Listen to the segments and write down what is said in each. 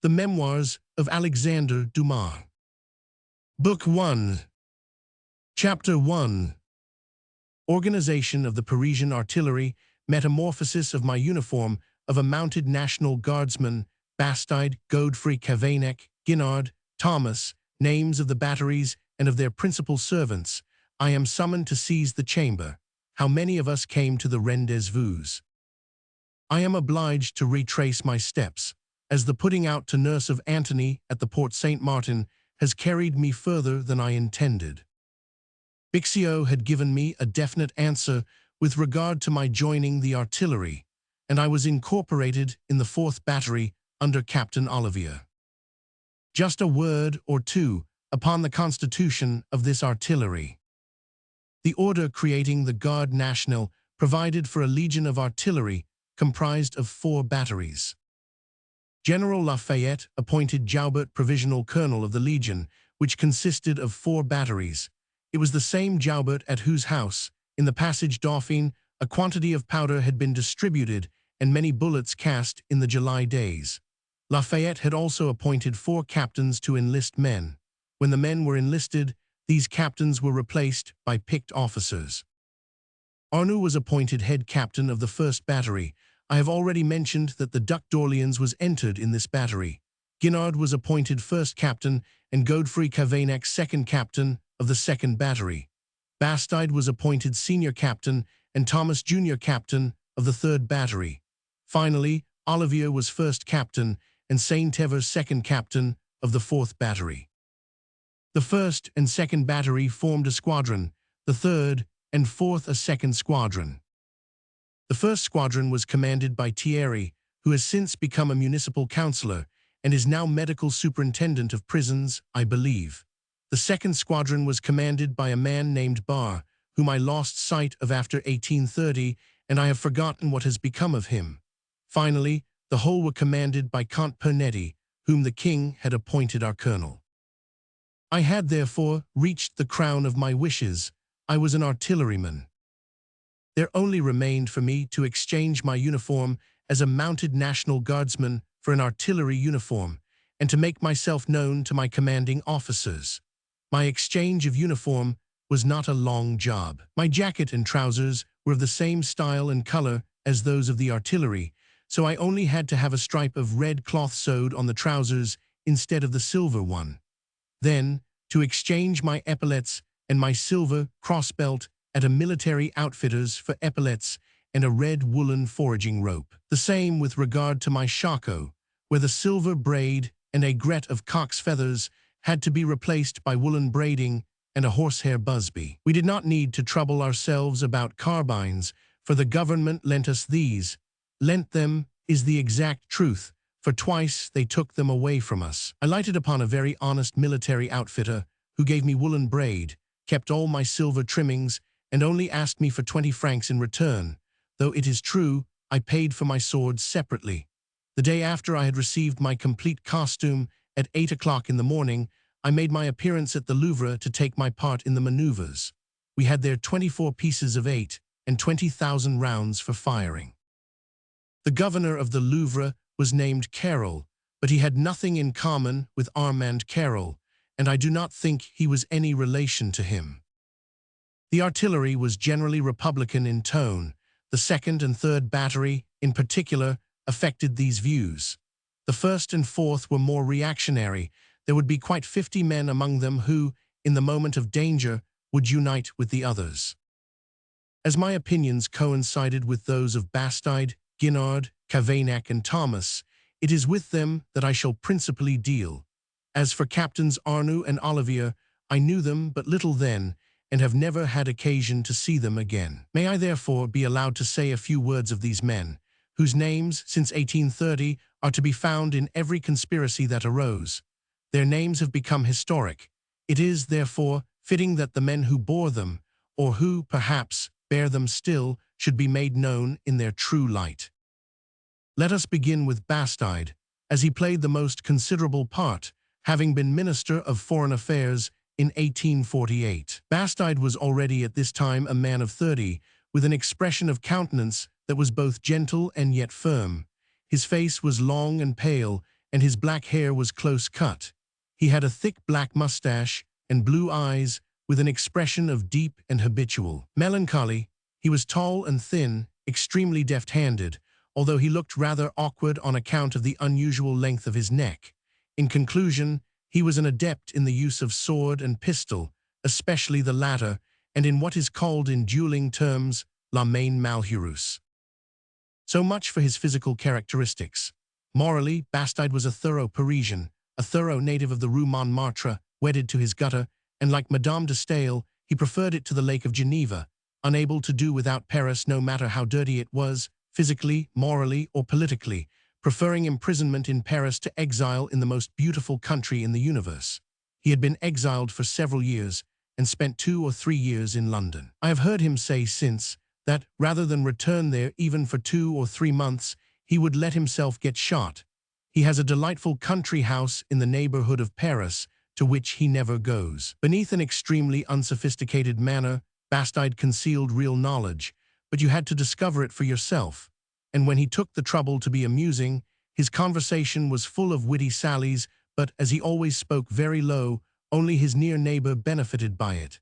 The Memoirs of Alexandre Dumas. Book 1. Chapter 1. Organization of the Parisian Artillery, metamorphosis of my uniform of a mounted National Guardsman, Bastide, Godfrey Cavaignac, Guinard, Thomas, names of the batteries and of their principal servants. I am summoned to seize the chamber. How many of us came to the rendezvous? I am obliged to retrace my steps, as the putting out to nurse of Antony at the Porte Saint-Martin has carried me further than I intended. Bixio had given me a definite answer with regard to my joining the artillery, and I was incorporated in the 4th Battery under Captain Olivier. Just a word or two upon the constitution of this artillery. The order creating the Garde Nationale provided for a legion of artillery comprised of 4 batteries. General Lafayette appointed Joubert provisional colonel of the legion, which consisted of 4 batteries. It was the same Joubert at whose house, in the Passage Dauphine, a quantity of powder had been distributed and many bullets cast in the July days. Lafayette had also appointed 4 captains to enlist men. When the men were enlisted, these captains were replaced by picked officers. Arnoux was appointed head captain of the 1st Battery. I have already mentioned that the Duc d'Orléans was entered in this battery. Guinard was appointed 1st captain and Godfrey Cavaignac 2nd captain of the 2nd Battery. Bastide was appointed senior captain and Thomas junior captain of the 3rd Battery. Finally, Olivier was 1st captain and Saint-Evre 2nd captain of the 4th Battery. The 1st and 2nd Battery formed a squadron, the 3rd and 4th a 2nd squadron. The 1st squadron was commanded by Thierry, who has since become a municipal councillor and is now medical superintendent of prisons, I believe. The 2nd squadron was commanded by a man named Barre, whom I lost sight of after 1830, and I have forgotten what has become of him. Finally, the whole were commanded by Count Pernetti, whom the king had appointed our colonel. I had therefore reached the crown of my wishes. I was an artilleryman. There only remained for me to exchange my uniform as a mounted National Guardsman for an artillery uniform, and to make myself known to my commanding officers. My exchange of uniform was not a long job. My jacket and trousers were of the same style and color as those of the artillery, so I only had to have a stripe of red cloth sewed on the trousers instead of the silver one. Then, to exchange my epaulettes and my silver cross-belt at a military outfitter's for epaulettes and a red woolen foraging rope. The same with regard to my shako, where the silver braid and aigrette of cock's feathers had to be replaced by woolen braiding and a horsehair busby. We did not need to trouble ourselves about carbines, for the government lent us these. Lent them is the exact truth, for twice they took them away from us. I lighted upon a very honest military outfitter who gave me woolen braid, kept all my silver trimmings, and only asked me for 20 francs in return, though it is true I paid for my sword separately. The day after I had received my complete costume, at 8 o'clock in the morning, I made my appearance at the Louvre to take my part in the maneuvers. We had there 24 pieces of 8 and 20,000 rounds for firing. The governor of the Louvre was named Carroll, but he had nothing in common with Armand Carroll, and I do not think he was any relation to him. The artillery was generally Republican in tone. The 2nd and 3rd Battery, in particular, affected these views. The 1st and 4th were more reactionary. There would be quite 50 men among them who, in the moment of danger, would unite with the others. As my opinions coincided with those of Bastide, Guinard, Cavaignac, and Thomas, it is with them that I shall principally deal. As for Captains Arnoux and Olivier, I knew them but little then, and have never had occasion to see them again. May I therefore be allowed to say a few words of these men, whose names, since 1830, are to be found in every conspiracy that arose. Their names have become historic. It is, therefore, fitting that the men who bore them, or who, perhaps, bear them still, should be made known in their true light. Let us begin with Bastide, as he played the most considerable part, having been Minister of Foreign Affairs in 1848. Bastide was already at this time a man of 30, with an expression of countenance that was both gentle and yet firm. His face was long and pale, and his black hair was close cut. He had a thick black mustache and blue eyes with an expression of deep and habitual melancholy. He was tall and thin, extremely deft-handed, although he looked rather awkward on account of the unusual length of his neck. In conclusion, he was an adept in the use of sword and pistol, especially the latter, and in what is called in dueling terms, la main malheureuse. So much for his physical characteristics. Morally, Bastide was a thorough Parisian, a thorough native of the Rue Montmartre, wedded to his gutter, and like Madame de Staël, he preferred it to the Lake of Geneva, unable to do without Paris no matter how dirty it was, physically, morally, or politically, preferring imprisonment in Paris to exile in the most beautiful country in the universe. He had been exiled for several years and spent 2 or 3 years in London. I have heard him say since that, rather than return there even for 2 or 3 months, he would let himself get shot. He has a delightful country house in the neighborhood of Paris, to which he never goes. Beneath an extremely unsophisticated manner, Bastide concealed real knowledge, but you had to discover it for yourself. And when he took the trouble to be amusing, his conversation was full of witty sallies, but as he always spoke very low, only his near neighbor benefited by it.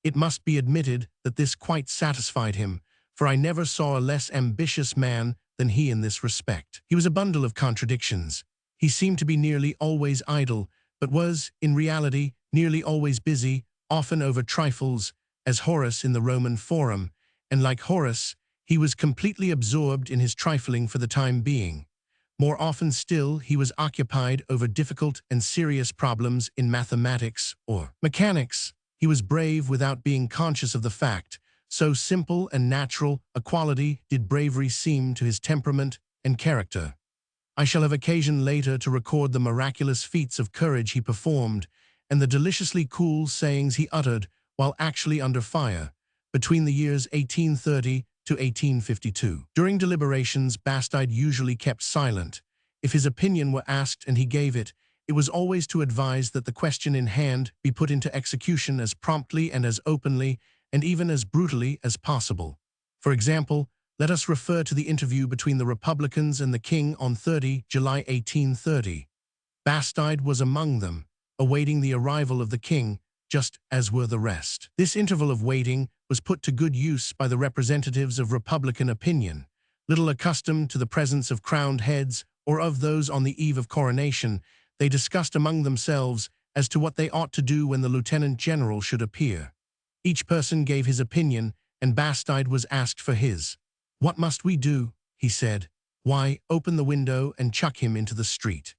It must be admitted that this quite satisfied him, for I never saw a less ambitious man than he in this respect. He was a bundle of contradictions. He seemed to be nearly always idle, but was, in reality, nearly always busy, often over trifles, as Horace in the Roman Forum, and like Horace, he was completely absorbed in his trifling for the time being. More often still, he was occupied over difficult and serious problems in mathematics or mechanics. He was brave without being conscious of the fact. So simple and natural a quality did bravery seem to his temperament and character. I shall have occasion later to record the miraculous feats of courage he performed and the deliciously cool sayings he uttered while actually under fire, between the years 1830 to 1852. During deliberations, Bastide usually kept silent. If his opinion were asked and he gave it, it was always to advise that the question in hand be put into execution as promptly and as openly and even as brutally as possible. For example, let us refer to the interview between the Republicans and the King on 30 July 1830. Bastide was among them, awaiting the arrival of the King, just as were the rest. This interval of waiting was put to good use by the representatives of Republican opinion. Little accustomed to the presence of crowned heads or of those on the eve of coronation, they discussed among themselves as to what they ought to do when the Lieutenant General should appear. Each person gave his opinion, and Bastide was asked for his. "What must we do?" he said. "Why, open the window and chuck him into the street."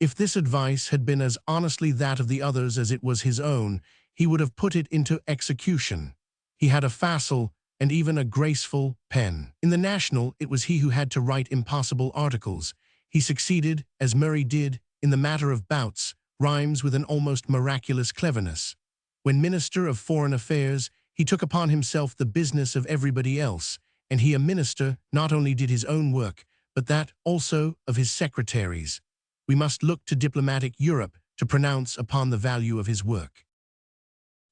If this advice had been as honestly that of the others as it was his own, he would have put it into execution. He had a facile and even a graceful pen. In the National, it was he who had to write impossible articles. He succeeded, as Murray did, in the matter of bouts, rhymes with an almost miraculous cleverness. When Minister of Foreign Affairs, he took upon himself the business of everybody else, and he, a minister, not only did his own work, but that also of his secretaries. We must look to diplomatic Europe to pronounce upon the value of his work.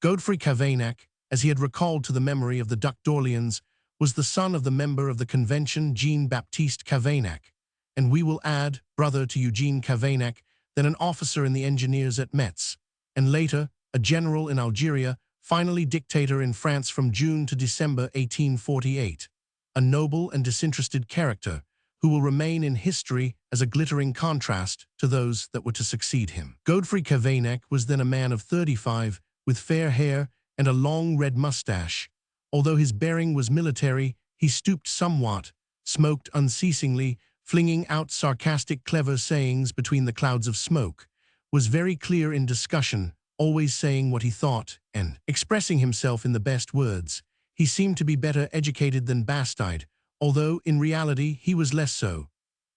Godfrey Cavaignac, as he had recalled to the memory of the Duc d'Orléans, was the son of the member of the Convention Jean-Baptiste Cavaignac, and we will add, brother to Eugene Cavaignac, then an officer in the engineers at Metz, and later, a general in Algeria, finally dictator in France from June to December 1848, a noble and disinterested character, who will remain in history as a glittering contrast to those that were to succeed him. Godfrey Cavaignac was then a man of 35, with fair hair and a long red mustache. Although his bearing was military, he stooped somewhat, smoked unceasingly, flinging out sarcastic clever sayings between the clouds of smoke, was very clear in discussion, always saying what he thought and expressing himself in the best words. He seemed to be better educated than Bastide, although in reality he was less so.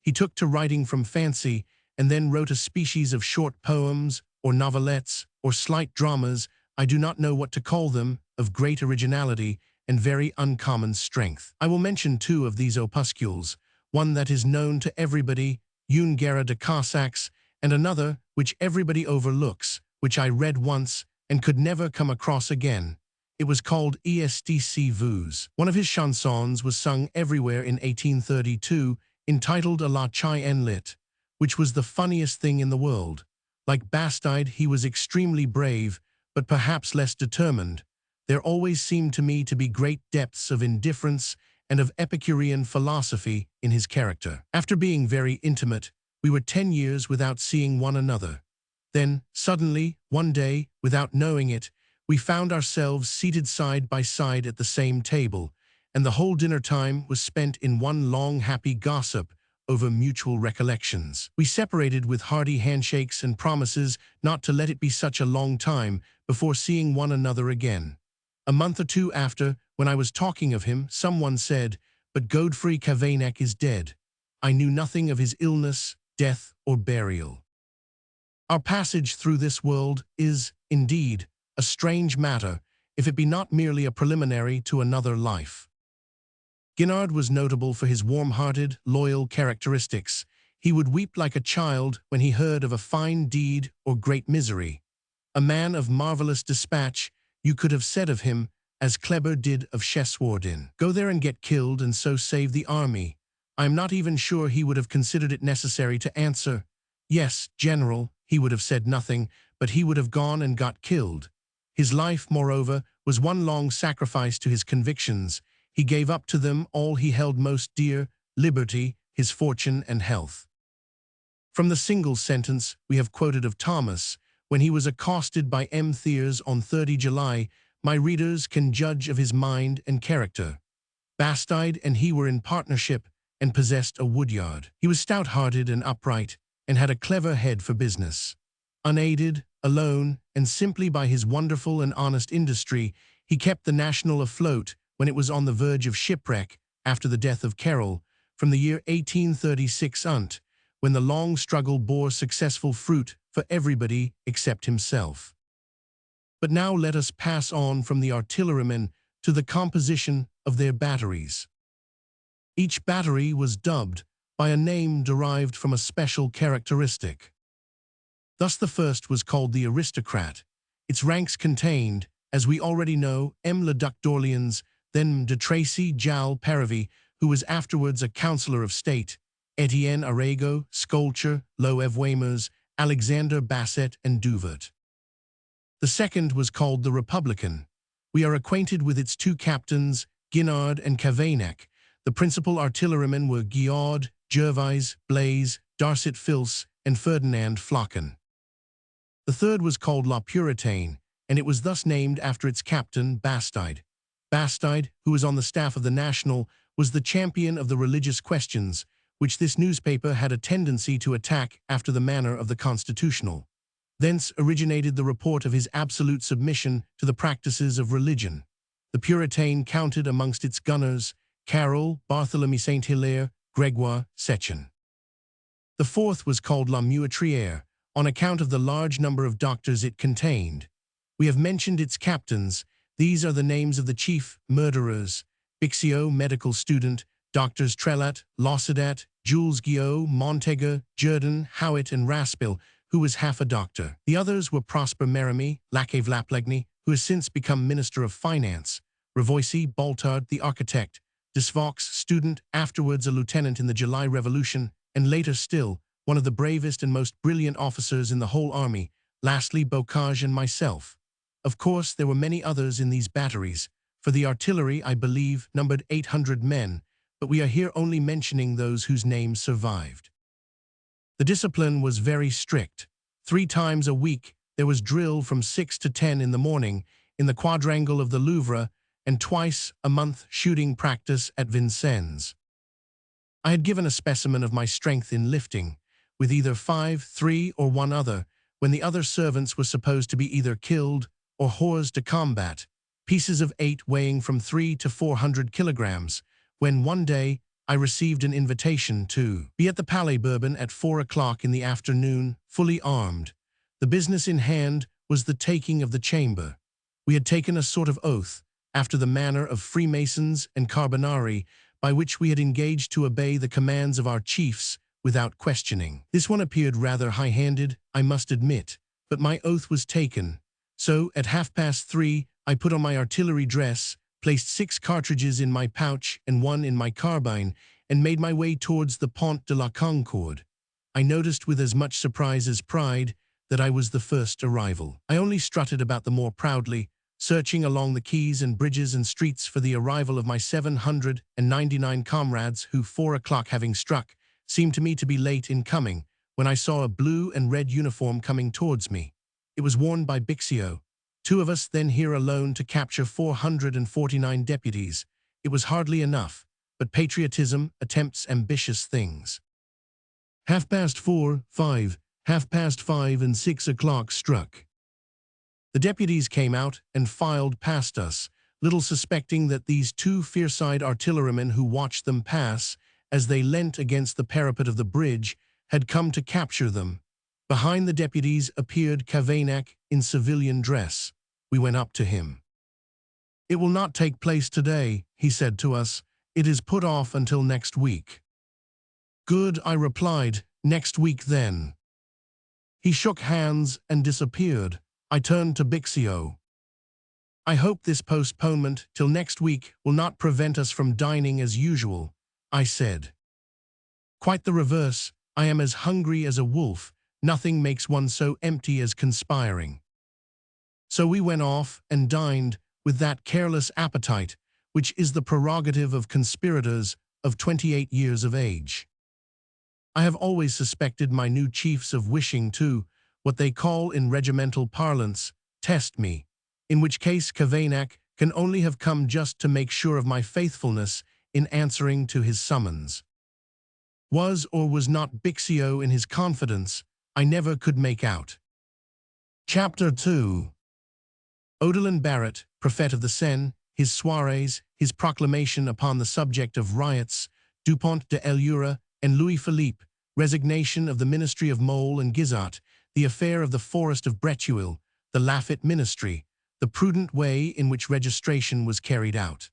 He took to writing from fancy and then wrote a species of short poems or novelettes or slight dramas, I do not know what to call them, of great originality and very uncommon strength. I will mention 2 of these opuscules, one that is known to everybody, Une Guerre de Cossacks, and another which everybody overlooks, which I read once and could never come across again. It was called Estc Vous. One of his chansons was sung everywhere in 1832, entitled A la Chai en lit, which was the funniest thing in the world. Like Bastide, he was extremely brave, but perhaps less determined. There always seemed to me to be great depths of indifference and of Epicurean philosophy in his character. After being very intimate, we were 10 years without seeing one another. Then, suddenly, one day, without knowing it, we found ourselves seated side by side at the same table, and the whole dinner time was spent in one long happy gossip over mutual recollections. We separated with hearty handshakes and promises not to let it be such a long time before seeing one another again. A month or two after, when I was talking of him, someone said, "But Godfrey Cavaignac is dead." I knew nothing of his illness, death, or burial. Our passage through this world is, indeed, a strange matter, if it be not merely a preliminary to another life. Guinard was notable for his warm-hearted, loyal characteristics. He would weep like a child when he heard of a fine deed or great misery. A man of marvelous dispatch, you could have said of him, as Kleber did of Cheswardin. Go there and get killed and so save the army. I am not even sure he would have considered it necessary to answer, "Yes, General." He would have said nothing, but he would have gone and got killed. His life, moreover, was one long sacrifice to his convictions. He gave up to them all he held most dear, liberty, his fortune and health. From the single sentence we have quoted of Thomas, when he was accosted by M. Thiers on 30 July, my readers can judge of his mind and character. Bastide and he were in partnership and possessed a woodyard. He was stout-hearted and upright, and had a clever head for business. Unaided, alone, and simply by his wonderful and honest industry, he kept the National afloat when it was on the verge of shipwreck after the death of Carroll, from the year 1836 when the long struggle bore successful fruit for everybody except himself. But now let us pass on from the artillerymen to the composition of their batteries. Each battery was dubbed by a name derived from a special characteristic. Thus the first was called the aristocrat. Its ranks contained, as we already know, M. le Duc d'Orléans, then de Tracy Jal Paravis, who was afterwards a councillor of state, Etienne Arago, Sculpture, Loew Wemers, Alexander Beset, and Duvert. The second was called the Republican. We are acquainted with its two captains, Guinard and Cavaignac. The principal artillerymen were Guiard, Gervais, Blaise, Darcet Fils, and Ferdinand Flocon. The third was called La Puritaine, and it was thus named after its captain, Bastide. Bastide, who was on the staff of the National, was the champion of the religious questions, which this newspaper had a tendency to attack after the manner of the Constitutional. Thence originated the report of his absolute submission to the practices of religion. The Puritaine counted amongst its gunners Carroll, Barthélemy Saint-Hilaire, Grégoire, Sechin. The fourth was called La Meurtrière, on account of the large number of doctors it contained. We have mentioned its captains. These are the names of the chief murderers: Bixiou, medical student, Doctors Trelat, Lossadat, Jules Guillot, Montaigu, Jourdan, Howitt, and Raspil, who was half a doctor. The others were Prosper Mérimée, Lacave Laplegny, who has since become Minister of Finance, Ravoissy, Baltard, the architect, Desvaux, student, afterwards a lieutenant in the July Revolution, and later still, one of the bravest and most brilliant officers in the whole army, lastly Bocage and myself. Of course, there were many others in these batteries, for the artillery, I believe, numbered 800 men, but we are here only mentioning those whose names survived. The discipline was very strict. 3 times a week there was drill from 6 to 10 in the morning in the quadrangle of the Louvre, and twice a month shooting practice at Vincennes. I had given a specimen of my strength in lifting, with either 5, 3, or 1 other, when the other servants were supposed to be either killed or hors de combat, pieces of 8 weighing from 3 to 400 kilograms, when one day I received an invitation to be at the Palais Bourbon at 4 o'clock in the afternoon, fully armed. The business in hand was the taking of the chamber. We had taken a sort of oath, after the manner of Freemasons and Carbonari, by which we had engaged to obey the commands of our chiefs without questioning. This one appeared rather high-handed, I must admit, but my oath was taken. So, at 3:30, I put on my artillery dress, placed 6 cartridges in my pouch and 1 in my carbine, and made my way towards the Pont de la Concorde. I noticed with as much surprise as pride that I was the first arrival. I only strutted about the more proudly, searching along the quays and bridges and streets for the arrival of my 799 comrades who, 4 o'clock having struck, seemed to me to be late in coming, when I saw a blue and red uniform coming towards me. It was worn by Bixio. 2 of us then here alone to capture 449 deputies. It was hardly enough, but patriotism attempts ambitious things. 4:30, 5, 5:30 and 6 o'clock struck. The deputies came out and filed past us, little suspecting that these 2 fierce-eyed artillerymen who watched them pass, as they leant against the parapet of the bridge, had come to capture them. Behind the deputies appeared Cavaignac in civilian dress. We went up to him. "It will not take place today," he said to us. "It is put off until next week." "Good," I replied. "Next week then." He shook hands and disappeared. I turned to Bixio. "I hope this postponement till next week will not prevent us from dining as usual," I said. "Quite the reverse. I am as hungry as a wolf. Nothing makes one so empty as conspiring." So we went off and dined with that careless appetite, which is the prerogative of conspirators of 28 years of age. I have always suspected my new chiefs of wishing to, what they call in regimental parlance, test me, in which case Cavaignac can only have come just to make sure of my faithfulness in answering to his summons. Was or was not Bixio in his confidence, I never could make out. Chapter 2. Odilon Barrett, Prefect of the Seine, his soirees, his proclamation upon the subject of riots, Dupont de Elura and Louis Philippe, resignation of the Ministry of Mole and Guizot, the affair of the Forest of Bretuil, the Laffitte Ministry, the prudent way in which registration was carried out.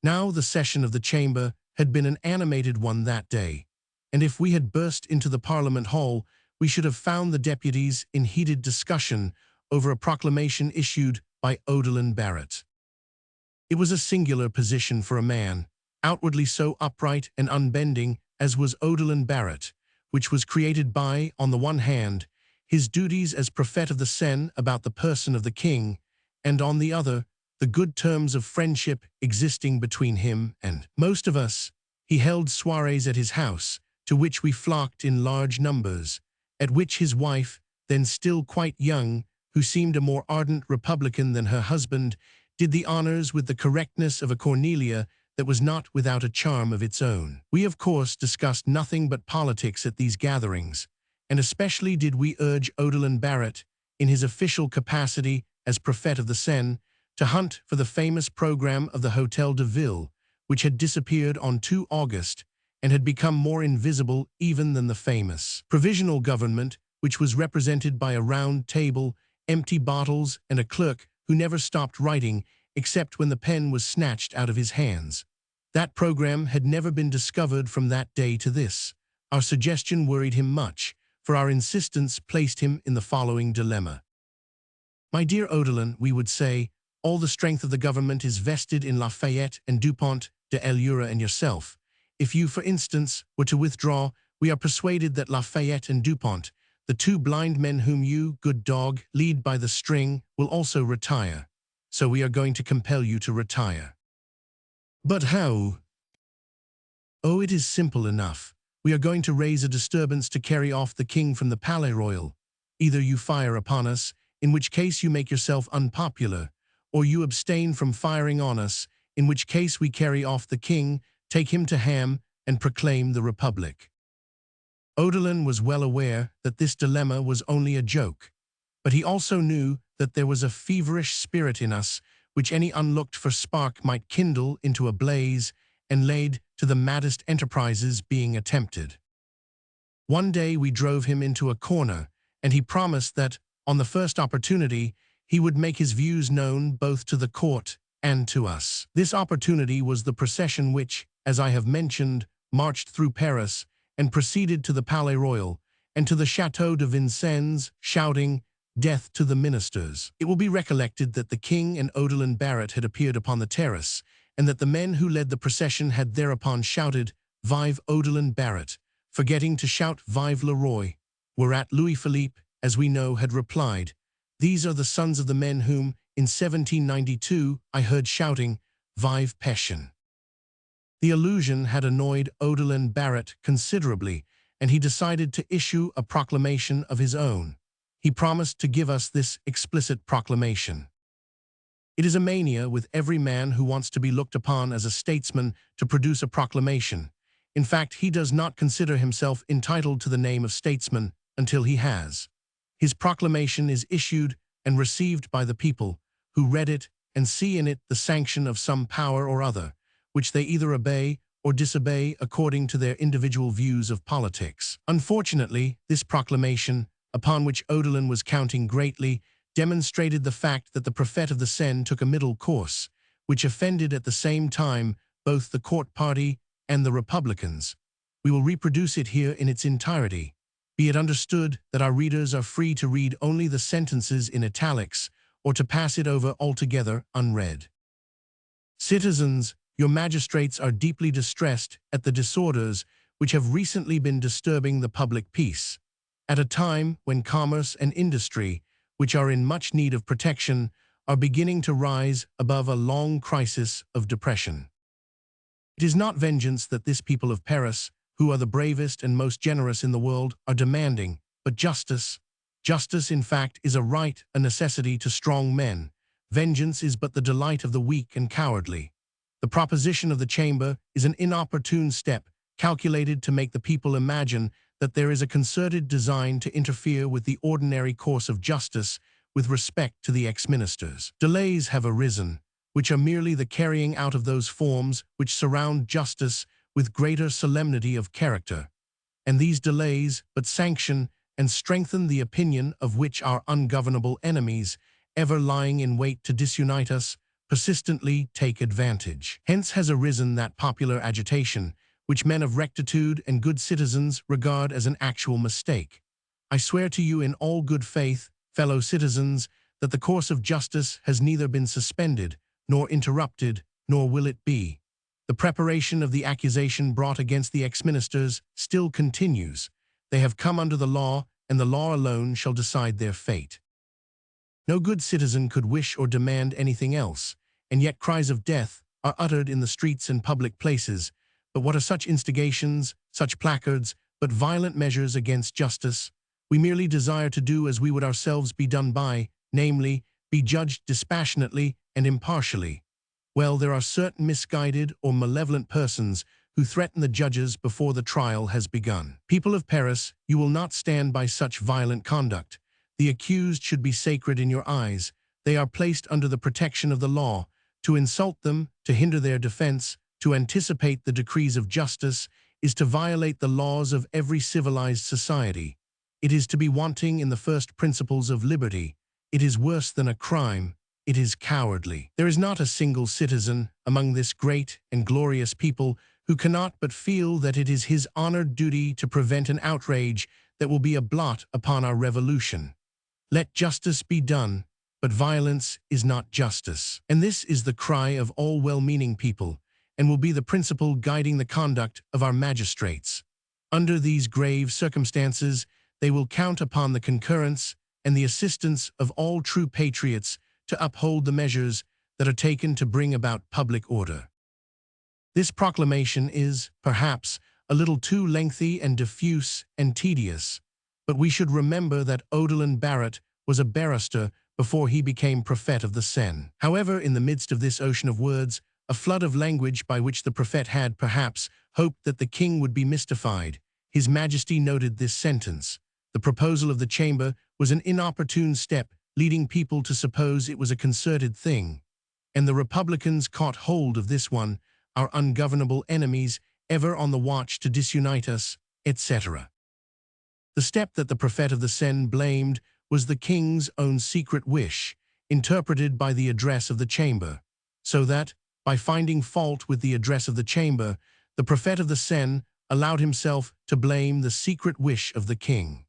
Now the session of the Chamber had been an animated one that day, and if we had burst into the Parliament Hall, we should have found the deputies in heated discussion over a proclamation issued by Odilon Barrett. It was a singular position for a man, outwardly so upright and unbending as was Odilon Barrett, which was created by, on the one hand, his duties as Prefect of the Seine about the person of the king, and on the other, the good terms of friendship existing between him and most of us. He held soirees at his house, to which we flocked in large numbers, at which his wife, then still quite young, who seemed a more ardent Republican than her husband, did the honors with the correctness of a Cornelia that was not without a charm of its own. We, of course, discussed nothing but politics at these gatherings, and especially did we urge Odilon Barrett, in his official capacity as Prefect of the Seine, to hunt for the famous program of the Hôtel de Ville, which had disappeared on 2 August and had become more invisible even than the famous provisional government, which was represented by a round table, empty bottles, and a clerk who never stopped writing except when the pen was snatched out of his hands. That program had never been discovered from that day to this. Our suggestion worried him much, for our insistence placed him in the following dilemma. "My dear Odilon," we would say, "all the strength of the government is vested in Lafayette and Dupont de Elura and yourself. If you, for instance, were to withdraw, we are persuaded that Lafayette and Dupont, the 2 blind men whom you, good dog, lead by the string, will also retire. So we are going to compel you to retire." "But how?" "Oh, it is simple enough. We are going to raise a disturbance to carry off the king from the Palais Royal. Either you fire upon us, in which case you make yourself unpopular, or you abstain from firing on us, in which case we carry off the king, take him to Ham, and proclaim the Republic." Odilon was well aware that this dilemma was only a joke, but he also knew that there was a feverish spirit in us which any unlooked-for spark might kindle into a blaze and lead to the maddest enterprises being attempted. One day we drove him into a corner, and he promised that, on the first opportunity, he would make his views known both to the court and to us. This opportunity was the procession which, as I have mentioned, marched through Paris and proceeded to the Palais Royal and to the Château de Vincennes, shouting, "Death to the ministers." It will be recollected that the king and Odilon Barrett had appeared upon the terrace, and that the men who led the procession had thereupon shouted, "Vive Odilon Barrett! forgetting to shout Vive le Roi, whereat Louis-Philippe, as we know, had replied, "These are the sons of the men whom, in 1792, I heard shouting, Vive Pétion." The allusion had annoyed Odilon Barrett considerably, and he decided to issue a proclamation of his own. He promised to give us this explicit proclamation. It is a mania with every man who wants to be looked upon as a statesman to produce a proclamation. In fact, he does not consider himself entitled to the name of statesman until he has. His proclamation is issued and received by the people, who read it and see in it the sanction of some power or other, which they either obey or disobey according to their individual views of politics. Unfortunately, this proclamation, upon which Odilon was counting greatly, demonstrated the fact that the Prophet of the Seine took a middle course, which offended at the same time both the court party and the Republicans. We will reproduce it here in its entirety. Be it understood that our readers are free to read only the sentences in italics or to pass it over altogether unread. Citizens, your magistrates are deeply distressed at the disorders which have recently been disturbing the public peace, at a time when commerce and industry, which are in much need of protection, are beginning to rise above a long crisis of depression. It is not vengeance that this people of Paris, who are the bravest and most generous in the world, are demanding, but justice. Justice, in fact, is a right, a necessity to strong men. Vengeance is but the delight of the weak and cowardly. The proposition of the Chamber is an inopportune step, calculated to make the people imagine that there is a concerted design to interfere with the ordinary course of justice with respect to the ex-ministers. Delays have arisen, which are merely the carrying out of those forms which surround justice with greater solemnity of character, and these delays but sanction and strengthen the opinion of which our ungovernable enemies, ever lying in wait to disunite us, persistently take advantage. Hence has arisen that popular agitation, which men of rectitude and good citizens regard as an actual mistake. I swear to you in all good faith, fellow citizens, that the course of justice has neither been suspended, nor interrupted, nor will it be. The preparation of the accusation brought against the ex-ministers still continues. They have come under the law, and the law alone shall decide their fate. No good citizen could wish or demand anything else, and yet cries of death are uttered in the streets and public places. But what are such instigations, such placards, but violent measures against justice? We merely desire to do as we would ourselves be done by, namely, be judged dispassionately and impartially. Well, there are certain misguided or malevolent persons who threaten the judges before the trial has begun. People of Paris, you will not stand by such violent conduct. The accused should be sacred in your eyes. They are placed under the protection of the law. To insult them, to hinder their defense, to anticipate the decrees of justice, is to violate the laws of every civilized society. It is to be wanting in the first principles of liberty. It is worse than a crime. It is cowardly. There is not a single citizen among this great and glorious people who cannot but feel that it is his honored duty to prevent an outrage that will be a blot upon our revolution. Let justice be done, but violence is not justice. And this is the cry of all well-meaning people, and will be the principle guiding the conduct of our magistrates. Under these grave circumstances, they will count upon the concurrence and the assistance of all true patriots to uphold the measures that are taken to bring about public order. This proclamation is, perhaps, a little too lengthy and diffuse and tedious, but we should remember that Odilon Barrett was a barrister before he became Prophet of the Seine. However, in the midst of this ocean of words, a flood of language by which the Prophet had, perhaps, hoped that the king would be mystified, His Majesty noted this sentence: "The proposal of the Chamber was an inopportune step, leading people to suppose it was a concerted thing. And the Republicans caught hold of this one, our ungovernable enemies, ever on the watch to disunite us, etc." The step that the Prophet of the Seine blamed was the king's own secret wish, interpreted by the address of the Chamber, so that, by finding fault with the address of the Chamber, the Prophet of the Seine allowed himself to blame the secret wish of the king.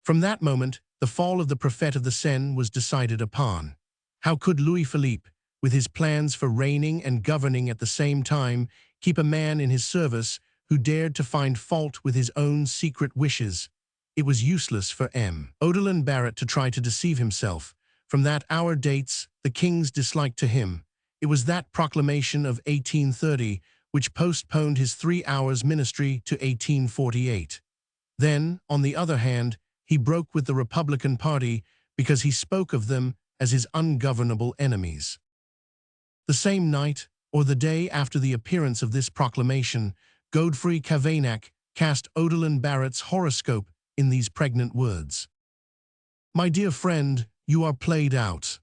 From that moment, the fall of the Prophet of the Seine was decided upon. How could Louis-Philippe, with his plans for reigning and governing at the same time, keep a man in his service who who dared to find fault with his own secret wishes. It was useless for Odilon Barrett to try to deceive himself. From that hour dates the king's dislike to him. It was that proclamation of 1830 which postponed his 3 hours ministry to 1848. Then, on the other hand, he broke with the Republican Party because he spoke of them as his ungovernable enemies. The same night, or the day after the appearance of this proclamation, Godfrey Cavaignac cast Odilon Barrett's horoscope in these pregnant words. "My dear friend, you are played out."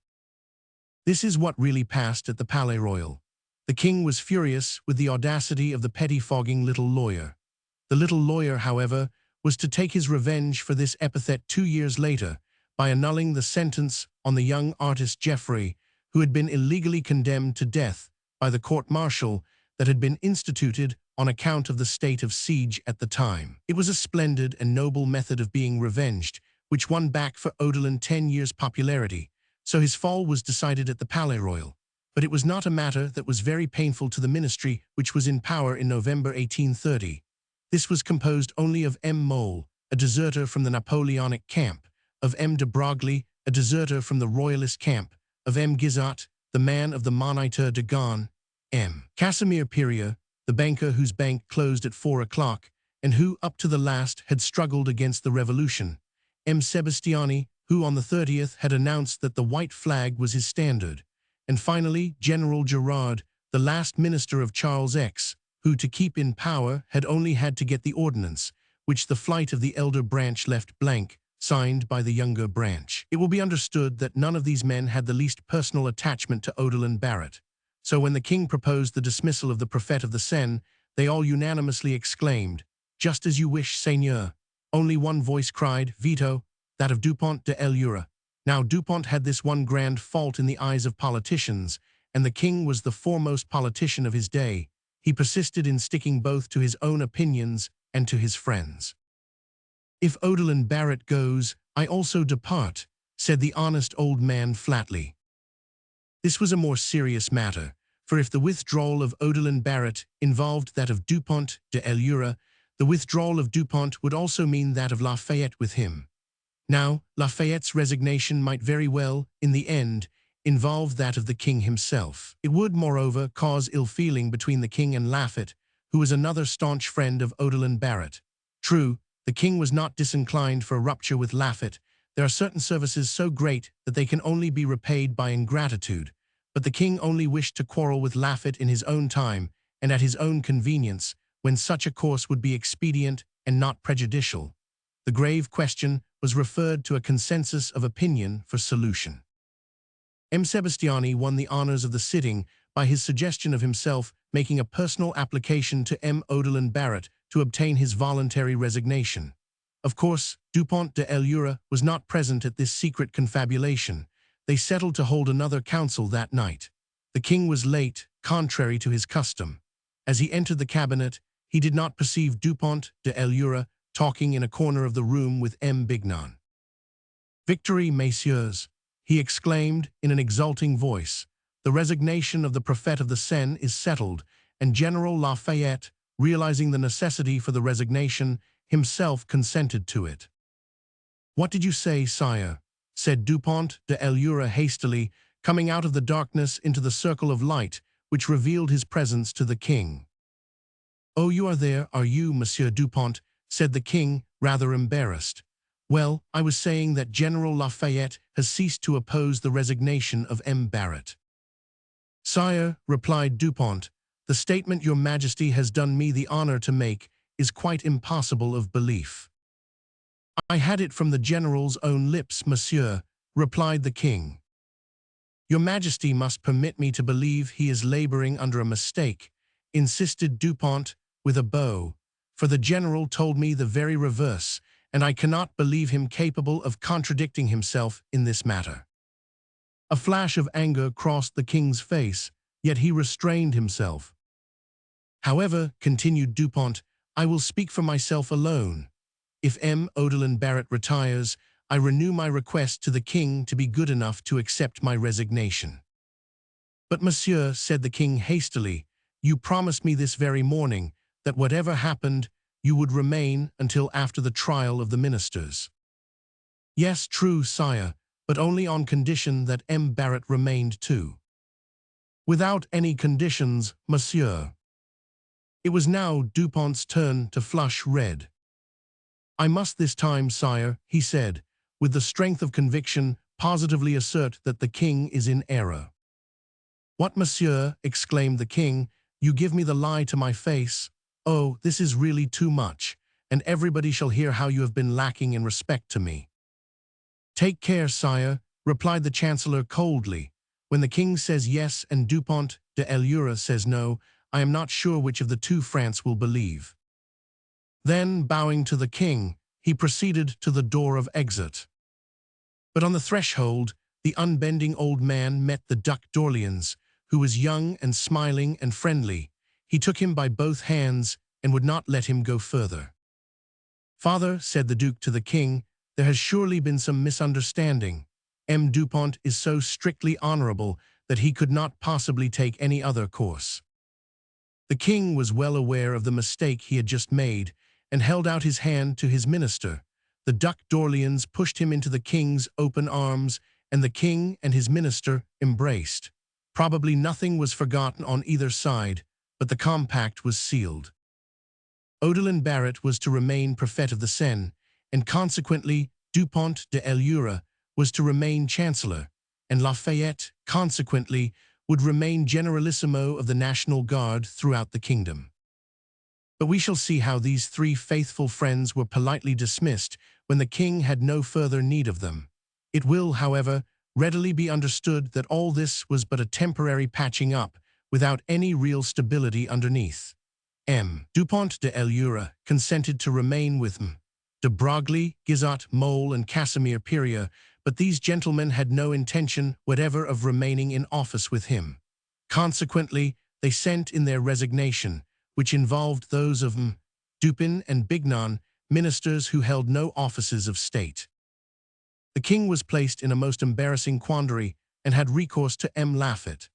This is what really passed at the Palais Royal. The king was furious with the audacity of the pettifogging little lawyer. The little lawyer, however, was to take his revenge for this epithet 2 years later by annulling the sentence on the young artist Geoffrey, who had been illegally condemned to death by the court-martial that had been instituted on account of the state of siege at the time. It was a splendid and noble method of being revenged, which won back for Odilon 10 years' popularity, so his fall was decided at the Palais Royal. But it was not a matter that was very painful to the ministry which was in power in November 1830. This was composed only of M. Mole, a deserter from the Napoleonic camp, of M. de Broglie, a deserter from the Royalist camp, of M. Guizot, the man of the Moniteur de Gaulle, M. Casimir Peria, the banker whose bank closed at 4 o'clock, and who, up to the last, had struggled against the revolution, M. Sebastiani, who on the 30th had announced that the white flag was his standard, and finally General Gerard, the last minister of Charles X, who, to keep in power, had only had to get the ordinance, which the flight of the elder branch left blank, signed by the younger branch. It will be understood that none of these men had the least personal attachment to Odilon Barrett. So when the king proposed the dismissal of the Prefet of the Seine, they all unanimously exclaimed, "Just as you wish, Seigneur." Only one voice cried, "Veto," that of Dupont de Elura. Now Dupont had this one grand fault in the eyes of politicians, and the king was the foremost politician of his day. He persisted in sticking both to his own opinions and to his friends. "If Odilon Barrett goes, I also depart," said the honest old man flatly. This was a more serious matter, for if the withdrawal of Odilon Barrett involved that of Dupont de Elura, the withdrawal of Dupont would also mean that of Lafayette with him. Now, Lafayette's resignation might very well, in the end, involve that of the king himself. It would, moreover, cause ill feeling between the king and Lafayette, who was another staunch friend of Odilon Barrett. True, the king was not disinclined for a rupture with Lafayette. There are certain services so great that they can only be repaid by ingratitude, but the king only wished to quarrel with Lafayette in his own time and at his own convenience, when such a course would be expedient and not prejudicial. The grave question was referred to a consensus of opinion for solution. M. Sebastiani won the honors of the sitting by his suggestion of himself making a personal application to M. Odilon Barrett to obtain his voluntary resignation. Of course, Dupont de Elura was not present at this secret confabulation. They settled to hold another council that night. The king was late, contrary to his custom. As he entered the cabinet, he did not perceive Dupont de Elura talking in a corner of the room with M. Bignon. "Victory, messieurs," he exclaimed in an exulting voice. "The resignation of the Prefet of the Seine is settled, and General Lafayette, realizing the necessity for the resignation, himself consented to it." "What did you say, sire?" said Dupont de Elura hastily, coming out of the darkness into the circle of light which revealed his presence to the king. "Oh, you are there, are you, Monsieur Dupont?" said the king, rather embarrassed. "Well, I was saying that General Lafayette has ceased to oppose the resignation of M. Barrett." "Sire," replied Dupont, "the statement your Majesty has done me the honor to make is quite impossible of belief." "I had it from the General's own lips, monsieur," replied the king. "Your Majesty must permit me to believe he is laboring under a mistake," insisted Dupont, with a bow, "for the General told me the very reverse, and I cannot believe him capable of contradicting himself in this matter." A flash of anger crossed the king's face, yet he restrained himself. "However," continued Dupont, "I will speak for myself alone. If M. Odilon Barrett retires, I renew my request to the king to be good enough to accept my resignation." "But monsieur," said the king hastily, "you promised me this very morning that whatever happened, you would remain until after the trial of the ministers. Yes, true, sire, but only on condition that M. Barrett remained too. Without any conditions, monsieur. It was now Dupont's turn to flush red. I must this time, sire, he said, with the strength of conviction, positively assert that the king is in error. What, monsieur, exclaimed the king, you give me the lie to my face? Oh, this is really too much, and everybody shall hear how you have been lacking in respect to me. Take care, sire, replied the chancellor coldly. When the king says yes and Dupont de Elura says no, I am not sure which of the two France will believe. Then, bowing to the king, he proceeded to the door of exit. But on the threshold, the unbending old man met the Duc d'Orléans, who was young and smiling and friendly. He took him by both hands and would not let him go further. Father, said the Duke to the king, there has surely been some misunderstanding. M. Dupont is so strictly honorable that he could not possibly take any other course. The king was well aware of the mistake he had just made and held out his hand to his minister. The Duc d'Orléans pushed him into the king's open arms, and the king and his minister embraced. Probably nothing was forgotten on either side, but the compact was sealed. Odelin Barrett was to remain prefect of the Seine, and consequently Dupont de Elura was to remain chancellor, and Lafayette, consequently, would remain generalissimo of the National Guard throughout the kingdom. But we shall see how these three faithful friends were politely dismissed when the king had no further need of them. It will, however, readily be understood that all this was but a temporary patching up, without any real stability underneath. M. Dupont de Elura consented to remain with M. de Broglie, Guizot, Mole, and Casimir Peria, but these gentlemen had no intention whatever of remaining in office with him. Consequently, they sent in their resignation, which involved those of M. Dupin and Bignon, ministers who held no offices of state. The king was placed in a most embarrassing quandary and had recourse to M. Laffitte.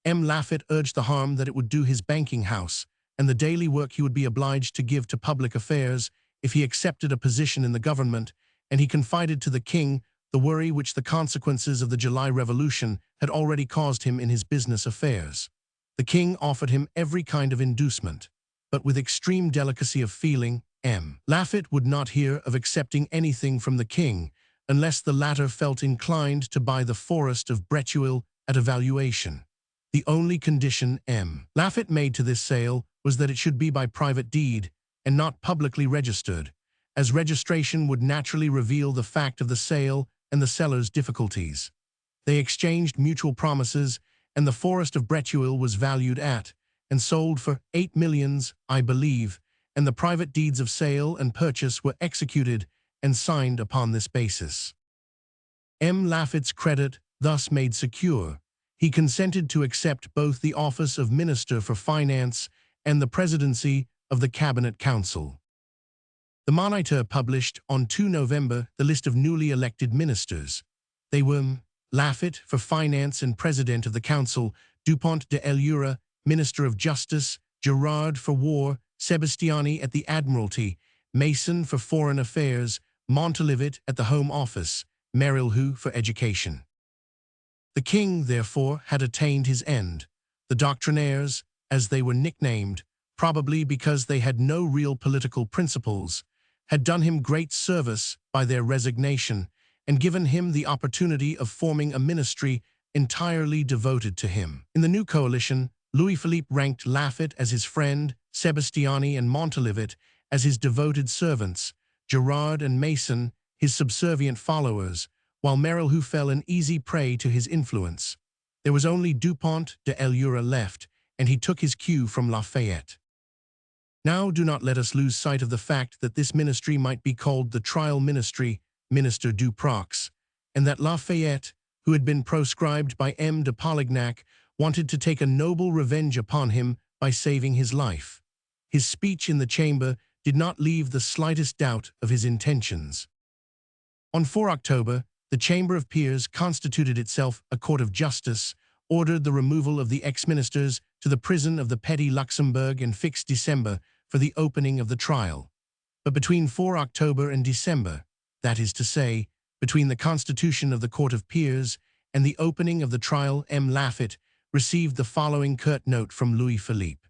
M. Laffitte urged the harm that it would do his banking house, and the daily work he would be obliged to give to public affairs if he accepted a position in the government, and he confided to the king the worry which the consequences of the July Revolution had already caused him in his business affairs. The king offered him every kind of inducement, but with extreme delicacy of feeling, M. Laffitte would not hear of accepting anything from the king unless the latter felt inclined to buy the forest of Bretuil at a valuation. The only condition M. Laffitte made to this sale was that it should be by private deed and not publicly registered, as registration would naturally reveal the fact of the sale and the seller's difficulties. They exchanged mutual promises, and the forest of Bretuil was valued at and sold for 8 millions, I believe, and the private deeds of sale and purchase were executed and signed upon this basis. M. Laffitte's credit thus made secure, he consented to accept both the office of Minister for Finance and the presidency of the Cabinet Council. The Moniteur published on 2 November the list of newly elected ministers. They were M. Laffitte for Finance and President of the Council, Dupont de Elura, Minister of Justice, Gerard for War, Sebastiani at the Admiralty, Mason for Foreign Affairs, Montalivet at the Home Office, Merilhou for Education. The king, therefore, had attained his end. The doctrinaires, as they were nicknamed, probably because they had no real political principles, had done him great service by their resignation and given him the opportunity of forming a ministry entirely devoted to him. In the new coalition, Louis-Philippe ranked Laffitte as his friend, Sebastiani and Montalivet as his devoted servants, Gerard and Mason his subservient followers, while Merilhou fell an easy prey to his influence. There was only Dupont de Elura left, and he took his cue from Lafayette. Now do not let us lose sight of the fact that this ministry might be called the Trial Ministry, Minister du Prox, and that Lafayette, who had been proscribed by M. de Polignac, wanted to take a noble revenge upon him by saving his life. His speech in the chamber did not leave the slightest doubt of his intentions. On 4 October, the Chamber of Peers constituted itself a court of justice, ordered the removal of the ex-ministers to the prison of the Petit Luxembourg, and fixed December for the opening of the trial. But between 4 October and December, that is to say, between the constitution of the Court of Peers and the opening of the trial, M. Laffitte received the following curt note from Louis Philippe.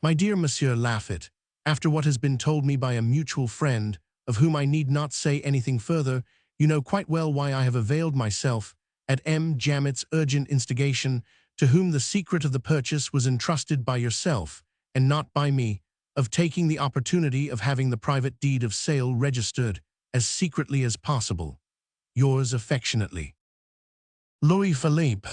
My dear Monsieur Laffitte, after what has been told me by a mutual friend, of whom I need not say anything further, you know quite well why I have availed myself, at M. Jamet's urgent instigation, to whom the secret of the purchase was entrusted by yourself, and not by me, of taking the opportunity of having the private deed of sale registered as secretly as possible. Yours affectionately, Louis Philippe.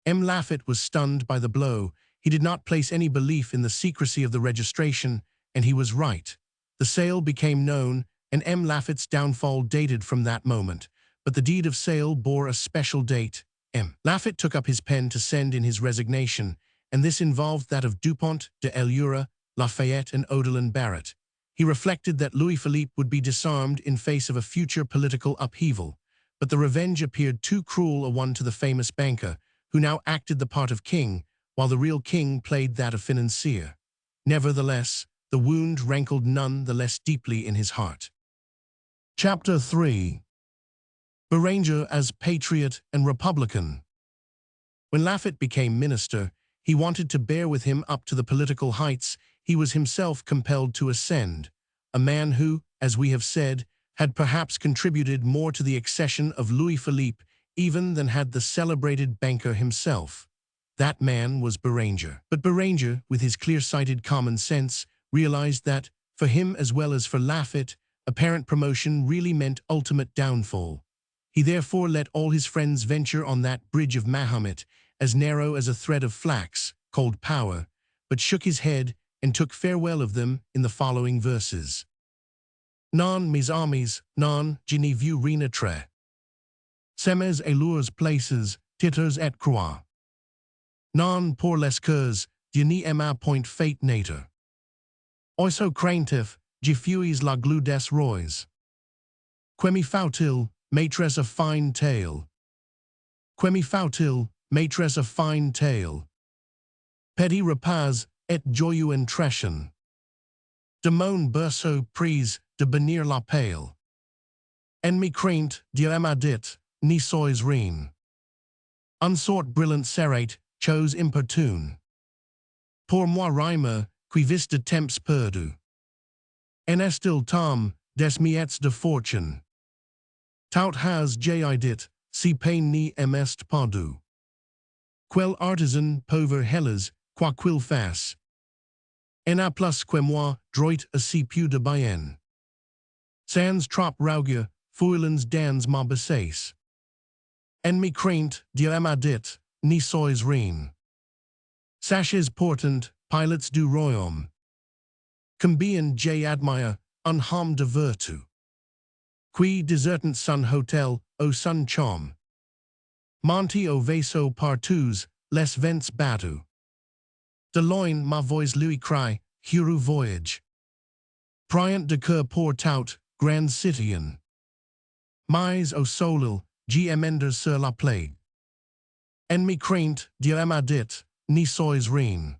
M. Laffitte was stunned by the blow. He did not place any belief in the secrecy of the registration, and he was right. The sale became known, and M. Laffitte's downfall dated from that moment, but the deed of sale bore a special date. M. Laffitte took up his pen to send in his resignation, and this involved that of Dupont, de Elura, Lafayette, and Odelin Barrett. He reflected that Louis Philippe would be disarmed in face of a future political upheaval, but the revenge appeared too cruel a one to the famous banker, who now acted the part of king, while the real king played that of financier. Nevertheless, the wound rankled none the less deeply in his heart. Chapter 3. Béranger as patriot and republican. When Laffitte became minister, he wanted to bear with him up to the political heights he was himself compelled to ascend, a man who, as we have said, had perhaps contributed more to the accession of Louis Philippe even than had the celebrated banker himself. That man was Béranger. But Béranger, with his clear-sighted common sense, realized that, for him as well as for Laffitte, apparent promotion really meant ultimate downfall. He therefore let all his friends venture on that bridge of Mahomet, as narrow as a thread of flax, called power, but shook his head and took farewell of them in the following verses. Non mes amis, non je n'y vu rien autre. Semes et leurs places, titres et croix. Non pour les cœurs, je n'y aima point fate nature. Oiso craintif, je fuis la glue des rois. Quemi faut-il, maîtresse of fine tale. Quemi faut-il, maîtresse of fine tale. Petit repas, et joyeux entretien. De mon berceau prise, de bénir la pale. En mi crainte, Dieu m'a dit, ni sois rien. Unsort brillant serrate, chose importune. Pour moi rime, qui vis de temps perdu. En estil tom, des miets de fortune. Tout has j'ai dit, si pain ni est perdu. Quel artisan pauvre helles, quoiqu'il fasse. En a plus que moi, droit si peu de bien. Sans trop rouge, foulens dans ma besace. En mi crainte, Dieu m'a dit, ni sois rien. Sachez portant, pilots du royaume. Combien j'ai admire, un homme de vertu. Qui desertant son hotel, au son charme. Monti au vaisseau partus, les vents battus. De loin ma voix lui crie, heureux voyage. Priant de cœur pour tout, grand citoyen. Mais au soleil, j'amender sur la plague. En mi crainte, Dieu m'a dit, ni sois rien.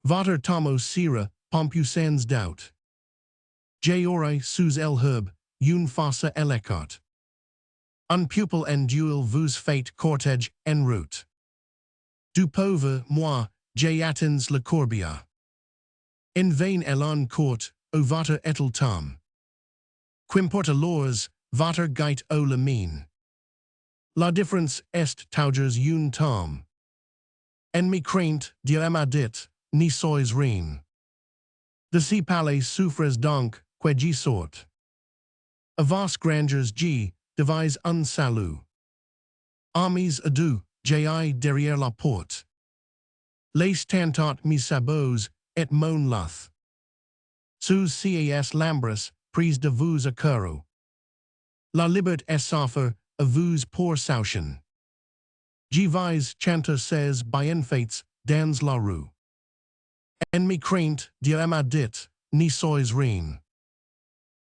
Votre tomo sera, pompu sans doubt. J'aurai sous el herbe, une fosse élecarte. Un pupil en duel vous fait cortège en route. Du pauvre, moi, j'ai atteint le corbillard. En vain elan court, au votre etel tom. Qu'importe alors, votre gait au la mine. La différence est toujours une tom. En mi crainte, Dieu m'a dit, ni sois rien. De si palais souffres donc, que j'y sorte. A vos grandeurs G, devise un salut. Amis adieu, j'ai derrière la porte. Les tentat mes sabots, et mon luth. Sous cas lambris, prise de vous accuro. La liberté est offre, à vous pour sauchen. J'y vais chanter ses bienfaits, dans la rue. En mi crainte, Dieu m'a dit, ni sois rien.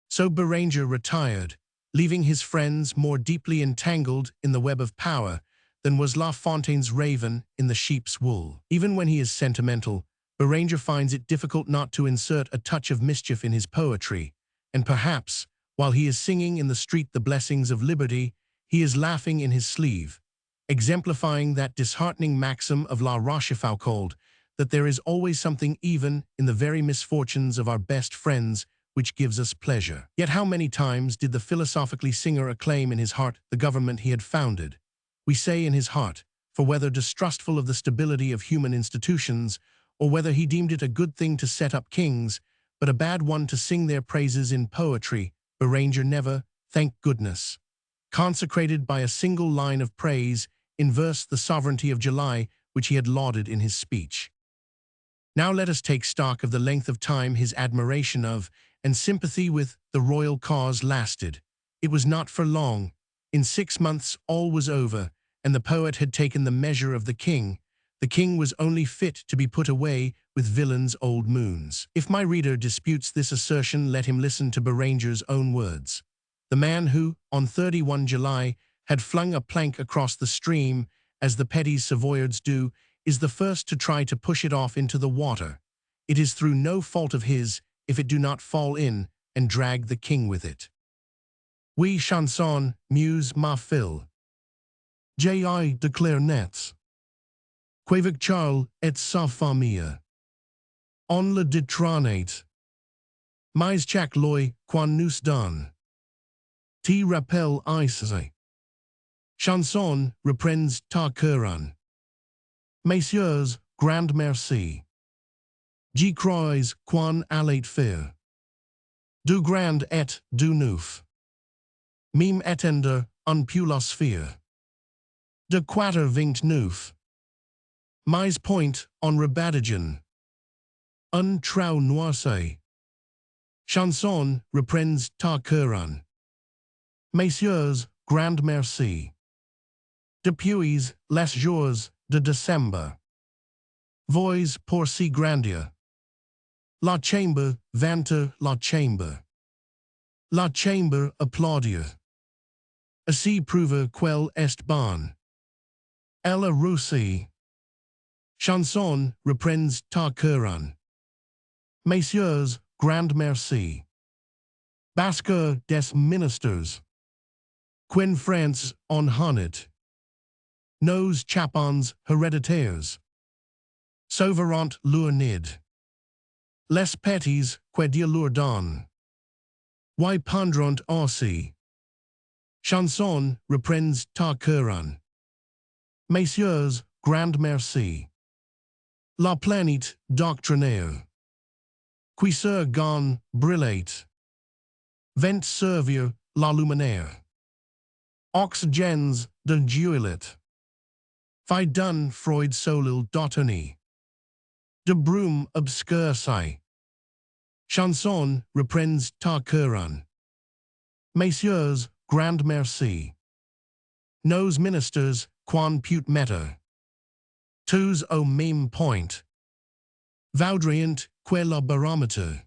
So Béranger retired, leaving his friends more deeply entangled in the web of power than was La Fontaine's raven in the sheep's wool. Even when he is sentimental, Beranger finds it difficult not to insert a touch of mischief in his poetry, and perhaps, while he is singing in the street the blessings of liberty, he is laughing in his sleeve, exemplifying that disheartening maxim of La Rochefoucauld, that there is always something even in the very misfortunes of our best friends which gives us pleasure. Yet how many times did the philosophically singer acclaim in his heart the government he had founded? We say in his heart, for whether distrustful of the stability of human institutions, or whether he deemed it a good thing to set up kings, but a bad one to sing their praises in poetry, Beranger never, thank goodness, consecrated by a single line of praise in verse the sovereignty of July which he had lauded in his speech. Now let us take stock of the length of time his admiration of and sympathy with the royal cause lasted. It was not for long. In 6 months all was over, and the poet had taken the measure of the king. The king was only fit to be put away with villains' old moons. If my reader disputes this assertion, let him listen to Beranger's own words. The man who, on 31 July, had flung a plank across the stream, as the petty Savoyards do, is the first to try to push it off into the water. It is through no fault of his if it do not fall in and drag the king with it. Oui, chanson, muse ma fille. J.I. declare nets. Quavic Charles et sa famille. On le détrônate. Mais chaque loy quan nous donne. T rappelle ici. Chanson reprends ta couronne. Messieurs, grand merci. J'y crois quan allait faire. Du grand et du neuf. Mime étendre un pulosphère. De 89. Mais point en rebadigen. Un trou noircé. Chanson reprends ta couronne. Messieurs, grand merci. Depuis les jours de décembre. Voix pour si grandir. La chambre vante la chambre. La chambre applaudir. Ainsi prouve quel est bon. Elle roussi. Chanson reprends ta couronne. Messieurs, grand merci. Basque des ministers. Quin France en honnête. Nos chapons héréditaires. Sauverant leur nid. Les petits que Dieu leur donne. Y pendront aussi. Chanson reprends ta couronne. Messieurs, grand merci. La planète doctrinaire. Qui se gon brillate. Vent servir la luminaire. Oxygens de duelit. Fi dun Freud solil dotoni. De brume obscurci. Chanson reprends ta couronne. Messieurs, grand merci. Nos ministers quan put metter. Tous au même point. Vaudrient que la barometer.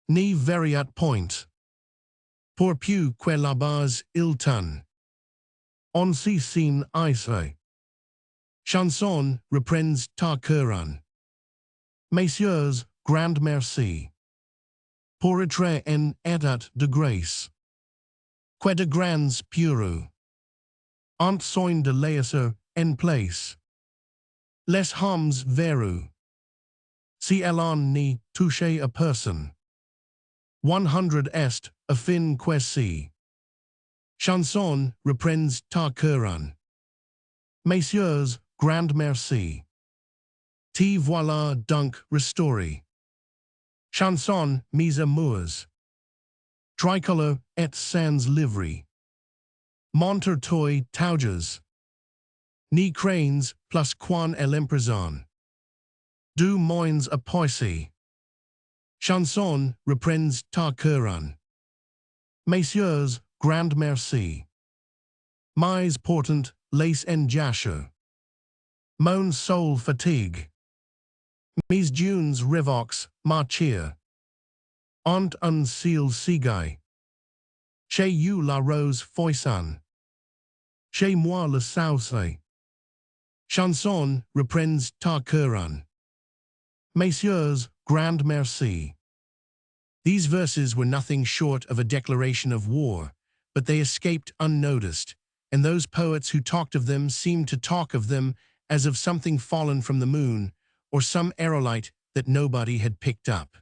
Ni variat point. Pour plus que la base il ton. On si sin ici. Chanson reprends ta couronne. Messieurs, grand merci. Pour être en état de grâce. Que de grands pureux. Ont soin de laisser en place. Les hommes verus. Si l'on n'y touche a person. 100 est a fin que si. Chanson reprends ta couronne. Messieurs, grand merci. Te voilà donc restauré. Chanson mes amours. Tricolore et sans livery. Montertoy tauges. Ni cranes plus quan l'imprison. Du moins a poissy. Chanson reprends ta couronne. Messieurs, grand merci. Mais portant lace en jasher. Mon soul fatigue. Mes dunes revox ma cheer. Ont un ciel sigai. Chez you la rose foisson. Chez moi le sauce. Chanson reprends ta couronne. Messieurs, grand merci. These verses were nothing short of a declaration of war, but they escaped unnoticed, and those poets who talked of them seemed to talk of them as of something fallen from the moon, or some aerolite that nobody had picked up.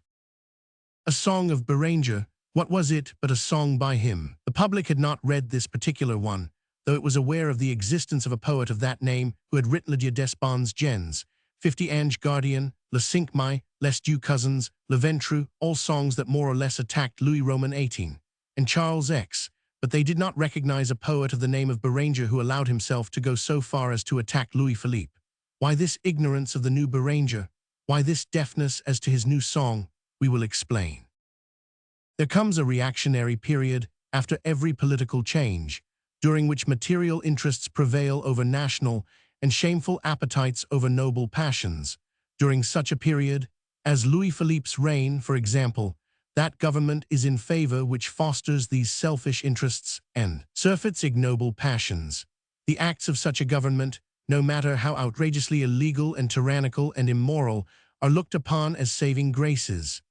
A song of Beranger, what was it but a song by him? The public had not read this particular one, though it was aware of the existence of a poet of that name who had written Le Dieu des Bons Gens, 50 Ange Gardien, Le Cinq Mai, Les Deux Cousins, Le Ventrue, all songs that more or less attacked Louis Roman XVIII and Charles X, but they did not recognize a poet of the name of Beranger who allowed himself to go so far as to attack Louis Philippe. Why this ignorance of the new Beranger? Why this deafness as to his new song? We will explain. There comes a reactionary period after every political change, during which material interests prevail over national and shameful appetites over noble passions. During such a period, as Louis Philippe's reign, for example, that government is in favor which fosters these selfish interests and surfeits ignoble passions. The acts of such a government, no matter how outrageously illegal and tyrannical and immoral, are looked upon as saving graces.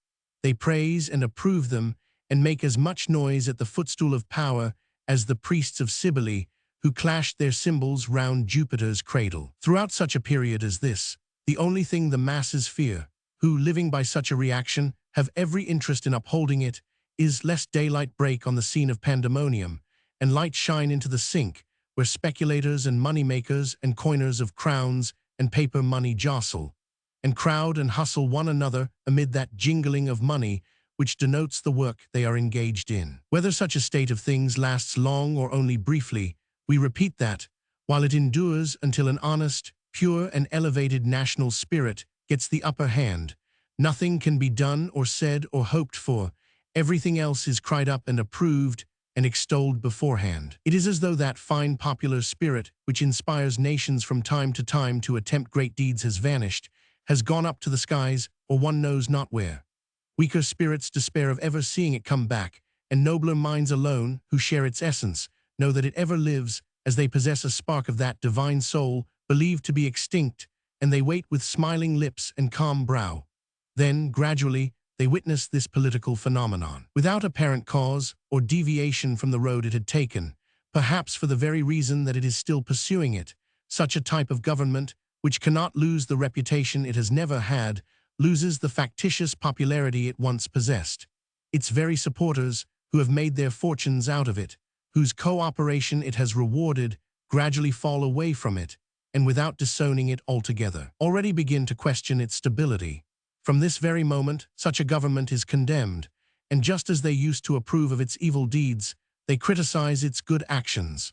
They praise and approve them and make as much noise at the footstool of power as the priests of Cybele, who clashed their cymbals round Jupiter's cradle. Throughout such a period as this, the only thing the masses fear, who, living by such a reaction, have every interest in upholding it, is lest daylight break on the scene of pandemonium, and light shine into the sink, where speculators and money-makers and coiners of crowns and paper money jostle, and crowd and hustle one another amid that jingling of money which denotes the work they are engaged in. Whether such a state of things lasts long or only briefly, we repeat that, while it endures until an honest, pure and elevated national spirit gets the upper hand, nothing can be done or said or hoped for. Everything else is cried up and approved and extolled beforehand. It is as though that fine popular spirit which inspires nations from time to time to attempt great deeds has vanished, has gone up to the skies, or one knows not where. Weaker spirits despair of ever seeing it come back, and nobler minds alone, who share its essence, know that it ever lives, as they possess a spark of that divine soul believed to be extinct, and they wait with smiling lips and calm brow. Then, gradually, they witness this political phenomenon. Without apparent cause or deviation from the road it had taken, perhaps for the very reason that it is still pursuing it, such a type of government, which cannot lose the reputation it has never had, loses the factitious popularity it once possessed. Its very supporters, who have made their fortunes out of it, whose cooperation it has rewarded, gradually fall away from it, and without disowning it altogether, already begin to question its stability. From this very moment, such a government is condemned, and just as they used to approve of its evil deeds, they criticize its good actions.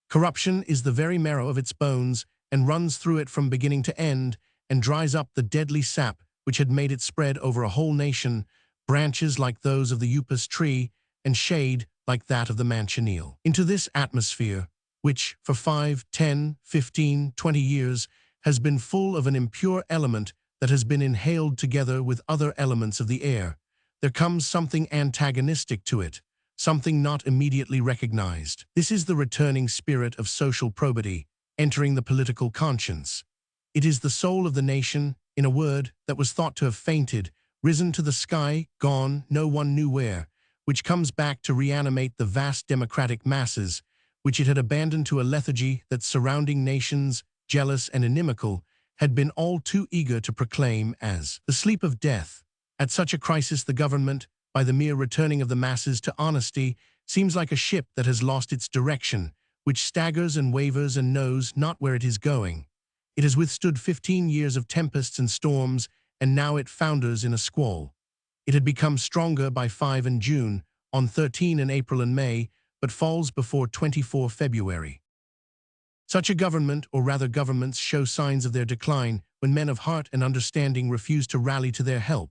Corruption is the very marrow of its bones, and runs through it from beginning to end, and dries up the deadly sap which had made it spread over a whole nation, branches like those of the upas tree, and shade like that of the manchineel. Into this atmosphere, which for 5, 10, 15, 20 years has been full of an impure element that has been inhaled together with other elements of the air, there comes something antagonistic to it, something not immediately recognized. This is the returning spirit of social probity, entering the political conscience. It is the soul of the nation, in a word, that was thought to have fainted, risen to the sky, gone, no one knew where, which comes back to reanimate the vast democratic masses, which it had abandoned to a lethargy that surrounding nations, jealous and inimical, had been all too eager to proclaim as the sleep of death. At such a crisis the government, by the mere returning of the masses to honesty, seems like a ship that has lost its direction, which staggers and wavers and knows not where it is going. It has withstood 15 years of tempests and storms, and now it founders in a squall. It had become stronger by 5 in June, on 13 in April and May, but falls before 24 February. Such a government, or rather governments, show signs of their decline when men of heart and understanding refuse to rally to their help,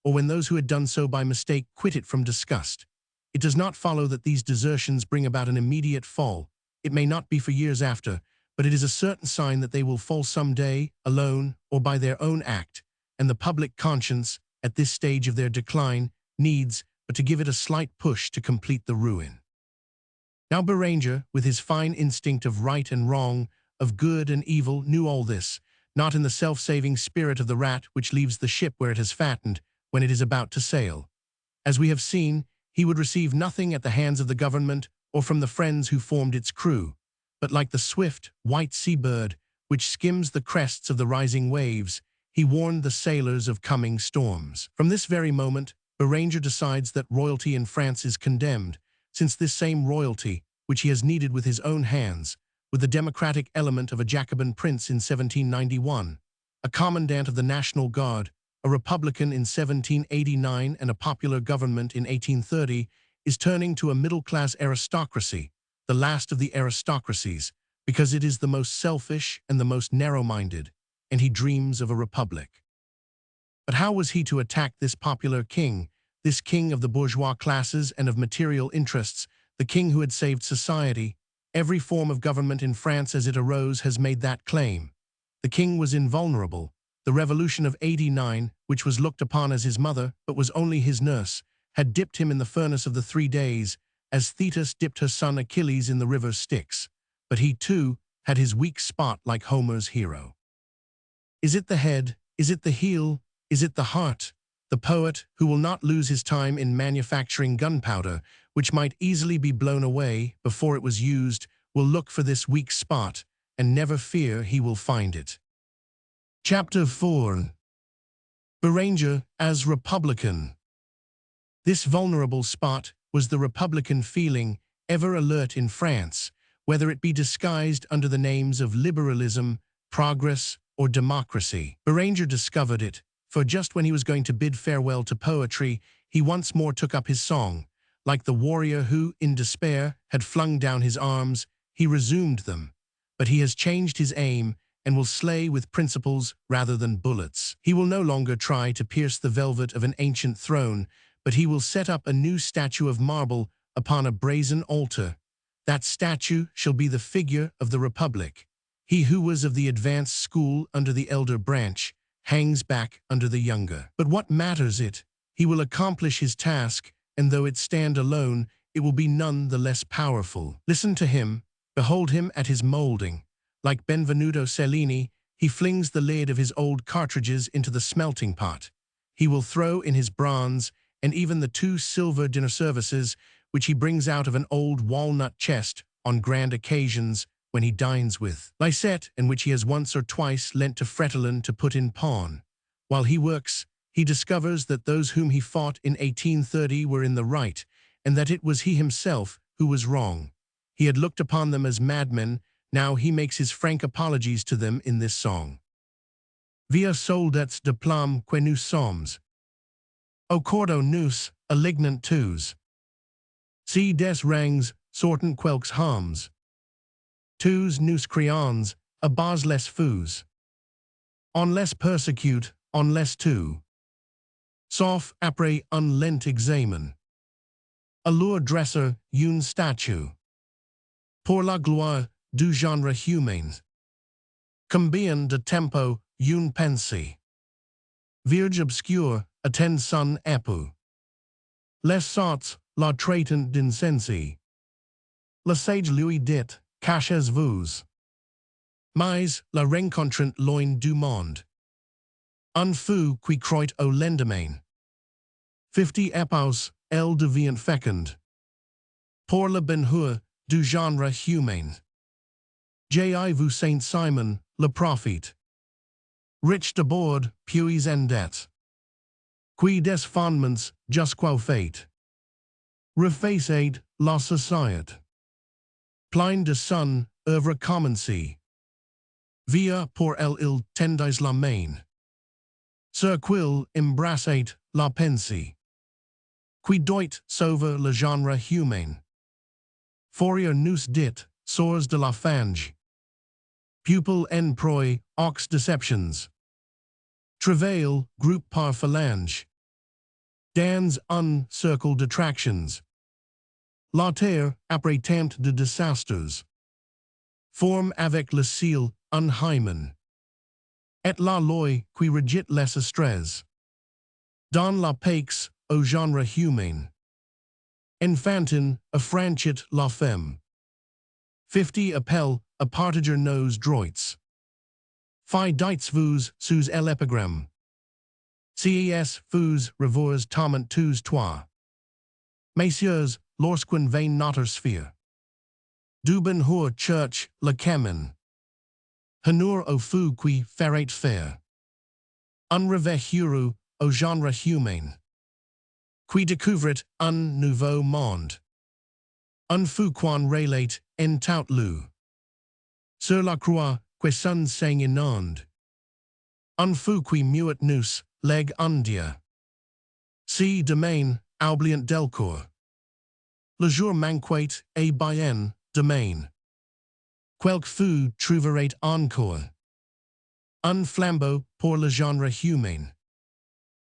or when those who had done so by mistake quit it from disgust. It does not follow that these desertions bring about an immediate fall. It may not be for years after, but it is a certain sign that they will fall some day, alone or by their own act, and the public conscience, at this stage of their decline, needs but to give it a slight push to complete the ruin. Now Beranger, with his fine instinct of right and wrong, of good and evil, knew all this, not in the self-saving spirit of the rat which leaves the ship where it has fattened when it is about to sail. As we have seen, he would receive nothing at the hands of the government or from the friends who formed its crew, but like the swift, white seabird which skims the crests of the rising waves, he warned the sailors of coming storms. From this very moment, Beranger decides that royalty in France is condemned, since this same royalty, which he has kneaded with his own hands, with the democratic element of a Jacobin prince in 1791, a commandant of the National Guard, a republican in 1789 and a popular government in 1830, is turning to a middle-class aristocracy, the last of the aristocracies, because it is the most selfish and the most narrow-minded, and he dreams of a republic. But how was he to attack this popular king, this king of the bourgeois classes and of material interests, the king who had saved society? Every form of government in France as it arose has made that claim. The king was invulnerable. The revolution of '89, which was looked upon as his mother, but was only his nurse, had dipped him in the furnace of the 3 days, as Thetis dipped her son Achilles in the river Styx. But he, too, had his weak spot like Homer's hero. Is it the head? Is it the heel? Is it the heart? The poet, who will not lose his time in manufacturing gunpowder, which might easily be blown away before it was used, will look for this weak spot, and never fear he will find it. Chapter 4. Beranger as Republican. This vulnerable spot was the Republican feeling, ever alert in France, whether it be disguised under the names of liberalism, progress, or democracy. Beranger discovered it, for just when he was going to bid farewell to poetry, he once more took up his song. Like the warrior who, in despair, had flung down his arms, he resumed them. But he has changed his aim and will slay with principles rather than bullets. He will no longer try to pierce the velvet of an ancient throne, but he will set up a new statue of marble upon a brazen altar. That statue shall be the figure of the Republic. He who was of the advanced school under the elder branch hangs back under the younger. But what matters it? He will accomplish his task, and though it stand alone, it will be none the less powerful. Listen to him, behold him at his moulding. Like Benvenuto Cellini, he flings the lid of his old cartridges into the smelting pot. He will throw in his bronze, and even the 2 silver dinner services, which he brings out of an old walnut chest on grand occasions when he dines with Lisette, and which he has once or twice lent to Fretillon to put in pawn. While he works, he discovers that those whom he fought in 1830 were in the right, and that it was he himself who was wrong. He had looked upon them as madmen. Now he makes his frank apologies to them in this song. Via soldats de plomb que nous sommes. Au cordeau nous, alignant tous. Si des rangs sortent quelques hommes. Tous nous créons, à bas les fous. On les persecute, on les tue. Sauf après un lent examen. Alors dresser une statue. Pour la gloire du genre humain. Combien de tempo une pensée. Vierge obscure attend son époux. Les sorts la traitant d'incensie. Le sage lui dit, cachez-vous. Mais la rencontrant loin du monde. Un fou qui croit au lendemain. 50 épouses, elle devient féconde. Pour le bonheur du genre humain. J'ai-vous Saint-Simon, le prophète. Rich de bord, puis en dette. Qui des fondements jusqu'au fait. Refaisait la société. Plein de son œuvre commencée. Via pour elle il tendait la main. Sur quil embrassait la pensée. Qui doit sauver le genre humain. Fourier nous dit, source de la fange. Pupil en proie, aux deceptions. Travail, groupe par phalange. Dans un cercle d'attractions. La terre, après tant de désastres. Forme avec le ciel, un hymen. Et la loi qui régit les astres. Dans la paix, au genre humain. Enfantin, affranchit la femme. 50 appel, a partager nos droits. Phi dites vous sous l'épigramme. Ces vous revois tomant tous trois. Messieurs, lorsqu'un vain notter sphere. Duben hoor church le chemin. Honor au fou qui ferait faire. Un rêve heureux au genre humain. Qui découvrit un nouveau monde. Un fou quan relate en tout lieu. Sur la croix, que sun sang inonde. Un fou qui muet nous, leg undia. Si demain, oubliant delcourt. Le jour manquait, et bien, demain. Quelque fou trouverait encore. Un flambeau pour le genre humain.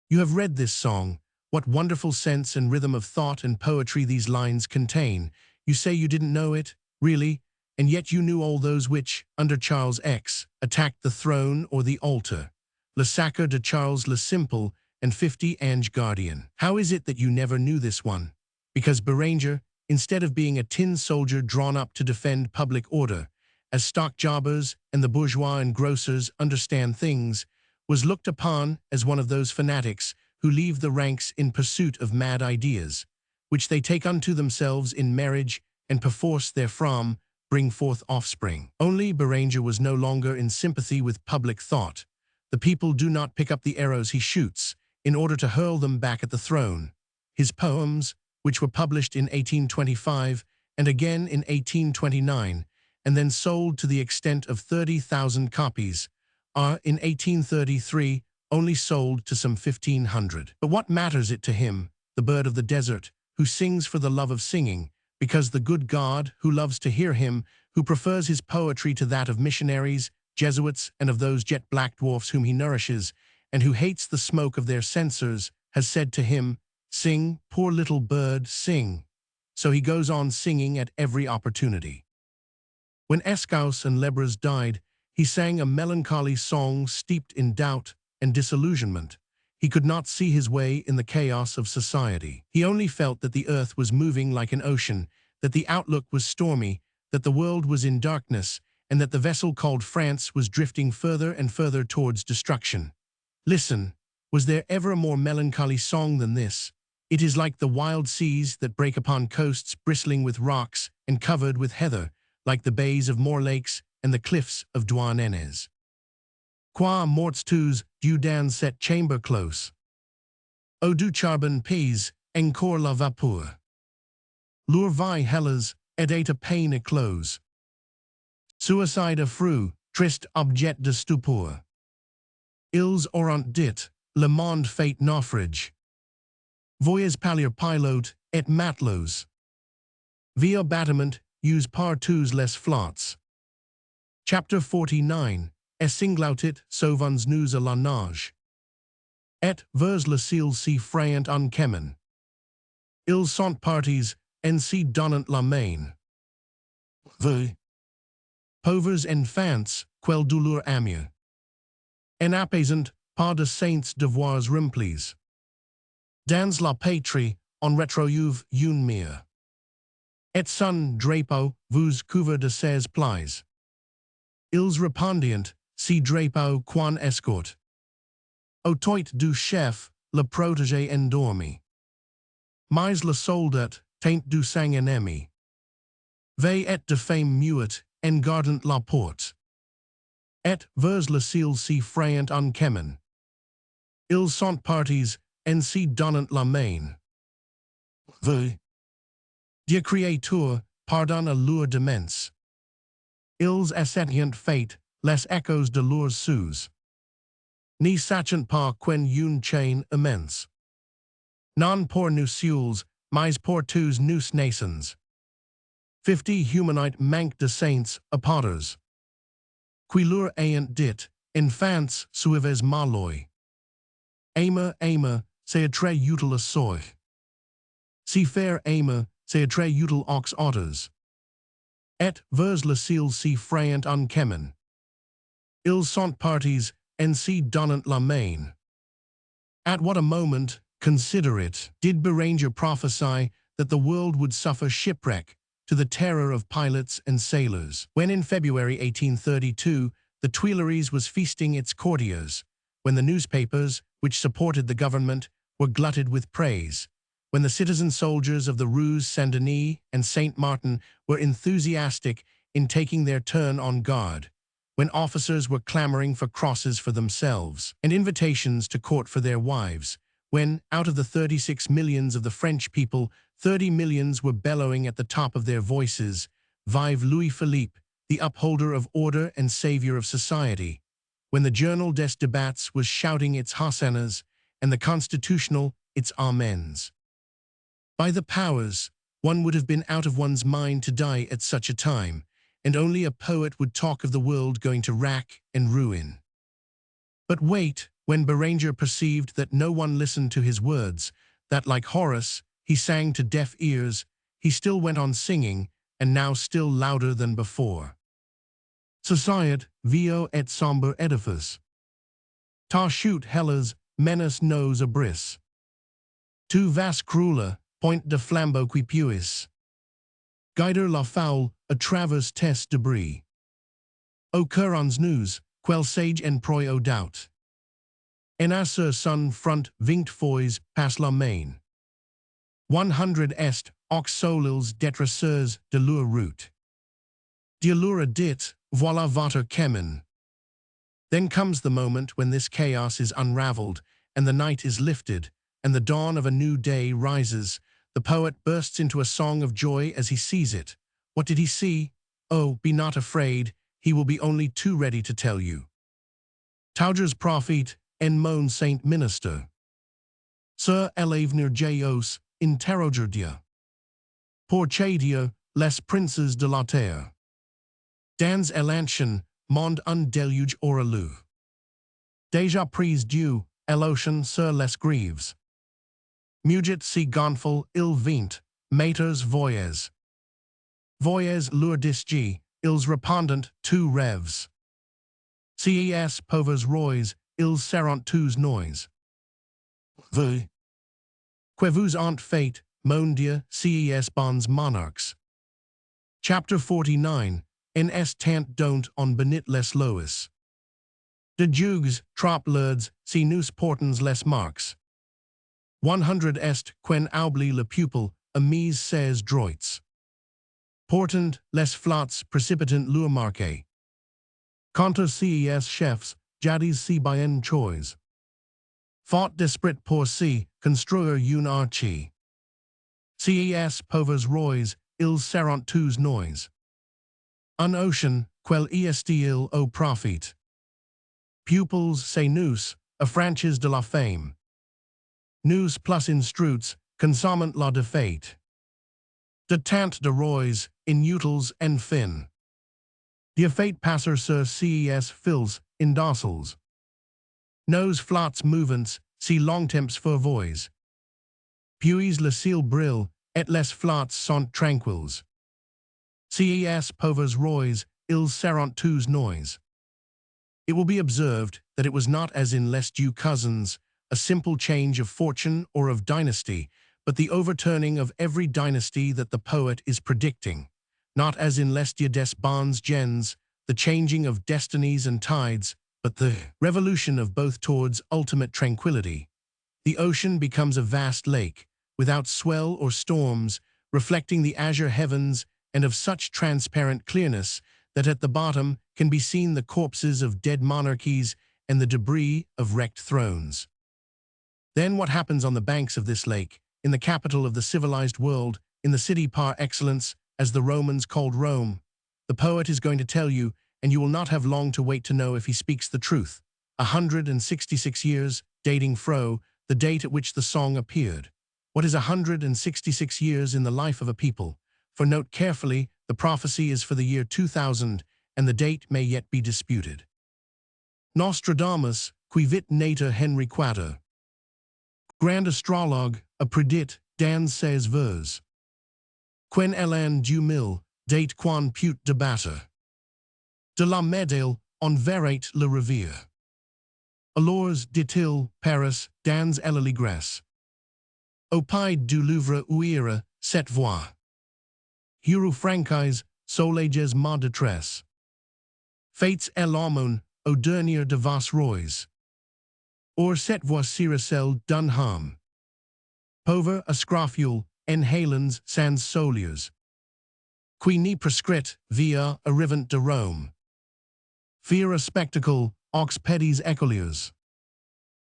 You have read this song. What wonderful sense and rhythm of thought and poetry these lines contain. You say you didn't know it, really, and yet you knew all those which, under Charles X, attacked the throne or the altar. Le Sacre de Charles le Simple and 50 Ange Gardien. How is it that you never knew this one? Because Beranger, instead of being a tin soldier drawn up to defend public order, as stock jobbers and the bourgeois and grocers understand things, was looked upon as one of those fanatics who leave the ranks in pursuit of mad ideas, which they take unto themselves in marriage and perforce therefrom bring forth offspring. Only Beranger was no longer in sympathy with public thought. The people do not pick up the arrows he shoots in order to hurl them back at the throne. His poems, which were published in 1825 and again in 1829, and then sold to the extent of 30,000 copies, are, in 1833, only sold to some 1,500. But what matters it to him, the bird of the desert, who sings for the love of singing, because the good God, who loves to hear him, who prefers his poetry to that of missionaries, Jesuits, and of those jet-black dwarfs whom he nourishes, and who hates the smoke of their censers, has said to him, "Sing, poor little bird, sing." So he goes on singing at every opportunity. When Escaus and Lebras died, he sang a melancholy song steeped in doubt and disillusionment. He could not see his way in the chaos of society. He only felt that the earth was moving like an ocean, that the outlook was stormy, that the world was in darkness, and that the vessel called France was drifting further and further towards destruction. Listen, was there ever a more melancholy song than this? It is like the wild seas that break upon coasts bristling with rocks and covered with heather, like the bays of Morlakes and the cliffs of Douarnenez. Qua morts tous du dans cette chambre close. O du charbon pèse encore la vapeur. Leur vie hellas et à peine éclose. Suicide affreux, triste objet de stupeur. Ils auront dit, le monde fait naufrage. Voyez pâlir pilote et matelots. Via bâtiment, use par tous les flots. Chapter 49. Essingloutit sauvons nous à la nage. Et vers le ciel si frayant en chemin. Ils sont partis, en si donnant la main. Vous, pauvres enfants, quelle douleur amère. En apaisant, pas de saints devoirs remplis. Dans la patrie, on retrouve une mère. Et son drapeau vous couvre de ses plis. Ils répondent, si drapeau quan escorte. Au toit du chef, le protégé endormi. Mais le soldat, teint du sang ennemi. Veille et de fame muet, en gardant la porte. Et vers le ciel si frayant en chemin. Ils sont partis, en si donnant la main. Vous, Dieu créateur, pardonne à leur démence. Ils assetient fate, les échos de leurs sous. Ni sachant pas qu'en une chaîne immense. Non pour nous seuls, mais pour tous nous nations. 50 humanite manque de saints apôtres. Qui leur ayant dit, enfants suivez malloy. Aimer, c'est très utile à soi. Si faire aimer, c'est très utile aux autres. Et vers le ciel si frayant en chemin. Ils sont partis, en si donnant la main. At what a moment, consider it, did Beranger prophesy that the world would suffer shipwreck, to the terror of pilots and sailors, when in February 1832, the Tuileries was feasting its courtiers, when the newspapers, which supported the government, were glutted with praise, when the citizen soldiers of the Rues Saint-Denis and Saint-Martin were enthusiastic in taking their turn on guard, when officers were clamoring for crosses for themselves and invitations to court for their wives, when, out of the 36 millions of the French people, 30 millions were bellowing at the top of their voices, "Vive Louis-Philippe, the upholder of order and savior of society," when the Journal des Debats was shouting its hosannas and the Constitutional its amens. By the powers, one would have been out of one's mind to die at such a time, and only a poet would talk of the world going to rack and ruin. But wait, when Beranger perceived that no one listened to his words, that like Horace, he sang to deaf ears, he still went on singing, and now still louder than before. Societ, vio et sombre edifice. Ta chute Hellas, menace nos abris. Tu vas cruela, point de flambeau qui puis. Guider la foule, à travers tes debris. O courons nous, quel sage en proie au doubt. En à ce son front vingt fois passe la main. 100 est, aux solils détresseurs de leur route. Dialura dit, voilà votre chemin. Then comes the moment when this chaos is unraveled, and the night is lifted, and the dawn of a new day rises. The poet bursts into a song of joy as he sees it. What did he see? Oh, be not afraid, he will be only too ready to tell you. Taugers prophet, en mon saint minister. Sir l'avenir Jos, interroger Dieu. Portrays Dieu, les princes de la terre. Dans l'ancien monde un déluge aura lu. Déjà prise Dieu, l'ocean sur les grives. Muget si gonfle, il vient, maters voyez. Voyez leur disgi, ils répondent tous rêves. Ces pauvres rois, ils seront tous noise. Vous. Que vous ont fait, mon Dieu, ces bons monarchs. Chapter 49, en est tant don't on benit les lois. De juges, trop lourds, si nous portons les marques. 100 est, quen oublie le pupil, a mise ses droits. Portant, les flots precipitant leur marque. Contre ces chefs, jadis si bien choice. Fought desprit pour si, construire une archi. Ces pauvres rois, ils seront tous noise. Un ocean, quel est-il au profit. Pupils c'est nous, affranchis de la fame. Nous plus instruits, consommant la défaite. De tant de rois, inutils en fin. D'effet passer sur ces fils, indociles. Nos flots mouvants, si longtemps fervois. Puis le ciel brille, et les flots sont tranquilles. Ces pauvres rois, ils seront tous noise. It will be observed that it was not as in Les Deux Cousins, a simple change of fortune or of dynasty, but the overturning of every dynasty that the poet is predicting, not as in Les Deux des Bons Gens, the changing of destinies and tides, but the revolution of both towards ultimate tranquility. The ocean becomes a vast lake, without swell or storms, reflecting the azure heavens and of such transparent clearness that at the bottom can be seen the corpses of dead monarchies and the debris of wrecked thrones. Then what happens on the banks of this lake, in the capital of the civilized world, in the city par excellence, as the Romans called Rome? The poet is going to tell you, and you will not have long to wait to know if he speaks the truth. 166 years, dating fro, the date at which the song appeared. What is 166 years in the life of a people? For note carefully, the prophecy is for the year 2000, and the date may yet be disputed. Nostradamus, qui vit nater Henry Quater. Grand astrologue, a predit, dans ses vers. Quen elan du mille, date quan put debatter. De la médaille, on verrait le revers. Alors dit-il, Paris, dans l'allégresse. Au pied du Louvre ouïra, cette voix. Huru franchise, soleges ma détresse. Fates l'harmone au dernier de vos rois. Or cette voici celle d'un homme. Pauvre escroffule en halens sans soliers. Qui ni prescrit via arrivant de Rome. Fear a spectacle, aux pedis écoliers.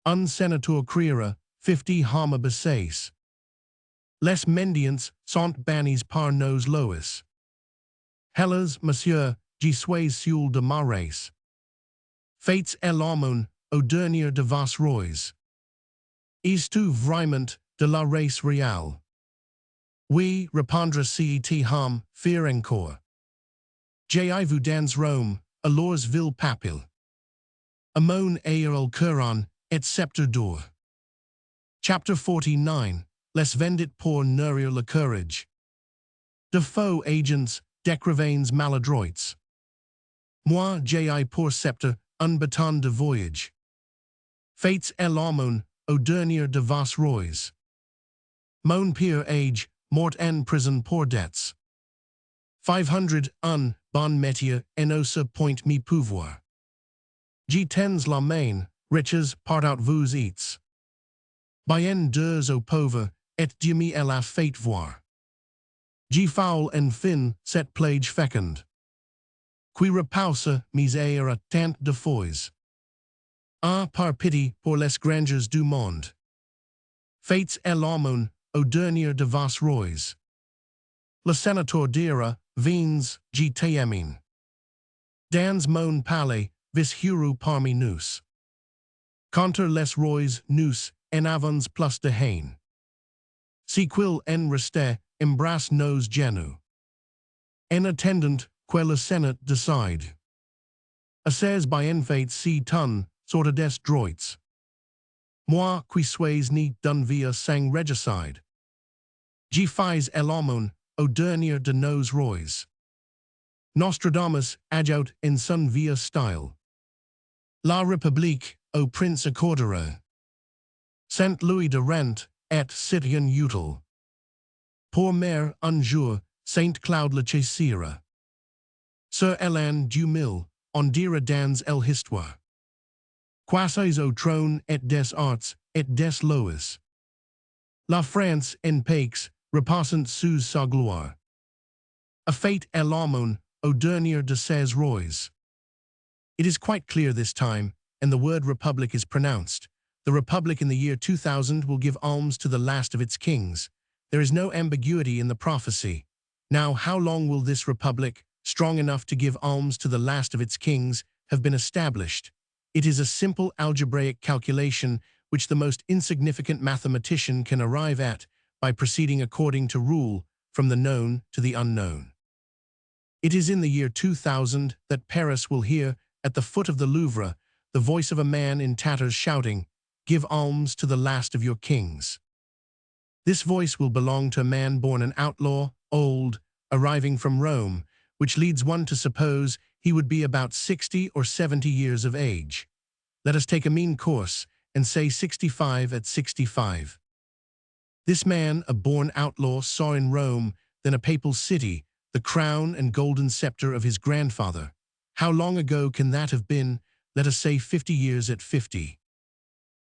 Un senator criera, 50 homme besace. Les mendiants sont bannis par nos lois. Hellas, monsieur, je suis seul de ma race. Fates l'harmone au dernier de vos rois. Es-tu vraiment de la race réelle? Oui, répondre cet homme, fier encore. J'ai vu dans Rome, alors ville papille. Amon air al Quran, et sceptre d'or. Chapter 49, Les vendit pour nourrir le courage. De faux agents, d'écrivains maladroits. Moi, j'ai pour sceptre, un bâton de voyage. Fates l'harmone au dernier de vos rois. Mon pire age, mort en prison pour debts. 501, bon métier, en osa point mi pouvoir. G tens la main, riches, part out vous eats. Bien deux au pauvre, et Dieu me la fate voir. G foul en fin, cette plage féconde. Qui repousse mes airs à tant de fois. Ah, par pitié pour les grandeurs du monde. Fates l'harmone au dernier de vos rois. Le sénateur dira, vins, G t'aimine. Dans mon palais, vis huru parmi nous. Contre les rois nous, en avons plus de haine. Si quil en reste, embrasse nos genoux. En attendant, que le Sénat décide. Assaise bien fait si ton, sorte des droits. Moi qui suis ni d'un via sang regicide. G fais l'harmone au dernier de nos rois. Nostradamus adjout in son via style. La République au prince accordera. Saint Louis de Rent et citoyen utile. Pour mer un jour, Saint Claude le chassera. Sir Elan du Mille, on dira dans l'histoire. Quassis au trône et des arts et des lois. La France en paix, repassant sous sa gloire. A fate l'harmone au dernier de ses rois. It is quite clear this time, and the word republic is pronounced. The republic in the year 2000 will give alms to the last of its kings. There is no ambiguity in the prophecy. Now, how long will this republic, strong enough to give alms to the last of its kings, have been established? It is a simple algebraic calculation which the most insignificant mathematician can arrive at by proceeding according to rule, from the known to the unknown. It is in the year 2000 that Paris will hear, at the foot of the Louvre, the voice of a man in tatters shouting, "Give alms to the last of your kings." This voice will belong to a man born an outlaw, old, arriving from Rome, which leads one to suppose he would be about 60 or 70 years of age. Let us take a mean course and say 65 at 65. This man, a born outlaw, saw in Rome, then a papal city, the crown and golden scepter of his grandfather. How long ago can that have been? Let us say 50 years at 50.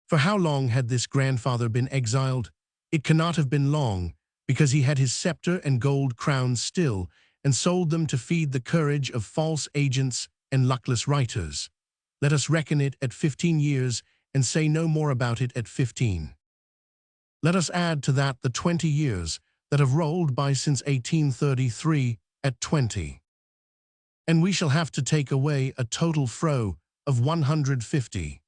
For how long had this grandfather been exiled? It cannot have been long, because he had his scepter and gold crowns still, and sold them to feed the courage of false agents and luckless writers. Let us reckon it at 15 years, and say no more about it at 15. Let us add to that the 20 years that have rolled by since 1833 at 20. And we shall have to take away a total fro of 150.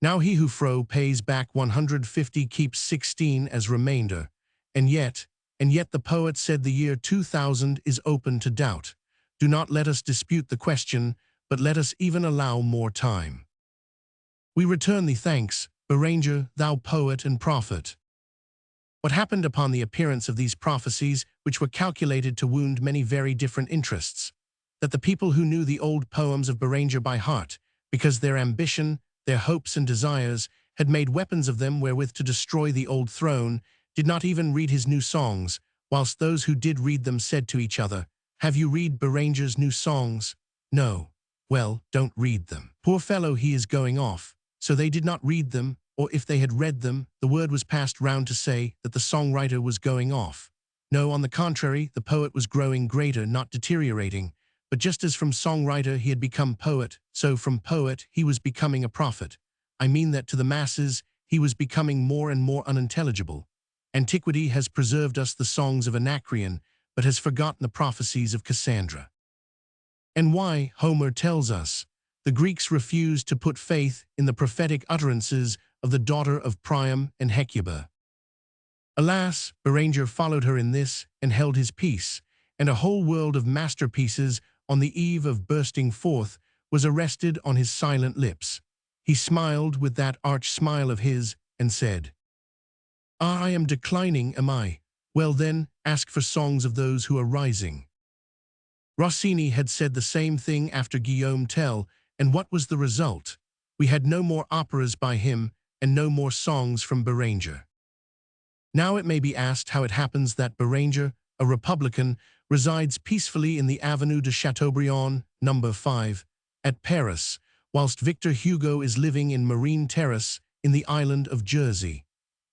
Now he who fro pays back 150 keeps 16 as remainder, and yet the poet said the year 2000 is open to doubt. Do not let us dispute the question, but let us even allow more time. We return thee thanks, Beranger, thou poet and prophet. What happened upon the appearance of these prophecies, which were calculated to wound many very different interests? That the people who knew the old poems of Beranger by heart, because their ambition, their hopes and desires, had made weapons of them wherewith to destroy the old throne, did not even read his new songs, whilst those who did read them said to each other, "Have you read Beranger's new songs?" No. well, don't read them. Poor fellow, he is going off. So they did not read them, or if they had read them, the word was passed round to say that the songwriter was going off. No, on the contrary, the poet was growing greater, not deteriorating. But just as from songwriter he had become poet, so from poet he was becoming a prophet. I mean that to the masses he was becoming more and more unintelligible. Antiquity has preserved us the songs of Anacreon, but has forgotten the prophecies of Cassandra. And why, Homer tells us, the Greeks refused to put faith in the prophetic utterances of the daughter of Priam and Hecuba. Alas, Beranger followed her in this and held his peace, and a whole world of masterpieces on the eve of bursting forth was arrested on his silent lips. He smiled with that arch smile of his and said, "Ah, I am declining, am I? Well then, ask for songs of those who are rising." Rossini had said the same thing after Guillaume Tell, and what was the result? We had no more operas by him and no more songs from Beranger. Now it may be asked how it happens that Beranger, a Republican, resides peacefully in the Avenue de Chateaubriand, No. 5, at Paris, whilst Victor Hugo is living in Marine Terrace in the island of Jersey.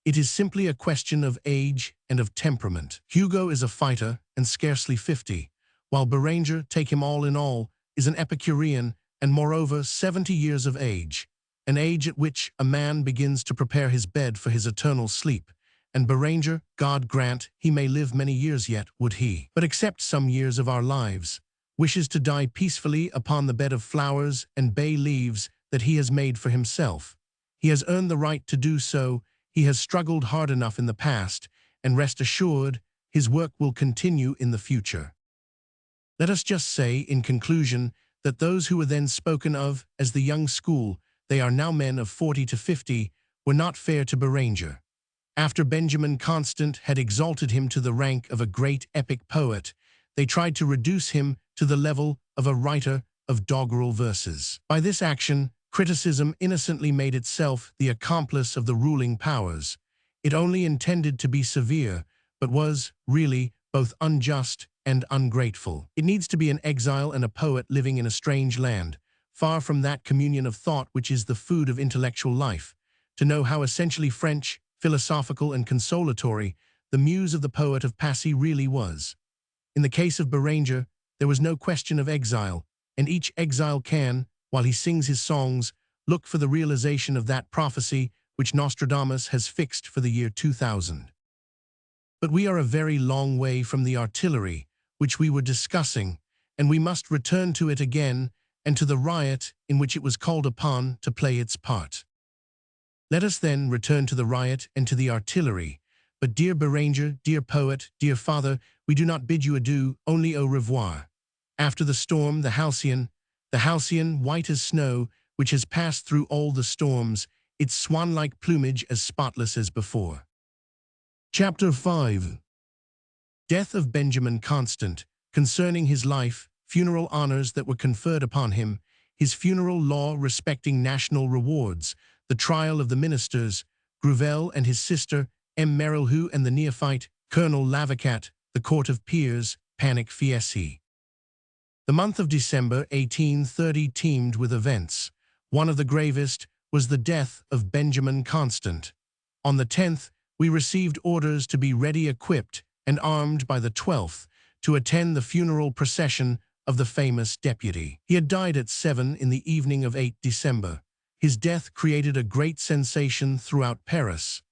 It is simply a question of age and of temperament. Hugo is a fighter and scarcely 50, while Beranger, take him all in all, is an Epicurean and moreover 70 years of age, an age at which a man begins to prepare his bed for his eternal sleep. And Beranger, God grant he may live many years yet, would he, but accept some years of our lives, wishes to die peacefully upon the bed of flowers and bay leaves that he has made for himself. He has earned the right to do so, he has struggled hard enough in the past, and rest assured, his work will continue in the future. Let us just say, in conclusion, that those who were then spoken of as the young school, they are now men of 40 to 50, were not fair to Beranger. After Benjamin Constant had exalted him to the rank of a great epic poet, they tried to reduce him to the level of a writer of doggerel verses. By this action, criticism innocently made itself the accomplice of the ruling powers. It only intended to be severe, but was, really, both unjust and ungrateful. It needs to be an exile and a poet living in a strange land, far from that communion of thought which is the food of intellectual life, to know how essentially French, philosophical and consolatory the muse of the poet of Passy really was. In the case of Beranger, there was no question of exile, and each exile can, while he sings his songs, look for the realization of that prophecy which Nostradamus has fixed for the year 2000. But we are a very long way from the artillery, which we were discussing, and we must return to it again and to the riot in which it was called upon to play its part. Let us then return to the riot and to the artillery. But dear Beranger, dear poet, dear father, we do not bid you adieu, only au revoir. After the storm, the halcyon, white as snow, which has passed through all the storms, its swan-like plumage as spotless as before. Chapter 5. Death of Benjamin Constant, concerning his life, funeral honors that were conferred upon him, his funeral law respecting national rewards, the trial of the ministers, Grouvel and his sister, M. Merilhou and the neophyte, Colonel Lavacat, the court of peers, panic fiesi. The month of December 1830 teemed with events. One of the gravest was the death of Benjamin Constant. On the 10th, we received orders to be ready equipped and armed by the 12th to attend the funeral procession of the famous deputy. He had died at 7 in the evening of 8 December. His death created a great sensation throughout Paris.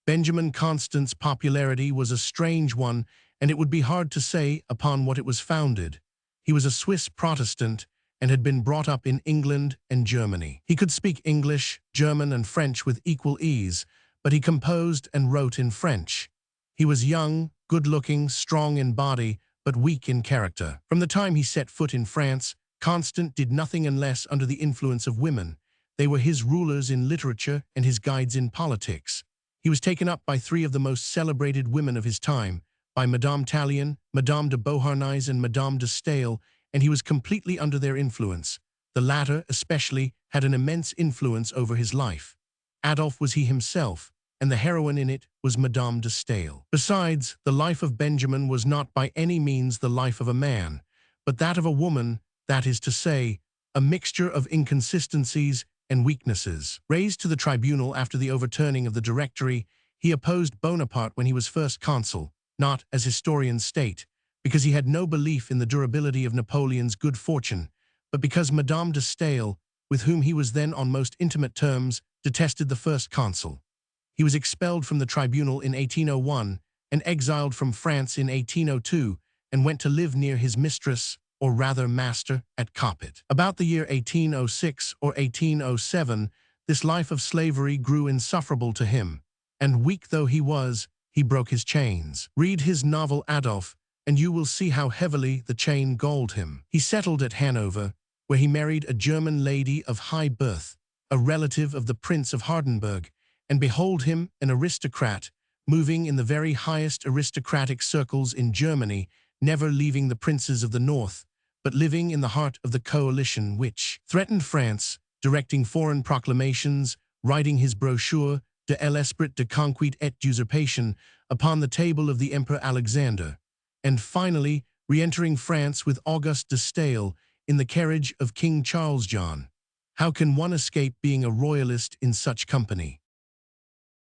Benjamin Constant's popularity was a strange one, and it would be hard to say upon what it was founded. He was a Swiss Protestant and had been brought up in England and Germany. He could speak English, German, and French with equal ease, but he composed and wrote in French. He was young, good-looking, strong in body, but weak in character. From the time he set foot in France, Constant did nothing unless under the influence of women. They were his rulers in literature and his guides in politics. He was taken up by three of the most celebrated women of his time, by Madame Tallien, Madame de Beauharnais, and Madame de Staël, and he was completely under their influence. The latter, especially, had an immense influence over his life. Adolphe was he himself, and the heroine in it was Madame de Staël. Besides, the life of Benjamin was not by any means the life of a man, but that of a woman, that is to say, a mixture of inconsistencies and weaknesses. Raised to the tribunal after the overturning of the Directory, he opposed Bonaparte when he was first consul, not, as historians state, because he had no belief in the durability of Napoleon's good fortune, but because Madame de Staël, with whom he was then on most intimate terms, detested the first consul. He was expelled from the tribunal in 1801 and exiled from France in 1802 and went to live near his mistress, or rather master, at Coppet. About the year 1806 or 1807, this life of slavery grew insufferable to him, and weak though he was, he broke his chains. Read his novel Adolphe, and you will see how heavily the chain galled him. He settled at Hanover, where he married a German lady of high birth, a relative of the Prince of Hardenberg, and behold him, an aristocrat, moving in the very highest aristocratic circles in Germany, never leaving the princes of the North, but living in the heart of the coalition which threatened France, directing foreign proclamations, writing his brochure de l'esprit de conquête et d'usurpation upon the table of the Emperor Alexander, and finally re-entering France with Auguste de Staël in the carriage of King Charles John. How can one escape being a royalist in such company?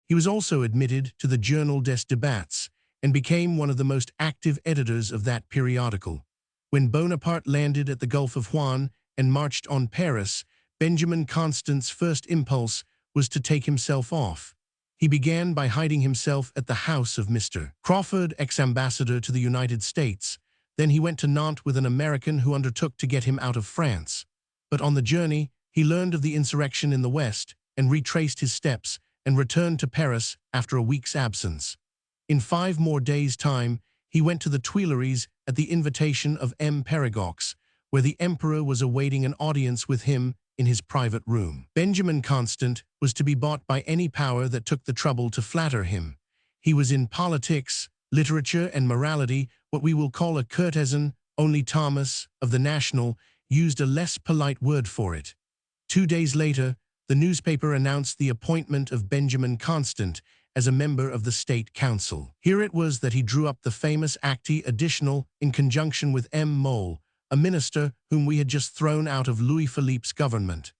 He was also admitted to the Journal des Débats and became one of the most active editors of that periodical. When Bonaparte landed at the Gulf of Juan and marched on Paris, Benjamin Constant's first impulse was to take himself off. He began by hiding himself at the house of Mr. Crawford, ex-ambassador to the United States. Then he went to Nantes with an American who undertook to get him out of France. But on the journey, he learned of the insurrection in the West and retraced his steps and returned to Paris after a week's absence. In 5 more days' time, he went to the Tuileries at the invitation of M. Périgord, where the emperor was awaiting an audience with him in his private room. Benjamin Constant was to be bought by any power that took the trouble to flatter him. He was in politics, literature, and morality what we will call a courtesan, only Thomas, of the National, used a less polite word for it. 2 days later, the newspaper announced the appointment of Benjamin Constant as a member of the State Council. Here it was that he drew up the famous Acte Additional in conjunction with M. Mole, a minister whom we had just thrown out of Louis Philippe's government.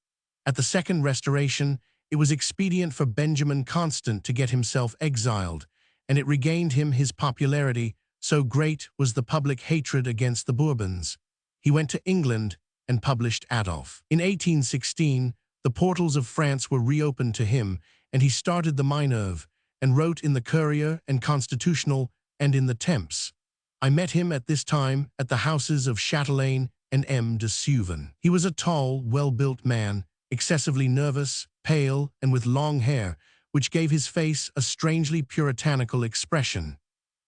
At the Second Restoration, it was expedient for Benjamin Constant to get himself exiled, and it regained him his popularity, so great was the public hatred against the Bourbons. He went to England and published Adolphe. In 1816, the portals of France were reopened to him, and he started the Minerve, and wrote in the Courier and Constitutional and in the Temps. I met him at this time at the houses of Chatelain and M. de Seuven. He was a tall, well-built man, excessively nervous, pale, and with long hair, which gave his face a strangely puritanical expression.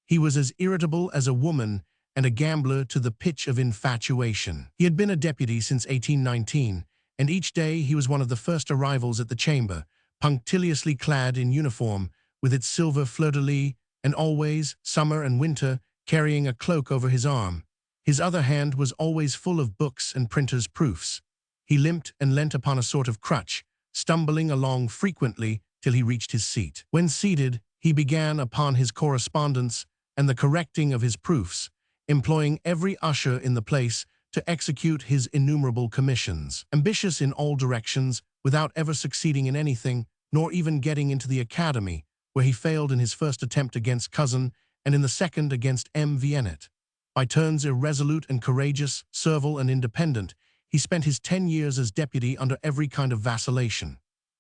He was as irritable as a woman and a gambler to the pitch of infatuation. He had been a deputy since 1819, and each day he was one of the first arrivals at the chamber, punctiliously clad in uniform, with its silver fleur-de-lis, and always, summer and winter, carrying a cloak over his arm. His other hand was always full of books and printers' proofs. He limped and leant upon a sort of crutch, stumbling along frequently till he reached his seat. When seated, he began upon his correspondence and the correcting of his proofs, employing every usher in the place to execute his innumerable commissions. Ambitious in all directions, without ever succeeding in anything, nor even getting into the academy, where he failed in his first attempt against Cousin and in the second against M. Viennet. By turns irresolute and courageous, servile and independent, he spent his 10 years as deputy under every kind of vacillation.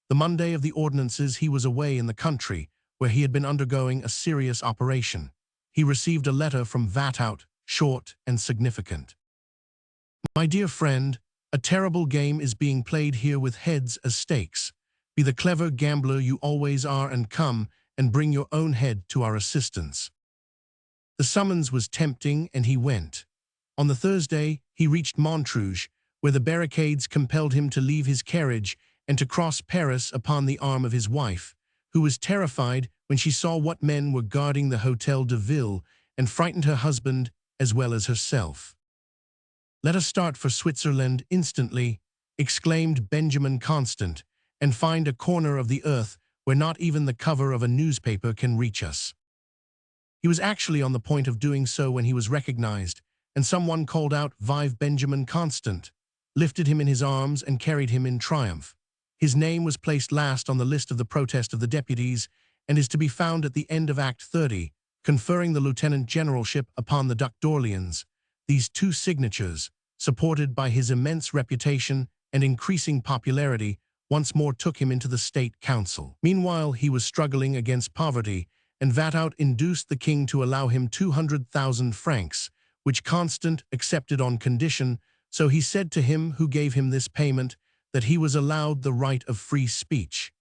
The Monday of the ordinances he was away in the country, where he had been undergoing a serious operation. He received a letter from Wathout, short and significant. My dear friend, a terrible game is being played here with heads as stakes. Be the clever gambler you always are and come and bring your own head to our assistance. The summons was tempting, and he went. On the Thursday, he reached Montrouge, where the barricades compelled him to leave his carriage and to cross Paris upon the arm of his wife, who was terrified when she saw what men were guarding the Hôtel de Ville and frightened her husband as well as herself. Let us start for Switzerland instantly, exclaimed Benjamin Constant, and find a corner of the earth where not even the cover of a newspaper can reach us. He was actually on the point of doing so when he was recognized, and someone called out, "Vive Benjamin Constant!" lifted him in his arms and carried him in triumph. His name was placed last on the list of the protest of the deputies and is to be found at the end of Act 30, conferring the lieutenant generalship upon the Duc d'Orléans. These two signatures, supported by his immense reputation and increasing popularity, once more took him into the State Council. Meanwhile, he was struggling against poverty, and Vataut induced the king to allow him 200,000 francs, which Constant accepted on condition, so he said to him who gave him this payment that he was allowed the right of free speech.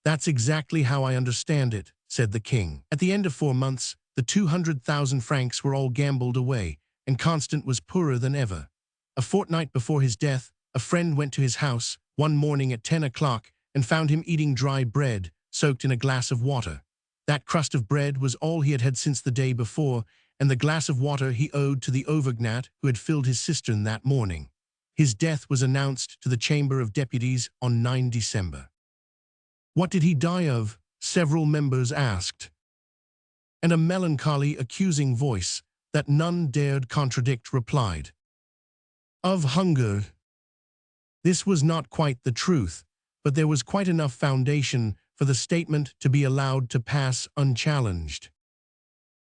"That's exactly how I understand it," said the king. At the end of 4 months, the 200,000 francs were all gambled away, and Constant was poorer than ever. A fortnight before his death, a friend went to his house one morning at 10 o'clock and found him eating dry bread soaked in a glass of water. That crust of bread was all he had had since the day before, and the glass of water he owed to the Auvergnat who had filled his cistern that morning. His death was announced to the Chamber of Deputies on 9 December. "What did he die of?" several members asked. And a melancholy, accusing voice that none dared contradict replied, "Of hunger." This was not quite the truth, but there was quite enough foundation for the statement to be allowed to pass unchallenged.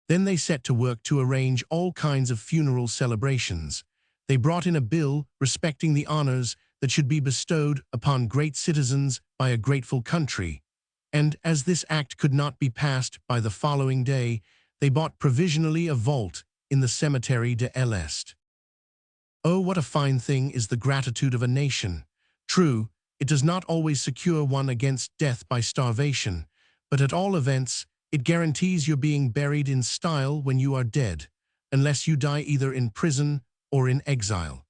Then they set to work to arrange all kinds of funeral celebrations. They brought in a bill respecting the honors that should be bestowed upon great citizens by a grateful country, and as this act could not be passed by the following day, they bought provisionally a vault in the cemetery de l'Est. Oh, what a fine thing is the gratitude of a nation! True, it does not always secure one against death by starvation, but at all events, it guarantees your being buried in style when you are dead, unless you die either in prison or in exile.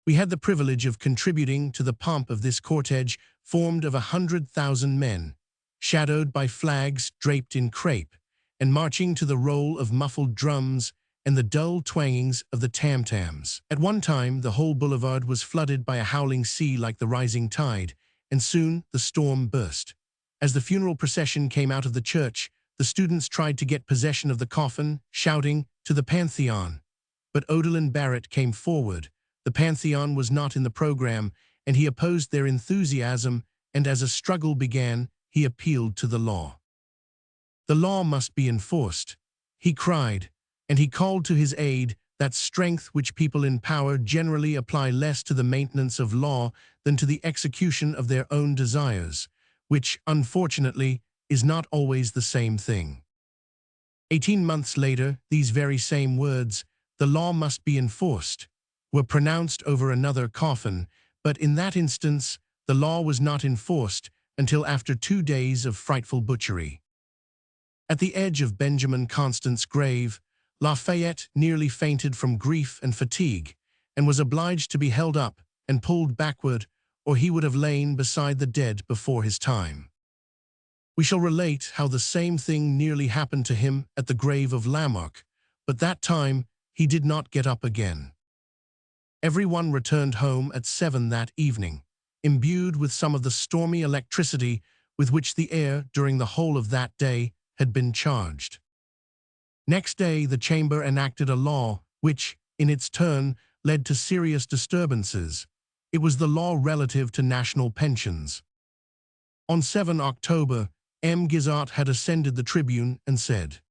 We had the privilege of contributing to the pomp of this cortege formed of 100,000 men, shadowed by flags draped in crepe, and marching to the roll of muffled drums and the dull twangings of the tam-tams. At one time, the whole boulevard was flooded by a howling sea like the rising tide, and soon the storm burst. As the funeral procession came out of the church, the students tried to get possession of the coffin, shouting, "To the Pantheon!" But Odelin Barrett came forward. The Pantheon was not in the program, and he opposed their enthusiasm, and as a struggle began, he appealed to the law. "The law must be enforced," he cried, and he called to his aid that strength which people in power generally apply less to the maintenance of law than to the execution of their own desires, which, unfortunately, is not always the same thing. 18 months later, these very same words, "the law must be enforced," were pronounced over another coffin, but in that instance, the law was not enforced until after 2 days of frightful butchery. At the edge of Benjamin Constant's grave, Lafayette nearly fainted from grief and fatigue, and was obliged to be held up and pulled backward, or he would have lain beside the dead before his time. We shall relate how the same thing nearly happened to him at the grave of Lamarck, but that time he did not get up again. Everyone returned home at 7 that evening, imbued with some of the stormy electricity with which the air during the whole of that day had been charged. Next day, the chamber enacted a law which, in its turn, led to serious disturbances. It was the law relative to national pensions. On 7 October, M. Guizot had ascended the tribune and said,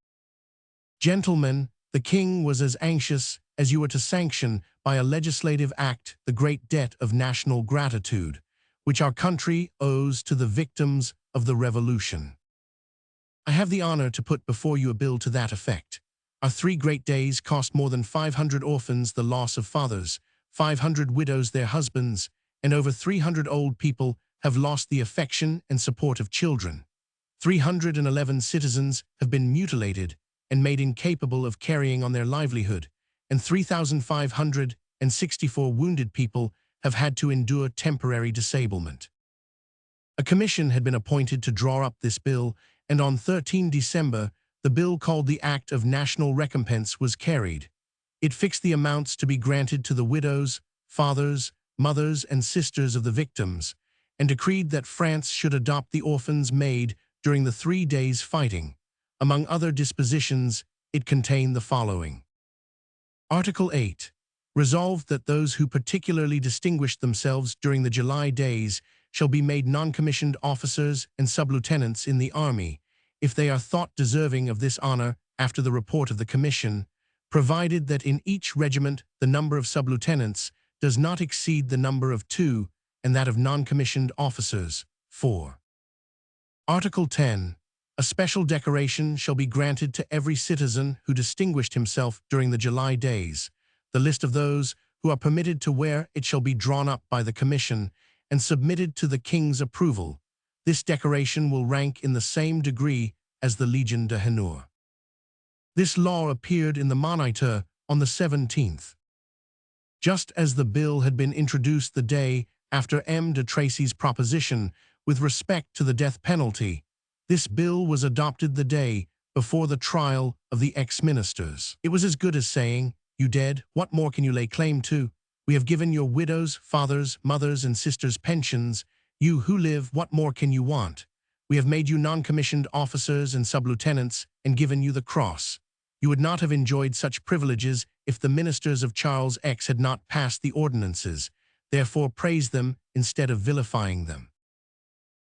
"Gentlemen, the king was as anxious as you were to sanction by a legislative act the great debt of national gratitude, which our country owes to the victims of the Revolution. I have the honor to put before you a bill to that effect. Our 3 great days cost more than 500 orphans the loss of fathers, 500 widows their husbands, and over 300 old people have lost the affection and support of children. 311 citizens have been mutilated and made incapable of carrying on their livelihood, and 3,564 wounded people have had to endure temporary disablement." A commission had been appointed to draw up this bill, and on 13 December, the bill called the Act of National Recompense was carried. It fixed the amounts to be granted to the widows, fathers, mothers, and sisters of the victims, and decreed that France should adopt the orphans made during the 3 days' fighting. Among other dispositions, it contained the following. Article 8. resolved that those who particularly distinguished themselves during the July days shall be made non-commissioned officers and sub-lieutenants in the army, if they are thought deserving of this honor after the report of the commission, provided that in each regiment the number of sub-lieutenants does not exceed the number of 2 and that of non-commissioned officers, 4. Article 10. A special decoration shall be granted to every citizen who distinguished himself during the July days. The list of those who are permitted to wear it shall be drawn up by the Commission and submitted to the King's approval. This decoration will rank in the same degree as the Légion d'honneur. This law appeared in the Moniteur on the 17th. Just as the bill had been introduced the day after M. de Tracy's proposition with respect to the death penalty, this bill was adopted the day before the trial of the ex-ministers. It was as good as saying, "You dead, what more can you lay claim to? We have given your widows, fathers, mothers, and sisters pensions. You who live, what more can you want? We have made you non-commissioned officers and sub-lieutenants and given you the cross. You would not have enjoyed such privileges if the ministers of Charles X had not passed the ordinances. Therefore praise them instead of vilifying them."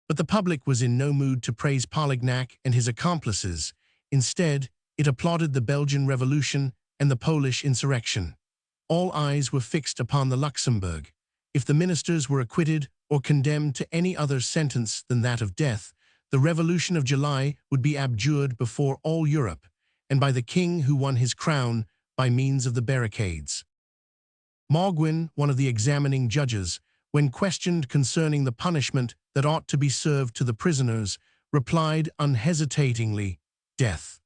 But the public was in no mood to praise Polignac and his accomplices. Instead, it applauded the Belgian Revolution and the Polish insurrection. All eyes were fixed upon the Luxembourg. If the ministers were acquitted or condemned to any other sentence than that of death, the Revolution of July would be abjured before all Europe, and by the king who won his crown by means of the barricades. Mauguin, one of the examining judges, when questioned concerning the punishment that ought to be served to the prisoners, replied unhesitatingly, "Death."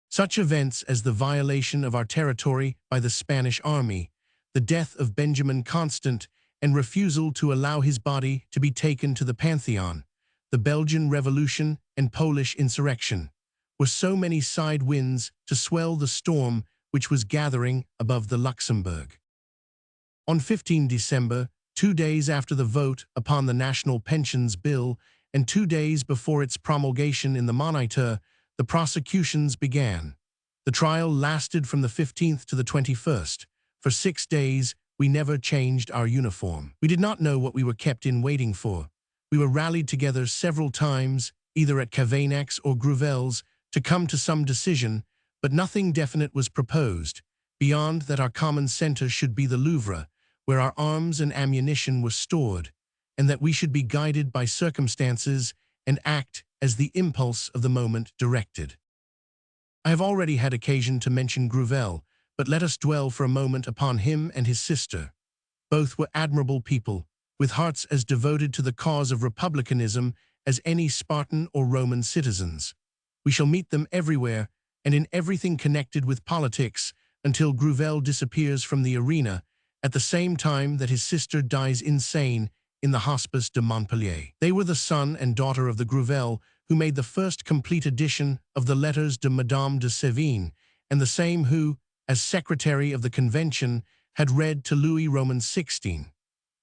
Such events as the violation of our territory by the Spanish army, the death of Benjamin Constant, and refusal to allow his body to be taken to the Pantheon, the Belgian Revolution and Polish insurrection, were so many side winds to swell the storm which was gathering above the Luxembourg. On 15 December, 2 days after the vote upon the National Pensions Bill and 2 days before its promulgation in the Moniteur, the prosecutions began. The trial lasted from the 15th to the 21st. For 6 days, we never changed our uniform. We did not know what we were kept in waiting for. We were rallied together several times, either at Cavanac's or Grouvel's, to come to some decision, but nothing definite was proposed, beyond that our common center should be the Louvre, where our arms and ammunition were stored, and that we should be guided by circumstances and act as the impulse of the moment directed. I have already had occasion to mention Grouvel, but let us dwell for a moment upon him and his sister. Both were admirable people, with hearts as devoted to the cause of republicanism as any Spartan or Roman citizens. We shall meet them everywhere and in everything connected with politics until Grouvel disappears from the arena, at the same time that his sister dies insane in the Hospice de Montpellier. They were the son and daughter of the Grouvel who made the first complete edition of the Letters de Madame de Sévigné, and the same who, as secretary of the Convention, had read to Louis Roman XVI.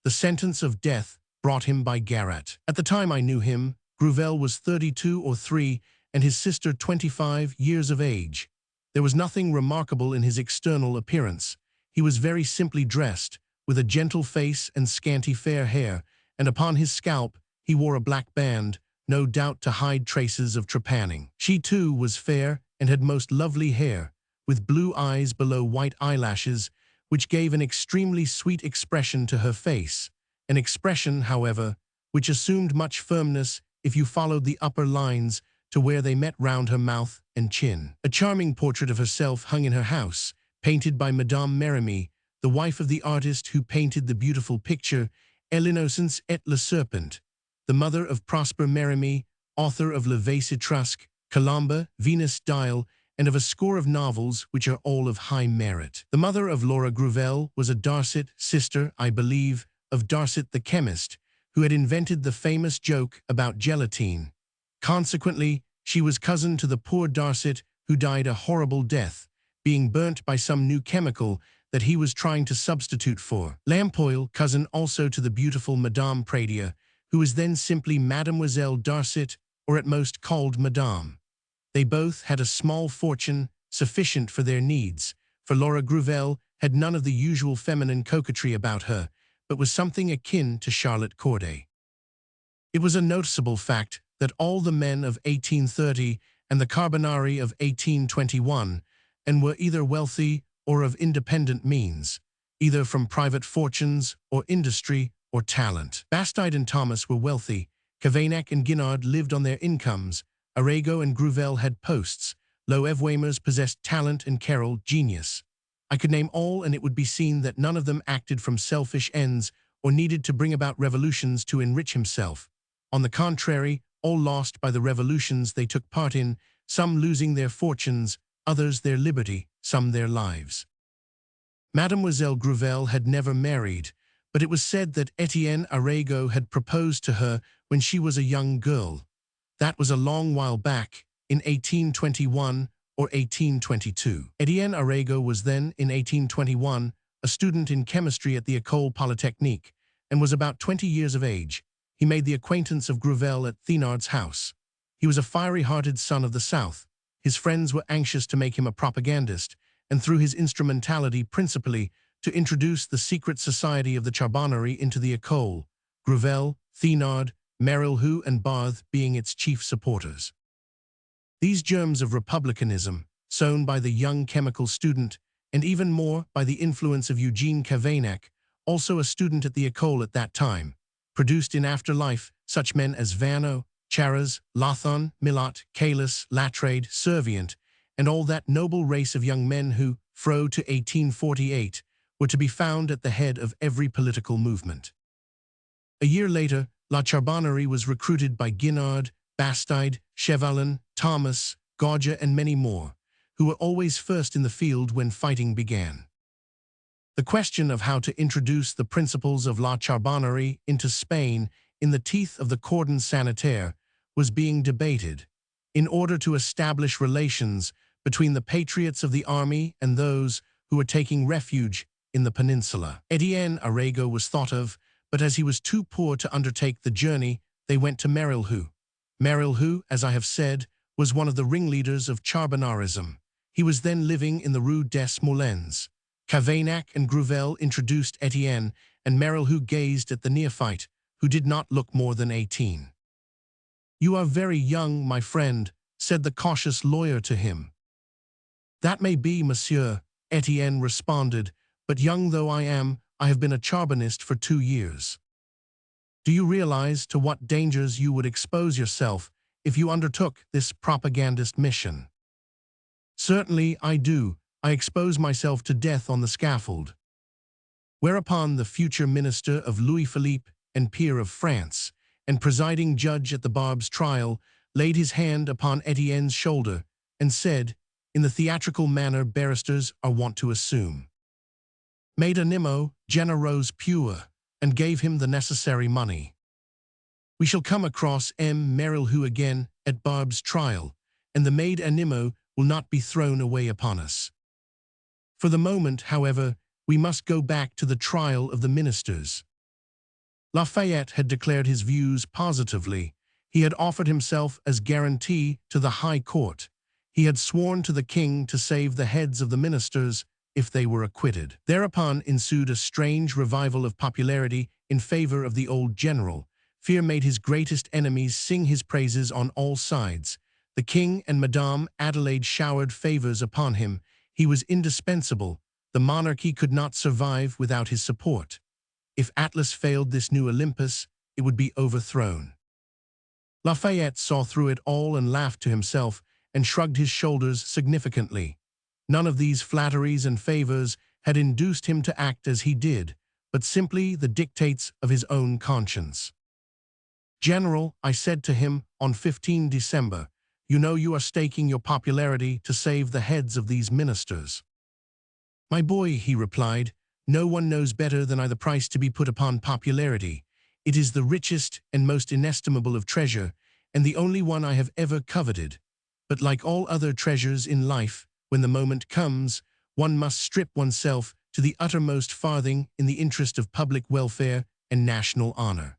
The sentence of death brought him by Garat. At the time I knew him, Grouvel was 32 or 3 and his sister 25 years of age. There was nothing remarkable in his external appearance. He was very simply dressed, with a gentle face and scanty fair hair, and upon his scalp he wore a black band, no doubt to hide traces of trepanning. She too was fair and had most lovely hair, with blue eyes below white eyelashes, which gave an extremely sweet expression to her face, an expression, however, which assumed much firmness if you followed the upper lines to where they met round her mouth and chin. A charming portrait of herself hung in her house, painted by Madame Mérimée, the wife of the artist who painted the beautiful picture L'Innocence et le Serpent, the mother of Prosper Mérimée, author of Le Vase Etrusque, Colombe, Venus Dial, and of a score of novels which are all of high merit. The mother of Laura Grouvel was a Darcet, sister, I believe, of Darcet the chemist, who had invented the famous joke about gelatine. Consequently, she was cousin to the poor Darcet who died a horrible death, being burnt by some new chemical that he was trying to substitute for lampoil, cousin also to the beautiful Madame Pradier, who was then simply Mademoiselle Darcet, or at most called Madame. They both had a small fortune sufficient for their needs, for Laura Grouvel had none of the usual feminine coquetry about her, but was something akin to Charlotte Corday. It was a noticeable fact that all the men of 1830 and the Carbonari of 1821 and were either wealthy or of independent means, either from private fortunes or industry or talent. Bastide and Thomas were wealthy, Cavaignac and Guinard lived on their incomes, Arago and Grouvel had posts, Loewe possessed talent and Carroll genius. I could name all and it would be seen that none of them acted from selfish ends or needed to bring about revolutions to enrich himself. On the contrary, all lost by the revolutions they took part in, some losing their fortunes, others their liberty, some their lives. Mademoiselle Grouvel had never married, but it was said that Etienne Arago had proposed to her when she was a young girl. That was a long while back, in 1821 or 1822. Etienne Arago was then, in 1821, a student in chemistry at the École Polytechnique, and was about 20 years of age. He made the acquaintance of Grouvel at Thénard's house. He was a fiery-hearted son of the South. His friends were anxious to make him a propagandist, and through his instrumentality principally to introduce the secret society of the Charbonnerie into the École, Grouvel, Thénard, Merilhaud and Barthe being its chief supporters. These germs of republicanism, sown by the young chemical student, and even more by the influence of Eugene Cavaignac, also a student at the École at that time, produced in after life such men as Vanneau, Charras, Lathon, Millat, Caylus, Latrade, Servient, and all that noble race of young men who, fro to 1848, were to be found at the head of every political movement. A year later, La Charbonnerie was recruited by Guinard, Bastide, Chevalin, Thomas, Gauger, and many more, who were always first in the field when fighting began. The question of how to introduce the principles of La Charbonnerie into Spain in the teeth of the cordon sanitaire was being debated, in order to establish relations between the patriots of the army and those who were taking refuge in the peninsula. Etienne Arago was thought of, but as he was too poor to undertake the journey, they went to Merilhaud. Merilhaud, as I have said, was one of the ringleaders of Charbonnarism. He was then living in the Rue des Moulins. Cavaignac and Grouvel introduced Etienne, and Merilhaud gazed at the neophyte, who did not look more than 18. "You are very young, my friend," said the cautious lawyer to him. "That may be, monsieur," Etienne responded, "but young though I am, I have been a Charbonnist for 2 years. Do you realize to what dangers you would expose yourself if you undertook this propagandist mission?" "Certainly I do. I expose myself to death on the scaffold." Whereupon the future minister of Louis-Philippe and peer of France, and presiding judge at the Barb's trial, laid his hand upon Etienne's shoulder and said, in the theatrical manner barristers are wont to assume, "Made animo generos pure," and gave him the necessary money. We shall come across M. Merilhaud again at Barb's trial, and the maid animo will not be thrown away upon us. For the moment, however, we must go back to the trial of the ministers. Lafayette had declared his views positively. He had offered himself as guarantee to the High Court. He had sworn to the king to save the heads of the ministers if they were acquitted. Thereupon ensued a strange revival of popularity in favor of the old general. Fear made his greatest enemies sing his praises on all sides. The king and Madame Adelaide showered favors upon him. He was indispensable. The monarchy could not survive without his support. If Atlas failed this new Olympus, it would be overthrown. Lafayette saw through it all and laughed to himself and shrugged his shoulders significantly. None of these flatteries and favors had induced him to act as he did, but simply the dictates of his own conscience. "General," I said to him on 15 December, "you know you are staking your popularity to save the heads of these ministers." "My boy," he replied, "no one knows better than I the price to be put upon popularity. It is the richest and most inestimable of treasure, and the only one I have ever coveted. But like all other treasures in life, when the moment comes, one must strip oneself to the uttermost farthing in the interest of public welfare and national honor."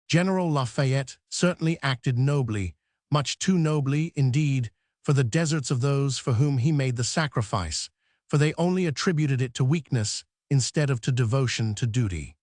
General Lafayette certainly acted nobly, much too nobly, indeed, for the deserts of those for whom he made the sacrifice, for they only attributed it to weakness instead of to devotion to duty.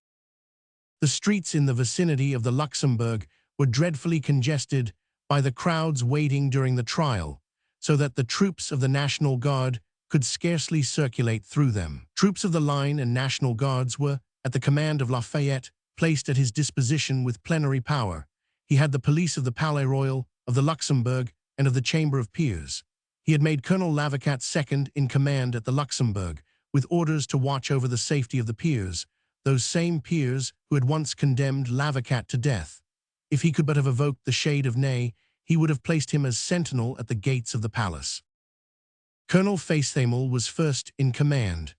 The streets in the vicinity of the Luxembourg were dreadfully congested by the crowds waiting during the trial, so that the troops of the National Guard could scarcely circulate through them. Troops of the Line and National Guards were, at the command of Lafayette, placed at his disposition with plenary power. He had the police of the Palais Royal, of the Luxembourg, and of the Chamber of Peers. He had made Colonel Lavacat second in command at the Luxembourg, with orders to watch over the safety of the peers, those same peers who had once condemned Lavacat to death. If he could but have evoked the shade of Ney, he would have placed him as sentinel at the gates of the palace. Colonel Faithful was first in command.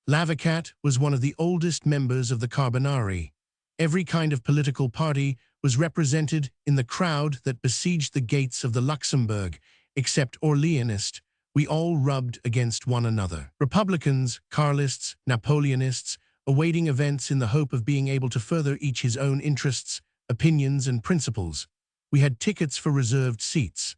Lavacat was one of the oldest members of the Carbonari. Every kind of political party was represented in the crowd that besieged the gates of the Luxembourg, except Orleanists. We all rubbed against one another. Republicans, Carlists, Napoleonists, awaiting events in the hope of being able to further each his own interests, opinions, and principles. We had tickets for reserved seats.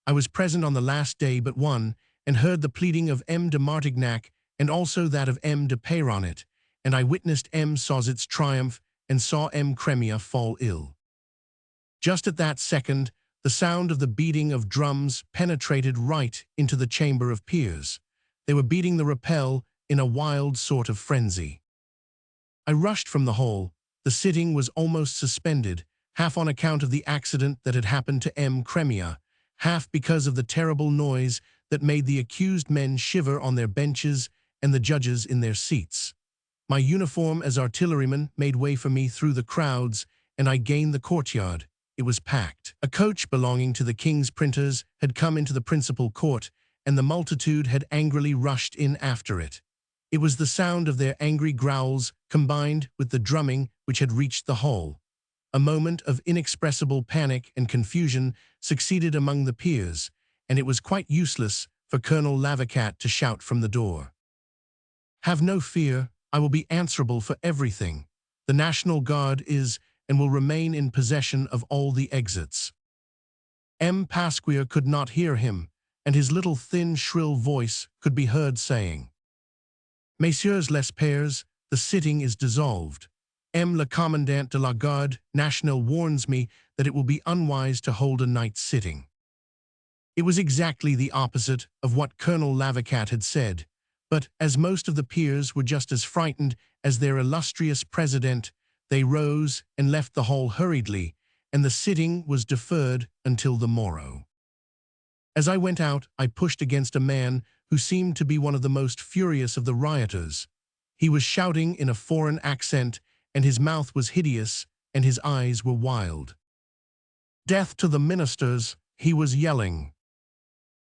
I was present on the last day but one, and heard the pleading of M. de Martignac and also that of M. de Peyronnet, and I witnessed M. Sauzet's triumph and saw M. Cremier fall ill. Just at that second, the sound of the beating of drums penetrated right into the Chamber of Peers. They were beating the rappel in a wild sort of frenzy. I rushed from the hall. The sitting was almost suspended, half on account of the accident that had happened to M. Cremier, half because of the terrible noise that made the accused men shiver on their benches and the judges in their seats. My uniform as artilleryman made way for me through the crowds, and I gained the courtyard. It was packed. A coach belonging to the king's printers had come into the principal court, and the multitude had angrily rushed in after it. It was the sound of their angry growls combined with the drumming which had reached the hall. A moment of inexpressible panic and confusion succeeded among the peers, and it was quite useless for Colonel Lavacat to shout from the door, "Have no fear, I will be answerable for everything. The National Guard is and will remain in possession of all the exits." M. Pasquier could not hear him, and his little thin, shrill voice could be heard saying, "Messieurs les pairs, the sitting is dissolved. M. le Commandant de la Garde Nationale warns me that it will be unwise to hold a night sitting." It was exactly the opposite of what Colonel Lavacat had said, but as most of the peers were just as frightened as their illustrious president, they rose and left the hall hurriedly, and the sitting was deferred until the morrow. As I went out, I pushed against a man who seemed to be one of the most furious of the rioters. He was shouting in a foreign accent, and his mouth was hideous, and his eyes were wild. "Death to the ministers," he was yelling.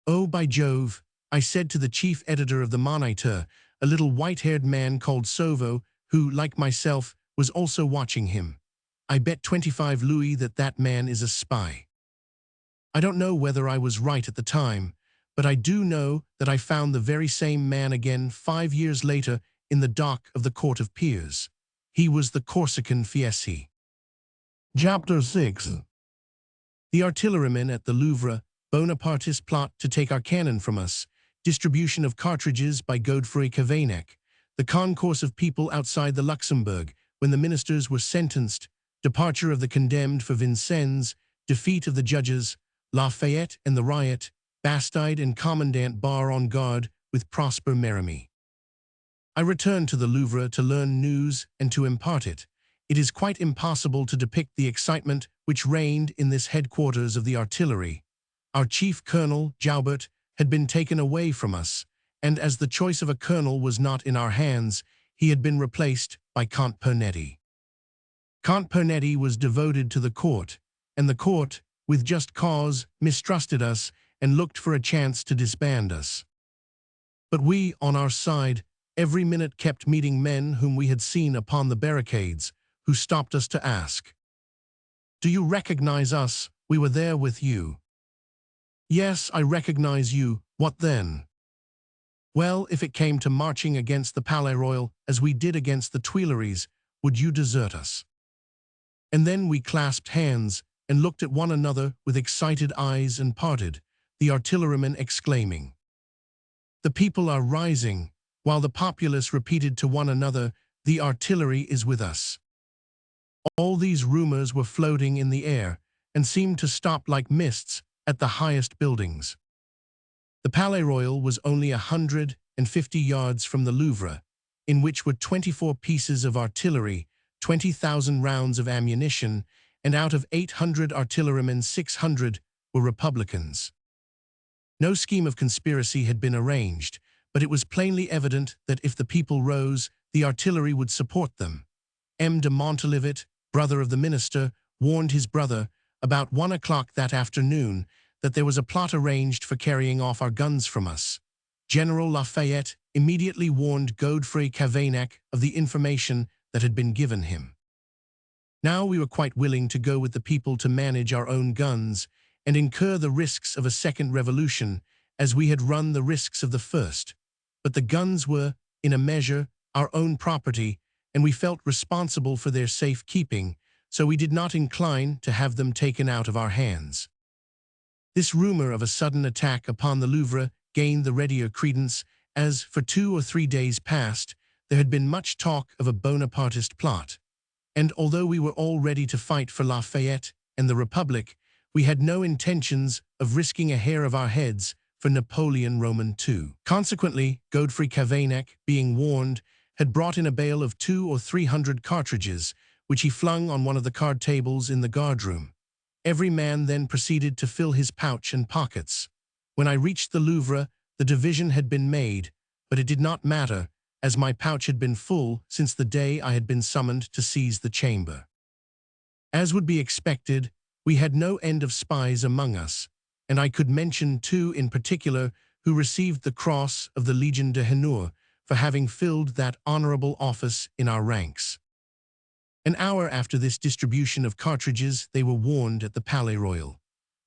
"Oh, by Jove," I said to the chief editor of the Moniteur, a little white-haired man called Sauveau, who, like myself, was also watching him. "I bet 25 louis that that man is a spy." I don't know whether I was right at the time, but I do know that I found the very same man again 5 years later in the dock of the Court of Peers. He was the Corsican Fieschi. Chapter 6. The artillerymen at the Louvre, Bonapartist plot to take our cannon from us, distribution of cartridges by Godefroy Cavaignac, the concourse of people outside the Luxembourg when the ministers were sentenced, departure of the condemned for Vincennes, defeat of the judges, Lafayette and the riot, Bastide and Commandant Bar on guard with Prosper Mérimée. I returned to the Louvre to learn news and to impart it. It is quite impossible to depict the excitement which reigned in this headquarters of the artillery. Our chief colonel, Joubert, had been taken away from us, and as the choice of a colonel was not in our hands, he had been replaced by Comte Pernetti. Comte Pernetti was devoted to the court, and the court, with just cause, mistrusted us and looked for a chance to disband us. But we, on our side, every minute kept meeting men whom we had seen upon the barricades, who stopped us to ask, "Do you recognize us? We were there with you." "Yes, I recognize you. What then?" "Well, if it came to marching against the Palais Royal, as we did against the Tuileries, would you desert us?" And then we clasped hands and looked at one another with excited eyes and parted, the artillerymen exclaiming, "The people are rising. while the populace repeated to one another, "The artillery is with us." All these rumors were floating in the air and seemed to stop like mists at the highest buildings. The Palais Royal was only 150 yards from the Louvre, in which were 24 pieces of artillery, 20,000 rounds of ammunition, and out of 800 artillerymen, 600 were Republicans. No scheme of conspiracy had been arranged, but it was plainly evident that if the people rose, the artillery would support them. M. de Montalivet, brother of the minister, warned his brother, about 1 o'clock that afternoon, that there was a plot arranged for carrying off our guns from us. General Lafayette immediately warned Godfrey Cavaignac of the information that had been given him. Now we were quite willing to go with the people to manage our own guns and incur the risks of a second revolution, as we had run the risks of the first. But the guns were, in a measure, our own property, and we felt responsible for their safe keeping, so we did not incline to have them taken out of our hands. This rumor of a sudden attack upon the Louvre gained the readier credence, as, for 2 or 3 days past, there had been much talk of a Bonapartist plot. And although we were all ready to fight for Lafayette and the Republic, we had no intentions of risking a hair of our heads for Napoleon Roman II. Consequently, Godfrey Cavaignac, being warned, had brought in a bale of 200 or 300 cartridges, which he flung on one of the card tables in the guardroom. Every man then proceeded to fill his pouch and pockets. When I reached the Louvre, the division had been made, but it did not matter, as my pouch had been full since the day I had been summoned to seize the chamber. As would be expected, we had no end of spies among us, and I could mention 2 in particular who received the Cross of the Légion d'honneur for having filled that honorable office in our ranks. An hour after this distribution of cartridges, they were warned at the Palais Royal.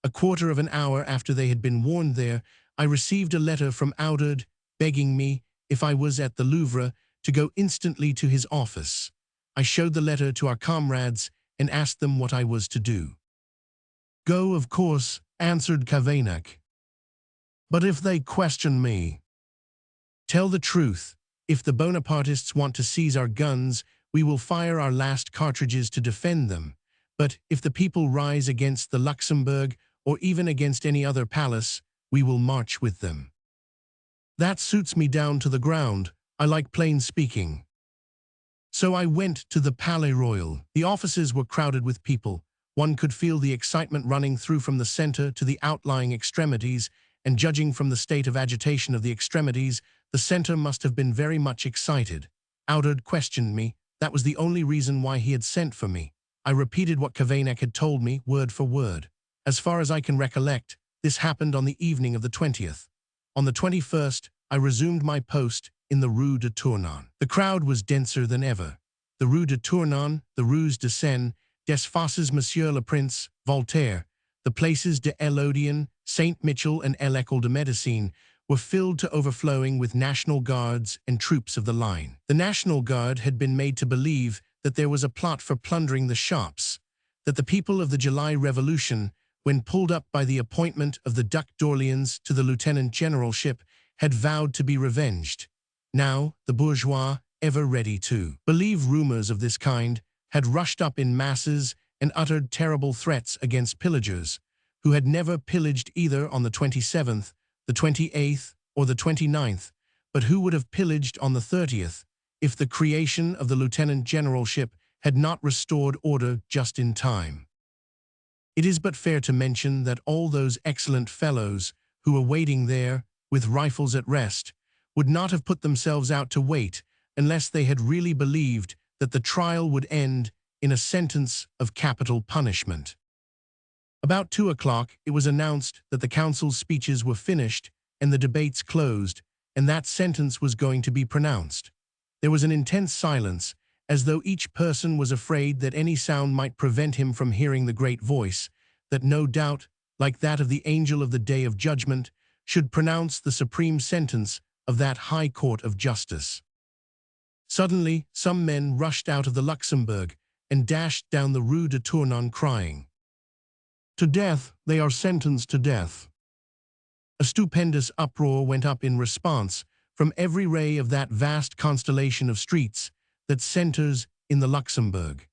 A quarter of an hour after they had been warned there, I received a letter from Audard begging me, if I was at the Louvre, to go instantly to his office. I showed the letter to our comrades and asked them what I was to do. "Go, of course," answered Cavaignac. "But if they question me?" "Tell the truth. If the Bonapartists want to seize our guns, we will fire our last cartridges to defend them. But if the people rise against the Luxembourg, or even against any other palace, we will march with them." "That suits me down to the ground. I like plain speaking." So I went to the Palais Royal. The offices were crowded with people. One could feel the excitement running through from the center to the outlying extremities, and judging from the state of agitation of the extremities, the center must have been very much excited. Audard questioned me. That was the only reason why he had sent for me. I repeated what Cavaignac had told me, word for word. As far as I can recollect, this happened on the evening of the 20th. On the 21st, I resumed my post in the Rue de Tournon. The crowd was denser than ever. The Rue de Tournon, the Rues de Seine, des Fosses Monsieur le Prince, Voltaire, the places de l'Odéon, Saint Michel and l'École de Médecine were filled to overflowing with National Guards and troops of the line. The National Guard had been made to believe that there was a plot for plundering the shops, that the people of the July Revolution, when pulled up by the appointment of the Duc d'Orléans to the lieutenant generalship, had vowed to be revenged. Now, the bourgeois, ever ready to believe rumors of this kind, had rushed up in masses and uttered terrible threats against pillagers, who had never pillaged either on the 27th, the 28th, or the 29th, but who would have pillaged on the 30th, if the creation of the lieutenant generalship had not restored order just in time. It is but fair to mention that all those excellent fellows who were waiting there, with rifles at rest, would not have put themselves out to wait unless they had really believed that the trial would end in a sentence of capital punishment. About 2 o'clock, it was announced that the council's speeches were finished and the debates closed, and that sentence was going to be pronounced. There was an intense silence, as though each person was afraid that any sound might prevent him from hearing the great voice, that no doubt, like that of the angel of the day of judgment, should pronounce the supreme sentence of that high court of justice. Suddenly, some men rushed out of the Luxembourg and dashed down the Rue de Tournon crying, "To death, they are sentenced to death." A stupendous uproar went up in response, from every ray of that vast constellation of streets that centers in the Luxembourg.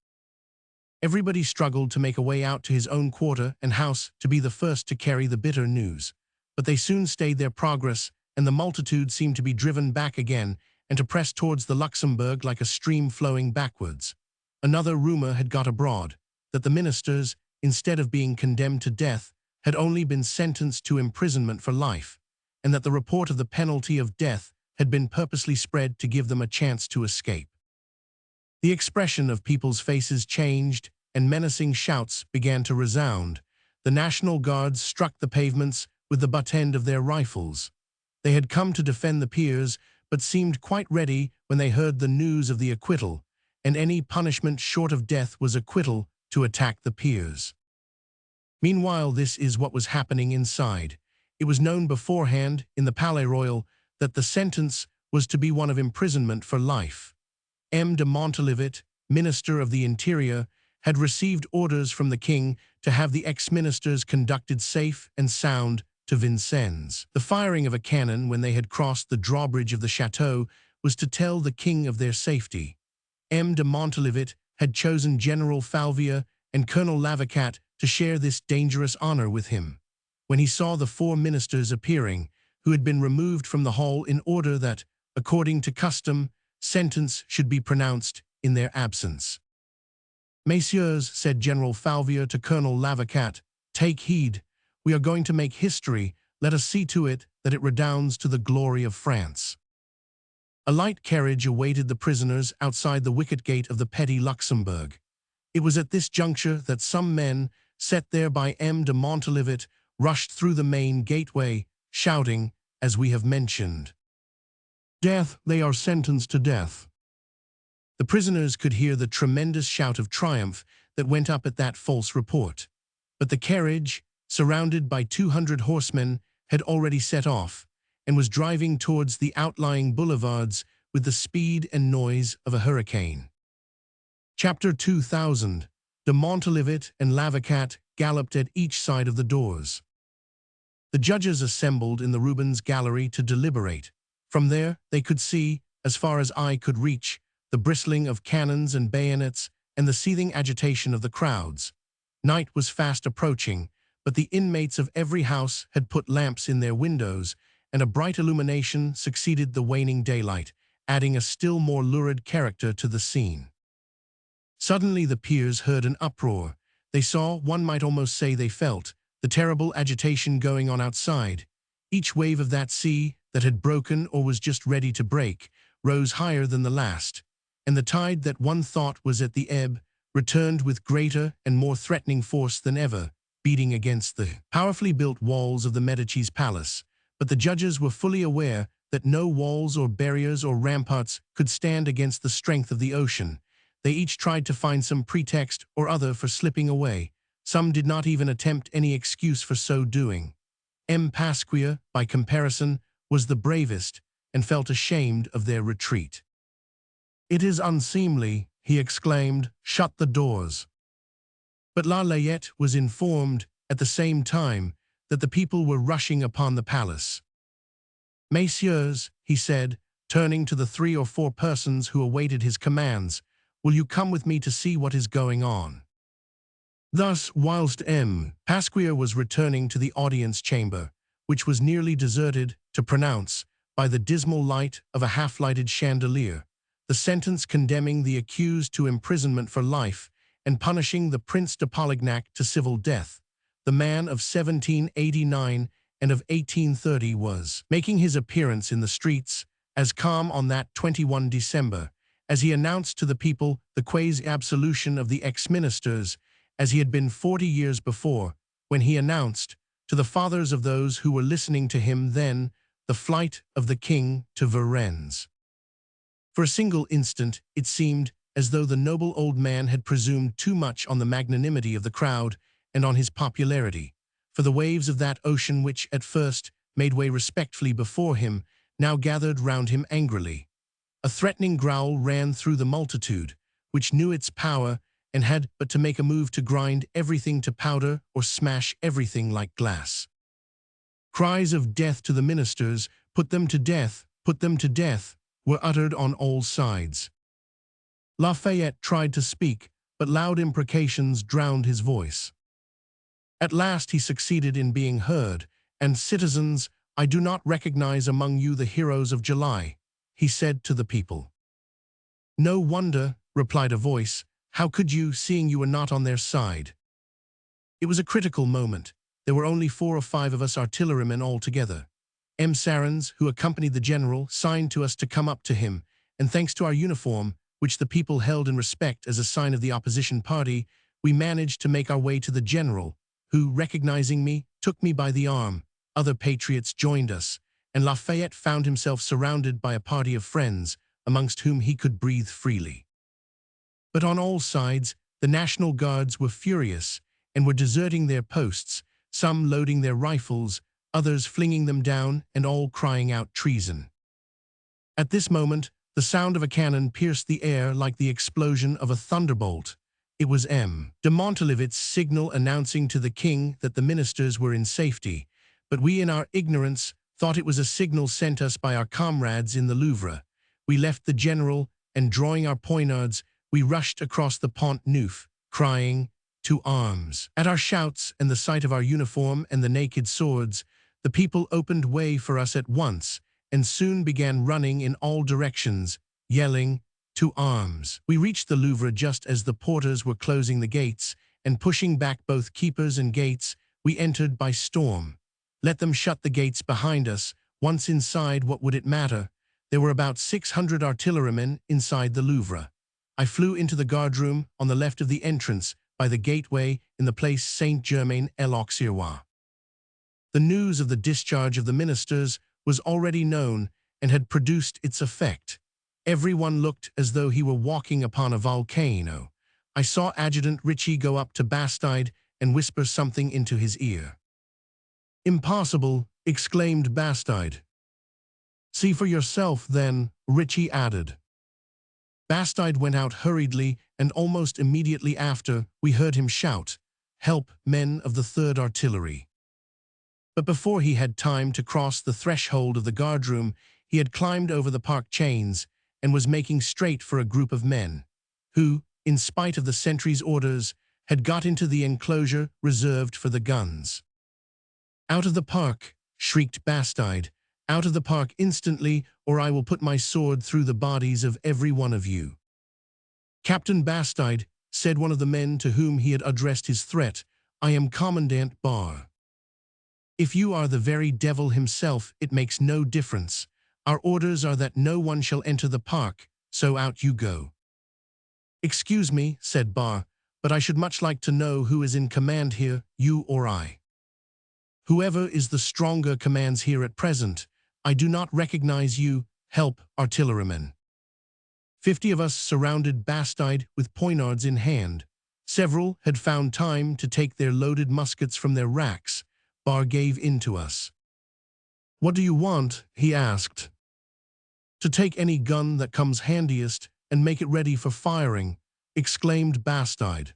Everybody struggled to make a way out to his own quarter and house to be the first to carry the bitter news. But they soon stayed their progress, and the multitude seemed to be driven back again and to press towards the Luxembourg like a stream flowing backwards. Another rumor had got abroad, that the ministers, instead of being condemned to death, had only been sentenced to imprisonment for life, and that the report of the penalty of death had been purposely spread to give them a chance to escape. The expression of people's faces changed, and menacing shouts began to resound. The National Guards struck the pavements with the butt end of their rifles. They had come to defend the peers, but seemed quite ready when they heard the news of the acquittal, and any punishment short of death was acquittal, to attack the peers. Meanwhile, this is what was happening inside. It was known beforehand in the Palais Royal that the sentence was to be one of imprisonment for life. M. de Montalivet, Minister of the Interior, had received orders from the king to have the ex-ministers conducted safe and sound to Vincennes. The firing of a cannon when they had crossed the drawbridge of the chateau was to tell the king of their safety. M. de Montalivet had chosen General Falvier and Colonel Lavacat to share this dangerous honor with him. When he saw the 4 ministers appearing, who had been removed from the hall in order that, according to custom, sentence should be pronounced in their absence. "Messieurs," said General Falvier to Colonel Lavacat, "take heed. We are going to make history. Let us see to it that it redounds to the glory of France." A light carriage awaited the prisoners outside the wicket gate of the Petit Luxembourg. It was at this juncture that some men, set there by M. de Montalivet, rushed through the main gateway, shouting, as we have mentioned, "Death, they are sentenced to death." The prisoners could hear the tremendous shout of triumph that went up at that false report. But the carriage, surrounded by 200 horsemen, had already set off, and was driving towards the outlying boulevards with the speed and noise of a hurricane. Chapter 2000. De Montalivet and Lavacat galloped at each side of the doors. The judges assembled in the Rubens Gallery to deliberate. From there, they could see, as far as eye could reach, the bristling of cannons and bayonets and the seething agitation of the crowds. Night was fast approaching, but the inmates of every house had put lamps in their windows, and a bright illumination succeeded the waning daylight, adding a still more lurid character to the scene. Suddenly the peers heard an uproar. They saw, one might almost say they felt, the terrible agitation going on outside. Each wave of that sea that had broken or was just ready to break rose higher than the last, and the tide that one thought was at the ebb returned with greater and more threatening force than ever, beating against the powerfully built walls of the Medici's palace. But the judges were fully aware that no walls or barriers or ramparts could stand against the strength of the ocean. They each tried to find some pretext or other for slipping away. Some did not even attempt any excuse for so doing. M. Pasquier, by comparison, was the bravest, and felt ashamed of their retreat. "It is unseemly," he exclaimed, "shut the doors." But La Layette was informed, at the same time, that the people were rushing upon the palace. "Messieurs," he said, turning to the 3 or 4 persons who awaited his commands, "will you come with me to see what is going on?" Thus, whilst M. Pasquier was returning to the audience chamber, which was nearly deserted, to pronounce, by the dismal light of a half-lighted chandelier, the sentence condemning the accused to imprisonment for life and punishing the Prince de Polignac to civil death, the man of 1789 and of 1830 was making his appearance in the streets, as calm on that 21 December, as he announced to the people the quasi-absolution of the ex-ministers, as he had been 40 years before, when he announced, to the fathers of those who were listening to him then, the flight of the king to Varennes. For a single instant, it seemed as though the noble old man had presumed too much on the magnanimity of the crowd and on his popularity, for the waves of that ocean which, at first, made way respectfully before him, now gathered round him angrily. A threatening growl ran through the multitude, which knew its power and had but to make a move to grind everything to powder or smash everything like glass. Cries of "death to the ministers," "put them to death," put them to death, were uttered on all sides. Lafayette tried to speak, but loud imprecations drowned his voice. At last he succeeded in being heard, and "Citizens, I do not recognize among you the heroes of July," he said to the people. "No wonder," replied a voice. "How could you, seeing you were not on their side?" It was a critical moment. There were only 4 or 5 of us artillerymen altogether. M. Sarans, who accompanied the general, signed to us to come up to him, and thanks to our uniform, which the people held in respect as a sign of the opposition party, we managed to make our way to the general, who, recognizing me, took me by the arm. Other patriots joined us, and Lafayette found himself surrounded by a party of friends, amongst whom he could breathe freely. But on all sides, the National Guards were furious, and were deserting their posts, some loading their rifles, others flinging them down, and all crying out treason. At this moment, the sound of a cannon pierced the air like the explosion of a thunderbolt. It was M. de Montalivet's signal announcing to the king that the ministers were in safety, but we in our ignorance thought it was a signal sent us by our comrades in the Louvre. We left the general, and drawing our poignards, we rushed across the Pont Neuf, crying, "To arms!" At our shouts and the sight of our uniform and the naked swords, the people opened way for us at once, and soon began running in all directions, yelling, "To arms!" We reached the Louvre just as the porters were closing the gates, and pushing back both keepers and gates, we entered by storm. Let them shut the gates behind us. Once inside, what would it matter? There were about 600 artillerymen inside the Louvre. I flew into the guardroom on the left of the entrance, by the gateway in the place Saint-Germain-l'Auxerrois. The news of the discharge of the ministers was already known and had produced its effect. Everyone looked as though he were walking upon a volcano. I saw Adjutant Ritchie go up to Bastide and whisper something into his ear. "Impossible," exclaimed Bastide. "See for yourself, then," Ritchie added. Bastide went out hurriedly, and almost immediately after, we heard him shout, "Help, men of the 3rd Artillery." But before he had time to cross the threshold of the guardroom, he had climbed over the park chains and was making straight for a group of men, who, in spite of the sentry's orders, had got into the enclosure reserved for the guns. "Out of the park!" shrieked Bastide. "Out of the park instantly, or I will put my sword through the bodies of every one of you." "Captain Bastide," said one of the men to whom he had addressed his threat, "I am Commandant Barre. If you are the very devil himself, it makes no difference. Our orders are that no one shall enter the park, so out you go." "Excuse me," said Barre, "but I should much like to know who is in command here, you or I." "Whoever is the stronger commands here at present. I do not recognize you. Help, artillerymen." 50 of us surrounded Bastide with poignards in hand. Several had found time to take their loaded muskets from their racks. Barre gave in to us. "What do you want?" he asked. "To take any gun that comes handiest and make it ready for firing," exclaimed Bastide.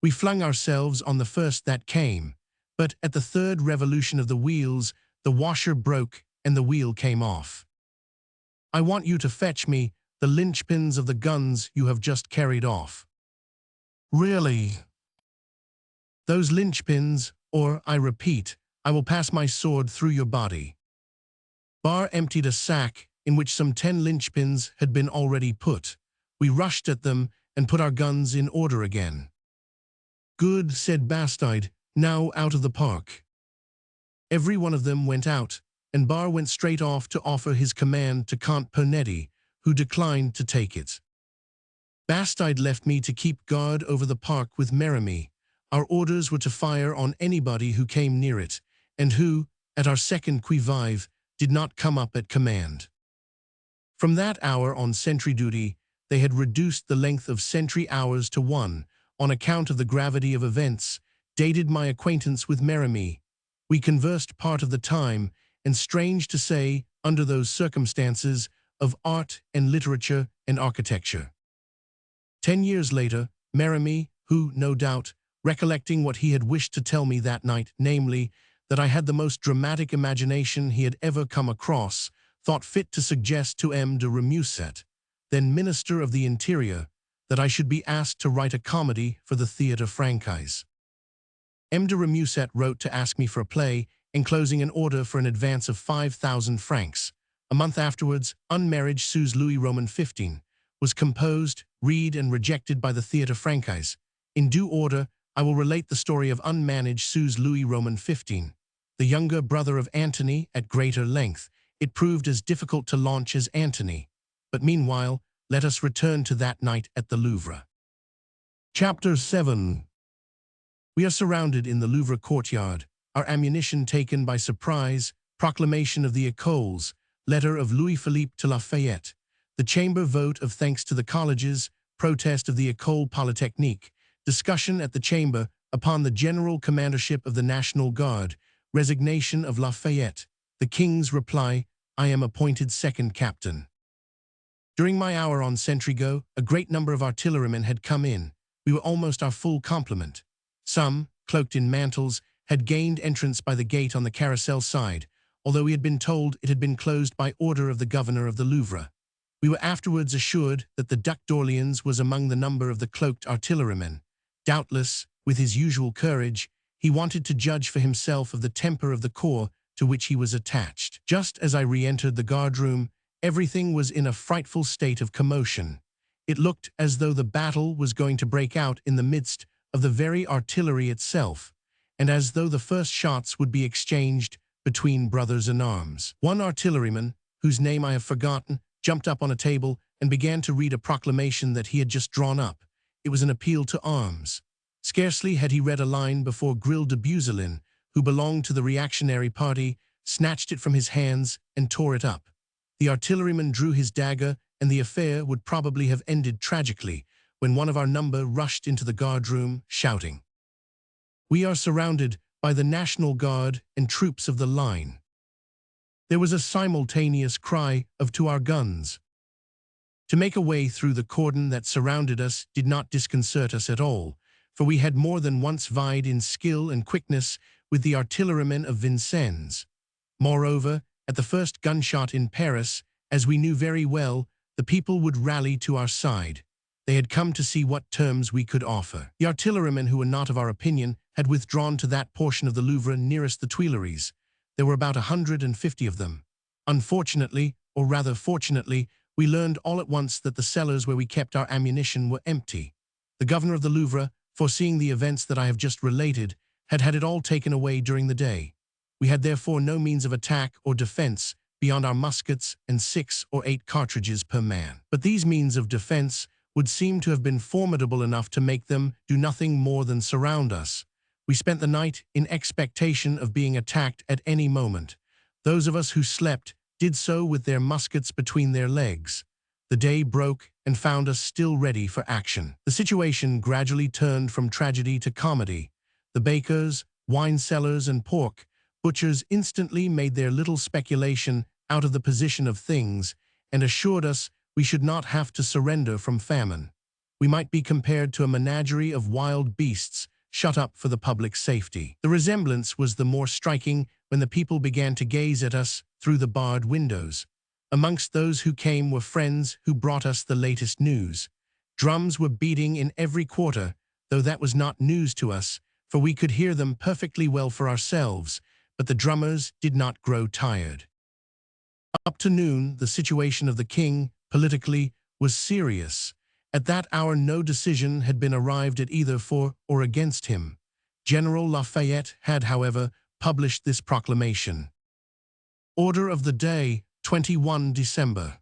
We flung ourselves on the first that came, but at the 3rd revolution of the wheels, the washer broke and the wheel came off. "I want you to fetch me the linchpins of the guns you have just carried off." "Really?" "Those linchpins, or, I repeat, I will pass my sword through your body." Barre emptied a sack in which some 10 linchpins had been already put. We rushed at them and put our guns in order again. "Good," said Bastide, "now out of the park." Every one of them went out, and Barre went straight off to offer his command to Count Pernetti, who declined to take it. Bastide left me to keep guard over the park with Merimée. Our orders were to fire on anybody who came near it, and who, at our second qui vive, did not come up at command. From that hour on sentry duty, they had reduced the length of sentry hours to 1, on account of the gravity of events, dated my acquaintance with Merimée. We conversed part of the time, and strange to say, under those circumstances, of art and literature and architecture. 10 years later, Merimée, who, no doubt, recollecting what he had wished to tell me that night, namely, that I had the most dramatic imagination he had ever come across, thought fit to suggest to M. de Remusat, then Minister of the Interior, that I should be asked to write a comedy for the Théâtre Français. M. de Remusat wrote to ask me for a play, enclosing an order for an advance of 5,000 francs. A month afterwards, Unmarried sous Louis Roman XV was composed, read and rejected by the Théâtre Français. In due order, I will relate the story of Unmanaged sous Louis Roman XV, the younger brother of Antony, at greater length. It proved as difficult to launch as Antony. But meanwhile, let us return to that night at the Louvre. Chapter 7. We are surrounded in the Louvre courtyard, our ammunition taken by surprise, proclamation of the Écoles, letter of Louis-Philippe to Lafayette, the chamber vote of thanks to the colleges, protest of the École Polytechnique, discussion at the chamber upon the general commandership of the National Guard, resignation of Lafayette, the king's reply, I am appointed second captain. During my hour on sentry go, a great number of artillerymen had come in. We were almost our full complement. Some, cloaked in mantles, had gained entrance by the gate on the carousel side, although we had been told it had been closed by order of the governor of the Louvre. We were afterwards assured that the Duc d'Orléans was among the number of the cloaked artillerymen. Doubtless, with his usual courage, he wanted to judge for himself of the temper of the corps to which he was attached. Just as I re-entered the guard-room, everything was in a frightful state of commotion. It looked as though the battle was going to break out in the midst of the very artillery itself, and as though the first shots would be exchanged between brothers-in-arms. One artilleryman, whose name I have forgotten, jumped up on a table and began to read a proclamation that he had just drawn up. It was an appeal to arms. Scarcely had he read a line before Grille de Buzelin, who belonged to the reactionary party, snatched it from his hands and tore it up. The artilleryman drew his dagger, and the affair would probably have ended tragically when one of our number rushed into the guard-room, shouting, "We are surrounded by the National Guard and troops of the line." There was a simultaneous cry of "to our guns." To make a way through the cordon that surrounded us did not disconcert us at all, for we had more than once vied in skill and quickness with the artillerymen of Vincennes. Moreover, at the first gunshot in Paris, as we knew very well, the people would rally to our side. They had come to see what terms we could offer. The artillerymen who were not of our opinion had withdrawn to that portion of the Louvre nearest the Tuileries. There were about 150 of them. Unfortunately, or rather fortunately, we learned all at once that the cellars where we kept our ammunition were empty. The governor of the Louvre, foreseeing the events that I have just related, had had it all taken away during the day. We had therefore no means of attack or defense beyond our muskets and 6 or 8 cartridges per man. But these means of defense would seem to have been formidable enough to make them do nothing more than surround us. We spent the night in expectation of being attacked at any moment. Those of us who slept did so with their muskets between their legs. The day broke and found us still ready for action. The situation gradually turned from tragedy to comedy. The bakers, wine sellers, and pork butchers instantly made their little speculation out of the position of things and assured us we should not have to surrender from famine. We might be compared to a menagerie of wild beasts shut up for the public safety. The resemblance was the more striking when the people began to gaze at us through the barred windows. Amongst those who came were friends who brought us the latest news. Drums were beating in every quarter, though that was not news to us, for we could hear them perfectly well for ourselves, but the drummers did not grow tired. Up to noon, the situation of the king, politically, was serious. At that hour no decision had been arrived at either for or against him. General Lafayette had, however, published this proclamation. Order of the day, 21 December.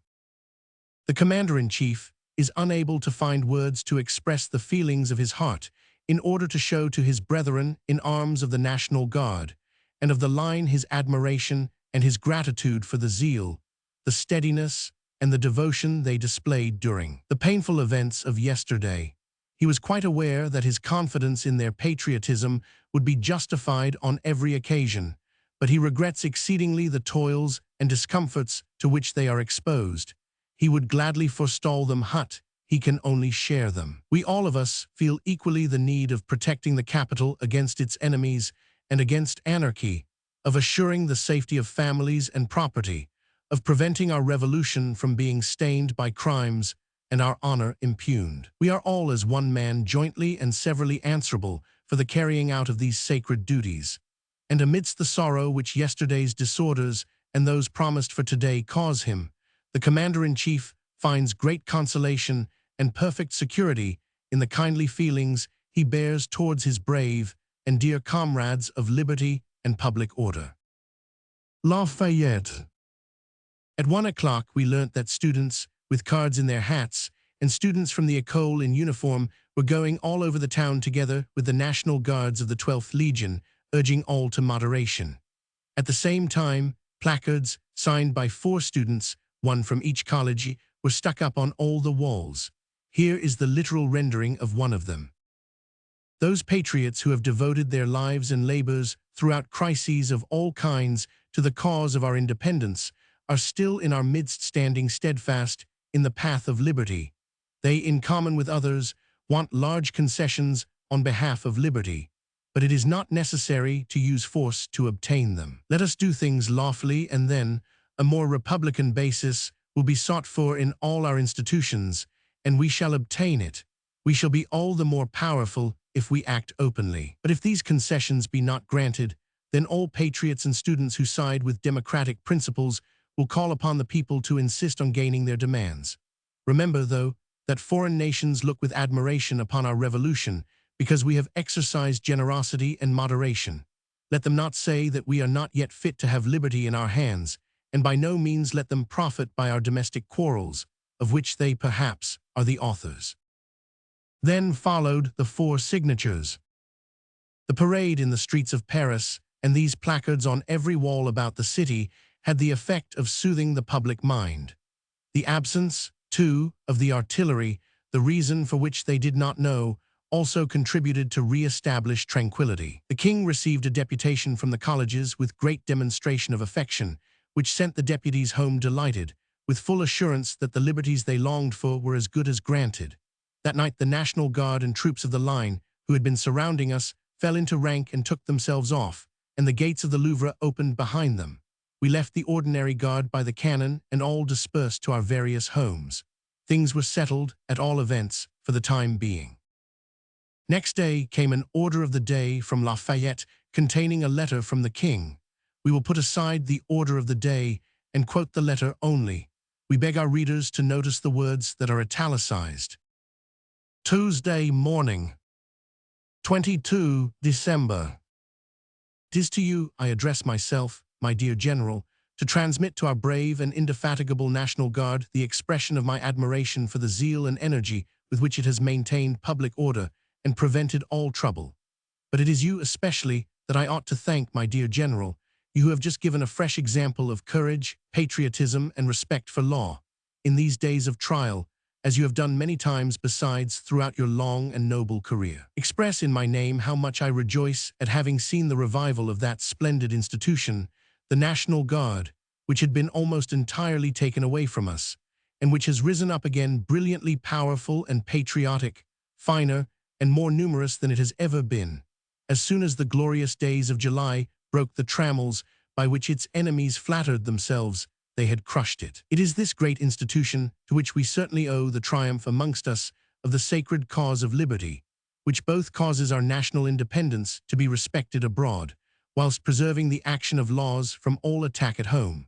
The Commander-in-Chief is unable to find words to express the feelings of his heart in order to show to his brethren in arms of the National Guard and of the line his admiration and his gratitude for the zeal, the steadiness, and the devotion they displayed during the painful events of yesterday. He was quite aware that his confidence in their patriotism would be justified on every occasion, but he regrets exceedingly the toils and discomforts to which they are exposed. He would gladly forestall them, but he can only share them. We all of us feel equally the need of protecting the capital against its enemies and against anarchy, of assuring the safety of families and property, of preventing our revolution from being stained by crimes and our honor impugned. We are all as one man jointly and severally answerable for the carrying out of these sacred duties. And amidst the sorrow which yesterday's disorders and those promised for today cause him, the Commander-in-Chief finds great consolation and perfect security in the kindly feelings he bears towards his brave and dear comrades of liberty and public order. Lafayette. At 1 o'clock we learnt that students with cards in their hats and students from the école in uniform were going all over the town together with the National Guards of the 12th Legion, urging all to moderation. At the same time, placards, signed by 4 students, one from each college, were stuck up on all the walls. Here is the literal rendering of one of them. Those patriots who have devoted their lives and labors throughout crises of all kinds to the cause of our independence are still in our midst, standing steadfast in the path of liberty. They, in common with others, want large concessions on behalf of liberty, but it is not necessary to use force to obtain them. Let us do things lawfully, and then a more republican basis will be sought for in all our institutions, and we shall obtain it. We shall be all the more powerful if we act openly. But if these concessions be not granted, then all patriots and students who side with democratic principles will call upon the people to insist on gaining their demands. Remember, though, that foreign nations look with admiration upon our revolution because we have exercised generosity and moderation. Let them not say that we are not yet fit to have liberty in our hands, and by no means let them profit by our domestic quarrels, of which they perhaps are the authors. Then followed the 4 signatures. The parade in the streets of Paris and these placards on every wall about the city had the effect of soothing the public mind. The absence, too, of the artillery, the reason for which they did not know, also contributed to re-establish tranquility. The king received a deputation from the colleges with great demonstration of affection, which sent the deputies home delighted, with full assurance that the liberties they longed for were as good as granted. That night the National Guard and troops of the line, who had been surrounding us, fell into rank and took themselves off, and the gates of the Louvre opened behind them. We left the ordinary guard by the cannon and all dispersed to our various homes. Things were settled, at all events, for the time being. Next day came an order of the day from Lafayette containing a letter from the king. We will put aside the order of the day and quote the letter only. We beg our readers to notice the words that are italicized. Tuesday morning, 22 December. 'Tis to you I address myself, my dear General, to transmit to our brave and indefatigable National Guard the expression of my admiration for the zeal and energy with which it has maintained public order and prevented all trouble. But it is you especially that I ought to thank, my dear General, you who have just given a fresh example of courage, patriotism, and respect for law, in these days of trial, as you have done many times besides throughout your long and noble career. Express in my name how much I rejoice at having seen the revival of that splendid institution, the National Guard, which had been almost entirely taken away from us, and which has risen up again brilliantly powerful and patriotic, finer and more numerous than it has ever been, as soon as the glorious days of July broke the trammels by which its enemies flattered themselves they had crushed it. It is this great institution to which we certainly owe the triumph amongst us of the sacred cause of liberty, which both causes our national independence to be respected abroad, whilst preserving the action of laws from all attack at home.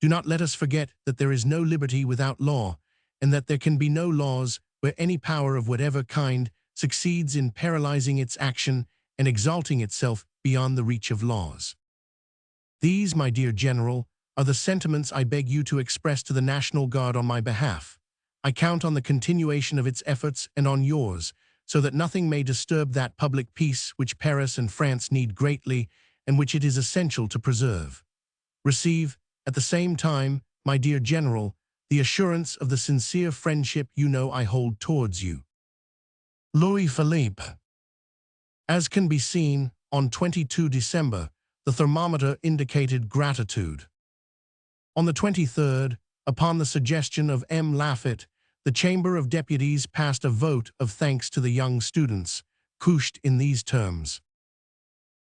Do not let us forget that there is no liberty without law, and that there can be no laws where any power of whatever kind succeeds in paralyzing its action and exalting itself beyond the reach of laws. These, my dear General, are the sentiments I beg you to express to the National Guard on my behalf. I count on the continuation of its efforts and on yours, so that nothing may disturb that public peace which Paris and France need greatly and which it is essential to preserve. Receive, at the same time, my dear General, the assurance of the sincere friendship you know I hold towards you. Louis-Philippe. As can be seen, on 22 December, the thermometer indicated gratitude. On the 23rd, upon the suggestion of M. Laffitte, the Chamber of Deputies passed a vote of thanks to the young students, couched in these terms.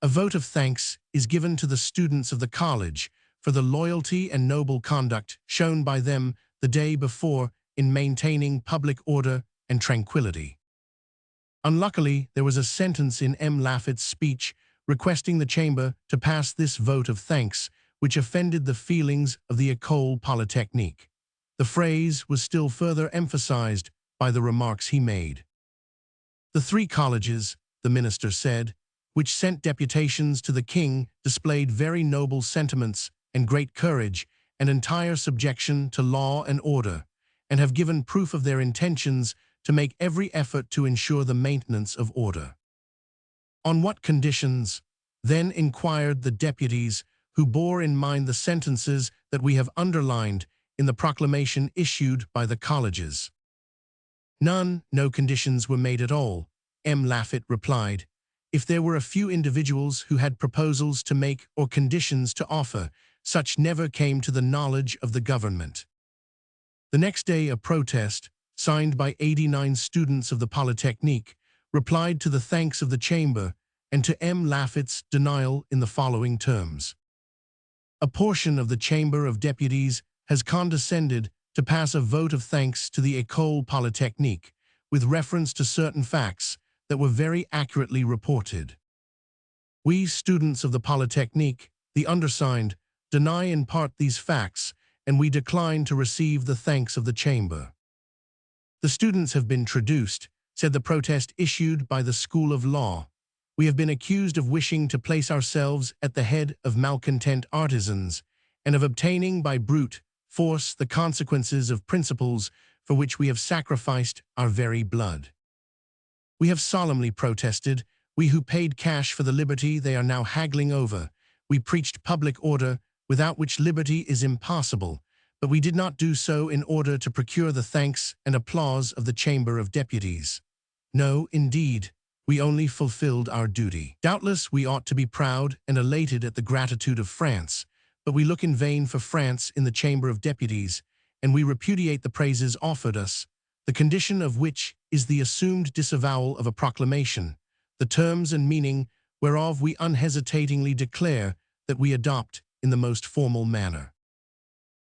A vote of thanks is given to the students of the college for the loyalty and noble conduct shown by them the day before in maintaining public order and tranquility. Unluckily, there was a sentence in M. Laffitte's speech requesting the chamber to pass this vote of thanks, which offended the feelings of the École Polytechnique. The phrase was still further emphasized by the remarks he made. The three colleges, the minister said, which sent deputations to the king, displayed very noble sentiments and great courage and entire subjection to law and order, and have given proof of their intentions to make every effort to ensure the maintenance of order. On what conditions? Then inquired the deputies, who bore in mind the sentences that we have underlined in the proclamation issued by the colleges. None, no conditions were made at all, M. Laffitte replied. If there were a few individuals who had proposals to make or conditions to offer, such never came to the knowledge of the government. The next day a protest, signed by 89 students of the Polytechnique, replied to the thanks of the chamber and to M. Laffitte's denial in the following terms. A portion of the Chamber of Deputies has condescended to pass a vote of thanks to the École Polytechnique with reference to certain facts that were very accurately reported. We, students of the Polytechnique, the undersigned, deny in part these facts, and we decline to receive the thanks of the chamber. The students have been traduced, said the protest issued by the School of Law. We have been accused of wishing to place ourselves at the head of malcontent artisans, and of obtaining by brute force the consequences of principles for which we have sacrificed our very blood. We have solemnly protested, we who paid cash for the liberty they are now haggling over. We preached public order, without which liberty is impossible, but we did not do so in order to procure the thanks and applause of the Chamber of Deputies. No, indeed, we only fulfilled our duty. Doubtless we ought to be proud and elated at the gratitude of France, but we look in vain for France in the Chamber of Deputies, and we repudiate the praises offered us, the condition of which is the assumed disavowal of a proclamation, the terms and meaning whereof we unhesitatingly declare that we adopt in the most formal manner.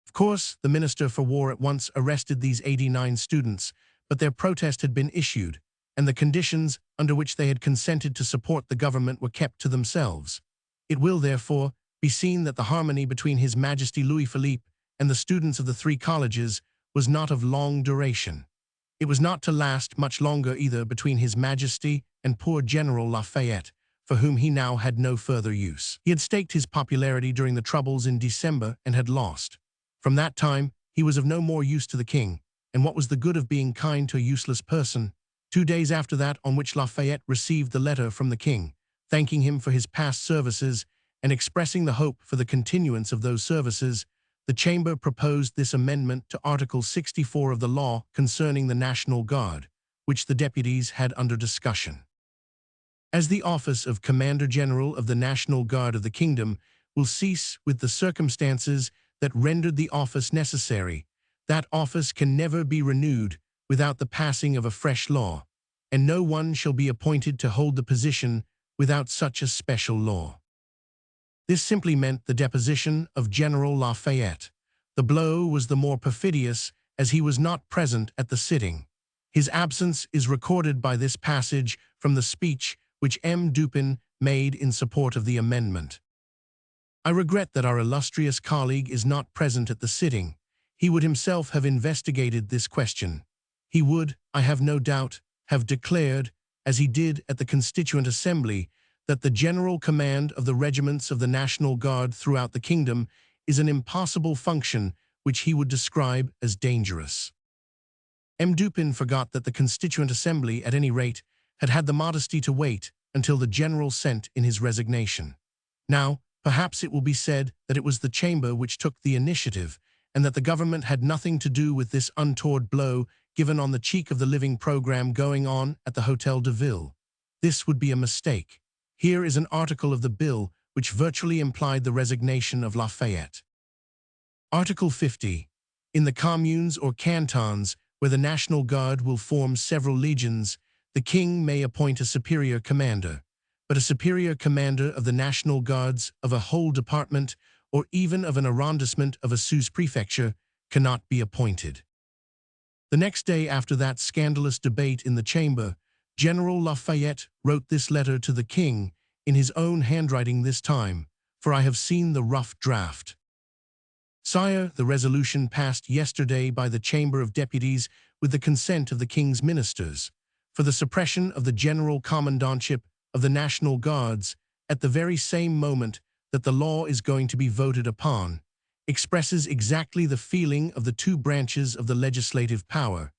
Of course, the Minister for War at once arrested these 89 students, but their protest had been issued, and the conditions under which they had consented to support the government were kept to themselves. It will, therefore, be seen that the harmony between His Majesty Louis-Philippe and the students of the three colleges was not of long duration. It was not to last much longer either between His Majesty and poor General Lafayette, for whom he now had no further use. He had staked his popularity during the troubles in December and had lost. From that time, he was of no more use to the king, and what was the good of being kind to a useless person? 2 days after that on which Lafayette received the letter from the king, thanking him for his past services and expressing the hope for the continuance of those services, the Chamber proposed this amendment to Article 64 of the law concerning the National Guard, which the deputies had under discussion. As the office of Commander-General of the National Guard of the Kingdom will cease with the circumstances that rendered the office necessary, that office can never be renewed without the passing of a fresh law, and no one shall be appointed to hold the position without such a special law. This simply meant the deposition of General Lafayette. The blow was the more perfidious as he was not present at the sitting. His absence is recorded by this passage from the speech which M. Dupin made in support of the amendment. I regret that our illustrious colleague is not present at the sitting. He would himself have investigated this question. He would, I have no doubt, have declared, as he did at the Constituent Assembly, that the general command of the regiments of the National Guard throughout the kingdom is an impossible function which he would describe as dangerous. M. Dupin forgot that the Constituent Assembly, at any rate, had had the modesty to wait until the general sent in his resignation. Now, perhaps it will be said that it was the chamber which took the initiative, and that the government had nothing to do with this untoward blow given on the cheek of the living program going on at the Hôtel de Ville. This would be a mistake. Here is an article of the bill which virtually implied the resignation of Lafayette. Article 50. In the communes or cantons where the National Guard will form several legions, the king may appoint a superior commander, but a superior commander of the National Guards of a whole department or even of an arrondissement of a sous-prefecture, cannot be appointed. The next day after that scandalous debate in the chamber, General Lafayette wrote this letter to the king, in his own handwriting this time, for I have seen the rough draft. Sire, the resolution passed yesterday by the Chamber of Deputies with the consent of the king's ministers, for the suppression of the general commandantship of the National Guards at the very same moment that the law is going to be voted upon, expresses exactly the feeling of the two branches of the legislative power,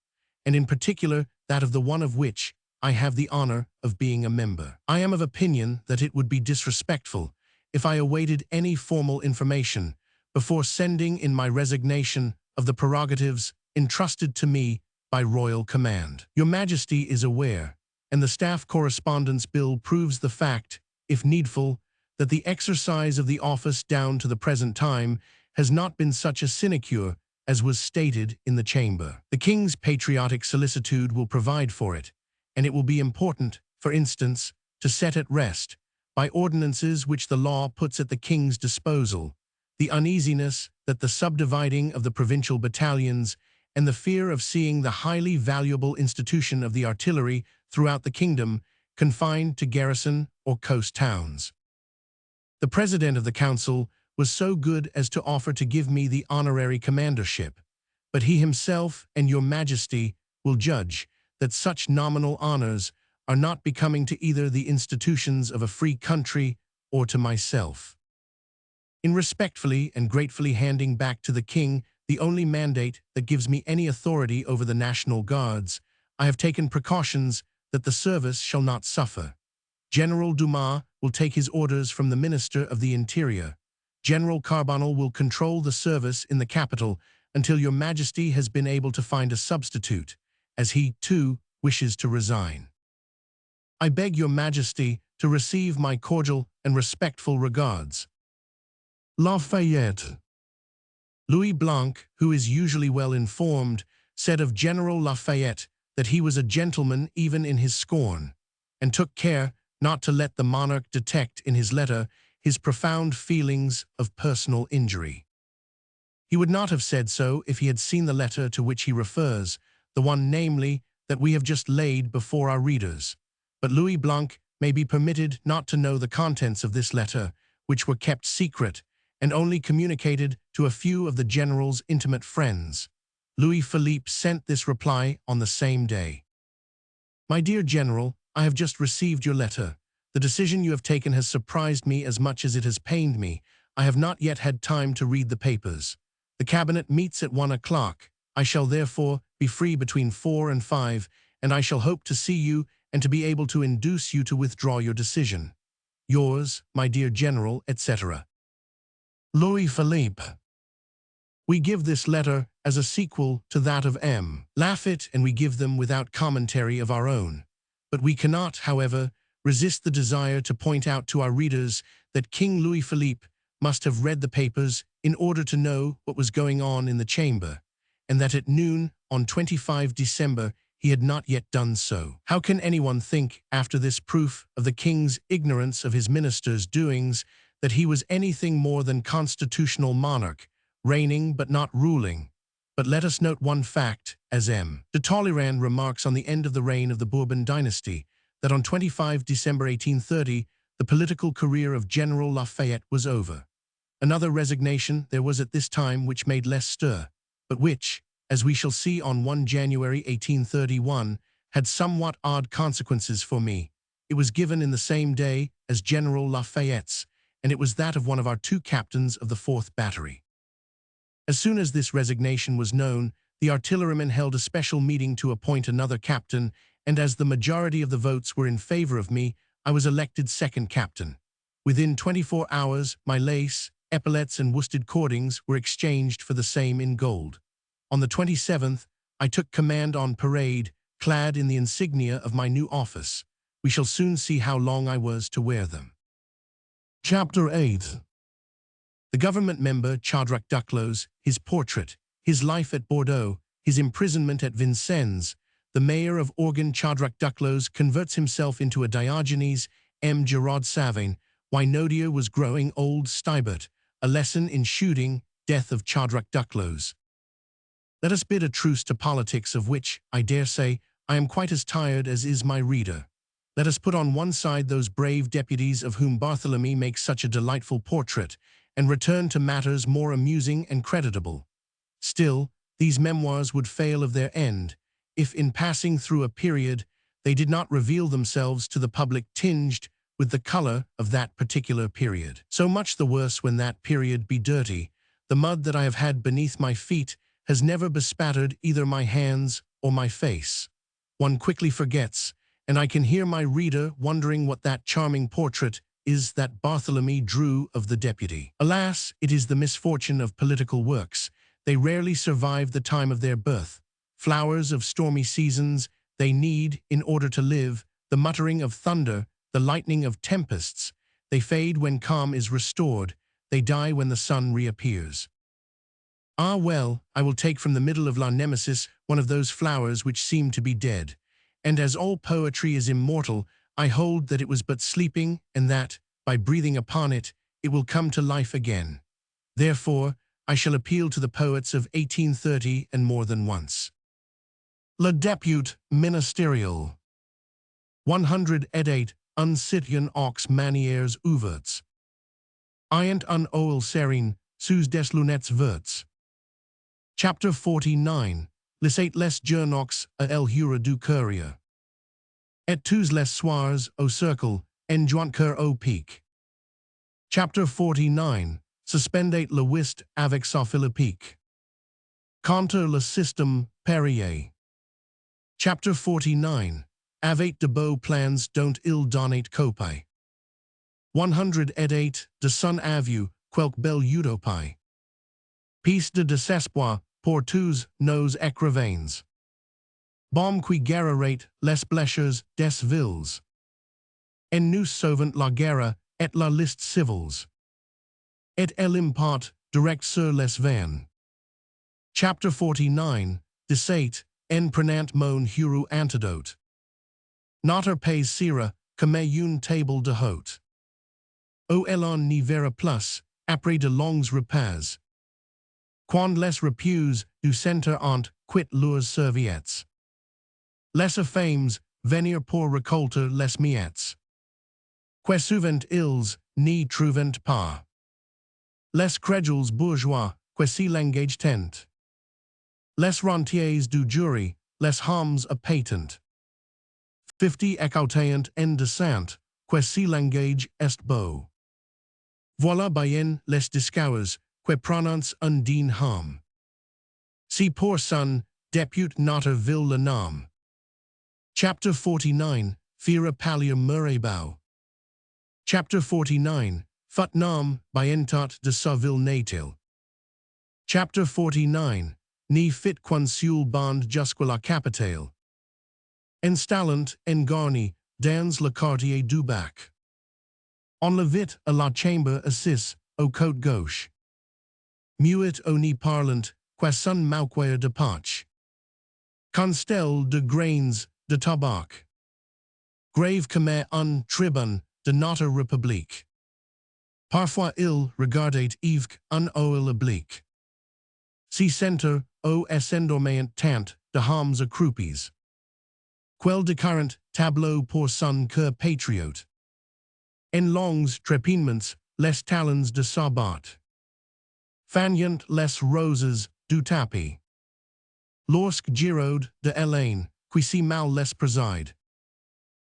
and in particular that of the one of which I have the honor of being a member. I am of opinion that it would be disrespectful if I awaited any formal information before sending in my resignation of the prerogatives entrusted to me by royal command. Your Majesty is aware, and the Staff Correspondence Bill proves the fact, if needful, that the exercise of the office down to the present time has not been such a sinecure as was stated in the chamber. The King's patriotic solicitude will provide for it, and it will be important, for instance, to set at rest, by ordinances which the law puts at the King's disposal, the uneasiness that the subdividing of the provincial battalions and the fear of seeing the highly valuable institution of the artillery throughout the kingdom confined to garrison or coast towns. The President of the Council was so good as to offer to give me the honorary commandership, but he himself and your Majesty will judge that such nominal honors are not becoming to either the institutions of a free country or to myself. In respectfully and gratefully handing back to the King the only mandate that gives me any authority over the National Guards, I have taken precautions that the service shall not suffer. General Dumas will take his orders from the Minister of the Interior. General Carbonel will control the service in the capital until your Majesty has been able to find a substitute, as he, too, wishes to resign. I beg your Majesty to receive my cordial and respectful regards. Lafayette. Louis Blanc, who is usually well informed, said of General Lafayette that he was a gentleman even in his scorn, and took care not to let the monarch detect in his letter his profound feelings of personal injury. He would not have said so if he had seen the letter to which he refers, the one, namely, that we have just laid before our readers. But Louis Blanc may be permitted not to know the contents of this letter, which were kept secret, and only communicated to a few of the general's intimate friends. Louis Philippe sent this reply on the same day. My dear General, I have just received your letter. The decision you have taken has surprised me as much as it has pained me. I have not yet had time to read the papers. The cabinet meets at 1 o'clock. I shall therefore be free between 4 and 5, and I shall hope to see you and to be able to induce you to withdraw your decision. Yours, my dear General, etc. Louis Philippe. We give this letter as a sequel to that of M. Lafayette, and we give them without commentary of our own. But we cannot, however, resist the desire to point out to our readers that King Louis Philippe must have read the papers in order to know what was going on in the chamber, and that at noon on 25 December he had not yet done so. How can anyone think, after this proof of the king's ignorance of his ministers' doings, that he was anything more than constitutional monarch, reigning but not ruling? But let us note one fact, as M. de Talleyrand remarks on the end of the reign of the Bourbon dynasty, that on 25 December 1830, the political career of General Lafayette was over. Another resignation there was at this time which made less stir, but which, as we shall see on 1 January 1831, had somewhat odd consequences for me. It was given in the same day as General Lafayette's, and it was that of one of our two captains of the 4th Battery. As soon as this resignation was known, the artillerymen held a special meeting to appoint another captain, and as the majority of the votes were in favor of me, I was elected second captain. Within 24 hours, my lace, epaulets, and worsted cordings were exchanged for the same in gold. On the 27th, I took command on parade, clad in the insignia of my new office. We shall soon see how long I was to wear them. Chapter 8. The government member Chaudrac Duclos, his portrait, his life at Bordeaux, his imprisonment at Vincennes. The mayor of Organ Chaudrac Duclos converts himself into a Diogenes. M. Gerard Savin. Why Nodier was growing old. Stibert. A Lesson in Shooting, Death of Chadrak Duclos. Let us bid a truce to politics, of which, I dare say, I am quite as tired as is my reader. Let us put on one side those brave deputies of whom Barthélemy makes such a delightful portrait, and return to matters more amusing and creditable. Still, these memoirs would fail of their end, if in passing through a period, they did not reveal themselves to the public tinged with the color of that particular period. So much the worse when that period be dirty. The mud that I have had beneath my feet has never bespattered either my hands or my face. One quickly forgets, and I can hear my reader wondering what that charming portrait is that Barthélemy drew of the deputy. Alas, it is the misfortune of political works. They rarely survive the time of their birth. Flowers of stormy seasons, they need, in order to live, the muttering of thunder, the lightning of tempests. They fade when calm is restored. They die when the sun reappears. Ah well, I will take from the middle of La Nemesis one of those flowers which seem to be dead. And as all poetry is immortal, I hold that it was but sleeping, and that, by breathing upon it, it will come to life again. Therefore, I shall appeal to the poets of 1830 and more than once. Le Depute Ministériel. 108 Uncitoyen aux manières ouvertes. Ayant un oeil serein, sous des lunettes vertes. Chapter 49. Laissez les journaux à el hura du courrier. Et tous les soirs au cercle, en jointure au pic. Chapter 49. Suspendez le whist avec sa philippique. Contre le système Perrier. Chapter 49. Avec de beaux plans dont il donnait copie. 108 De son avis, quelque belle utopie. Piece de désespoir pour tous nos écrivains. Baume qui guériraient les blessures des villes. En nous sauvant la guerre et la liste civils. Et l'impact direct sur les vannes. Chapter 49. Deset, en prenant mon heureux antidote. Notre pays sera comme une table de hôte. O l'on n'y verra plus, après de longs repas. Quand les repues du centre ont quitté leurs serviettes. Les femmes venir pour récolter les miettes. Que souvent ils n'y trouvent pas. Les crédules bourgeois, que si langage tent. Les rentiers du jury, les hommes à patent. 50 écoutayant en descente, que si langage est beau. Voilà bien les discours, que prononce un digne homme. Si pour son depute notre ville le nom. Chapter 49. Fira Pallier Murraybau. Chapter 49. Fut nom bientot de sa ville natile. Chapter 49. Ni fit consul bond jusque la capitale. Installant en garni dans le quartier du bac. On le vit à la chambre assis, au côte gauche. Muet au ni parlant, que son mauquer de patch. Constel de grains de tabac. Grave comme un tribun de notre république. Parfois il regardait avec un oeil oblique. Si center au s'endormait tant de hommes accroupis. Quel décarant tableau pour son cœur patriote. En longs trépignements, les talons de sabbat. Faignant les roses du tapis. Lorsque Giraud de Hélène, qui si mal les préside.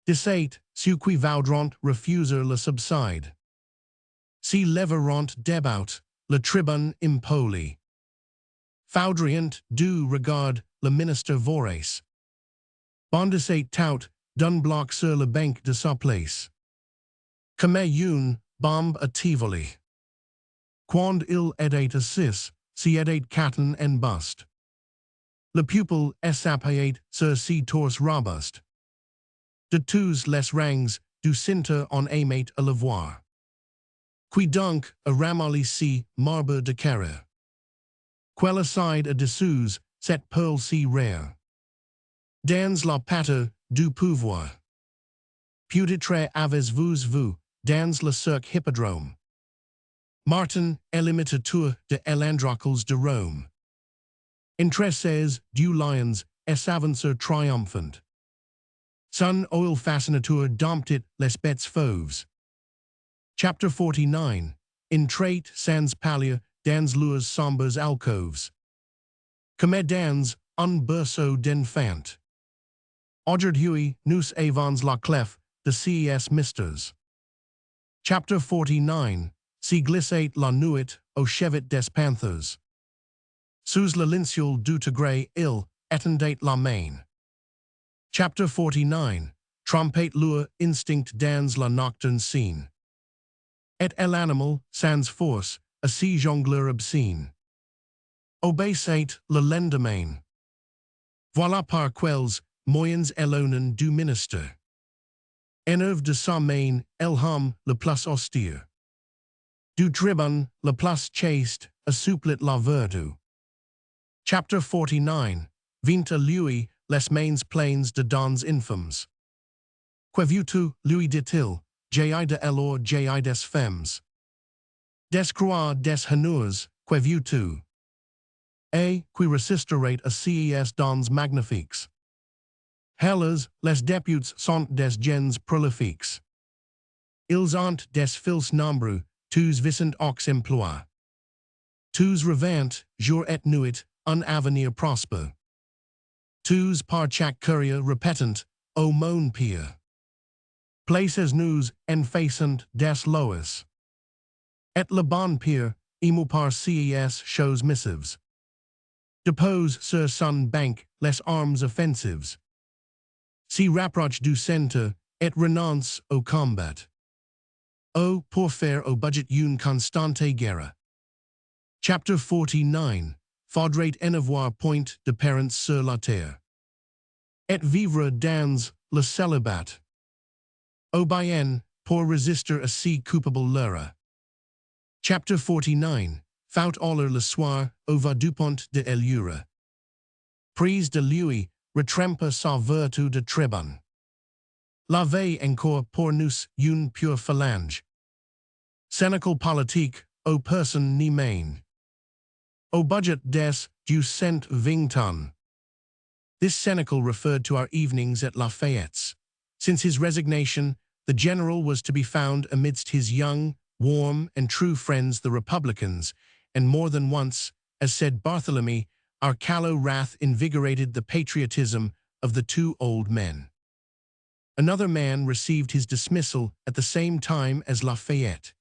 17. Ceux qui voudront refuser le subside. Si leveront débout, le tribun impoli. Faudrient du regard le ministre vorace. Bondissait tout, d'un bloc sur le banc de sa place. Comme une bombe à Tivoli. Quand il était assis, si était caton en buste. Le pupille s'appuyait sur si torse robuste. De tous les rangs, du cintre on aimait à le voir. Qui donc a ramolli si marbre de carré. Quel side a dessous, cette pearl si rare. Dans la patte du pouvoir. Peut-être avez-vous vu, dans le cirque hippodrome. Martin, l'imitateur de l'Androcles de Rome. Entreses du lions, es avanceur triomphant. Son oil fascinateur domptit les bêtes fauves. Chapter 49. In trait sans pallier, dans leurs sombres alcoves. Comme dans un berceau d'enfant. Aujourd'hui, nous avons la clef de ces mystères. Chapter 49. Si glissait la nuit au chevet des panthers. Sous le linceul du tigre, il étendait la main. Chapter 49. Trompette leur instinct dans la nocturne scene. Et l'animal, sans force, à si jongleur obscene. Obéissait le lendemain. Voilà par quels moyens élonen du ministère. Énerve de sa main, elham le plus austere. Du tribun, le plus chaste, assouplit la vertu. Chapter 49. Vint à lui, les mains plaines de dans infâmes. Qu'avais tu, lui dit-il, j'ai de l'or, j'ai des femmes. Des croix, des honneurs, qu'avais tu? Et qui resisterait à ces dons magnifiques. Helles, les députés sont des gens prolifiques. Ils ont des fils nombreux, tous vicent aux emplois. Tous revant, jour et nuit, un avenir prospère. Tous par chaque courrier repetent, ô mon pire. Places nous effaçant des lois. Et le bon pire, emu par ces choses missives. Depose sur son banc les armes offensives. Si rapproche du centre, et renonce au combat. O pour faire au budget une constante guerre. Chapter 49. Faudrait en avoir point de parents sur la terre. Et vivre dans le célibat. O bien, pour résister à si coupable leurre. Chapter 49. Faut aller le soir, au va du pont de l'Eure. Prise de lui, retrempe sa vertu de tribun. La veille encore pour nous une pure phalange. Sénécal politique, au person ni main. Au budget des du cent vingt. This Senecal referred to our evenings at Lafayette's. Since his resignation, the general was to be found amidst his young, warm, and true friends the Republicans, and more than once, as said Barthélemy, our callow wrath invigorated the patriotism of the two old men. Another man received his dismissal at the same time as Lafayette.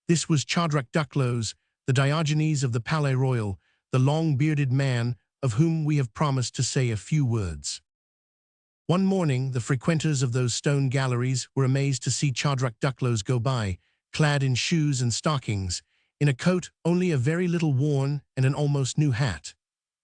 This was Chodrak Duclos, the Diogenes of the Palais Royal, the long-bearded man of whom we have promised to say a few words. One morning, the frequenters of those stone galleries were amazed to see Chodrak Duclos go by, clad in shoes and stockings, in a coat only a very little worn and an almost new hat.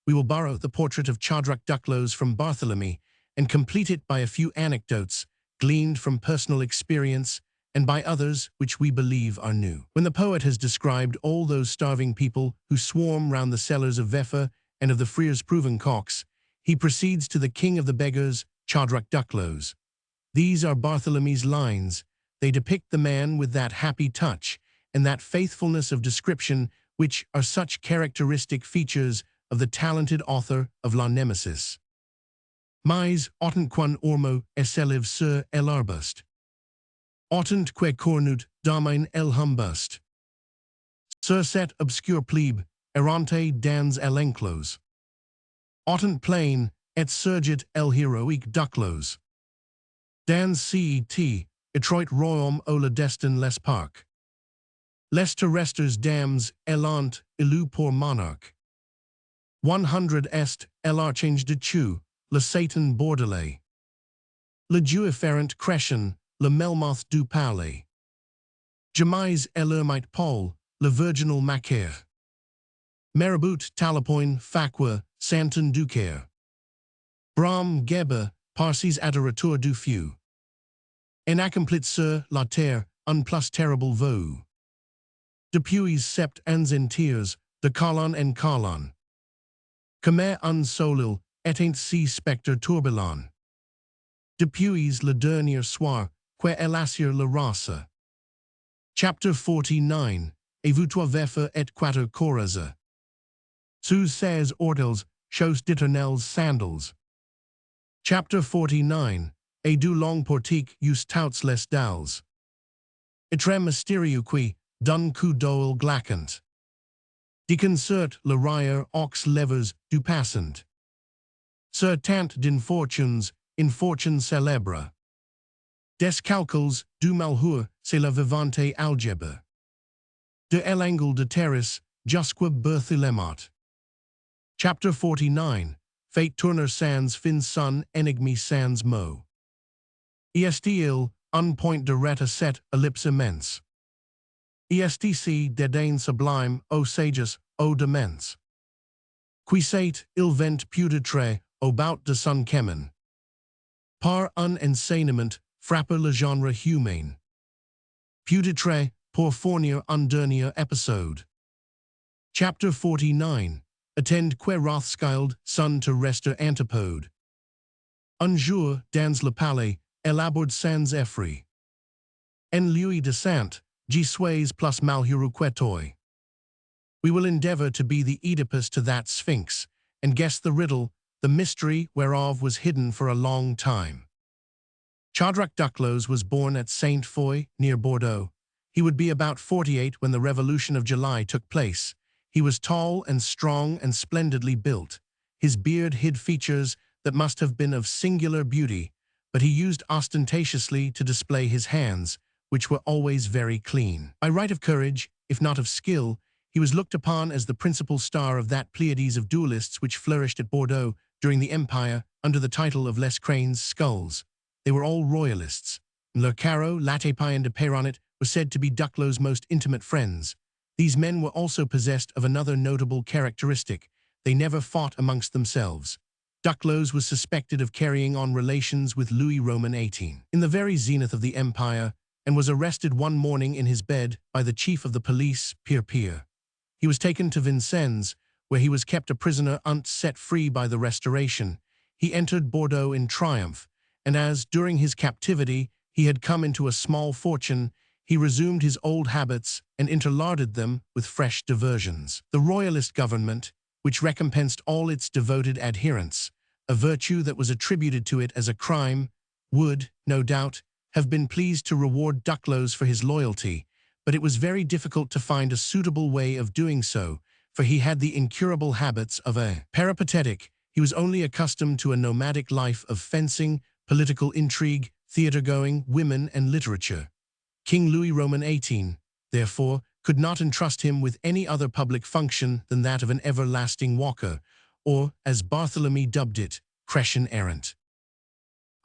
We will borrow the portrait of Chodrak Duclos from Barthélemy and complete it by a few anecdotes gleaned from personal experience and by others which we believe are new. When the poet has described all those starving people who swarm round the cellars of Vefa and of the Friars Prouvencox, he proceeds to the king of the beggars, Chodrak Duclos. These are Barthélemy's lines. They depict the man with that happy touch and that faithfulness of description which are such characteristic features of the talented author of La Nemesis. Mais autant qu'un ormeau s'élève sur l'arbuste. Autant que cornut domine l'humbuste. Sur cette obscure plebe, errante dans l'enclos. Autant plain et surgit l'héroïque Duclos. Dans cet étroit royaume où le destin les parc. Les terrestres dames élant élu pour monarque. 100 est l'archange de Chu, le Satan bordelais. Le Juiférant Crescent, le Melmoth du Palais. Jamais l'ermite Paul, le virginal Macaire. Marabout Talapoin Facua, Santon Ducaire. Bram Geber, Parsis adorateur du Feu. En accomplit sur la terre, un plus terrible vœu. Depuis sept ans entiers, de colon en colon. Comme un solil, éteint si spectre tourbillon. Depuis le dernier soir, que l'assure la race. Chapter 49. et vous verfer et quater coraza. Sous ses ortels, chausse d'éternels sandals. Chapter 49. Et du long portique us touts les dalles. Etrem mysterieux qui, d'un coup d'oeil glaquant. Déconcert le rire aux levers du passant. Sur tant d'infortunes, infortune célèbre. Des calculs, du malheur, c'est la vivante algèbre. De l'angle de terrace, jusque Berthellemot. Chapter 49. Fate tourner sans fin son enigme sans mot. Est-il, un point de reta set ellipse immense. Est-ce dédain sublime, ô sages, ô demens. Qui sait, il vent putatre, au bout de son chemin. Par un enseignement, frappe le genre humain. Putatre, pour fournir un dernier épisode. Chapter 49. Attend que Rothschild, son to rester antipode. Un jour, dans le palais, élaborde sans effroi. En lui descent, j'y suis plus malheureux que toi. We will endeavor to be the Oedipus to that Sphinx, and guess the riddle, the mystery whereof was hidden for a long time. Chodrak Duclos was born at Saint-Foy, near Bordeaux. He would be about 48 when the Revolution of July took place. He was tall and strong and splendidly built. His beard hid features that must have been of singular beauty, but he used ostentatiously to display his hands, which were always very clean. By right of courage, if not of skill, he was looked upon as the principal star of that Pleiades of duelists which flourished at Bordeaux during the Empire under the title of Les Cranes Skulls. They were all royalists. Le Caro, Latépie, and de Peyronnet were said to be Duclos' most intimate friends. These men were also possessed of another notable characteristic. They never fought amongst themselves. Duclos was suspected of carrying on relations with Louis Roman XVIII. In the very zenith of the empire, and was arrested one morning in his bed by the chief of the police, Pierre. He was taken to Vincennes, where he was kept a prisoner until set free by the Restoration. He entered Bordeaux in triumph, and as, during his captivity, he had come into a small fortune, he resumed his old habits and interlarded them with fresh diversions. The royalist government, which recompensed all its devoted adherents, a virtue that was attributed to it as a crime, would, no doubt, have been pleased to reward Duclos for his loyalty, but it was very difficult to find a suitable way of doing so, for he had the incurable habits of a peripatetic. He was only accustomed to a nomadic life of fencing, political intrigue, theatre-going, women, and literature. King Louis Roman XVIII, therefore, could not entrust him with any other public function than that of an everlasting walker, or, as Barthélemy dubbed it, Cretan errant.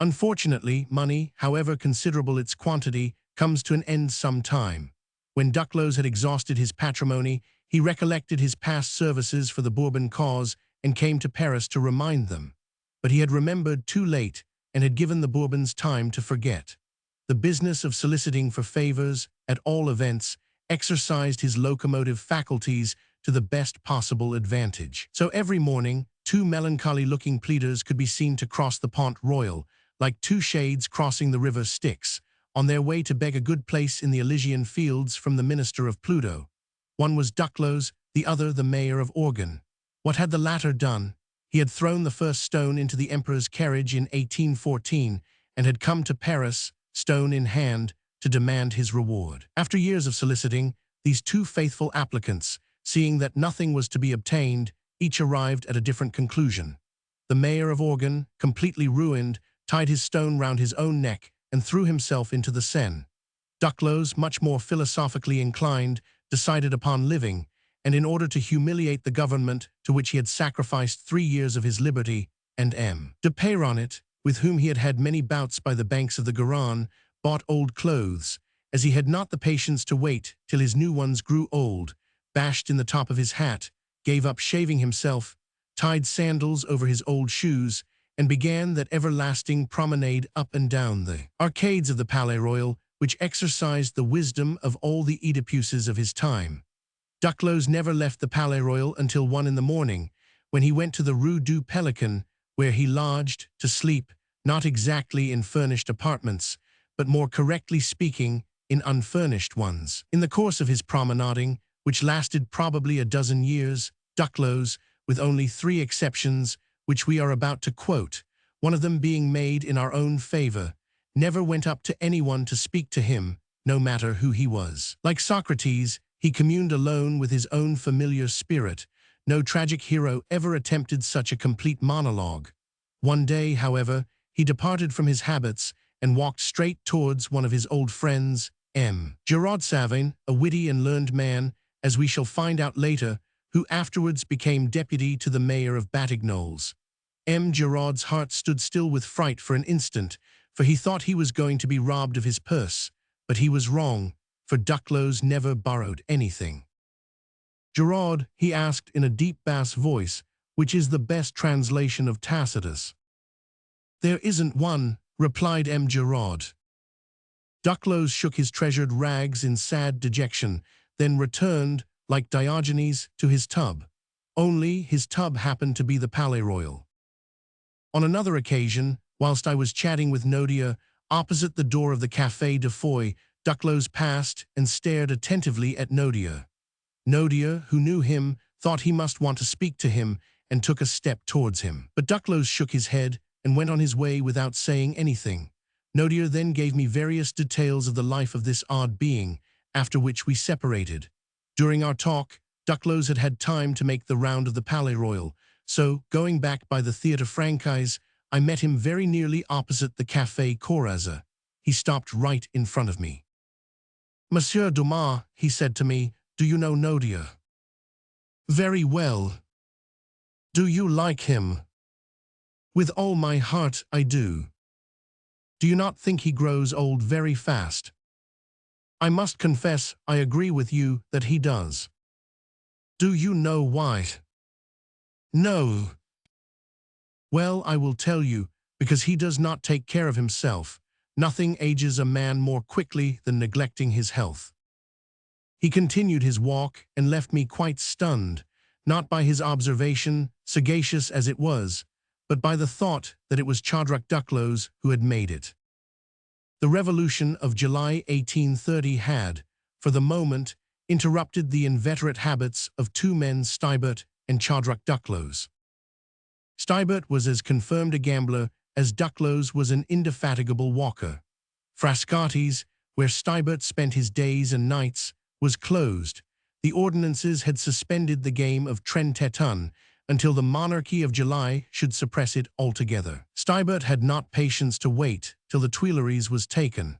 Unfortunately, money, however considerable its quantity, comes to an end some time. When Duclos had exhausted his patrimony, he recollected his past services for the Bourbon cause and came to Paris to remind them. But he had remembered too late and had given the Bourbons time to forget. The business of soliciting for favors, at all events, exercised his locomotive faculties to the best possible advantage. So every morning, two melancholy-looking pleaders could be seen to cross the Pont Royal, like two shades crossing the river Styx, on their way to beg a good place in the Elysian fields from the minister of Pluto. One was Duclos, the other the mayor of Organ. What had the latter done? He had thrown the first stone into the emperor's carriage in 1814 and had come to Paris, stone in hand, to demand his reward. After years of soliciting, these two faithful applicants, seeing that nothing was to be obtained, each arrived at a different conclusion. The mayor of Organ, completely ruined, tied his stone round his own neck and threw himself into the Seine. Duclos, much more philosophically inclined, decided upon living, and in order to humiliate the government to which he had sacrificed 3 years of his liberty, and M. de Peyronnet, with whom he had had many bouts by the banks of the Garonne, bought old clothes, as he had not the patience to wait till his new ones grew old, bashed in the top of his hat, gave up shaving himself, tied sandals over his old shoes, and began that everlasting promenade up and down the arcades of the Palais Royal, which exercised the wisdom of all the Oedipuses of his time. Duclos never left the Palais Royal until 1 in the morning, when he went to the Rue du Pelican, where he lodged, to sleep, not exactly in furnished apartments, but more correctly speaking, in unfurnished ones. In the course of his promenading, which lasted probably a dozen years, Duclos, with only 3 exceptions, which we are about to quote, one of them being made in our own favor, never went up to anyone to speak to him, no matter who he was. Like Socrates, he communed alone with his own familiar spirit. No tragic hero ever attempted such a complete monologue. One day, however, he departed from his habits and walked straight towards one of his old friends, M. Gerard Savin, a witty and learned man, as we shall find out later, who afterwards became deputy to the mayor of Batignolles. M. Gerard's heart stood still with fright for an instant, for he thought he was going to be robbed of his purse, but he was wrong, for Duclos never borrowed anything. "Gerard," he asked in a deep bass voice, which is the best translation of Tacitus. "There isn't one," replied M. Gerard. Duclos shook his treasured rags in sad dejection, then returned, like Diogenes, to his tub. Only his tub happened to be the Palais Royal. On another occasion, whilst I was chatting with Nodia opposite the door of the Café de Foy, Duclos passed and stared attentively at Nodia. Nodia, who knew him, thought he must want to speak to him and took a step towards him. But Duclos shook his head and went on his way without saying anything. Nodia then gave me various details of the life of this odd being, after which we separated. During our talk, Duclos had had time to make the round of the Palais Royal, so, going back by the Theatre Francais, I met him very nearly opposite the Café Corazza. He stopped right in front of me. "Monsieur Dumas," he said to me, "do you know Nodia?" "Very well." "Do you like him?" "With all my heart, I do." "Do you not think he grows old very fast?" "I must confess, I agree with you that he does." "Do you know why?" "No." "Well, I will tell you, because he does not take care of himself. Nothing ages a man more quickly than neglecting his health." He continued his walk and left me quite stunned, not by his observation, sagacious as it was, but by the thought that it was Chodrak Duclos who had made it. The revolution of July 1830 had, for the moment, interrupted the inveterate habits of 2 men, Stibert and Chodrak Duclos. Stibert was as confirmed a gambler as Duclos was an indefatigable walker. Frascati's, where Stibert spent his days and nights, was closed. The ordinances had suspended the game of Tren-Teton until the monarchy of July should suppress it altogether. Stibert had not patience to wait till the Tuileries was taken.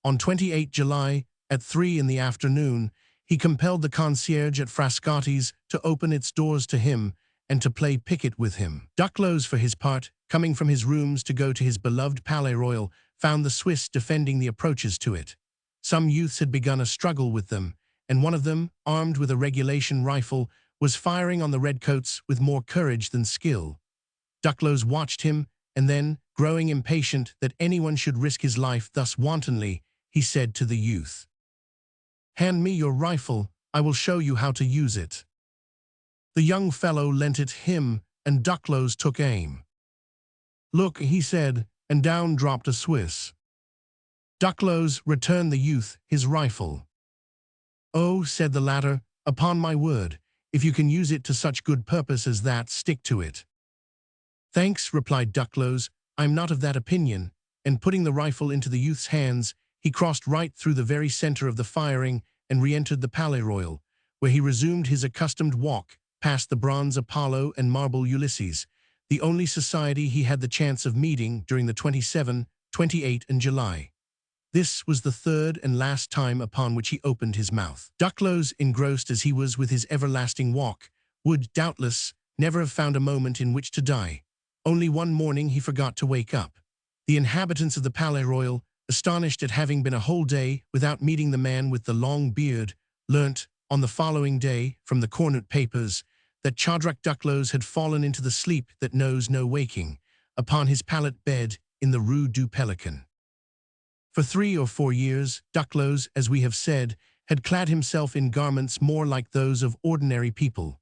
On 28 July, at 3 in the afternoon, he compelled the concierge at Frascati's to open its doors to him and to play piquet with him. Duclos, for his part, coming from his rooms to go to his beloved Palais Royal, found the Swiss defending the approaches to it. Some youths had begun a struggle with them, and one of them, armed with a regulation rifle, was firing on the redcoats with more courage than skill. Duclos watched him, and then, growing impatient that anyone should risk his life thus wantonly, he said to the youth, "Hand me your rifle, I will show you how to use it." The young fellow lent it him, and Duclos took aim. "Look," he said, and down dropped a Swiss. Duclos returned the youth his rifle. "Oh," said the latter, "upon my word, if you can use it to such good purpose as that, stick to it." "Thanks," replied Duclos, "I'm not of that opinion," and putting the rifle into the youth's hands, he crossed right through the very center of the firing and re-entered the Palais Royal, where he resumed his accustomed walk past the bronze Apollo and marble Ulysses, the only society he had the chance of meeting during the 27, 28, and July. This was the third and last time upon which he opened his mouth. Duclos, engrossed as he was with his everlasting walk, would, doubtless, never have found a moment in which to die. Only one morning he forgot to wake up. The inhabitants of the Palais Royal, astonished at having been a whole day without meeting the man with the long beard, learnt, on the following day, from the Cornut papers, that Chodrak Duclos had fallen into the sleep that knows no waking, upon his pallet bed in the Rue du Pelican. For 3 or 4 years, Duclos, as we have said, had clad himself in garments more like those of ordinary people.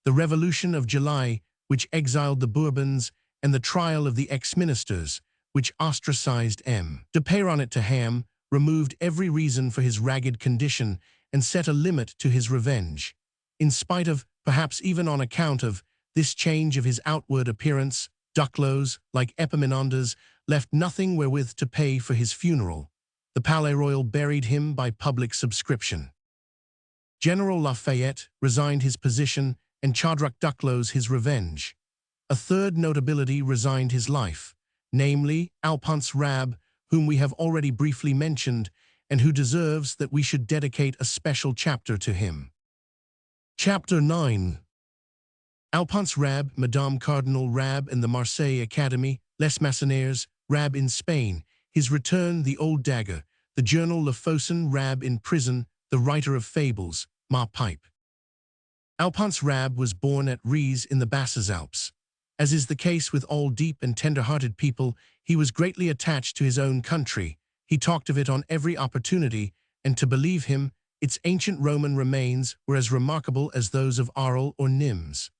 The Revolution of July, which exiled the Bourbons, and the trial of the ex-ministers, which ostracized M. de Peyronnet to Ham, removed every reason for his ragged condition, and set a limit to his revenge. In spite of, perhaps even on account of, this change of his outward appearance, Duclos, like Epaminondas, left nothing wherewith to pay for his funeral. The Palais Royal buried him by public subscription. General Lafayette resigned his position and Chodruc Duclos his revenge. A third notability resigned his life, namely Alphonse Rabbe, whom we have already briefly mentioned, and who deserves that we should dedicate a special chapter to him. Chapter 9. Alphonse Rabbe, Madame Cardinal Rabbe and the Marseille Academy, Les Massenaires, Rabbe in Spain, his return, the old dagger, the journal Le Faucon, Rabbe in prison, the writer of fables, Ma Pipe. Alphonse Rabbe was born at Ries in the Basses Alps. As is the case with all deep and tender-hearted people, he was greatly attached to his own country. He talked of it on every opportunity, and to believe him, its ancient Roman remains were as remarkable as those of Arles or Nimes.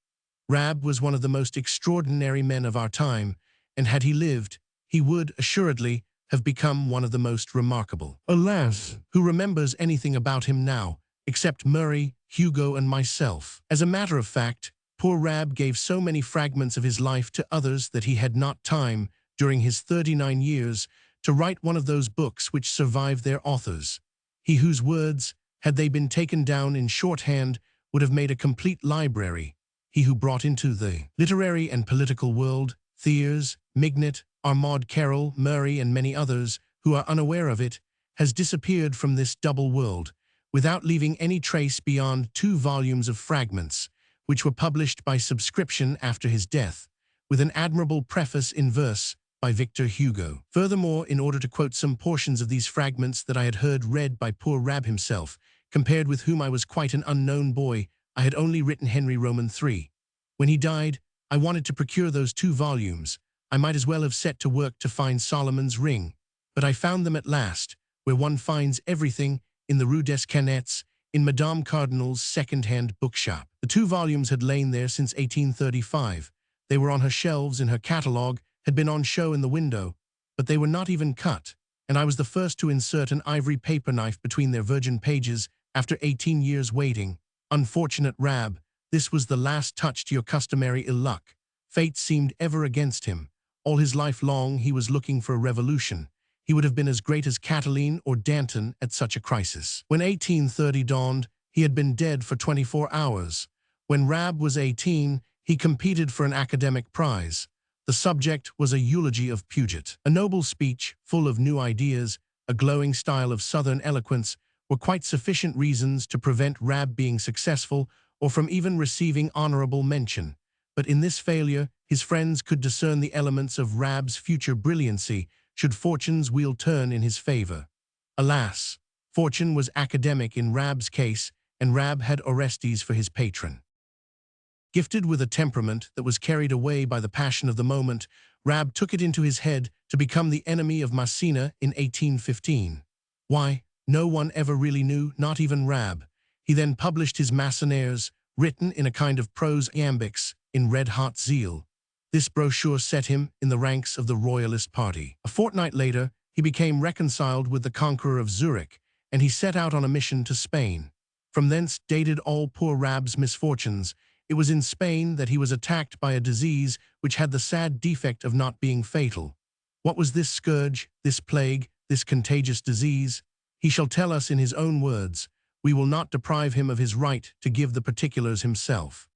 Rabbe was one of the most extraordinary men of our time, and had he lived, he would, assuredly, have become one of the most remarkable. Alas, who remembers anything about him now, except Murray, Hugo, and myself? As a matter of fact, poor Rabbe gave so many fragments of his life to others that he had not time, during his 39 years, to write one of those books which survive their authors. He whose words, had they been taken down in shorthand, would have made a complete library. He who brought into the literary and political world Thiers, Mignet, Armand Carrel, Murray, and many others, who are unaware of it, has disappeared from this double world, without leaving any trace beyond 2 volumes of fragments, which were published by subscription after his death, with an admirable preface in verse by Victor Hugo. Furthermore, in order to quote some portions of these fragments that I had heard read by poor Rabbe himself, compared with whom I was quite an unknown boy, I had only written Henry Roman III. When he died, I wanted to procure those 2 volumes. I might as well have set to work to find Solomon's ring, but I found them at last, where one finds everything, in the Rue des Canettes, in Madame Cardinal's second-hand bookshop. The 2 volumes had lain there since 1835. They were on her shelves in her catalogue, had been on show in the window, but they were not even cut, and I was the first to insert an ivory paper knife between their virgin pages after 18 years waiting. Unfortunate Rabbe, this was the last touch to your customary ill luck. Fate seemed ever against him. All his life long he was looking for a revolution. He would have been as great as Catiline or Danton at such a crisis. When 1830 dawned, he had been dead for 24 hours. When Rabbe was 18, he competed for an academic prize. The subject was a eulogy of Puget. A noble speech, full of new ideas, a glowing style of Southern eloquence, were quite sufficient reasons to prevent Rabbe being successful or from even receiving honorable mention. But in this failure, his friends could discern the elements of Rabbe's future brilliancy, should fortune's wheel turn in his favor. Alas, fortune was academic in Rabbe's case, and Rabbe had Orestes for his patron. Gifted with a temperament that was carried away by the passion of the moment, Rabbe took it into his head to become the enemy of Massena in 1815. Why, no one ever really knew, not even Rabbe. He then published his Massenaires, written in a kind of prose iambics, in red-hot zeal. This brochure set him in the ranks of the royalist party. A fortnight later, he became reconciled with the conqueror of Zurich, and he set out on a mission to Spain. From thence dated all poor Rabbe's misfortunes. It was in Spain that he was attacked by a disease which had the sad defect of not being fatal. What was this scourge, this plague, this contagious disease? He shall tell us in his own words. We will not deprive him of his right to give the particulars himself.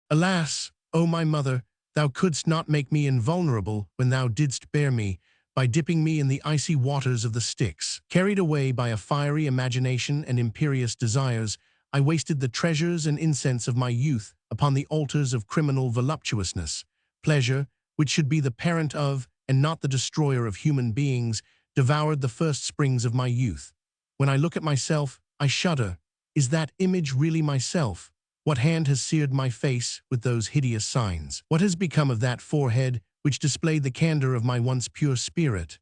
Alas, O my mother, thou couldst not make me invulnerable when thou didst bear me, by dipping me in the icy waters of the Styx. Carried away by a fiery imagination and imperious desires, I wasted the treasures and incense of my youth upon the altars of criminal voluptuousness. Pleasure, which should be the parent of, and not the destroyer of human beings, devoured the first springs of my youth. When I look at myself, I shudder. Is that image really myself? What hand has seared my face with those hideous signs? What has become of that forehead which displayed the candor of my once pure spirit?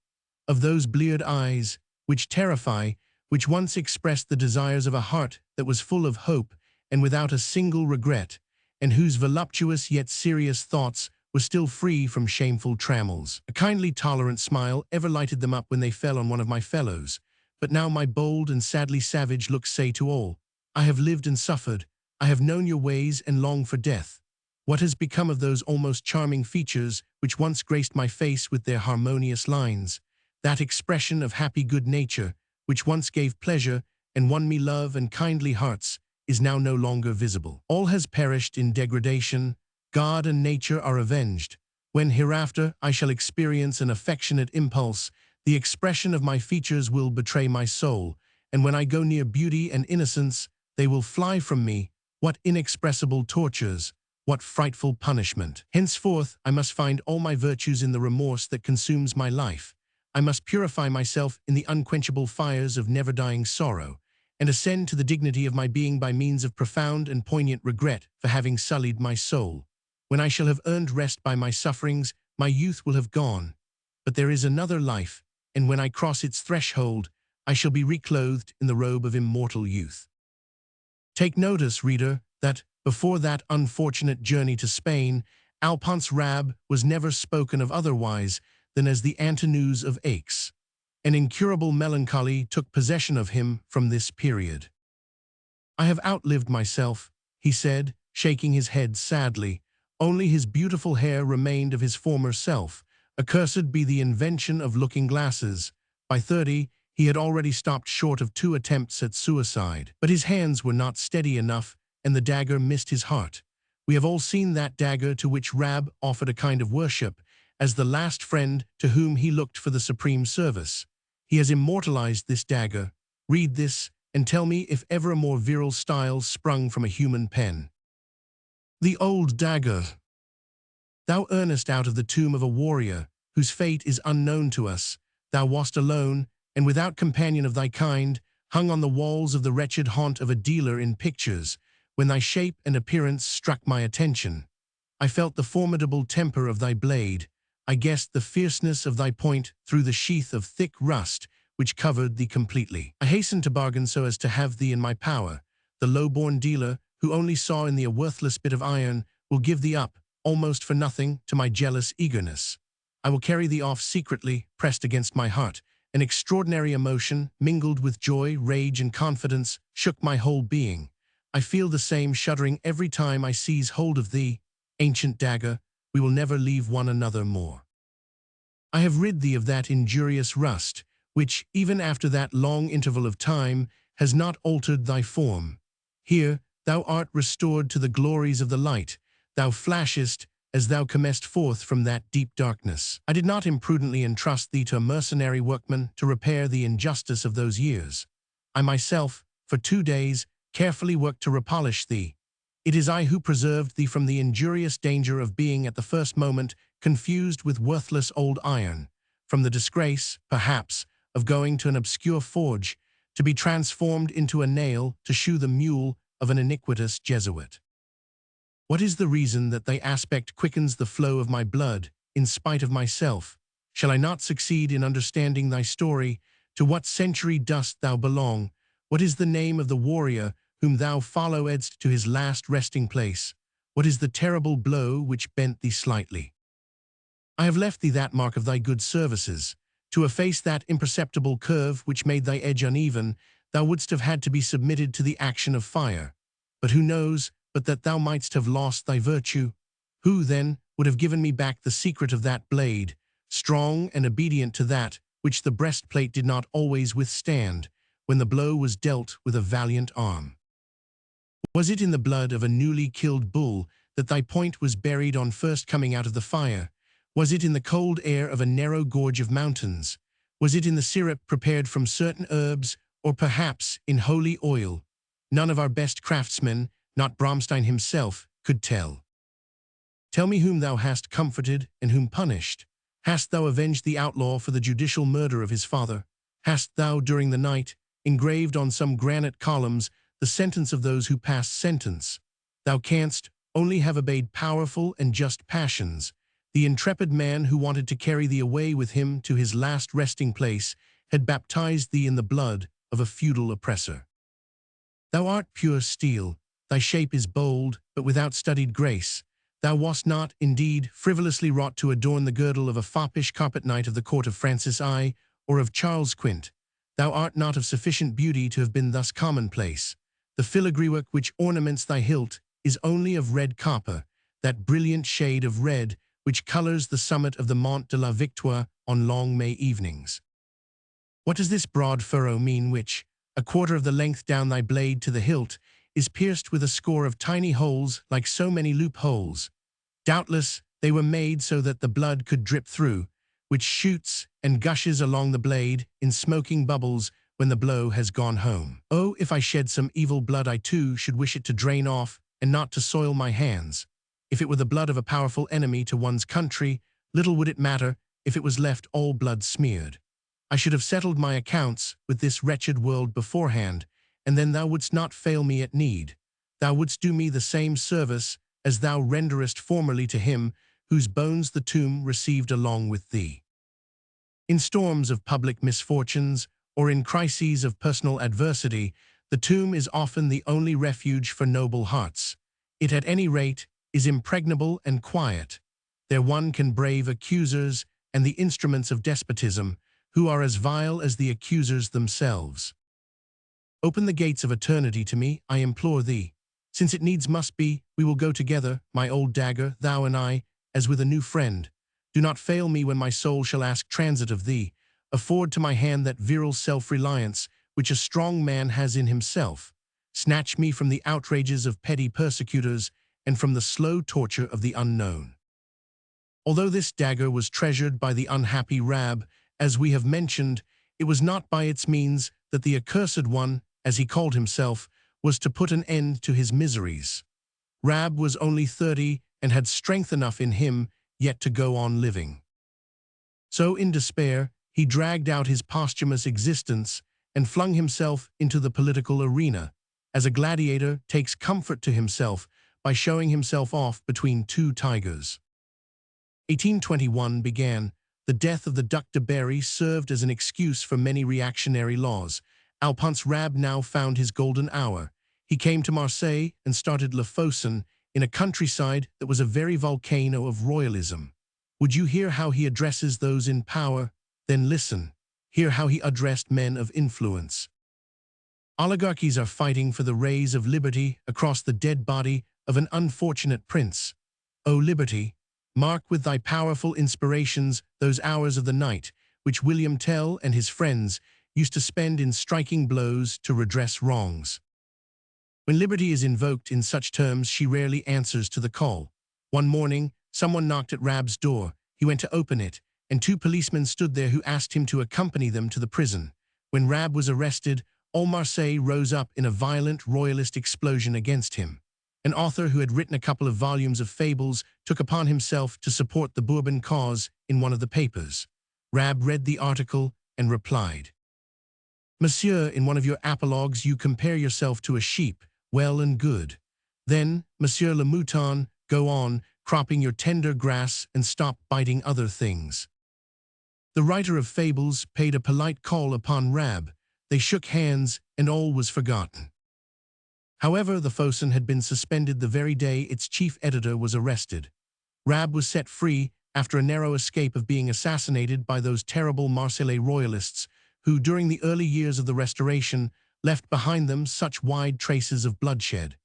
Of those bleared eyes, which terrify, which once expressed the desires of a heart that was full of hope and without a single regret, and whose voluptuous yet serious thoughts were still free from shameful trammels? A kindly tolerant smile ever lighted them up when they fell on one of my fellows, But now my bold and sadly savage looks say to all, I have lived and suffered, I have known your ways and long for death. What has become of those almost charming features which once graced my face with their harmonious lines, that expression of happy good nature, which once gave pleasure and won me love and kindly hearts, is now no longer visible. All has perished in degradation, God and nature are avenged. When hereafter I shall experience an affectionate impulse, the expression of my features will betray my soul, and when I go near beauty and innocence, they will fly from me. What inexpressible tortures! What frightful punishment! Henceforth, I must find all my virtues in the remorse that consumes my life. I must purify myself in the unquenchable fires of never-dying sorrow, and ascend to the dignity of my being by means of profound and poignant regret for having sullied my soul. When I shall have earned rest by my sufferings, my youth will have gone. But there is another life, and when I cross its threshold, I shall be reclothed in the robe of immortal youth. Take notice, reader, that before that unfortunate journey to Spain, Alphonse Rab was never spoken of otherwise than as the Antinous of Aix. An incurable melancholy took possession of him from this period. I have outlived myself, he said, shaking his head sadly. Only his beautiful hair remained of his former self. Accursed be the invention of looking-glasses. By 30, he had already stopped short of 2 attempts at suicide. But his hands were not steady enough, and the dagger missed his heart. We have all seen that dagger to which Rab offered a kind of worship, as the last friend to whom he looked for the supreme service. He has immortalized this dagger. Read this, and tell me if ever a more virile style sprung from a human pen. The old dagger. Thou earnest out of the tomb of a warrior, whose fate is unknown to us. Thou wast alone, and without companion of thy kind, hung on the walls of the wretched haunt of a dealer in pictures, when thy shape and appearance struck my attention. I felt the formidable temper of thy blade. I guessed the fierceness of thy point through the sheath of thick rust which covered thee completely. I hastened to bargain so as to have thee in my power. The low-born dealer, who only saw in thee a worthless bit of iron, will give thee up, almost for nothing, to my jealous eagerness. I will carry thee off secretly, pressed against my heart. An extraordinary emotion, mingled with joy, rage, and confidence, shook my whole being. I feel the same shuddering every time I seize hold of thee. Ancient dagger, we will never leave one another more. I have rid thee of that injurious rust, which, even after that long interval of time, has not altered thy form. Here, thou art restored to the glories of the light. Thou flashest as thou comest forth from that deep darkness. I did not imprudently entrust thee to a mercenary workman to repair the injustice of those years. I myself, for 2 days, carefully worked to repolish thee. It is I who preserved thee from the injurious danger of being at the first moment confused with worthless old iron, from the disgrace, perhaps, of going to an obscure forge, to be transformed into a nail to shoe the mule of an iniquitous Jesuit. What is the reason that thy aspect quickens the flow of my blood, in spite of myself? Shall I not succeed in understanding thy story? To what century dost thou belong? What is the name of the warrior whom thou followedst to his last resting place? What is the terrible blow which bent thee slightly? I have left thee that mark of thy good services. To efface that imperceptible curve which made thy edge uneven, thou wouldst have had to be submitted to the action of fire. But who knows but that thou mightst have lost thy virtue? Who, then, would have given me back the secret of that blade, strong and obedient to that which the breastplate did not always withstand, when the blow was dealt with a valiant arm? Was it in the blood of a newly killed bull that thy point was buried on first coming out of the fire? Was it in the cold air of a narrow gorge of mountains? Was it in the syrup prepared from certain herbs, or perhaps in holy oil? None of our best craftsmen, not Bromstein himself, could tell. Tell me whom thou hast comforted and whom punished. Hast thou avenged the outlaw for the judicial murder of his father? Hast thou, during the night, engraved on some granite columns the sentence of those who passed sentence? Thou canst only have obeyed powerful and just passions. The intrepid man who wanted to carry thee away with him to his last resting place had baptized thee in the blood of a feudal oppressor. Thou art pure steel. Thy shape is bold, but without studied grace. Thou wast not, indeed, frivolously wrought to adorn the girdle of a foppish carpet knight of the court of Francis I, or of Charles Quint. Thou art not of sufficient beauty to have been thus commonplace. The filigree work which ornaments thy hilt is only of red copper, that brilliant shade of red which colors the summit of the Mont de la Victoire on long May evenings. What does this broad furrow mean which, a quarter of the length down thy blade to the hilt, is pierced with a score of tiny holes like so many loopholes? Doubtless, they were made so that the blood could drip through, which shoots and gushes along the blade in smoking bubbles when the blow has gone home. Oh, if I shed some evil blood, I too should wish it to drain off and not to soil my hands. If it were the blood of a powerful enemy to one's country, little would it matter if it was left all blood smeared. I should have settled my accounts with this wretched world beforehand, and then thou wouldst not fail me at need. Thou wouldst do me the same service as thou renderest formerly to him whose bones the tomb received along with thee. In storms of public misfortunes, or in crises of personal adversity, the tomb is often the only refuge for noble hearts. It, at any rate, is impregnable and quiet. There one can brave accusers and the instruments of despotism, who are as vile as the accusers themselves. Open the gates of eternity to me, I implore thee. Since it needs must be, we will go together, my old dagger, thou and I, as with a new friend. Do not fail me when my soul shall ask transit of thee. Afford to my hand that virile self-reliance which a strong man has in himself. Snatch me from the outrages of petty persecutors and from the slow torture of the unknown. Although this dagger was treasured by the unhappy Rab, as we have mentioned, it was not by its means that the accursed one, as he called himself, was to put an end to his miseries. Rab was only 30 and had strength enough in him yet to go on living. So in despair, he dragged out his posthumous existence and flung himself into the political arena, as a gladiator takes comfort to himself by showing himself off between two tigers. 1821 began. The death of the Duc de Berry served as an excuse for many reactionary laws. Alphonse Rab now found his golden hour. He came to Marseille and started Le Fosson in a countryside that was a very volcano of royalism. Would you hear how he addresses those in power? Then listen. Hear how he addressed men of influence. Oligarchies are fighting for the rays of liberty across the dead body of an unfortunate prince. O liberty, mark with thy powerful inspirations those hours of the night which William Tell and his friends used to spend in striking blows to redress wrongs. When liberty is invoked in such terms, she rarely answers to the call. One morning, someone knocked at Rab's door. He went to open it, and two policemen stood there who asked him to accompany them to the prison. When Rab was arrested, all Marseille rose up in a violent royalist explosion against him. An author who had written a couple of volumes of fables took upon himself to support the Bourbon cause in one of the papers. Rab read the article and replied, "Monsieur, in one of your apologues you compare yourself to a sheep. Well and good. Then, Monsieur le Mouton, go on, cropping your tender grass and stop biting other things." The writer of fables paid a polite call upon Rab. They shook hands, and all was forgotten. However, the Fosson had been suspended the very day its chief editor was arrested. Rab was set free after a narrow escape of being assassinated by those terrible Marseillais royalists who, during the early years of the Restoration, left behind them such wide traces of bloodshed.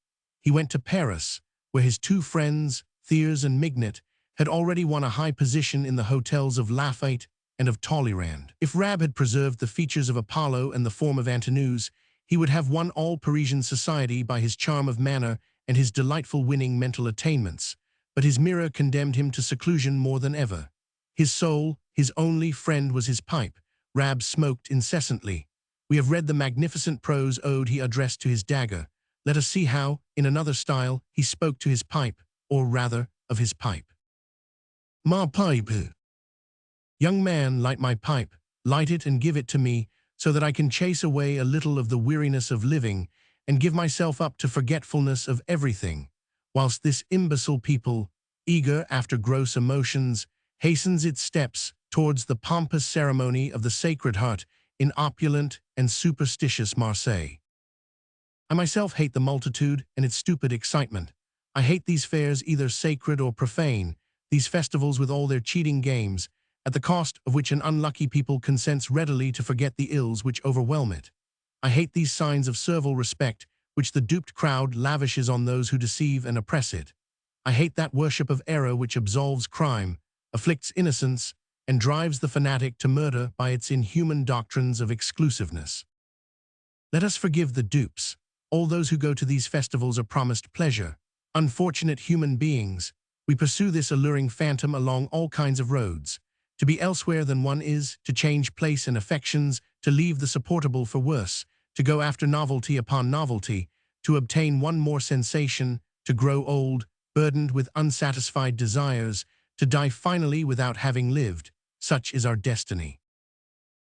He went to Paris, where his two friends, Thiers and Mignet, had already won a high position in the hotels of Lafayette and of Talleyrand. If Rab had preserved the features of Apollo and the form of Antinous, he would have won all Parisian society by his charm of manner and his delightful winning mental attainments. But his mirror condemned him to seclusion more than ever. His sole, his only friend was his pipe. Rab smoked incessantly. We have read the magnificent prose ode he addressed to his dagger. Let us see how, in another style, he spoke to his pipe, or rather, of his pipe. "Ma pipe. Young man, light my pipe, light it and give it to me, so that I can chase away a little of the weariness of living, and give myself up to forgetfulness of everything, whilst this imbecile people, eager after gross emotions, hastens its steps towards the pompous ceremony of the Sacred Heart in opulent and superstitious Marseille. I myself hate the multitude and its stupid excitement. I hate these fairs either sacred or profane, these festivals with all their cheating games. at the cost of which an unlucky people consents readily to forget the ills which overwhelm it. I hate these signs of servile respect which the duped crowd lavishes on those who deceive and oppress it. I hate that worship of error which absolves crime, afflicts innocence, and drives the fanatic to murder by its inhuman doctrines of exclusiveness. Let us forgive the dupes. All those who go to these festivals are promised pleasure. Unfortunate human beings, we pursue this alluring phantom along all kinds of roads. To be elsewhere than one is, to change place and affections, to leave the supportable for worse, to go after novelty upon novelty, to obtain one more sensation, to grow old, burdened with unsatisfied desires, to die finally without having lived. Such is our destiny.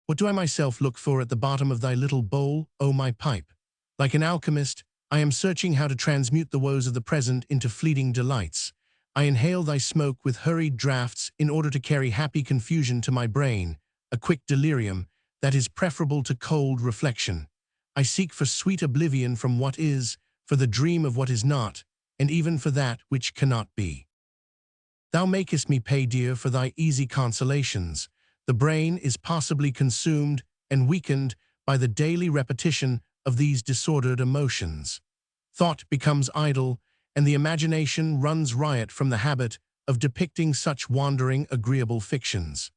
What do I myself look for at the bottom of thy little bowl, O my pipe? Like an alchemist, I am searching how to transmute the woes of the present into fleeting delights. I inhale thy smoke with hurried draughts in order to carry happy confusion to my brain, a quick delirium that is preferable to cold reflection. I seek for sweet oblivion from what is, for the dream of what is not, and even for that which cannot be. Thou makest me pay dear for thy easy consolations. The brain is possibly consumed and weakened by the daily repetition of these disordered emotions. Thought becomes idle, and the imagination runs riot from the habit of depicting such wandering, agreeable fictions.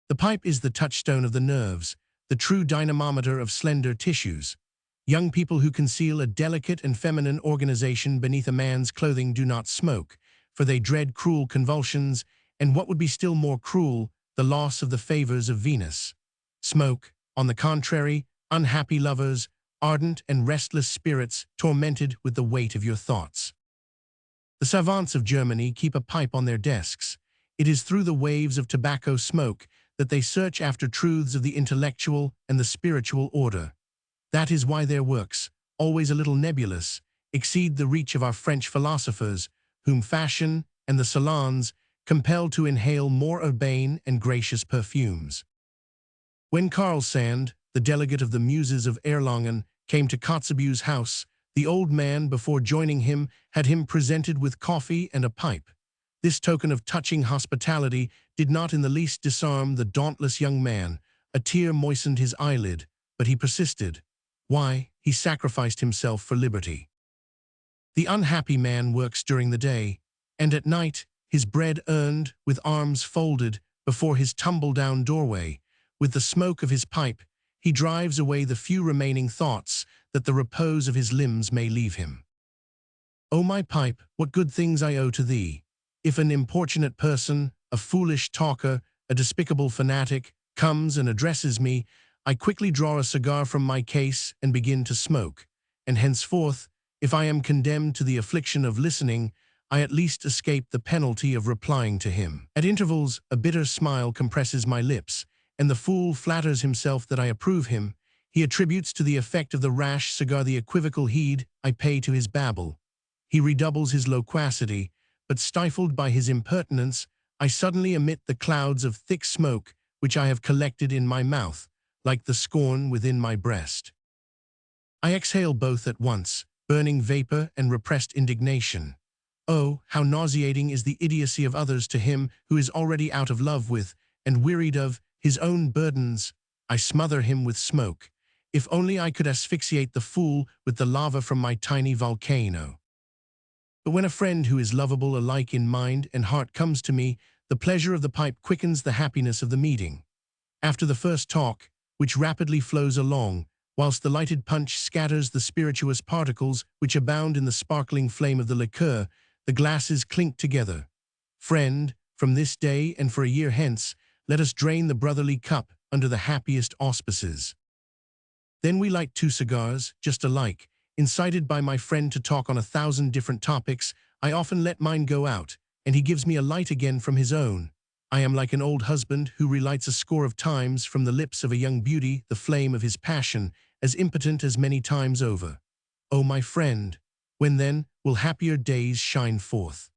The pipe is the touchstone of the nerves, the true dynamometer of slender tissues. Young people who conceal a delicate and feminine organization beneath a man's clothing do not smoke, for they dread cruel convulsions, and what would be still more cruel, the loss of the favors of Venus. Smoke, on the contrary, unhappy lovers, ardent and restless spirits tormented with the weight of your thoughts. The savants of Germany keep a pipe on their desks. It is through the waves of tobacco smoke that they search after truths of the intellectual and the spiritual order. That is why their works, always a little nebulous, exceed the reach of our French philosophers, whom fashion and the salons compel to inhale more urbane and gracious perfumes. When Carl Sand, the delegate of the Muses of Erlangen, came to Kotzebue's house, the old man, before joining him, had him presented with coffee and a pipe. This token of touching hospitality did not in the least disarm the dauntless young man. A tear moistened his eyelid, but he persisted. Why, he sacrificed himself for liberty. The unhappy man works during the day, and at night, his bread earned, with arms folded, before his tumble-down doorway. With the smoke of his pipe, he drives away the few remaining thoughts that the repose of his limbs may leave him. O my pipe, what good things I owe to thee! If an importunate person, a foolish talker, a despicable fanatic, comes and addresses me, I quickly draw a cigar from my case and begin to smoke, and henceforth, if I am condemned to the affliction of listening, I at least escape the penalty of replying to him. At intervals, a bitter smile compresses my lips, and the fool flatters himself that I approve him. He attributes to the effect of the rash cigar the equivocal heed I pay to his babble. He redoubles his loquacity, but stifled by his impertinence, I suddenly emit the clouds of thick smoke which I have collected in my mouth, like the scorn within my breast. I exhale both at once, burning vapor and repressed indignation. Oh, how nauseating is the idiocy of others to him who is already out of love with, and wearied of, his own burdens. I smother him with smoke. If only I could asphyxiate the fool with the lava from my tiny volcano. But when a friend who is lovable alike in mind and heart comes to me, the pleasure of the pipe quickens the happiness of the meeting. After the first talk, which rapidly flows along, whilst the lighted punch scatters the spirituous particles which abound in the sparkling flame of the liqueur, the glasses clink together. Friend, from this day and for a year hence, let us drain the brotherly cup under the happiest auspices. Then we light 2 cigars, just alike. Incited by my friend to talk on 1,000 different topics, I often let mine go out, and he gives me a light again from his own. I am like an old husband who relights a score of times from the lips of a young beauty the flame of his passion, as impotent as many times over. O my friend, when then will happier days shine forth?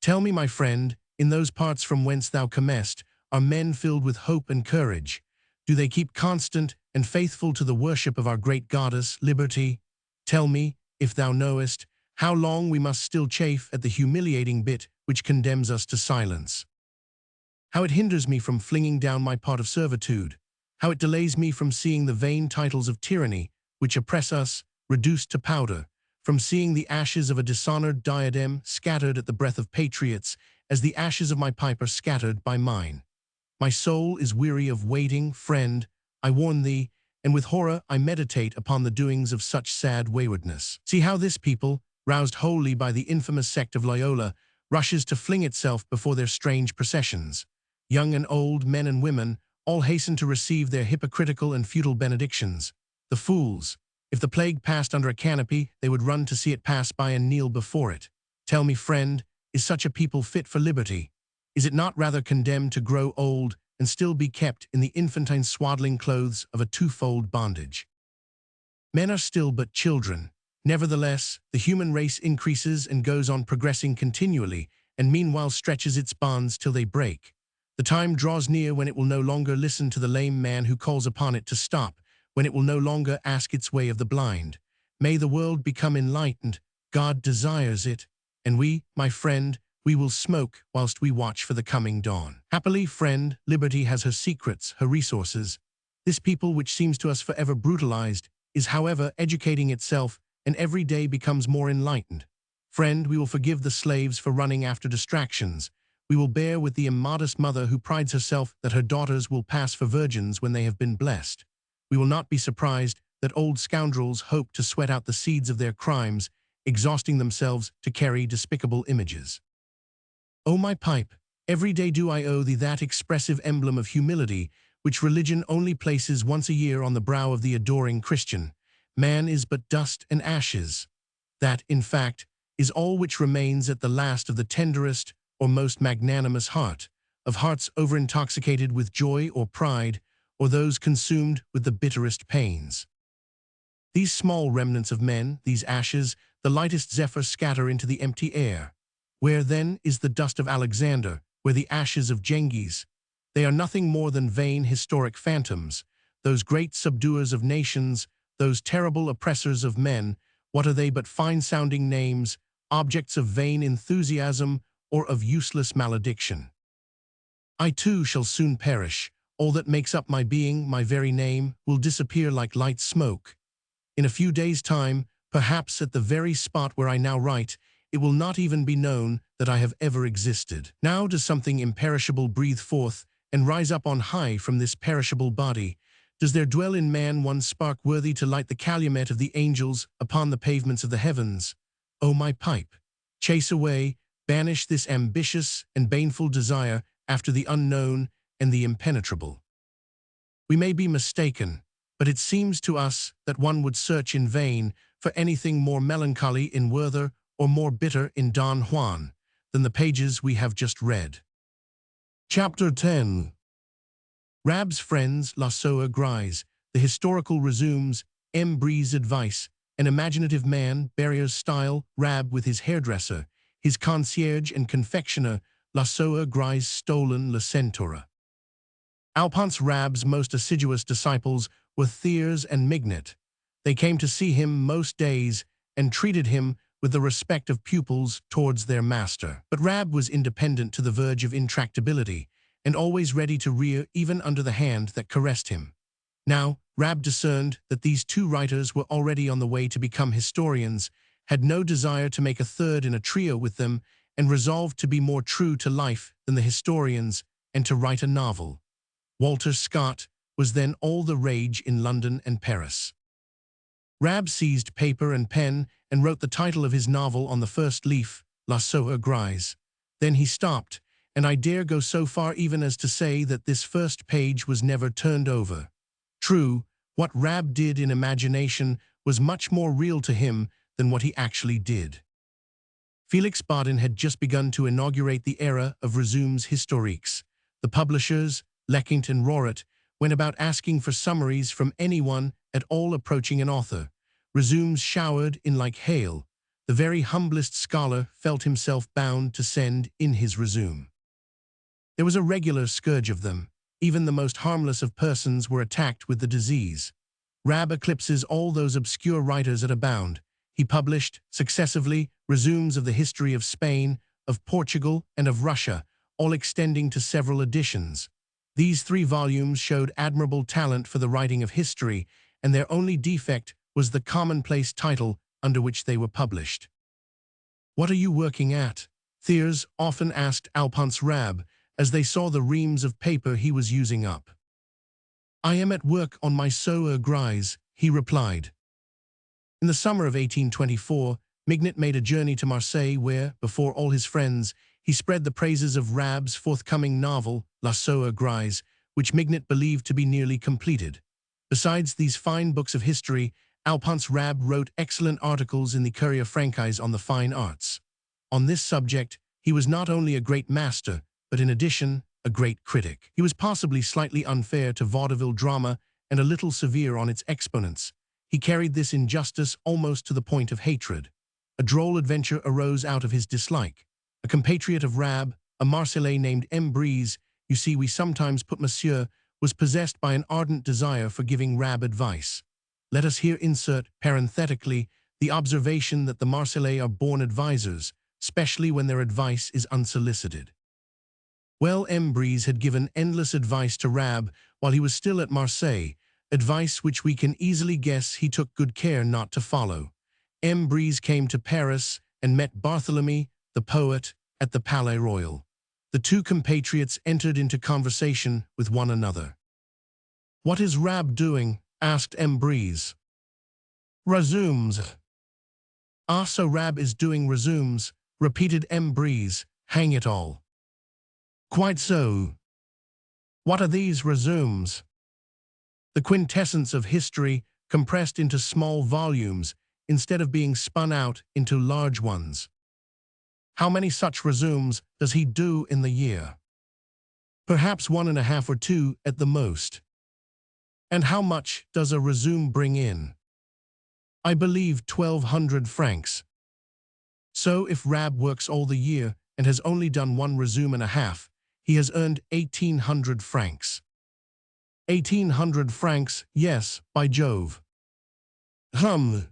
Tell me, my friend, in those parts from whence thou comest, are men filled with hope and courage? Do they keep constant and faithful to the worship of our great goddess, Liberty? Tell me, if thou knowest, how long we must still chafe at the humiliating bit which condemns us to silence. how it hinders me from flinging down my pot of servitude, how it delays me from seeing the vain titles of tyranny, which oppress us, reduced to powder, from seeing the ashes of a dishonored diadem scattered at the breath of patriots, as the ashes of my pipe are scattered by mine. My soul is weary of waiting, friend, I warn thee, and with horror I meditate upon the doings of such sad waywardness. See how this people, roused wholly by the infamous sect of Loyola, rushes to fling itself before their strange processions. Young and old, men and women, all hasten to receive their hypocritical and futile benedictions. The fools! If the plague passed under a canopy, they would run to see it pass by and kneel before it. Tell me, friend, is such a people fit for liberty? Is it not rather condemned to grow old and still be kept in the infantine swaddling clothes of a twofold bondage? Men are still but children. Nevertheless, the human race increases and goes on progressing continually, and meanwhile stretches its bonds till they break. The time draws near when it will no longer listen to the lame man who calls upon it to stop, when it will no longer ask its way of the blind. May the world become enlightened, God desires it, and we, my friend, we will smoke whilst we watch for the coming dawn. Happily, friend, liberty has her secrets, her resources. This people, which seems to us forever brutalized, is however educating itself, and every day becomes more enlightened. Friend, we will forgive the slaves for running after distractions. We will bear with the immodest mother who prides herself that her daughters will pass for virgins when they have been blessed. We will not be surprised that old scoundrels hope to sweat out the seeds of their crimes, exhausting themselves to carry despicable images. O my pipe, every day do I owe thee that expressive emblem of humility which religion only places once a year on the brow of the adoring Christian. Man is but dust and ashes. That, in fact, is all which remains at the last of the tenderest or most magnanimous heart, of hearts over-intoxicated with joy or pride, or those consumed with the bitterest pains. These small remnants of men, these ashes, the lightest zephyr scatter into the empty air. Where then is the dust of Alexander, where the ashes of Genghis? They are nothing more than vain historic phantoms, those great subduers of nations, those terrible oppressors of men. What are they but fine-sounding names, objects of vain enthusiasm or of useless malediction? I too shall soon perish. All that makes up my being, my very name, will disappear like light smoke. In a few days' time, perhaps at the very spot where I now write, it will not even be known that I have ever existed. Now does something imperishable breathe forth and rise up on high from this perishable body? Does there dwell in man one spark worthy to light the calumet of the angels upon the pavements of the heavens? O my pipe, chase away, banish this ambitious and baneful desire after the unknown and the impenetrable. We may be mistaken, but it seems to us that one would search in vain for anything more melancholy in Werther or more bitter in Don Juan than the pages we have just read. Chapter 10. Rab's friends, La Soeur Grise, the historical resumes, M. Brie's advice, an imaginative man, Barrier's style, Rab with his hairdresser, his concierge and confectioner, La Soeur Grise stolen La Centura. Alphonse Rab's most assiduous disciples were Thiers and Mignet. They came to see him most days and treated him with the respect of pupils towards their master. But Rab was independent to the verge of intractability, and always ready to rear even under the hand that caressed him. Now, Rab discerned that these two writers were already on the way to become historians, had no desire to make a third in a trio with them, and resolved to be more true to life than the historians and to write a novel. Walter Scott was then all the rage in London and Paris. Rab seized paper and pen and wrote the title of his novel on the first leaf, La Soeur Grise. Then he stopped, and I dare go so far even as to say that this first page was never turned over. True, what Rab did in imagination was much more real to him than what he actually did. Felix Bodin had just begun to inaugurate the era of resumes historiques. The publishers, Leckint and Roret, went about asking for summaries from anyone at all approaching an author. Resumes showered in like hail. The very humblest scholar felt himself bound to send in his resume. There was a regular scourge of them. Even the most harmless of persons were attacked with the disease. Rab eclipses all those obscure writers at a bound. He published, successively, resumes of the history of Spain, of Portugal, and of Russia, all extending to several editions. These 3 volumes showed admirable talent for the writing of history, and their only defect was the commonplace title under which they were published. "What are you working at?" Thiers often asked Alphonse Rab, as they saw the reams of paper he was using up. "I am at work on my Soeur Grise," he replied. In the summer of 1824, Mignet made a journey to Marseille where, before all his friends, he spread the praises of Rab's forthcoming novel, La Soeur Grise, which Mignet believed to be nearly completed. Besides these fine books of history, Alphonse Rab wrote excellent articles in the Courrier Francais on the fine arts. On this subject, he was not only a great master, but in addition, a great critic. He was possibly slightly unfair to vaudeville drama and a little severe on its exponents. He carried this injustice almost to the point of hatred. A droll adventure arose out of his dislike. A compatriot of Rab, a Marseillais named M. Brise, you see we sometimes put Monsieur, was possessed by an ardent desire for giving Rab advice. Let us here insert, parenthetically, the observation that the Marseillais are born advisers, especially when their advice is unsolicited. Well, M. Brise had given endless advice to Rab while he was still at Marseille, advice which we can easily guess he took good care not to follow. M. Brise came to Paris and met Barthélemy, the poet, at the Palais Royal. The 2 compatriots entered into conversation with one another. "What is Rab doing?" asked M. Brise. "Resumes." "Ah, so Rab is doing resumes," repeated M. Brise. "Hang it all." "Quite so." "What are these resumes?" "The quintessence of history compressed into small volumes instead of being spun out into large ones." "How many such resumes does he do in the year?" "Perhaps 1.5 or 2 at the most." "And how much does a resume bring in?" "I believe 1,200 francs. So if Rab works all the year and has only done 1 resume and a half, he has earned 1,800 francs. 1,800 francs, yes, by Jove. Hum.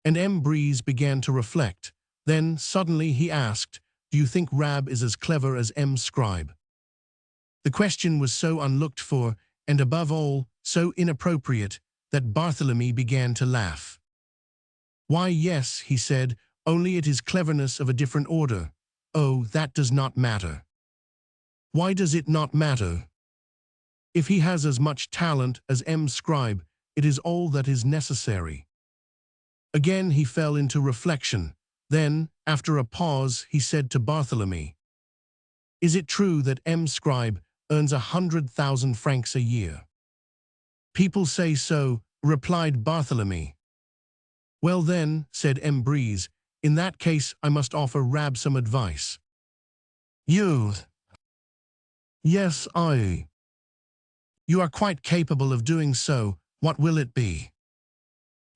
And M. Brise began to reflect. Then, suddenly, he asked, "Do you think Rab is as clever as M. Scribe?" The question was so unlooked for, and above all, so inappropriate, that Barthélemy began to laugh. "Why, yes," he said, "only it is cleverness of a different order. Oh, that does not matter." "Why does it not matter?" "If he has as much talent as M. Scribe, it is all that is necessary." Again he fell into reflection. Then, after a pause, he said to Barthélemy, "Is it true that M. Scribe earns 100,000 francs a year?" "People say so," replied Barthélemy. "Well then," said M. Brise, "in that case I must offer Rab some advice." "You?" "Yes, I." "You are quite capable of doing so. What will it be?"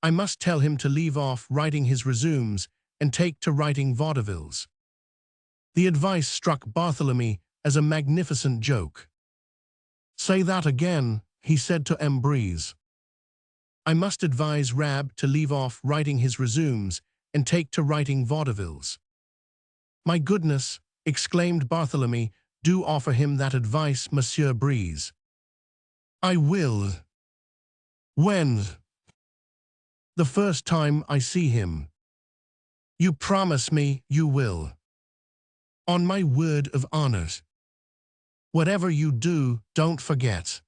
"I must tell him to leave off writing his resumes and take to writing vaudevilles." The advice struck Barthélemy as a magnificent joke. "Say that again," he said to M. Brise. "I must advise Rab to leave off writing his resumes and take to writing vaudevilles." "My goodness," exclaimed Barthélemy, "do offer him that advice, Monsieur Brise." "I will." "When?" "The first time I see him." "You promise me you will?" "On my word of honor." "Whatever you do, don't forget.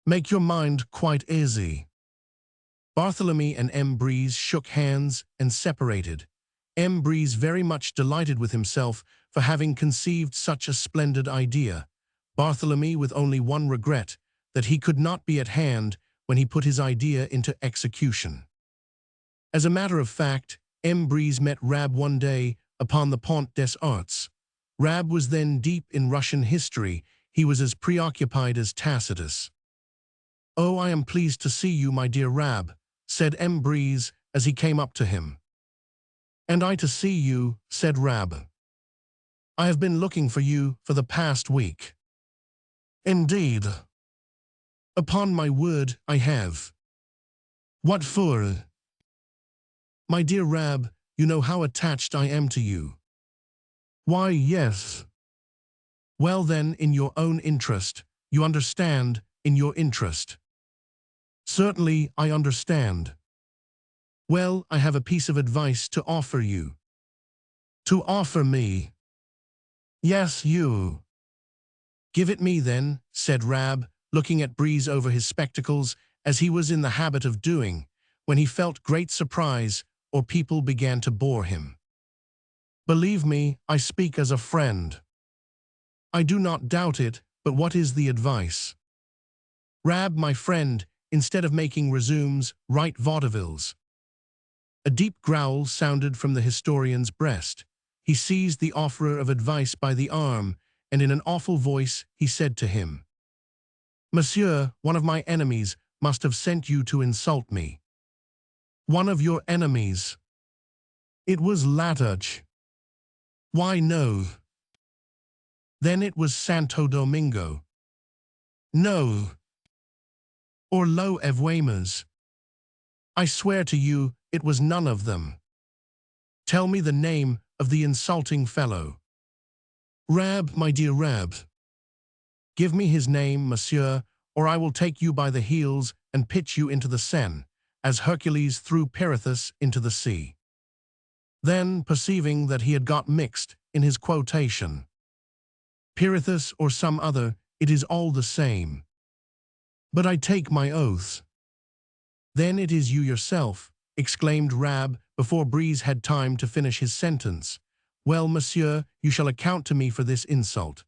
Make your mind quite easy." Barthélemy and M. Brise shook hands and separated. M. Brise very much delighted with himself for having conceived such a splendid idea. Barthélemy with only one regret, that he could not be at hand when he put his idea into execution. As a matter of fact, M. Brise met Rab one day upon the Pont des Arts. Rab was then deep in Russian history. He was as preoccupied as Tacitus. "Oh, I am pleased to see you, my dear Rab," said M. Brise as he came up to him. "And I to see you," said Rab. "I have been looking for you for the past week." "Indeed?" "Upon my word, I have." "What for?" "My dear Rab, you know how attached I am to you." "Why, yes." Well then, in your own interest, you understand, in your interest. Certainly, I understand. Well, I have a piece of advice to offer you. To offer me? Yes, you. Give it me then, said Rab, looking at Breeze over his spectacles, as he was in the habit of doing, when he felt great surprise or people began to bore him. Believe me, I speak as a friend. I do not doubt it, but what is the advice? Rab, my friend, instead of making resumes, write vaudevilles. A deep growl sounded from the historian's breast. He seized the offerer of advice by the arm, and in an awful voice he said to him, Monsieur, one of my enemies must have sent you to insult me. One of your enemies? It was Latouche. Why, no. Then it was Santo Domingo. No. Or Lo Evuemas. I swear to you, it was none of them. Tell me the name of the insulting fellow. Rab, my dear Rab. Give me his name, monsieur, or I will take you by the heels and pitch you into the Seine, as Hercules threw Pirithous into the sea. Then, perceiving that he had got mixed in his quotation, Pirithous or some other, it is all the same. But I take my oath. Then it is you yourself, exclaimed Rab, before Breeze had time to finish his sentence. Well, monsieur, you shall account to me for this insult.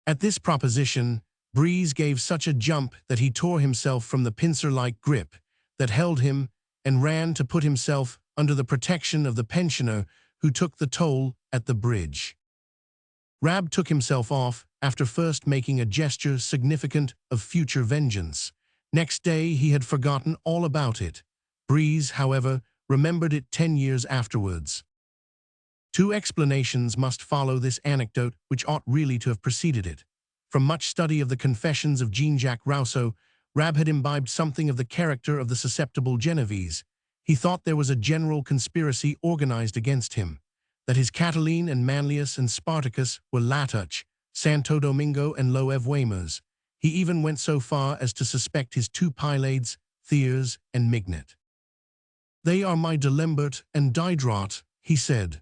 At this proposition, Breeze gave such a jump that he tore himself from the pincer-like grip that held him and ran to put himself under the protection of the pensioner who took the toll at the bridge. Rab took himself off after first making a gesture significant of future vengeance. Next day he had forgotten all about it. Breeze, however, remembered it 10 years afterwards. Two explanations must follow this anecdote which ought really to have preceded it. From much study of the Confessions of Jean-Jacques Rousseau, Rab had imbibed something of the character of the susceptible Genevese. He thought there was a general conspiracy organized against him, that his Catiline and Manlius and Spartacus were Latouche, Santo Domingo and Lo Evuemas. He even went so far as to suspect his two Pylades, Thiers and Mignet. They are my D'Alembert and Diderot, he said.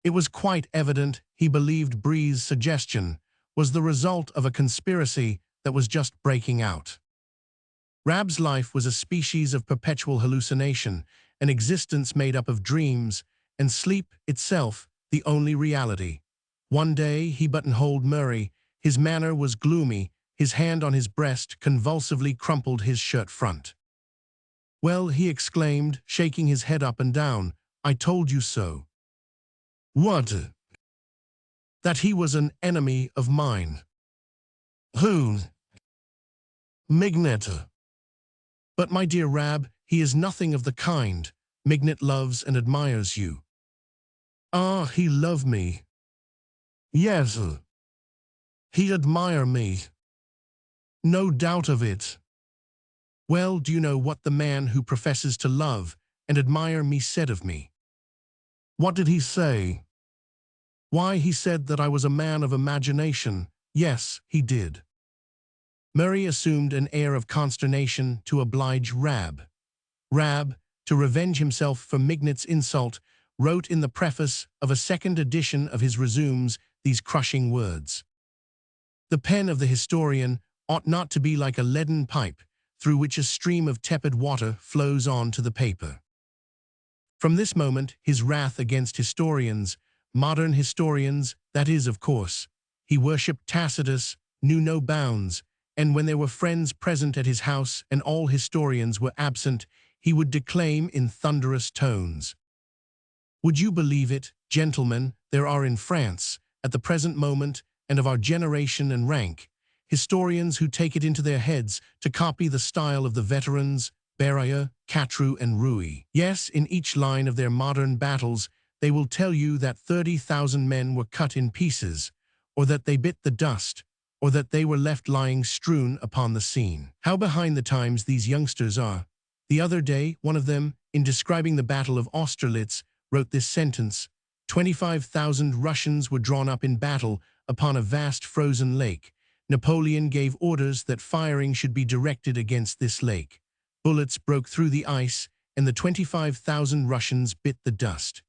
It was quite evident he believed Breeze's suggestion was the result of a conspiracy that was just breaking out. Rab's life was a species of perpetual hallucination, an existence made up of dreams, and sleep itself the only reality. One day he buttonholed Murray. His manner was gloomy. His hand on his breast convulsively crumpled his shirt front. Well, he exclaimed, shaking his head up and down, I told you so. What? That he was an enemy of mine. Who? Mignet. But my dear Rab, he is nothing of the kind. Mignet loves and admires you. Ah, he love me. Yes. He admire me. No doubt of it. Well, do you know what the man who professes to love and admire me said of me? What did he say? Why, he said that I was a man of imagination. Yes, he did. Murray assumed an air of consternation to oblige Rab. Rab, to revenge himself for Mignet's insult, wrote in the preface of a second edition of his Resumes these crushing words. The pen of the historian ought not to be like a leaden pipe through which a stream of tepid water flows on to the paper. From this moment, his wrath against historians, modern historians, that is, of course, he worshipped Tacitus, knew no bounds, and when there were friends present at his house and all historians were absent, he would declaim in thunderous tones. Would you believe it, gentlemen, there are in France, at the present moment, and of our generation and rank, historians who take it into their heads to copy the style of the veterans, Berryer, Catrou, and Rouy. Yes, in each line of their modern battles, they will tell you that 30,000 men were cut in pieces, or that they bit the dust, or that they were left lying strewn upon the scene. How behind the times these youngsters are. The other day, one of them, in describing the Battle of Austerlitz, wrote this sentence, 25,000 Russians were drawn up in battle upon a vast frozen lake. Napoleon gave orders that firing should be directed against this lake. Bullets broke through the ice, and the 25,000 Russians bit the dust.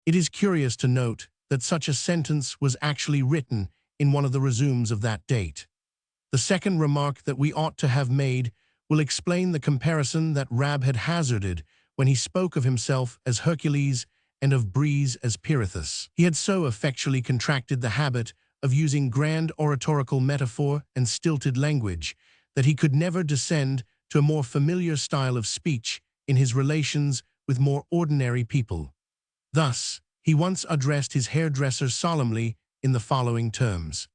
It is curious to note that such a sentence was actually written in one of the resumes of that date. The second remark that we ought to have made will explain the comparison that Rab had hazarded when he spoke of himself as Hercules and of Breeze as Pirithous. He had so effectually contracted the habit of using grand oratorical metaphor and stilted language that he could never descend to a more familiar style of speech in his relations with more ordinary people. Thus, he once addressed his hairdresser solemnly in the following terms: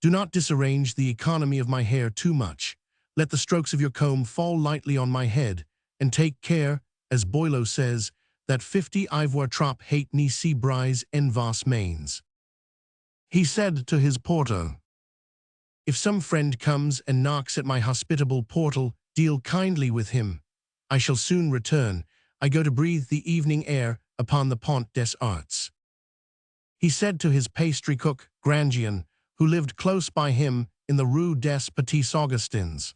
"Do not disarrange the economy of my hair too much. Let the strokes of your comb fall lightly on my head, and take care, as Boileau says, that 50 ivoire trop hate ni si brise en vos mains." He said to his porter, "If some friend comes and knocks at my hospitable portal, deal kindly with him. I shall soon return. I go to breathe the evening air upon the Pont des Arts." He said to his pastry cook, Grandjean, who lived close by him in the Rue des Petits Augustins,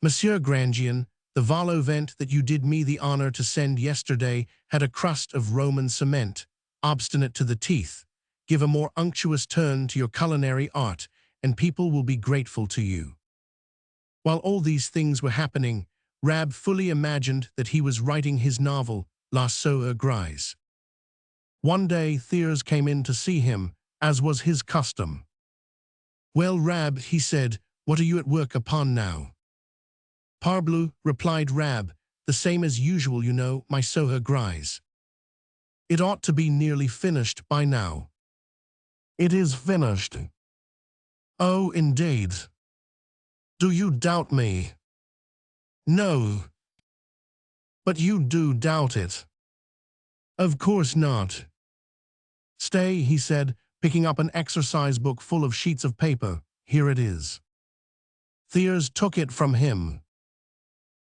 "Monsieur Grandjean, the vol au vent that you did me the honor to send yesterday had a crust of Roman cement, obstinate to the teeth. Give a more unctuous turn to your culinary art, and people will be grateful to you." While all these things were happening, Rab fully imagined that he was writing his novel, La Soeur Grise. One day Thiers came in to see him, as was his custom. "Well, Rab," he said, "what are you at work upon now?" "Parbleu," replied Rab, "the same as usual, you know, my Soeur Grise. It ought to be nearly finished by now." "It is finished." "Oh, indeed. Do you doubt me?" "No." "But you do doubt it." "Of course not." "Stay," he said, picking up an exercise book full of sheets of paper. "Here it is." Thiers took it from him.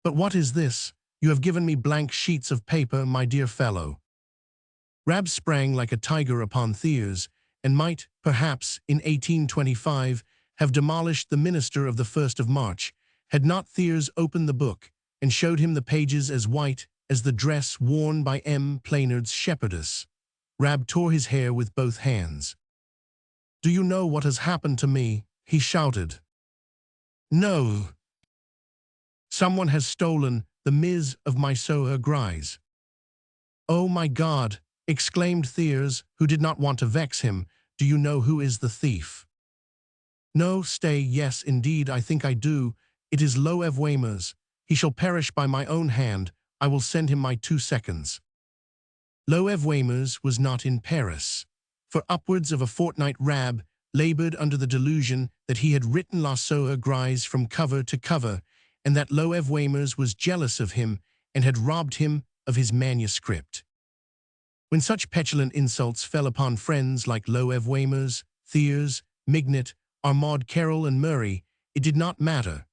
"But what is this? You have given me blank sheets of paper, my dear fellow." Rab sprang like a tiger upon Thiers, and might, perhaps, in 1825, have demolished the minister of the 1st of March, had not Thiers opened the book and showed him the pages as white as the dress worn by M. Plainard's shepherdess. Rab tore his hair with both hands. "Do you know what has happened to me?" he shouted. "No." "Someone has stolen the Mise of my Soeur Grise." "Oh my God!" exclaimed Thiers, who did not want to vex him. "Do you know who is the thief?" "No, stay, yes, indeed, I think I do. It is Loew Wamers. He shall perish by my own hand. I will send him my 2 seconds." Loew Wamers was not in Paris. For upwards of a fortnight Rab labored under the delusion that he had written La Soeur Grise from cover to cover, and that Loew Wamers was jealous of him and had robbed him of his manuscript. When such petulant insults fell upon friends like Loew Wamers, Thiers, Mignet, Armand Carroll, and Murray, it did not matter.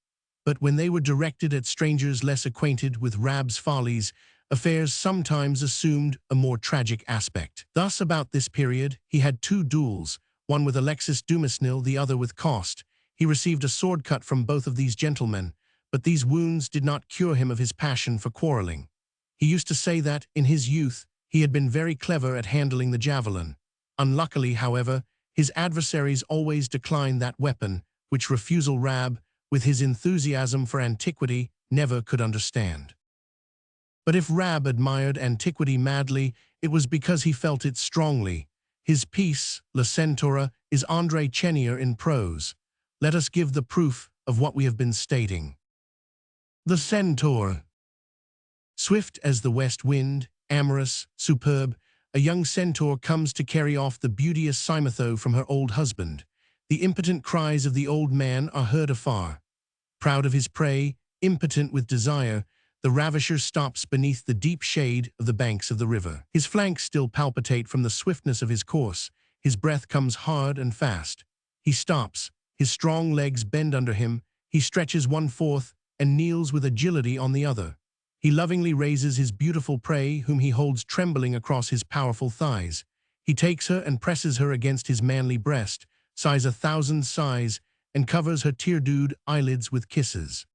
But when they were directed at strangers less acquainted with Rab's follies, affairs sometimes assumed a more tragic aspect. Thus, about this period, he had 2 duels, one with Alexis Dumas, the other with Coste. He received a sword cut from both of these gentlemen, but these wounds did not cure him of his passion for quarreling. He used to say that, in his youth, he had been very clever at handling the javelin. Unluckily, however, his adversaries always declined that weapon, which refusal Rab, with his enthusiasm for antiquity, never could understand. But if Rab admired antiquity madly, it was because he felt it strongly. His piece, La Centaure, is André Chenier in prose. Let us give the proof of what we have been stating. The Centaur. Swift as the west wind, amorous, superb, a young centaur comes to carry off the beauteous Cymotho from her old husband. The impotent cries of the old man are heard afar. Proud of his prey, impotent with desire, the ravisher stops beneath the deep shade of the banks of the river. His flanks still palpitate from the swiftness of his course. His breath comes hard and fast. He stops. His strong legs bend under him. He stretches one forth and kneels with agility on the other. He lovingly raises his beautiful prey, whom he holds trembling across his powerful thighs. He takes her and presses her against his manly breast, sighs 1,000 sighs, and covers her tear-dewed eyelids with kisses.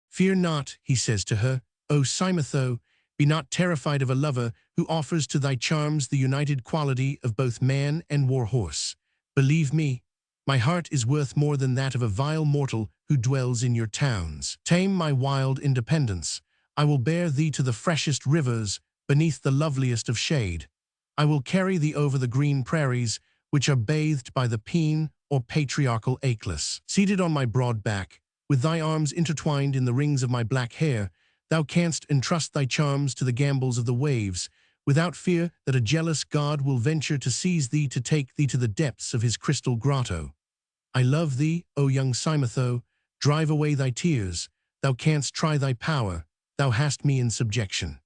"Fear not," he says to her, "O Cymotho, be not terrified of a lover who offers to thy charms the united quality of both man and war-horse. Believe me, my heart is worth more than that of a vile mortal who dwells in your towns. Tame my wild independence. I will bear thee to the freshest rivers, beneath the loveliest of shade. I will carry thee over the green prairies, which are bathed by the Pine or patriarchal Achelous. Seated on my broad back, with thy arms intertwined in the rings of my black hair, thou canst entrust thy charms to the gambols of the waves, without fear that a jealous god will venture to seize thee to take thee to the depths of his crystal grotto. I love thee, O young Cymotho, drive away thy tears, thou canst try thy power, thou hast me in subjection."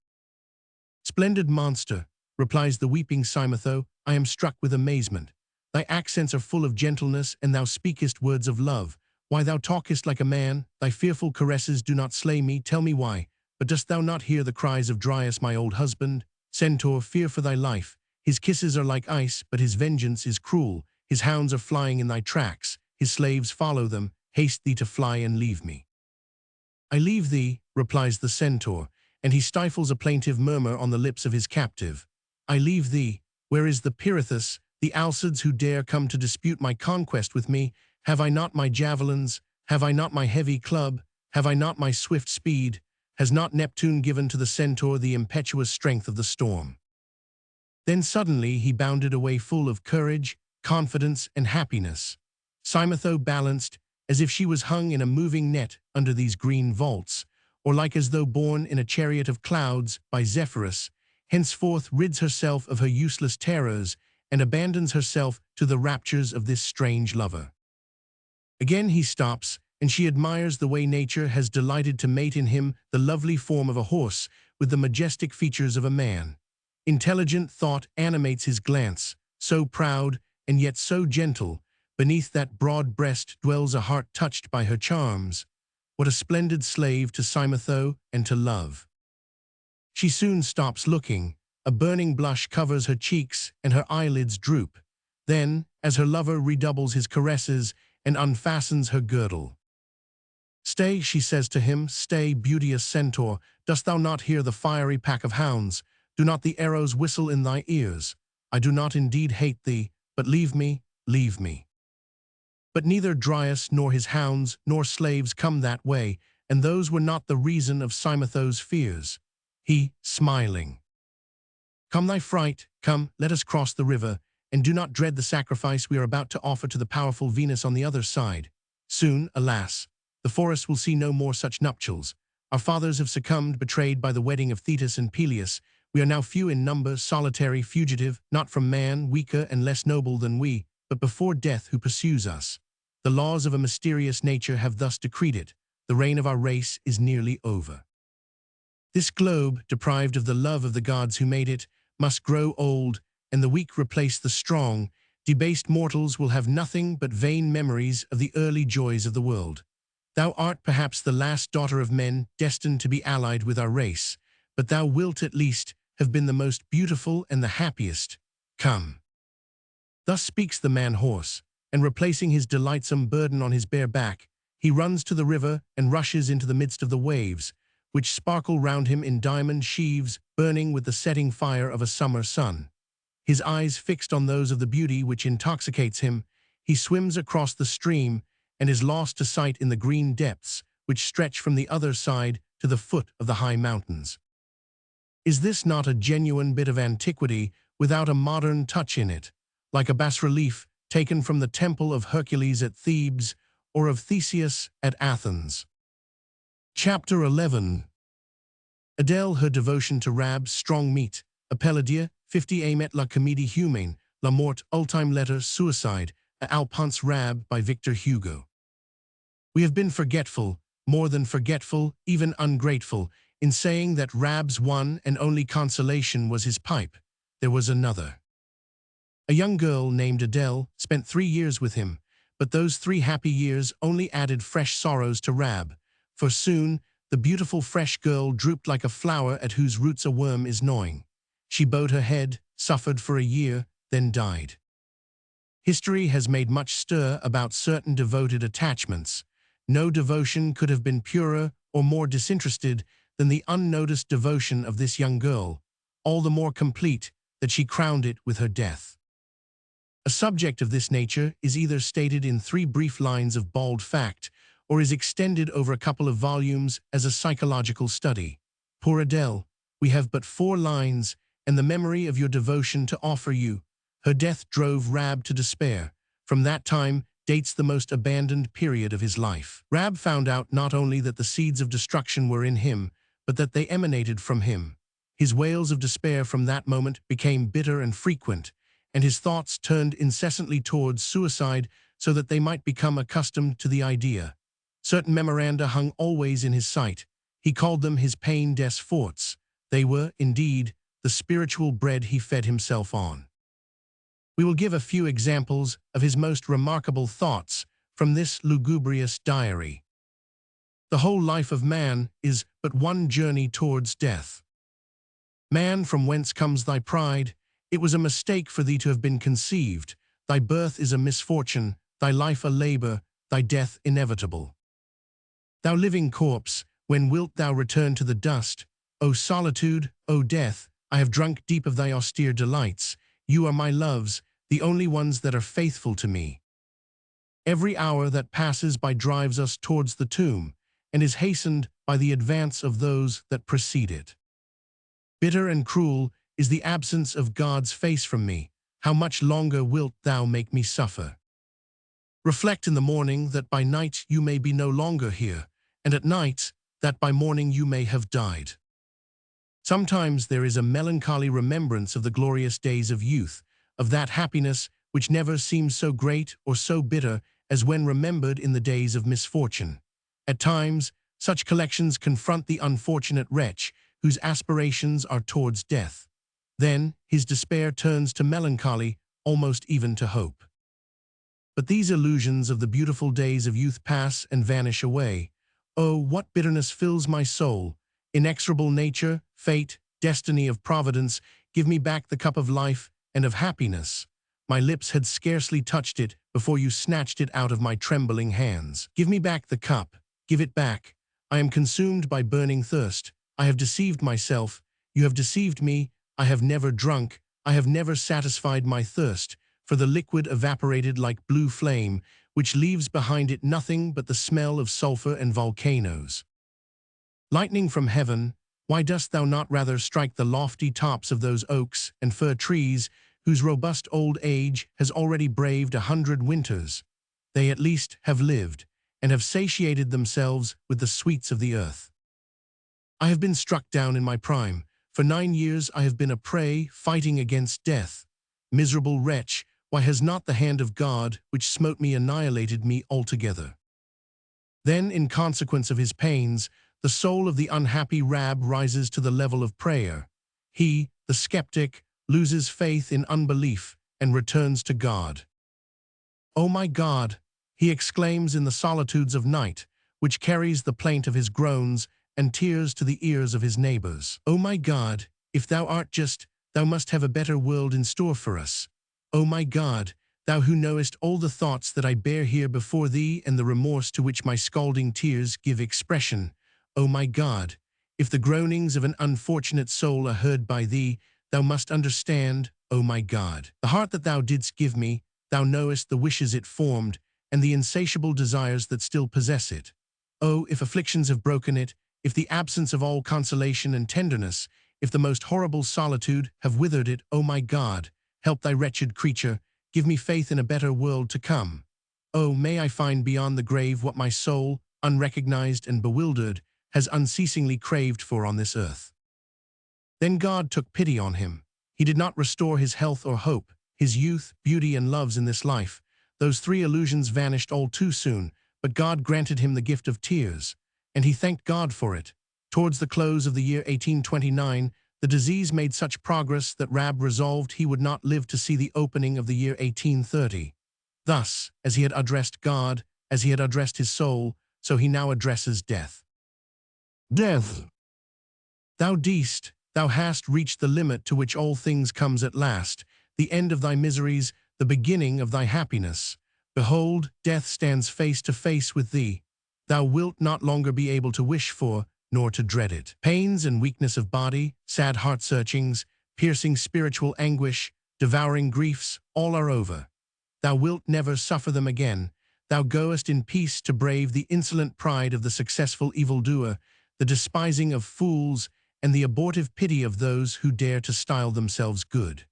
"Splendid monster," replies the weeping Cymotho, "I am struck with amazement. Thy accents are full of gentleness, and thou speakest words of love. Why thou talkest like a man, thy fearful caresses do not slay me, tell me why. But dost thou not hear the cries of Dryas, my old husband? Centaur, fear for thy life. His kisses are like ice, but his vengeance is cruel. His hounds are flying in thy tracks, his slaves follow them. Haste thee to fly and leave me." "I leave thee," replies the Centaur, and he stifles a plaintive murmur on the lips of his captive. "I leave thee. Where is the Pirithous, the Alcids who dare come to dispute my conquest with me? Have I not my javelins? Have I not my heavy club? Have I not my swift speed? Has not Neptune given to the Centaur the impetuous strength of the storm?" Then suddenly he bounded away full of courage, confidence, and happiness. Cymotho balanced, as if she was hung in a moving net under these green vaults, or like as though borne in a chariot of clouds by Zephyrus, henceforth rids herself of her useless terrors and abandons herself to the raptures of this strange lover. Again he stops, and she admires the way nature has delighted to mate in him the lovely form of a horse with the majestic features of a man. Intelligent thought animates his glance, so proud and yet so gentle. Beneath that broad breast dwells a heart touched by her charms. What a splendid slave to Cymotho and to love! She soon stops looking. A burning blush covers her cheeks and her eyelids droop. Then, as her lover redoubles his caresses and unfastens her girdle, "Stay," she says to him, "stay, beauteous Centaur. Dost thou not hear the fiery pack of hounds? Do not the arrows whistle in thy ears? I do not indeed hate thee, but leave me, leave me." But neither Dryas nor his hounds nor slaves come that way, and those were not the reason of Cymotho's fears. He, smiling, "Come thy fright, come, let us cross the river, and do not dread the sacrifice we are about to offer to the powerful Venus on the other side. Soon, alas, the forest will see no more such nuptials. Our fathers have succumbed, betrayed by the wedding of Thetis and Peleus. We are now few in number, solitary, fugitive, not from man, weaker and less noble than we, but before death who pursues us. The laws of a mysterious nature have thus decreed it. The reign of our race is nearly over. This globe, deprived of the love of the gods who made it, must grow old, and the weak replace the strong. Debased mortals will have nothing but vain memories of the early joys of the world. Thou art perhaps the last daughter of men destined to be allied with our race, but thou wilt at least have been the most beautiful and the happiest. Come." Thus speaks the man-horse, and replacing his delightsome burden on his bare back, he runs to the river and rushes into the midst of the waves, which sparkle round him in diamond sheaves burning with the setting fire of a summer sun. His eyes fixed on those of the beauty which intoxicates him, he swims across the stream and is lost to sight in the green depths which stretch from the other side to the foot of the high mountains. Is this not a genuine bit of antiquity without a modern touch in it, like a bas-relief taken from the temple of Hercules at Thebes or of Theseus at Athens? Chapter 11. Adele, her devotion to Rab's strong meat, Apellidia, 50 Aimet la comédie humaine, la mort, ultime letter, suicide, à Alphonse Rab by Victor Hugo. We have been forgetful, more than forgetful, even ungrateful, in saying that Rab's one and only consolation was his pipe. There was another. A young girl named Adele spent 3 years with him, but those 3 happy years only added fresh sorrows to Rab, for soon the beautiful fresh girl drooped like a flower at whose roots a worm is gnawing. She bowed her head, suffered for a year, then died. History has made much stir about certain devoted attachments. No devotion could have been purer or more disinterested than the unnoticed devotion of this young girl, all the more complete that she crowned it with her death. A subject of this nature is either stated in 3 brief lines of bald fact or is extended over a couple of volumes as a psychological study. Poor Adele, we have but 4 lines and the memory of your devotion to offer you. Her death drove Rab to despair. From that time dates the most abandoned period of his life. Rab found out not only that the seeds of destruction were in him, but that they emanated from him. His wails of despair from that moment became bitter and frequent, and his thoughts turned incessantly towards suicide so that they might become accustomed to the idea. Certain memoranda hung always in his sight. He called them his pain des forts. They were, indeed, the spiritual bread he fed himself on. We will give a few examples of his most remarkable thoughts from this lugubrious diary. The whole life of man is but one journey towards death. Man, from whence comes thy pride? It was a mistake for thee to have been conceived. Thy birth is a misfortune, thy life a labor, thy death inevitable. Thou living corpse, when wilt thou return to the dust? O solitude, O death, I have drunk deep of thy austere delights. You are my loves, the only ones that are faithful to me. Every hour that passes by drives us towards the tomb, and is hastened by the advance of those that precede it. Bitter and cruel is the absence of God's face from me. How much longer wilt thou make me suffer? Reflect in the morning that by night you may be no longer here, and at night that by morning you may have died. Sometimes there is a melancholy remembrance of the glorious days of youth, of that happiness which never seems so great or so bitter as when remembered in the days of misfortune. At times, such collections confront the unfortunate wretch whose aspirations are towards death. Then his despair turns to melancholy, almost even to hope. But these illusions of the beautiful days of youth pass and vanish away. Oh, what bitterness fills my soul! Inexorable nature, fate, destiny of providence, give me back the cup of life and of happiness. My lips had scarcely touched it before you snatched it out of my trembling hands. Give me back the cup, give it back. I am consumed by burning thirst. I have deceived myself, you have deceived me. I have never drunk, I have never satisfied my thirst, for the liquid evaporated like blue flame, which leaves behind it nothing but the smell of sulfur and volcanoes. Lightning from heaven, why dost thou not rather strike the lofty tops of those oaks and fir trees whose robust old age has already braved 100 winters? They at least have lived, and have satiated themselves with the sweets of the earth. I have been struck down in my prime. For 9 years I have been a prey, fighting against death. Miserable wretch, why has not the hand of God, which smote me, annihilated me altogether? Then, in consequence of his pains, the soul of the unhappy Rab rises to the level of prayer. He, the skeptic, loses faith in unbelief and returns to God. "O my God," he exclaims in the solitudes of night, which carries the plaint of his groans and tears to the ears of his neighbors. "O my God, if thou art just, thou must have a better world in store for us. O my God, thou who knowest all the thoughts that I bear here before thee and the remorse to which my scalding tears give expression. O my God, if the groanings of an unfortunate soul are heard by thee, thou must understand, O my God. The heart that thou didst give me, thou knowest the wishes it formed and the insatiable desires that still possess it. Oh, if afflictions have broken it, if the absence of all consolation and tenderness, if the most horrible solitude have withered it, O my God, help thy wretched creature, give me faith in a better world to come. Oh, may I find beyond the grave what my soul, unrecognized and bewildered, has unceasingly craved for on this earth." Then God took pity on him. He did not restore his health or hope, his youth, beauty, and loves in this life. Those 3 illusions vanished all too soon, but God granted him the gift of tears, and he thanked God for it. Towards the close of the year 1829, the disease made such progress that Rab resolved he would not live to see the opening of the year 1830. Thus, as he had addressed God, as he had addressed his soul, so he now addresses death. "Death, thou deist, Thou hast reached the limit to which all things comes at last, the end of thy miseries, the beginning of thy happiness. Behold, death stands face to face with thee. Thou wilt not longer be able to wish for, nor to dread it. Pains and weakness of body, sad heart-searchings, piercing spiritual anguish, devouring griefs, all are over. Thou wilt never suffer them again. Thou goest in peace to brave the insolent pride of the successful evildoer, the despising of fools, and the abortive pity of those who dare to style themselves good.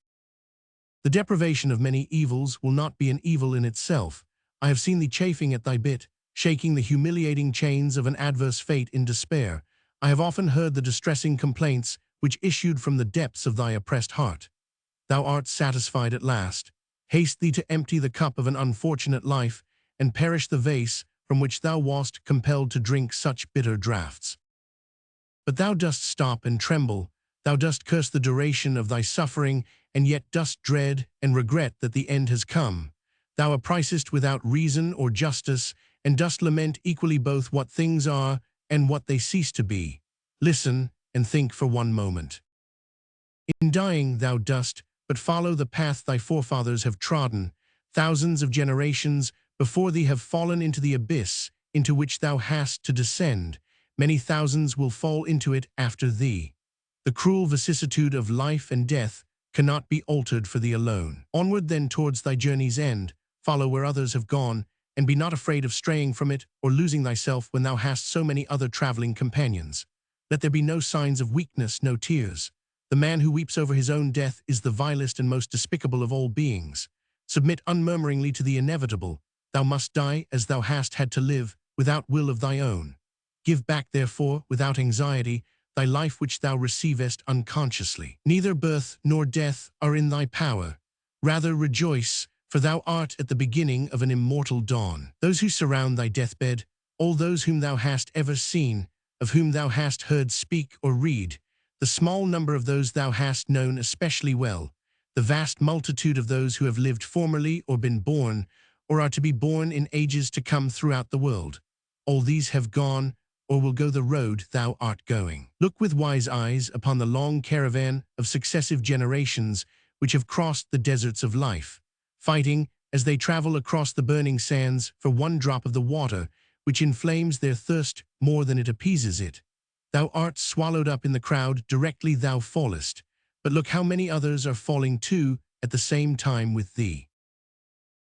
The deprivation of many evils will not be an evil in itself. I have seen thee chafing at thy bit, shaking the humiliating chains of an adverse fate in despair. I have often heard the distressing complaints which issued from the depths of thy oppressed heart. Thou art satisfied at last. Haste thee to empty the cup of an unfortunate life, and perish the vase from which thou wast compelled to drink such bitter draughts. But thou dost stop and tremble, thou dost curse the duration of thy suffering, and yet dost dread and regret that the end has come. Thou apprisest without reason or justice, and dost lament equally both what things are and what they cease to be. Listen and think for one moment. In dying thou dost but follow the path thy forefathers have trodden. Thousands of generations before thee have fallen into the abyss into which thou hast to descend. Many thousands will fall into it after thee. The cruel vicissitude of life and death cannot be altered for thee alone. Onward then towards thy journey's end, follow where others have gone, and be not afraid of straying from it or losing thyself when thou hast so many other traveling companions. Let there be no signs of weakness, no tears. The man who weeps over his own death is the vilest and most despicable of all beings. Submit unmurmuringly to the inevitable. Thou must die as thou hast had to live, without will of thy own. Give back, therefore, without anxiety, thy life which thou receivest unconsciously. Neither birth nor death are in thy power. Rather rejoice, for thou art at the beginning of an immortal dawn. Those who surround thy deathbed, all those whom thou hast ever seen, of whom thou hast heard speak or read, the small number of those thou hast known especially well, the vast multitude of those who have lived formerly or been born, or are to be born in ages to come throughout the world, all these have gone, or will go the road thou art going. Look with wise eyes upon the long caravan of successive generations which have crossed the deserts of life, fighting as they travel across the burning sands for one drop of the water which inflames their thirst more than it appeases it. Thou art swallowed up in the crowd directly thou fallest, but look how many others are falling too at the same time with thee.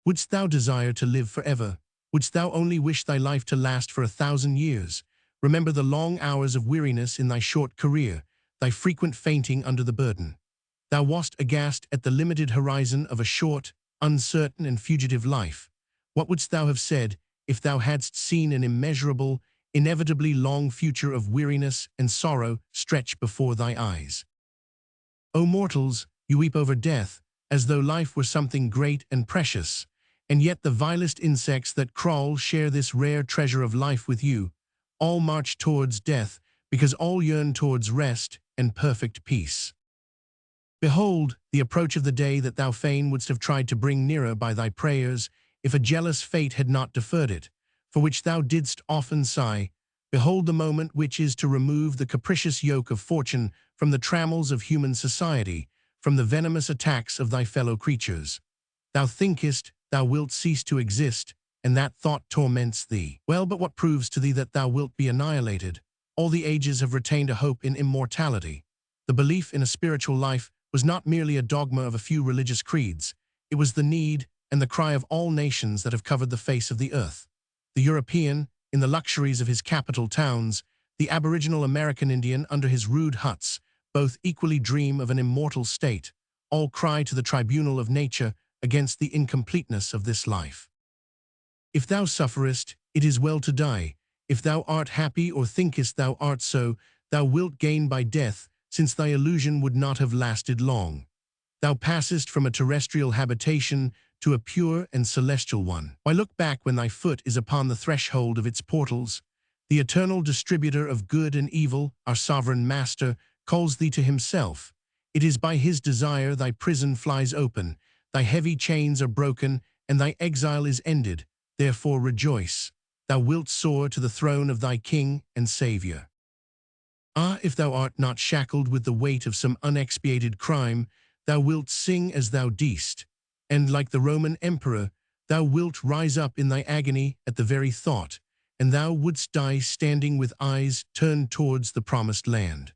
Wouldst thou desire to live forever? Wouldst thou only wish thy life to last for 1,000 years? Remember the long hours of weariness in thy short career, thy frequent fainting under the burden. Thou wast aghast at the limited horizon of a short, uncertain and fugitive life. What wouldst thou have said if thou hadst seen an immeasurable, inevitably long future of weariness and sorrow stretch before thy eyes? O mortals, you weep over death, as though life were something great and precious, and yet the vilest insects that crawl share this rare treasure of life with you. All march towards death, because all yearn towards rest and perfect peace. Behold, the approach of the day that thou fain wouldst have tried to bring nearer by thy prayers, if a jealous fate had not deferred it, for which thou didst often sigh. Behold the moment which is to remove the capricious yoke of fortune from the trammels of human society, from the venomous attacks of thy fellow creatures. Thou thinkest thou wilt cease to exist, and that thought torments thee. Well, but what proves to thee that thou wilt be annihilated? All the ages have retained a hope in immortality. The belief in a spiritual life was not merely a dogma of a few religious creeds. It was the need and the cry of all nations that have covered the face of the earth. The European, in the luxuries of his capital towns, the aboriginal American Indian under his rude huts, both equally dream of an immortal state. All cry to the tribunal of nature against the incompleteness of this life. If thou sufferest, it is well to die. If thou art happy or thinkest thou art so, thou wilt gain by death, since thy illusion would not have lasted long. Thou passest from a terrestrial habitation to a pure and celestial one. Why, look back when thy foot is upon the threshold of its portals. The eternal distributor of good and evil, our sovereign master, calls thee to himself. It is by his desire thy prison flies open, thy heavy chains are broken, and thy exile is ended. Therefore rejoice. Thou wilt soar to the throne of thy King and Savior. Ah, if thou art not shackled with the weight of some unexpiated crime, thou wilt sing as thou deest, and like the Roman emperor, thou wilt rise up in thy agony at the very thought, and thou wouldst die standing with eyes turned towards the promised land.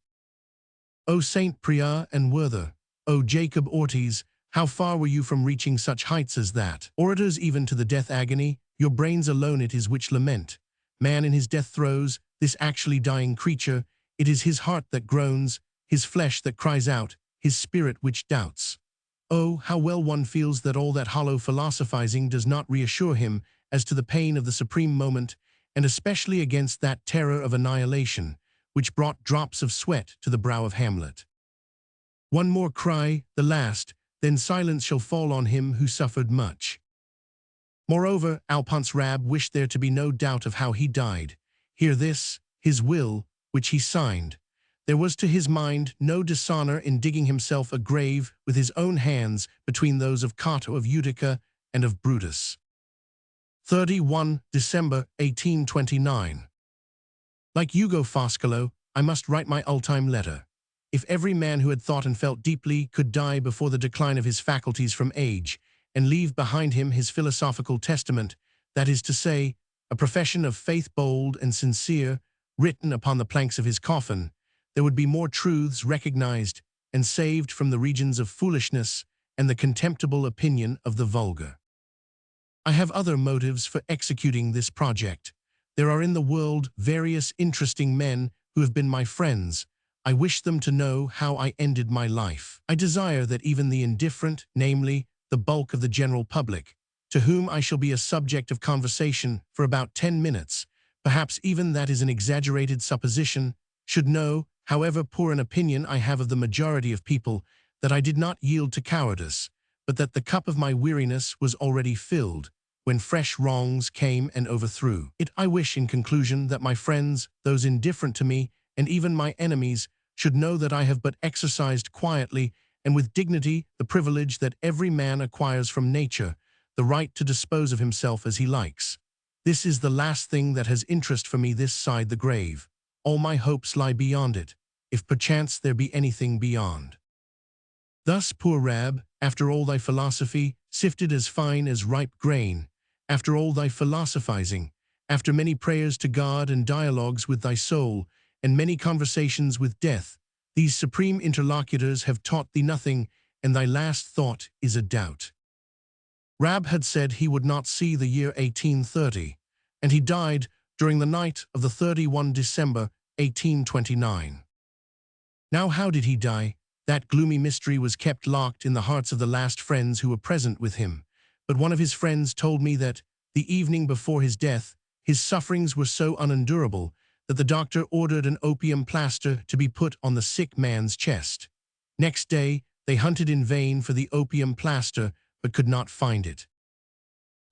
O Saint Prior and Werther, O Jacob Ortiz, how far were you from reaching such heights as that? Orators even to the death agony, your brains alone it is which lament. Man in his death throes, this actually dying creature, it is his heart that groans, his flesh that cries out, his spirit which doubts. Oh, how well one feels that all that hollow philosophizing does not reassure him as to the pain of the supreme moment, and especially against that terror of annihilation, which brought drops of sweat to the brow of Hamlet. One more cry, the last, then silence shall fall on him who suffered much. Moreover, Alphonse Rab wished there to be no doubt of how he died. Hear this, his will, which he signed. There was to his mind no dishonor in digging himself a grave with his own hands between those of Cato of Utica and of Brutus. 31 December 1829. Like Ugo Foscolo, I must write my ultime letter. If every man who had thought and felt deeply could die before the decline of his faculties from age, and leave behind him his philosophical testament, that is to say, a profession of faith bold and sincere, written upon the planks of his coffin, there would be more truths recognized and saved from the regions of foolishness and the contemptible opinion of the vulgar. I have other motives for executing this project. There are in the world various interesting men who have been my friends. I wish them to know how I ended my life. I desire that even the indifferent, namely, the bulk of the general public, to whom I shall be a subject of conversation for about 10 minutes, perhaps even that is an exaggerated supposition, should know, however poor an opinion I have of the majority of people, that I did not yield to cowardice, but that the cup of my weariness was already filled, when fresh wrongs came and overthrew it. I wish, in conclusion, that my friends, those indifferent to me, and even my enemies, should know that I have but exercised quietly and with dignity the privilege that every man acquires from nature, the right to dispose of himself as he likes. This is the last thing that has interest for me this side the grave. All my hopes lie beyond it, if perchance there be anything beyond. Thus, poor Rab, after all thy philosophy, sifted as fine as ripe grain, after all thy philosophizing, after many prayers to God and dialogues with thy soul, and many conversations with death, these supreme interlocutors have taught thee nothing, and thy last thought is a doubt. Rab had said he would not see the year 1830, and he died during the night of the 31 December 1829. Now how did he die? That gloomy mystery was kept locked in the hearts of the last friends who were present with him, but one of his friends told me that, the evening before his death, his sufferings were so unendurable that the doctor ordered an opium plaster to be put on the sick man's chest. Next day, they hunted in vain for the opium plaster, but could not find it.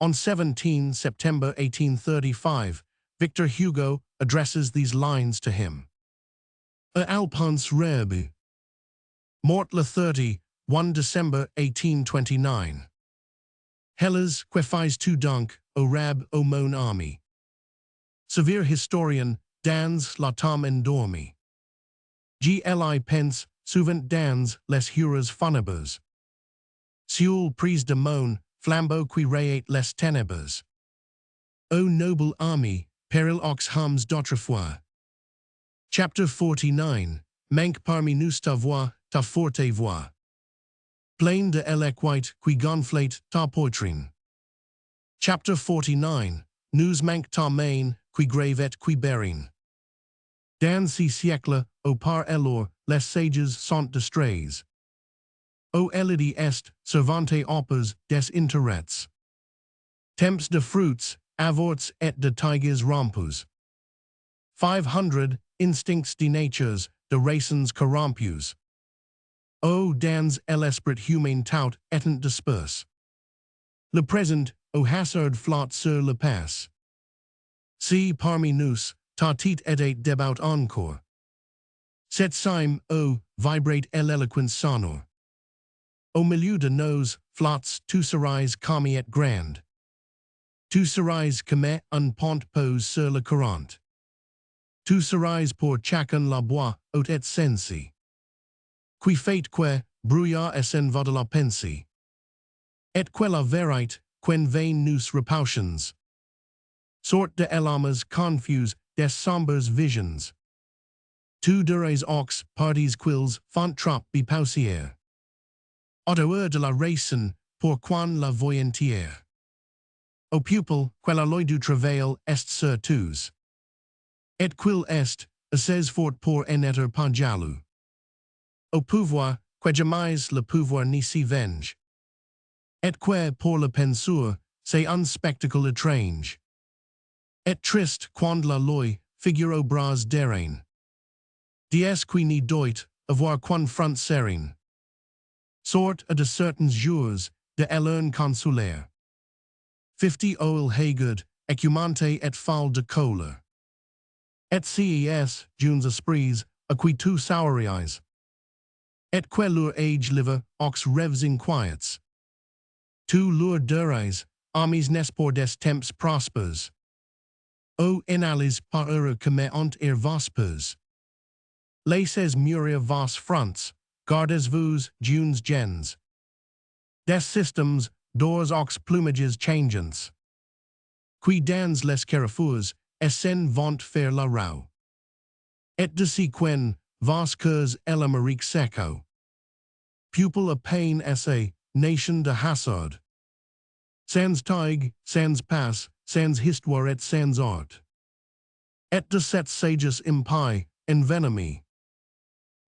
On 17 September 1835, Victor Hugo addresses these lines to him. Alphonse Rab. Mort le 1 December 1829. Hellas, que fais-tu donc, o Rab, o mon ami? Severe historian, dans la tombe endormi. Gli pense, souvent dans les heures funèbres. Seul prise de mon flambeau qui rayait les ténèbres. O noble ami, péril aux hommes d'autrefois. Chapter 49. Manque parmi nous ta voix, ta forte voix. Plain de l'équite qui gonflate ta poitrine. Chapter 49. Nous manque ta main, qui gravette qui berine. Dans ces siècles, au par elor, les sages sont distraits. O elidi est, servante opes des intérêts. Temps de fruits, avorts et de tigers rompus. 500. Instincts de natures, de raisons corrompus. O dans l'esprit humain tout étant disperse. Le présent, au hasard flotte sur le passé. Si parmi nous, ta tête était débat encore. Cette cime, o, vibrate l'éloquence sonore. Au milieu de nos flottes, tu serais comme et grand. Tu serais comme un pont pose sur le courant. Tu serais pour chacun la bois, haute et sensi. Qui fait que, brouillard essen vada la pensi. Et quella verite, quen vain nous repautions. Sort de elamas confuse des sombres visions. Tu dures aux parties quils font trop be pausière. Auteur de la racine, pour quan la voyentière. Au pupil, quella loi du travail est sur tous. Et quil est, assez fort pour en être pas jaloux. Au pouvoir, que jamais le pouvoir ni s'y venge. Et que pour le penseur, c'est un spectacle étrange. Et triste quand la loi figure au bras d'Erin. Dies qui ni doit avoir qu'un front serene. Sort de certains jours de l'heure consulaire. 50 oil haygood, ecumante et fall de cola. Et ces junes esprits, a qui tu souris. Et que leur age liver, aux rêves inquiets. Tu leur dures, amis n'est pour des temps prospers. O inalis par heure comme ont vos pers. Laissez mûrir vos fronts, gardez-vous, junes gens. Des systems, d'ors aux plumages changeants. Qui dans les carrefours, essen vont faire la roue. Et de si quen, vos cœurs elamerique seco. Pupil a pain essay, nation de hasard. Sans taig, sans pass, sans histoire et sans art. Et de set sages impie, envenemi.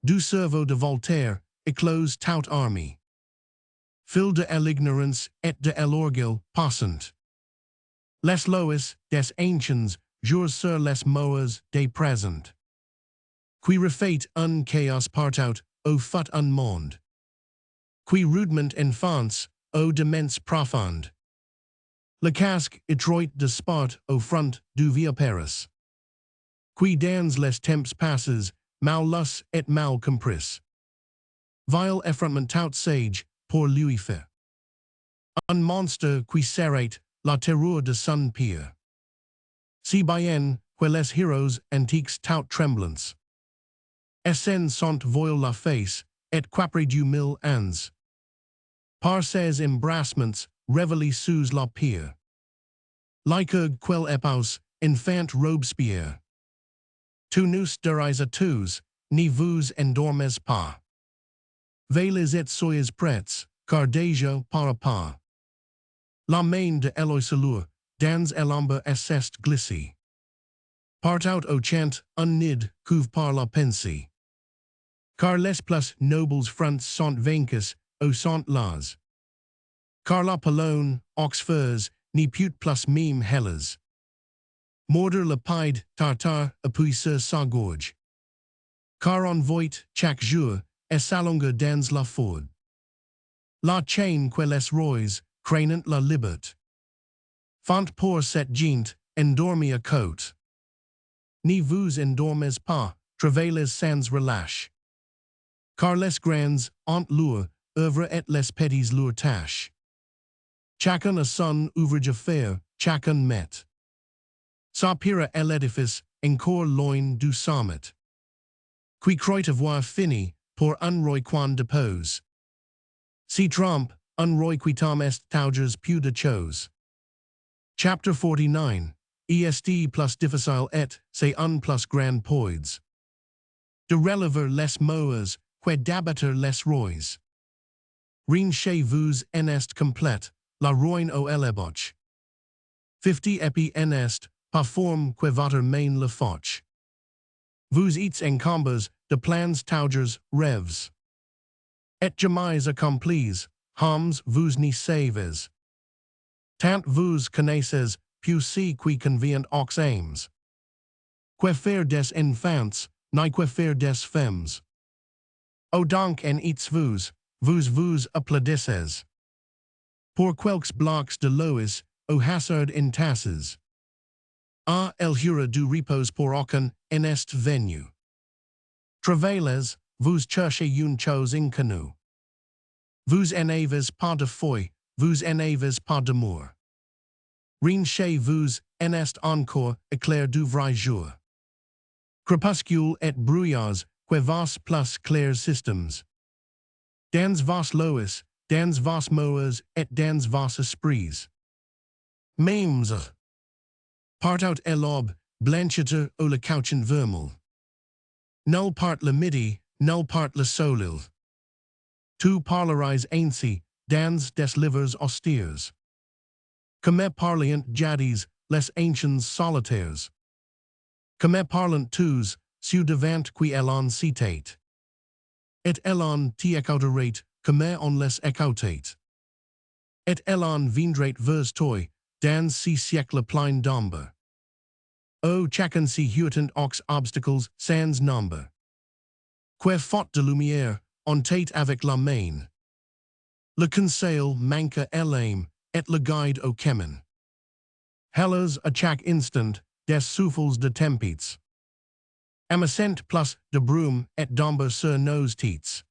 Du cerveau de Voltaire, éclose tout army. Fil de l'ignorance et de l'orgueil passant. Les lois des anciens, jures sur les moeurs des présents. Qui refait un chaos partout, au fut un monde. Qui rudement enfance, au demence profonde. Le casque étroit de sport au front du vieux Paris. Qui dans les temps passes, mal lus et mal compris. Vile effrontement tout sage, pour lui fait. Un monstre qui serrate, la terreur de son pire. Si bien, que les héros antiques tout tremblants. Essen sont voile la face, et quapre du mille ans. Par ses embrassements, révélis sous la pierre. Lycurgue quel épous, infant Robespierre. Tu nous dirais à tous, ni vous endormez pas. Veillez et soyez prêts, car déjà par à pas. La main de Eloi Salur, dans l'ombre est glissée. Partout au chant, un nid, couvre par la pensée. Car les plus nobles fronts sont vaincus, au sont las. Car la palone, aux furs, ni pute plus mime helles. Morder le pied, tartare, appuie sur sa gorge. Car on voit, chaque jour, et s'allonge dans la forde. La chaîne que les rois, craignant la liberte. Font pour cette gent, endormi à côte. Ni vous endormez pas, travaillez sans relâche. Car les grands, ont leur, œuvre et les petits leur tâche. Chacun a son ouvrage à faire, chacun met. S'appuiera l'édifice, encore loin du sommet. Qui croit avoir fini, pour un roi quan depose. Si trompe, un roi qui tom est taugers plus de chose. Chapter 49, est plus difficile et, c'est un plus grand poids. De relever les moeurs, que d'abattre les rois. Rien chez vous en est complète, la ruine au éleboche. 50 epi en est, pas forme que votre main le foch. Vous êtes en combes, de plans taugers, rêves. Et jamais accomplis, homs vous n'y savez. Tant vous connaissez, plus si qui convient aux aims. Que faire des enfants, ni que faire des femmes. O donc en êtes-vous, vous applaudissez. Pour quelques blocs de lois, au hasard in tasses. Ah, el hura du repos pour aucun, en est venu. Travaillez, vous cherchez une chose inconnue. Vous en avez pas de foi, vous en avez pas d'amour. Rien chez vous, en est encore, éclair du vrai jour. Crépuscule et brouillards, que vas plus clairs systems. Dans vos lois, dans vos moeurs et dans vos esprits. Mêmes. Part out l'aube, blanchiter ou le couchant vermel. Nulle part le midi, nulle part le soleil. Tu parlerais ainsi, dans des livres austere. Comme parlent jadis, les anciens solitaires. Comme parlant tous, su devant qui elan citate. Et elan t'y écouterate, comme on les écoutate. Et elan viendrait vers toi, dans si siècle plein d'ombre. O chacun si hutant aux obstacles sans nombre. Que faute de lumière, on tate avec la main. Le conseil manque l'âme, et le guide au chemin. Hellas a chaque instant, des souffles de tempêtes. Amascent plus de brume et d'ombre sur nos têtes.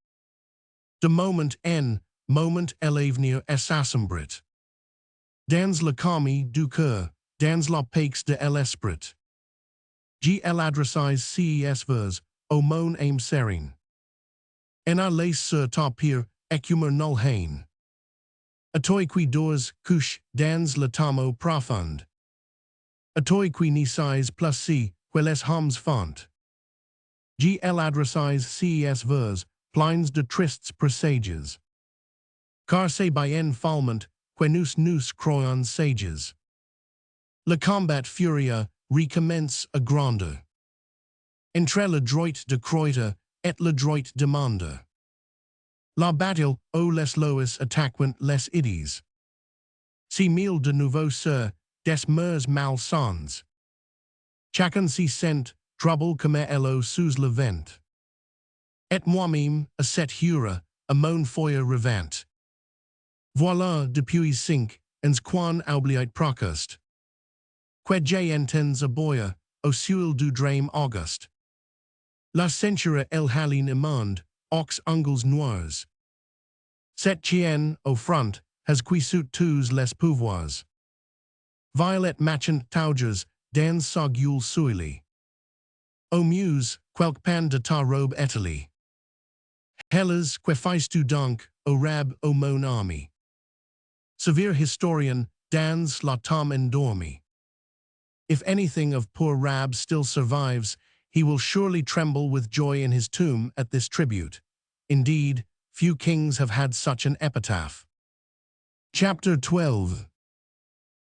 De moment en moment l'avenir s'assombrit. Dans la calme du cœur, dans la paix de l'esprit. L'adressais ces vers, au mon âme serene. En a laisse sur ta pierre, écumer nul haine. A toi qui dors, couche, dans le tamo profonde. A toi qui n'y sais plus si, que les hommes font. L'adressais ces vers, pleins de tristes presages. Car c'est bien falment, que nous croyons sages. Le combat furia recommence à grandeur. Entre le droit de croire et le droit de demander. La bataille, o les lois attaquent les idées. Si mille de nouveaux sur, des mers malsons. Chacun s'y sent, trouble comme l'eau sous le vent. Et moi-même, à cette heure, à mon foyer revant. Voilà depuis 5 ans quan oublié procost. Que j'entends aboyer, au suil du drame auguste. La censure el halin immonde, aux ongles noirs. Cette chien, au front, has cuissout tous les pouvoirs. Violet machant tauges, dans sa gueule suili. O muse, quelque pan de ta robe étalée. Hellas, que fais-tu donc, o rab, o mon ami? Severe historian, dans la tombe endormi. If anything of poor Rab still survives, he will surely tremble with joy in his tomb at this tribute. Indeed, few kings have had such an epitaph. Chapter 12.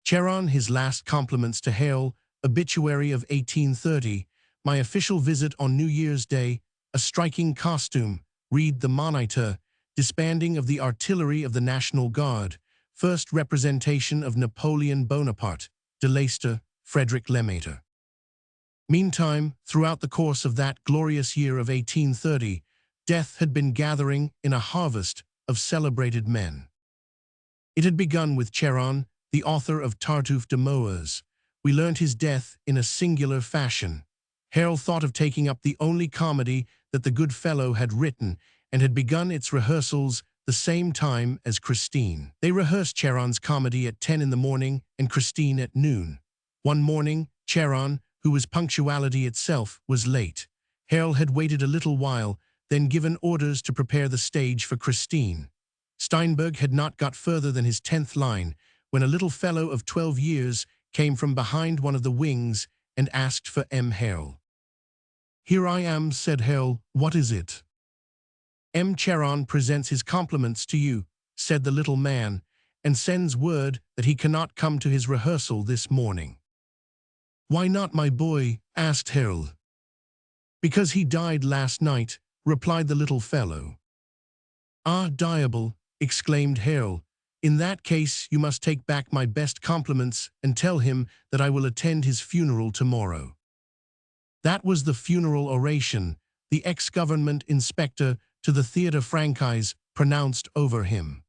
Charon, his last compliments to Hale, obituary of 1830, my official visit on New Year's Day, a striking costume, read the Monitor, disbanding of the artillery of the National Guard, first representation of Napoleon Bonaparte, de Leicester, Frederick Lemaitre. Meantime, throughout the course of that glorious year of 1830, death had been gathering in a harvest of celebrated men. It had begun with Charon, the author of Tartuffe de Memoirs. We learnt his death in a singular fashion. Harel thought of taking up the only comedy that the good fellow had written and had begun its rehearsals the same time as Christine. They rehearsed Charon's comedy at 10 in the morning and Christine at noon. One morning, Charon, who was punctuality itself, was late. Harel had waited a little while, then given orders to prepare the stage for Christine. Steinberg had not got further than his 10th line when a little fellow of 12 years came from behind one of the wings and asked for M. Harel. "Here I am," said Harel. "What is it?" "M. Charon presents his compliments to you," said the little man, "and sends word that he cannot come to his rehearsal this morning." "Why not, my boy?" asked Harel. "Because he died last night," replied the little fellow. "Ah, diable," exclaimed Harel. "In that case you must take back my best compliments and tell him that I will attend his funeral tomorrow." That was the funeral oration the ex-government inspector to the Theatre Francais pronounced over him.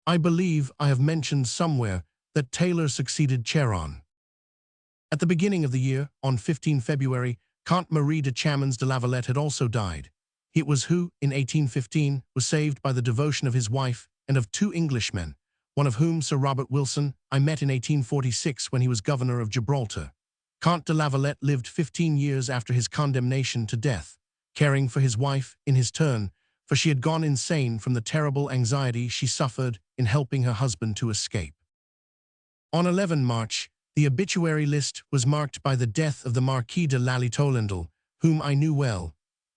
I believe I have mentioned somewhere that Taylor succeeded Charon. At the beginning of the year, on 15 February, Comte Marie de Chamans de Lavalette had also died. It was who, in 1815, was saved by the devotion of his wife and of 2 Englishmen, one of whom, Sir Robert Wilson, I met in 1846 when he was governor of Gibraltar. Comte de la Valette lived 15 years after his condemnation to death, caring for his wife in his turn, for she had gone insane from the terrible anxiety she suffered in helping her husband to escape. On 11 March, the obituary list was marked by the death of the Marquis de Lally-Tolendal, whom I knew well.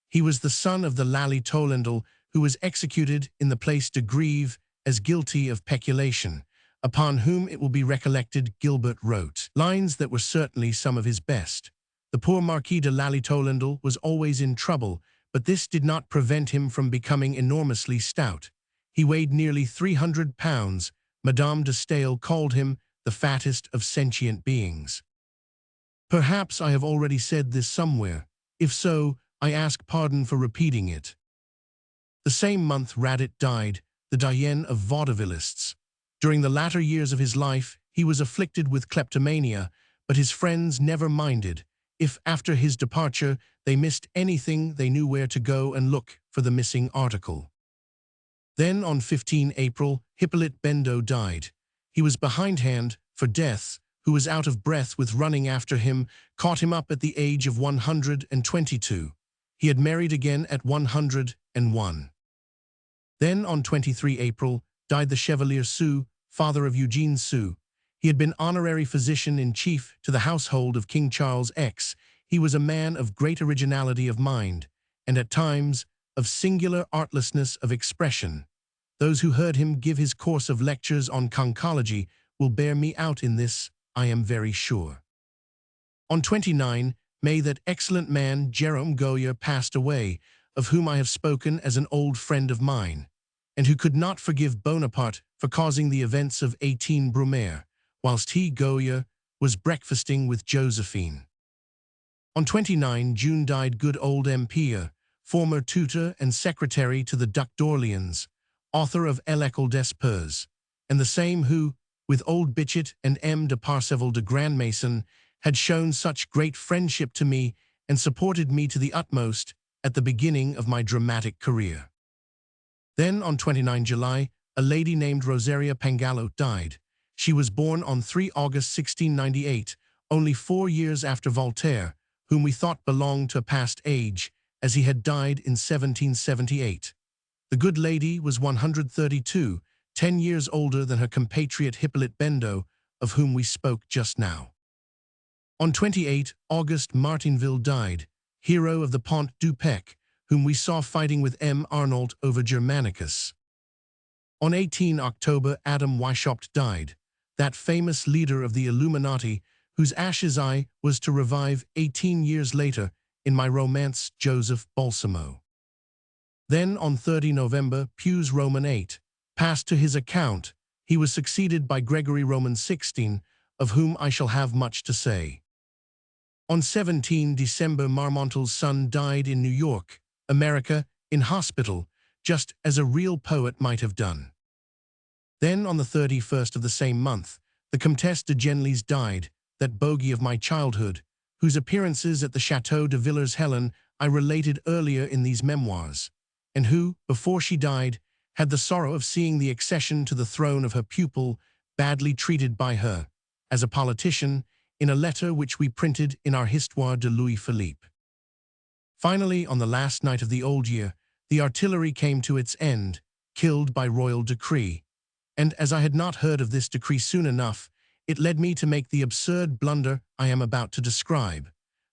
He was the son of the Lally-Tolendal who was executed in the Place de Grève as guilty of peculation, upon whom it will be recollected Gilbert wrote lines that were certainly some of his best. The poor Marquis de Lally-Tolendal was always in trouble, but this did not prevent him from becoming enormously stout. He weighed nearly 300 pounds. Madame de Staël called him the fattest of sentient beings. Perhaps I have already said this somewhere. If so, I ask pardon for repeating it. The same month Radit died, the Diane of vaudevillists. During the latter years of his life, he was afflicted with kleptomania, but his friends never minded if, after his departure, they missed anything, they knew where to go and look for the missing article. Then, on 15 April, Hippolyte Bendot died. He was behindhand, for death, who was out of breath with running after him, caught him up at the age of 122. He had married again at 101. Then, on 23 April, died the Chevalier Sue, father of Eugene Sue. He had been honorary physician-in-chief to the household of King Charles X. He was a man of great originality of mind, and at times of singular artlessness of expression. Those who heard him give his course of lectures on conchology will bear me out in this, I am very sure. On 29 May that excellent man Jérôme Goyer passed away, of whom I have spoken as an old friend of mine, and who could not forgive Bonaparte for causing the events of 18 Brumaire, whilst he, Goyer, was breakfasting with Josephine. On 29 June died good old Empire, former tutor and secretary to the Duc d'Orléans, author of L'École des Peurs, and the same who, with old Bichet and M. de Parseval de Grandmaison, had shown such great friendship to me and supported me to the utmost at the beginning of my dramatic career. Then, on 29 July, a lady named Rosaria Pangalo died. She was born on 3 August 1698, only 4 years after Voltaire, whom we thought belonged to a past age, as he had died in 1778. The good lady was 132, 10 years older than her compatriot Hippolyte Bendot, of whom we spoke just now. On 28 August Martinville died, hero of the Pont du Pec, whom we saw fighting with M. Arnault over Germanicus. On 18 October Adam Weishaupt died, that famous leader of the Illuminati, whose ashes I was to revive 18 years later in my romance Joseph Balsamo. Then on 30 November Pius Roman VIII passed to his account. He was succeeded by Gregory Roman XVI, of whom I shall have much to say. On 17 December Marmontel's son died in New York, America, in hospital, just as a real poet might have done. Then on the 31st of the same month, the Comtesse de Genlis died, that bogey of my childhood, whose appearances at the Château de Villers-Helen I related earlier in these memoirs, and who, before she died, had the sorrow of seeing the accession to the throne of her pupil badly treated by her, as a politician, in a letter which we printed in our Histoire de Louis-Philippe. Finally, on the last night of the old year, the artillery came to its end, killed by royal decree, and as I had not heard of this decree soon enough, it led me to make the absurd blunder I am about to describe,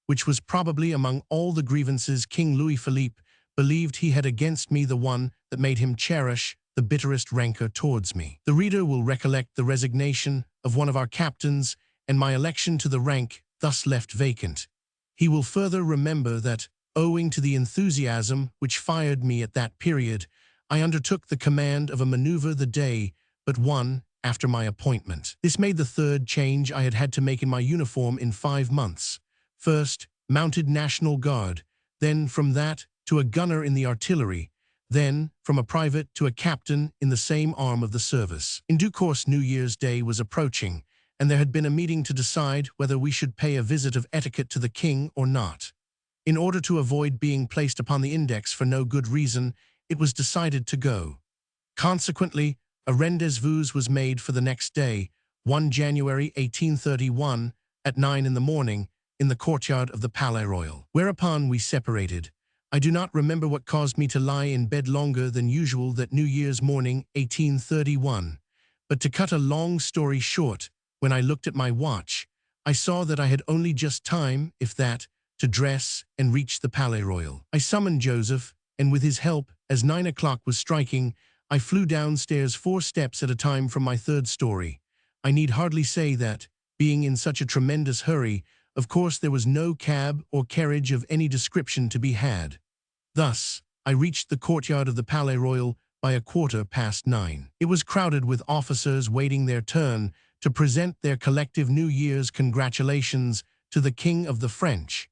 which was probably among all the grievances King Louis-Philippe believed he had against me the one that made him cherish the bitterest rancor towards me. The reader will recollect the resignation of one of our captains and my election to the rank thus left vacant. He will further remember that, owing to the enthusiasm which fired me at that period, I undertook the command of a maneuver the day but one after my appointment. This made the third change I had had to make in my uniform in 5 months. First, mounted National Guard, then from that to a gunner in the artillery, then from a private to a captain in the same arm of the service. In due course New Year's Day was approaching, and there had been a meeting to decide whether we should pay a visit of etiquette to the king or not. In order to avoid being placed upon the index for no good reason, it was decided to go. Consequently, a rendezvous was made for the next day, 1 January 1831, at 9 in the morning, in the courtyard of the Palais Royal. Whereupon we separated. I do not remember what caused me to lie in bed longer than usual that New Year's morning, 1831. But to cut a long story short, when I looked at my watch, I saw that I had only just time, if that, to dress and reach the Palais Royal. I summoned Joseph, and with his help, as 9 o'clock was striking, I flew downstairs 4 steps at a time from my 3rd story. I need hardly say that, being in such a tremendous hurry, of course there was no cab or carriage of any description to be had. Thus, I reached the courtyard of the Palais Royal by 9:15. It was crowded with officers waiting their turn to present their collective New Year's congratulations to the King of the French.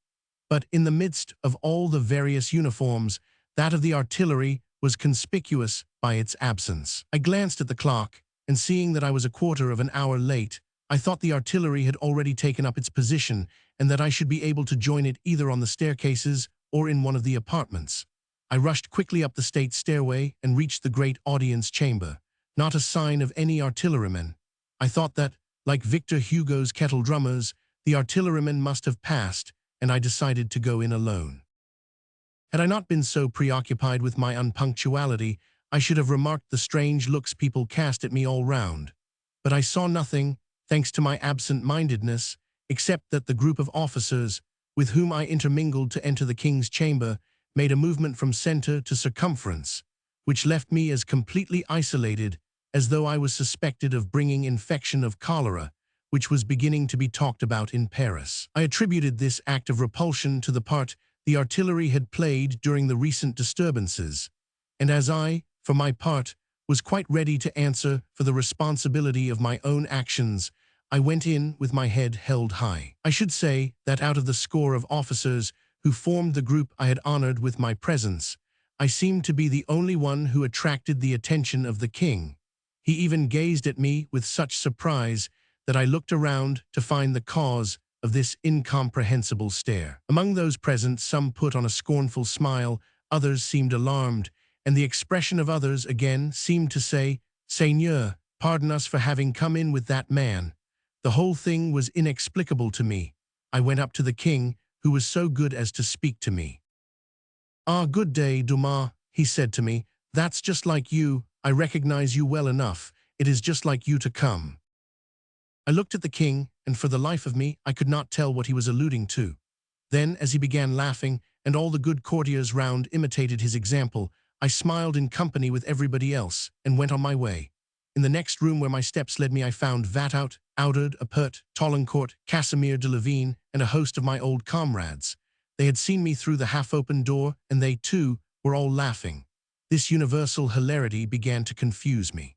But in the midst of all the various uniforms, that of the artillery was conspicuous by its absence. I glanced at the clock, and seeing that I was 1/4 of an hour late, I thought the artillery had already taken up its position and that I should be able to join it either on the staircases or in one of the apartments. I rushed quickly up the state stairway and reached the great audience chamber. Not a sign of any artillerymen. I thought that, like Victor Hugo's kettle drummers, the artillerymen must have passed, and I decided to go in alone. Had I not been so preoccupied with my unpunctuality, I should have remarked the strange looks people cast at me all round. But I saw nothing, thanks to my absent-mindedness, except that the group of officers, with whom I intermingled to enter the king's chamber, made a movement from center to circumference, which left me as completely isolated as though I was suspected of bringing infection of cholera, which was beginning to be talked about in Paris. I attributed this act of repulsion to the part the artillery had played during the recent disturbances, and as I, for my part, was quite ready to answer for the responsibility of my own actions, I went in with my head held high. I should say that out of the score of officers who formed the group I had honored with my presence, I seemed to be the only one who attracted the attention of the king. He even gazed at me with such surprise that I looked around to find the cause of this incomprehensible stare. Among those present, some put on a scornful smile, others seemed alarmed, and the expression of others again seemed to say, "Seigneur, pardon us for having come in with that man." The whole thing was inexplicable to me. I went up to the king, who was so good as to speak to me. "Ah, good day, Dumas," he said to me. "That's just like you. I recognize you well enough. It is just like you to come." I looked at the king, and for the life of me, I could not tell what he was alluding to. Then, as he began laughing, and all the good courtiers round imitated his example, I smiled in company with everybody else, and went on my way. In the next room where my steps led me, I found Wathout, Oudard, Apert, Taulencourt, Casimir de Levine, and a host of my old comrades. They had seen me through the half-open door, and they, too, were all laughing. This universal hilarity began to confuse me.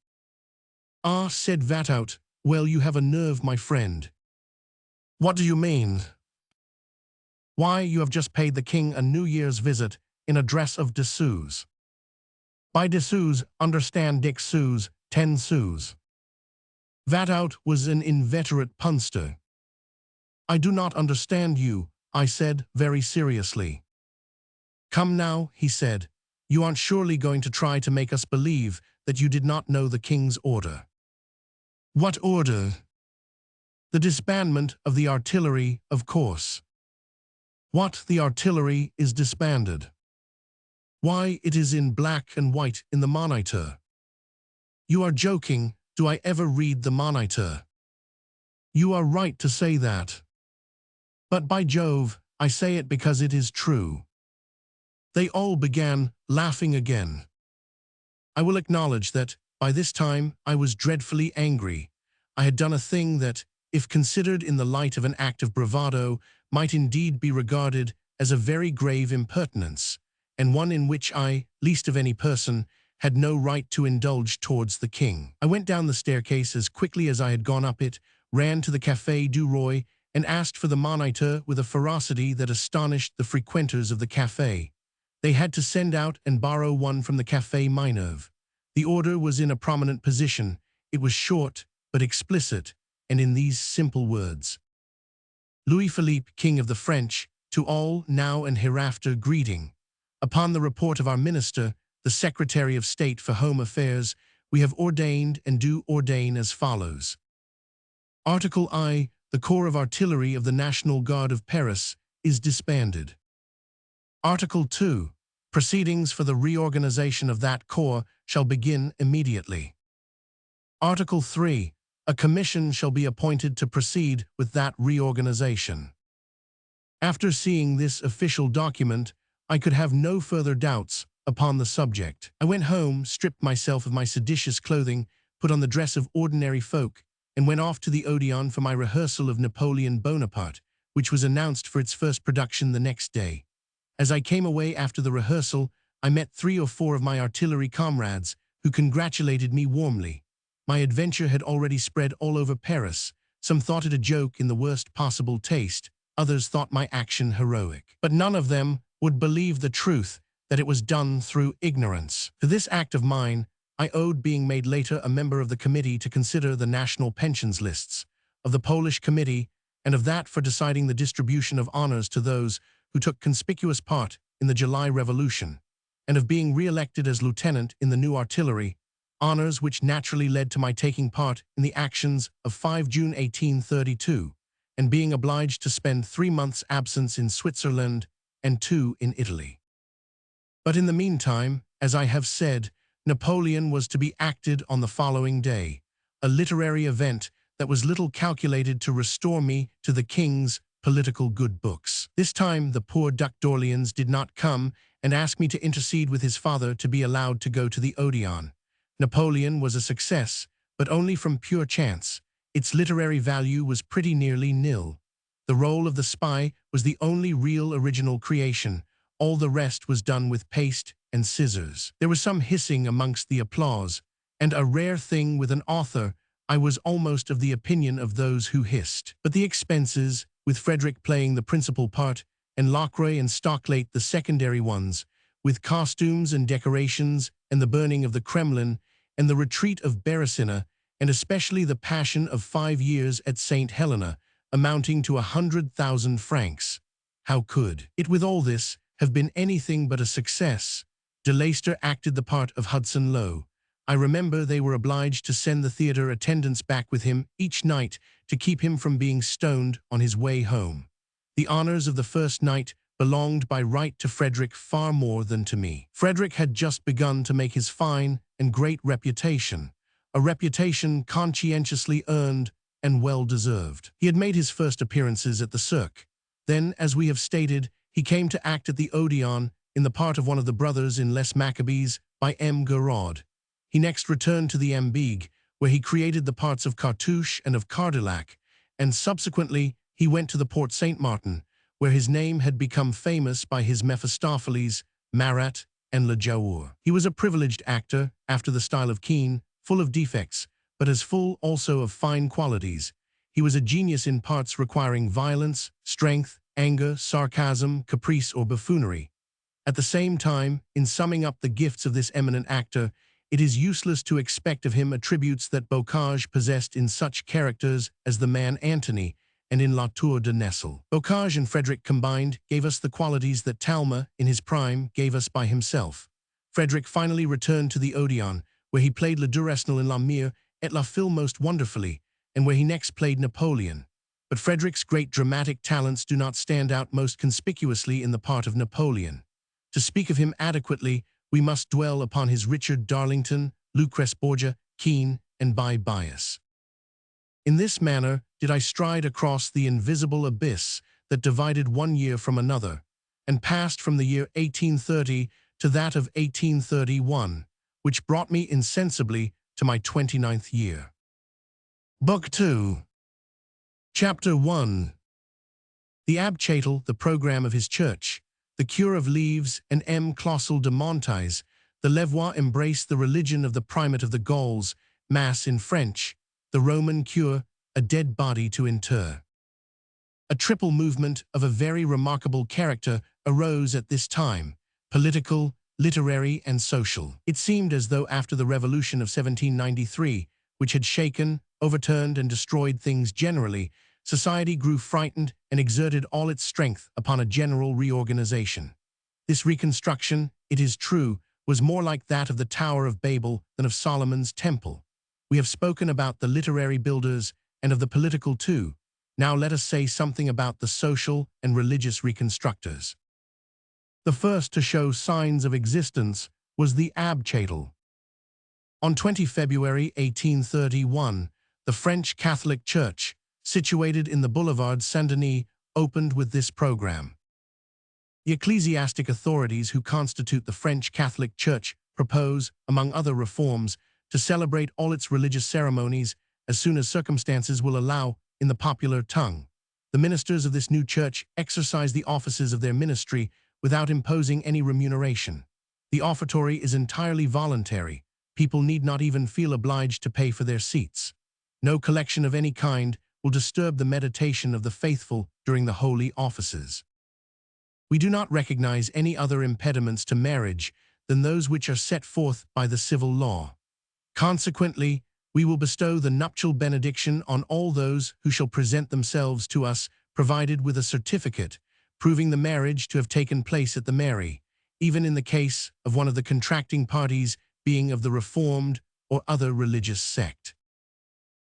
"Ah," said Wathout, "well, you have a nerve, my friend." "What do you mean?" "Why, you have just paid the king a New Year's visit in a dress of dessous. By dessous, understand 10 sous, 10 sous. Wathout was an inveterate punster. "I do not understand you," I said very seriously. "Come now," he said, "you aren't surely going to try to make us believe that you did not know the king's order." "What order?" "The disbandment of the artillery, of course." "What, the artillery is disbanded?" "Why, it is in black and white in the Moniteur." "You are joking. Do I ever read the Moniteur?" "You are right to say that. But by Jove, I say it because it is true." They all began laughing again. I will acknowledge that, by this time, I was dreadfully angry. I had done a thing that, if considered in the light of an act of bravado, might indeed be regarded as a very grave impertinence, and one in which I, least of any person, had no right to indulge towards the king. I went down the staircase as quickly as I had gone up it, ran to the Café du Roi, and asked for the Moniteur with a ferocity that astonished the frequenters of the café. They had to send out and borrow one from the Café Minerve. The order was in a prominent position. It was short, but explicit, and in these simple words: "Louis Philippe, King of the French, to all, now and hereafter, greeting. Upon the report of our minister, the Secretary of State for Home Affairs, we have ordained and do ordain as follows. Article I. the Corps of Artillery of the National Guard of Paris is disbanded. Article 2. Proceedings for the reorganization of that corps shall begin immediately. Article 3. A commission shall be appointed to proceed with that reorganization. After seeing this official document, I could have no further doubts upon the subject. I went home, stripped myself of my seditious clothing, put on the dress of ordinary folk, and went off to the Odeon for my rehearsal of Napoleon Bonaparte, which was announced for its first production the next day. As I came away after the rehearsal, I met 3 or 4 of my artillery comrades, who congratulated me warmly. My adventure had already spread all over Paris. Some thought it a joke in the worst possible taste, others thought my action heroic. But none of them would believe the truth, that it was done through ignorance. To this act of mine, I owed being made later a member of the committee to consider the national pensions lists, of the Polish committee, and of that for deciding the distribution of honors to those who took conspicuous part in the July Revolution, and of being re-elected as lieutenant in the new artillery, honors which naturally led to my taking part in the actions of 5 June 1832, and being obliged to spend 3 months' absence in Switzerland and 2 in Italy. But in the meantime, as I have said, Napoleon was to be acted on the following day, a literary event that was little calculated to restore me to the king's political good books. This time the poor Duc d'Orléans did not come and ask me to intercede with his father to be allowed to go to the Odeon. Napoleon was a success, but only from pure chance. Its literary value was pretty nearly nil. The role of the spy was the only real original creation. All the rest was done with paste and scissors. There was some hissing amongst the applause, and a rare thing with an author, I was almost of the opinion of those who hissed. But the expenses, with Frederick playing the principal part, and Lacroix and Stocklate the secondary ones, with costumes and decorations, and the burning of the Kremlin, and the retreat of Beresina, and especially the Passion of 5 years at St. Helena, amounting to 100,000 francs. How could it, with all this, have been anything but a success? De Leicester acted the part of Hudson Lowe. I remember they were obliged to send the theater attendants back with him each night to keep him from being stoned on his way home. The honors of the first night belonged by right to Frederick far more than to me. Frederick had just begun to make his fine and great reputation, a reputation conscientiously earned and well-deserved. He had made his first appearances at the Cirque. Then, as we have stated, he came to act at the Odeon in the part of one of the brothers in Les Maccabees by M. Giraud. He next returned to the Ambigue, where he created the parts of Cartouche and of Cardillac, and subsequently he went to the Porte Saint-Martin, where his name had become famous by his Mephistopheles, Marat, and Le Giaour. He was a privileged actor, after the style of Kean, full of defects, but as full also of fine qualities. He was a genius in parts requiring violence, strength, anger, sarcasm, caprice, or buffoonery. At the same time, in summing up the gifts of this eminent actor, it is useless to expect of him attributes that Bocage possessed in such characters as the man Antony and in La Tour de Nesle. Bocage and Frederick combined gave us the qualities that Talma, in his prime, gave us by himself. Frederick finally returned to the Odeon, where he played Le Duresnel in La Mire et la Fille most wonderfully, and where he next played Napoleon. But Frederick's great dramatic talents do not stand out most conspicuously in the part of Napoleon. To speak of him adequately, we must dwell upon his Richard Darlington, Lucrece Borgia, Kean, and by bias. In this manner did I stride across the invisible abyss that divided one year from another, and passed from the year 1830 to that of 1831, which brought me insensibly to my 29th year. Book 2. Chapter 1. The Abbé Châtel, the program of his church, the cure of Leaves, and M. Clausel de Montais, the Levois embraced the religion of the primate of the Gauls, Mass in French, the Roman cure, a dead body to inter. A triple movement of a very remarkable character arose at this time, political, literary, and social. It seemed as though after the Revolution of 1793, which had shaken, overturned, and destroyed things generally, society grew frightened and exerted all its strength upon a general reorganization. This reconstruction, it is true, was more like that of the Tower of Babel than of Solomon's Temple. We have spoken about the literary builders and of the political too. Now let us say something about the social and religious reconstructors. The first to show signs of existence was the Abchadle. On 20 February 1831, the French Catholic Church, situated in the Boulevard Saint-Denis, opened with this program. The ecclesiastic authorities who constitute the French Catholic Church propose, among other reforms, to celebrate all its religious ceremonies as soon as circumstances will allow in the popular tongue. The ministers of this new church exercise the offices of their ministry without imposing any remuneration. The offertory is entirely voluntary. People need not even feel obliged to pay for their seats. No collection of any kind will disturb the meditation of the faithful during the holy offices. We do not recognize any other impediments to marriage than those which are set forth by the civil law. Consequently, we will bestow the nuptial benediction on all those who shall present themselves to us provided with a certificate proving the marriage to have taken place at the mairie, even in the case of one of the contracting parties being of the Reformed or other religious sect.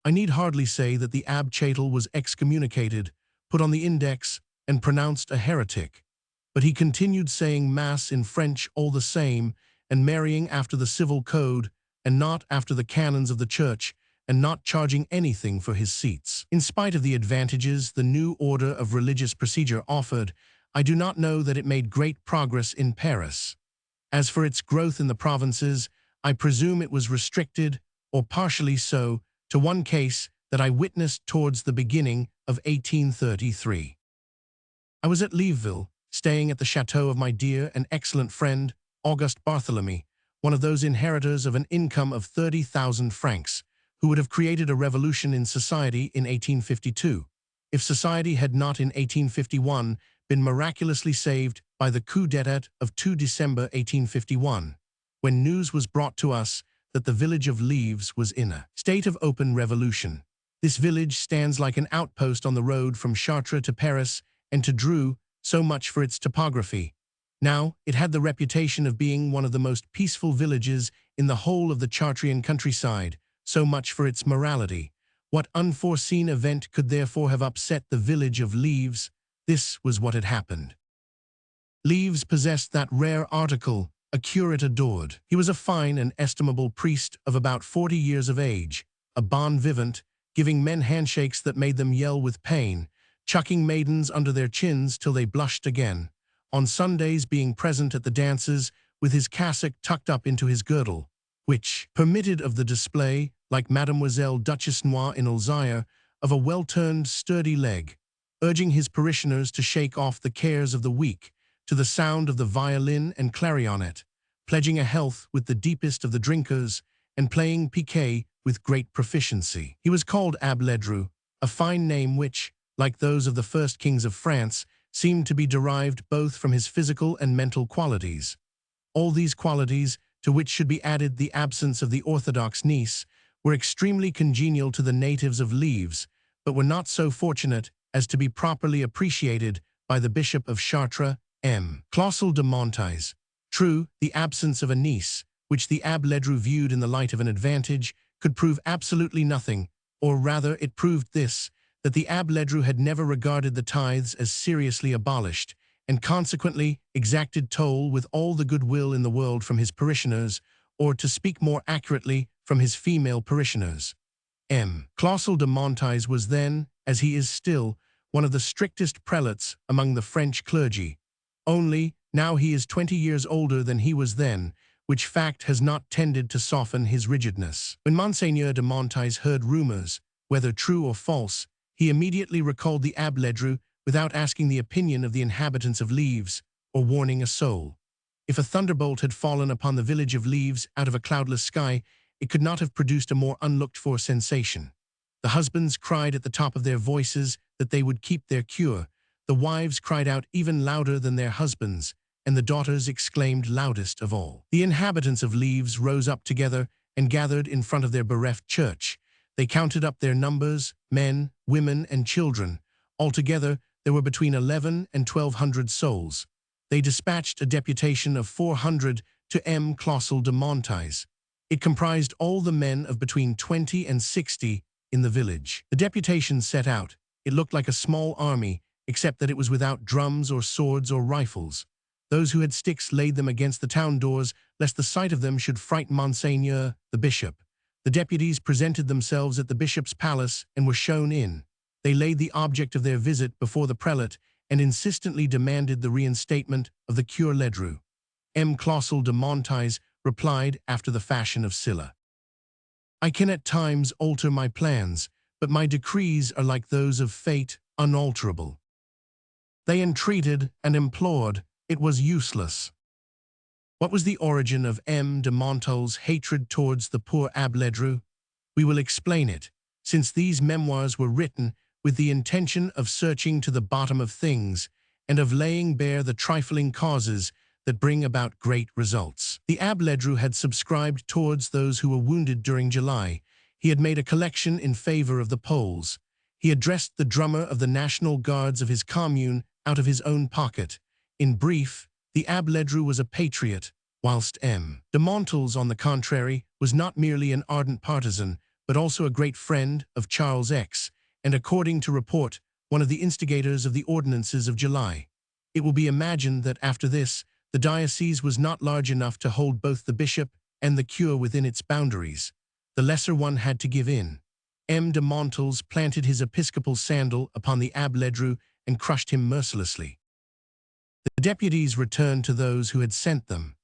I need hardly say that the Abchadle was excommunicated, put on the index, and pronounced a heretic, but he continued saying Mass in French all the same, and marrying after the civil code, and not after the canons of the church, and not charging anything for his seats. In spite of the advantages the new order of religious procedure offered, I do not know that it made great progress in Paris. As for its growth in the provinces, I presume it was restricted, or partially so, to one case that I witnessed towards the beginning of 1833. I was at Leaveville, staying at the chateau of my dear and excellent friend, Auguste Barthélemy, one of those inheritors of an income of 30,000 francs, who would have created a revolution in society in 1852, if society had not in 1851 been miraculously saved by the coup d'état of 2 December 1851, when news was brought to us that the village of Leaves was in a state of open revolution. This village stands like an outpost on the road from Chartres to Paris and to Dreux, so much for its topography. Now, it had the reputation of being one of the most peaceful villages in the whole of the Chartrian countryside, so much for its morality. What unforeseen event could therefore have upset the village of Leaves? This was what had happened. Leaves possessed that rare article a curate adored. He was a fine and estimable priest of about 40 years of age, a bon vivant, giving men handshakes that made them yell with pain, chucking maidens under their chins till they blushed again, on Sundays being present at the dances with his cassock tucked up into his girdle, which permitted of the display, like Mademoiselle Duchess Noir in Alzire, of a well-turned, sturdy leg, urging his parishioners to shake off the cares of the week, to the sound of the violin and clarionet, pledging a health with the deepest of the drinkers, and playing piquet with great proficiency. He was called Abbe Ledru, a fine name which, like those of the first kings of France, seemed to be derived both from his physical and mental qualities. All these qualities, to which should be added the absence of the orthodox niece, were extremely congenial to the natives of Leaves, but were not so fortunate as to be properly appreciated by the Bishop of Chartres, M. Clausel de Montais. True, the absence of a niece, which the Abbe Ledru viewed in the light of an advantage, could prove absolutely nothing, or rather it proved this, that the Abbe Ledru had never regarded the tithes as seriously abolished, and consequently exacted toll with all the goodwill in the world from his parishioners, or to speak more accurately, from his female parishioners. M. Clausel de Montais was then, as he is still, one of the strictest prelates among the French clergy. Only, now he is 20 years older than he was then, which fact has not tended to soften his rigidness. When Monseigneur de Montais heard rumors, whether true or false, he immediately recalled the Abbe Ledru without asking the opinion of the inhabitants of Leaves, or warning a soul. If a thunderbolt had fallen upon the village of Leaves out of a cloudless sky, it could not have produced a more unlooked-for sensation. The husbands cried at the top of their voices that they would keep their cure, the wives cried out even louder than their husbands, and the daughters exclaimed loudest of all. The inhabitants of Leaves rose up together and gathered in front of their bereft church. They counted up their numbers, men, women, and children. Altogether, there were between 11 and 1,200 souls. They dispatched a deputation of 400 to M. Clausel de Montais. It comprised all the men of between 20 and 60 in the village. The deputation set out, It looked like a small army, except that it was without drums or swords or rifles. Those who had sticks laid them against the town doors, lest the sight of them should frighten Monseigneur, the bishop. The deputies presented themselves at the bishop's palace and were shown in. They laid the object of their visit before the prelate and insistently demanded the reinstatement of the Cure Ledru. M. Clausel de Montais replied after the fashion of Sylla. I can at times alter my plans, but my decrees are like those of fate, unalterable. They entreated and implored. It was useless. What was the origin of M. de Montault's hatred towards the poor Abbe Ledru? We will explain it, since these memoirs were written with the intention of searching to the bottom of things and of laying bare the trifling causes that bring about great results. The Abbe Ledru had subscribed towards those who were wounded during July. He had made a collection in favor of the Poles. He had dressed the drummer of the National Guards of his commune out of his own pocket. In brief, the Abbe Ledru was a patriot, whilst M. de Montault, on the contrary, was not merely an ardent partisan, but also a great friend of Charles X, and according to report, one of the instigators of the ordinances of July. It will be imagined that after this, the diocese was not large enough to hold both the bishop and the cure within its boundaries. The lesser one had to give in. M. de Montault planted his episcopal sandal upon the Abbe Ledru and crushed him mercilessly. The deputies returned to those who had sent them.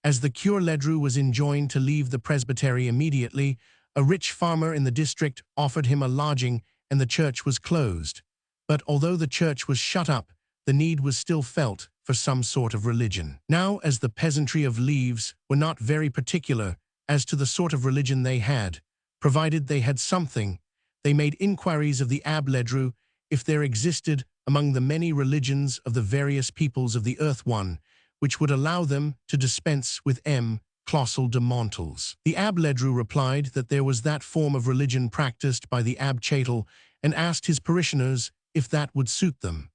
As the Cure Ledru was enjoined to leave the presbytery immediately, a rich farmer in the district offered him a lodging and the church was closed. But although the church was shut up, the need was still felt for some sort of religion. Now, as the peasantry of Leves were not very particular as to the sort of religion they had, provided they had something, they made inquiries of the Abbe Ledru if there existed among the many religions of the various peoples of the earth one, which would allow them to dispense with M. Clausel de Montault. The Abbe Ledru replied that there was that form of religion practiced by the Abbe Chaitel and asked his parishioners if that would suit them.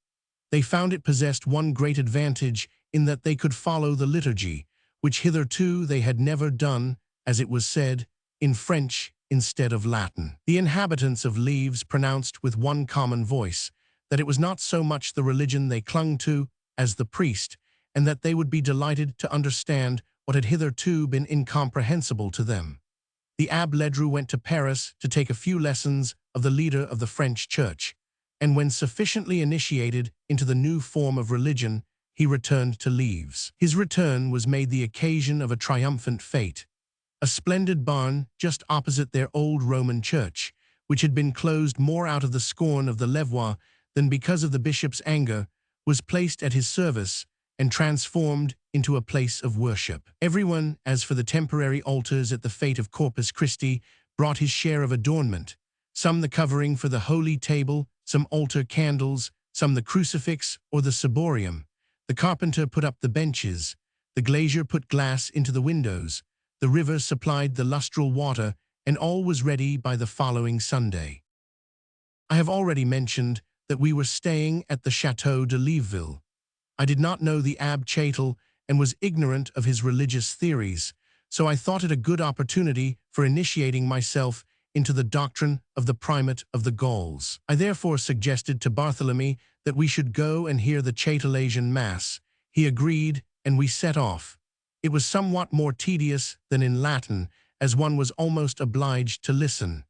They found it possessed one great advantage in that they could follow the liturgy, which hitherto they had never done, as it was said, in French instead of Latin. The inhabitants of Leves pronounced with one common voice that it was not so much the religion they clung to as the priest, and that they would be delighted to understand what had hitherto been incomprehensible to them. The Abbe Ledru went to Paris to take a few lessons of the leader of the French Church, and when sufficiently initiated into the new form of religion, he returned to Leves. His return was made the occasion of a triumphant fete. A splendid barn just opposite their old Roman church, which had been closed more out of the scorn of the Levois than because of the bishop's anger, was placed at his service and transformed into a place of worship. Everyone, as for the temporary altars at the fete of Corpus Christi, brought his share of adornment, some the covering for the holy table, some altar candles, some the crucifix or the ciborium. The carpenter put up the benches, the glazier put glass into the windows, the river supplied the lustral water, and all was ready by the following Sunday. I have already mentioned that we were staying at the Château de Liveville. I did not know the Abbe Chaitel and was ignorant of his religious theories, so I thought it a good opportunity for initiating myself into the doctrine of the primate of the Gauls. I therefore suggested to Barthélemy that we should go and hear the Chaitelasian Mass. He agreed, and we set off. It was somewhat more tedious than in Latin, as one was almost obliged to listen.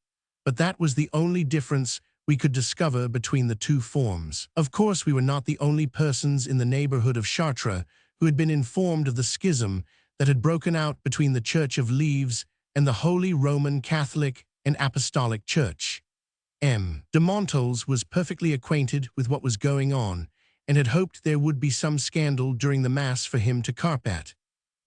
But that was the only difference we could discover between the two forms. Of course, we were not the only persons in the neighborhood of Chartres who had been informed of the schism that had broken out between the Church of Leves and the Holy Roman Catholic and Apostolic Church. M. de Montault was perfectly acquainted with what was going on and had hoped there would be some scandal during the Mass for him to carp at.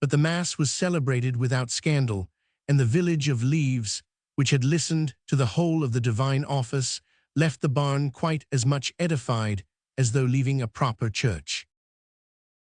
But the Mass was celebrated without scandal, and the village of Leves, which had listened to the whole of the divine office, left the barn quite as much edified as though leaving a proper church.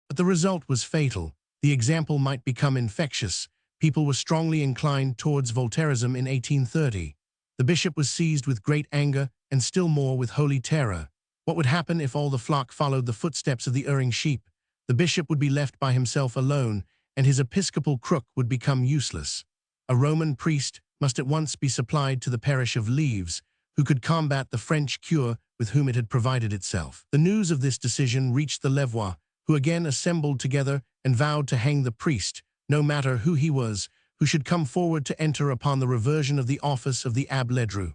But the result was fatal. The example might become infectious. People were strongly inclined towards Voltairism in 1830. The bishop was seized with great anger and still more with holy terror. What would happen if all the flock followed the footsteps of the erring sheep? The bishop would be left by himself alone, and his episcopal crook would become useless. A Roman priest must at once be supplied to the parish of Leves, who could combat the French cure with whom it had provided itself. The news of this decision reached the Levois, who again assembled together and vowed to hang the priest, no matter who he was, who should come forward to enter upon the reversion of the office of the Abbé Ledru.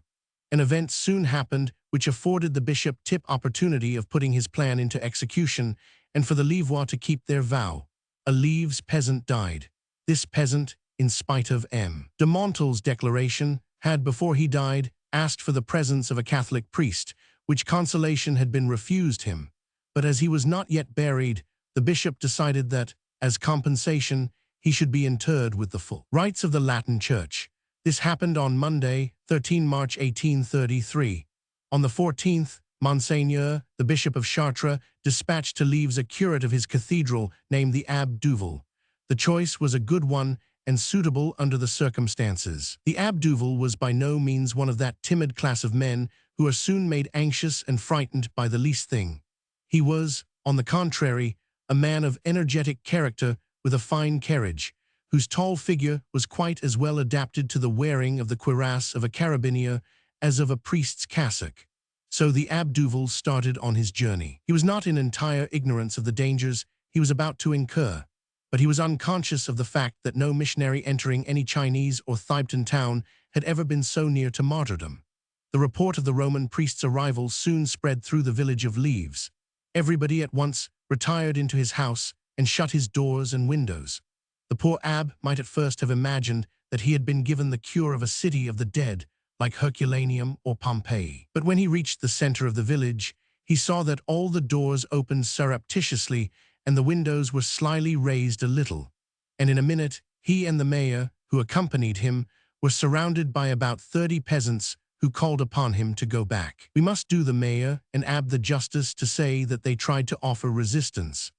An event soon happened which afforded the bishop opportunity of putting his plan into execution, and for the Levois to keep their vow. A Leves peasant died. This peasant, in spite of M. de Montal's declaration, had, before he died, asked for the presence of a Catholic priest, which consolation had been refused him. But as he was not yet buried, the bishop decided that, as compensation, he should be interred with the full rites of the Latin Church. This happened on Monday, 13 March 1833. On the 14th, Monseigneur, the Bishop of Chartres, dispatched to Leves a curate of his cathedral named the Abbé Duval. The choice was a good one and suitable under the circumstances. The Abbé Duval was by no means one of that timid class of men who are soon made anxious and frightened by the least thing. He was, on the contrary, a man of energetic character with a fine carriage, whose tall figure was quite as well adapted to the wearing of the cuirass of a carabinier as of a priest's cassock. So the Abbé Duval started on his journey. He was not in entire ignorance of the dangers he was about to incur, but he was unconscious of the fact that no missionary entering any Chinese or Theban town had ever been so near to martyrdom. The report of the Roman priest's arrival soon spread through the village of Leves. Everybody at once retired into his house and shut his doors and windows. The poor abbé might at first have imagined that he had been given the cure of a city of the dead, like Herculaneum or Pompeii. But when he reached the center of the village, he saw that all the doors opened surreptitiously and the windows were slyly raised a little. And in a minute, he and the mayor, who accompanied him, were surrounded by about 30 peasants who called upon him to go back. We must do the mayor and abbé the justice to say that they tried to offer resistance.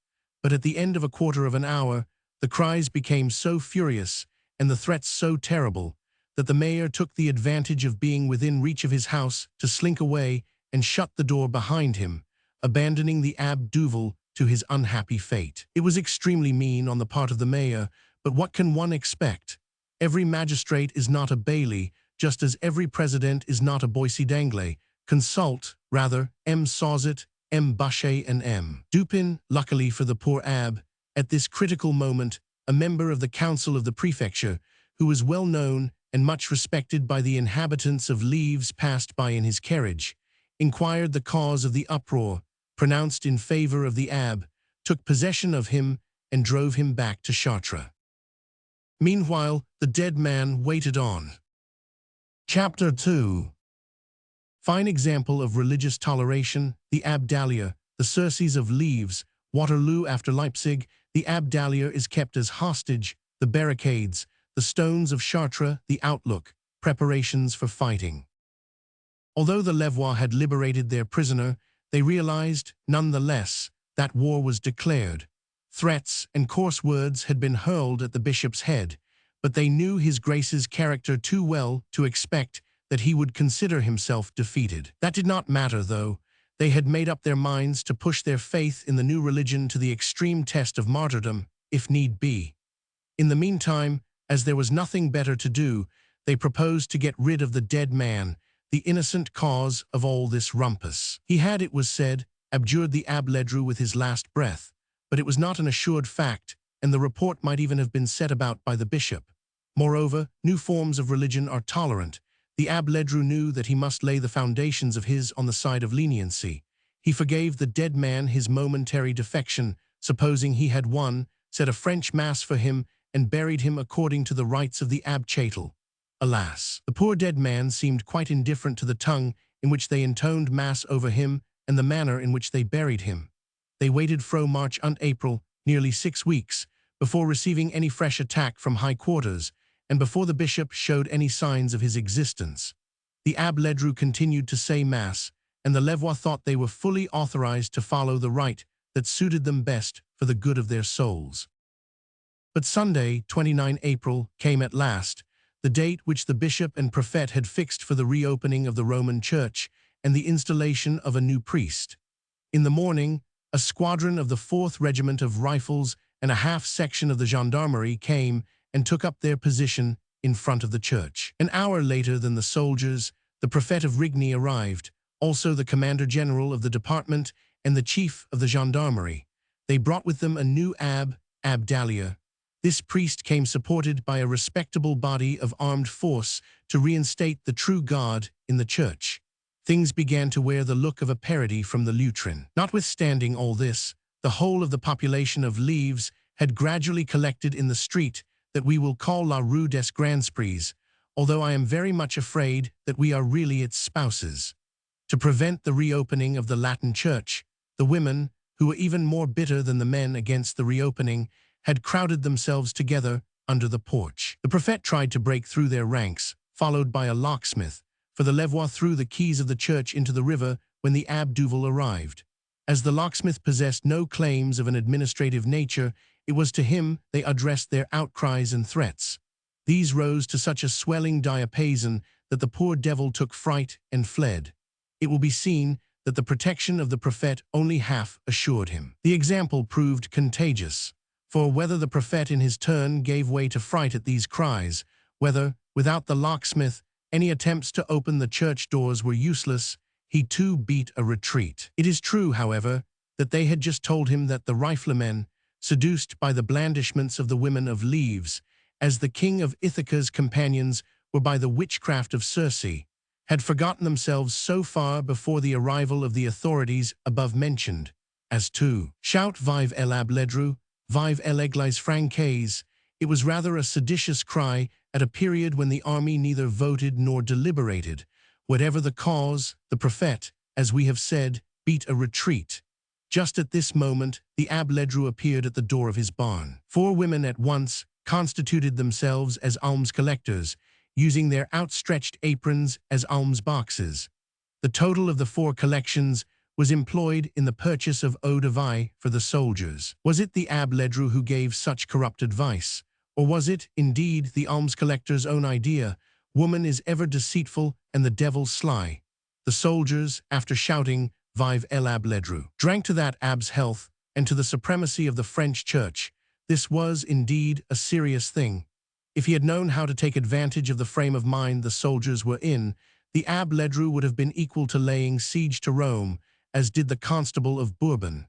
But at the end of a quarter of an hour, the cries became so furious and the threats so terrible that the mayor took the advantage of being within reach of his house to slink away and shut the door behind him, abandoning the Abbé Duval to his unhappy fate. It was extremely mean on the part of the mayor, but what can one expect? Every magistrate is not a bailey, just as every president is not a Boissy d'Anglais. Consult, rather, M. Sauzet, M. Bachet and M. Dupin. Luckily for the poor abbé, at this critical moment, a member of the council of the prefecture, who was well known and much respected by the inhabitants of Leves, passed by in his carriage, inquired the cause of the uproar, pronounced in favor of the abbé, took possession of him, and drove him back to Chartres. Meanwhile, the dead man waited on. Chapter 2. Fine example of religious toleration, the Abdallah, the Circes of Leves, Waterloo after Leipzig. The Abdallah is kept as hostage, the barricades, the stones of Chartres, the outlook, preparations for fighting. Although the Levois had liberated their prisoner, they realized, nonetheless, that war was declared. Threats and coarse words had been hurled at the bishop's head, but they knew his Grace's character too well to expect that he would consider himself defeated. That did not matter, though. They had made up their minds to push their faith in the new religion to the extreme test of martyrdom, if need be. In the meantime, as there was nothing better to do, they proposed to get rid of the dead man, the innocent cause of all this rumpus. He had, it was said, abjured the Abbé Ledru with his last breath, but it was not an assured fact, and the report might even have been set about by the bishop. Moreover, new forms of religion are tolerant. The Abbé Ledru knew that he must lay the foundations of his on the side of leniency. He forgave the dead man his momentary defection, supposing he had won, said a French mass for him, and buried him according to the rites of the Abbé Châtel. Alas, the poor dead man seemed quite indifferent to the tongue in which they intoned mass over him and the manner in which they buried him. They waited fro March and April, nearly 6 weeks, before receiving any fresh attack from high quarters, and before the bishop showed any signs of his existence. The Abbé Ledru continued to say Mass, and the Levois thought they were fully authorized to follow the rite that suited them best for the good of their souls. But Sunday, 29 April, came at last, the date which the bishop and prefect had fixed for the reopening of the Roman Church and the installation of a new priest. In the morning, a squadron of the 4th Regiment of Rifles and a half-section of the Gendarmerie came and took up their position in front of the church. An hour later than the soldiers, the prefect of Rigny arrived, also the commander-general of the department and the chief of the gendarmerie. They brought with them a new Abdallah. This priest came supported by a respectable body of armed force to reinstate the true God in the church. Things began to wear the look of a parody from the Lutrin. Notwithstanding all this, the whole of the population of Leves had gradually collected in the street that we will call La Rue des Grands Prix, although I am very much afraid that we are really its spouses. To prevent the reopening of the Latin Church, the women, who were even more bitter than the men against the reopening, had crowded themselves together under the porch. The prefect tried to break through their ranks, followed by a locksmith, for the Levois threw the keys of the church into the river when the Abbé Duval arrived. As the locksmith possessed no claims of an administrative nature, it was to him they addressed their outcries and threats. These rose to such a swelling diapason that the poor devil took fright and fled. It will be seen that the protection of the prefect only half assured him. The example proved contagious, for whether the prefect in his turn gave way to fright at these cries, whether, without the locksmith, any attempts to open the church doors were useless, he too beat a retreat. It is true, however, that they had just told him that the riflemen, seduced by the blandishments of the women of Leves, as the king of Ithaca's companions were by the witchcraft of Circe, had forgotten themselves so far before the arrival of the authorities above mentioned, as to shout vive l'Abbé Ledru, vive l'Église Francaise. It was rather a seditious cry at a period when the army neither voted nor deliberated. Whatever the cause, the prefect, as we have said, beat a retreat. Just at this moment, the Abbé Ledru appeared at the door of his barn. 4 women at once constituted themselves as alms collectors, using their outstretched aprons as alms boxes. The total of the 4 collections was employed in the purchase of eau de vie for the soldiers. Was it the Abbé Ledru who gave such corrupt advice? Or was it, indeed, the alms collector's own idea? Woman is ever deceitful and the devil sly. The soldiers, after shouting, vive l'Abbé Ledru, drank to that abbé's health and to the supremacy of the French church. This was, indeed, a serious thing. If he had known how to take advantage of the frame of mind the soldiers were in, the Abbé Ledru would have been equal to laying siege to Rome, as did the Constable of Bourbon.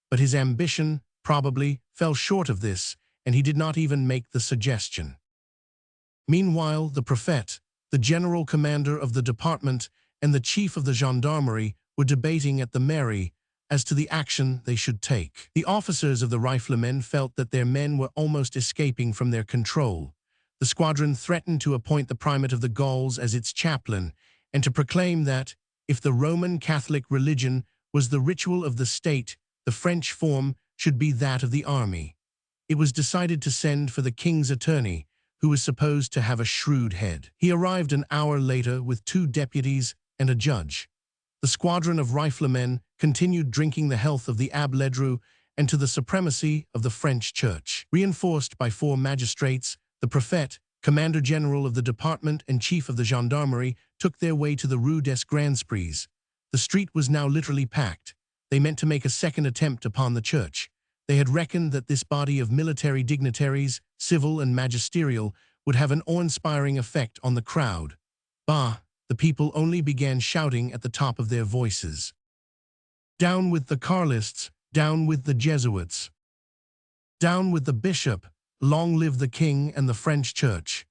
But his ambition, probably, fell short of this, and he did not even make the suggestion. Meanwhile, the prefect, the general commander of the department, and the chief of the gendarmerie were debating at the mairie as to the action they should take. The officers of the riflemen felt that their men were almost escaping from their control. The squadron threatened to appoint the primate of the Gauls as its chaplain, and to proclaim that, if the Roman Catholic religion was the ritual of the state, the French form should be that of the army. It was decided to send for the king's attorney, who was supposed to have a shrewd head. He arrived an hour later with 2 deputies and a judge. The squadron of riflemen continued drinking the health of the Abbé Ledru and to the supremacy of the French church. Reinforced by 4 magistrates, the prefect, commander-general of the department and chief of the gendarmerie, took their way to the Rue des Grands Prix. The street was now literally packed. They meant to make a second attempt upon the church. They had reckoned that this body of military dignitaries, civil and magisterial, would have an awe-inspiring effect on the crowd. Bah! The people only began shouting at the top of their voices. Down with the Carlists, down with the Jesuits. Down with the bishop, long live the king and the French church.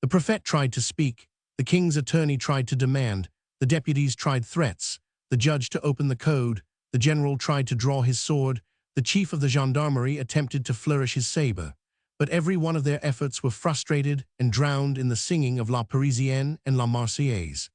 The prefect tried to speak, the king's attorney tried to demand, the deputies tried threats, the judge to open the code, the general tried to draw his sword, the chief of the gendarmerie attempted to flourish his saber. But every one of their efforts were frustrated and drowned in the singing of La Parisienne and La Marseillaise.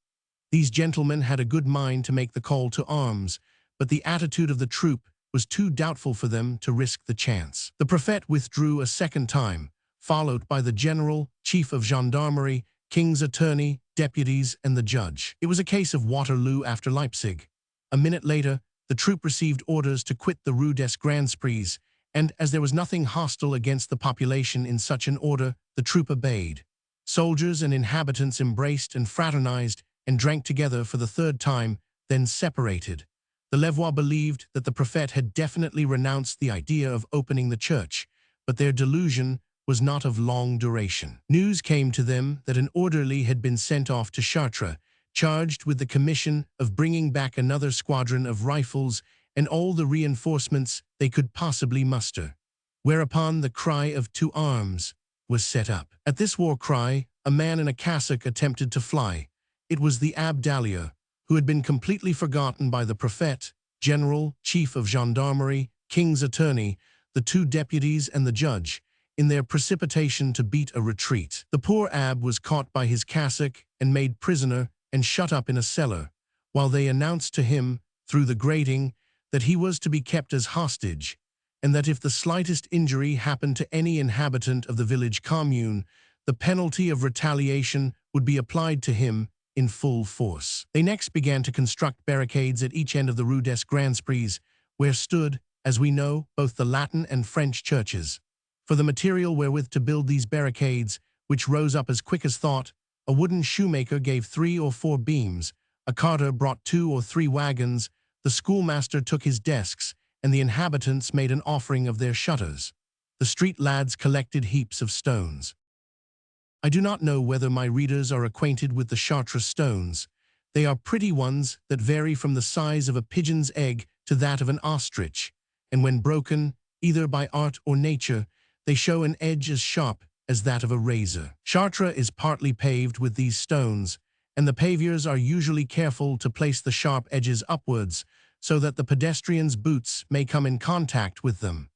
These gentlemen had a good mind to make the call to arms, but the attitude of the troop was too doubtful for them to risk the chance. The prefect withdrew a second time, followed by the general, chief of gendarmerie, king's attorney, deputies, and the judge. It was a case of Waterloo after Leipzig. A minute later, the troop received orders to quit the Rue des Grands Prix, and as there was nothing hostile against the population in such an order, the troop obeyed. Soldiers and inhabitants embraced and fraternized and drank together for the 3rd time, then separated. The Levois believed that the prefect had definitely renounced the idea of opening the church, but their delusion was not of long duration. News came to them that an orderly had been sent off to Chartres, charged with the commission of bringing back another squadron of rifles and all the reinforcements they could possibly muster. Whereupon the cry of "to arms" was set up. At this war cry, a man in a cassock attempted to fly. It was the Abdallah, who had been completely forgotten by the Prefect, General, Chief of Gendarmerie, King's Attorney, the two deputies and the judge, in their precipitation to beat a retreat. The poor Ab was caught by his cassock and made prisoner and shut up in a cellar, while they announced to him, through the grating, that he was to be kept as hostage, and that if the slightest injury happened to any inhabitant of the village commune, the penalty of retaliation would be applied to him in full force. They next began to construct barricades at each end of the Rue des Grands Prix, where stood, as we know, both the Latin and French churches. For the material wherewith to build these barricades, which rose up as quick as thought, a wooden shoemaker gave 3 or 4 beams, a carter brought 2 or 3 wagons, the schoolmaster took his desks, and the inhabitants made an offering of their shutters. The street lads collected heaps of stones. I do not know whether my readers are acquainted with the Chartres stones. They are pretty ones that vary from the size of a pigeon's egg to that of an ostrich, and when broken, either by art or nature, they show an edge as sharp as that of a razor. Chartres is partly paved with these stones, and the paviours are usually careful to place the sharp edges upwards, so that the pedestrian's boots may come in contact with them,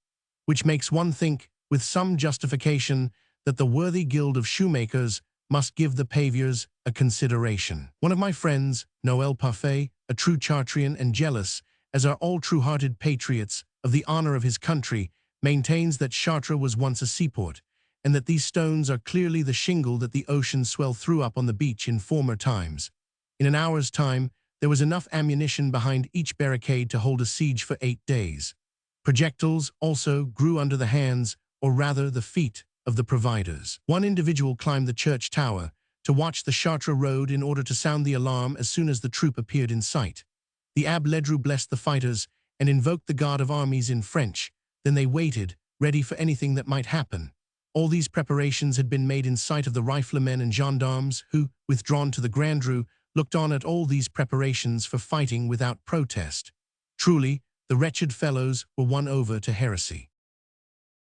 which makes one think, with some justification, that the worthy guild of shoemakers must give the paviours a consideration. One of my friends, Noël Parfait, a true Chartrian and jealous, as are all true-hearted patriots, of the honour of his country, maintains that Chartres was once a seaport, and that these stones are clearly the shingle that the ocean swell threw up on the beach in former times. In an hour's time, there was enough ammunition behind each barricade to hold a siege for 8 days. Projectiles also grew under the hands, or rather the feet, of the providers. One individual climbed the church tower to watch the Chartres road in order to sound the alarm as soon as the troop appeared in sight. The Abbé Ledru blessed the fighters and invoked the God of armies in French. Then they waited, ready for anything that might happen. All these preparations had been made in sight of the riflemen and gendarmes who, withdrawn to the Grand Rue, looked on at all these preparations for fighting without protest. Truly, the wretched fellows were won over to heresy.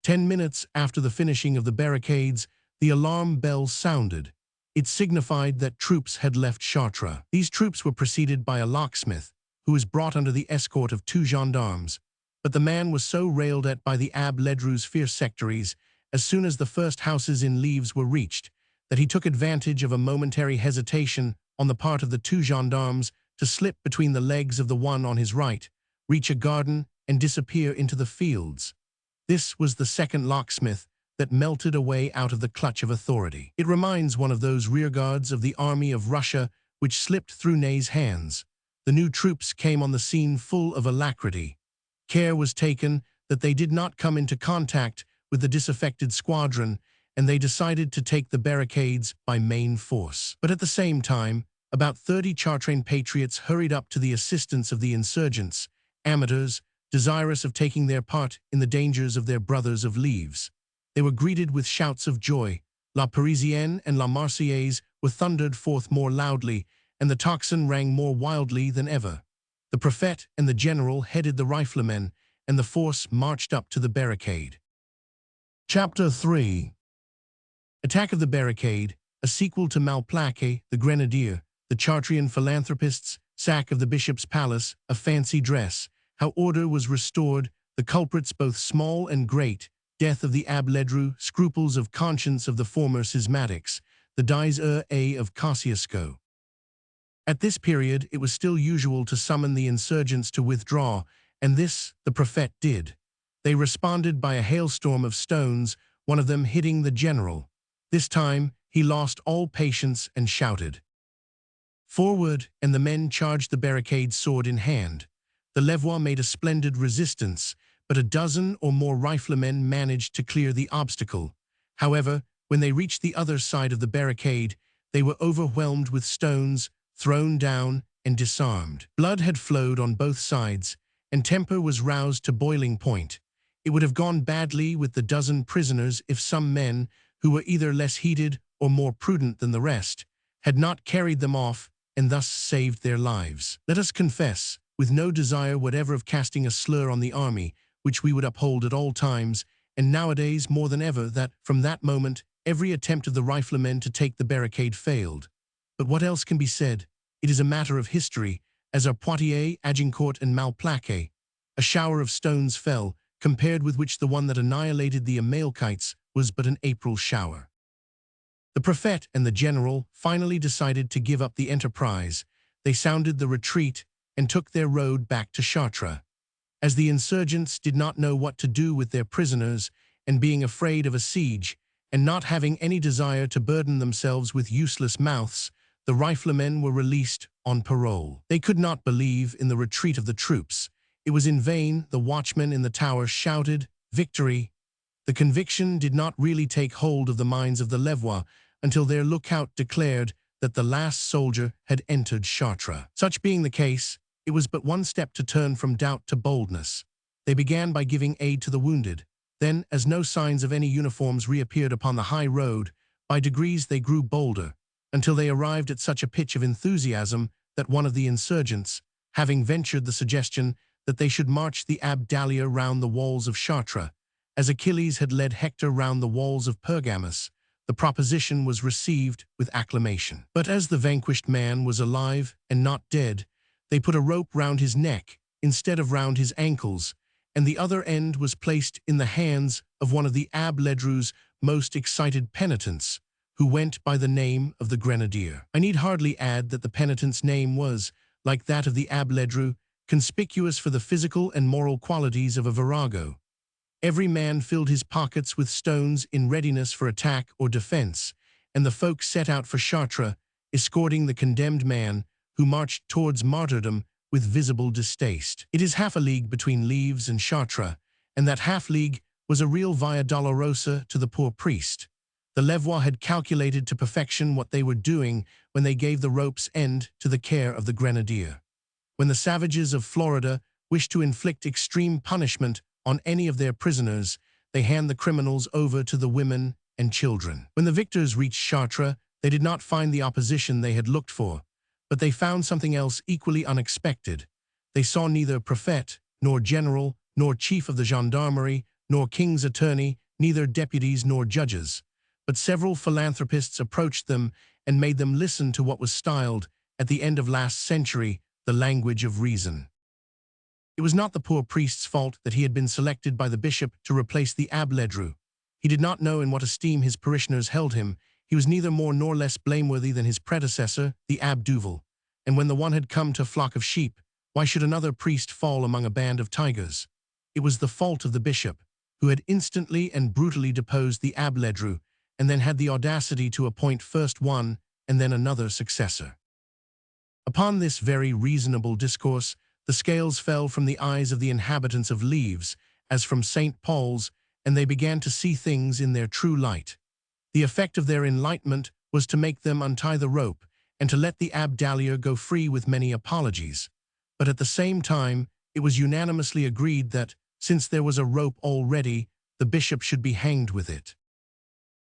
10 minutes after the finishing of the barricades, the alarm bell sounded. It signified that troops had left Chartres. These troops were preceded by a locksmith, who was brought under the escort of 2 gendarmes. But the man was so railed at by the Abbé Ledru's fierce sectaries, as soon as the first houses in Leaves were reached, that he took advantage of a momentary hesitation on the part of the 2 gendarmes to slip between the legs of the one on his right, reach a garden, and disappear into the fields. This was the second locksmith that melted away out of the clutch of authority. It reminds one of those rearguards of the army of Russia which slipped through Ney's hands. The new troops came on the scene full of alacrity. Care was taken that they did not come into contact with the disaffected squadron, and they decided to take the barricades by main force. But at the same time, about 30 Chartrain patriots hurried up to the assistance of the insurgents, amateurs, desirous of taking their part in the dangers of their brothers of Leaves. They were greeted with shouts of joy. La Parisienne and La Marseillaise were thundered forth more loudly, and the tocsin rang more wildly than ever. The Prefect and the General headed the riflemen, and the force marched up to the barricade. Chapter 3. Attack of the Barricade, a sequel to Malplaquet, the Grenadier, the Chartrian philanthropists, sack of the Bishop's Palace, a fancy dress, how order was restored, the culprits both small and great, death of the Abbé Ledru, scruples of conscience of the former schismatics, the dies of Kosciuszko. At this period, it was still usual to summon the insurgents to withdraw, and this the Prefect did. They responded by a hailstorm of stones, one of them hitting the general. This time, he lost all patience and shouted, "Forward!" and the men charged the barricade sword in hand. The Levois made a splendid resistance, but a dozen or more riflemen managed to clear the obstacle. However, when they reached the other side of the barricade, they were overwhelmed with stones, thrown down, and disarmed. Blood had flowed on both sides, and temper was roused to boiling point. It would have gone badly with the dozen prisoners if some men, who were either less heated or more prudent than the rest, had not carried them off and thus saved their lives. Let us confess, with no desire whatever of casting a slur on the army, which we would uphold at all times, and nowadays more than ever, that, from that moment, every attempt of the riflemen to take the barricade failed. But what else can be said? It is a matter of history, as are Poitiers, Agincourt, and Malplaquet. A shower of stones fell, compared with which the one that annihilated the Amalecites was but an April shower. The Prefect and the general finally decided to give up the enterprise. They sounded the retreat and took their road back to Chartres. As the insurgents did not know what to do with their prisoners, and being afraid of a siege, and not having any desire to burden themselves with useless mouths, the riflemen were released on parole. They could not believe in the retreat of the troops. It was in vain the watchmen in the tower shouted, "Victory!" The conviction did not really take hold of the minds of the Levallois until their lookout declared that the last soldier had entered Chartres. Such being the case, it was but one step to turn from doubt to boldness. They began by giving aid to the wounded. Then, as no signs of any uniforms reappeared upon the high road, by degrees they grew bolder, until they arrived at such a pitch of enthusiasm that one of the insurgents, having ventured the suggestion that they should march the Abdallah round the walls of Chartres, as Achilles had led Hector round the walls of Pergamus, the proposition was received with acclamation. But as the vanquished man was alive and not dead, they put a rope round his neck instead of round his ankles, and the other end was placed in the hands of one of the Abbé Ledru's most excited penitents, who went by the name of the Grenadier. I need hardly add that the penitent's name was, like that of the Abbé Ledru, conspicuous for the physical and moral qualities of a virago. Every man filled his pockets with stones in readiness for attack or defense, and the folk set out for Chartres, escorting the condemned man, who marched towards martyrdom with visible distaste. It is half a league between Leves and Chartres, and that half-league was a real Via Dolorosa to the poor priest. The Levallois had calculated to perfection what they were doing when they gave the rope's end to the care of the Grenadier. When the savages of Florida wished to inflict extreme punishment on any of their prisoners, they hand the criminals over to the women and children. When the victors reached Chartres, they did not find the opposition they had looked for, but they found something else equally unexpected. They saw neither prefect, nor general, nor chief of the gendarmerie, nor king's attorney, neither deputies nor judges, but several philanthropists approached them and made them listen to what was styled, at the end of last century, the language of reason. It was not the poor priest's fault that he had been selected by the bishop to replace the Abbé Ledru. He did not know in what esteem his parishioners held him. He was neither more nor less blameworthy than his predecessor, the Abbé Duval. And when the one had come to a flock of sheep, why should another priest fall among a band of tigers? It was the fault of the bishop, who had instantly and brutally deposed the Abbé Ledru, and then had the audacity to appoint first one and then another successor. Upon this very reasonable discourse, the scales fell from the eyes of the inhabitants of Leves, as from St. Paul's, and they began to see things in their true light. The effect of their enlightenment was to make them untie the rope, and to let the Abdallah go free with many apologies. But at the same time, it was unanimously agreed that, since there was a rope already, the bishop should be hanged with it.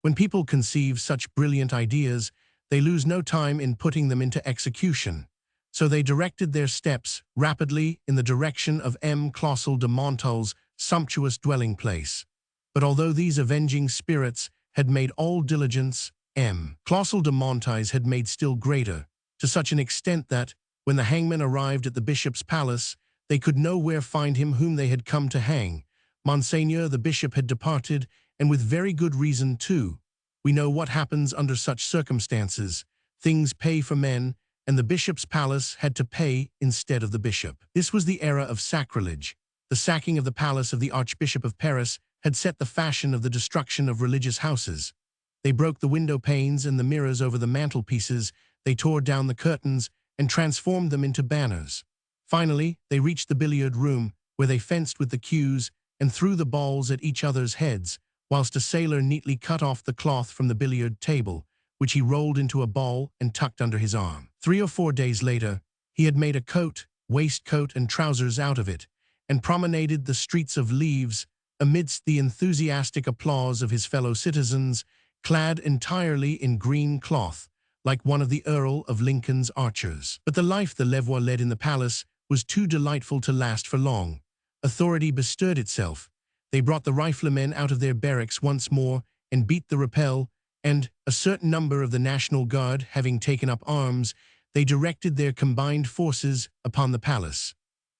When people conceive such brilliant ideas, they lose no time in putting them into execution. So they directed their steps rapidly in the direction of M. Clausel de Montal's sumptuous dwelling place. But although these avenging spirits had made all diligence, M. Clausel de Montal's had made still greater, to such an extent that, when the hangmen arrived at the bishop's palace, they could nowhere find him whom they had come to hang. Monseigneur the bishop had departed, and with very good reason too. We know what happens under such circumstances. Things pay for men, and the bishop's palace had to pay instead of the bishop. This was the era of sacrilege. The sacking of the palace of the Archbishop of Paris had set the fashion of the destruction of religious houses. They broke the window panes and the mirrors over the mantelpieces, they tore down the curtains and transformed them into banners. Finally, they reached the billiard room, where they fenced with the cues and threw the balls at each other's heads, whilst a sailor neatly cut off the cloth from the billiard table, which he rolled into a ball and tucked under his arm. 3 or 4 days later, he had made a coat, waistcoat, and trousers out of it, and promenaded the streets of Leves amidst the enthusiastic applause of his fellow citizens, clad entirely in green cloth, like one of the Earl of Lincoln's archers. But the life the Levois led in the palace was too delightful to last for long. Authority bestirred itself. They brought the riflemen out of their barracks once more and beat the rappel, and, a certain number of the National Guard having taken up arms, they directed their combined forces upon the palace.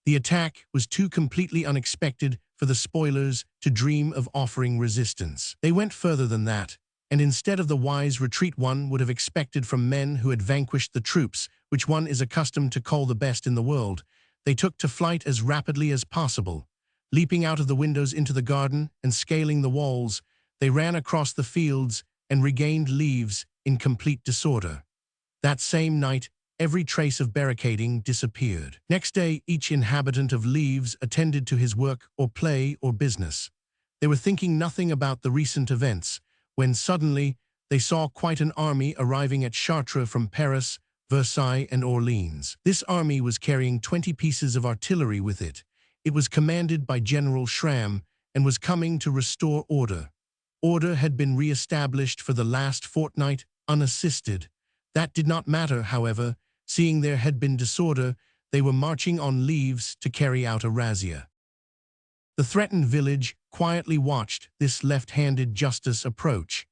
The attack was too completely unexpected for the spoilers to dream of offering resistance. They went further than that, and instead of the wise retreat one would have expected from men who had vanquished the troops, which one is accustomed to call the best in the world, they took to flight as rapidly as possible. Leaping out of the windows into the garden and scaling the walls, they ran across the fields and regained Leves in complete disorder. That same night, every trace of barricading disappeared. Next day, each inhabitant of Leves attended to his work or play or business. They were thinking nothing about the recent events, when suddenly they saw quite an army arriving at Chartres from Paris, Versailles, and Orleans. This army was carrying 20 pieces of artillery with it. It was commanded by General Schramm and was coming to restore order. Order had been re-established for the last fortnight, unassisted. That did not matter, however. Seeing there had been disorder, they were marching on Leves to carry out a razzia. The threatened village quietly watched this left-handed justice approach.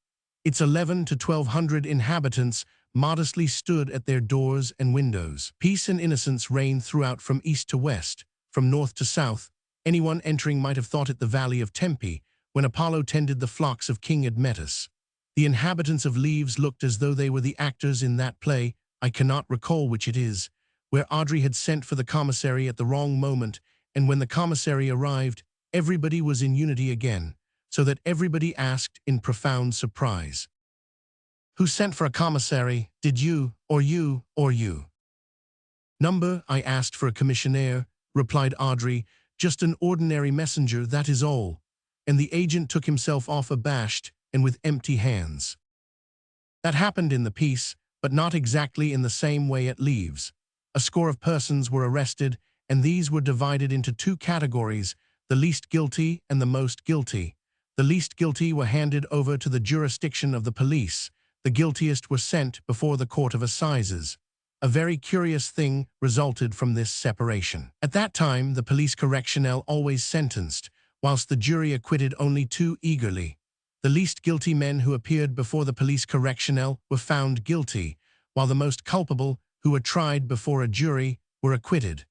Its 11 to 1,200 inhabitants modestly stood at their doors and windows. Peace and innocence reigned throughout from east to west, from north to south. Anyone entering might have thought it the valley of Tempe, when Apollo tended the flocks of King Admetus. The inhabitants of Leves looked as though they were the actors in that play, I cannot recall which it is, where Audrey had sent for the commissary at the wrong moment, and when the commissary arrived, everybody was in unity again, so that everybody asked in profound surprise, "Who sent for a commissary? Did you, or you, or you?" "Number, I asked for a commissionaire," replied Audrey, "just an ordinary messenger, that is all." And the agent took himself off abashed and with empty hands. That happened in the peace, but not exactly in the same way at Leves. A score of persons were arrested, and these were divided into two categories, the least guilty and the most guilty. The least guilty were handed over to the jurisdiction of the police. The guiltiest were sent before the court of assizes. A very curious thing resulted from this separation. At that time, the police correctionnel always sentenced, whilst the jury acquitted only too eagerly. The least guilty men who appeared before the police correctionnel were found guilty, while the most culpable, who were tried before a jury, were acquitted.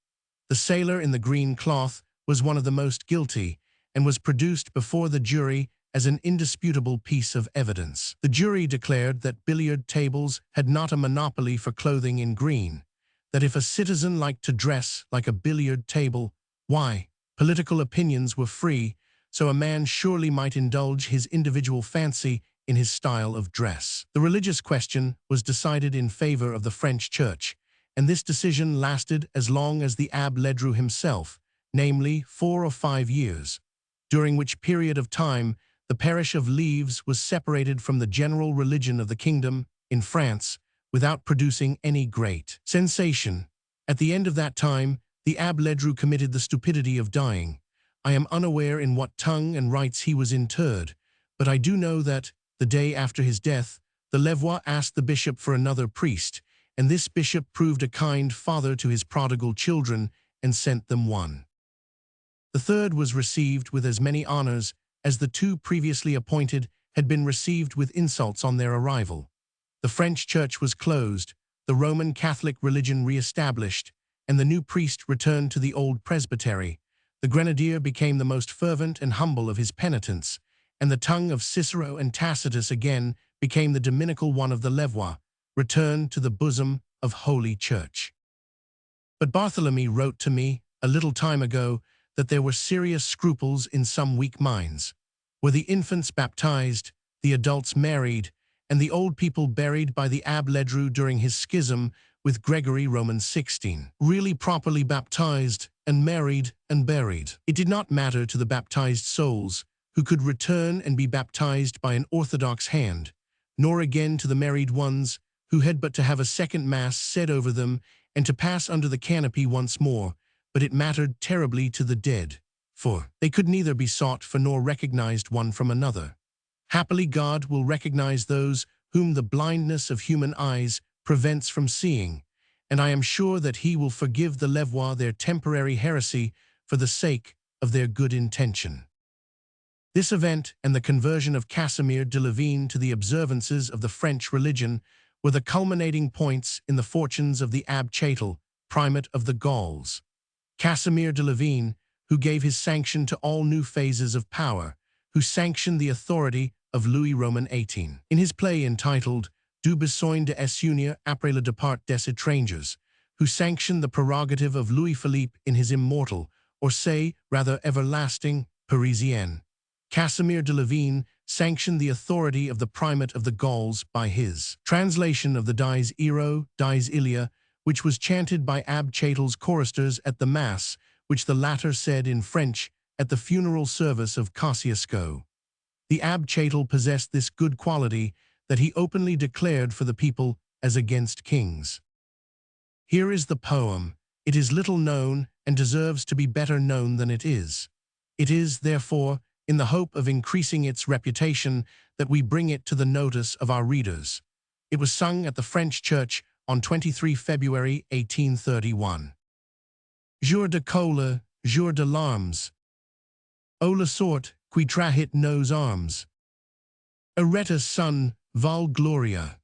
The sailor in the green cloth was one of the most guilty, and was produced before the jury as an indisputable piece of evidence. The jury declared that billiard tables had not a monopoly for clothing in green, that if a citizen liked to dress like a billiard table, why, political opinions were free, so a man surely might indulge his individual fancy in his style of dress. The religious question was decided in favor of the French Church, and this decision lasted as long as the Abbé Ledru himself, namely 4 or 5 years, during which period of time the parish of Leves was separated from the general religion of the kingdom in France without producing any great sensation. At the end of that time, the Abbé Ledru committed the stupidity of dying. I am unaware in what tongue and rites he was interred, but I do know that, the day after his death, the Levois asked the bishop for another priest, and this bishop proved a kind father to his prodigal children and sent them one. The third was received with as many honors as the 2 previously appointed had been received with insults on their arrival. The French church was closed, the Roman Catholic religion re-established, and the new priest returned to the old presbytery. The grenadier became the most fervent and humble of his penitents, and the tongue of Cicero and Tacitus again became the dominical one of the Levois, returned to the bosom of Holy Church. But Barthélemy wrote to me, a little time ago, that there were serious scruples in some weak minds. Were the infants baptized, the adults married, and the old people buried by the Abbé Ledru during his schism with Gregory Roman XVI, really properly baptized and married and buried? It did not matter to the baptized souls, who could return and be baptized by an orthodox hand, nor again to the married ones, who had but to have a second mass said over them and to pass under the canopy once more, but it mattered terribly to the dead, for they could neither be sought for nor recognized one from another. Happily God will recognize those whom the blindness of human eyes prevents from seeing, and I am sure that he will forgive the Levois their temporary heresy for the sake of their good intention. This event and the conversion of Casimir de Lavine to the observances of the French religion were the culminating points in the fortunes of the Abbé Châtel, primate of the Gauls. Casimir de Lavine, who gave his sanction to all new phases of power, who sanctioned the authority of Louis Roman XVIII. In his play entitled Du besoin de s'unir après le départ des étrangers, who sanctioned the prerogative of Louis Philippe in his immortal, or say, rather everlasting, Parisienne. Casimir de Lavine sanctioned the authority of the primate of the Gauls by his translation of the Dies Irae, Dies Ilia, which was chanted by Abbé Châtel's choristers at the Mass, which the latter said in French at the funeral service of Kosciuszko. The Abbé Châtel possessed this good quality that he openly declared for the people as against kings. Here is the poem. It is little known and deserves to be better known than it is. It is, therefore, in the hope of increasing its reputation that we bring it to the notice of our readers. It was sung at the French church on 23 February 1831. Jour de cola, jour de larmes. O la sorte, qui trahit nos armes. Arrêta sun, val gloria.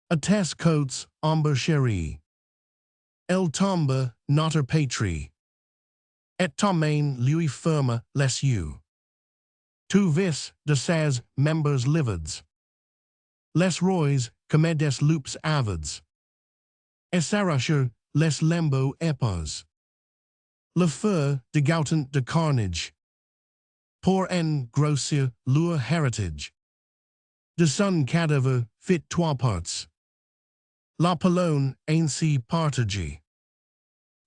A tes cotes, ombre chérie. Elle tombe, notre patrie. Et tomaine lui ferme les yeux. Tu vis de ses membres livides. Les rois, comme des loups avides. Et s'arracher les lambeaux épais. Le feu dégoûtant de carnage. Pour en grossir leur héritage. De son cadavre fit trois parts. La Pologne ainsi partagée.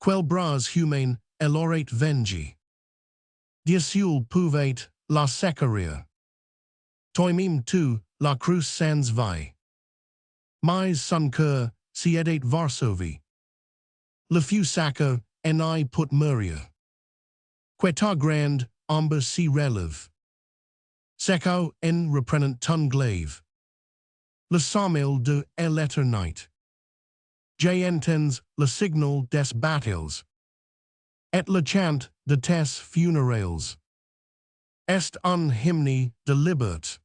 Quel bras humain elle aurait vengé. Dieu pouvait la sécurier. Toi-même tu la crus sans vie. Mais son cœur si aidait Varsovie. Le fut sacre en I put mourir. Que ta grande ombre si relève. Seco en reprenant ton glaive. Le sommeil de l'éternité. J'entends le signal des batailles. Et le chant de tes funérailles. Est un hymne de liberté.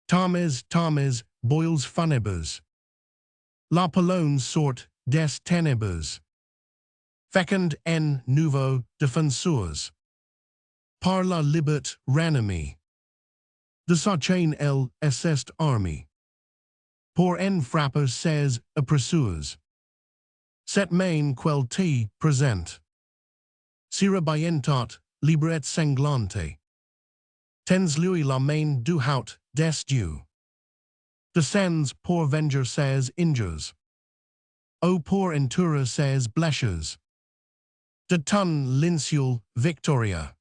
Tomes, boils funèbres. La Pologne sort des ténèbres. Fécond en nouveaux défenseurs. Par la liberté ranimée. De sa chaîne elle est armée. Pour en frapper ses oppresseurs. Cette main quel te présente. Sera bientot, libre et sanglante. Tens lui la main du haut des dieux. Descends pour venger ses injures. O pour enturer ses blessures. De ton linceul victoria.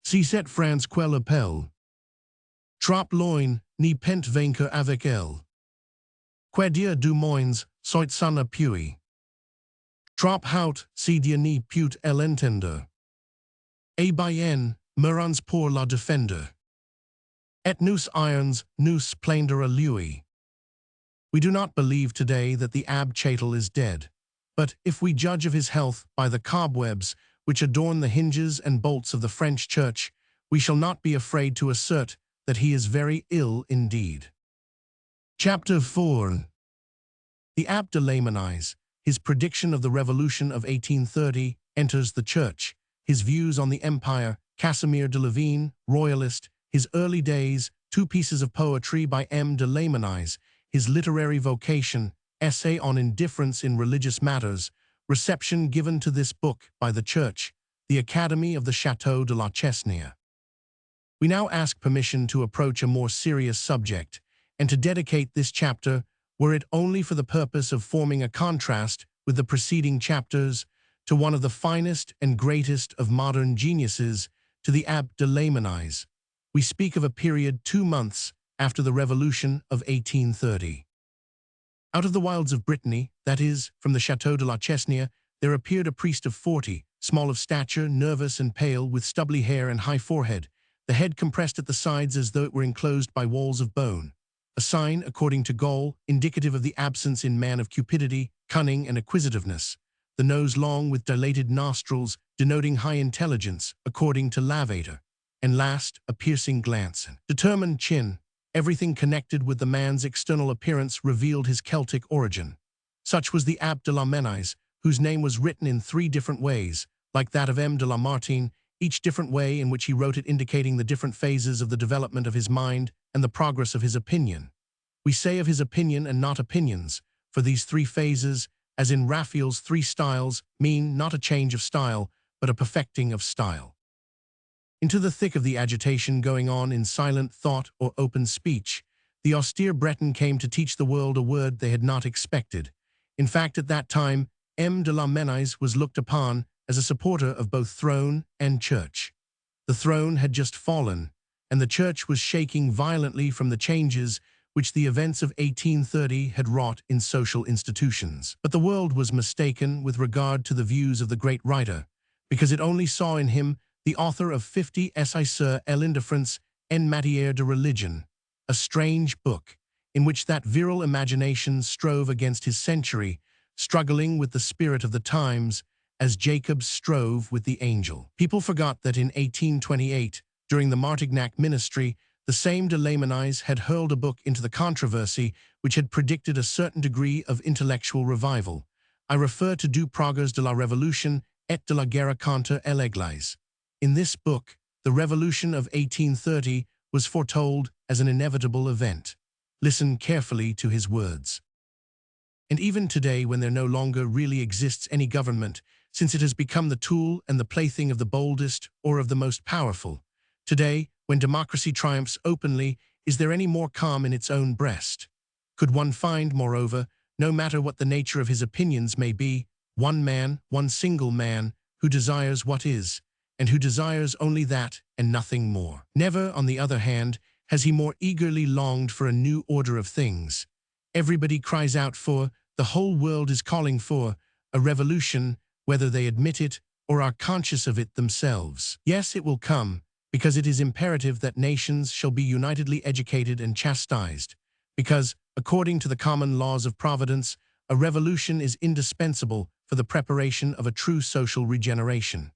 Si cette France quel appelle. Trop loin, ni pent vainqueur avec elle. Que Dieu du moins, soit son appui. Trop haut, si Dieu n'y put l'entendre. Et bien, mourons pour la défendre. Et nous irons, nous plaindre à lui. We do not believe today that the Abbé Châtel is dead, but if we judge of his health by the cobwebs which adorn the hinges and bolts of the French church, we shall not be afraid to assert that he is very ill indeed. Chapter 4. The Abbé de Lamennais, his prediction of the Revolution of 1830, enters the church, his views on the empire, Casimir de Lavine, royalist, his early days, two pieces of poetry by M. de Lamennais, his literary vocation, essay on indifference in religious matters, reception given to this book by the church, the Academy of the Château de la Chesnaye. We now ask permission to approach a more serious subject, and to dedicate this chapter, were it only for the purpose of forming a contrast with the preceding chapters, to one of the finest and greatest of modern geniuses, to the Abbé de Lamennais. We speak of a period 2 months after the Revolution of 1830. Out of the wilds of Brittany, that is, from the Château de la Chesnaye, there appeared a priest of 40, small of stature, nervous and pale, with stubbly hair and high forehead, the head compressed at the sides as though it were enclosed by walls of bone. a sign, according to Gall, indicative of the absence in man of cupidity, cunning, and acquisitiveness. The nose long with dilated nostrils, denoting high intelligence, according to Lavater. And last, a piercing glance and determined chin. Everything connected with the man's external appearance revealed his Celtic origin. Such was the Abbé de la Menaise, whose name was written in 3 different ways, like that of M. de la Martine, each different way in which he wrote it indicating the different phases of the development of his mind and the progress of his opinion. We say of his opinion and not opinions, for these 3 phases, as in Raphael's 3 styles, mean not a change of style, but a perfecting of style. Into the thick of the agitation going on in silent thought or open speech, the austere Breton came to teach the world a word they had not expected. In fact, at that time, M. de la Menaise was looked upon as a supporter of both throne and church. The throne had just fallen, and the church was shaking violently from the changes which the events of 1830 had wrought in social institutions. But the world was mistaken with regard to the views of the great writer, because it only saw in him the author of 50 Essays sur l'indifference en matière de religion, a strange book, in which that virile imagination strove against his century, struggling with the spirit of the times, as Jacob strove with the angel. People forgot that in 1828, during the Martignac ministry, the same de la Menaise had hurled a book into the controversy which had predicted a certain degree of intellectual revival. I refer to Du Progrès de la Révolution et de la Guerre contre l'Église. In this book, the revolution of 1830 was foretold as an inevitable event. Listen carefully to his words. And even today, when there no longer really exists any government, since it has become the tool and the plaything of the boldest or of the most powerful, today, when democracy triumphs openly, is there any more calm in its own breast? Could one find, moreover, no matter what the nature of his opinions may be, one man, one single man, who desires what is, and who desires only that and nothing more? Never, on the other hand, has he more eagerly longed for a new order of things. Everybody cries out for, the whole world is calling for, a revolution, whether they admit it or are conscious of it themselves. Yes, it will come, because it is imperative that nations shall be unitedly educated and chastised, because, according to the common laws of Providence, a revolution is indispensable for the preparation of a true social regeneration.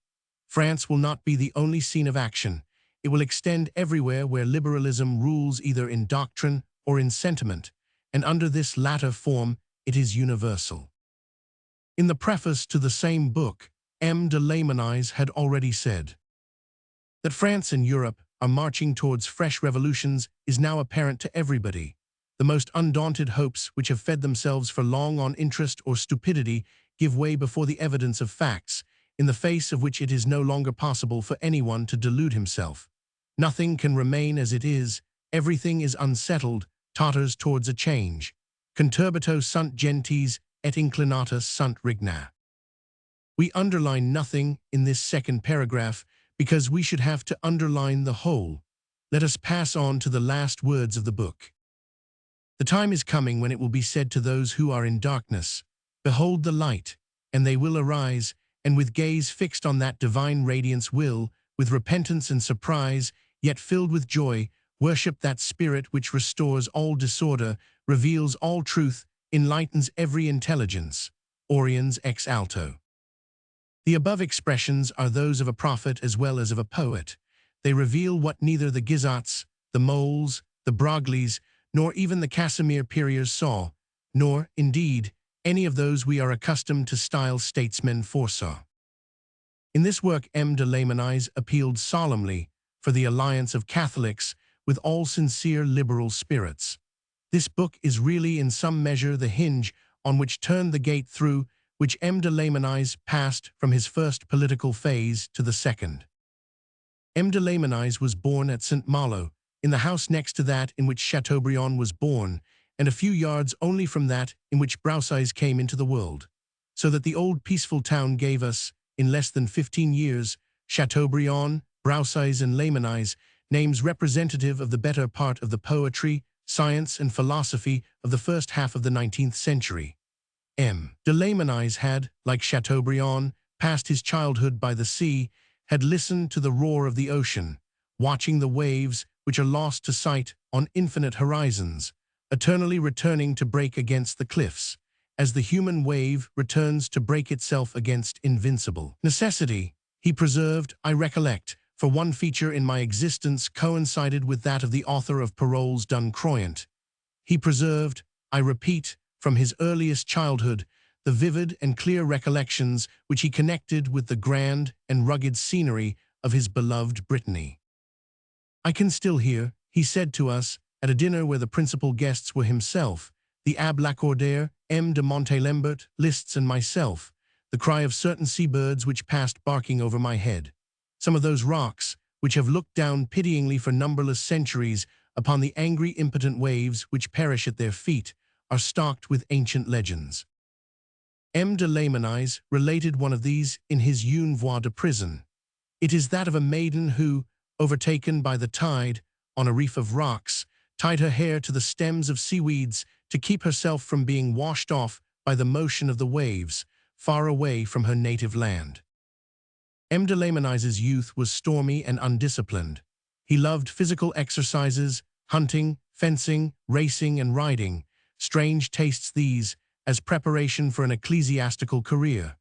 France will not be the only scene of action. It will extend everywhere where liberalism rules either in doctrine or in sentiment, and under this latter form it is universal. In the preface to the same book, M. de la Menaise had already said that France and Europe are marching towards fresh revolutions is now apparent to everybody. The most undaunted hopes which have fed themselves for long on interest or stupidity give way before the evidence of facts, in the face of which it is no longer possible for anyone to delude himself. Nothing can remain as it is, everything is unsettled, totters towards a change. Conturbato sunt gentes et inclinatus sunt regna. We underline nothing in this second paragraph because we should have to underline the whole. Let us pass on to the last words of the book. The time is coming when it will be said to those who are in darkness, behold the light, and they will arise, and with gaze fixed on that divine radiance will, with repentance and surprise, yet filled with joy, worship that spirit which restores all disorder, reveals all truth, enlightens every intelligence. Oriens ex alto. The above expressions are those of a prophet as well as of a poet. They reveal what neither the Guizots, the Moles, the Broglys, nor even the Casimir Perriers saw, nor, indeed, any of those we are accustomed to style statesmen foresaw. In this work M. de la Menaise appealed solemnly for the alliance of Catholics with all sincere liberal spirits. This book is really in some measure the hinge on which turned the gate through which M. de la Menaise passed from his first political phase to the second. M. de la Menaise was born at St. Malo, in the house next to that in which Chateaubriand was born, and a few yards only from that in which Broussailles came into the world, so that the old peaceful town gave us, in less than 15 years, Chateaubriand, Broussailles, and la Menaise, names representative of the better part of the poetry, science, and philosophy of the first half of the 19th century. M. de la Menaise had, like Chateaubriand, passed his childhood by the sea, had listened to the roar of the ocean, watching the waves which are lost to sight on infinite horizons, eternally returning to break against the cliffs, as the human wave returns to break itself against invincible necessity. He preserved, I recollect, for one feature in my existence coincided with that of the author of Paroles d'un Croyant. He preserved, I repeat, from his earliest childhood, the vivid and clear recollections which he connected with the grand and rugged scenery of his beloved Brittany. I can still hear, he said to us, at a dinner where the principal guests were himself, the Abbé Lacordaire, M. de Montalembert, Liszt, and myself, the cry of certain seabirds which passed barking over my head. Some of those rocks, which have looked down pityingly for numberless centuries upon the angry impotent waves which perish at their feet, are stocked with ancient legends. M. de Lamennais related one of these in his Une Voix de Prison. It is that of a maiden who, overtaken by the tide, on a reef of rocks, tied her hair to the stems of seaweeds to keep herself from being washed off by the motion of the waves, far away from her native land. M. de Lamennais' youth was stormy and undisciplined. He loved physical exercises, hunting, fencing, racing, and riding, strange tastes these, as preparation for an ecclesiastical career.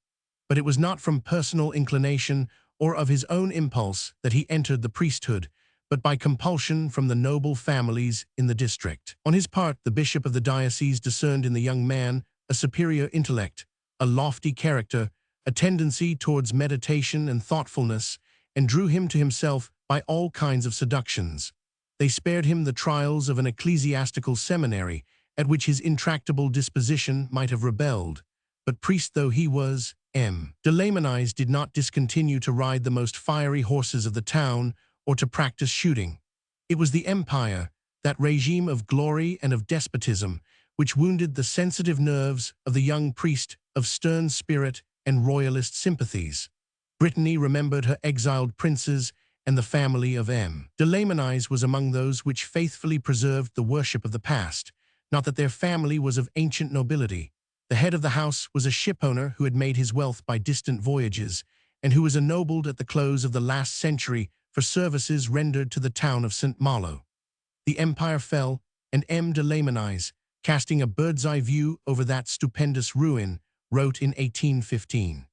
But it was not from personal inclination or of his own impulse that he entered the priesthood, but by compulsion from the noble families in the district. On his part, the bishop of the diocese discerned in the young man a superior intellect, a lofty character, a tendency towards meditation and thoughtfulness, and drew him to himself by all kinds of seductions. They spared him the trials of an ecclesiastical seminary, at which his intractable disposition might have rebelled. But priest though he was, M. de Lamennais did not discontinue to ride the most fiery horses of the town or to practice shooting. It was the empire, that regime of glory and of despotism, which wounded the sensitive nerves of the young priest of stern spirit and royalist sympathies. Brittany remembered her exiled princes, and the family of M. de Lamennais was among those which faithfully preserved the worship of the past, not that their family was of ancient nobility. The head of the house was a shipowner who had made his wealth by distant voyages, and who was ennobled at the close of the last century for services rendered to the town of St. Malo. The empire fell, and M. de Lamennais, casting a bird's-eye view over that stupendous ruin, wrote in 1815.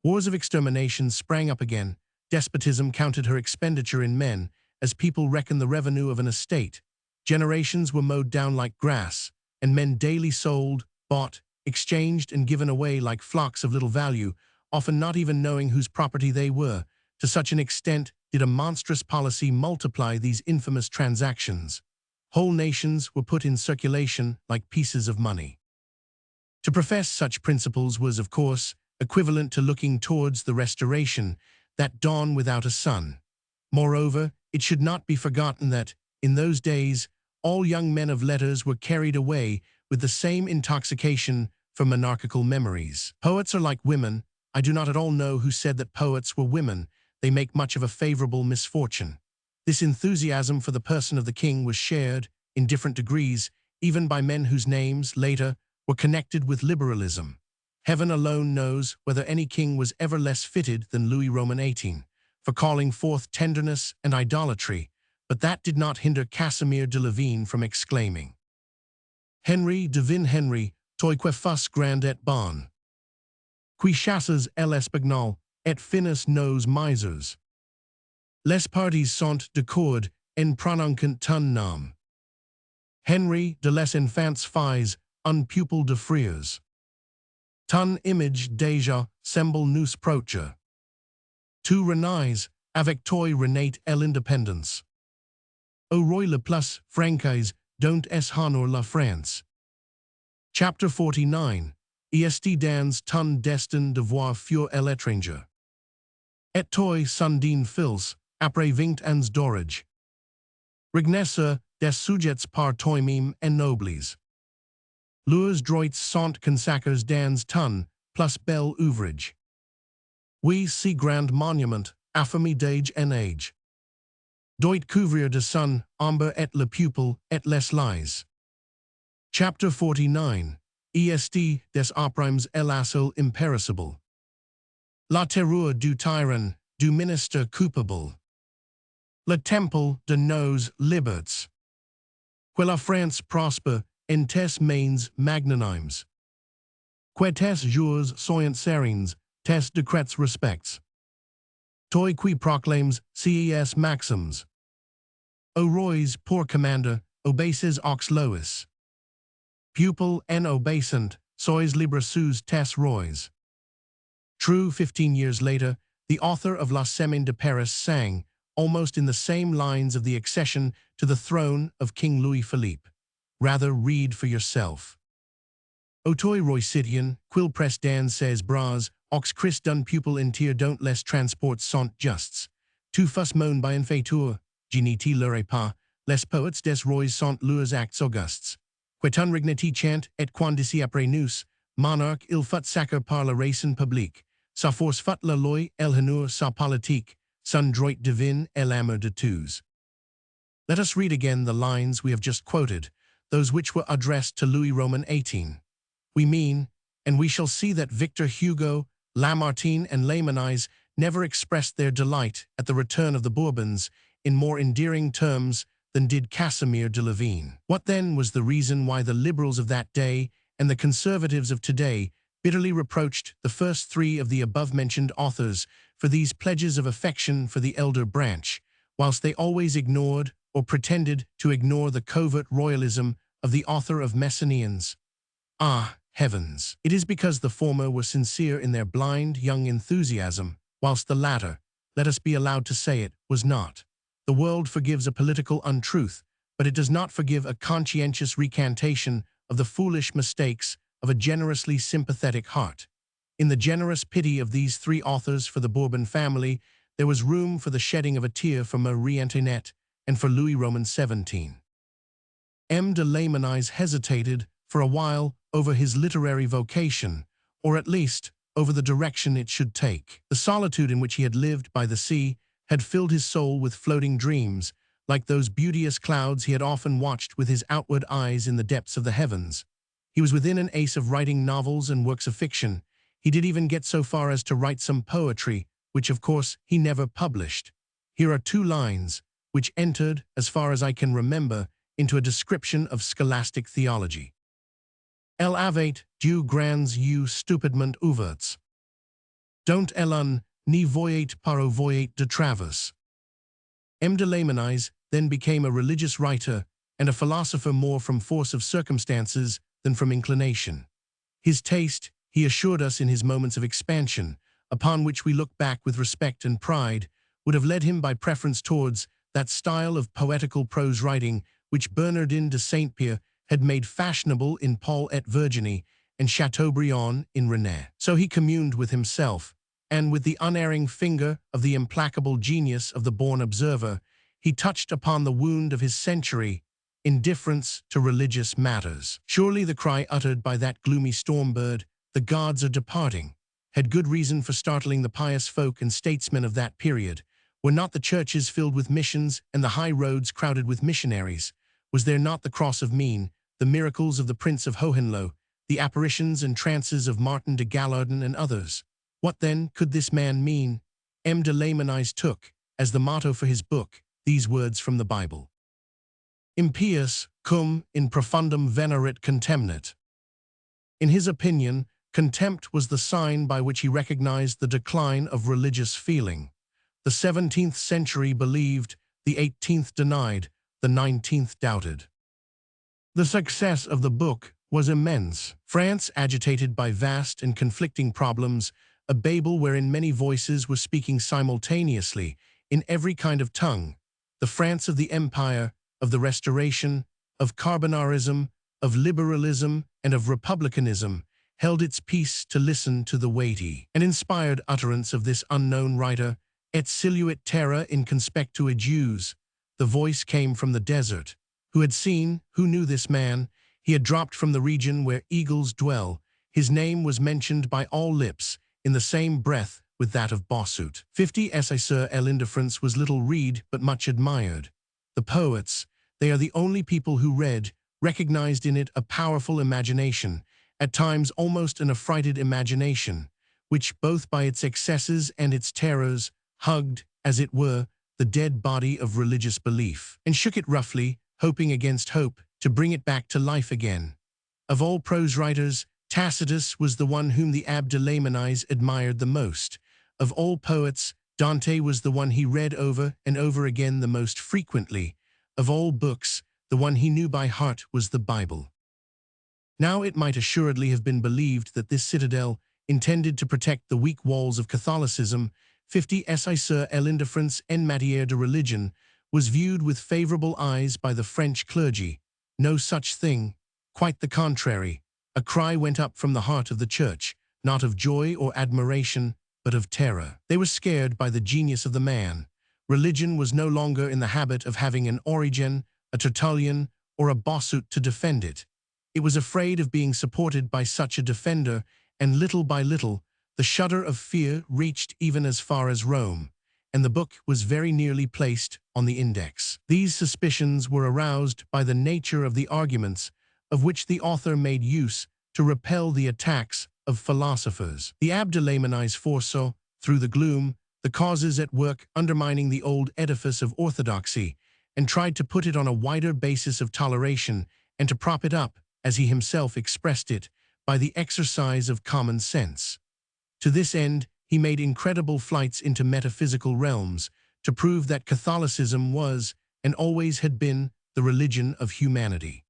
Wars of extermination sprang up again. Despotism counted her expenditure in men, as people reckon the revenue of an estate. Generations were mowed down like grass, and men daily sold, bought, exchanged, and given away like flocks of little value, often not even knowing whose property they were. To such an extent did a monstrous policy multiply these infamous transactions. Whole nations were put in circulation like pieces of money. To profess such principles was, of course, equivalent to looking towards the Restoration, that dawn without a sun. Moreover, it should not be forgotten that, in those days, all young men of letters were carried away with the same intoxication for monarchical memories. Poets are like women. I do not at all know who said that poets were women. They make much of a favorable misfortune. This enthusiasm for the person of the king was shared, in different degrees, even by men whose names, later, were connected with liberalism. Heaven alone knows whether any king was ever less fitted than Louis Roman XVIII for calling forth tenderness and idolatry, but that did not hinder Casimir de Lavine from exclaiming, Henry, divin Henry, toi que fus grand et bon, qui chasses l'espagnol et finis nos misers. Les parties sont d'accord en prononçant ton nom. Henry de les enfants filles, un pupil de frères. Ton image déjà semble nous proche. Tu renais avec toi renate l'indépendance. Au roi le plus francaise dont es honor la France. Chapter 49. Est dans ton destin de voir fur l'étranger. Et toi sundin fils, après 20 ans d'orage. Regnessa des sujets par toi-même en nobles. Leurs droits sont consacrés dans ton plus bel ouvrage. Oui, si grand monument, affirmé d'âge en âge. Doit couvrir de son ombre et le pupil et les lies. Chapter 49. Est des oprimes l'assaut impérissable. La terreur du tyran, du ministre coupable. Le temple de nos libertés. Que la France prosper en tes mains magnanimes. Que tes jours soyant serens, tes decrets respects. Toi qui proclaims ces maxims. O rois, poor commander, obeses ox lois. Pupil en obeisant, sois libre sous tes rois. True, 15 years later, the author of La Semaine de Paris sang, almost in the same lines of the accession to the throne of King Louis Philippe. Rather read for yourself. O toi roi citoyen, quil pres dans ses bras, ox Christ d'un pupil entier don't les transports sont justes. Tu fus moan by un faiteur, je n'y t'y pas, les poets des rois sont leurs actes augustes. Que ton regnati chant, et quand d'ici après nous, monarque il fut sacre par la raison publique, sa force fut la loi, el honneur sa politique, son droit divin et l'amour de tous. Let us read again the lines we have just quoted, those which were addressed to Louis Roman XVIII. We mean, and we shall see that Victor Hugo, Lamartine, and Lamennais never expressed their delight at the return of the Bourbons in more endearing terms than did Casimir de Lavine. What then was the reason why the liberals of that day and the conservatives of today bitterly reproached the first three of the above-mentioned authors for these pledges of affection for the elder branch, whilst they always ignored or pretended to ignore the covert royalism of the author of Messenians? Ah, heavens! It is because the former were sincere in their blind, young enthusiasm, whilst the latter, let us be allowed to say it, was not. The world forgives a political untruth, but it does not forgive a conscientious recantation of the foolish mistakes of a generously sympathetic heart. In the generous pity of these three authors for the Bourbon family, there was room for the shedding of a tear for Marie Antoinette and for Louis Roman XVII. M. de Lamennais hesitated for a while over his literary vocation, or at least over the direction it should take. The solitude in which he had lived by the sea had filled his soul with floating dreams, like those beauteous clouds he had often watched with his outward eyes in the depths of the heavens. He was within an ace of writing novels and works of fiction. He did even get so far as to write some poetry, which of course he never published. Here are two lines, which entered, as far as I can remember, into a description of scholastic theology. El avate du grands u stupidement ouverts. Don't elun, ni voyate paro voyate de travers. M. de Lamennais then became a religious writer and a philosopher more from force of circumstances than from inclination. His taste, he assured us in his moments of expansion, upon which we look back with respect and pride, would have led him by preference towards that style of poetical prose writing which Bernardin de Saint-Pierre had made fashionable in Paul et Virginie and Chateaubriand in René. So he communed with himself, and with the unerring finger of the implacable genius of the born observer, he touched upon the wound of his century, indifference to religious matters. Surely the cry uttered by that gloomy storm-bird, "The gods are departing," had good reason for startling the pious folk and statesmen of that period. Were not the churches filled with missions and the high roads crowded with missionaries? Was there not the cross of Mean, the miracles of the Prince of Hohenlohe, the apparitions and trances of Martin de Gallardon and others? What then could this man mean? M. de Lamennais took, as the motto for his book, these words from the Bible. Impius cum in profundum venerit contemnit. In his opinion, contempt was the sign by which he recognized the decline of religious feeling. The 17th century believed, the 18th denied, the 19th doubted. The success of the book was immense. France, agitated by vast and conflicting problems, a Babel wherein many voices were speaking simultaneously, in every kind of tongue, the France of the Empire, of the Restoration, of Carbonarism, of liberalism, and of republicanism, held its peace to listen to the weighty and inspired utterance of this unknown writer, et siluit terra in conspectu ejus. The voice came from the desert. Who had seen, who knew this man? He had dropped from the region where eagles dwell. His name was mentioned by all lips, in the same breath with that of Bossuet. 50 Essai sur l'indifference was little read but much admired. The poets, they are the only people who read, recognized in it a powerful imagination, at times almost an affrighted imagination, which both by its excesses and its terrors hugged, as it were, the dead body of religious belief, and shook it roughly, hoping against hope, to bring it back to life again. Of all prose writers, Tacitus was the one whom the Abdelaimonides admired the most. Of all poets, Dante was the one he read over and over again the most frequently. Of all books, the one he knew by heart was the Bible. Now it might assuredly have been believed that this citadel, intended to protect the weak walls of Catholicism, 50 sur l'indifference en matière de religion, was viewed with favorable eyes by the French clergy. No such thing, quite the contrary. A cry went up from the heart of the church, not of joy or admiration, but of terror. They were scared by the genius of the man. Religion was no longer in the habit of having an Origen, a Tertullian, or a Bossuet to defend it. It was afraid of being supported by such a defender, and little by little, the shudder of fear reached even as far as Rome, and the book was very nearly placed on the index. These suspicions were aroused by the nature of the arguments of which the author made use to repel the attacks of philosophers. The Abdelaimonides foresaw, through the gloom, the causes at work undermining the old edifice of orthodoxy, and tried to put it on a wider basis of toleration and to prop it up, as he himself expressed it, by the exercise of common sense. To this end, he made incredible flights into metaphysical realms to prove that Catholicism was, and always had been, the religion of humanity.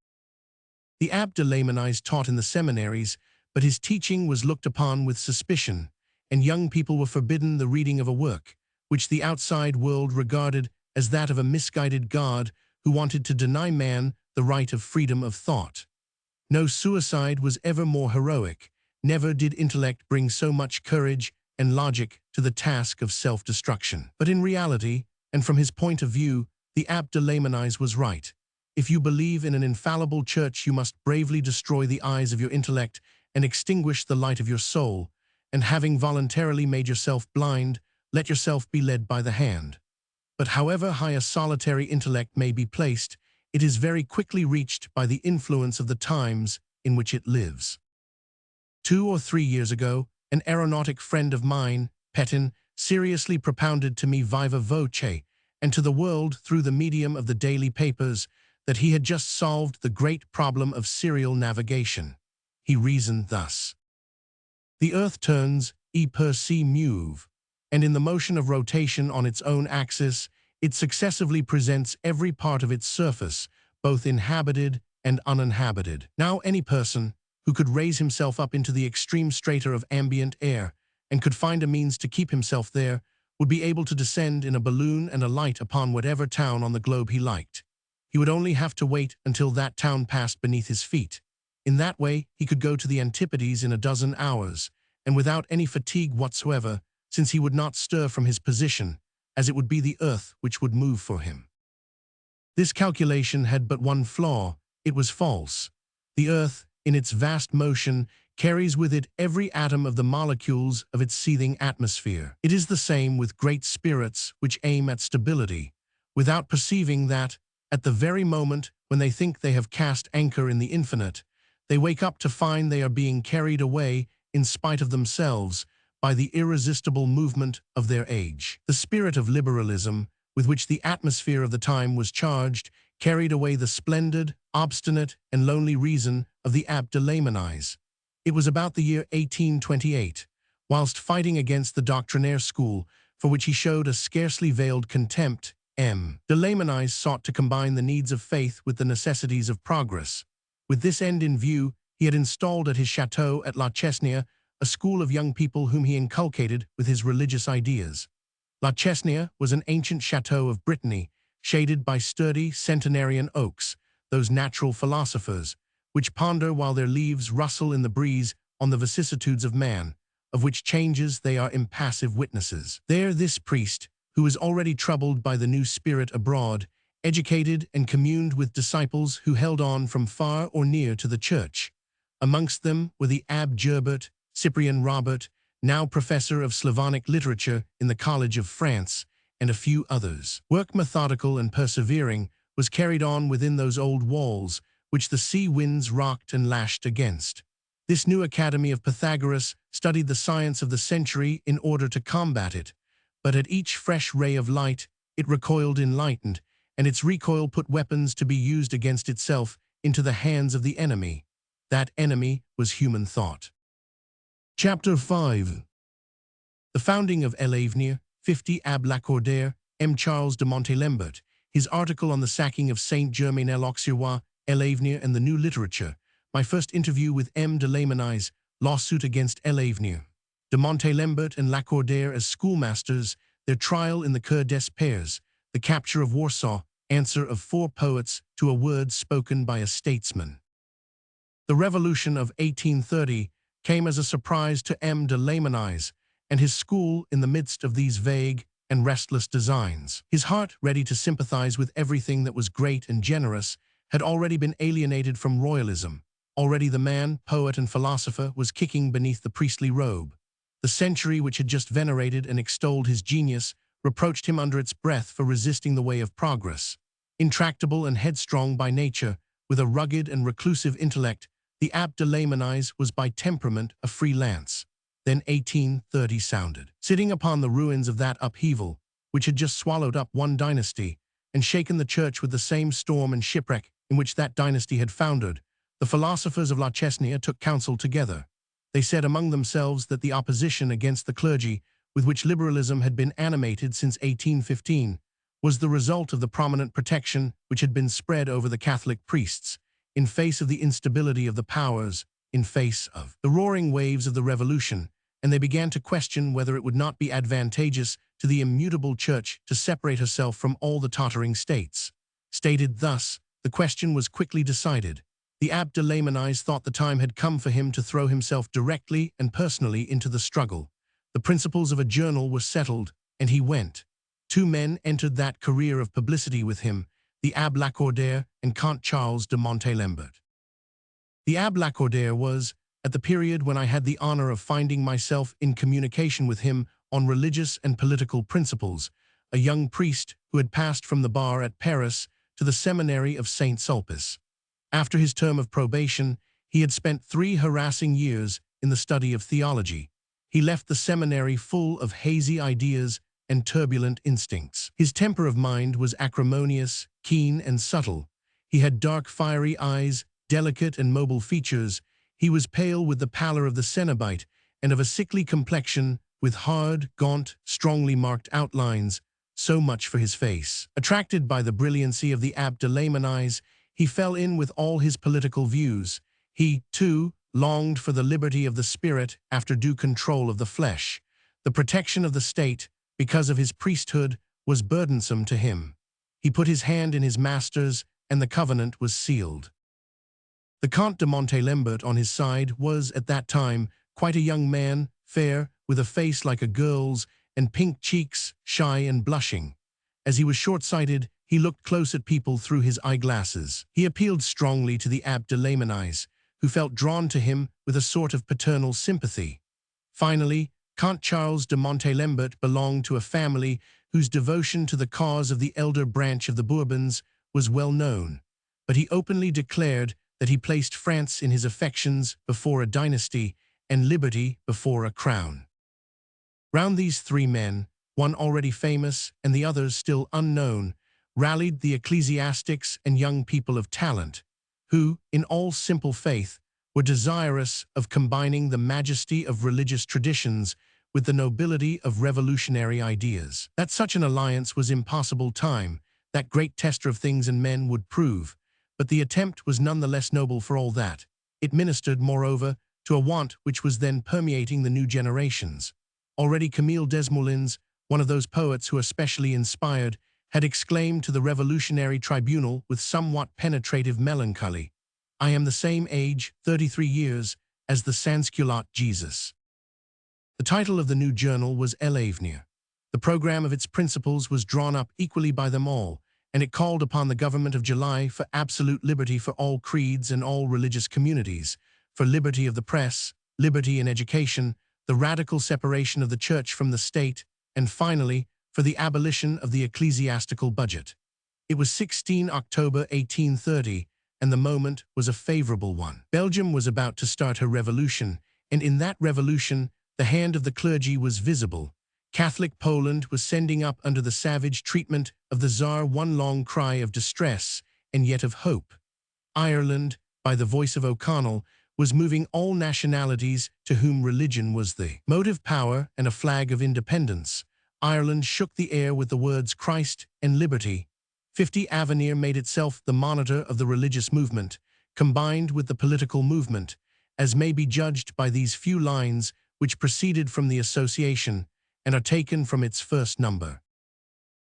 The Abdelaimonides taught in the seminaries, but his teaching was looked upon with suspicion, and young people were forbidden the reading of a work, which the outside world regarded as that of a misguided god who wanted to deny man the right of freedom of thought. No suicide was ever more heroic, never did intellect bring so much courage and logic to the task of self-destruction. But in reality, and from his point of view, the Abdelaimonides was right. If you believe in an infallible church, you must bravely destroy the eyes of your intellect and extinguish the light of your soul, and having voluntarily made yourself blind, let yourself be led by the hand. But however high a solitary intellect may be placed, it is very quickly reached by the influence of the times in which it lives. 2 or 3 years ago, an aeronautic friend of mine, Petin, seriously propounded to me viva voce, and to the world through the medium of the daily papers, that he had just solved the great problem of serial navigation. He reasoned thus. The earth turns, per se move, and in the motion of rotation on its own axis, it successively presents every part of its surface, both inhabited and uninhabited. Now any person who could raise himself up into the extreme strata of ambient air and could find a means to keep himself there would be able to descend in a balloon and alight upon whatever town on the globe he liked. He would only have to wait until that town passed beneath his feet. In that way, he could go to the Antipodes in a dozen hours, and without any fatigue whatsoever, since he would not stir from his position, as it would be the earth which would move for him. This calculation had but one flaw: it was false. The earth, in its vast motion, carries with it every atom of the molecules of its seething atmosphere. It is the same with great spirits which aim at stability, without perceiving that, at the very moment when they think they have cast anchor in the infinite, they wake up to find they are being carried away, in spite of themselves, by the irresistible movement of their age. The spirit of liberalism, with which the atmosphere of the time was charged, carried away the splendid, obstinate, and lonely reason of the Abdelaimonides. It was about the year 1828, whilst fighting against the doctrinaire school, for which he showed a scarcely veiled contempt, Delaimonides sought to combine the needs of faith with the necessities of progress. With this end in view, he had installed at his chateau at La Chesnea a school of young people whom he inculcated with his religious ideas. La Chesnea was an ancient chateau of Brittany, shaded by sturdy centenarian oaks, those natural philosophers, which ponder while their leaves rustle in the breeze on the vicissitudes of man, of which changes they are impassive witnesses. There this priest, who was already troubled by the new spirit abroad, educated and communed with disciples who held on from far or near to the church. Amongst them were the Abbé Gerbert, Cyprian Robert, now professor of Slavonic literature in the College of France, and a few others. Work methodical and persevering was carried on within those old walls, which the sea winds rocked and lashed against. This new academy of Pythagoras studied the science of the century in order to combat it, but at each fresh ray of light, it recoiled enlightened, and its recoil put weapons to be used against itself into the hands of the enemy. That enemy was human thought. Chapter 5. The founding of l'Avenir, 50 Ab Lacordaire, M. Charles de Montalembert, his article on the sacking of Saint-Germain-l'Auxerrois, l'Avenir and the New Literature, my first interview with M. de Lamennais, lawsuit against l'Avenir, de Montalembert and Lacordaire as schoolmasters, their trial in the Cour des Pairs, the capture of Warsaw, answer of 4 poets to a word spoken by a statesman. The Revolution of 1830 came as a surprise to M. de Lamennais and his school in the midst of these vague and restless designs. His heart, ready to sympathize with everything that was great and generous, had already been alienated from royalism. Already the man, poet and philosopher, was kicking beneath the priestly robe. The century which had just venerated and extolled his genius reproached him under its breath for resisting the way of progress. Intractable and headstrong by nature, with a rugged and reclusive intellect, the Abbé de Lamennais was by temperament a free lance. Then 1830 sounded. Sitting upon the ruins of that upheaval, which had just swallowed up one dynasty and shaken the church with the same storm and shipwreck in which that dynasty had foundered, the philosophers of La Chesnea took counsel together. They said among themselves that the opposition against the clergy, with which liberalism had been animated since 1815, was the result of the prominent protection which had been spread over the Catholic priests, in face of the instability of the powers, in face of the roaring waves of the Revolution, and they began to question whether it would not be advantageous to the immutable Church to separate herself from all the tottering states. Stated thus, the question was quickly decided. The Abbé de Lamennais thought the time had come for him to throw himself directly and personally into the struggle. The principles of a journal were settled, and he went. 2 men entered that career of publicity with him, the Abbé Lacordaire and Count Charles de Montalembert. The Abbé Lacordaire was, at the period when I had the honor of finding myself in communication with him on religious and political principles, a young priest who had passed from the bar at Paris to the seminary of Saint Sulpice. After his term of probation, he had spent 3 harassing years in the study of theology. He left the seminary full of hazy ideas and turbulent instincts. His temper of mind was acrimonious, keen, and subtle. He had dark, fiery eyes, delicate and mobile features. He was pale with the pallor of the cenobite and of a sickly complexion, with hard, gaunt, strongly marked outlines. So much for his face. Attracted by the brilliancy of the Abbé de Lamennais, he fell in with all his political views. He, too, longed for the liberty of the spirit after due control of the flesh. The protection of the state, because of his priesthood, was burdensome to him. He put his hand in his master's, and the covenant was sealed. The Count de Montalembert, on his side, was, at that time, quite a young man, fair, with a face like a girl's, and pink cheeks, shy and blushing. As he was short-sighted, he looked close at people through his eyeglasses. He appealed strongly to the Abbé de Lamennais, who felt drawn to him with a sort of paternal sympathy. Finally, Count Charles de Montalembert belonged to a family whose devotion to the cause of the elder branch of the Bourbons was well known, but he openly declared that he placed France in his affections before a dynasty and liberty before a crown. Round these 3 men, one already famous and the others still unknown, rallied the ecclesiastics and young people of talent, who, in all simple faith, were desirous of combining the majesty of religious traditions with the nobility of revolutionary ideas. That such an alliance was impossible time, that great tester of things and men would prove, but the attempt was none the less noble for all that. It ministered, moreover, to a want which was then permeating the new generations. Already Camille Desmoulins, one of those poets who are specially inspired, had exclaimed to the revolutionary tribunal with somewhat penetrative melancholy, "I am the same age, 33 years, as the sans-culotte Jesus." The title of the new journal was l'Avenir. The program of its principles was drawn up equally by them all, and it called upon the government of July for absolute liberty for all creeds and all religious communities, for liberty of the press, liberty in education, the radical separation of the church from the state, and finally, for the abolition of the ecclesiastical budget. It was 16 October 1830, and the moment was a favorable one. Belgium was about to start her revolution, and in that revolution, the hand of the clergy was visible. Catholic Poland was sending up under the savage treatment of the Tsar one long cry of distress and yet of hope. Ireland, by the voice of O'Connell, was moving all nationalities to whom religion was the motive power and a flag of independence. Ireland shook the air with the words Christ and liberty. 50 Avenir made itself the monitor of the religious movement, combined with the political movement, as may be judged by these few lines which proceeded from the association and are taken from its first number.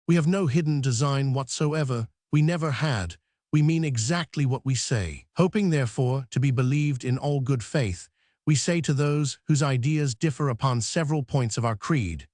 We have no hidden design whatsoever, we never had, we mean exactly what we say. Hoping, therefore, to be believed in all good faith, we say to those whose ideas differ upon several points of our creed,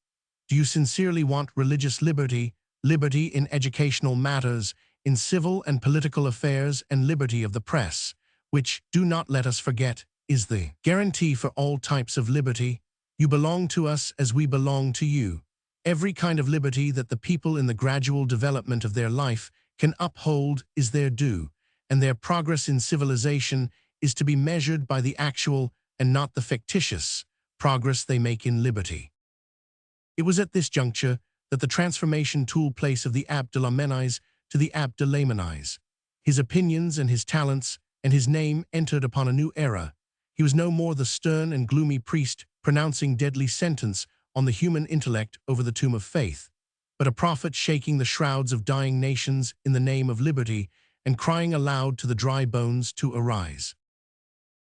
do you sincerely want religious liberty, liberty in educational matters, in civil and political affairs, and liberty of the press, which, do not let us forget, is the guarantee for all types of liberty? You belong to us as we belong to you. Every kind of liberty that the people in the gradual development of their life can uphold is their due, and their progress in civilization is to be measured by the actual and not the fictitious progress they make in liberty. It was at this juncture that the transformation took place of the Abbé de la Menaise to the Abbé de Laymenise. His opinions and his talents and his name entered upon a new era. He was no more the stern and gloomy priest pronouncing deadly sentence on the human intellect over the tomb of faith, but a prophet shaking the shrouds of dying nations in the name of liberty and crying aloud to the dry bones to arise.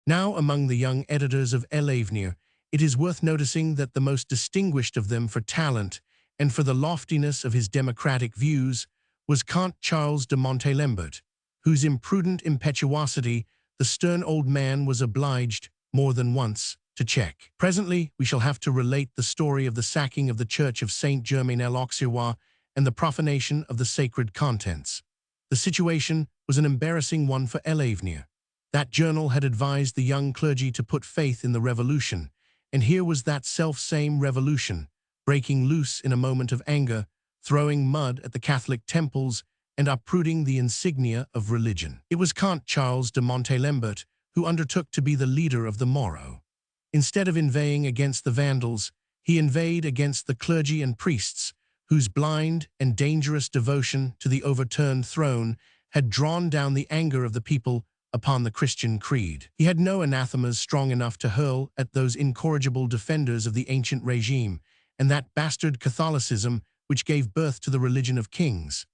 Now, among the young editors of l'Avenir, it is worth noticing that the most distinguished of them for talent and for the loftiness of his democratic views was Comte Charles de Montalembert, whose imprudent impetuosity the stern old man was obliged, more than once, to check. Presently, we shall have to relate the story of the sacking of the church of Saint-Germain-l'Auxerrois and the profanation of the sacred contents. The situation was an embarrassing one for l'Avenir. That journal had advised the young clergy to put faith in the revolution, and here was that self-same revolution, breaking loose in a moment of anger, throwing mud at the Catholic temples and uprooting the insignia of religion. It was Comte Charles de Montalembert who undertook to be the leader of the morrow. Instead of inveighing against the Vandals, he inveighed against the clergy and priests, whose blind and dangerous devotion to the overturned throne had drawn down the anger of the people upon the Christian creed. He had no anathemas strong enough to hurl at those incorrigible defenders of the ancient regime, and that bastard Catholicism which gave birth to the religion of kings.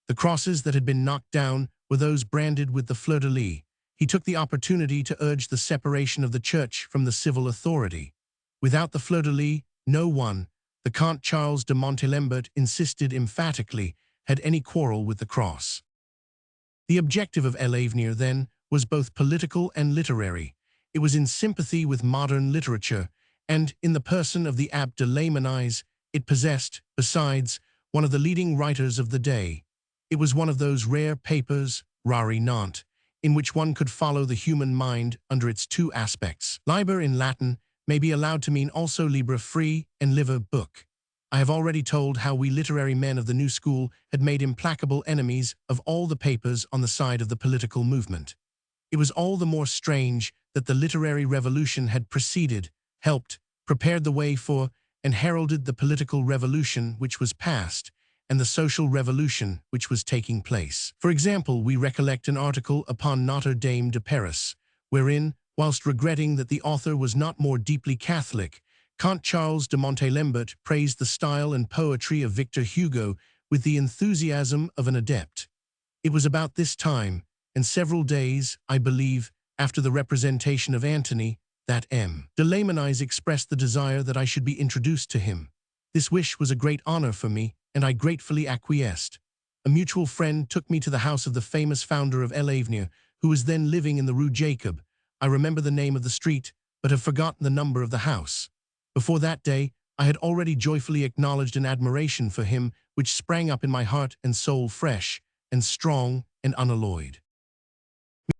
The crosses that had been knocked down were those branded with the fleur-de-lis. He took the opportunity to urge the separation of the church from the civil authority. Without the fleur-de-lis, no one, the Comte Charles de Montalembert insisted emphatically, had any quarrel with the cross. The objective of l'Avenir, then, was both political and literary. It was in sympathy with modern literature, and, in the person of the Abbé de Laymenise, it possessed, besides, one of the leading writers of the day. It was one of those rare papers, rari nant, in which one could follow the human mind under its two aspects. Liber in Latin may be allowed to mean also libra free and liver book. I have already told how we literary men of the new school had made implacable enemies of all the papers on the side of the political movement. It was all the more strange that the literary revolution had preceded, helped, prepared the way for, and heralded the political revolution which was past, and the social revolution which was taking place. For example, we recollect an article upon Notre Dame de Paris, wherein, whilst regretting that the author was not more deeply Catholic, Comte Charles de Montalembert praised the style and poetry of Victor Hugo with the enthusiasm of an adept. It was about this time, and several days, I believe, after the representation of Antony, that M. de Laymenise expressed the desire that I should be introduced to him. This wish was a great honor for me, and I gratefully acquiesced. A mutual friend took me to the house of the famous founder of l'Avenir, who was then living in the Rue Jacob. I remember the name of the street, but have forgotten the number of the house. Before that day, I had already joyfully acknowledged an admiration for him which sprang up in my heart and soul fresh, and strong, and unalloyed.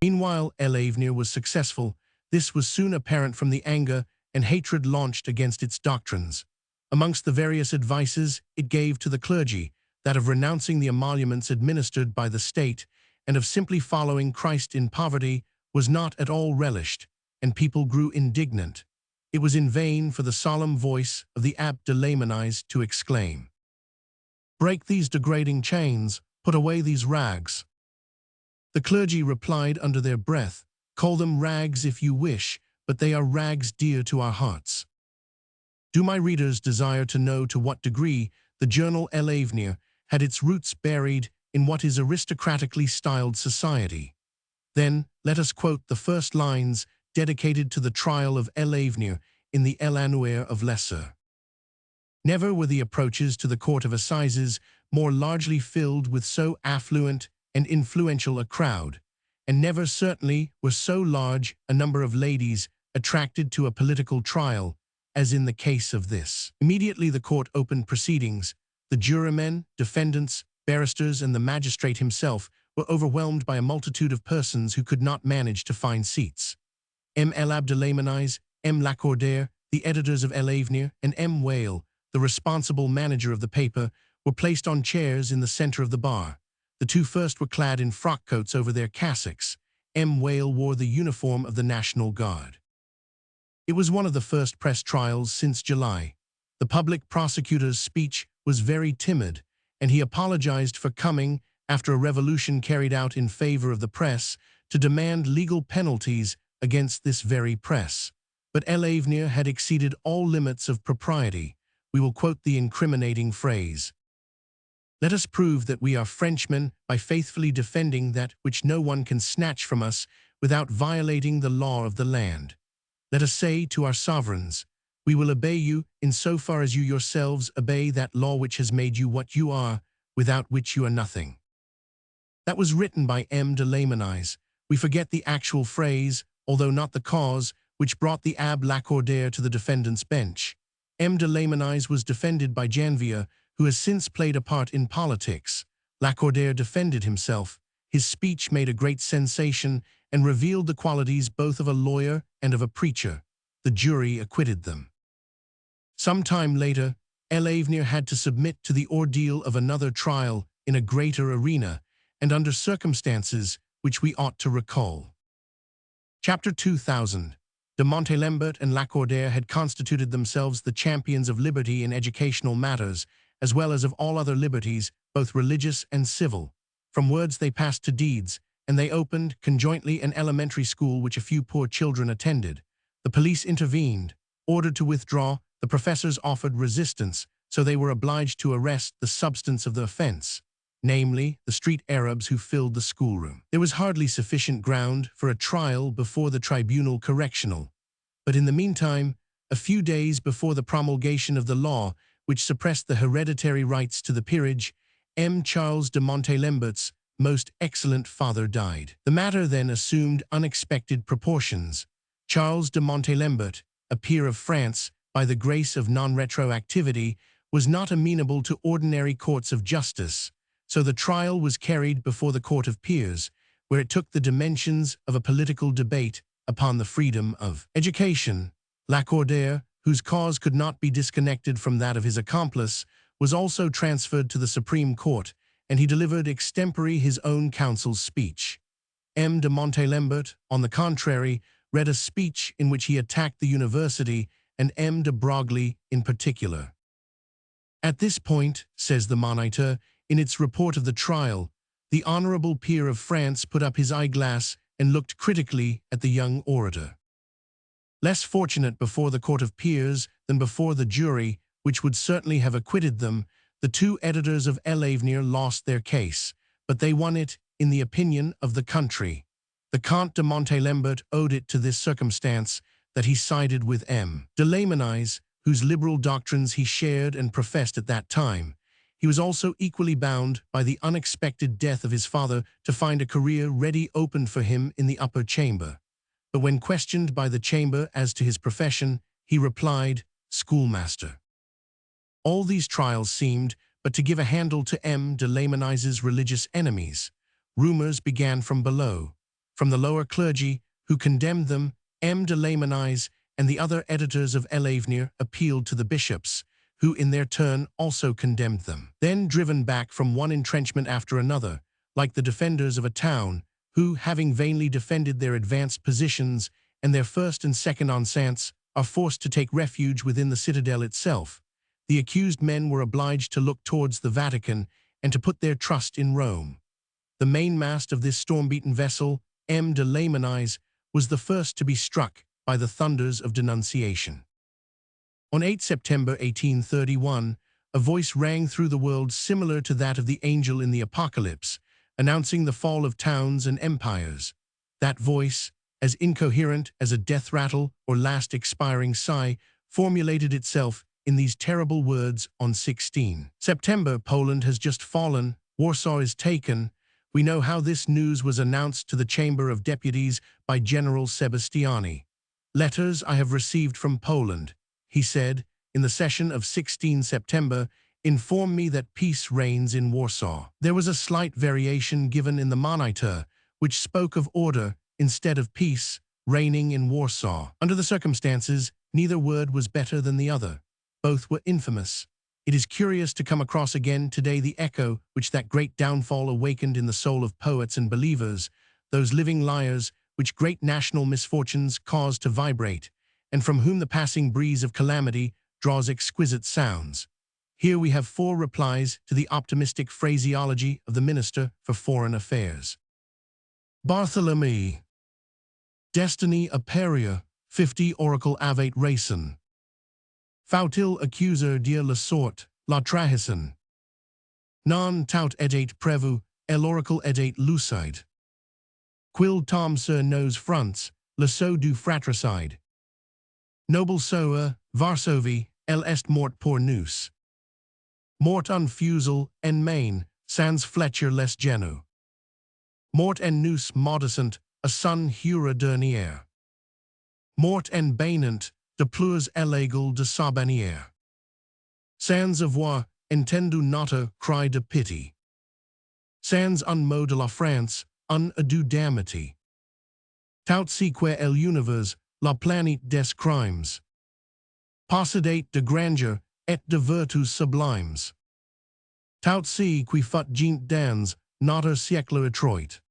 Meanwhile, l'Avenir was successful. This was soon apparent from the anger and hatred launched against its doctrines. Amongst the various advices it gave to the clergy, that of renouncing the emoluments administered by the state and of simply following Christ in poverty was not at all relished, and people grew indignant. It was in vain for the solemn voice of the Abbé de Laymenise to exclaim, "Break these degrading chains, put away these rags." The clergy replied under their breath, "Call them rags if you wish, but they are rags dear to our hearts." Do my readers desire to know to what degree the journal L'Avenir had its roots buried in what is aristocratically styled society? Then let us quote the first lines dedicated to the trial of L'Avenir in the L'Annuaire of l'Essor. Never were the approaches to the court of assizes more largely filled with so affluent and influential a crowd, and never certainly were so large a number of ladies attracted to a political trial as in the case of this. Immediately the court opened proceedings, the jurymen, defendants, barristers, and the magistrate himself were overwhelmed by a multitude of persons who could not manage to find seats. M. L'Abbé de Lamennais, M. Lacordaire, the editors of L'Avenir, and M. Whale, the responsible manager of the paper, were placed on chairs in the center of the bar. The two first were clad in frock coats over their cassocks. M. Whale wore the uniform of the National Guard. It was one of the first press trials since July. The public prosecutor's speech was very timid, and he apologized for coming after a revolution carried out in favor of the press to demand legal penalties against this very press. But L'Avenir had exceeded all limits of propriety. We will quote the incriminating phrase: "Let us prove that we are Frenchmen by faithfully defending that which no one can snatch from us without violating the law of the land. Let us say to our sovereigns, we will obey you in so far as you yourselves obey that law which has made you what you are, without which you are nothing." That was written by M. de Lamennais. We forget the actual phrase, although not the cause, which brought the Abbé Lacordaire to the defendant's bench. M. de Lamennais was defended by Janvier, who has since played a part in politics. Lacordaire defended himself. His speech made a great sensation and revealed the qualities both of a lawyer and of a preacher. The jury acquitted them. Some time later, L'Avenir had to submit to the ordeal of another trial in a greater arena and under circumstances which we ought to recall. Chapter 2000. De Montalembert and Lacordaire had constituted themselves the champions of liberty in educational matters, as well as of all other liberties, both religious and civil. From words they passed to deeds, and they opened, conjointly, an elementary school which a few poor children attended. The police intervened. Ordered to withdraw, the professors offered resistance, so they were obliged to arrest the substance of the offense, namely, the street Arabs who filled the schoolroom. There was hardly sufficient ground for a trial before the Tribunal Correctional, but in the meantime, a few days before the promulgation of the law which suppressed the hereditary rights to the peerage, M. Charles de Montalembert's most excellent father died. The matter then assumed unexpected proportions. Charles de Montalembert, a peer of France, by the grace of non-retroactivity, was not amenable to ordinary courts of justice, so the trial was carried before the Court of Peers, where it took the dimensions of a political debate upon the freedom of education. Lacordaire, whose cause could not be disconnected from that of his accomplice, was also transferred to the Supreme Court, and he delivered extempore his own counsel's speech. M. de Montalembert, on the contrary, read a speech in which he attacked the university and M. de Broglie in particular. At this point, says the Moniteur, in its report of the trial, the honorable peer of France put up his eyeglass and looked critically at the young orator. Less fortunate before the Court of Peers than before the jury, which would certainly have acquitted them, the two editors of L'Avenir lost their case, but they won it in the opinion of the country. The Comte de Montalembert owed it to this circumstance that he sided with M. de Lamennais, whose liberal doctrines he shared and professed at that time. He was also equally bound by the unexpected death of his father to find a career ready opened for him in the upper chamber. But when questioned by the chamber as to his profession, he replied, "Schoolmaster." All these trials seemed but to give a handle to M. de Lamennais' religious enemies. Rumors began from below. From the lower clergy, who condemned them, M. de Lamennais and the other editors of L'Avenir appealed to the bishops, who in their turn also condemned them. Then driven back from one entrenchment after another, like the defenders of a town, who, having vainly defended their advanced positions and their first and second enceintes, are forced to take refuge within the citadel itself, the accused men were obliged to look towards the Vatican and to put their trust in Rome. The mainmast of this storm-beaten vessel, M. de Laymanis, was the first to be struck by the thunders of denunciation. On 8 September 1831, a voice rang through the world similar to that of the angel in the Apocalypse, announcing the fall of towns and empires. That voice, as incoherent as a death rattle or last expiring sigh, formulated itself in these terrible words on 16 September. Poland has just fallen, Warsaw is taken. We know how this news was announced to the Chamber of Deputies by General Sebastiani. Letters I have received from Poland, he said, in the session of 16 September, inform me that peace reigns in Warsaw. There was a slight variation given in the Monitor, which spoke of order instead of peace reigning in Warsaw. Under the circumstances, neither word was better than the other. Both were infamous. It is curious to come across again today the echo which that great downfall awakened in the soul of poets and believers, those living lyres which great national misfortunes caused to vibrate, and from whom the passing breeze of calamity draws exquisite sounds. Here we have 4 replies to the optimistic phraseology of the Minister for Foreign Affairs. Bartholomew. Destiny aperia, 50 oracle avate racen. Fautil accuser dir la sorte, la trahison. Non tout edate prevu, el oracle edate lucide. Quil tom sur nos fronts, la so du fratricide. Noble soa, Varsovi, el est mort pour nous. Mort en fusel, en main, sans Fletcher les genu. Mort en nous modicent, a son hura dernière. Mort en bainant, de plus illegal de sabanière. Sans avoir, entendu notre cri de pity. Sans un mot de la France, un adieu d'amity. Tout seque el univers, la planète des crimes. Possédate de grandeur, et de vertus sublimes. Tout ce qui fut gent dans, notre siècle étroit.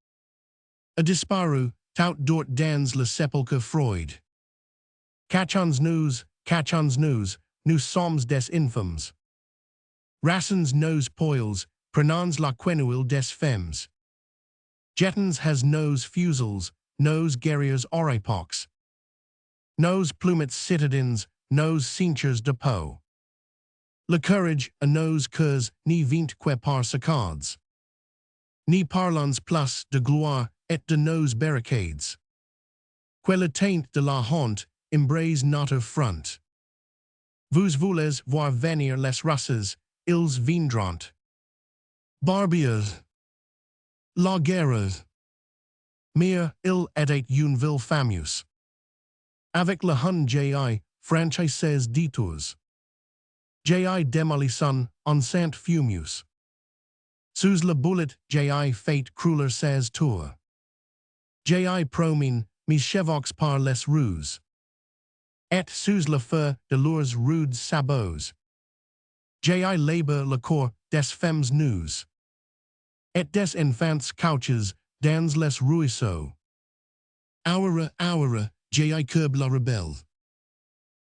A disparu, tout dort dans le sepulchre Freud. Cachons nous, nous sommes des infâmes. Racens nos poils, prenons la quenouille des femmes. Jettons has nos fusils, nos guerriers aurepoques. Nos plumets citadins, nos ceintures de peau. Le courage a nos cœurs ni vint que par saccades. Ni parlons plus de gloire et de nos barricades. Que le taint de la honte embrase notre front. Vous voulez voir venir les Russes, ils viendront. Barbiers. La guerre. Mere il était une ville fameuse. Avec le hun J.I. franchises détours. J.I. démolition en sant fumus. Sous la boulette J.I. fate crueler ses tour. J.I. promine mes chevox par les rues. Et sous le feu de leurs rudes sabots. J.I. labor le corps des femmes nues. Et des enfants couches dans les ruisseaux. Aura, J.I. curb la rebelle.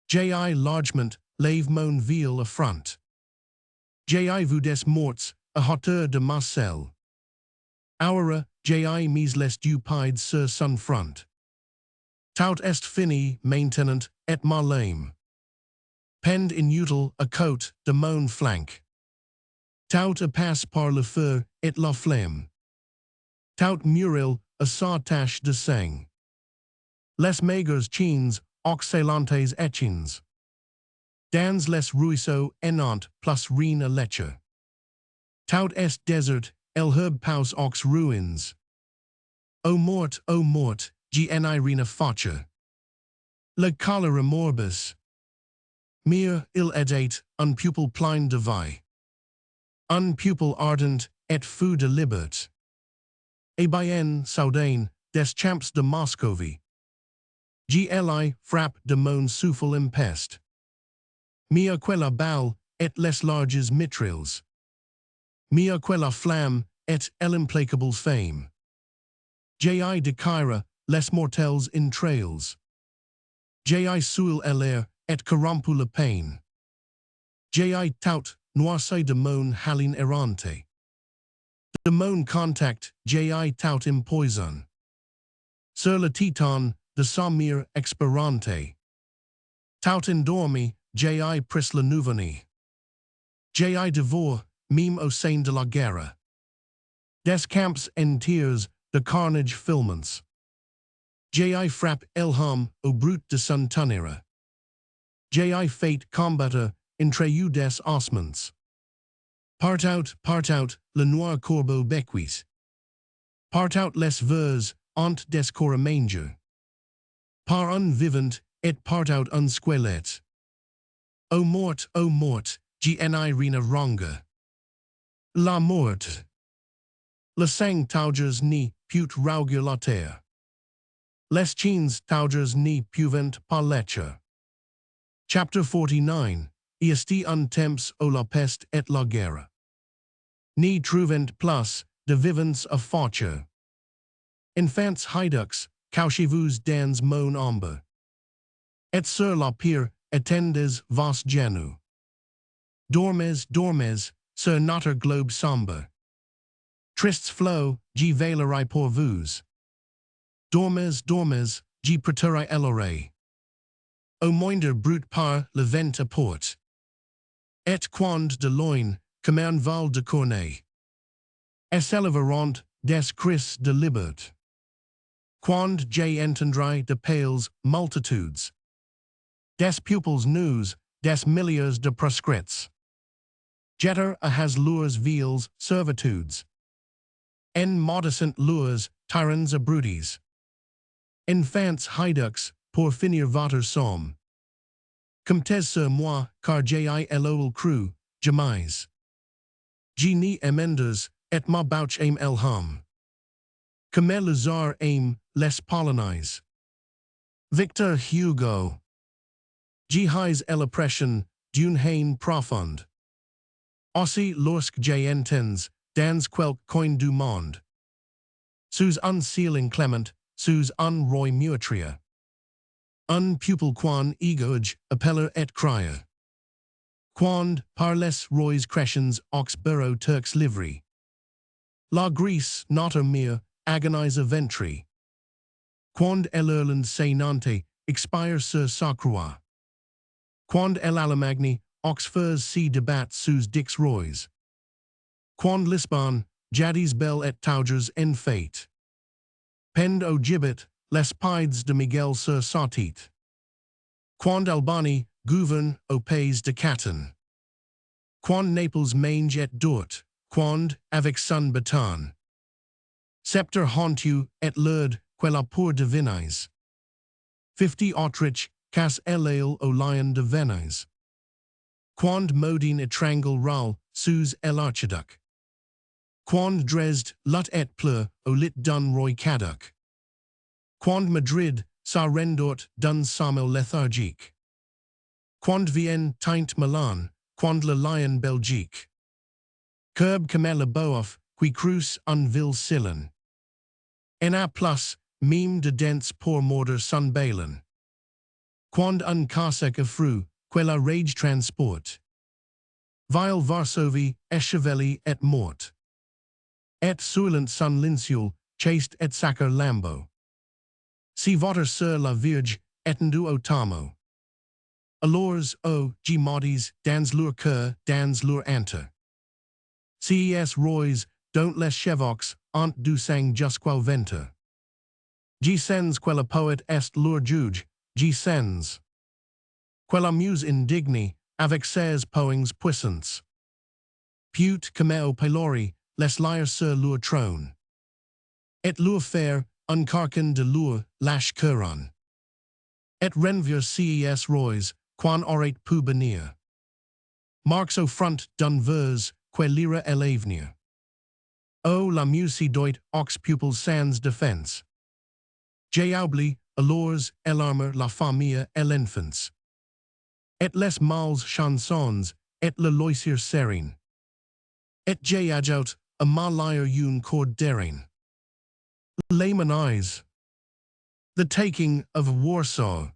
J.I. largement, lave mon vil affront. J.I. vous des morts, a hauteur de Marcel. Aura, J.I. mise les du pied sur son front. Tout est fini, maintenant, et ma lame. Pend inutile, a coat de mon flanc. Tout a passe par le feu, et la flamme. Tout muril, a sa tache de sang. Les maigres chines, oxalantes etchins. Dans les ruisseaux enant plus rien à lecher. Tout est desert, el herb paus aux ruins. O mort, gni rena facha. Le cholera morbus. Mere il edate, un pupil plein de vie. Un pupil ardent, et fou de libert. Et bien soudain, des champs de Moscovie. Gli frappe de mon souffle impest. Mia quella balle, et les larges mitrails. Mia quella flamme, et l'implacable fame. J.I. de Caira, les mortels entrails. J.I. suil l'air, et corrompu le pain. J.I. tout, noircé de mon halin errante. De mon contact, J.I. tout im poison. Sur le titan de sommeil expirante. Tout endormi, J.I. pris la nouvelle. J.I. devore, mime au sein de la guerre. Des camps entiers de carnage filments. J.I. frappe elham au brut de son tonnerre. J.I. fate combatter entre you des ossements. Part out, le noir corbeau bequis. Part out les vers, ant des coramanger. Par un vivant, et part out un squelette. O mort, gni rena ronga. La mort. Le sang taugers ni put raugur la terre. Les chines taugers ni puvent par lecher. Chapter 49. Iesti un temps o la peste et la guerre. Ni trouvant plus de vivants a forture. Infants hydux, cauchez-vous dans mon ombre. Et sur la pierre, attendez vos genoux. Dormez, sur notre globe sombre. Tristes flots, j'y veilerai pour vous. Dormez, j'y prêterai l'oreille. Au moindre brut par le vent apporte. Et quand de loin, comme un val de corneille. Es eleveront des cris de libert. Quand j'entendrai de pales multitudes. Des pupils nus, des milliers de proscrits. Jeter a has lures vils servitudes. En modescent lures, tyrans abrutis. Infants hydux, pour finir votre somme. Comptez sur moi, car j'ai l'ol cru, jamais. J'ai ni emenders, et ma bouche aime elham. Comme le tsar aime, les polonise. Victor Hugo. J'ai l'oppression d'une haine profonde. Aussi lorsque j'entends, dans quelque coin du monde. Sous un ciel inclement, sous un roi muetria. Un pupil quan egoage appeller et crier. Quand par les rois crescens ox burrow turks livery. La Greece noter mere agonize ventri. Quand l'Irlande se nante expire sur sa croix. Quand l'Alemagni ox furs si debat sous dix rois. Quand Lisbon jadis bel et taugers en fate. Pend au gibbet les pides de Miguel sur sautit. Quand Albani gouverne au pays de Caton. Quand Naples mange et dort, quand avec son baton. Sceptre hontu et l'erd quella pour divinise. 50 Autrich cas l'ale au lion de Venise. Quand modine étrangle ral sous l'archiduc. Quand Dresde lut et pleur au lit d'un roi caduc. Quand Madrid sa rendort d'un sommeil lethargique. Quand Vienne teint Milan, quand le lion Belgique. Curb comme le boeuf, qui crus un vil sillen. En a plus, mime de dents pour morder son balen. Quand un carsec of fru, quella rage transport. Vile Varsovie, echeveli et mort. Et soulent son linceul, chaste et sacre lambeau. Si votre sur la Vierge, etendu au tamo. Alors, G modis, dans leur cœur, dans leur enter. Ces rois, don't les chevox, ant du sang jusqu'au venter. G sens quella poet est leur juge, G sens. Quella muse indigni, avec ses poings puissants. Pute comme au pylori, les lyres sur leur trône. Et leur faire, un carcan de leur lâche couronne. Et renvir ces rois, quan aurait pu benir. Marques au front d'un vers, que lira l'avenir. O la muse doit aux pupils sans défense. J'ai oublié, alors, l'armure, la famille et l'enfance. Et les mâles chansons, et le loisir serene. Et j'ai ajout, a ma lyre une chord daring. Layman eyes. The taking of Warsaw.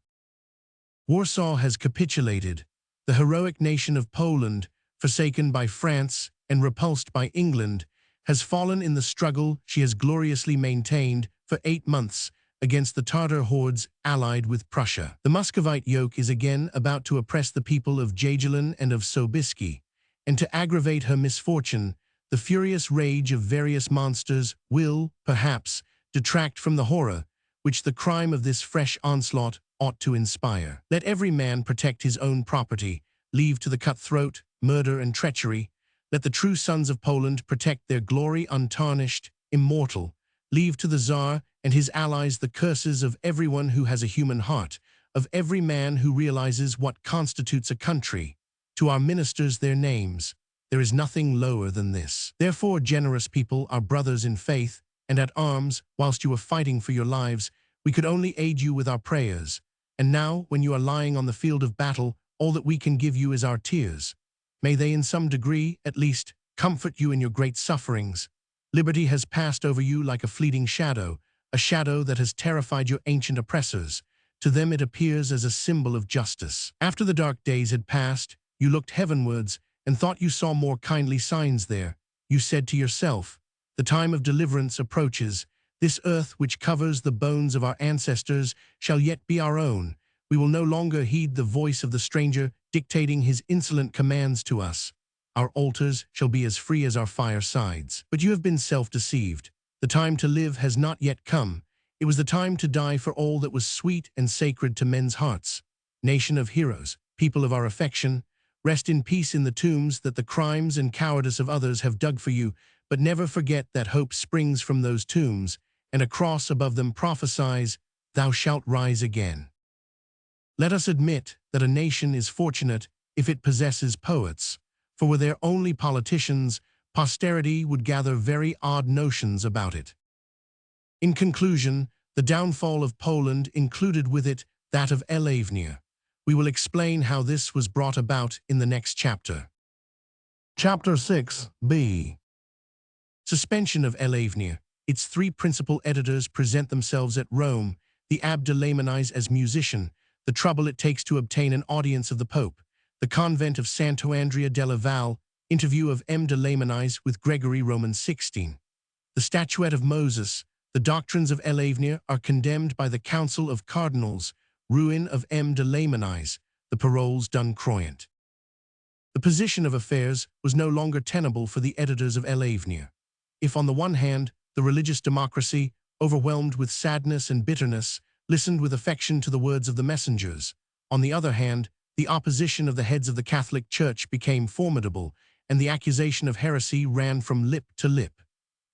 Warsaw has capitulated. The heroic nation of Poland, forsaken by France and repulsed by England, has fallen in the struggle she has gloriously maintained for 8 months against the Tartar hordes allied with Prussia. The Muscovite yoke is again about to oppress the people of Jagiellon and of Sobieski, and to aggravate her misfortune, the furious rage of various monsters will, perhaps, detract from the horror which the crime of this fresh onslaught ought to inspire. Let every man protect his own property, leave to the cutthroat, murder and treachery. Let the true sons of Poland protect their glory untarnished, immortal. Leave to the Tsar and his allies the curses of everyone who has a human heart, of every man who realizes what constitutes a country. To our ministers their names. There is nothing lower than this. Therefore, generous people, our brothers in faith and at arms, whilst you are fighting for your lives, we could only aid you with our prayers. And now, when you are lying on the field of battle, all that we can give you is our tears. May they in some degree, at least, comfort you in your great sufferings. Liberty has passed over you like a fleeting shadow, a shadow that has terrified your ancient oppressors. To them it appears as a symbol of justice. After the dark days had passed, you looked heavenwards and thought you saw more kindly signs there. You said to yourself, the time of deliverance approaches. This earth which covers the bones of our ancestors shall yet be our own. We will no longer heed the voice of the stranger dictating his insolent commands to us. Our altars shall be as free as our firesides. But you have been self-deceived. The time to live has not yet come. It was the time to die for all that was sweet and sacred to men's hearts. Nation of heroes, people of our affection, rest in peace in the tombs that the crimes and cowardice of others have dug for you, but never forget that hope springs from those tombs, and a cross above them prophesies, "Thou shalt rise again." Let us admit that a nation is fortunate if it possesses poets, for were there only politicians, posterity would gather very odd notions about it. In conclusion, the downfall of Poland included with it that of Alavnia. We will explain how this was brought about in the next chapter. Chapter 6b. Suspension of Alavnia. Its 3 principal editors present themselves at Rome, the Abbé de Lamennais as musician, the trouble it takes to obtain an audience of the Pope, the convent of Santo Andrea della Valle, interview of M. de Lamennais with Gregory Roman 16. The statuette of Moses, the doctrines of Alavnia are condemned by the Council of Cardinals, ruin of M. de Lamennais, the paroles d'un croyant. The position of affairs was no longer tenable for the editors of Alavnia. If on the one hand, the religious democracy, overwhelmed with sadness and bitterness, listened with affection to the words of the messengers, on the other hand, the opposition of the heads of the Catholic Church became formidable, and the accusation of heresy ran from lip to lip.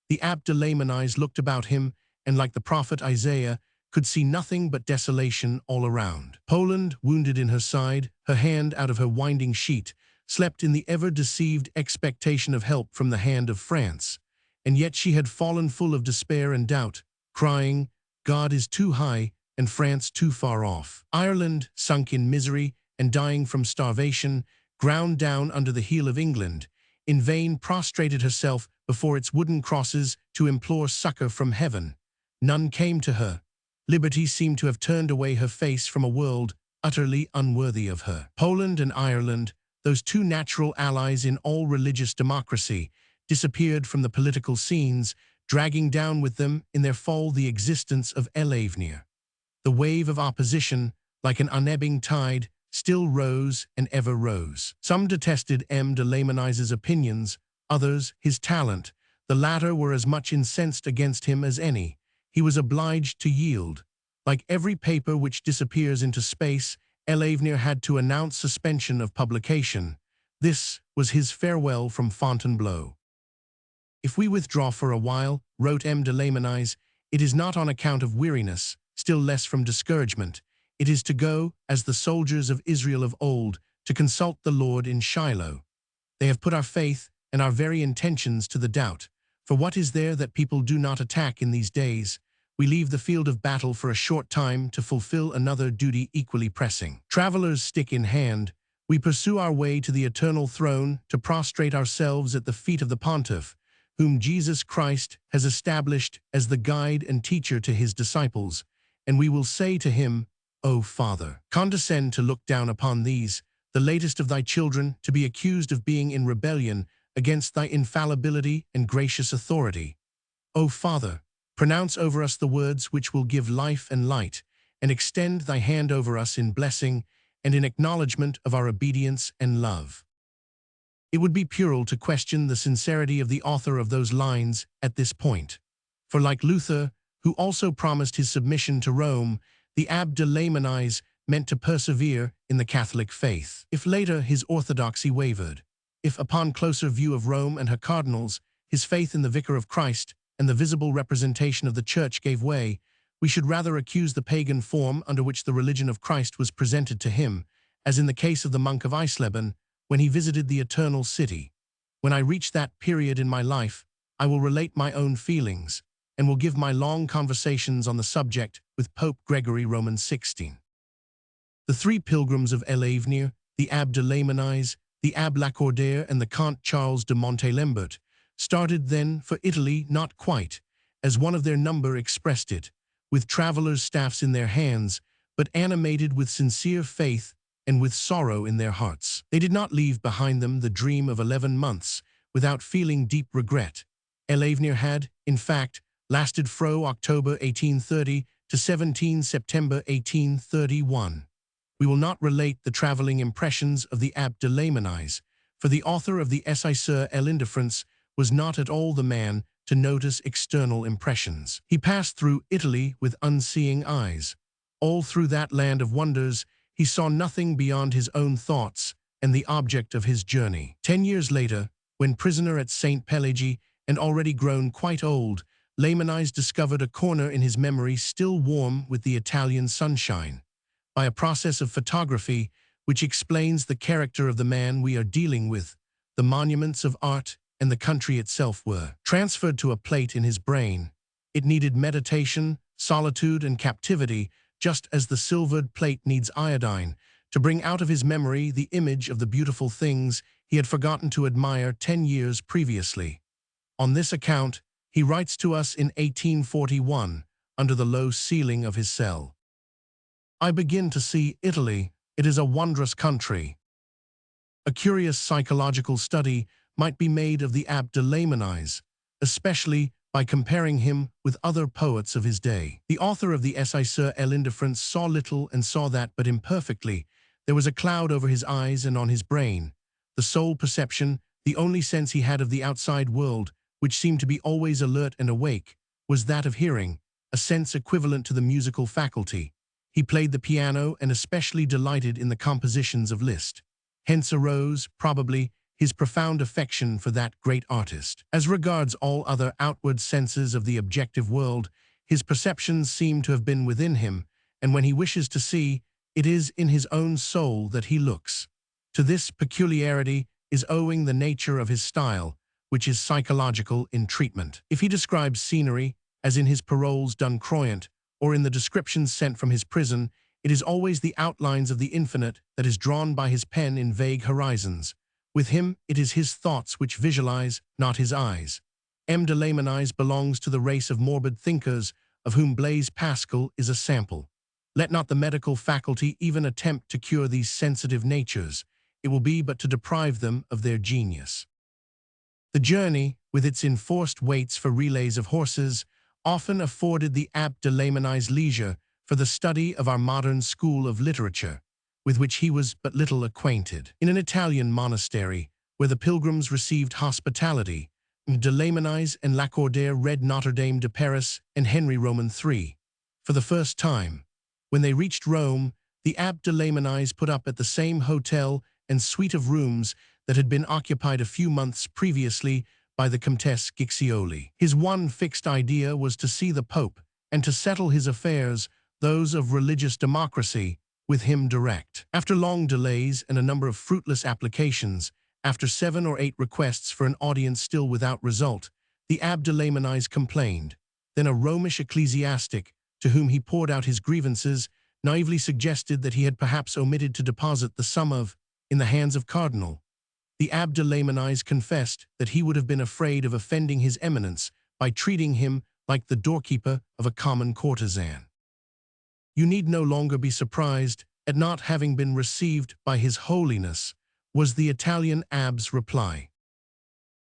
The Abbé de Lamennais looked about him, and like the prophet Isaiah, could see nothing but desolation all around. Poland, wounded in her side, her hand out of her winding sheet, slept in the ever-deceived expectation of help from the hand of France, and yet she had fallen full of despair and doubt, crying, "God is too high, and France too far off." Ireland, sunk in misery and dying from starvation, ground down under the heel of England, in vain prostrated herself before its wooden crosses to implore succor from heaven. None came to her. Liberty seemed to have turned away her face from a world utterly unworthy of her. Poland and Ireland, those 2 natural allies in all religious democracy, disappeared from the political scenes, dragging down with them in their fall the existence of Alavnia. The wave of opposition, like an unebbing tide, still rose and ever rose. Some detested M. de Lamennais' opinions, others his talent. The latter were as much incensed against him as any. He was obliged to yield. Like every paper which disappears into space, Alavnia had to announce suspension of publication. This was his farewell from Fontainebleau. "If we withdraw for a while," wrote M. de Lamennais, "it is not on account of weariness, still less from discouragement. It is to go, as the soldiers of Israel of old, to consult the Lord in Shiloh. They have put our faith and our very intentions to the doubt. For what is there that people do not attack in these days? We leave the field of battle for a short time to fulfill another duty equally pressing. Travelers stick in hand, we pursue our way to the eternal throne to prostrate ourselves at the feet of the Pontiff, whom Jesus Christ has established as the guide and teacher to his disciples, and we will say to him, O Father, condescend to look down upon these, the latest of thy children, to be accused of being in rebellion against thy infallibility and gracious authority. O Father, pronounce over us the words which will give life and light, and extend thy hand over us in blessing and in acknowledgement of our obedience and love. It would be puerile to question the sincerity of the author of those lines at this point, for like Luther, who also promised his submission to Rome, the Abbé de Laymenais meant to persevere in the Catholic faith. If later his orthodoxy wavered, if upon closer view of Rome and her cardinals, his faith in the Vicar of Christ and the visible representation of the Church gave way, we should rather accuse the pagan form under which the religion of Christ was presented to him, as in the case of the monk of Eisleben, when he visited the Eternal City. When I reach that period in my life, I will relate my own feelings, and will give my long conversations on the subject with Pope Gregory Roman XVI. The three pilgrims of l'Avenir, the Abbé de Laymenais, the Abbé Lacordaire, and the Comte Charles de Montelembert, started then for Italy not quite, as one of their number expressed it, with travelers' staffs in their hands, but animated with sincere faith and with sorrow in their hearts. They did not leave behind them the dream of 11 months without feeling deep regret. L'Avenir had, in fact, lasted fro October 1830 to 17 September 1831. We will not relate the traveling impressions of the Abbé de Laymenais, for the author of the Essai sur l'Indifference was not at all the man to notice external impressions. He passed through Italy with unseeing eyes. All through that land of wonders, he saw nothing beyond his own thoughts and the object of his journey. 10 years later, when prisoner at St. Pelagi and already grown quite old, Laymenais discovered a corner in his memory still warm with the Italian sunshine. By a process of photography which explains the character of the man we are dealing with, the monuments of art and the country itself were transferred to a plate in his brain. It needed meditation, solitude, and captivity, just as the silvered plate needs iodine, to bring out of his memory the image of the beautiful things he had forgotten to admire 10 years previously. On this account, he writes to us in 1841, under the low ceiling of his cell. I begin to see Italy. It is a wondrous country. A curious psychological study might be made of the Abbé de Laymenais, especially by comparing him with other poets of his day. The author of the Essai sur l'Indifference saw little and saw that but imperfectly. There was a cloud over his eyes and on his brain. The sole perception, the only sense he had of the outside world, which seemed to be always alert and awake, was that of hearing, a sense equivalent to the musical faculty. He played the piano and especially delighted in the compositions of Liszt. Hence arose, probably, his profound affection for that great artist. As regards all other outward senses of the objective world, his perceptions seem to have been within him, and when he wishes to see, it is in his own soul that he looks. To this peculiarity is owing the nature of his style, which is psychological in treatment. If he describes scenery, as in his Paroles d'un Croyant, or in the descriptions sent from his prison, it is always the outlines of the infinite that is drawn by his pen in vague horizons. With him, it is his thoughts which visualize, not his eyes. M. de Laymenais belongs to the race of morbid thinkers, of whom Blaise Pascal is a sample. Let not the medical faculty even attempt to cure these sensitive natures. It will be but to deprive them of their genius. The journey, with its enforced waits for relays of horses, often afforded the Abbé de Laymenais leisure for the study of our modern school of literature, with which he was but little acquainted. In an Italian monastery, where the pilgrims received hospitality, de Laymenais and Lacordaire read Notre Dame de Paris and Henry Roman III. For the first time, when they reached Rome, the Abbé de Laymenais put up at the same hotel and suite of rooms that had been occupied a few months previously by the Comtesse Guiccioli. His one fixed idea was to see the Pope and to settle his affairs, those of religious democracy, with him direct. After long delays and a number of fruitless applications, after 7 or 8 requests for an audience still without result, the Abbé de Laymenais complained. Then a Romish ecclesiastic, to whom he poured out his grievances, naively suggested that he had perhaps omitted to deposit the sum in the hands of Cardinal. The Abbé de Laymenais confessed that he would have been afraid of offending his eminence by treating him like the doorkeeper of a common courtesan. You need no longer be surprised at not having been received by His Holiness, was the Italian abbé's reply.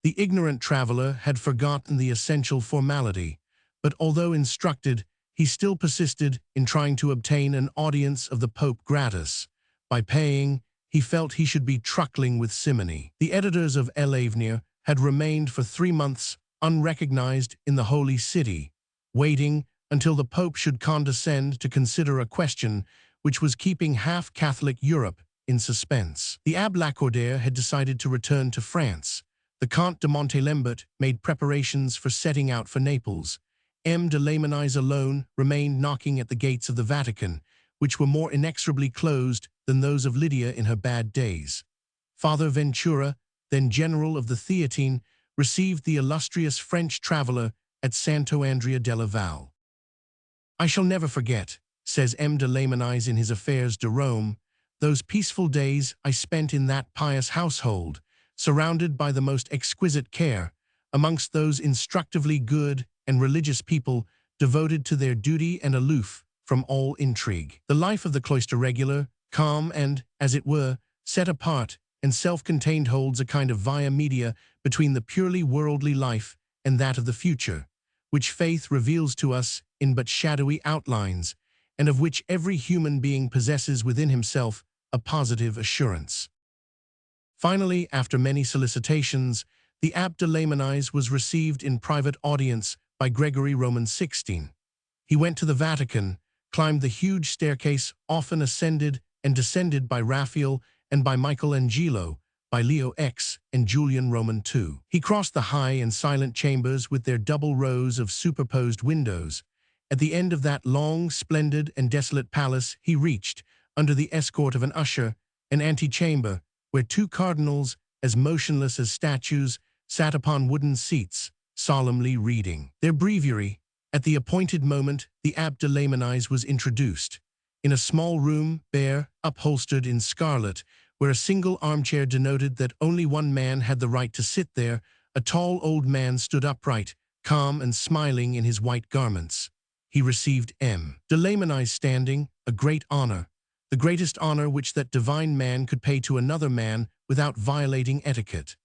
The ignorant traveler had forgotten the essential formality, but although instructed, he still persisted in trying to obtain an audience of the Pope gratis. By paying, he felt he should be truckling with simony. The editors of L'Avenir had remained for 3 months unrecognized in the Holy City, waiting until the Pope should condescend to consider a question which was keeping half-Catholic Europe in suspense. The Abbé Lacordaire had decided to return to France. The Comte de Montalembert made preparations for setting out for Naples. M. de Lamennais alone remained knocking at the gates of the Vatican, which were more inexorably closed than those of Lydia in her bad days. Father Ventura, then general of the Theatine, received the illustrious French traveler at Santo Andrea della Valle. "I shall never forget," says M. de Lamennais in his Affairs de Rome, "those peaceful days I spent in that pious household, surrounded by the most exquisite care, amongst those instructively good and religious people devoted to their duty and aloof from all intrigue. The life of the cloister regular, calm and, as it were, set apart and self-contained holds a kind of via media between the purely worldly life and that of the future, which faith reveals to us in but shadowy outlines, and of which every human being possesses within himself a positive assurance." Finally, after many solicitations, the Abbé de Lamennais was received in private audience by Gregory Roman XVI. He went to the Vatican, climbed the huge staircase often ascended and descended by Raphael and by Michelangelo, by Leo X and Julian Roman II. He crossed the high and silent chambers with their double rows of superposed windows. At the end of that long, splendid, and desolate palace he reached, under the escort of an usher, an antechamber, where 2 cardinals, as motionless as statues, sat upon wooden seats, solemnly reading their breviary. At the appointed moment, the Abbé de Lamennais was introduced. In a small room, bare, upholstered in scarlet, where a single armchair denoted that only one man had the right to sit there, a tall old man stood upright, calm and smiling in his white garments. He received M. de Lamennais standing, a great honor, the greatest honor which that divine man could pay to another man without violating etiquette.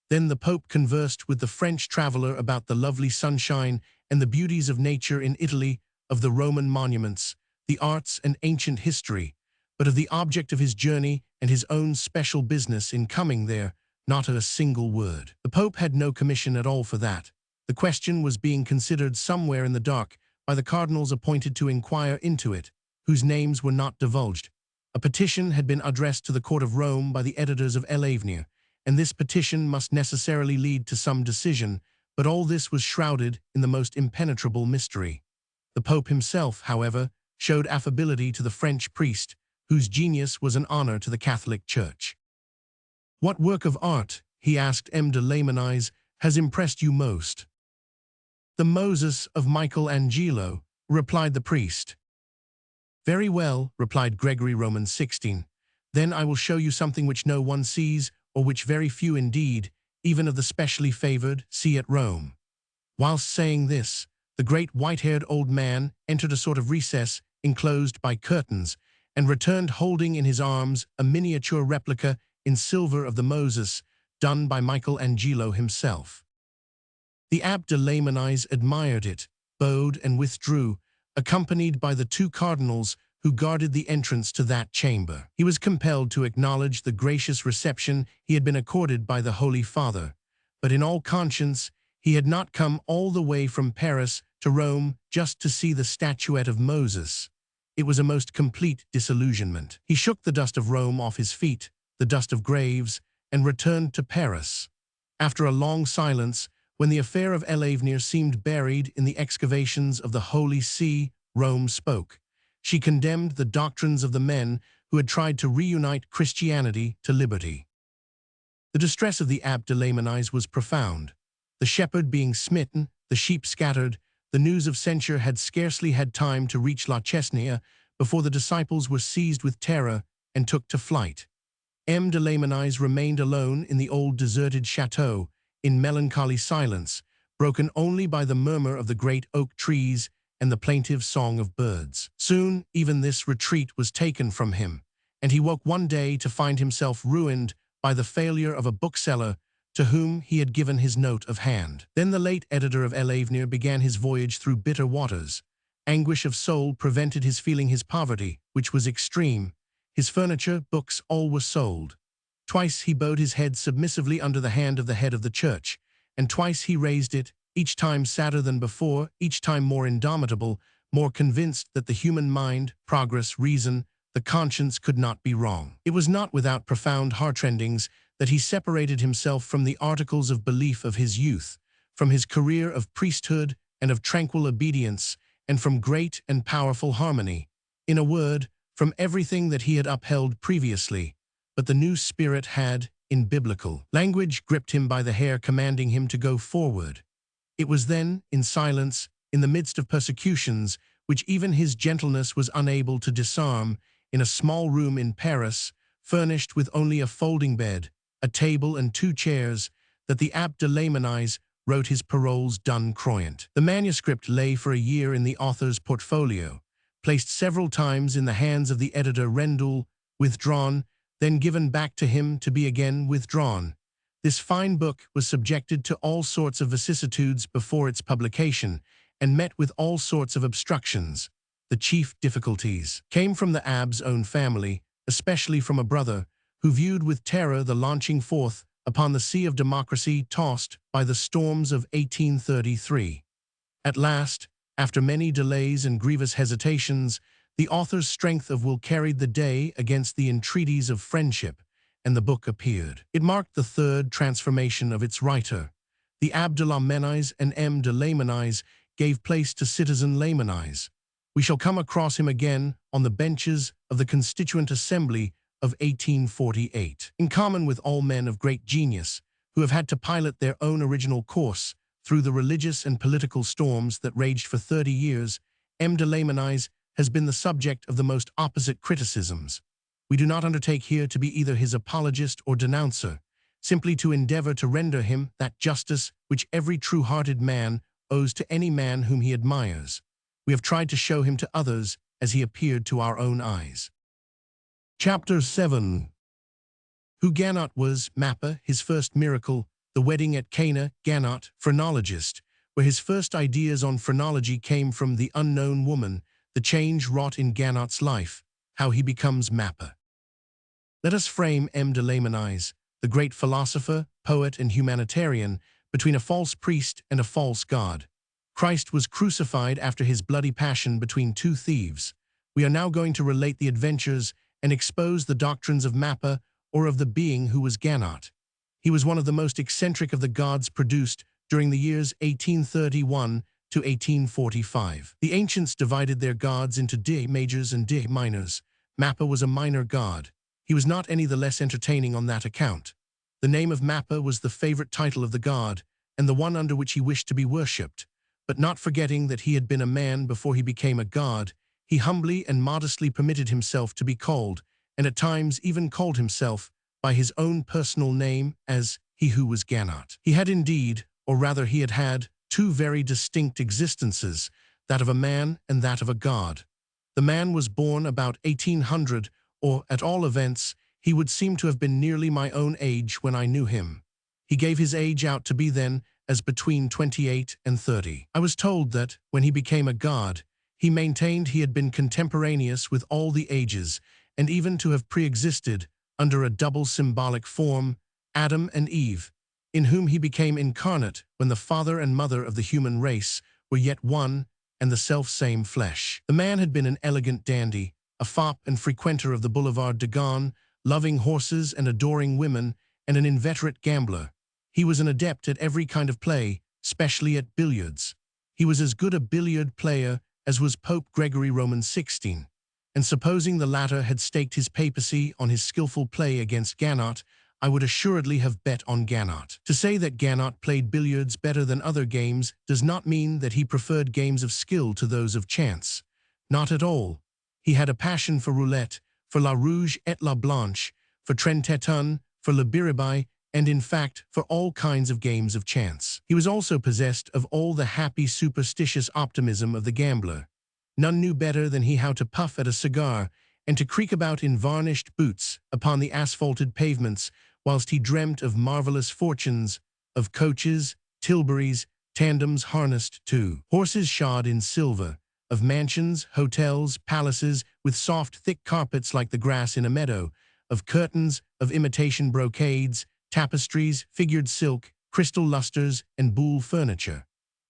Then the Pope conversed with the French traveler about the lovely sunshine and the beauties of nature in Italy, of the Roman monuments, the arts and ancient history, but of the object of his journey and his own special business in coming there, not a single word. The Pope had no commission at all for that. The question was being considered somewhere in the dark by the cardinals appointed to inquire into it, whose names were not divulged. A petition had been addressed to the court of Rome by the editors of L'Avenir, and this petition must necessarily lead to some decision, but all this was shrouded in the most impenetrable mystery. The Pope himself, however, showed affability to the French priest, whose genius was an honor to the Catholic Church. "What work of art," he asked M. de Lamennais, "has impressed you most?" "The Moses of Michelangelo," replied the priest. "Very well," replied Gregory Roman XVI. "Then I will show you something which no one sees, or which very few indeed, even of the specially favored, see at Rome." Whilst saying this, the great white-haired old man entered a sort of recess enclosed by curtains, and returned holding in his arms a miniature replica in silver of the Moses, done by Michelangelo himself. The Abbé de Lamennais admired it, bowed and withdrew, accompanied by the 2 cardinals who guarded the entrance to that chamber. He was compelled to acknowledge the gracious reception he had been accorded by the Holy Father, but in all conscience he had not come all the way from Paris to Rome just to see the statuette of Moses. It was a most complete disillusionment. He shook the dust of Rome off his feet, the dust of graves, and returned to Paris. After a long silence, when the affair of L'Avenir seemed buried in the excavations of the Holy See, Rome spoke. She condemned the doctrines of the men who had tried to reunite Christianity to liberty. The distress of the Abbé de Lamennais was profound. The shepherd being smitten, the sheep scattered, the news of censure had scarcely had time to reach La Chesnea before the disciples were seized with terror and took to flight. M. de Lamennais remained alone in the old deserted chateau, in melancholy silence, broken only by the murmur of the great oak trees and the plaintive song of birds. Soon, even this retreat was taken from him, and he woke one day to find himself ruined by the failure of a bookseller to whom he had given his note of hand. Then the late editor of L'Avenir began his voyage through bitter waters. Anguish of soul prevented his feeling his poverty, which was extreme. His furniture, books, all were sold. Twice he bowed his head submissively under the hand of the head of the church, and twice he raised it, each time sadder than before, each time more indomitable, more convinced that the human mind, progress, reason, the conscience could not be wrong. It was not without profound heartrendings that he separated himself from the articles of belief of his youth, from his career of priesthood and of tranquil obedience, and from great and powerful harmony. In a word, from everything that he had upheld previously. But the new spirit had, in biblical language, gripped him by the hair, commanding him to go forward. It was then, in silence, in the midst of persecutions, which even his gentleness was unable to disarm, in a small room in Paris, furnished with only a folding bed, a table and 2 chairs, that the Abbé de Laymenais wrote his Paroles d'un Croyant. The manuscript lay for a year in the author's portfolio, placed several times in the hands of the editor Rendul, withdrawn, then given back to him to be again withdrawn. This fine book was subjected to all sorts of vicissitudes before its publication, and met with all sorts of obstructions. The chief difficulties came from the Abbé's own family, especially from a brother, who viewed with terror the launching forth upon the sea of democracy tossed by the storms of 1833. At last, after many delays and grievous hesitations, the author's strength of will carried the day against the entreaties of friendship, and the book appeared. It marked the 3rd transformation of its writer. The Abbé de Laymenais and M. de Laymenais gave place to Citizen Laymenais. We shall come across him again on the benches of the Constituent Assembly of 1848. In common with all men of great genius, who have had to pilot their own original course through the religious and political storms that raged for 30 years, M. de Laymenais has been the subject of the most opposite criticisms. We do not undertake here to be either his apologist or denouncer, simply to endeavor to render him that justice which every true-hearted man owes to any man whom he admires. We have tried to show him to others as he appeared to our own eyes. Chapter 7. Who Ganot was, Mappa, his first miracle, the wedding at Cana, Ganot, phrenologist, where his first ideas on phrenology came from the unknown woman, the change wrought in Ganot's life, how he becomes Mappa. Let us frame M. de Laymenais, the great philosopher, poet, and humanitarian, between a false priest and a false god. Christ was crucified after his bloody passion between 2 thieves. We are now going to relate the adventures and expose the doctrines of Mappa, or of the being who was Ganot. He was one of the most eccentric of the gods produced during the years 1831 to 1845. The ancients divided their gods into de majors and de minors. Mappa was a minor god. He was not any the less entertaining on that account. The name of Mappa was the favorite title of the god, and the one under which he wished to be worshipped. But not forgetting that he had been a man before he became a god, he humbly and modestly permitted himself to be called, and at times even called himself, by his own personal name as he who was Ganot. He had indeed, or rather he had had, 2 very distinct existences, that of a man and that of a god. The man was born about 1800, or, at all events, he would seem to have been nearly my own age when I knew him. He gave his age out to be then as between 28 and 30. I was told that, when he became a god, he maintained he had been contemporaneous with all the ages, and even to have pre-existed, under a double symbolic form, Adam and Eve, in whom he became incarnate when the father and mother of the human race were yet one and the self-same flesh. The man had been an elegant dandy, a fop and frequenter of the Boulevard de Gaulle, loving horses and adoring women, and an inveterate gambler. He was an adept at every kind of play, especially at billiards. He was as good a billiard player as was Pope Gregory Roman XVI, and supposing the latter had staked his papacy on his skillful play against Ganot, I would assuredly have bet on Ganot. To say that Ganot played billiards better than other games does not mean that he preferred games of skill to those of chance. Not at all. He had a passion for roulette, for la rouge et la blanche, for trente-et-un, for le biribi, and in fact, for all kinds of games of chance. He was also possessed of all the happy superstitious optimism of the gambler. None knew better than he how to puff at a cigar and to creak about in varnished boots upon the asphalted pavements whilst he dreamt of marvellous fortunes, of coaches, tilburys, tandems harnessed to horses shod in silver, of mansions, hotels, palaces, with soft, thick carpets like the grass in a meadow, of curtains, of imitation brocades, tapestries, figured silk, crystal lustres, and buhl furniture.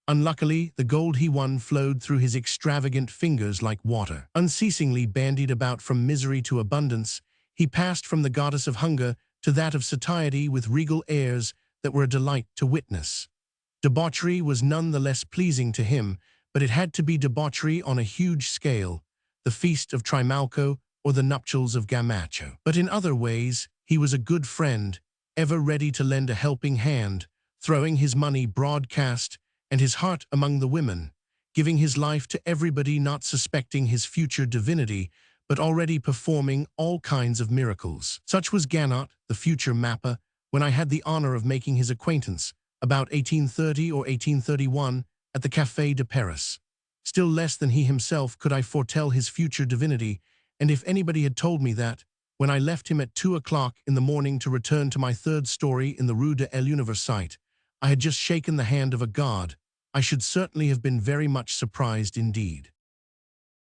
Unluckily, the gold he won flowed through his extravagant fingers like water. Unceasingly bandied about from misery to abundance, he passed from the goddess of hunger to that of satiety with regal airs that were a delight to witness. Debauchery was none the less pleasing to him, but it had to be debauchery on a huge scale, the feast of Trimalcho or the nuptials of Gamacho. But in other ways, he was a good friend, ever ready to lend a helping hand, throwing his money broadcast and his heart among the women, giving his life to everybody, not suspecting his future divinity, but already performing all kinds of miracles. Such was Ganot, the future mapper, when I had the honor of making his acquaintance, about 1830 or 1831, at the Café de Paris. Still less than he himself could I foretell his future divinity, and if anybody had told me that, when I left him at 2 o'clock in the morning to return to my third story in the Rue de l'Université, I had just shaken the hand of a god, I should certainly have been very much surprised indeed.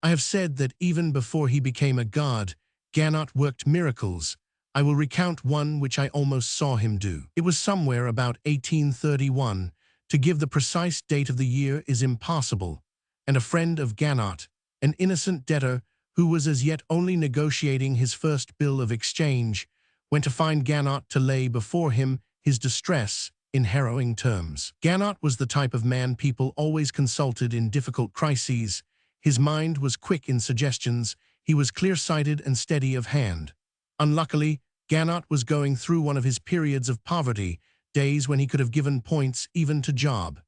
I have said that even before he became a god, Ganot worked miracles. I will recount one which I almost saw him do. It was somewhere about 1831. To give the precise date of the year is impossible, and a friend of Ganot, an innocent debtor who was as yet only negotiating his first bill of exchange, went to find Ganot to lay before him his distress in harrowing terms. Ganot was the type of man people always consulted in difficult crises. His mind was quick in suggestions, he was clear-sighted and steady of hand. Unluckily, Ganot was going through one of his periods of poverty, days when he could have given points even to Job.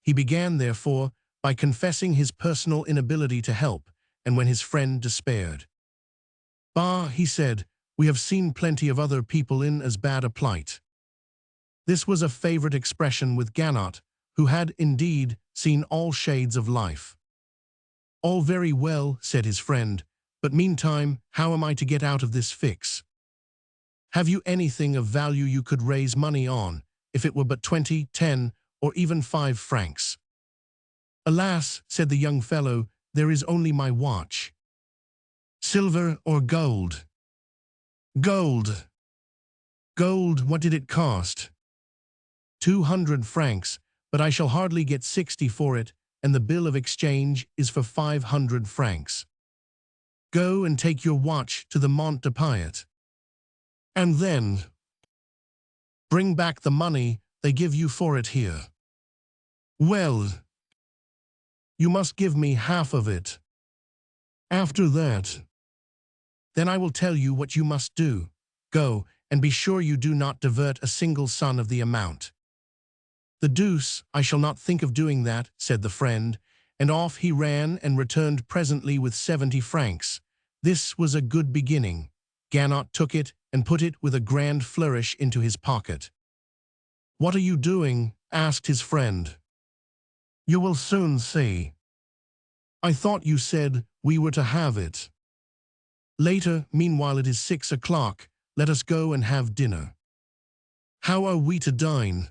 He began, therefore, by confessing his personal inability to help, and when his friend despaired. "Bah," he said, "we have seen plenty of other people in as bad a plight." This was a favorite expression with Ganot, who had, indeed, seen all shades of life. "All very well," said his friend, "but meantime, how am I to get out of this fix? Have you anything of value you could raise money on, if it were but 20, 10, or even 5 francs? "Alas," said the young fellow, "there is only my watch." "Silver or gold?" "Gold." "Gold, what did it cost?" 200 francs, but I shall hardly get 60 for it, and the bill of exchange is for 500 francs. Go and take your watch to the Mont de Piet. And then bring back the money they give you for it here. Well, you must give me half of it. After that, then I will tell you what you must do. Go, and be sure you do not divert a single son of the amount. "The deuce, I shall not think of doing that," said the friend, and off he ran and returned presently with 70 francs. This was a good beginning. Ganot took it and put it with a grand flourish into his pocket. "What are you doing?" asked his friend. "You will soon see. I thought you said we were to have it. Later, meanwhile it is 6 o'clock, let us go and have dinner." "How are we to dine?"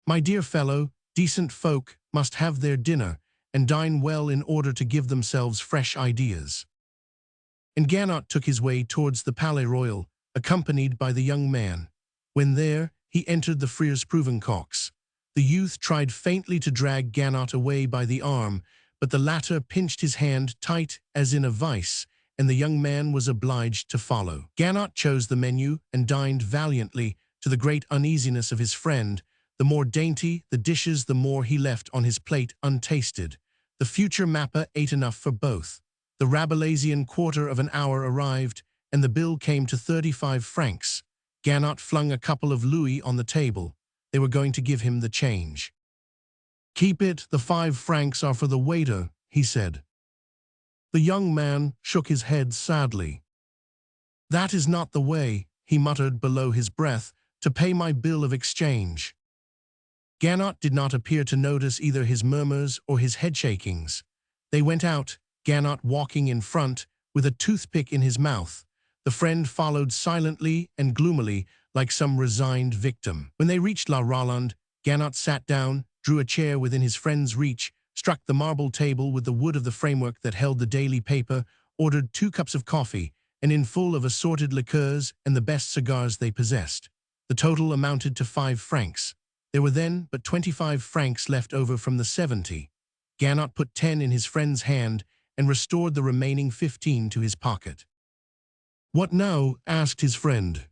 "My dear fellow, decent folk must have their dinner, and dine well in order to give themselves fresh ideas." And Ganot took his way towards the Palais Royal, accompanied by the young man. When there, he entered the Friars Prouvencox. The youth tried faintly to drag Ganot away by the arm, but the latter pinched his hand tight as in a vice, and the young man was obliged to follow. Ganot chose the menu and dined valiantly, to the great uneasiness of his friend. The more dainty the dishes, the more he left on his plate untasted. The future mapper ate enough for both. The Rabelaisian quarter of an hour arrived, and the bill came to 35 francs. Ganot flung a couple of louis on the table. They were going to give him the change. "Keep it, the 5 francs are for the waiter," he said. The young man shook his head sadly. "That is not the way," he muttered below his breath, "to pay my bill of exchange." Ganot did not appear to notice either his murmurs or his headshakings. They went out, Ganot walking in front, with a toothpick in his mouth. The friend followed silently and gloomily, like some resigned victim. When they reached La Rolande, Ganot sat down, drew a chair within his friend's reach, struck the marble table with the wood of the framework that held the daily paper, ordered 2 cups of coffee, and in full of assorted liqueurs and the best cigars they possessed. The total amounted to 5 francs. There were then but 25 francs left over from the 70. Ganot put 10 in his friend's hand and restored the remaining 15 to his pocket. "What now?" asked his friend.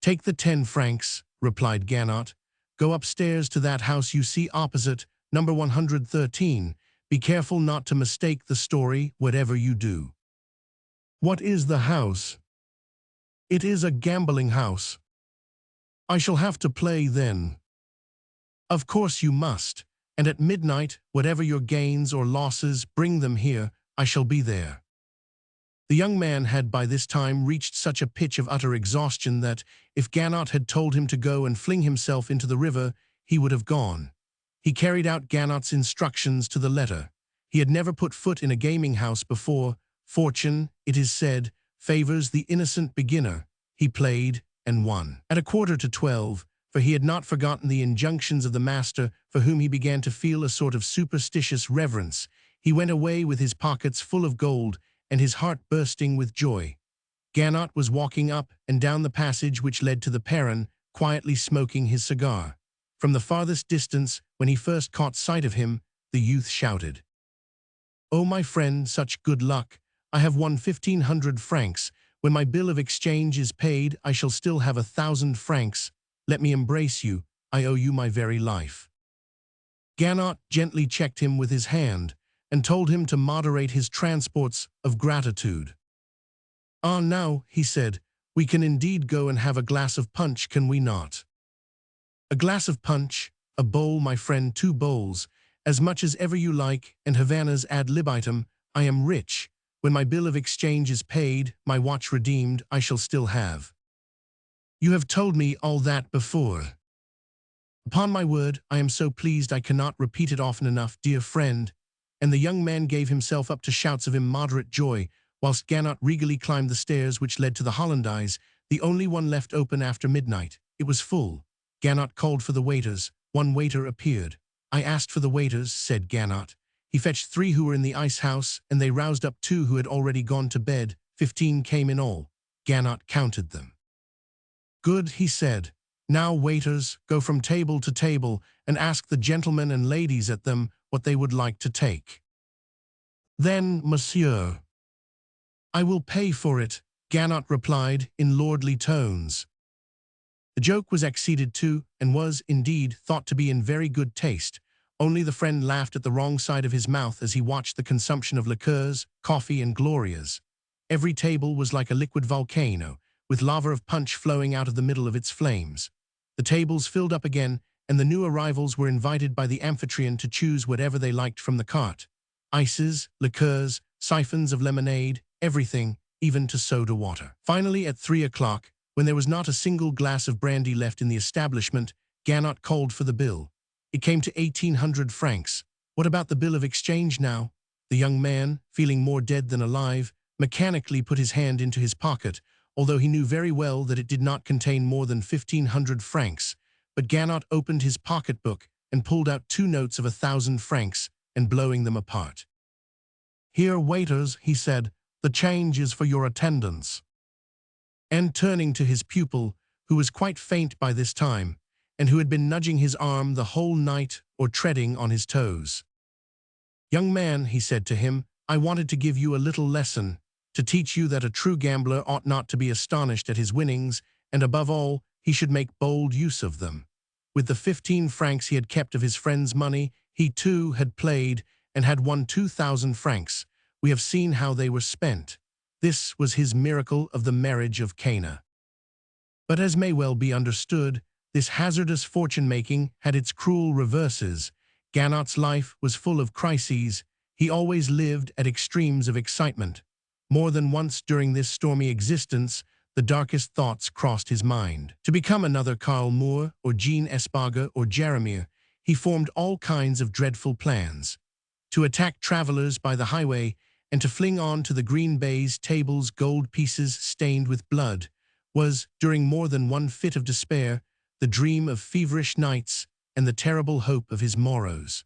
"Take the 10 francs," replied Ganot. "Go upstairs to that house you see opposite, number 113. Be careful not to mistake the story, whatever you do." "What is the house?" "It is a gambling house." "I shall have to play then." "Of course you must, and at midnight, whatever your gains or losses, bring them here. I shall be there." The young man had by this time reached such a pitch of utter exhaustion that, if Ganot had told him to go and fling himself into the river, he would have gone. He carried out Ganot's instructions to the letter. He had never put foot in a gaming house before. Fortune, it is said, favors the innocent beginner. He played and won. At 11:45, for he had not forgotten the injunctions of the master, for whom he began to feel a sort of superstitious reverence, he went away with his pockets full of gold and his heart bursting with joy. Ganot was walking up and down the passage which led to the perron, quietly smoking his cigar. From the farthest distance, when he first caught sight of him, the youth shouted, "Oh, my friend, such good luck! I have won 1,500 francs. When my bill of exchange is paid, I shall still have 1,000 francs. Let me embrace you. I owe you my very life." Ganot gently checked him with his hand and told him to moderate his transports of gratitude. "Ah, now," he said, "we can indeed go and have a glass of punch, can we not?" "A glass of punch, a bowl, my friend, 2 bowls, as much as ever you like, and Havanas ad libitum. I am rich. When my bill of exchange is paid, my watch redeemed, I shall still have." "You have told me all that before." "Upon my word, I am so pleased I cannot repeat it often enough, dear friend." And the young man gave himself up to shouts of immoderate joy, whilst Ganot regally climbed the stairs which led to the Hollandaise, the only one left open after midnight. It was full. Ganot called for the waiters. One waiter appeared. "I asked for the waiters," said Ganot. He fetched 3 who were in the ice house, and they roused up 2 who had already gone to bed. 15 came in all. Ganot counted them. "Good," he said. "Now, waiters, go from table to table and ask the gentlemen and ladies at them what they would like to take." "Then, monsieur." "I will pay for it," Ganot replied in lordly tones. The joke was acceded to, and was, indeed, thought to be in very good taste. Only the friend laughed at the wrong side of his mouth as he watched the consumption of liqueurs, coffee, and glorias. Every table was like a liquid volcano, with lava of punch flowing out of the middle of its flames. The tables filled up again, and the new arrivals were invited by the amphitryon to choose whatever they liked from the cart. Ices, liqueurs, siphons of lemonade, everything, even to soda water. Finally, at 3 o'clock, when there was not a single glass of brandy left in the establishment, Ganot called for the bill. It came to 1,800 francs. "What about the bill of exchange now?" The young man, feeling more dead than alive, mechanically put his hand into his pocket, although he knew very well that it did not contain more than 1,500 francs. But Ganot opened his pocketbook and pulled out 2 notes of 1,000 francs, and blowing them apart. "Here, waiters," he said, "the change is for your attendance." And turning to his pupil, who was quite faint by this time, and who had been nudging his arm the whole night or treading on his toes. "Young man," he said to him, "I wanted to give you a little lesson, to teach you that a true gambler ought not to be astonished at his winnings, and above all, he should make bold use of them." With the 15 francs he had kept of his friend's money, he too had played and had won 2,000 francs. We have seen how they were spent. This was his miracle of the marriage of Cana. But as may well be understood, this hazardous fortune-making had its cruel reverses. Ganot's life was full of crises. He always lived at extremes of excitement. More than once during this stormy existence, the darkest thoughts crossed his mind. To become another Karl Moore, or Jean Espaga, or Jeremiah, he formed all kinds of dreadful plans. To attack travelers by the highway, and to fling on to the green baize tables gold pieces stained with blood, was, during more than one fit of despair, the dream of feverish nights and the terrible hope of his morrows.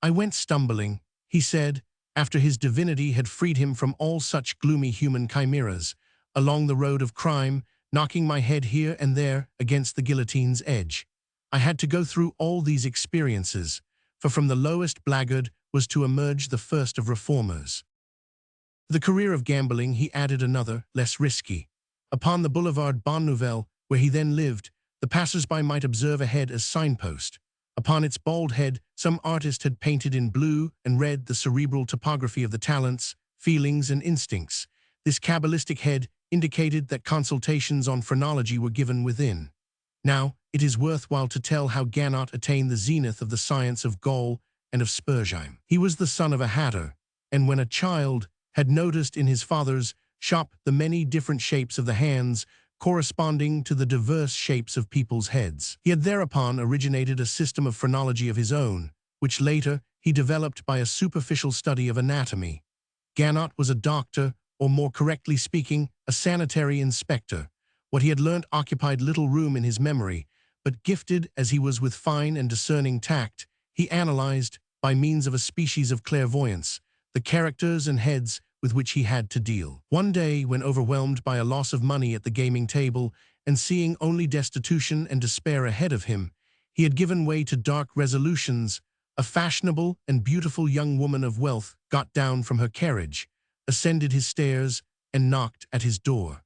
I went stumbling, he said, after his divinity had freed him from all such gloomy human chimeras, along the road of crime, knocking my head here and there against the guillotine's edge. I had to go through all these experiences, for from the lowest blackguard was to emerge the first of reformers. To the career of gambling he added another, less risky. Upon the boulevard Bonne Nouvelle, where he then lived, the passers-by might observe a head as signpost. Upon its bald head, some artist had painted in blue and red the cerebral topography of the talents, feelings, and instincts. This cabalistic head indicated that consultations on phrenology were given within. Now, it is worthwhile to tell how Ganot attained the zenith of the science of Gaul and of Spurzheim. He was the son of a hatter, and when a child, had noticed in his father's shop the many different shapes of the hands corresponding to the diverse shapes of people's heads. He had thereupon originated a system of phrenology of his own, which later he developed by a superficial study of anatomy. Ganot was a doctor, or more correctly speaking, a sanitary inspector. What he had learnt occupied little room in his memory, but gifted as he was with fine and discerning tact, he analyzed, by means of a species of clairvoyance, the characters and heads with which he had to deal. One day, when overwhelmed by a loss of money at the gaming table and seeing only destitution and despair ahead of him, he had given way to dark resolutions. A fashionable and beautiful young woman of wealth got down from her carriage, ascended his stairs, and knocked at his door.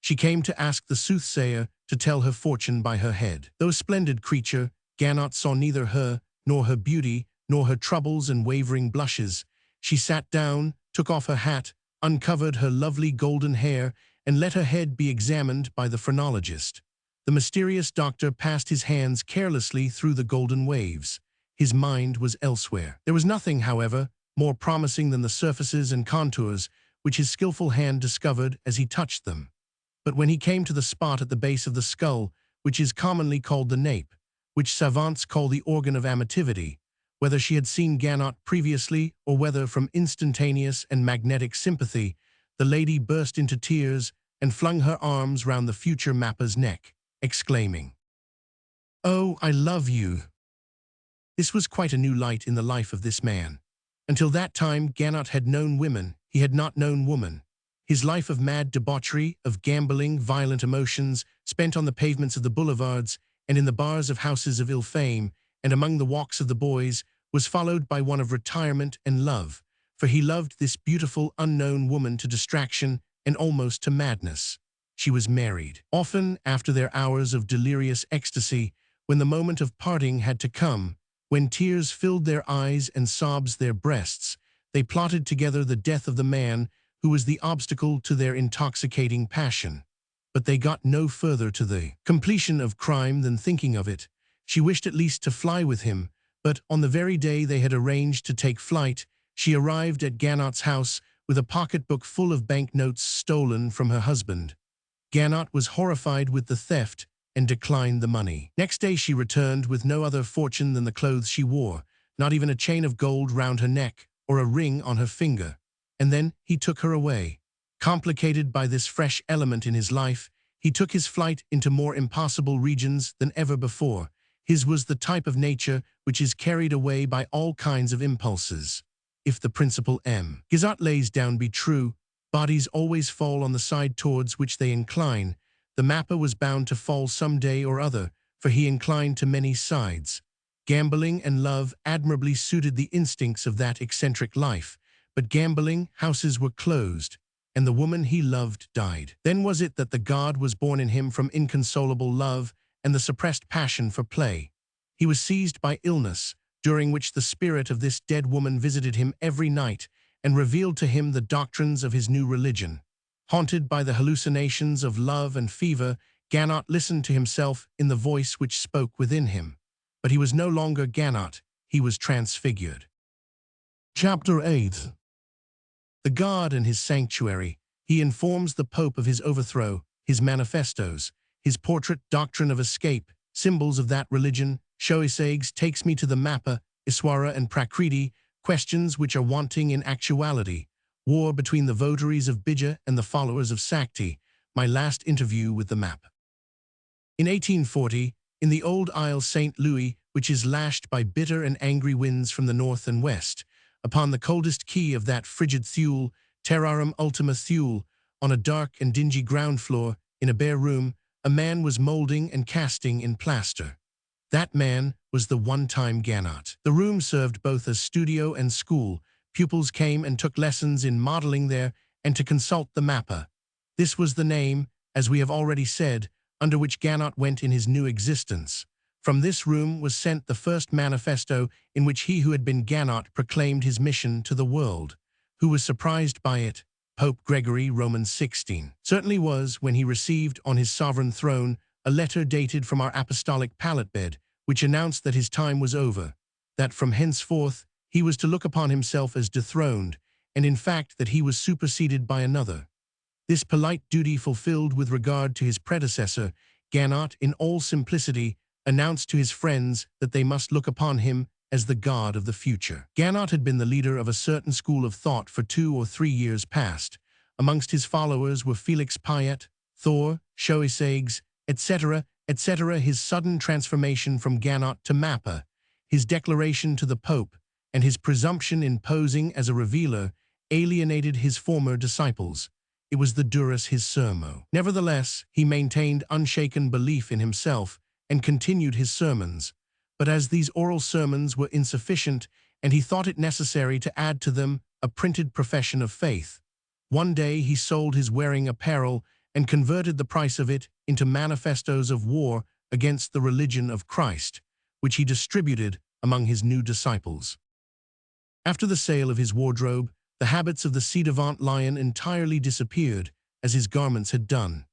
She came to ask the soothsayer to tell her fortune by her head. Though a splendid creature, Ganot saw neither her, nor her beauty, nor her troubles and wavering blushes. She sat down, took off her hat, uncovered her lovely golden hair, and let her head be examined by the phrenologist. The mysterious doctor passed his hands carelessly through the golden waves. His mind was elsewhere. There was nothing, however, more promising than the surfaces and contours which his skillful hand discovered as he touched them. But when he came to the spot at the base of the skull, which is commonly called the nape, which savants call the organ of amativity, whether she had seen Ganot previously or whether from instantaneous and magnetic sympathy, the lady burst into tears and flung her arms round the future mapper's neck, exclaiming, "Oh, I love you!" This was quite a new light in the life of this man. Until that time, Ganot had known women, he had not known woman. His life of mad debauchery, of gambling, violent emotions, spent on the pavements of the boulevards and in the bars of houses of ill fame, and among the walks of the boys, was followed by one of retirement and love, for he loved this beautiful, unknown woman to distraction and almost to madness. She was married. Often, after their hours of delirious ecstasy, when the moment of parting had to come, when tears filled their eyes and sobs their breasts, they plotted together the death of the man who was the obstacle to their intoxicating passion. But they got no further to the completion of crime than thinking of it. She wished at least to fly with him, but on the very day they had arranged to take flight, she arrived at Ganot's house with a pocketbook full of banknotes stolen from her husband. Ganot was horrified with the theft and declined the money. Next day she returned with no other fortune than the clothes she wore, not even a chain of gold round her neck or a ring on her finger. And then he took her away. Complicated by this fresh element in his life, he took his flight into more impossible regions than ever before. His was the type of nature which is carried away by all kinds of impulses. If the principle M. Gizot lays down be true, bodies always fall on the side towards which they incline. The mapper was bound to fall some day or other, for he inclined to many sides. Gambling and love admirably suited the instincts of that eccentric life, but gambling houses were closed, and the woman he loved died. Then was it that the god was born in him from inconsolable love and the suppressed passion for play. He was seized by illness, during which the spirit of this dead woman visited him every night and revealed to him the doctrines of his new religion. Haunted by the hallucinations of love and fever, Ganot listened to himself in the voice which spoke within him. But he was no longer Ganot, he was transfigured. Chapter 8. The god and his sanctuary. He informs the Pope of his overthrow, his manifestos, his portrait doctrine of escape, symbols of that religion. Shoisags takes me to the Mappa, Iswara and Prakriti, questions which are wanting in actuality. War between the votaries of Bija and the followers of Sakti. My Last Interview with the Map. In 1840, in the old Isle St. Louis, which is lashed by bitter and angry winds from the north and west, upon the coldest quay of that frigid Thule, terrarum ultima Thule, on a dark and dingy ground floor, in a bare room, a man was moulding and casting in plaster. That man was the one-time Ganot. The room served both as studio and school. Pupils came and took lessons in modeling there and to consult the mapper. This was the name, as we have already said, under which Ganot went in his new existence. From this room was sent the first manifesto in which he who had been Ganot proclaimed his mission to the world. Who was surprised by it? Pope Gregory, Romans 16. Certainly was when he received on his sovereign throne a letter dated from our apostolic pallet-bed, which announced that his time was over, that from henceforth he was to look upon himself as dethroned, and in fact that he was superseded by another. This polite duty fulfilled with regard to his predecessor, Ganot, in all simplicity, announced to his friends that they must look upon him as the god of the future. Ganot had been the leader of a certain school of thought for 2 or 3 years past. Amongst his followers were Felix Pyat, Thor, Shoisages, etc., etc. His sudden transformation from Ganot to Mapper, his declaration to the Pope, and his presumption in posing as a revealer alienated his former disciples. It was the durus his sermo. Nevertheless, he maintained unshaken belief in himself and continued his sermons. But as these oral sermons were insufficient, and he thought it necessary to add to them a printed profession of faith, one day he sold his wearing apparel and converted the price of it into manifestos of war against the religion of Christ, which he distributed among his new disciples. After the sale of his wardrobe, the habits of the ci-devant lion entirely disappeared, as his garments had done.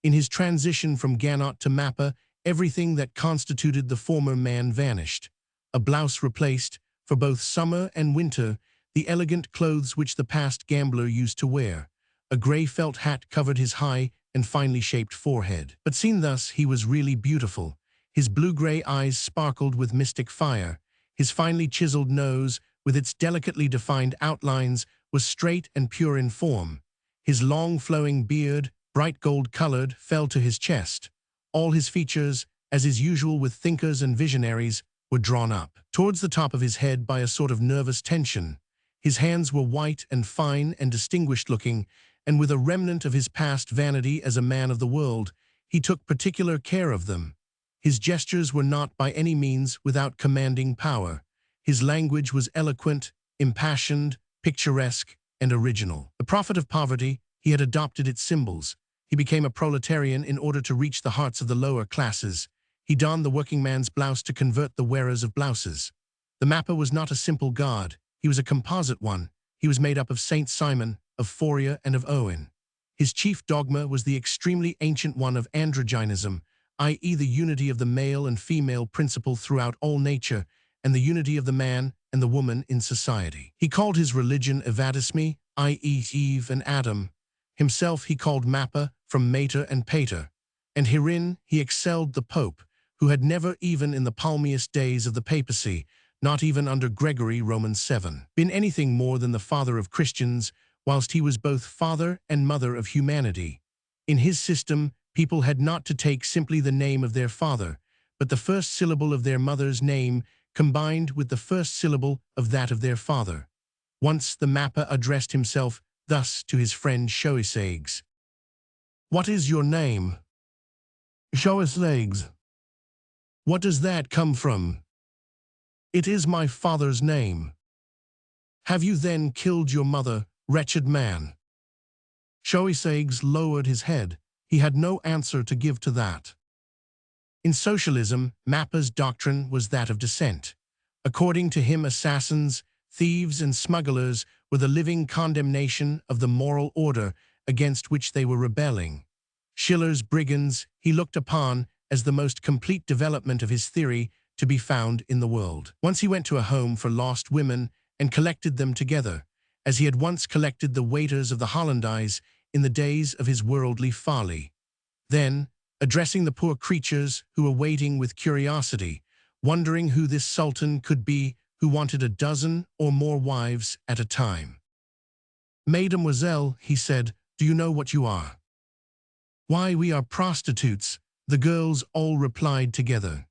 In his transition from Ganot to Mapper, everything that constituted the former man vanished. A blouse replaced, for both summer and winter, the elegant clothes which the past gambler used to wear. A grey felt hat covered his high and finely shaped forehead. But seen thus, he was really beautiful. His blue-grey eyes sparkled with mystic fire. His finely chiseled nose, with its delicately defined outlines, was straight and pure in form. His long flowing beard, bright gold-colored, fell to his chest. All his features, as is usual with thinkers and visionaries, were drawn up towards the top of his head by a sort of nervous tension. His hands were white and fine and distinguished-looking, and with a remnant of his past vanity as a man of the world, he took particular care of them. His gestures were not by any means without commanding power. His language was eloquent, impassioned, picturesque, and original. The prophet of poverty, he had adopted its symbols. He became a proletarian in order to reach the hearts of the lower classes. He donned the working man's blouse to convert the wearers of blouses. The Mapper was not a simple god. He was a composite one. He was made up of Saint Simon, of Foria, and of Owen. His chief dogma was the extremely ancient one of androgynism, i.e. the unity of the male and female principle throughout all nature, and the unity of the man and the woman in society. He called his religion Evatismi, i.e. Eve and Adam. Himself he called Mapper, from Mater and Pater, and herein he excelled the Pope, who had never even in the palmiest days of the papacy, not even under Gregory, Romans 7, been anything more than the father of Christians, whilst he was both father and mother of humanity. In his system, people had not to take simply the name of their father, but the first syllable of their mother's name combined with the first syllable of that of their father. Once the Mapper addressed himself thus to his friend Shoisages. "What is your name?" "Shoisages." "What does that come from?" "It is my father's name." "Have you then killed your mother, wretched man?" Shoisages lowered his head. He had no answer to give to that. In socialism, Mapper's doctrine was that of dissent. According to him, assassins, thieves, and smugglers were the living condemnation of the moral order against which they were rebelling. Schiller's brigands he looked upon as the most complete development of his theory to be found in the world. Once he went to a home for lost women and collected them together, as he had once collected the waiters of the Hollandaise in the days of his worldly folly. Then, addressing the poor creatures who were waiting with curiosity, wondering who this sultan could be who wanted a dozen or more wives at a time. "Mademoiselle," he said, "do you know what you are?" Why, we are prostitutes, the girls all replied together.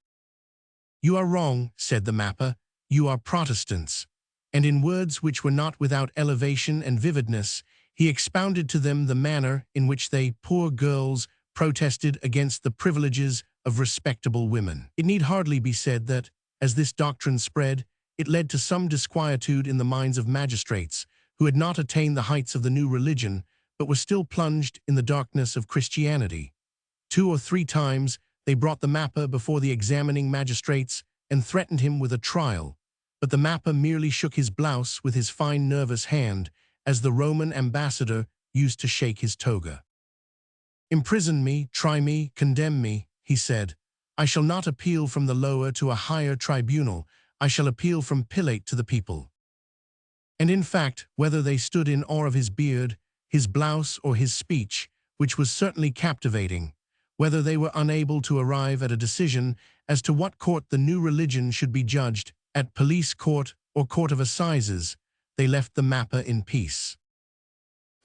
You are wrong, said the mapper, you are Protestants. And in words which were not without elevation and vividness, he expounded to them the manner in which they, poor girls, protested against the privileges of respectable women. It need hardly be said that, as this doctrine spread, it led to some disquietude in the minds of magistrates, who had not attained the heights of the new religion, but were still plunged in the darkness of Christianity. 2 or 3 times they brought the mapper before the examining magistrates and threatened him with a trial, but the mapper merely shook his blouse with his fine nervous hand, as the Roman ambassador used to shake his toga. Imprison me, try me, condemn me, he said. I shall not appeal from the lower to a higher tribunal, I shall appeal from Pilate to the people. And in fact, whether they stood in awe of his beard, his blouse, or his speech, which was certainly captivating, whether they were unable to arrive at a decision as to what court the new religion should be judged, at police court or court of assizes, they left the mapper in peace.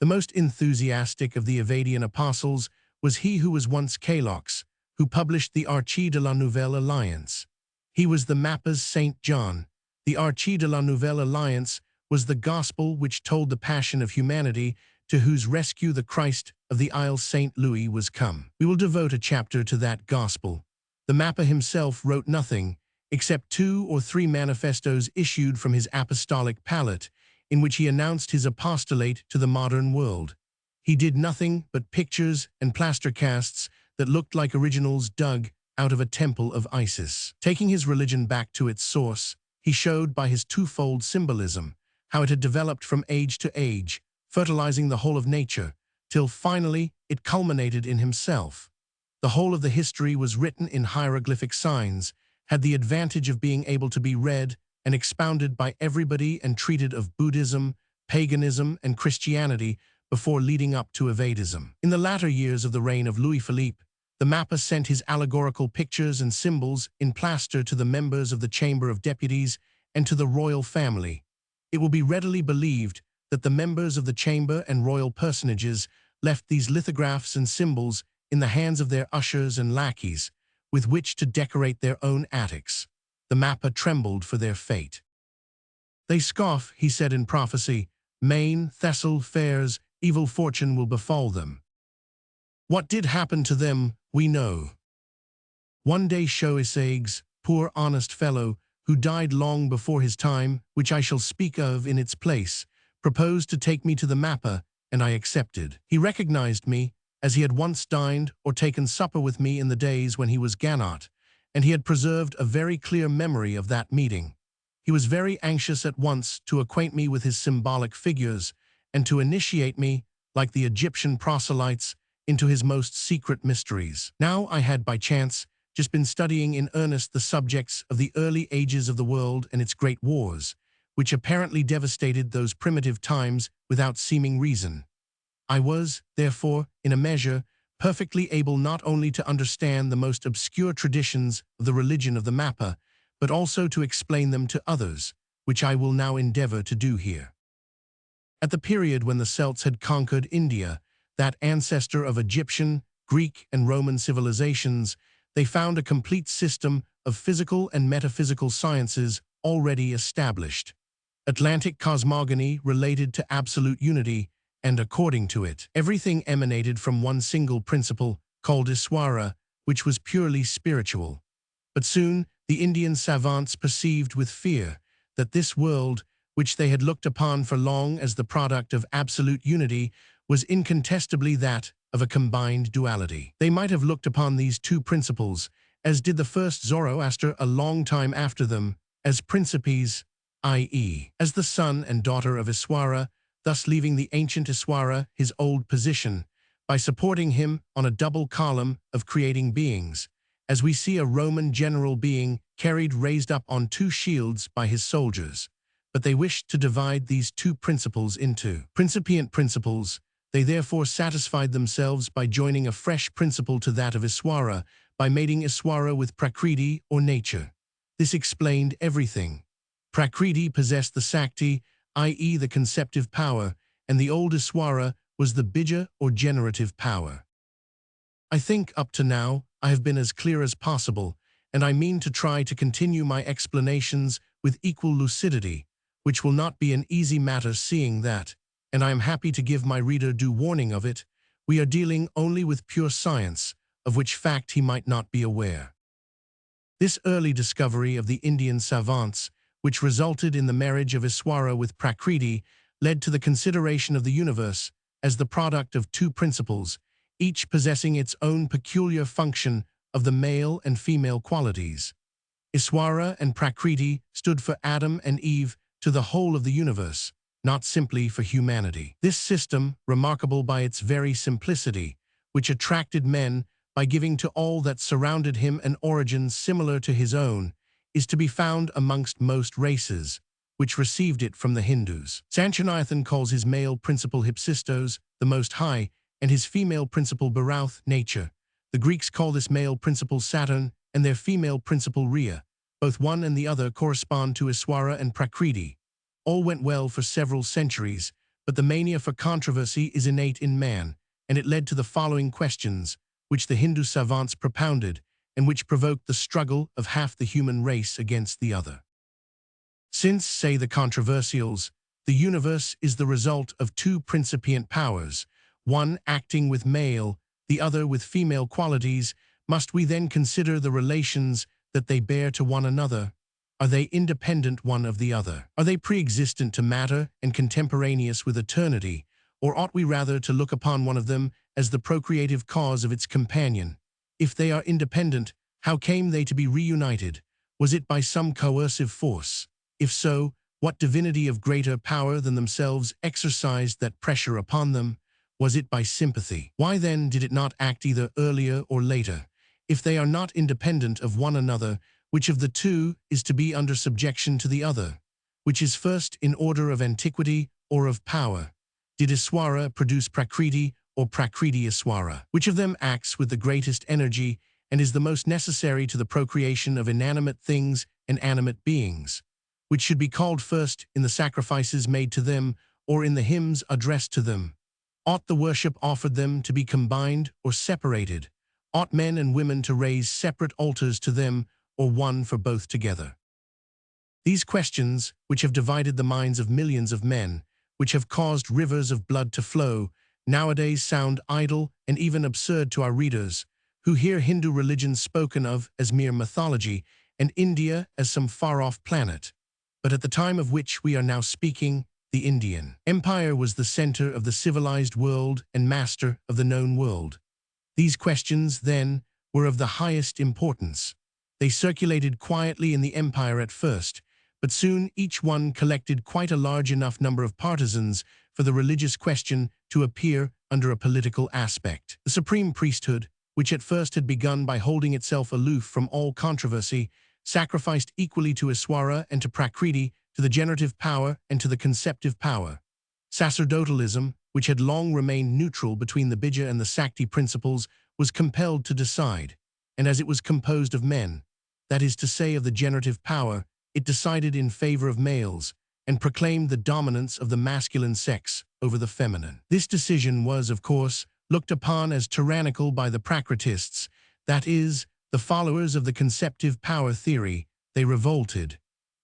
The most enthusiastic of the Evadian apostles was he who was once Calox, who published the Archie de la Nouvelle Alliance. He was the mapper's Saint John. The Archie de la Nouvelle Alliance was the gospel which told the passion of humanity, to whose rescue the Christ of the Isle Saint Louis was come. We will devote a chapter to that gospel. The mapper himself wrote nothing, except 2 or 3 manifestos issued from his apostolic palate, in which he announced his apostolate to the modern world. He did nothing but pictures and plaster casts that looked like originals dug out of a temple of Isis. Taking his religion back to its source, he showed by his twofold symbolism how it had developed from age to age, fertilizing the whole of nature, till finally it culminated in himself. The whole of the history was written in hieroglyphic signs, had the advantage of being able to be read and expounded by everybody, and treated of Buddhism, paganism, and Christianity before leading up to Evadism. In the latter years of the reign of Louis Philippe, the mapper sent his allegorical pictures and symbols in plaster to the members of the Chamber of Deputies and to the royal family. It will be readily believed that the members of the chamber and royal personages left these lithographs and symbols in the hands of their ushers and lackeys, with which to decorate their own attics. The mapper trembled for their fate. They scoff, he said in prophecy, Maine, Thessal, fairs, evil fortune will befall them. What did happen to them, we know. One day Shoisagues, poor honest fellow, who died long before his time, which I shall speak of in its place, proposed to take me to the mapper, and I accepted. He recognized me, as he had once dined or taken supper with me in the days when he was Ganot, and he had preserved a very clear memory of that meeting. He was very anxious at once to acquaint me with his symbolic figures, and to initiate me, like the Egyptian proselytes, into his most secret mysteries. Now I had by chance just been studying in earnest the subjects of the early ages of the world and its great wars, which apparently devastated those primitive times without seeming reason. I was, therefore, in a measure, perfectly able not only to understand the most obscure traditions of the religion of the mapper, but also to explain them to others, which I will now endeavor to do here. At the period when the Celts had conquered India, that ancestor of Egyptian, Greek, and Roman civilizations, they found a complete system of physical and metaphysical sciences already established. Atlantic cosmogony related to absolute unity, and according to it, everything emanated from one single principle, called Iswara, which was purely spiritual. But soon, the Indian savants perceived with fear that this world, which they had looked upon for long as the product of absolute unity, was incontestably that of a combined duality. They might have looked upon these 2 principles, as did the first Zoroaster a long time after them, as principes, i.e., as the son and daughter of Iswara, thus leaving the ancient Iswara his old position, by supporting him on a double column of creating beings, as we see a Roman general being carried raised up on 2 shields by his soldiers. But they wished to divide these 2 principles into principiant principles. They therefore satisfied themselves by joining a fresh principle to that of Iswara, by mating Iswara with Prakriti or nature. This explained everything. Prakriti possessed the Sakti, i.e. the conceptive power, and the old Iswara was the Bija or generative power. I think up to now I have been as clear as possible, and I mean to try to continue my explanations with equal lucidity, which will not be an easy matter seeing that, and I am happy to give my reader due warning of it, we are dealing only with pure science, of which fact he might not be aware. This early discovery of the Indian savants, which resulted in the marriage of Iswara with Prakriti, led to the consideration of the universe as the product of two principles, each possessing its own peculiar function of the male and female qualities. Iswara and Prakriti stood for Adam and Eve to the whole of the universe, not simply for humanity. This system, remarkable by its very simplicity, which attracted men by giving to all that surrounded him an origin similar to his own, is to be found amongst most races, which received it from the Hindus. Sanchonathan calls his male principle Hypsistos, the Most High, and his female principle Barouth, nature. The Greeks call this male principle Saturn and their female principle Rhea. Both one and the other correspond to Iswara and Prakriti. All went well for several centuries, but the mania for controversy is innate in man, and it led to the following questions, which the Hindu savants propounded, and which provoked the struggle of half the human race against the other. Since, say the controversials, the universe is the result of two principient powers, one acting with male, the other with female qualities, must we then consider the relations that they bear to one another? Are they independent one of the other? Are they pre-existent to matter and contemporaneous with eternity, or ought we rather to look upon one of them as the procreative cause of its companion? If they are independent, how came they to be reunited? Was it by some coercive force? If so, what divinity of greater power than themselves exercised that pressure upon them? Was it by sympathy? Why then did it not act either earlier or later? If they are not independent of one another, which of the two is to be under subjection to the other? Which is first in order of antiquity or of power? Did Iswara produce Prakriti or Prakriti Iswara? Which of them acts with the greatest energy and is the most necessary to the procreation of inanimate things and animate beings? Which should be called first in the sacrifices made to them or in the hymns addressed to them? Ought the worship offered them to be combined or separated? Ought men and women to raise separate altars to them or one for both together? These questions, which have divided the minds of millions of men, which have caused rivers of blood to flow, nowadays sound idle and even absurd to our readers, who hear Hindu religion spoken of as mere mythology and India as some far-off planet. But at the time of which we are now speaking, the Indian Empire was the center of the civilized world and master of the known world. These questions, then, were of the highest importance. They circulated quietly in the empire at first, but soon each one collected quite a large enough number of partisans for the religious question to appear under a political aspect. The supreme priesthood, which at first had begun by holding itself aloof from all controversy, sacrificed equally to Iswara and to Prakriti, to the generative power and to the conceptive power. Sacerdotalism, which had long remained neutral between the Bija and the Sakti principles, was compelled to decide, and as it was composed of men, that is to say of the generative power, it decided in favor of males, and proclaimed the dominance of the masculine sex over the feminine. This decision was, of course, looked upon as tyrannical by the Prakritists, that is, the followers of the conceptive power theory. They revolted.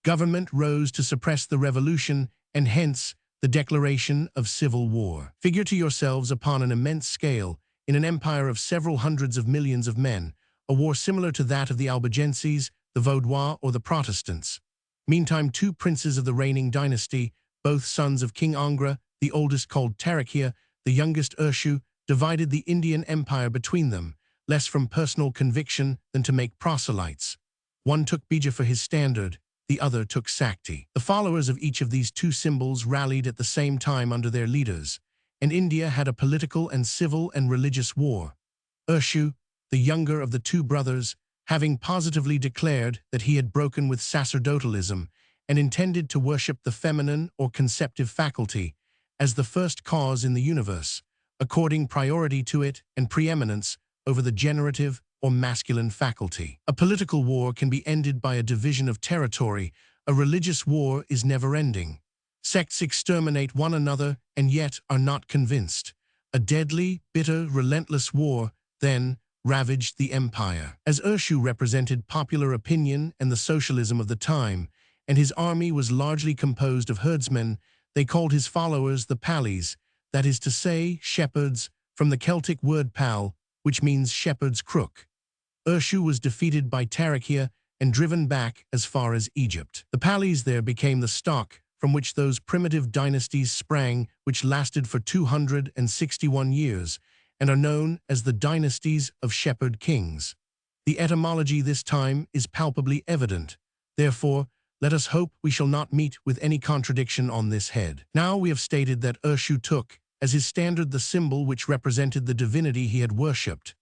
Government rose to suppress the revolution, and hence the declaration of civil war. Figure to yourselves upon an immense scale, in an empire of several hundreds of millions of men, a war similar to that of the Albigenses, the Vaudois, or the Protestants. Meantime, two princes of the reigning dynasty, both sons of King Angra, the oldest called Tarakia, the youngest Urshu, divided the Indian empire between them, less from personal conviction than to make proselytes. One took Bija for his standard, the other took Sakti. The followers of each of these two symbols rallied at the same time under their leaders, and India had a political and civil and religious war. Urshu, the younger of the two brothers, having positively declared that he had broken with sacerdotalism and intended to worship the feminine or conceptive faculty as the first cause in the universe, according priority to it and preeminence over the generative or masculine faculty. A political war can be ended by a division of territory. A religious war is never-ending. Sects exterminate one another and yet are not convinced. A deadly, bitter, relentless war then ravaged the empire. As Urshu represented popular opinion and the socialism of the time, and his army was largely composed of herdsmen, they called his followers the Pallies, that is to say, shepherds, from the Celtic word pal, which means shepherd's crook. Urshu was defeated by Tarakia and driven back as far as Egypt. The Pallies there became the stock from which those primitive dynasties sprang, which lasted for 261 years, and are known as the dynasties of shepherd kings. The etymology this time is palpably evident. Therefore, let us hope we shall not meet with any contradiction on this head. Now we have stated that Urshu took as his standard the symbol which represented the divinity he had worshipped.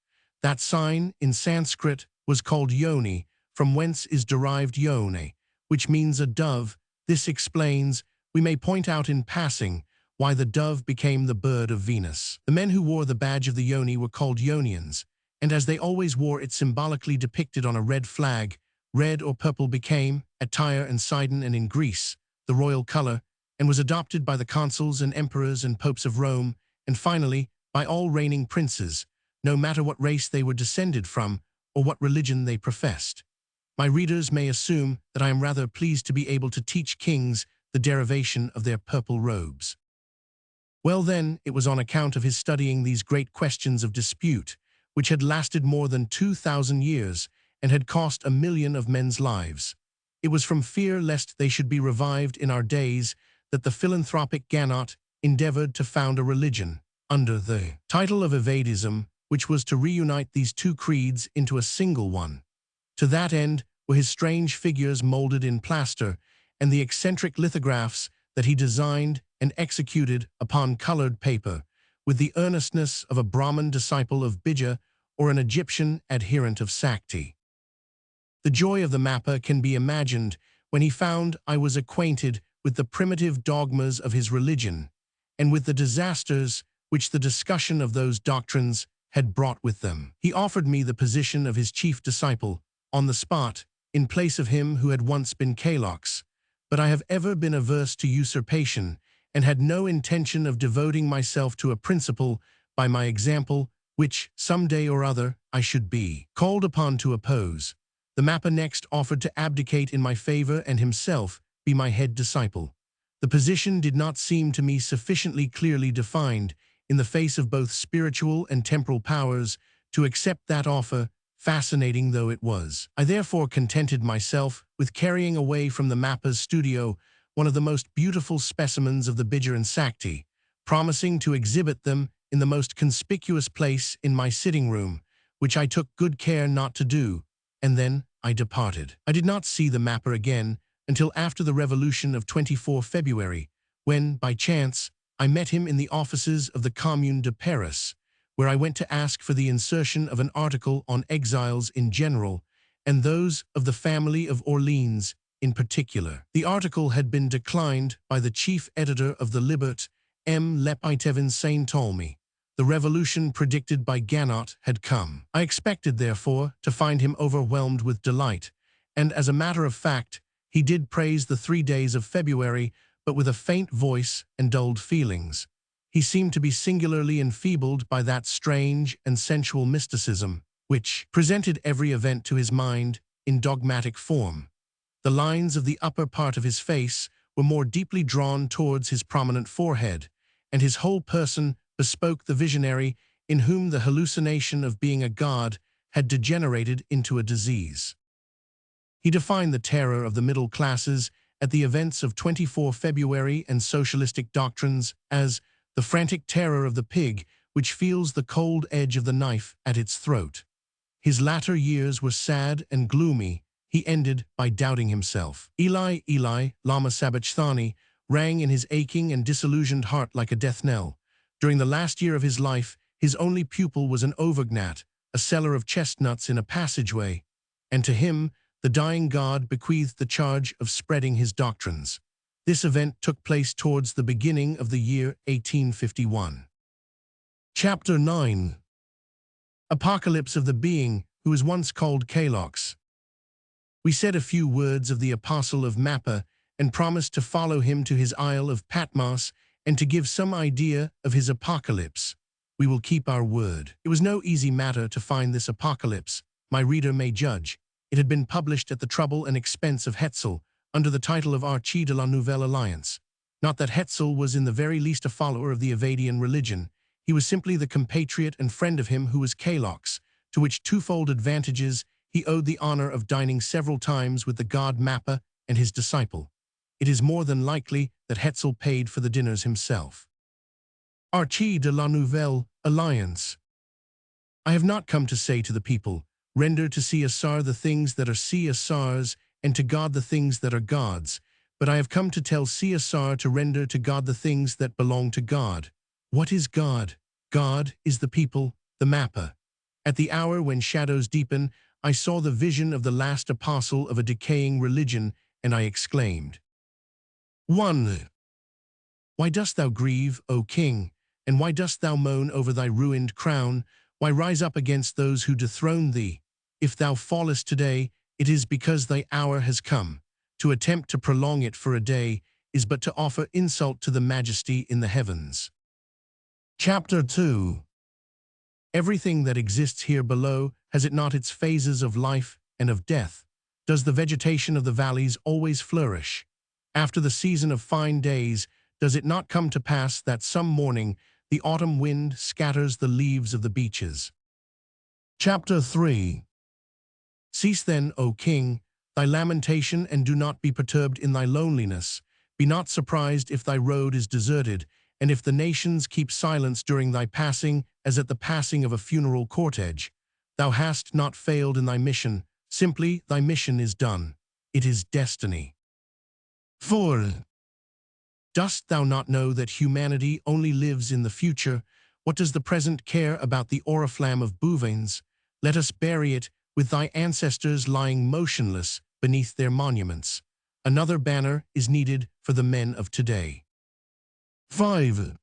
That sign, in Sanskrit, was called yoni, from whence is derived yone, which means a dove. This explains, we may point out in passing, why the dove became the bird of Venus. The men who wore the badge of the yoni were called Ionians, and as they always wore it symbolically depicted on a red flag, red or purple became, at Tyre and Sidon and in Greece, the royal color, and was adopted by the consuls and emperors and popes of Rome, and finally, by all reigning princes, no matter what race they were descended from or what religion they professed. My readers may assume that I am rather pleased to be able to teach kings the derivation of their purple robes. Well then, it was on account of his studying these great questions of dispute, which had lasted more than 2,000 years and had cost 1,000,000 of men's lives. It was from fear lest they should be revived in our days that the philanthropic Ganot endeavored to found a religion, under the title of Evadism, which was to reunite these two creeds into a single one. To that end were his strange figures molded in plaster, and the eccentric lithographs that he designed and executed upon colored paper, with the earnestness of a Brahmin disciple of Bija or an Egyptian adherent of Sakti. The joy of the mapper can be imagined when he found I was acquainted with the primitive dogmas of his religion, and with the disasters which the discussion of those doctrines had brought with them. He offered me the position of his chief disciple, on the spot, in place of him who had once been Kalox, but I have ever been averse to usurpation, and had no intention of devoting myself to a principle by my example, which, some day or other, I should be called upon to oppose. The mapper next offered to abdicate in my favor and himself be my head disciple. The position did not seem to me sufficiently clearly defined, in the face of both spiritual and temporal powers, to accept that offer, fascinating though it was. I therefore contented myself with carrying away from the mapper's studio one of the most beautiful specimens of the Bija and Sakti, promising to exhibit them in the most conspicuous place in my sitting room, which I took good care not to do, and then I departed. I did not see the mapper again until after the revolution of 24 February, when, by chance, I met him in the offices of the Commune de Paris, where I went to ask for the insertion of an article on exiles in general, and those of the family of Orleans in particular. The article had been declined by the chief editor of the Libert, M. Lepitevin Saint-Olmy. The revolution predicted by Ganot had come. I expected, therefore, to find him overwhelmed with delight, and as a matter of fact, he did praise the 3 days of February, but with a faint voice and dulled feelings. He seemed to be singularly enfeebled by that strange and sensual mysticism, which presented every event to his mind in dogmatic form. The lines of the upper part of his face were more deeply drawn towards his prominent forehead, and his whole person bespoke the visionary in whom the hallucination of being a god had degenerated into a disease. He defined the terror of the middle classes at the events of 24 February and socialistic doctrines as the frantic terror of the pig which feels the cold edge of the knife at its throat. His latter years were sad and gloomy. He ended by doubting himself. Eli, Eli, lama sabachthani, rang in his aching and disillusioned heart like a death knell. During the last year of his life, his only pupil was an Auvergnat, a seller of chestnuts in a passageway, and to him the dying god bequeathed the charge of spreading his doctrines. This event took place towards the beginning of the year 1851. Chapter 9. Apocalypse of the being who was once called Kalox. We said a few words of the apostle of Mappa and promised to follow him to his isle of Patmos and to give some idea of his apocalypse. we will keep our word. It was no easy matter to find this apocalypse, my reader may judge. It had been published at the trouble and expense of Hetzel, under the title of Archie de la Nouvelle Alliance. Not that Hetzel was in the very least a follower of the Evadian religion. He was simply the compatriot and friend of him who was Kalox, to which twofold advantages he owed the honor of dining several times with the god Mappa and his disciple. It is more than likely that Hetzel paid for the dinners himself. Archie de la Nouvelle Alliance. I have not come to say to the people, render to Caesar the things that are Caesar's, and to God the things that are God's, but I have come to tell Caesar to render to God the things that belong to God. What is God? God is the people, the Mappa. At the hour when shadows deepen, I saw the vision of the last apostle of a decaying religion, and I exclaimed. 1. Why dost thou grieve, O king? And why dost thou moan over thy ruined crown? Why rise up against those who dethrone thee? If thou fallest today, it is because thy hour has come. To attempt to prolong it for a day is but to offer insult to the majesty in the heavens. Chapter 2. Everything that exists here below, has it not its phases of life and of death? Does the vegetation of the valleys always flourish? After the season of fine days, does it not come to pass that some morning the autumn wind scatters the leaves of the beeches? Chapter 3. Cease then, O king, thy lamentation, and do not be perturbed in thy loneliness. Be not surprised if thy road is deserted, and if the nations keep silence during thy passing, as at the passing of a funeral cortege. Thou hast not failed in thy mission, simply thy mission is done. It is destiny. 4. Dost thou not know that humanity only lives in the future? What does the present care about the oriflamme of Bouvines? Let us bury it with thy ancestors lying motionless beneath their monuments. Another banner is needed for the men of today. 5.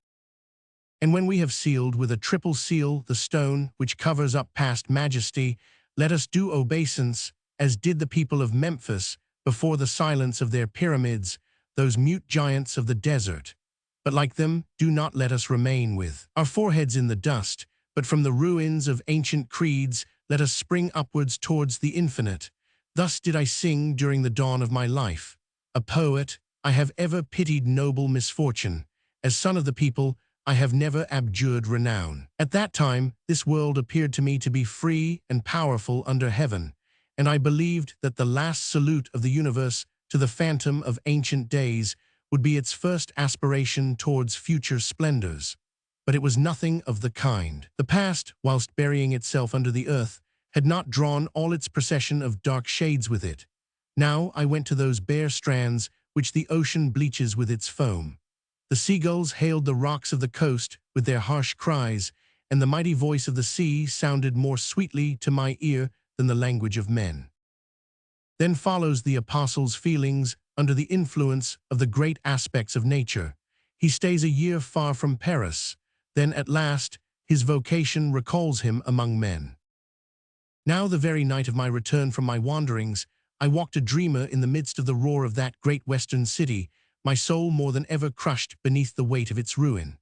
And when we have sealed with a triple seal the stone which covers up past majesty, let us do obeisance, as did the people of Memphis before the silence of their pyramids, those mute giants of the desert. But like them, do not let us remain with our foreheads in the dust, but from the ruins of ancient creeds, let us spring upwards towards the infinite. Thus did I sing during the dawn of my life. A poet, I have ever pitied noble misfortune. As son of the people, I have never abjured renown. At that time, this world appeared to me to be free and powerful under heaven, and I believed that the last salute of the universe to the phantom of ancient days would be its first aspiration towards future splendors. But it was nothing of the kind. The past, whilst burying itself under the earth, had not drawn all its procession of dark shades with it. Now I went to those bare strands which the ocean bleaches with its foam. The seagulls hailed the rocks of the coast with their harsh cries, and the mighty voice of the sea sounded more sweetly to my ear than the language of men. Then follows the apostle's feelings under the influence of the great aspects of nature. He stays a year far from Paris. Then at last his vocation recalls him among men. Now the very night of my return from my wanderings, I walked a dreamer in the midst of the roar of that great western city, my soul more than ever crushed beneath the weight of its ruin.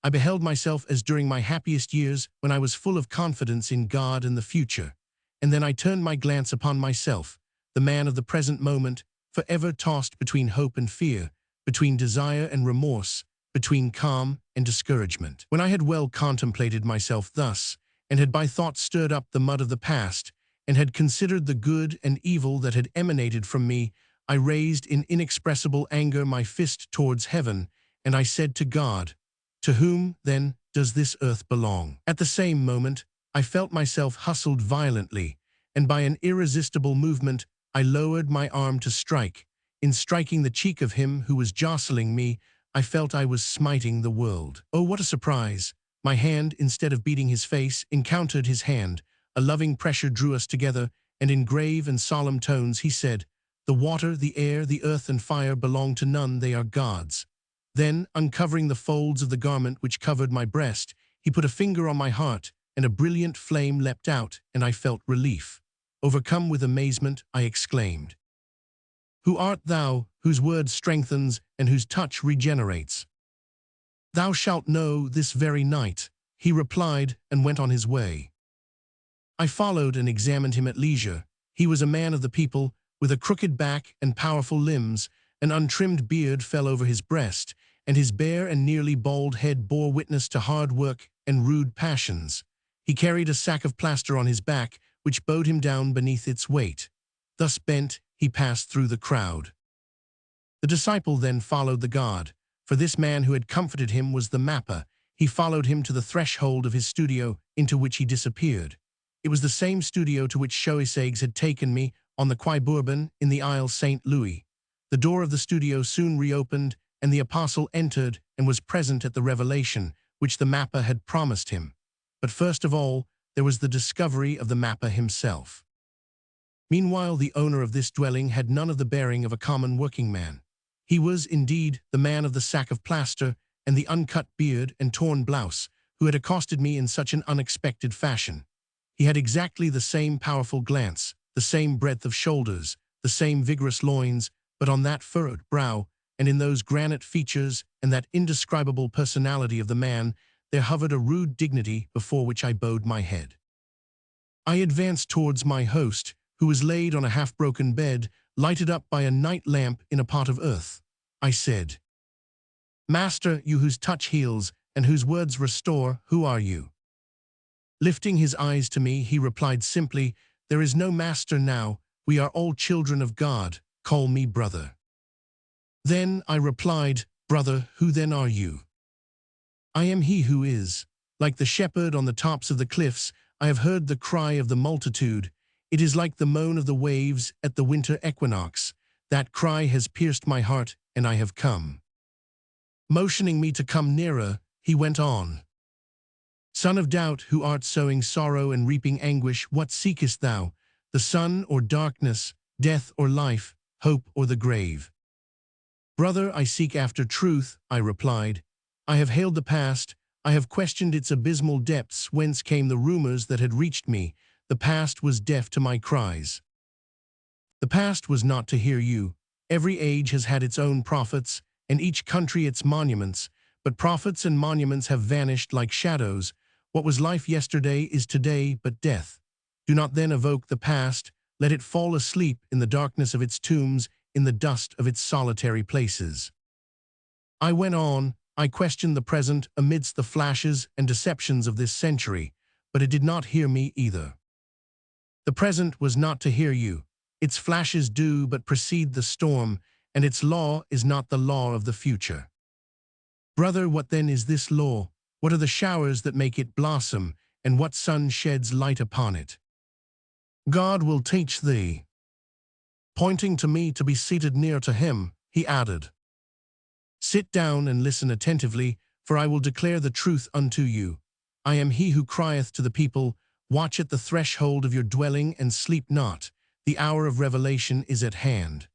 I beheld myself as during my happiest years when I was full of confidence in God and the future. And then I turned my glance upon myself, the man of the present moment, forever tossed between hope and fear, between desire and remorse, between calm and discouragement. When I had well contemplated myself thus, and had by thought stirred up the mud of the past, and had considered the good and evil that had emanated from me, I raised in inexpressible anger my fist towards heaven, and I said to God, "To whom, then, does this earth belong?" At the same moment, I felt myself hustled violently, and by an irresistible movement, I lowered my arm to strike. In striking the cheek of him who was jostling me, I felt I was smiting the world. Oh, what a surprise! My hand, instead of beating his face, encountered his hand. A loving pressure drew us together, and in grave and solemn tones he said, "The water, the air, the earth and fire belong to none, they are God's." Then, uncovering the folds of the garment which covered my breast, he put a finger on my heart, and a brilliant flame leapt out, and I felt relief. Overcome with amazement, I exclaimed, "Who art thou, whose word strengthens and whose touch regenerates?" "Thou shalt know this very night," he replied, and went on his way. I followed and examined him at leisure. He was a man of the people, with a crooked back and powerful limbs. An untrimmed beard fell over his breast, and his bare and nearly bald head bore witness to hard work and rude passions. He carried a sack of plaster on his back, which bowed him down beneath its weight. Thus bent, he passed through the crowd. The disciple then followed the god, for this man who had comforted him was the mapper. He followed him to the threshold of his studio, into which he disappeared. It was the same studio to which Choisegues had taken me on the Quai Bourbon in the Isle St. Louis. The door of the studio soon reopened, and the apostle entered and was present at the revelation which the mapper had promised him. But first of all, there was the discovery of the mapper himself. Meanwhile, the owner of this dwelling had none of the bearing of a common working man. He was, indeed, the man of the sack of plaster and the uncut beard and torn blouse, who had accosted me in such an unexpected fashion. He had exactly the same powerful glance, the same breadth of shoulders, the same vigorous loins, but on that furrowed brow, and in those granite features and that indescribable personality of the man, there hovered a rude dignity before which I bowed my head. I advanced towards my host, who was laid on a half-broken bed, lighted up by a night lamp in a pot of earth. I said, "Master, you whose touch heals and whose words restore, who are you?" Lifting his eyes to me, he replied simply, "There is no master now. We are all children of God. Call me brother." Then I replied, "Brother, who then are you?" "I am he who is. Like the shepherd on the tops of the cliffs, I have heard the cry of the multitude. It is like the moan of the waves at the winter equinox. That cry has pierced my heart, and I have come." Motioning me to come nearer, he went on, "Son of doubt, who art sowing sorrow and reaping anguish, what seekest thou? The sun or darkness, death or life, hope or the grave?" "Brother, I seek after truth," I replied. "I have hailed the past. I have questioned its abysmal depths whence came the rumors that had reached me. The past was deaf to my cries. The past was not to hear you. Every age has had its own prophets, and each country its monuments, but prophets and monuments have vanished like shadows. What was life yesterday is today but death. Do not then evoke the past. Let it fall asleep in the darkness of its tombs, in the dust of its solitary places." I went on. I questioned the present amidst the flashes and deceptions of this century, but it did not hear me either. The present was not to hear you. Its flashes do but precede the storm, and its law is not the law of the future. Brother, what then is this law? What are the showers that make it blossom, and what sun sheds light upon it? God will teach thee. Pointing to me to be seated near to him, he added, "Sit down and listen attentively, for I will declare the truth unto you. I am he who crieth to the people, watch at the threshold of your dwelling and sleep not. The hour of revelation is at hand."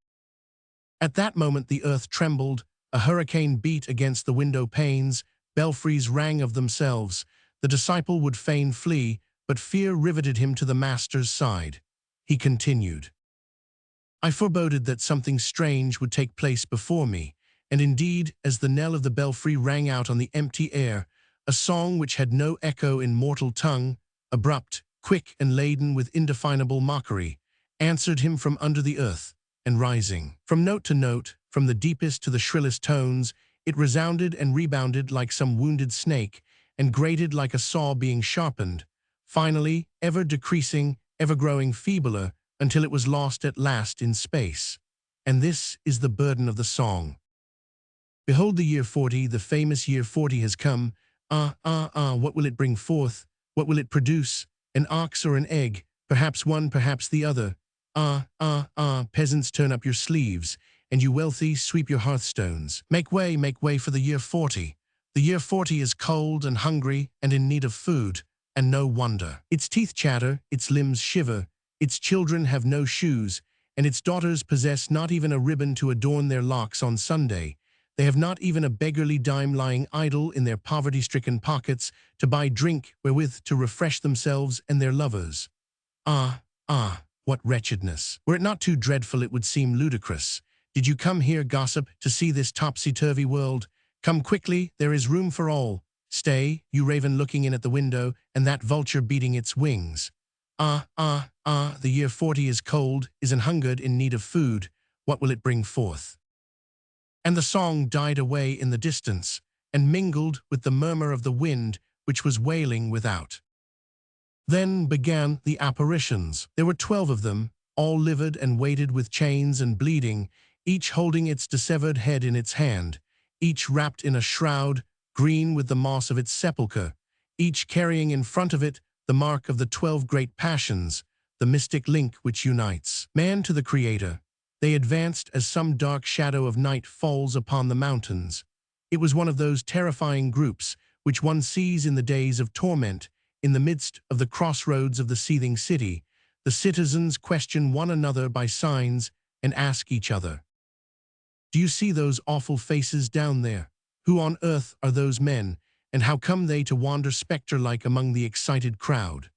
At that moment the earth trembled, a hurricane beat against the window panes, belfries rang of themselves. The disciple would fain flee, but fear riveted him to the master's side. He continued, "I foreboded that something strange would take place before me, and indeed, as the knell of the belfry rang out on the empty air, a song which had no echo in mortal tongue, abrupt, quick, and laden with indefinable mockery, answered him from under the earth, and rising. From note to note, from the deepest to the shrillest tones, it resounded and rebounded like some wounded snake, and grated like a saw being sharpened, finally, ever decreasing, ever growing feebler, until it was lost at last in space. And this is the burden of the song. Behold, the year 40, the famous year 40 has come. What will it bring forth? What will it produce? An ox or an egg? Perhaps one, perhaps the other. Peasants, turn up your sleeves, and you wealthy, sweep your hearthstones. Make way for the year 40. The year 40 is cold and hungry and in need of food, and no wonder. Its teeth chatter, its limbs shiver, its children have no shoes, and its daughters possess not even a ribbon to adorn their locks on Sunday. They have not even a beggarly dime lying idle in their poverty-stricken pockets to buy drink wherewith to refresh themselves and their lovers. What wretchedness! Were it not too dreadful, it would seem ludicrous. Did you come here, gossip, to see this topsy-turvy world? Come quickly, there is room for all. Stay, you raven looking in at the window, and that vulture beating its wings. The year 40 is cold, is an hungered, in need of food. What will it bring forth? And the song died away in the distance, and mingled with the murmur of the wind, which was wailing without. Then began the apparitions. There were 12 of them, all livid and weighted with chains and bleeding, each holding its dissevered head in its hand, each wrapped in a shroud, green with the moss of its sepulchre, each carrying in front of it the mark of the 12 great passions, the mystic link which unites man to the Creator. They advanced as some dark shadow of night falls upon the mountains. It was one of those terrifying groups which one sees in the days of torment, in the midst of the crossroads of the seething city. The citizens question one another by signs and ask each other, "Do you see those awful faces down there? Who on earth are those men, and how come they to wander spectre-like among the excited crowd?"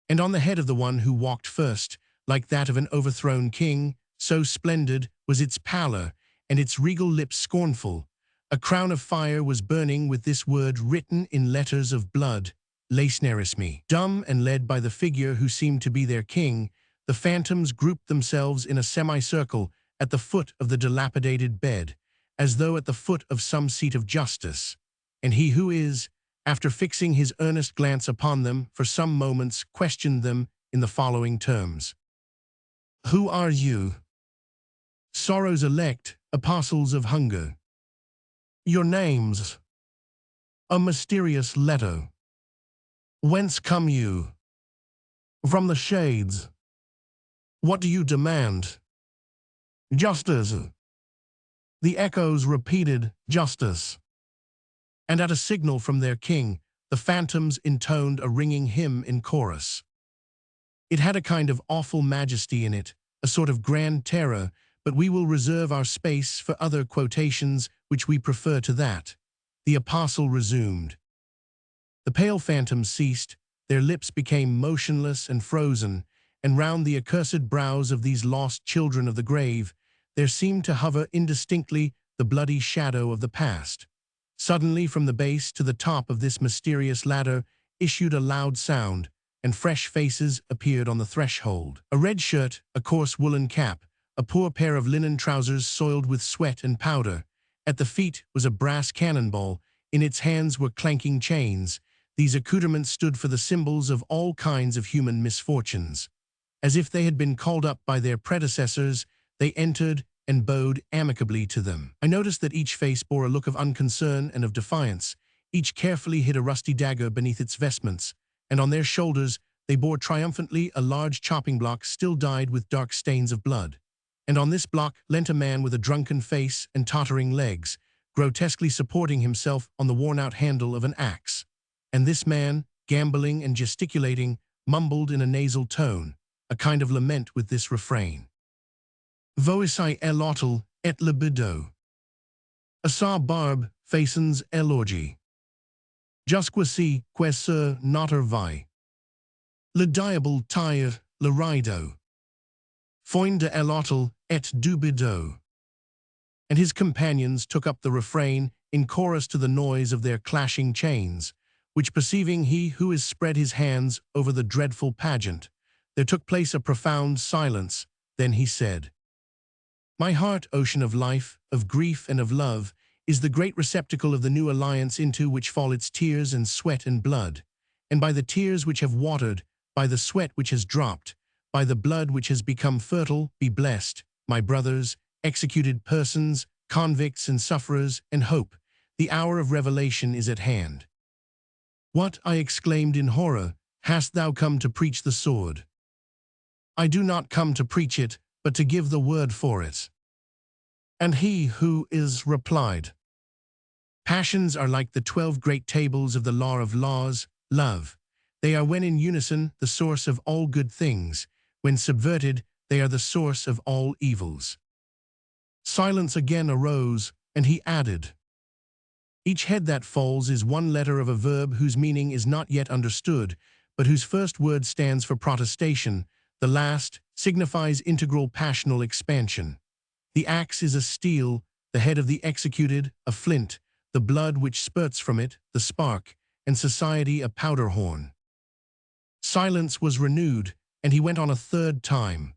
And on the head of the one who walked first, like that of an overthrown king, so splendid was its pallor, and its regal lips scornful, a crown of fire was burning with this word written in letters of blood, "Laceneris me." Dumb and led by the figure who seemed to be their king, the phantoms grouped themselves in a semicircle at the foot of the dilapidated bed, as though at the foot of some seat of justice. And he who is, after fixing his earnest glance upon them for some moments, questioned them in the following terms: "Who are you? Sorrow's elect, apostles of hunger. Your names? A mysterious letter. Whence come you? From the shades. What do you demand? Justice." The echoes repeated, "Justice." And at a signal from their king, the phantoms intoned a ringing hymn in chorus. It had a kind of awful majesty in it, a sort of grand terror, but we will reserve our space for other quotations which we prefer to that. The apostle resumed. The pale phantoms ceased, their lips became motionless and frozen, and round the accursed brows of these lost children of the grave, there seemed to hover indistinctly the bloody shadow of the past. Suddenly, from the base to the top of this mysterious ladder issued a loud sound, and fresh faces appeared on the threshold. A red shirt, a coarse woolen cap, a poor pair of linen trousers soiled with sweat and powder. At the feet was a brass cannonball, in its hands were clanking chains. These accoutrements stood for the symbols of all kinds of human misfortunes. As if they had been called up by their predecessors, they entered and bowed amicably to them. I noticed that each face bore a look of unconcern and of defiance. Each carefully hid a rusty dagger beneath its vestments, and on their shoulders they bore triumphantly a large chopping block still dyed with dark stains of blood. And on this block leant a man with a drunken face and tottering legs, grotesquely supporting himself on the worn-out handle of an axe. And this man, gambolling and gesticulating, mumbled in a nasal tone, a kind of lament with this refrain: "Voici elotal et libido. Asa barb facens elorgi. Jusquasi queser noter vi. Le diable tire le rido. Foin de elotal et dubido." And his companions took up the refrain in chorus to the noise of their clashing chains, which perceiving he who is spread his hands over the dreadful pageant, there took place a profound silence. Then he said, "My heart, ocean of life, of grief and of love, is the great receptacle of the new alliance into which fall its tears and sweat and blood. And by the tears which have watered, by the sweat which has dropped, by the blood which has become fertile, be blessed, my brothers, executed persons, convicts and sufferers, and hope. The hour of revelation is at hand." "What," I exclaimed in horror, "hast thou come to preach the sword?" "I do not come to preach it, but to give the word for it." And he who is replied, "Passions are like the 12 great tables of the law of laws, love. They are when in unison the source of all good things. When subverted, they are the source of all evils." Silence again arose, and he added, "Each head that falls is one letter of a verb whose meaning is not yet understood, but whose first word stands for protestation, the last signifies integral passional expansion. The axe is a steel, the head of the executed a flint, the the blood which spurts from it, the spark, and society a powder horn. Silence was renewed, and he went on a third time.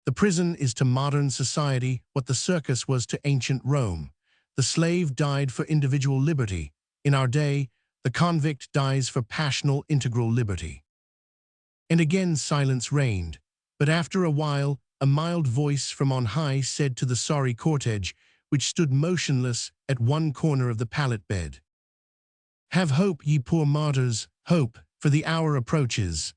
The prison is to modern society what the circus was to ancient Rome. The slave died for individual liberty. In our day, the convict dies for passional integral liberty. And again silence reigned, but after a while, a mild voice from on high said to the sorry cortege, which stood motionless at one corner of the pallet bed, "Have hope, ye poor martyrs, hope, for the hour approaches."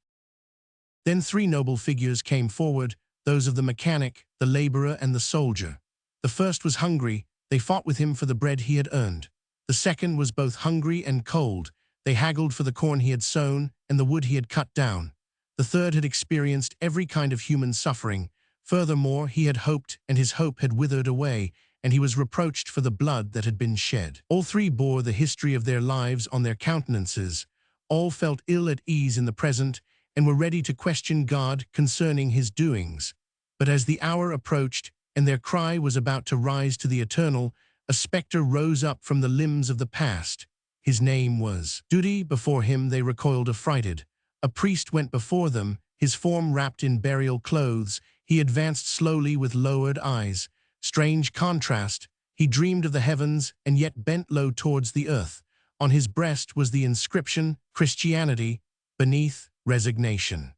Then three noble figures came forward, those of the mechanic, the laborer, and the soldier. The first was hungry, they fought with him for the bread he had earned. The second was both hungry and cold, they haggled for the corn he had sown and the wood he had cut down. The third had experienced every kind of human suffering. Furthermore, he had hoped, and his hope had withered away, and he was reproached for the blood that had been shed. All three bore the history of their lives on their countenances. All felt ill at ease in the present, and were ready to question God concerning his doings. But as the hour approached, and their cry was about to rise to the eternal, a spectre rose up from the limbs of the past. His name was Duty. Before him they recoiled affrighted. A priest went before them, his form wrapped in burial clothes. He advanced slowly with lowered eyes. Strange contrast, he dreamed of the heavens and yet bent low towards the earth. On his breast was the inscription, Christianity, beneath, resignation.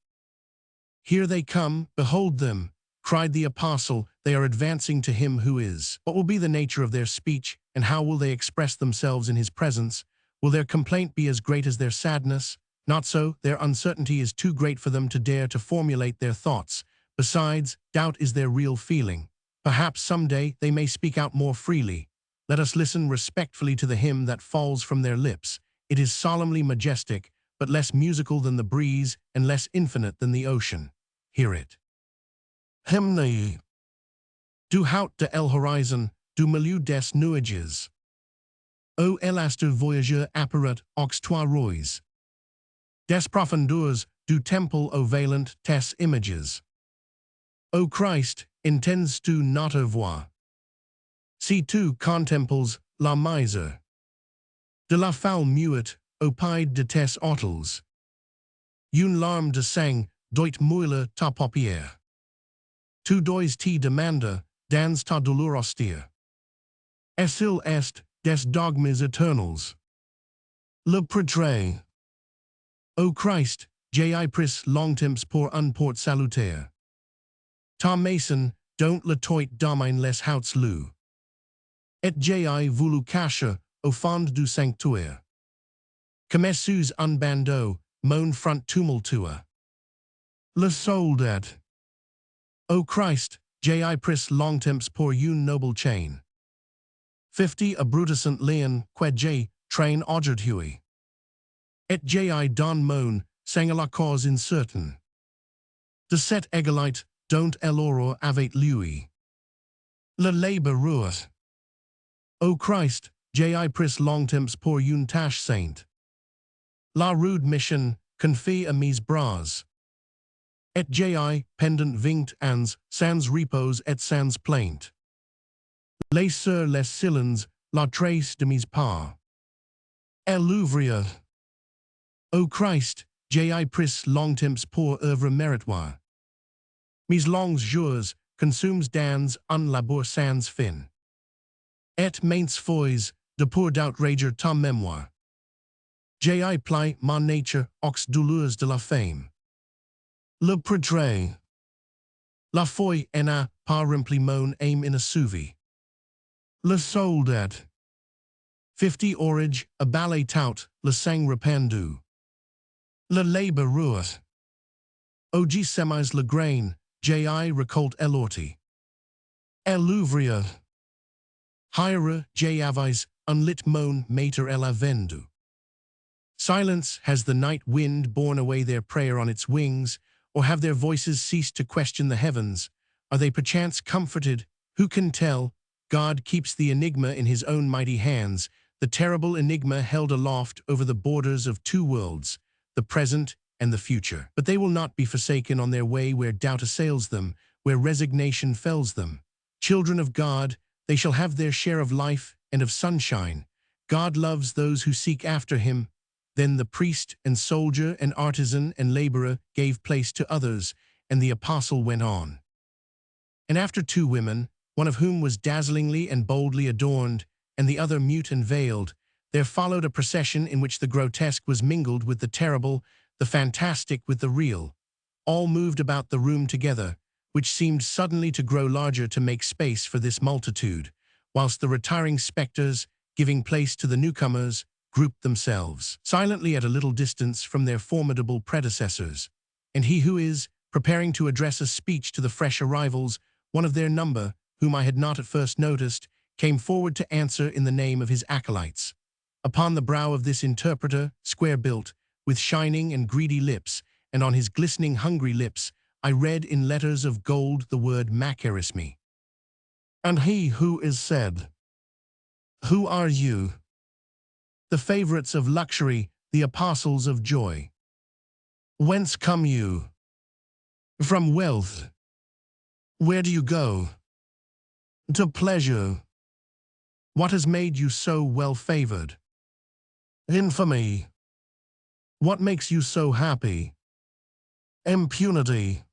"Here they come, behold them," cried the apostle, "they are advancing to him who is." What will be the nature of their speech, and how will they express themselves in his presence? Will their complaint be as great as their sadness? Not so, their uncertainty is too great for them to dare to formulate their thoughts. Besides, doubt is their real feeling. Perhaps someday they may speak out more freely. Let us listen respectfully to the hymn that falls from their lips. It is solemnly majestic, but less musical than the breeze and less infinite than the ocean. Hear it. Hymne. Du haut de el horizon, du milieu des nuages. O elaster voyageur apparat aux trois rois. Des profondeurs du temple o vaillant tes images. O Christ, intends tu notre voir? Si tu contemples la misère de la foule muette au pied de tes autels, une larme de sang doit mouiller ta paupière. Tu dois te demander dans ta douleur austère, est-il est des dogmes éternels? Le portray. O Christ, j'ai pris longtemps pour un port salutaire. Ta mason, don't le toit domaine les houts lou. Et j'ai voulu cacher au fond du sanctuaire. Comme sous un bandeau, mon front tumultua. Le soldat. O Christ, j'ai pris longtemps pour une noble chain. 50 abrutissant lion, que j'ai train aujourd'hui. Et j'ai don mon, sang à la cause incertain. De cette égalité, don't el aurore avec lui. Le reverberates. O Christ, j'ai pris longtemps pour une tâche sainte. La rude mission, confie à mes bras. Et j'ai pendant 20 ans, sans repos et sans plainte. Les sur les salons, la trace de mes pas. Elle ouvrier. O Christ, j'ai pris longtemps pour œuvre méritoire. Mes longs jours, consumes dans un labour sans fin. Et maintes fois, de pour d'outrager ta mémoire. J'ai plié ma nature aux douleurs de la fame. Le portray. La foi n'a pas rempli mon âme inassouvi. Le soldat. 50 orage, a ballet tout, le sang répandu. Le reverberates. O G semis le grain, j'ai récolte elorti. El ouvrier. Hire, j'ai avis, unlit mon mater el vendu. Silence. Has the night wind borne away their prayer on its wings, or have their voices ceased to question the heavens? Are they perchance comforted? Who can tell? God keeps the enigma in his own mighty hands, the terrible enigma held aloft over the borders of two worlds, the present and the future. But they will not be forsaken on their way where doubt assails them, where resignation fells them. Children of God, they shall have their share of life and of sunshine. God loves those who seek after him. Then the priest and soldier and artisan and laborer gave place to others, and the apostle went on. And after two women, one of whom was dazzlingly and boldly adorned, and the other mute and veiled, there followed a procession in which the grotesque was mingled with the terrible, the fantastic with the real. All moved about the room together, which seemed suddenly to grow larger to make space for this multitude, whilst the retiring spectres, giving place to the newcomers, grouped themselves silently at a little distance from their formidable predecessors. And he who is preparing to address a speech to the fresh arrivals, one of their number, whom I had not at first noticed, came forward to answer in the name of his acolytes. Upon the brow of this interpreter, square-built, with shining and greedy lips, and on his glistening hungry lips, I read in letters of gold the word macarisme. And he who is said, "Who are you?" The favorites of luxury, the apostles of joy. Whence come you? From wealth. Where do you go? To pleasure. What has made you so well-favored? Infamy. What makes you so happy? Impunity.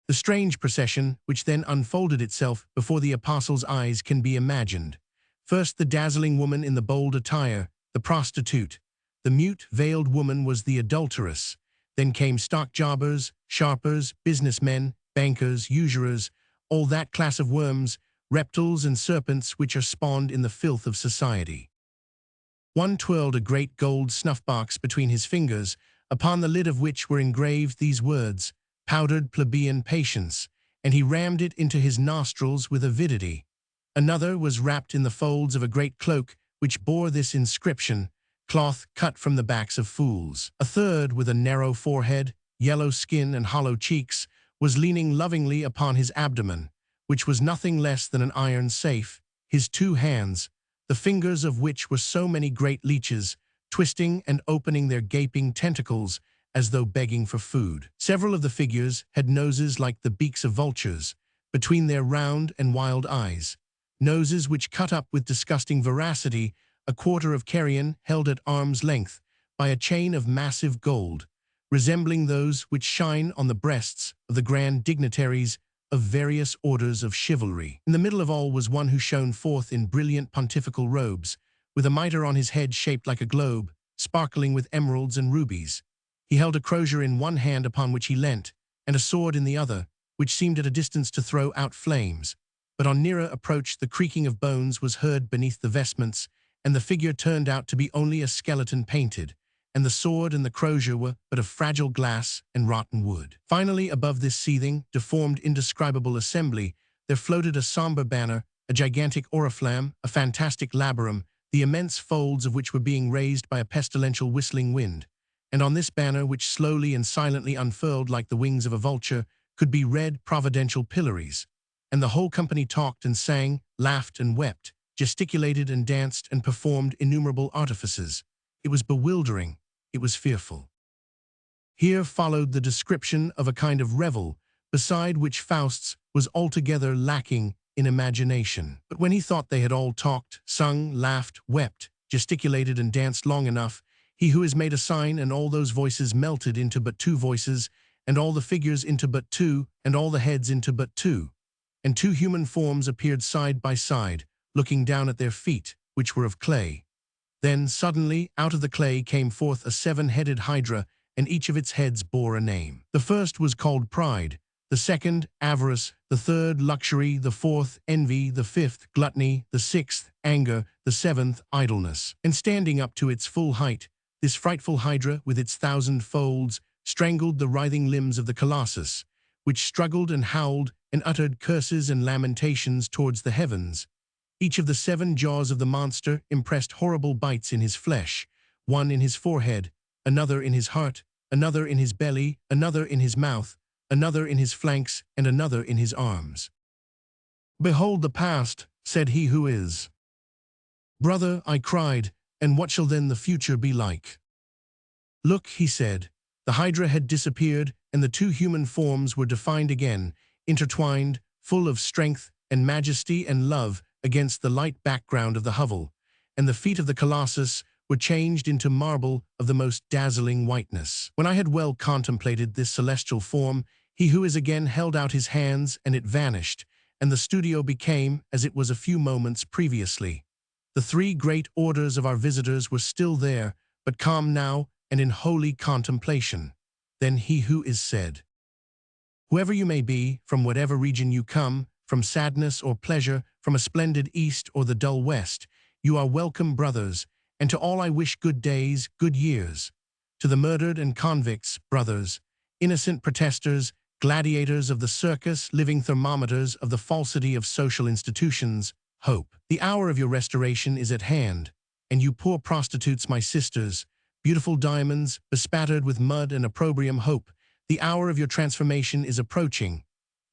The strange procession, which then unfolded itself before the apostles' eyes, can be imagined. First the dazzling woman in the bold attire, the prostitute. The mute, veiled woman was the adulteress. Then came stock jobbers, sharpers, businessmen, bankers, usurers, all that class of worms, reptiles and serpents which are spawned in the filth of society. One twirled a great gold snuff-box between his fingers, upon the lid of which were engraved these words, "Powdered plebeian patience," and he rammed it into his nostrils with avidity. Another was wrapped in the folds of a great cloak which bore this inscription, "Cloth cut from the backs of fools." A third, with a narrow forehead, yellow skin and hollow cheeks, was leaning lovingly upon his abdomen, which was nothing less than an iron safe, his two hands, the fingers of which were so many great leeches, twisting and opening their gaping tentacles as though begging for food. Several of the figures had noses like the beaks of vultures, between their round and wild eyes, noses which cut up with disgusting voracity a quarter of carrion held at arm's length by a chain of massive gold, resembling those which shine on the breasts of the grand dignitaries of various orders of chivalry. In the middle of all was one who shone forth in brilliant pontifical robes, with a mitre on his head shaped like a globe, sparkling with emeralds and rubies. He held a crosier in one hand upon which he leant, and a sword in the other, which seemed at a distance to throw out flames. But on nearer approach the creaking of bones was heard beneath the vestments, and the figure turned out to be only a skeleton painted, and the sword and the crosier were but of fragile glass and rotten wood. Finally, above this seething, deformed, indescribable assembly, there floated a somber banner, a gigantic oriflamme, a fantastic labarum, the immense folds of which were being raised by a pestilential whistling wind. And on this banner, which slowly and silently unfurled like the wings of a vulture, could be read providential pillories. And the whole company talked and sang, laughed and wept, gesticulated and danced and performed innumerable artifices. It was bewildering, it was fearful. Here followed the description of a kind of revel, beside which Faust's was altogether lacking in imagination. But when he thought they had all talked, sung, laughed, wept, gesticulated and danced long enough, he who has made a sign and all those voices melted into but two voices, and all the figures into but two, and all the heads into but two. And two human forms appeared side by side, looking down at their feet, which were of clay. Then, suddenly, out of the clay came forth a seven-headed hydra, and each of its heads bore a name. The first was called Pride, the second, Avarice, the third, Luxury, the fourth, Envy, the fifth, Gluttony, the sixth, Anger, the seventh, Idleness. And standing up to its full height, this frightful hydra, with its 1,000 folds, strangled the writhing limbs of the colossus, which struggled and howled and uttered curses and lamentations towards the heavens. Each of the 7 jaws of the monster impressed horrible bites in his flesh, one in his forehead, another in his heart, another in his belly, another in his mouth, another in his flanks, and another in his arms. "Behold the past," said he who is. "Brother," I cried, "and what shall then the future be like?" "Look," he said. The hydra had disappeared, and the two human forms were defined again, intertwined, full of strength and majesty and love, against the light background of the hovel, and the feet of the Colossus were changed into marble of the most dazzling whiteness. When I had well contemplated this celestial form, he who is again held out his hands, and it vanished, and the studio became as it was a few moments previously. The three great orders of our visitors were still there, but calm now and in holy contemplation. Then he who is said, "Whoever you may be, from whatever region you come, from sadness or pleasure, from a splendid east or the dull west, you are welcome, brothers, and to all I wish good days, good years. To the murdered and convicts, brothers, innocent protesters, gladiators of the circus, living thermometers of the falsity of social institutions, hope. The hour of your restoration is at hand, and you poor prostitutes, my sisters, beautiful diamonds, bespattered with mud and opprobrium, hope. The hour of your transformation is approaching.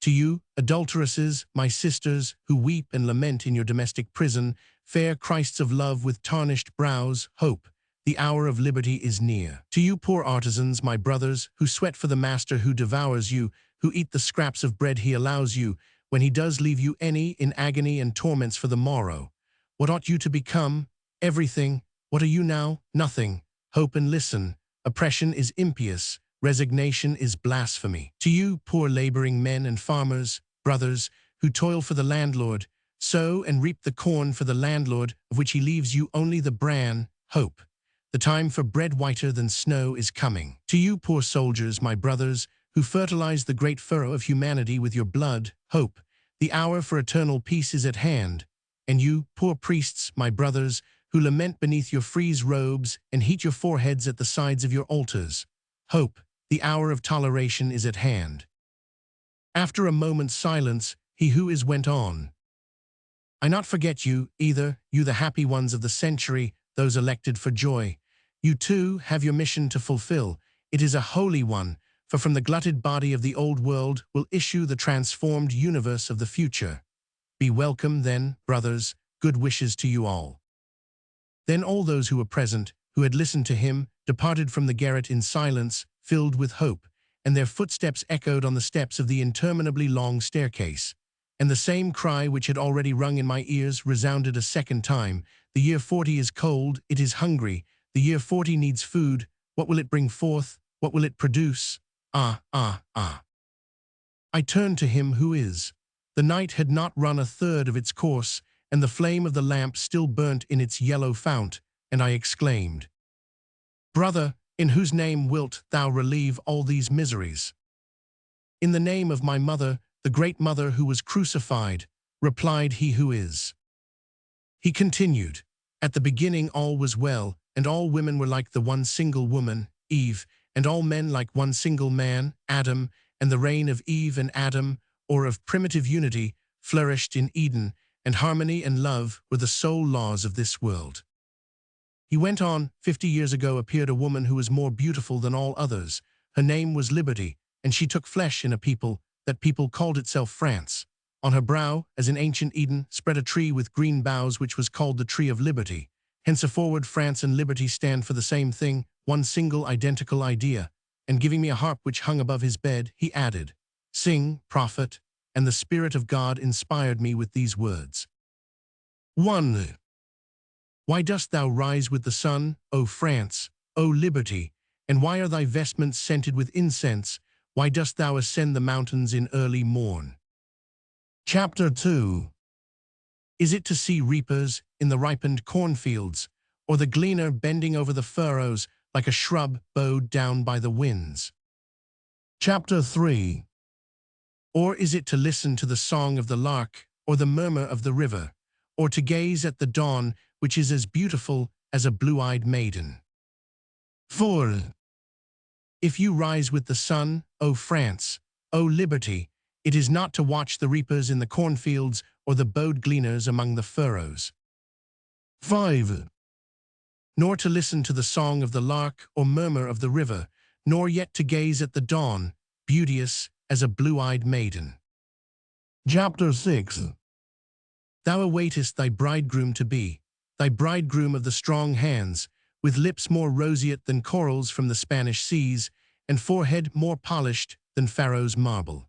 To you, adulteresses, my sisters, who weep and lament in your domestic prison, fair Christs of love with tarnished brows, hope. The hour of liberty is near. To you, poor artisans, my brothers, who sweat for the master who devours you, who eat the scraps of bread he allows you, when he does leave you any in agony and torments for the morrow. What ought you to become? Everything. What are you now? Nothing. Hope and listen. Oppression is impious. Resignation is blasphemy. To you, poor laboring men and farmers, brothers, who toil for the landlord, sow and reap the corn for the landlord, of which he leaves you only the bran, hope. The time for bread whiter than snow is coming. To you, poor soldiers, my brothers, who fertilize the great furrow of humanity with your blood, hope. The hour for eternal peace is at hand. And you, poor priests, my brothers, who lament beneath your frieze robes and heat your foreheads at the sides of your altars, hope. The hour of toleration is at hand. After a moment's silence, he who is went on. I not forget you, either, you the happy ones of the century, those elected for joy. You too have your mission to fulfill. It is a holy one, for from the glutted body of the old world will issue the transformed universe of the future. Be welcome, then, brothers, good wishes to you all. Then all those who were present, who had listened to him, departed from the garret in silence, filled with hope, and their footsteps echoed on the steps of the interminably long staircase. And the same cry which had already rung in my ears resounded a second time. The year 40 is cold, it is hungry. The year 40 needs food. What will it bring forth? What will it produce? Ah, ah, ah. I turned to him who is. The night had not run a third of its course, and the flame of the lamp still burnt in its yellow fount, and I exclaimed, "Brother, in whose name wilt thou relieve all these miseries?" "In the name of my mother, the great mother who was crucified," replied he who is. He continued, "At the beginning all was well, and all women were like the one single woman, Eve, and all men like one single man, Adam, and the reign of Eve and Adam, or of primitive unity, flourished in Eden, and harmony and love were the sole laws of this world." He went on, 50 years ago appeared a woman who was more beautiful than all others. Her name was Liberty, and she took flesh in a people. That people called itself France. On her brow, as in ancient Eden, spread a tree with green boughs which was called the Tree of Liberty. Henceforward France and liberty stand for the same thing, one single identical idea. And giving me a harp which hung above his bed, he added, "Sing, prophet," and the Spirit of God inspired me with these words. 1. Why dost thou rise with the sun, O France, O liberty? And why are thy vestments scented with incense? Why dost thou ascend the mountains in early morn? Chapter 2. Is it to see reapers in the ripened cornfields, or the gleaner bending over the furrows like a shrub bowed down by the winds? Chapter 3. Or is it to listen to the song of the lark, or the murmur of the river, or to gaze at the dawn, which is as beautiful as a blue-eyed maiden? 4. If you rise with the sun, O France, O liberty, it is not to watch the reapers in the cornfields or the bowed gleaners among the furrows. 5. Nor to listen to the song of the lark or murmur of the river, nor yet to gaze at the dawn, beauteous as a blue-eyed maiden. Chapter 6. Thou awaitest thy bridegroom to be, thy bridegroom of the strong hands, with lips more roseate than corals from the Spanish seas, and forehead more polished than Pharaoh's marble.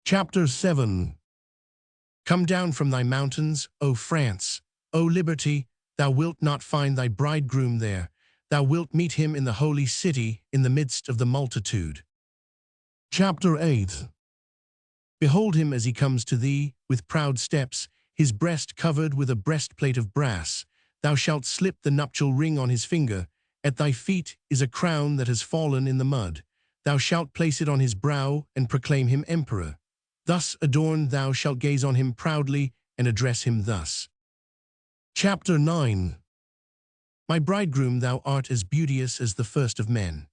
Chapter 7. Come down from thy mountains, O France, O liberty, thou wilt not find thy bridegroom there. Thou wilt meet him in the holy city, in the midst of the multitude. Chapter 8. Behold him as he comes to thee, with proud steps, his breast covered with a breastplate of brass. Thou shalt slip the nuptial ring on his finger. At thy feet is a crown that has fallen in the mud. Thou shalt place it on his brow and proclaim him emperor. Thus adorned thou shalt gaze on him proudly and address him thus. Chapter 9. My bridegroom, thou art as beauteous as the first of men.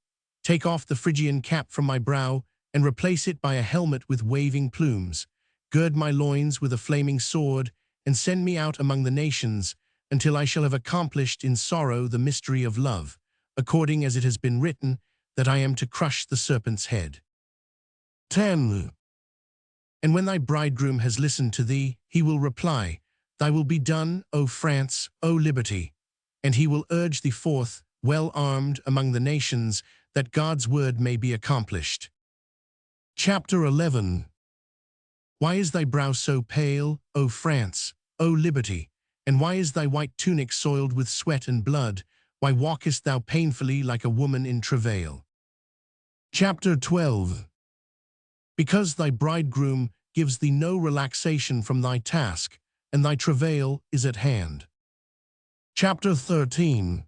Take off the Phrygian cap from my brow and replace it by a helmet with waving plumes. Gird my loins with a flaming sword and send me out among the nations until I shall have accomplished in sorrow the mystery of love, according as it has been written, that I am to crush the serpent's head. 10. And when thy bridegroom has listened to thee, he will reply, Thy will be done, O France, O liberty. And he will urge thee forth, well armed, among the nations, that God's word may be accomplished. Chapter 11. Why is thy brow so pale, O France, O liberty? And why is thy white tunic soiled with sweat and blood? Why walkest thou painfully like a woman in travail? Chapter 12. Because thy bridegroom gives thee no relaxation from thy task, and thy travail is at hand. Chapter 13.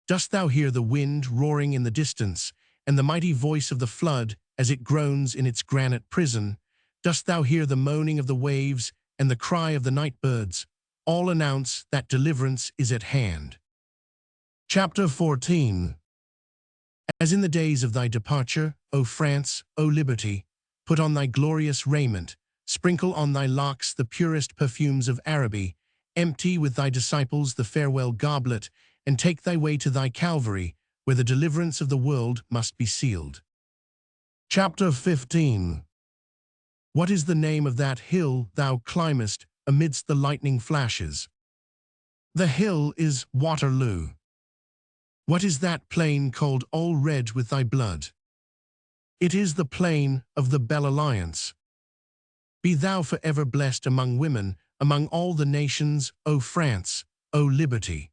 Dost thou hear the wind roaring in the distance, and the mighty voice of the flood as it groans in its granite prison? Dost thou hear the moaning of the waves and the cry of the night birds? All announce that deliverance is at hand. Chapter 14. As in the days of thy departure, O France, O liberty, put on thy glorious raiment, sprinkle on thy locks the purest perfumes of Araby, empty with thy disciples the farewell goblet, and take thy way to thy Calvary, where the deliverance of the world must be sealed. Chapter 15. What is the name of that hill thou climbest amidst the lightning flashes? The hill is Waterloo. What is that plain called all red with thy blood? It is the plain of the Belle Alliance. Be thou forever blessed among women, among all the nations, O France, O liberty.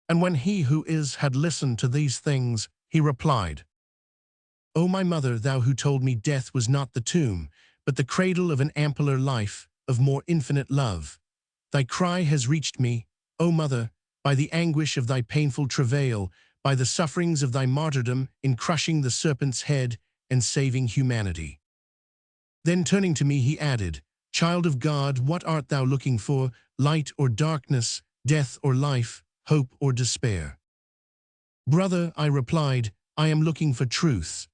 And when he who is had listened to these things, he replied, O my mother, thou who told me death was not the tomb, but the cradle of an ampler life, of more infinite love. Thy cry has reached me, O mother, by the anguish of thy painful travail, by the sufferings of thy martyrdom in crushing the serpent's head and saving humanity. Then turning to me he added, Child of God, what art thou looking for, light or darkness, death or life, hope or despair? Brother, I replied, I am looking for truth.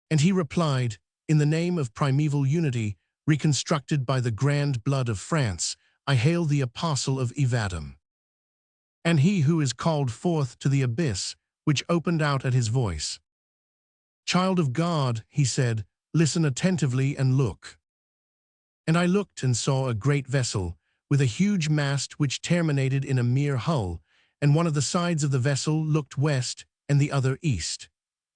And he replied, in the name of primeval unity, reconstructed by the grand blood of France, I hail the apostle of Evadam. And he who is called forth to the abyss, which opened out at his voice. Child of God, he said, listen attentively and look. And I looked and saw a great vessel, with a huge mast which terminated in a mere hull, and one of the sides of the vessel looked west and the other east.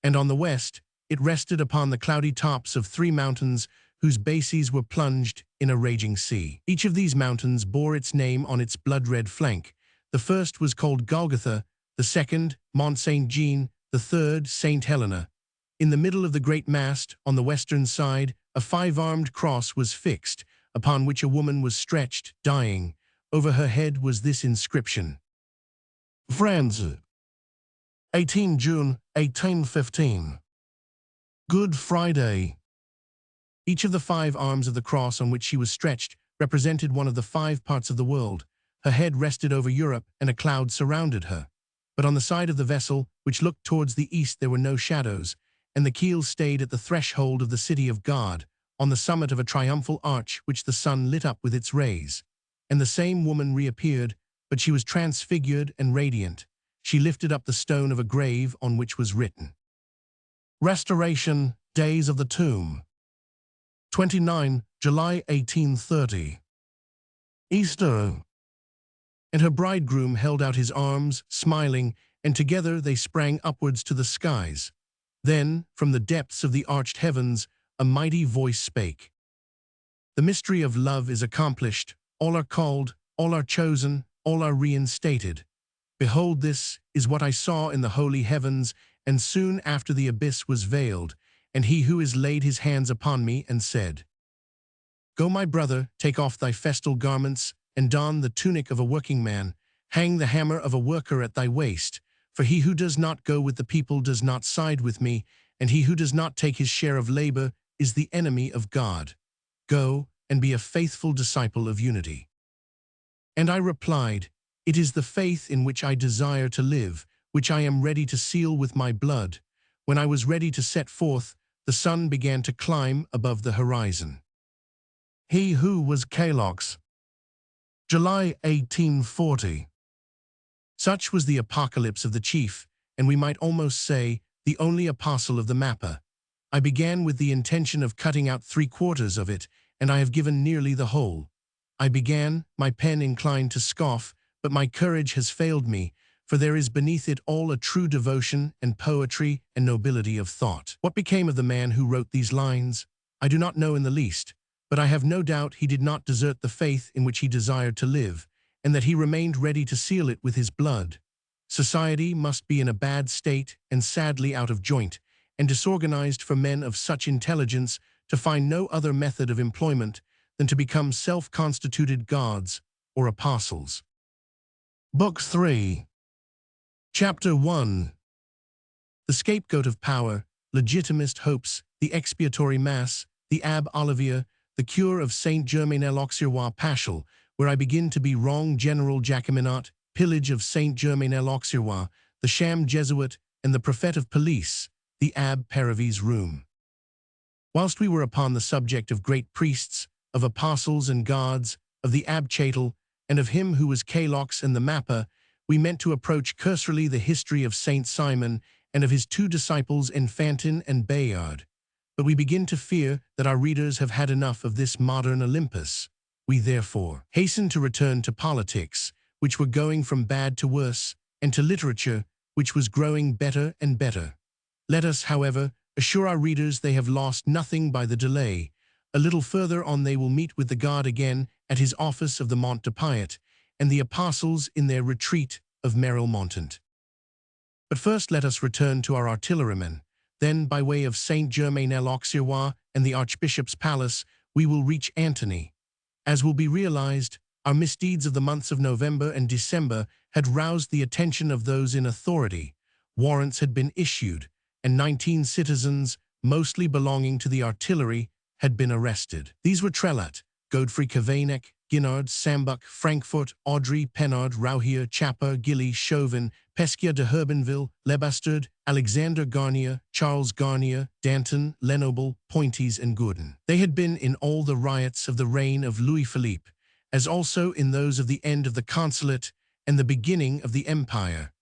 And on the west it rested upon the cloudy tops of 3 mountains whose bases were plunged in a raging sea. Each of these mountains bore its name on its blood-red flank. The first was called Golgotha, the second Mont Saint-Jean, the third Saint Helena. In the middle of the great mast, on the western side, a 5-armed cross was fixed, upon which a woman was stretched, dying. Over her head was this inscription. France, 18 June 1815. Good Friday. Each of the 5 arms of the cross on which she was stretched represented one of the 5 parts of the world. Her head rested over Europe, and a cloud surrounded her. But on the side of the vessel, which looked towards the east, there were no shadows, and the keel stayed at the threshold of the city of God, on the summit of a triumphal arch which the sun lit up with its rays. And the same woman reappeared, but she was transfigured and radiant. She lifted up the stone of a grave on which was written, Restoration, Days of the Tomb. 29 July 1830. Easter. And her bridegroom held out his arms, smiling, and together they sprang upwards to the skies. Then, from the depths of the arched heavens, a mighty voice spake. The mystery of love is accomplished, all are called, all are chosen, all are reinstated. Behold, this is what I saw in the holy heavens, and soon after the abyss was veiled, and he who is laid his hands upon me, and said, Go, my brother, take off thy festal garments, and don the tunic of a working man, hang the hammer of a worker at thy waist, for he who does not go with the people does not side with me, and he who does not take his share of labor is the enemy of God. Go, and be a faithful disciple of unity. And I replied, It is the faith in which I desire to live, which I am ready to seal with my blood. When I was ready to set forth, the sun began to climb above the horizon. He who was Kalox. July 1840. Such was the apocalypse of the chief, and we might almost say, the only apostle of the mapper. I began with the intention of cutting out 3/4 of it, and I have given nearly the whole. I began, my pen inclined to scoff, but my courage has failed me, for there is beneath it all a true devotion and poetry and nobility of thought. What became of the man who wrote these lines? I do not know in the least, but I have no doubt he did not desert the faith in which he desired to live, and that he remained ready to seal it with his blood. Society must be in a bad state and sadly out of joint, and disorganized for men of such intelligence to find no other method of employment than to become self-constituted gods or apostles. Book 3. Chapter 1. The scapegoat of power, legitimist hopes, the expiatory mass, the Ab Olivia, the cure of Saint-Germain-l'Auxerrois Paschal, where I begin to be wrong General Jacqueminot, pillage of Saint-Germain-l'Auxerrois, the sham Jesuit, and the prophet of police, the Abbe Paravis' room. Whilst we were upon the subject of great priests, of apostles and gods, of the Abbe Chaitel, and of him who was Kalox and the Mappa, we meant to approach cursorily the history of Saint Simon and of his 2 disciples Enfantin and Bayard. But we begin to fear that our readers have had enough of this modern Olympus. We therefore hasten to return to politics, which were going from bad to worse, and to literature, which was growing better and better. Let us, however, assure our readers they have lost nothing by the delay. A little further on they will meet with the God again at his office of the Mont de Piet, and the apostles in their retreat of Mérilmontant. But first let us return to our artillerymen. Then, by way of Saint-Germain-l'Auxerrois and the Archbishop's Palace, we will reach Antony. As will be realized, our misdeeds of the months of November and December had roused the attention of those in authority. Warrants had been issued, and 19 citizens, mostly belonging to the artillery, had been arrested. These were Trelat, Godfrey Cavanek, Guinard, Sambuck, Frankfurt, Audrey, Pennard, Rouhier, Chapper, Gilly, Chauvin, Pescia de Herbenville, Lebastard, Alexander Garnier, Charles Garnier, Danton, Lenoble, Pointies, and Gourdon. They had been in all the riots of the reign of Louis Philippe, as also in those of the end of the consulate and the beginning of the empire.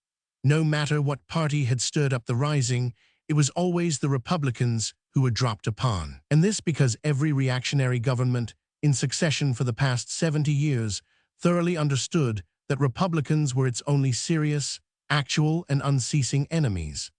No matter what party had stirred up the rising, it was always the Republicans who were dropped upon. And this because every reactionary government in succession for the past 70 years thoroughly understood that Republicans were its only serious, actual, and unceasing enemies.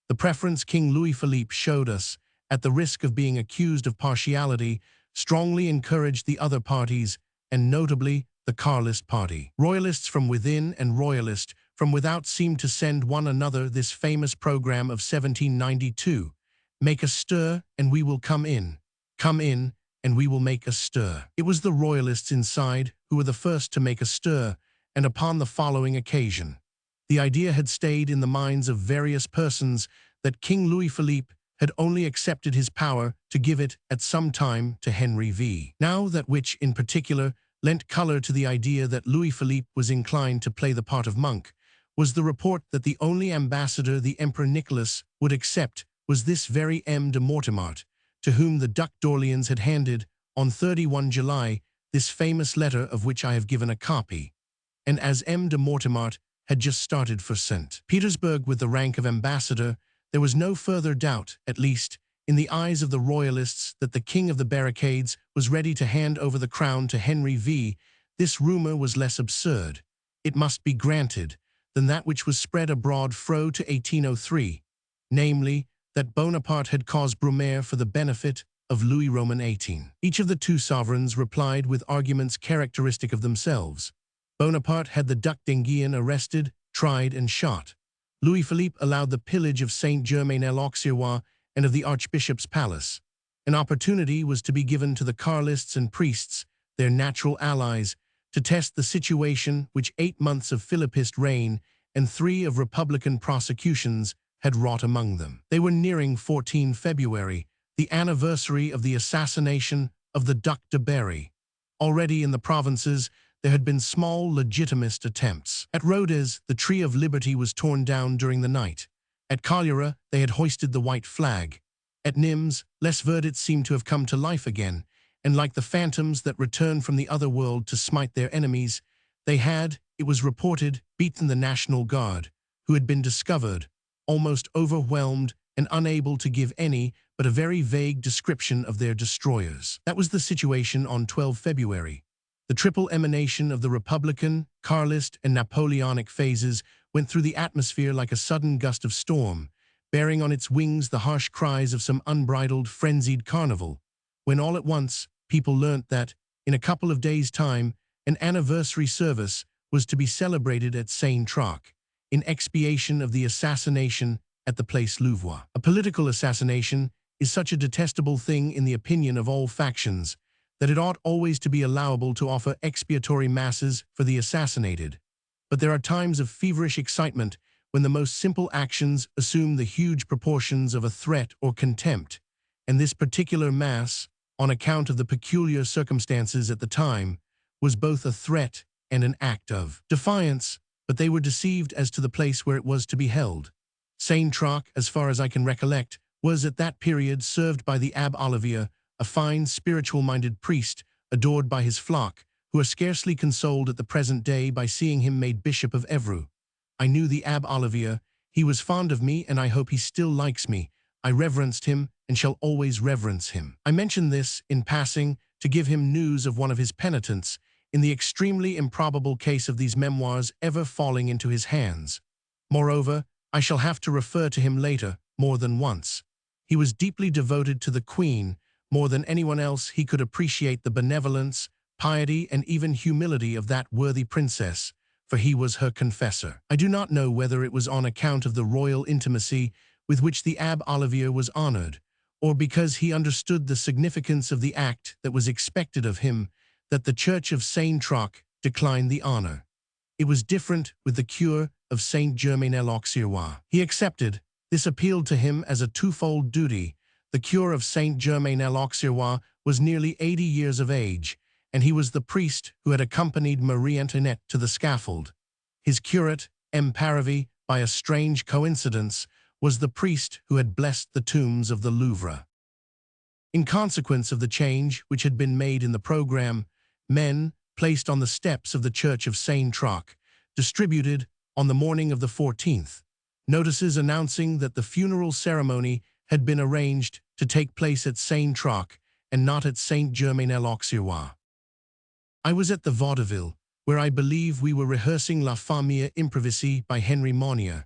The preference King Louis Philippe showed us, at the risk of being accused of partiality, strongly encouraged the other parties, and notably the Carlist party. Royalists from within and Royalists from without seemed to send one another this famous program of 1792, "Make a stir, and we will come in. Come in, and we will make a stir." It was the Royalists inside who were the first to make a stir, and upon the following occasion. The idea had stayed in the minds of various persons that King Louis Philippe had only accepted his power to give it at some time to Henry V. Now that which, in particular, lent color to the idea that Louis Philippe was inclined to play the part of monk, was the report that the only ambassador the Emperor Nicholas would accept was this very M. de Mortemart, to whom the Duc d'Orléans had handed, on 31 July, this famous letter of which I have given a copy. And as M. de Mortemart had just started for St. Petersburg with the rank of ambassador, there was no further doubt, at least, in the eyes of the Royalists, that the King of the Barricades was ready to hand over the crown to Henry V. This rumor was less absurd, it must be granted, than that which was spread abroad fro to 1803, namely, that Bonaparte had caused Brumaire for the benefit of Louis Roman XVIII. Each of the 2 sovereigns replied with arguments characteristic of themselves. Bonaparte had the Duc d'Enghien arrested, tried, and shot. Louis-Philippe allowed the pillage of Saint-Germain-l'Auxerrois and of the Archbishop's palace. An opportunity was to be given to the Carlists and priests, their natural allies, to test the situation which 8 months of Philippist reign and 3 of Republican prosecutions had wrought among them. They were nearing 14 February, the anniversary of the assassination of the Duc de Berry. Already in the provinces, there had been small legitimist attempts. At Rodez, the Tree of Liberty was torn down during the night. At Cagliari, they had hoisted the white flag. At Nimes, les verdicts seemed to have come to life again, and like the phantoms that return from the other world to smite their enemies, they had, it was reported, beaten the National Guard, who had been discovered, almost overwhelmed and unable to give any but a very vague description of their destroyers. That was the situation on 12 February. The triple emanation of the Republican, Carlist, and Napoleonic phases went through the atmosphere like a sudden gust of storm, bearing on its wings the harsh cries of some unbridled, frenzied carnival, when all at once people learnt that, in a couple of days' time, an anniversary service was to be celebrated at Saint-Troch, in expiation of the assassination at the Place Louvois. A political assassination is such a detestable thing in the opinion of all factions, that it ought always to be allowable to offer expiatory masses for the assassinated. But there are times of feverish excitement when the most simple actions assume the huge proportions of a threat or contempt, and this particular mass, on account of the peculiar circumstances at the time, was both a threat and an act of defiance, but they were deceived as to the place where it was to be held. Saint-Troch, as far as I can recollect, was at that period served by the Abbé Olivier, a fine, spiritual-minded priest, adored by his flock, who are scarcely consoled at the present day by seeing him made Bishop of Evreux. I knew the Abbé Olivier. He was fond of me, and I hope he still likes me. I reverenced him, and shall always reverence him. I mention this, in passing, to give him news of one of his penitents, in the extremely improbable case of these memoirs ever falling into his hands. Moreover, I shall have to refer to him later, more than once. He was deeply devoted to the Queen. More than anyone else, he could appreciate the benevolence, piety, and even humility of that worthy princess, for he was her confessor. I do not know whether it was on account of the royal intimacy with which the Abbé Olivier was honored, or because he understood the significance of the act that was expected of him, that the Church of Saint-Troch declined the honor. It was different with the cure of Saint-Germain-l'Auxerrois. He accepted. This appealed to him as a twofold duty. The cure of Saint-Germain-l'Auxerrois was nearly 80 years of age, and he was the priest who had accompanied Marie Antoinette to the scaffold. His curate, M. Paravy, by a strange coincidence, was the priest who had blessed the tombs of the Louvre. In consequence of the change which had been made in the program, men, placed on the steps of the Church of Saint-Troch, distributed, on the morning of the 14th, notices announcing that the funeral ceremony had been arranged to take place at Saint-Troch and not at Saint-Germain-l'Auxerrois. I was at the Vaudeville, where I believe we were rehearsing La Famille Improvisée by Henry Monnier.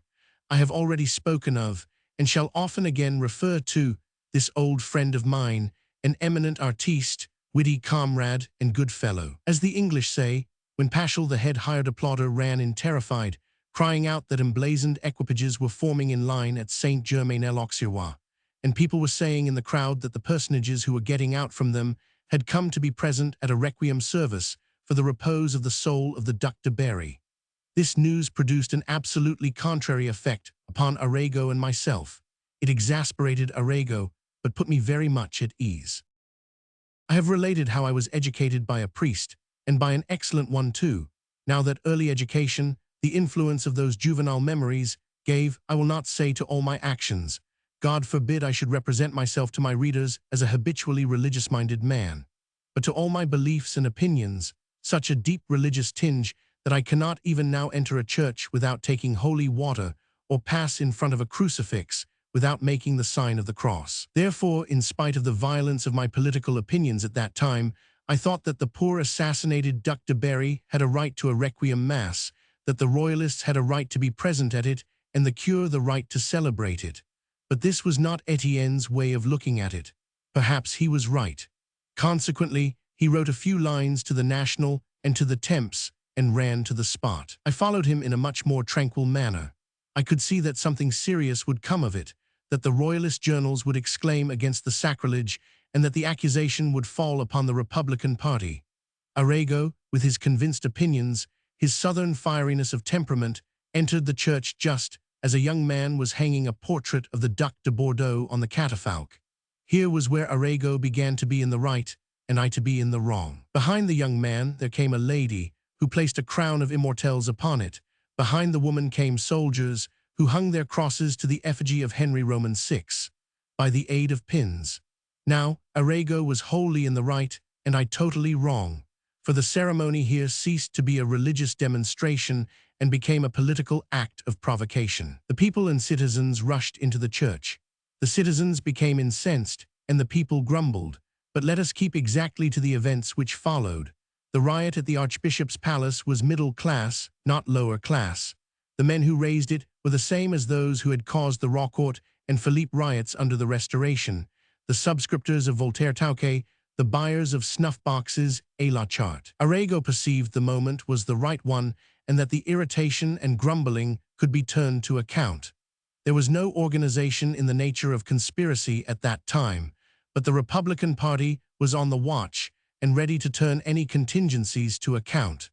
I have already spoken of, and shall often again refer to, this old friend of mine, an eminent artiste, witty comrade, and good fellow. As the English say, when Paschal the head hired applauder ran in terrified, crying out that emblazoned equipages were forming in line at Saint-Germain-l'Auxerrois, and people were saying in the crowd that the personages who were getting out from them had come to be present at a requiem service for the repose of the soul of the Duc de Berry. This news produced an absolutely contrary effect upon Arago and myself. It exasperated Arago, but put me very much at ease. I have related how I was educated by a priest, and by an excellent one too. Now that early education, the influence of those juvenile memories, gave, I will not say to all my actions. God forbid I should represent myself to my readers as a habitually religious-minded man. But to all my beliefs and opinions, such a deep religious tinge that I cannot even now enter a church without taking holy water, or pass in front of a crucifix without making the sign of the cross. Therefore, in spite of the violence of my political opinions at that time, I thought that the poor assassinated Duc de Berry had a right to a requiem mass, that the royalists had a right to be present at it, and the cure the right to celebrate it. But this was not Etienne's way of looking at it. Perhaps he was right. Consequently, he wrote a few lines to the National and to the Temps, and ran to the spot. I followed him in a much more tranquil manner. I could see that something serious would come of it, that the royalist journals would exclaim against the sacrilege, and that the accusation would fall upon the Republican Party. Arago, with his convinced opinions, his southern fieriness of temperament, entered the church just as a young man was hanging a portrait of the Duc de Bordeaux on the catafalque. Here was where Arago began to be in the right, and I to be in the wrong. Behind the young man there came a lady, who placed a crown of immortelles upon it. Behind the woman came soldiers, who hung their crosses to the effigy of Henry Roman VI, by the aid of pins. Now, Arago was wholly in the right, and I totally wrong, for the ceremony here ceased to be a religious demonstration and became a political act of provocation. The people and citizens rushed into the church. The citizens became incensed, and the people grumbled. But let us keep exactly to the events which followed. The riot at the Archbishop's palace was middle class, not lower class. The men who raised it were the same as those who had caused the Rocourt and Philippe riots under the Restoration, the subscriptors of Voltaire-Touquet, the buyers of snuff boxes, et la charte. Arago perceived the moment was the right one, and that the irritation and grumbling could be turned to account. There was no organization in the nature of conspiracy at that time, but the Republican Party was on the watch and ready to turn any contingencies to account.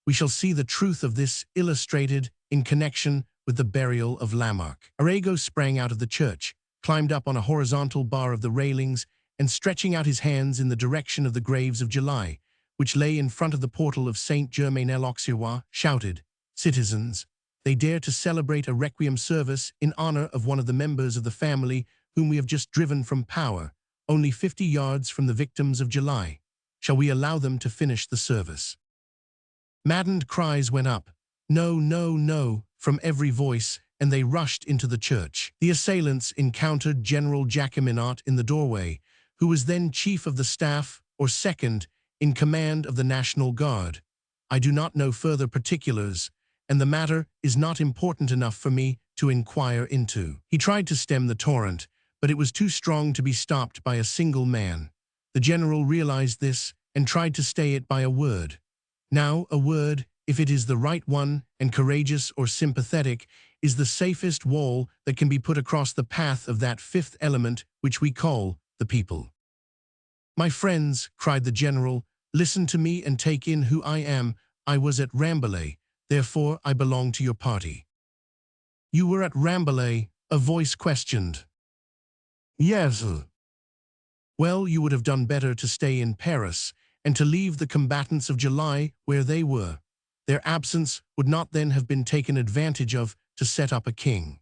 We shall see the truth of this illustrated in connection with the burial of Lamarck. Arago sprang out of the church, climbed up on a horizontal bar of the railings, and stretching out his hands in the direction of the graves of July, which lay in front of the portal of Saint-Germain-l'Auxerrois, shouted, "Citizens, they dare to celebrate a requiem service in honor of one of the members of the family whom we have just driven from power, only 50 yards from the victims of July. Shall we allow them to finish the service?" Maddened cries went up, "No, no, no," from every voice, and they rushed into the church. The assailants encountered General Jacqueminot in the doorway, who was then chief of the staff, or second, in command of the National Guard. I do not know further particulars, and the matter is not important enough for me to inquire into. He tried to stem the torrent, but it was too strong to be stopped by a single man. The general realized this and tried to stay it by a word. Now, a word, if it is the right one and courageous or sympathetic, is the safest wall that can be put across the path of that fifth element which we call the people. "My friends," cried the general, "listen to me and take in who I am. I was at Rambouillet, therefore I belong to your party." "You were at Rambouillet?" a voice questioned. "Yes." "Well, you would have done better to stay in Paris and to leave the combatants of July where they were. Their absence would not then have been taken advantage of to set up a king."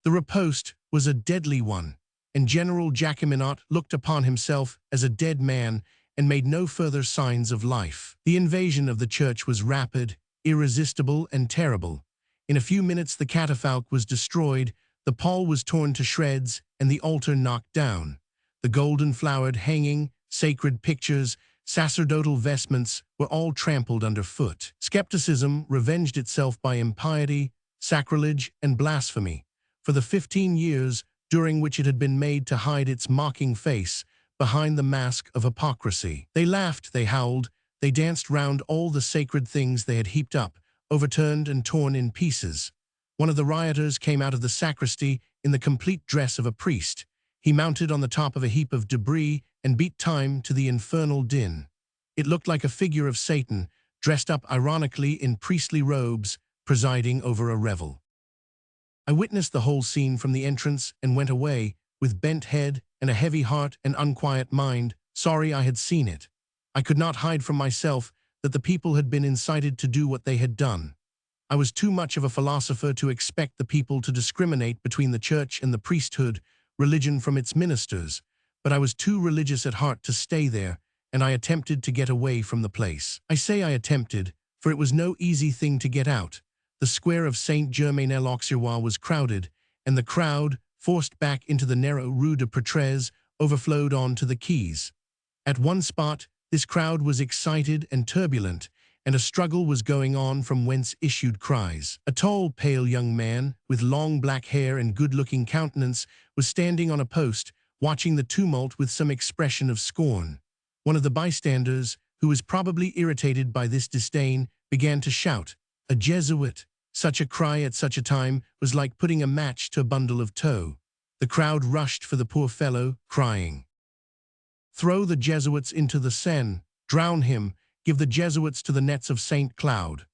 The riposte was a deadly one, and General Jacqueminot looked upon himself as a dead man and made no further signs of life. The invasion of the church was rapid, irresistible, and terrible. In a few minutes the catafalque was destroyed, the pall was torn to shreds, and the altar knocked down. The golden-flowered hanging, sacred pictures, sacerdotal vestments were all trampled underfoot. Skepticism revenged itself by impiety, sacrilege, and blasphemy. For the 15 years during which it had been made to hide its mocking face behind the mask of hypocrisy. They laughed, they howled, they danced round all the sacred things they had heaped up, overturned and torn in pieces. One of the rioters came out of the sacristy in the complete dress of a priest. He mounted on the top of a heap of debris and beat time to the infernal din. It looked like a figure of Satan, dressed up ironically in priestly robes, presiding over a revel. I witnessed the whole scene from the entrance and went away, with bent head and a heavy heart and unquiet mind, sorry I had seen it. I could not hide from myself that the people had been incited to do what they had done. I was too much of a philosopher to expect the people to discriminate between the church and the priesthood, religion from its ministers, but I was too religious at heart to stay there, and I attempted to get away from the place. I say I attempted, for it was no easy thing to get out. The square of Saint-Germain-l'Auxerrois was crowded, and the crowd, forced back into the narrow Rue de Portrays, overflowed on to the quays. At one spot, this crowd was excited and turbulent, and a struggle was going on from whence issued cries. A tall, pale young man, with long black hair and good-looking countenance, was standing on a post, watching the tumult with some expression of scorn. One of the bystanders, who was probably irritated by this disdain, began to shout, "A Jesuit!" Such a cry at such a time was like putting a match to a bundle of tow. The crowd rushed for the poor fellow, crying, "Throw the Jesuits into the Seine! Drown him! Give the Jesuits to the nets of St. Cloud!"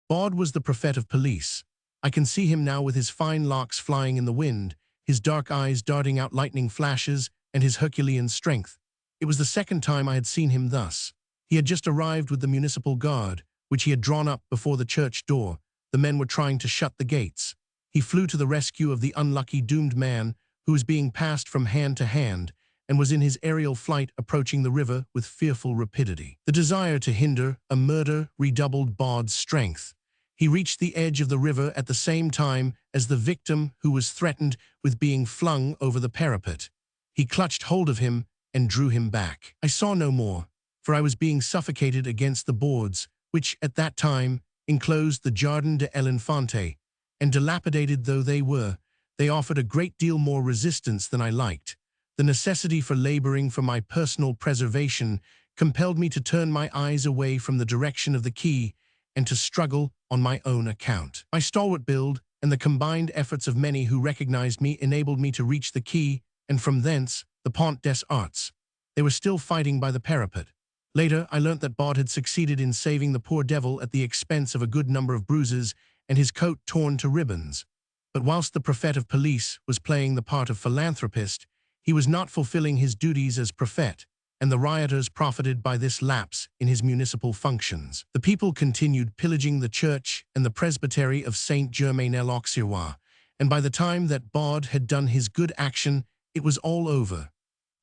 Baud was the prefect of police. I can see him now with his fine locks flying in the wind, his dark eyes darting out lightning flashes, and his Herculean strength. It was the second time I had seen him thus. He had just arrived with the municipal guard, which he had drawn up before the church door. The men were trying to shut the gates. He flew to the rescue of the unlucky doomed man who was being passed from hand to hand and was in his aerial flight approaching the river with fearful rapidity. The desire to hinder a murder redoubled Baud's strength. He reached the edge of the river at the same time as the victim who was threatened with being flung over the parapet. He clutched hold of him and drew him back. I saw no more, for I was being suffocated against the boards, which at that time enclosed the Jardin de l'Infante, and dilapidated though they were, they offered a great deal more resistance than I liked. The necessity for laboring for my personal preservation compelled me to turn my eyes away from the direction of the quay and to struggle on my own account. My stalwart build and the combined efforts of many who recognized me enabled me to reach the quay and from thence the Pont des Arts. They were still fighting by the parapet. Later, I learnt that Baud had succeeded in saving the poor devil at the expense of a good number of bruises and his coat torn to ribbons. But whilst the prefect of police was playing the part of philanthropist, he was not fulfilling his duties as prefect, and the rioters profited by this lapse in his municipal functions. The people continued pillaging the church and the presbytery of Saint-Germain-l'Auxerrois, and by the time that Baud had done his good action, it was all over.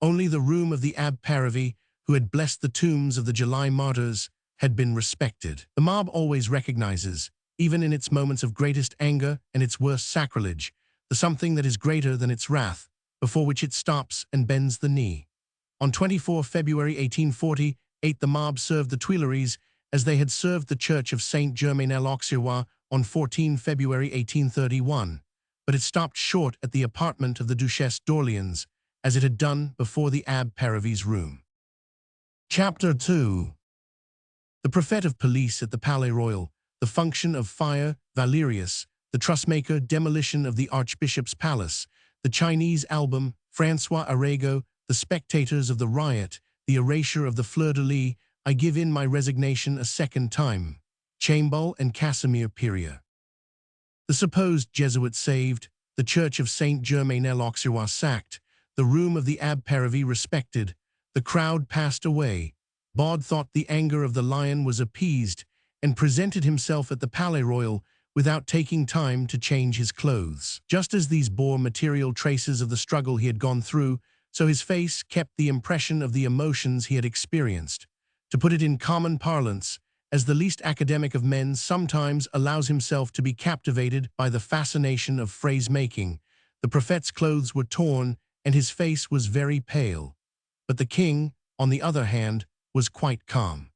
Only the room of the Abbé Paravis, who had blessed the tombs of the July martyrs, had been respected. The mob always recognizes, even in its moments of greatest anger and its worst sacrilege, the something that is greater than its wrath, before which it stops and bends the knee. On 24 February 1848, the mob served the Tuileries as they had served the church of Saint-Germain-l'Auxerrois on 14 February 1831, but it stopped short at the apartment of the Duchesse d'Orléans, as it had done before the Abbé Paravis' room. Chapter 2. The prefect of police at the Palais Royal, the function of fire, Valerius, the trussmaker, demolition of the Archbishop's palace, the Chinese album, François Arago, the spectators of the riot, the erasure of the fleur-de-lis, I give in my resignation a second time. Chambal and Casimir Peria. The supposed Jesuit saved, the church of Saint-Germain-l'Auxerrois sacked, the room of the Abbé Paravis respected, the crowd passed away. Baud thought the anger of the lion was appeased and presented himself at the Palais Royal without taking time to change his clothes. Just as these bore material traces of the struggle he had gone through, so his face kept the impression of the emotions he had experienced. To put it in common parlance, as the least academic of men sometimes allows himself to be captivated by the fascination of phrase-making, the prefect's clothes were torn and his face was very pale. But the king, on the other hand, was quite calm.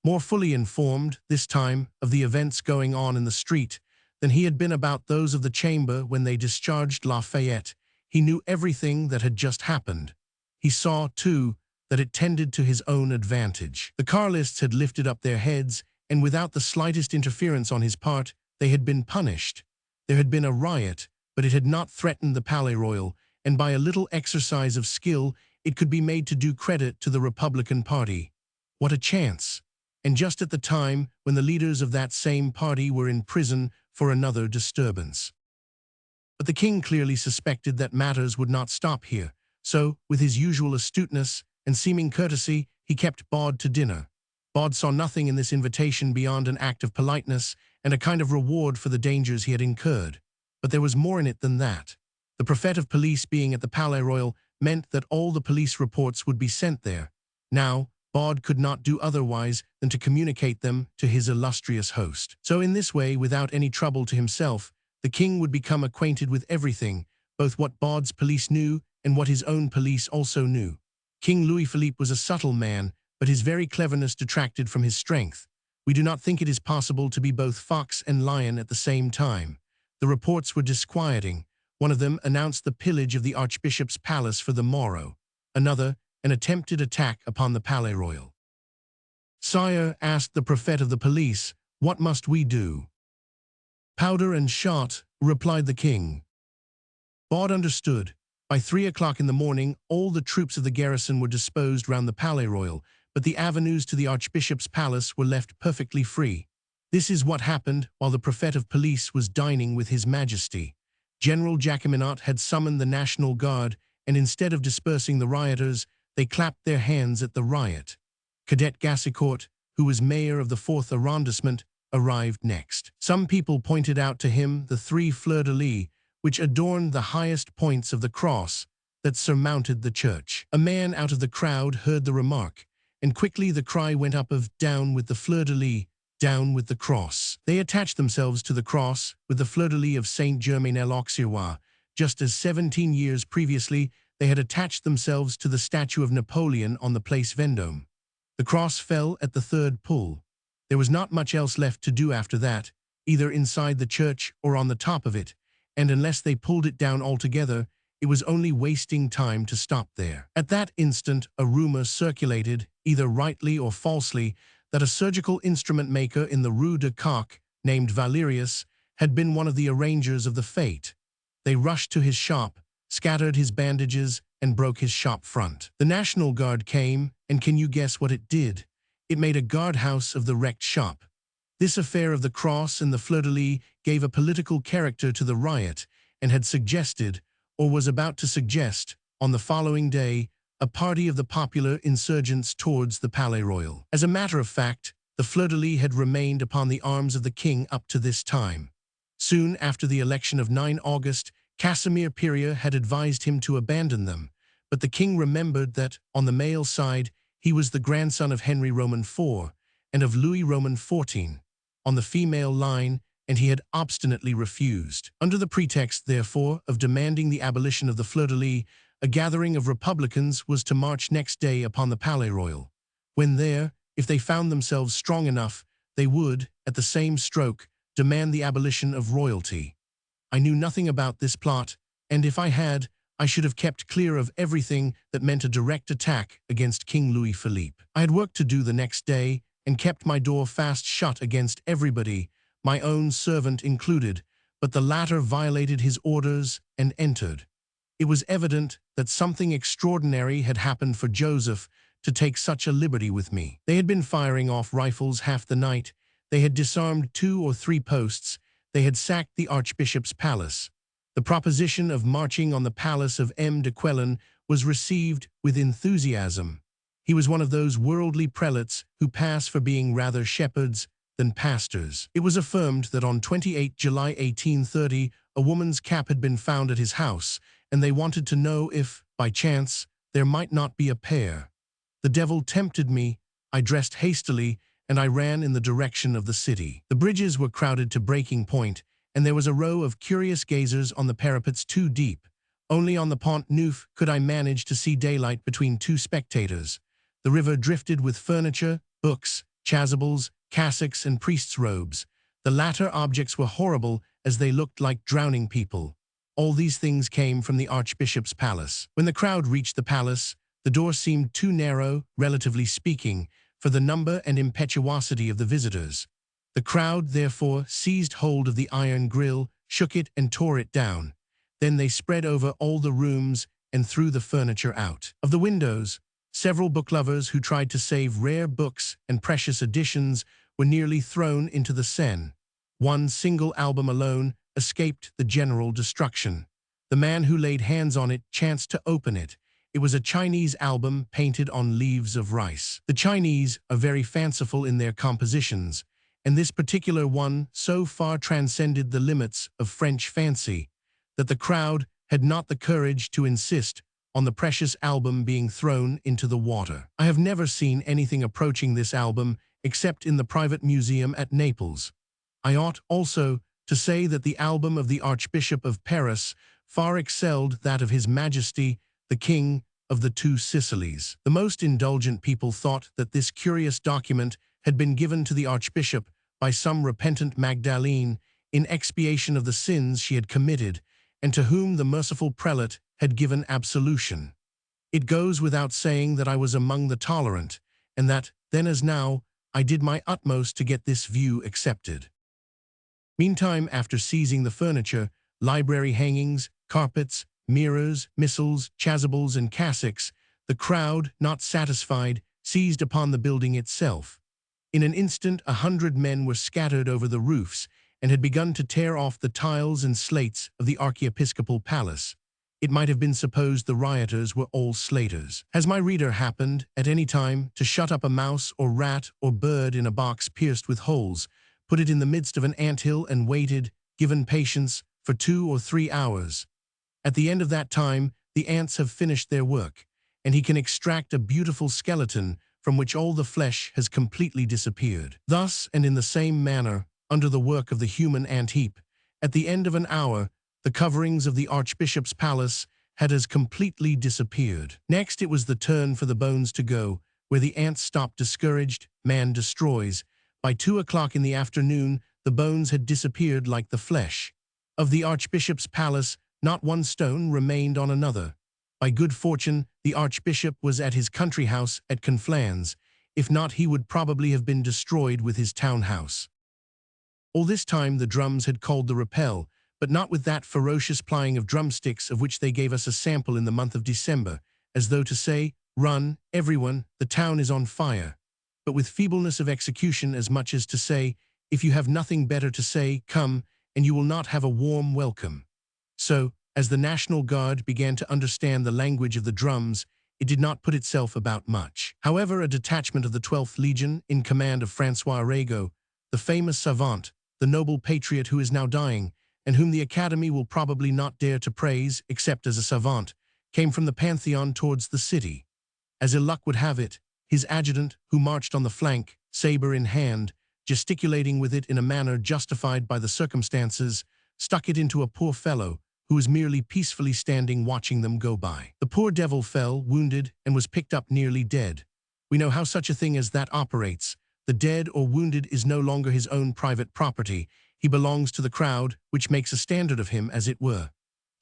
More fully informed, this time, of the events going on in the street than he had been about those of the chamber when they discharged Lafayette, he knew everything that had just happened. He saw, too, that it tended to his own advantage. The Carlists had lifted up their heads, and without the slightest interference on his part, they had been punished. There had been a riot, but it had not threatened the Palais Royal, and by a little exercise of skill, it could be made to do credit to the Republican Party. What a chance! And just at the time when the leaders of that same party were in prison for another disturbance. But the king clearly suspected that matters would not stop here, so, with his usual astuteness and seeming courtesy, he kept Baud to dinner. Baud saw nothing in this invitation beyond an act of politeness and a kind of reward for the dangers he had incurred. But there was more in it than that. The prefect of police being at the Palais Royal meant that all the police reports would be sent there. Now, Baud could not do otherwise than to communicate them to his illustrious host. So in this way, without any trouble to himself, the king would become acquainted with everything, both what Baud's police knew and what his own police also knew. King Louis-Philippe was a subtle man, but his very cleverness detracted from his strength. We do not think it is possible to be both fox and lion at the same time. The reports were disquieting. One of them announced the pillage of the Archbishop's palace for the morrow. Another, an attempted attack upon the Palais Royal. "Sire," asked the prefect of the police, "what must we do?" "Powder and shot," replied the king. Baud understood. By 3 o'clock in the morning, all the troops of the garrison were disposed round the Palais Royal, but the avenues to the Archbishop's palace were left perfectly free. This is what happened while the prefect of police was dining with His Majesty. General Jacqueminot had summoned the National Guard, and instead of dispersing the rioters, they clapped their hands at the riot. Cadet Gassicourt, who was mayor of the 4th arrondissement, arrived next. Some people pointed out to him the 3 fleurs-de-lis, which adorned the highest points of the cross that surmounted the church. A man out of the crowd heard the remark, and quickly the cry went up of "Down with the fleur-de-lis, down with the cross." They attached themselves to the cross with the fleur-de-lis of Saint-Germain-l'Auxerrois, just as 17 years previously they had attached themselves to the statue of Napoleon on the Place Vendôme. The cross fell at the 3rd pull. There was not much else left to do after that, either inside the church or on the top of it, and unless they pulled it down altogether, it was only wasting time to stop there. At that instant, a rumor circulated, either rightly or falsely, that a surgical instrument maker in the Rue de Coq, named Valerius, had been one of the arrangers of the fete. They rushed to his shop, scattered his bandages, and broke his shop front. The National Guard came, and can you guess what it did? It made a guardhouse of the wrecked shop. This affair of the cross and the fleur-de-lis gave a political character to the riot, and had suggested, or was about to suggest, on the following day, a party of the popular insurgents towards the Palais Royal. As a matter of fact, the fleur-de-lis had remained upon the arms of the king up to this time. Soon after the election of 9 August, Casimir Perier had advised him to abandon them, but the king remembered that, on the male side, he was the grandson of Henry Roman IV and of Louis Roman XIV. On the female line, and he had obstinately refused. Under the pretext, therefore, of demanding the abolition of the fleur-de-lis, a gathering of Republicans was to march next day upon the Palais Royal. When there, if they found themselves strong enough, they would, at the same stroke, demand the abolition of royalty. I knew nothing about this plot, and if I had, I should have kept clear of everything that meant a direct attack against King Louis Philippe. I had work to do the next day, and kept my door fast shut against everybody, my own servant included, but the latter violated his orders and entered. It was evident that something extraordinary had happened for Joseph to take such a liberty with me. They had been firing off rifles half the night, they had disarmed 2 or 3 posts, they had sacked the Archbishop's palace. The proposition of marching on the palace of M. de Quélen was received with enthusiasm. He was one of those worldly prelates who pass for being rather shepherds than pastors. It was affirmed that on 28 July 1830, a woman's cap had been found at his house, and they wanted to know if, by chance, there might not be a pair. The devil tempted me, I dressed hastily, and I ran in the direction of the city. The bridges were crowded to breaking point, and there was a row of curious gazers on the parapets 2 deep. Only on the Pont Neuf could I manage to see daylight between 2 spectators. The river drifted with furniture, books, chasubles, cassocks, and priests' robes. The latter objects were horrible as they looked like drowning people. All these things came from the Archbishop's palace. When the crowd reached the palace, the door seemed too narrow, relatively speaking, for the number and impetuosity of the visitors. The crowd, therefore, seized hold of the iron grille, shook it, and tore it down. Then they spread over all the rooms and threw the furniture out. Of the windows, several book-lovers who tried to save rare books and precious editions were nearly thrown into the Seine. One single album alone escaped the general destruction. The man who laid hands on it chanced to open it. It was a Chinese album painted on leaves of rice. The Chinese are very fanciful in their compositions, and this particular one so far transcended the limits of French fancy that the crowd had not the courage to insist on the precious album being thrown into the water. I have never seen anything approaching this album except in the private museum at Naples. I ought also to say that the album of the Archbishop of Paris far excelled that of His Majesty, the King of the Two Sicilies. The most indulgent people thought that this curious document had been given to the Archbishop by some repentant Magdalene in expiation of the sins she had committed, and to whom the merciful prelate had given absolution. It goes without saying that I was among the tolerant, and that, then as now, I did my utmost to get this view accepted. Meantime, after seizing the furniture, library hangings, carpets, mirrors, missals, chasubles, and cassocks, the crowd, not satisfied, seized upon the building itself. In an instant 100 men were scattered over the roofs and had begun to tear off the tiles and slates of the archiepiscopal palace. It might have been supposed the rioters were all slaters. Has my reader happened, at any time, to shut up a mouse or rat or bird in a box pierced with holes, put it in the midst of an anthill and waited, given patience, for 2 or 3 hours? At the end of that time, the ants have finished their work, and he can extract a beautiful skeleton from which all the flesh has completely disappeared. Thus, and in the same manner, under the work of the human ant-heap, at the end of an hour, the coverings of the archbishop's palace had as completely disappeared. Next, it was the turn for the bones to go, where the ants stopped discouraged, man destroys. By 2 o'clock in the afternoon, the bones had disappeared like the flesh. Of the archbishop's palace, not one stone remained on another. By good fortune, the archbishop was at his country house at Conflans. If not, he would probably have been destroyed with his townhouse. All this time the drums had called the rappel, but not with that ferocious plying of drumsticks of which they gave us a sample in the month of December, as though to say, "Run, everyone, the town is on fire," but with feebleness of execution as much as to say, "If you have nothing better to say, come, and you will not have a warm welcome." So, as the National Guard began to understand the language of the drums, it did not put itself about much. However, a detachment of the 12th Legion, in command of Francois Arago, the famous savant, the noble patriot who is now dying, and whom the Academy will probably not dare to praise except as a savant, came from the Pantheon towards the city. As ill luck would have it, his adjutant, who marched on the flank, saber in hand, gesticulating with it in a manner justified by the circumstances, stuck it into a poor fellow, who was merely peacefully standing watching them go by. The poor devil fell, wounded, and was picked up nearly dead. We know how such a thing as that operates. The dead or wounded is no longer his own private property. He belongs to the crowd, which makes a standard of him, as it were.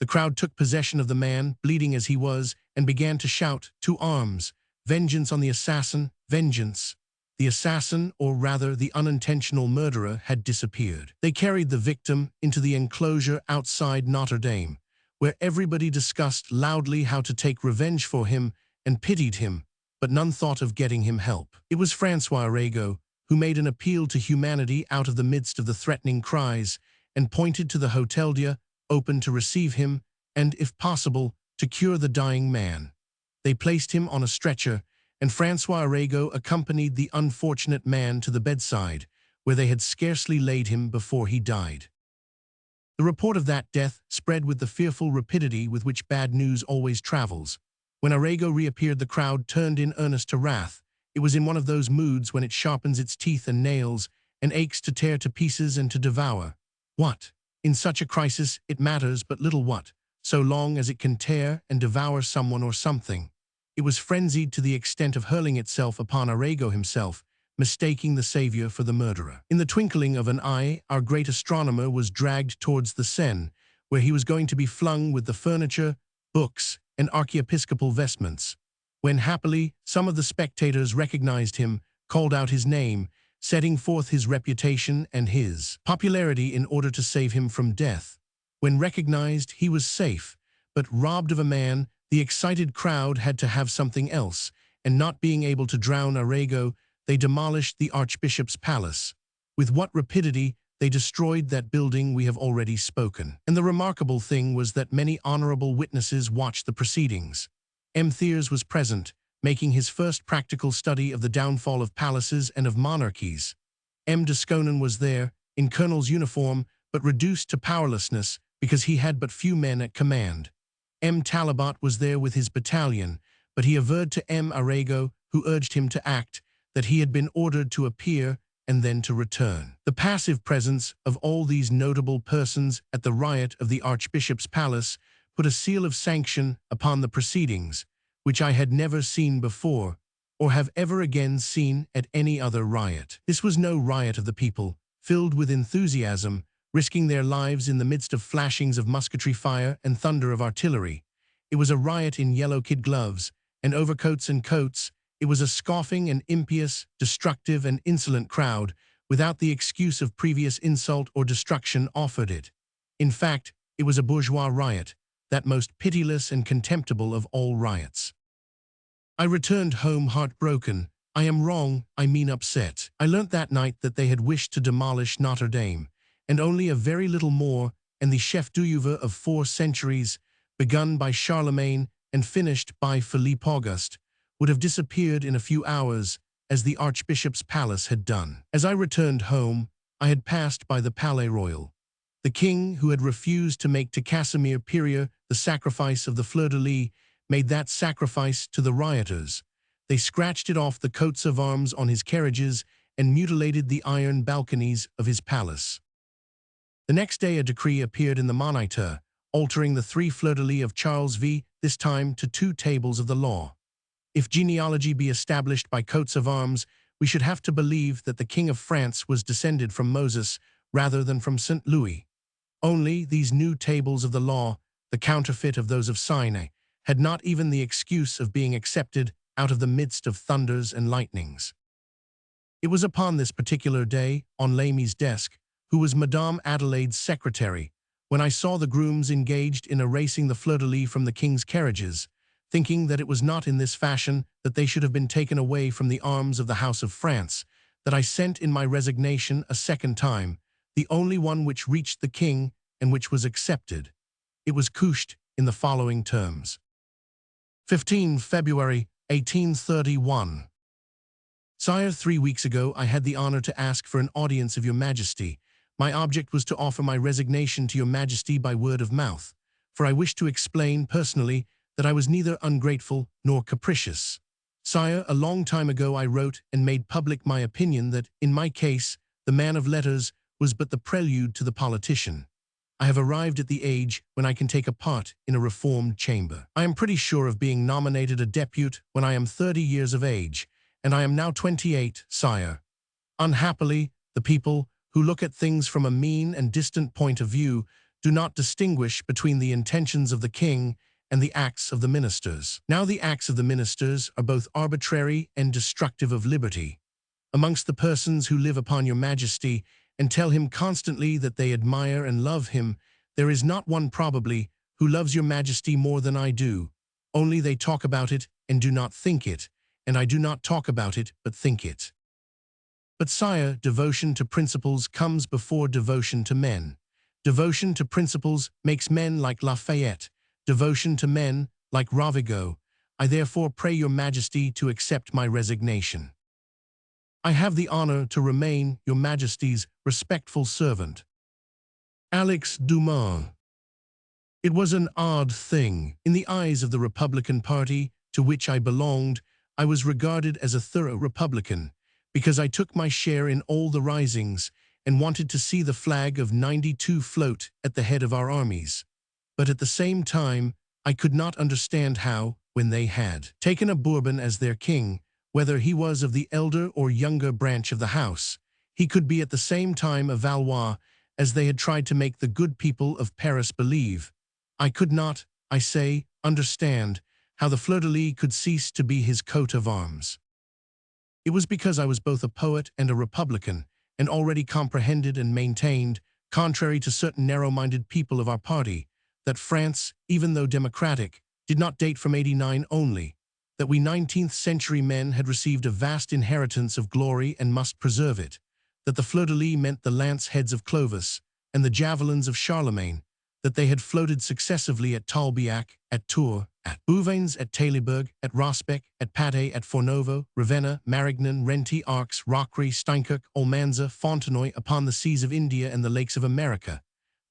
The crowd took possession of the man, bleeding as he was, and began to shout, "To arms! Vengeance on the assassin! Vengeance!" The assassin, or rather the unintentional murderer, had disappeared. They carried the victim into the enclosure outside Notre Dame, where everybody discussed loudly how to take revenge for him and pitied him, but none thought of getting him help. It was Francois Arago who made an appeal to humanity out of the midst of the threatening cries and pointed to the Hôtel Dieu, open to receive him and, if possible, to cure the dying man. They placed him on a stretcher, and Francois Arago accompanied the unfortunate man to the bedside, where they had scarcely laid him before he died. The report of that death spread with the fearful rapidity with which bad news always travels. When Arago reappeared, the crowd turned in earnest to wrath. It was in one of those moods when it sharpens its teeth and nails, and aches to tear to pieces and to devour. What? In such a crisis it matters but little what, so long as it can tear and devour someone or something. It was frenzied to the extent of hurling itself upon Arago himself, mistaking the savior for the murderer. In the twinkling of an eye, our great astronomer was dragged towards the Seine, where he was going to be flung with the furniture, books, and archiepiscopal vestments, when happily some of the spectators recognized him, called out his name, setting forth his reputation and his popularity in order to save him from death. When recognized, he was safe, but robbed of a man, the excited crowd had to have something else, and not being able to drown Arago, they demolished the archbishop's palace. With what rapidity they destroyed that building we have already spoken. And the remarkable thing was that many honorable witnesses watched the proceedings. M. Thiers was present, making his first practical study of the downfall of palaces and of monarchies. M. de Sconen was there, in colonel's uniform, but reduced to powerlessness because he had but few men at command. M. Talabot was there with his battalion, but he averred to M. Arago, who urged him to act, that he had been ordered to appear and then to return. The passive presence of all these notable persons at the riot of the Archbishop's palace put a seal of sanction upon the proceedings, which I had never seen before, or have ever again seen at any other riot. This was no riot of the people, filled with enthusiasm, risking their lives in the midst of flashings of musketry fire and thunder of artillery. It was a riot in yellow kid gloves and overcoats and coats. It was a scoffing and impious, destructive and insolent crowd, without the excuse of previous insult or destruction offered it. In fact, it was a bourgeois riot, that most pitiless and contemptible of all riots. I returned home heartbroken. I am wrong, I mean upset. I learnt that night that they had wished to demolish Notre Dame, and only a very little more, and the chef-d'oeuvre of 4 centuries, begun by Charlemagne and finished by Philippe Auguste, would have disappeared in a few hours, as the Archbishop's palace had done. As I returned home, I had passed by the Palais Royal. The king, who had refused to make to Casimir Perier the sacrifice of the fleur-de-lis, made that sacrifice to the rioters. They scratched it off the coats of arms on his carriages and mutilated the iron balconies of his palace. The next day a decree appeared in the Moniteur, altering the 3 fleur-de-lis of Charles V, this time to 2 tables of the law. If genealogy be established by coats of arms, we should have to believe that the King of France was descended from Moses rather than from St. Louis. Only these new tables of the law, the counterfeit of those of Sinai, had not even the excuse of being accepted out of the midst of thunders and lightnings. It was upon this particular day, on Lamy's desk, who was Madame Adelaide's secretary, when I saw the grooms engaged in erasing the fleur-de-lis from the king's carriages, thinking that it was not in this fashion that they should have been taken away from the arms of the House of France, that I sent in my resignation a second time, the only one which reached the king and which was accepted. It was couched in the following terms. 15 February 1831. Sire, 3 weeks ago I had the honor to ask for an audience of your Majesty. My object was to offer my resignation to your Majesty by word of mouth, for I wished to explain personally that I was neither ungrateful nor capricious. Sire, a long time ago I wrote and made public my opinion that, in my case, the man of letters was but the prelude to the politician. I have arrived at the age when I can take a part in a reformed chamber. I am pretty sure of being nominated a depute when I am 30 years of age, and I am now 28, sire. Unhappily, the people, who look at things from a mean and distant point of view, do not distinguish between the intentions of the king and the acts of the ministers. Now the acts of the ministers are both arbitrary and destructive of liberty. Amongst the persons who live upon your Majesty and tell him constantly that they admire and love him, there is not one probably who loves your Majesty more than I do. Only they talk about it and do not think it, and I do not talk about it but think it. But sire, devotion to principles comes before devotion to men. Devotion to principles makes men like Lafayette, devotion to men like Rovigo. I therefore pray your Majesty to accept my resignation. I have the honor to remain your Majesty's respectful servant, Alexandre Dumas. It was an odd thing. In the eyes of the Republican Party, to which I belonged, I was regarded as a thorough Republican, because I took my share in all the risings and wanted to see the flag of '92 float at the head of our armies. But at the same time, I could not understand how, when they had taken a Bourbon as their king, whether he was of the elder or younger branch of the house, he could be at the same time a Valois, as they had tried to make the good people of Paris believe. I could not, I say, understand how the fleur-de-lis could cease to be his coat of arms. It was because I was both a poet and a Republican, and already comprehended and maintained, contrary to certain narrow-minded people of our party, that France, even though democratic, did not date from '89 only, that we 19th-century men had received a vast inheritance of glory and must preserve it, that the fleur-de-lis meant the lance heads of Clovis and the javelins of Charlemagne, that they had floated successively at Tolbiac, at Tours, at Bouvines, at Taillebourg, at Rosbec, at Patay, at Fornovo, Ravenna, Marignan, Renty, Arcs, Rockery, Steinkirk, Almanza, Fontenoy, upon the seas of India and the lakes of America,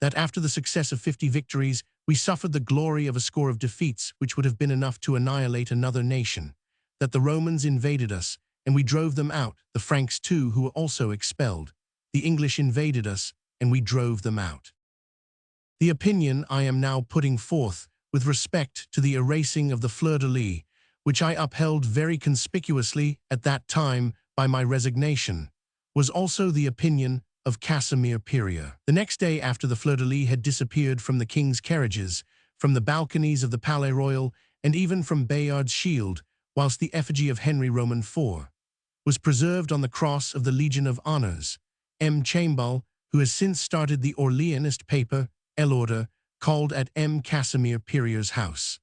that after the success of 50 victories, we suffered the glory of a score of defeats which would have been enough to annihilate another nation, that the Romans invaded us, and we drove them out, the Franks too, who were also expelled. The English invaded us, and we drove them out. The opinion I am now putting forth with respect to the erasing of the fleur-de-lis, which I upheld very conspicuously at that time by my resignation, was also the opinion of Casimir Perier. The next day after the fleur-de-lis had disappeared from the king's carriages, from the balconies of the Palais Royal, and even from Bayard's Shield, whilst the effigy of Henry Roman IV was preserved on the cross of the Legion of Honours. M. Chambal, who has since started the Orleanist paper, El Order, called at M. Casimir Perier's house.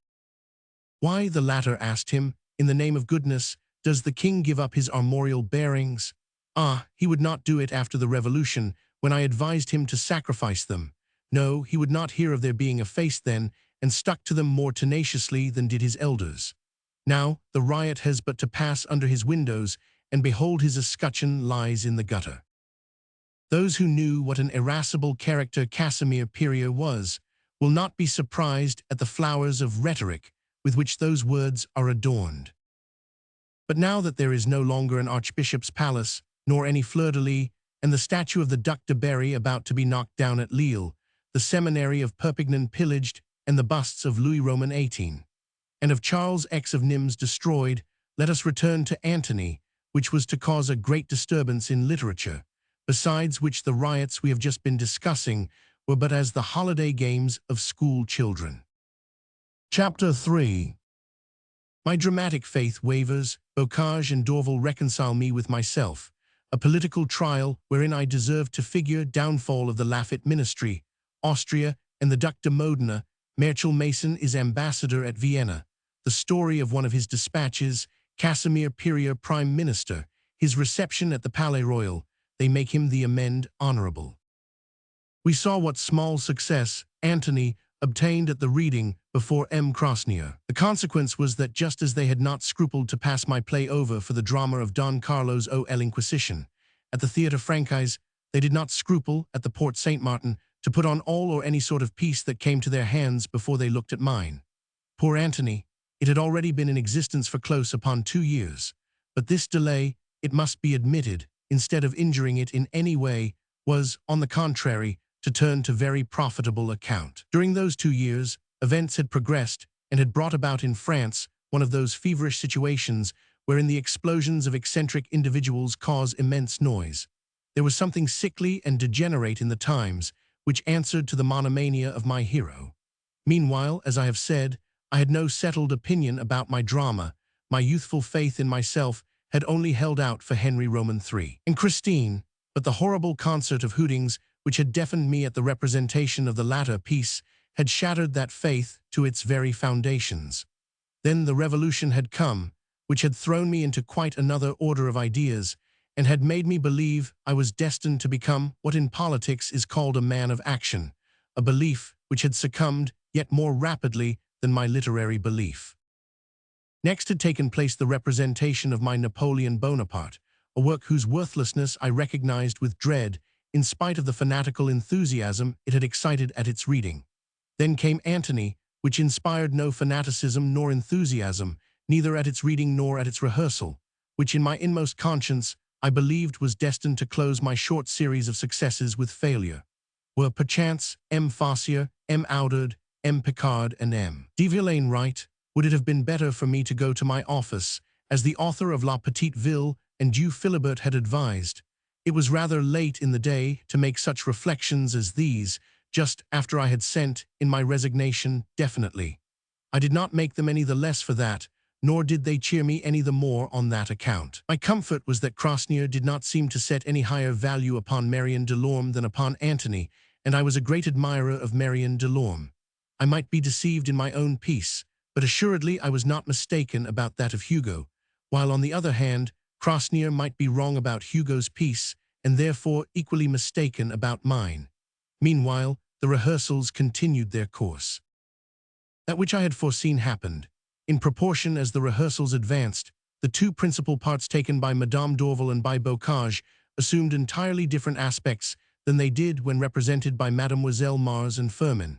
Why, the latter asked him, in the name of goodness, does the king give up his armorial bearings? Ah, he would not do it after the Revolution, when I advised him to sacrifice them. No, he would not hear of their being effaced then, and stuck to them more tenaciously than did his elders. Now the riot has but to pass under his windows, and behold his escutcheon lies in the gutter. Those who knew what an irascible character Casimir Perier was will not be surprised at the flowers of rhetoric with which those words are adorned. But now that there is no longer an archbishop's palace, nor any fleur-de-lis, and the statue of the Duc de Berry about to be knocked down at Lille, the seminary of Perpignan pillaged, and the busts of Louis Roman XVIII and of Charles X of Nimes destroyed, let us return to Antony, which was to cause a great disturbance in literature, besides which the riots we have just been discussing were but as the holiday games of school children. Chapter 3. My dramatic faith wavers, Bocage and Dorval reconcile me with myself, a political trial wherein I deserve to figure, downfall of the Lafitte ministry, Austria, and the Duc de Modena. Merchel Mason is ambassador at Vienna, the story of one of his dispatches, Casimir Perier Prime Minister, his reception at the Palais Royal, they make him the amende honorable. We saw what small success Antony obtained at the reading before M. Crosnier. The consequence was that just as they had not scrupled to pass my play over for the drama of Don Carlos o El Inquisition at the Théâtre Francais, they did not scruple, at the Porte Saint-Martin, to put on all or any sort of piece that came to their hands before they looked at mine. Poor Antony, it had already been in existence for close upon 2 years, but this delay, it must be admitted, instead of injuring it in any way, was, on the contrary, to turn to very profitable account. During those 2 years, events had progressed and had brought about in France one of those feverish situations wherein the explosions of eccentric individuals cause immense noise. There was something sickly and degenerate in the times, which answered to the monomania of my hero. Meanwhile, as I have said, I had no settled opinion about my drama. My youthful faith in myself had only held out for Henry Roman III and Christine, but the horrible concert of hootings which had deafened me at the representation of the latter piece had shattered that faith to its very foundations. Then the Revolution had come, which had thrown me into quite another order of ideas, and had made me believe I was destined to become what in politics is called a man of action, a belief which had succumbed yet more rapidly than my literary belief. Next had taken place the representation of my Napoleon Bonaparte, a work whose worthlessness I recognized with dread, in spite of the fanatical enthusiasm it had excited at its reading. Then came Antony, which inspired no fanaticism nor enthusiasm, neither at its reading nor at its rehearsal, which in my inmost conscience I believed was destined to close my short series of successes with failure. Were perchance M. Fossier, M. Audard, M. Picard, and M. de Villaine right, would it have been better for me to go to my office, as the author of La Petite Ville and Du Philibert had advised. It was rather late in the day to make such reflections as these, just after I had sent in my resignation definitely. I did not make them any the less for that, nor did they cheer me any the more on that account. My comfort was that Crosnier did not seem to set any higher value upon Marion Delorme than upon Antony, and I was a great admirer of Marion Delorme. I might be deceived in my own piece, but assuredly I was not mistaken about that of Hugo, while on the other hand, Crosnier might be wrong about Hugo's piece, and therefore equally mistaken about mine. Meanwhile, the rehearsals continued their course. That which I had foreseen happened. In proportion as the rehearsals advanced, the two principal parts taken by Madame Dorval and by Bocage assumed entirely different aspects than they did when represented by Mademoiselle Mars and Firmin.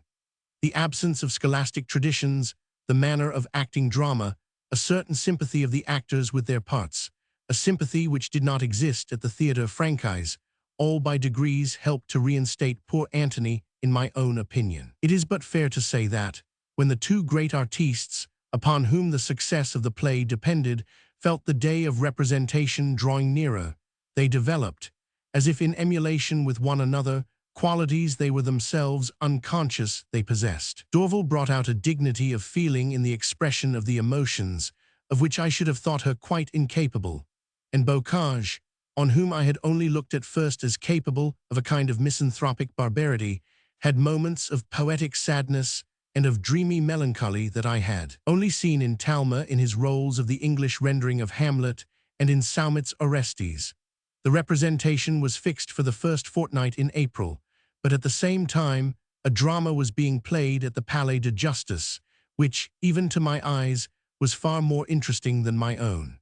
The absence of scholastic traditions, the manner of acting drama, a certain sympathy of the actors with their parts, a sympathy which did not exist at the Théâtre Francais, all by degrees helped to reinstate poor Antony in my own opinion. It is but fair to say that, when the two great artistes, upon whom the success of the play depended, felt the day of representation drawing nearer, they developed, as if in emulation with one another, qualities they were themselves unconscious they possessed. Dorval brought out a dignity of feeling in the expression of the emotions, of which I should have thought her quite incapable, and Bocage, on whom I had only looked at first as capable of a kind of misanthropic barbarity, had moments of poetic sadness and of dreamy melancholy that I had only seen in Talma in his roles of the English rendering of Hamlet and in Saumet's Orestes. The representation was fixed for the first fortnight in April, but at the same time a drama was being played at the Palais de Justice, which, even to my eyes, was far more interesting than my own.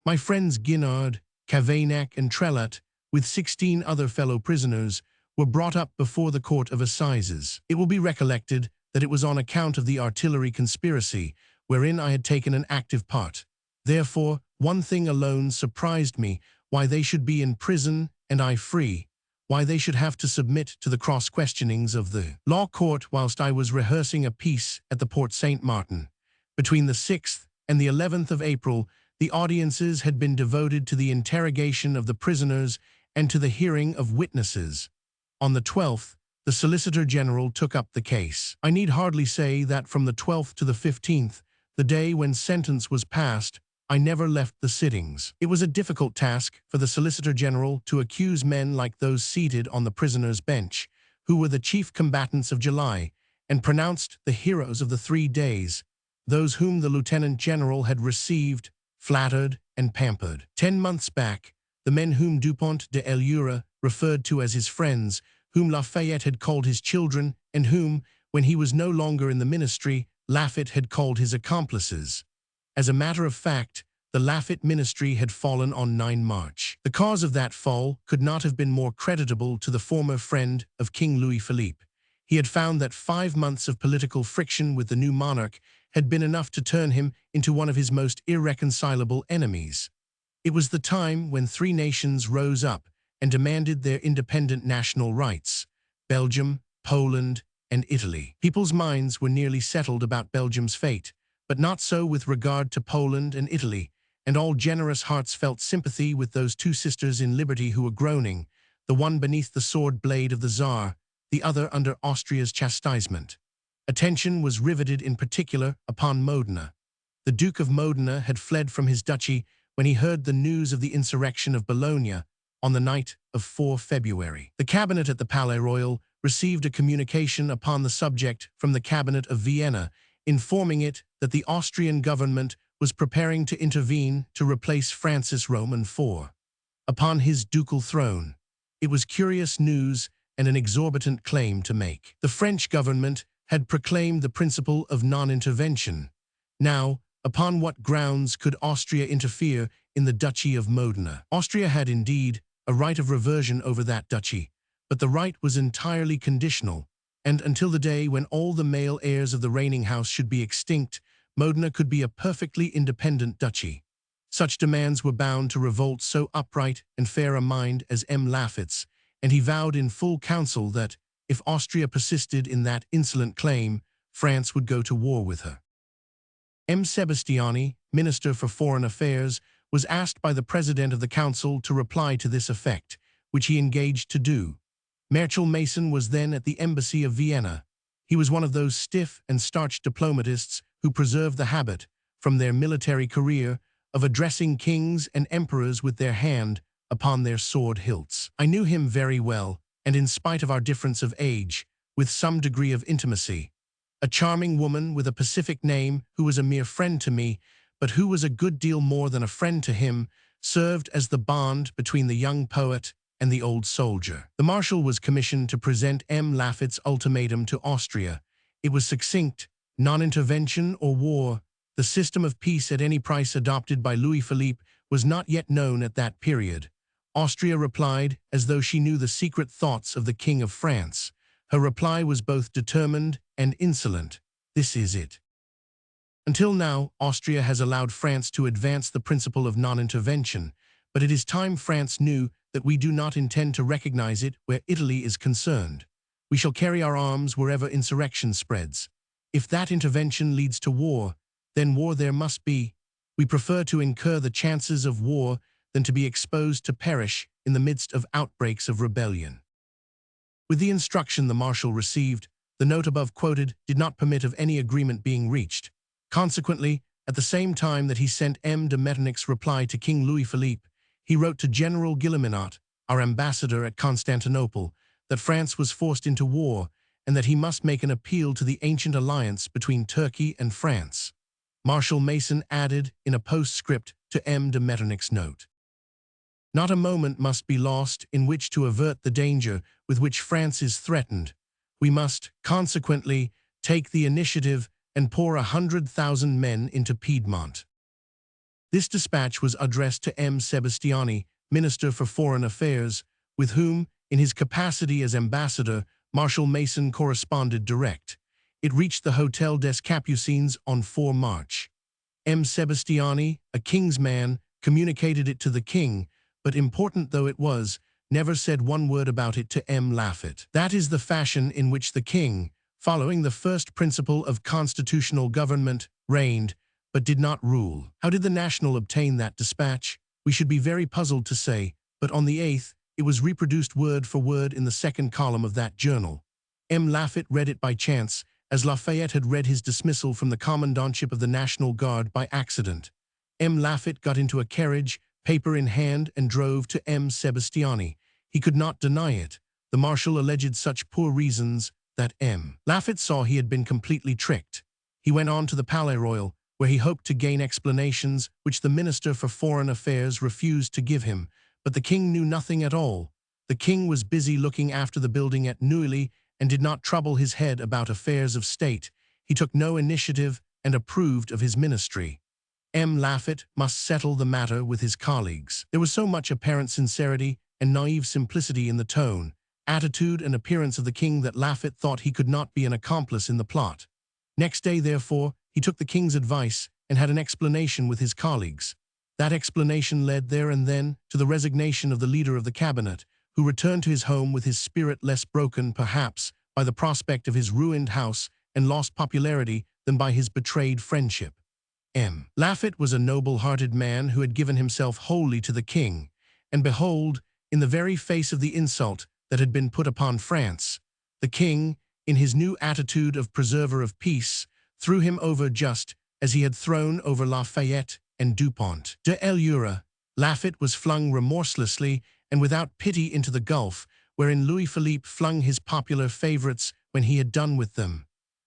My friends Guinard, Cavaignac, and Trellat, with 16 other fellow prisoners, were brought up before the Court of Assizes. It will be recollected that it was on account of the artillery conspiracy, wherein I had taken an active part. Therefore, one thing alone surprised me: why they should be in prison and I free, why they should have to submit to the cross-questionings of the law court whilst I was rehearsing a piece at the Porte Saint-Martin. Between the 6th and the 11th of April, the audiences had been devoted to the interrogation of the prisoners and to the hearing of witnesses. On the 12th, the Solicitor General took up the case. I need hardly say that from the 12th to the 15th, the day when sentence was passed, I never left the sittings. It was a difficult task for the Solicitor General to accuse men like those seated on the prisoners' bench, who were the chief combatants of July, and pronounced the heroes of the 3 days, those whom the Lieutenant General had received, flattered, and pampered. 10 months back, the men whom Dupont de Elure referred to as his friends, whom Lafayette had called his children, and whom, when he was no longer in the ministry, Lafayette had called his accomplices. As a matter of fact, the Lafayette ministry had fallen on 9 March. The cause of that fall could not have been more creditable to the former friend of King Louis Philippe. He had found that 5 months of political friction with the new monarch had been enough to turn him into one of his most irreconcilable enemies. It was the time when 3 nations rose up and demanded their independent national rights: Belgium, Poland, and Italy. People's minds were nearly settled about Belgium's fate, but not so with regard to Poland and Italy, and all generous hearts felt sympathy with those 2 sisters in liberty who were groaning, the one beneath the sword blade of the Tsar, the other under Austria's chastisement. Attention was riveted in particular upon Modena. The Duke of Modena had fled from his duchy when he heard the news of the insurrection of Bologna on the night of 4 February. The cabinet at the Palais Royal received a communication upon the subject from the cabinet of Vienna, informing it that the Austrian government was preparing to intervene to replace Francis Roman IV upon his ducal throne. It was curious news and an exorbitant claim to make. The French government had proclaimed the principle of non-intervention. Now, upon what grounds could Austria interfere in the Duchy of Modena? Austria had indeed a right of reversion over that duchy, but the right was entirely conditional, and until the day when all the male heirs of the reigning house should be extinct, Modena could be a perfectly independent duchy. Such demands were bound to revolt so upright and fair a mind as M. Lafayette's, and he vowed in full council that, if Austria persisted in that insolent claim, France would go to war with her. M. Sebastiani, Minister for Foreign Affairs, was asked by the President of the Council to reply to this effect, which he engaged to do. Marshal Mason was then at the Embassy of Vienna. He was one of those stiff and starched diplomatists who preserve the habit, from their military career, of addressing kings and emperors with their hand upon their sword hilts. I knew him very well, and in spite of our difference of age, with some degree of intimacy. A charming woman with a pacific name, who was a mere friend to me, but who was a good deal more than a friend to him, served as the bond between the young poet and the old soldier. The Marshal was commissioned to present M. Lafayette's ultimatum to Austria. It was succinct: non-intervention or war. The system of peace at any price adopted by Louis Philippe was not yet known at that period. Austria replied as though she knew the secret thoughts of the King of France. Her reply was both determined and insolent: "This is it." Until now, Austria has allowed France to advance the principle of non-intervention, but it is time France knew that we do not intend to recognize it where Italy is concerned. We shall carry our arms wherever insurrection spreads. If that intervention leads to war, then war there must be. We prefer to incur the chances of war than to be exposed to perish in the midst of outbreaks of rebellion. With the instruction the Marshal received, the note above quoted did not permit of any agreement being reached. Consequently, At the same time that he sent M. de Metternich's reply to King Louis-Philippe, he wrote to General Guilleminot, our ambassador at Constantinople, that France was forced into war and that he must make an appeal to the ancient alliance between Turkey and France. Marshal Mason added in a postscript to M. de Metternich's note, "Not a moment must be lost in which to avert the danger with which France is threatened. We must, consequently, take the initiative and pour 100,000 men into Piedmont." This dispatch was addressed to M. Sebastiani, Minister for Foreign Affairs, with whom, in his capacity as ambassador, Marshal Mason corresponded direct. It reached the Hôtel des Capucines on 4 March. M. Sebastiani, a king's man, communicated it to the king, but important though it was, never said one word about it to M. Laffitte. That is the fashion in which the king, following the first principle of constitutional government, reigned, but did not rule. How did the National obtain that dispatch? We should be very puzzled to say, but on the 8th, it was reproduced word for word in the second column of that journal. M. Laffitte read it by chance, as Lafayette had read his dismissal from the commandantship of the National Guard by accident. M. Laffitte got into a carriage, paper in hand, and drove to M. Sebastiani. He could not deny it. The marshal alleged such poor reasons that M. Laffitte saw he had been completely tricked. He went on to the Palais Royal, where he hoped to gain explanations which the Minister for Foreign Affairs refused to give him, but the king knew nothing at all. The king was busy looking after the building at Neuilly and did not trouble his head about affairs of state. He took no initiative and approved of his ministry. M. Laffitte must settle the matter with his colleagues. There was so much apparent sincerity and naive simplicity in the tone, attitude, and appearance of the king that Laffitte thought he could not be an accomplice in the plot. Next day, therefore, he took the king's advice and had an explanation with his colleagues. That explanation led there and then to the resignation of the leader of the cabinet, who returned to his home with his spirit less broken, perhaps, by the prospect of his ruined house and lost popularity than by his betrayed friendship. M. Laffitte was a noble-hearted man who had given himself wholly to the king, and behold, in the very face of the insult that had been put upon France, the king, in his new attitude of preserver of peace, threw him over just as he had thrown over Lafayette and Dupont. De Elura, Laffitte was flung remorselessly and without pity into the gulf, wherein Louis-Philippe flung his popular favorites when he had done with them.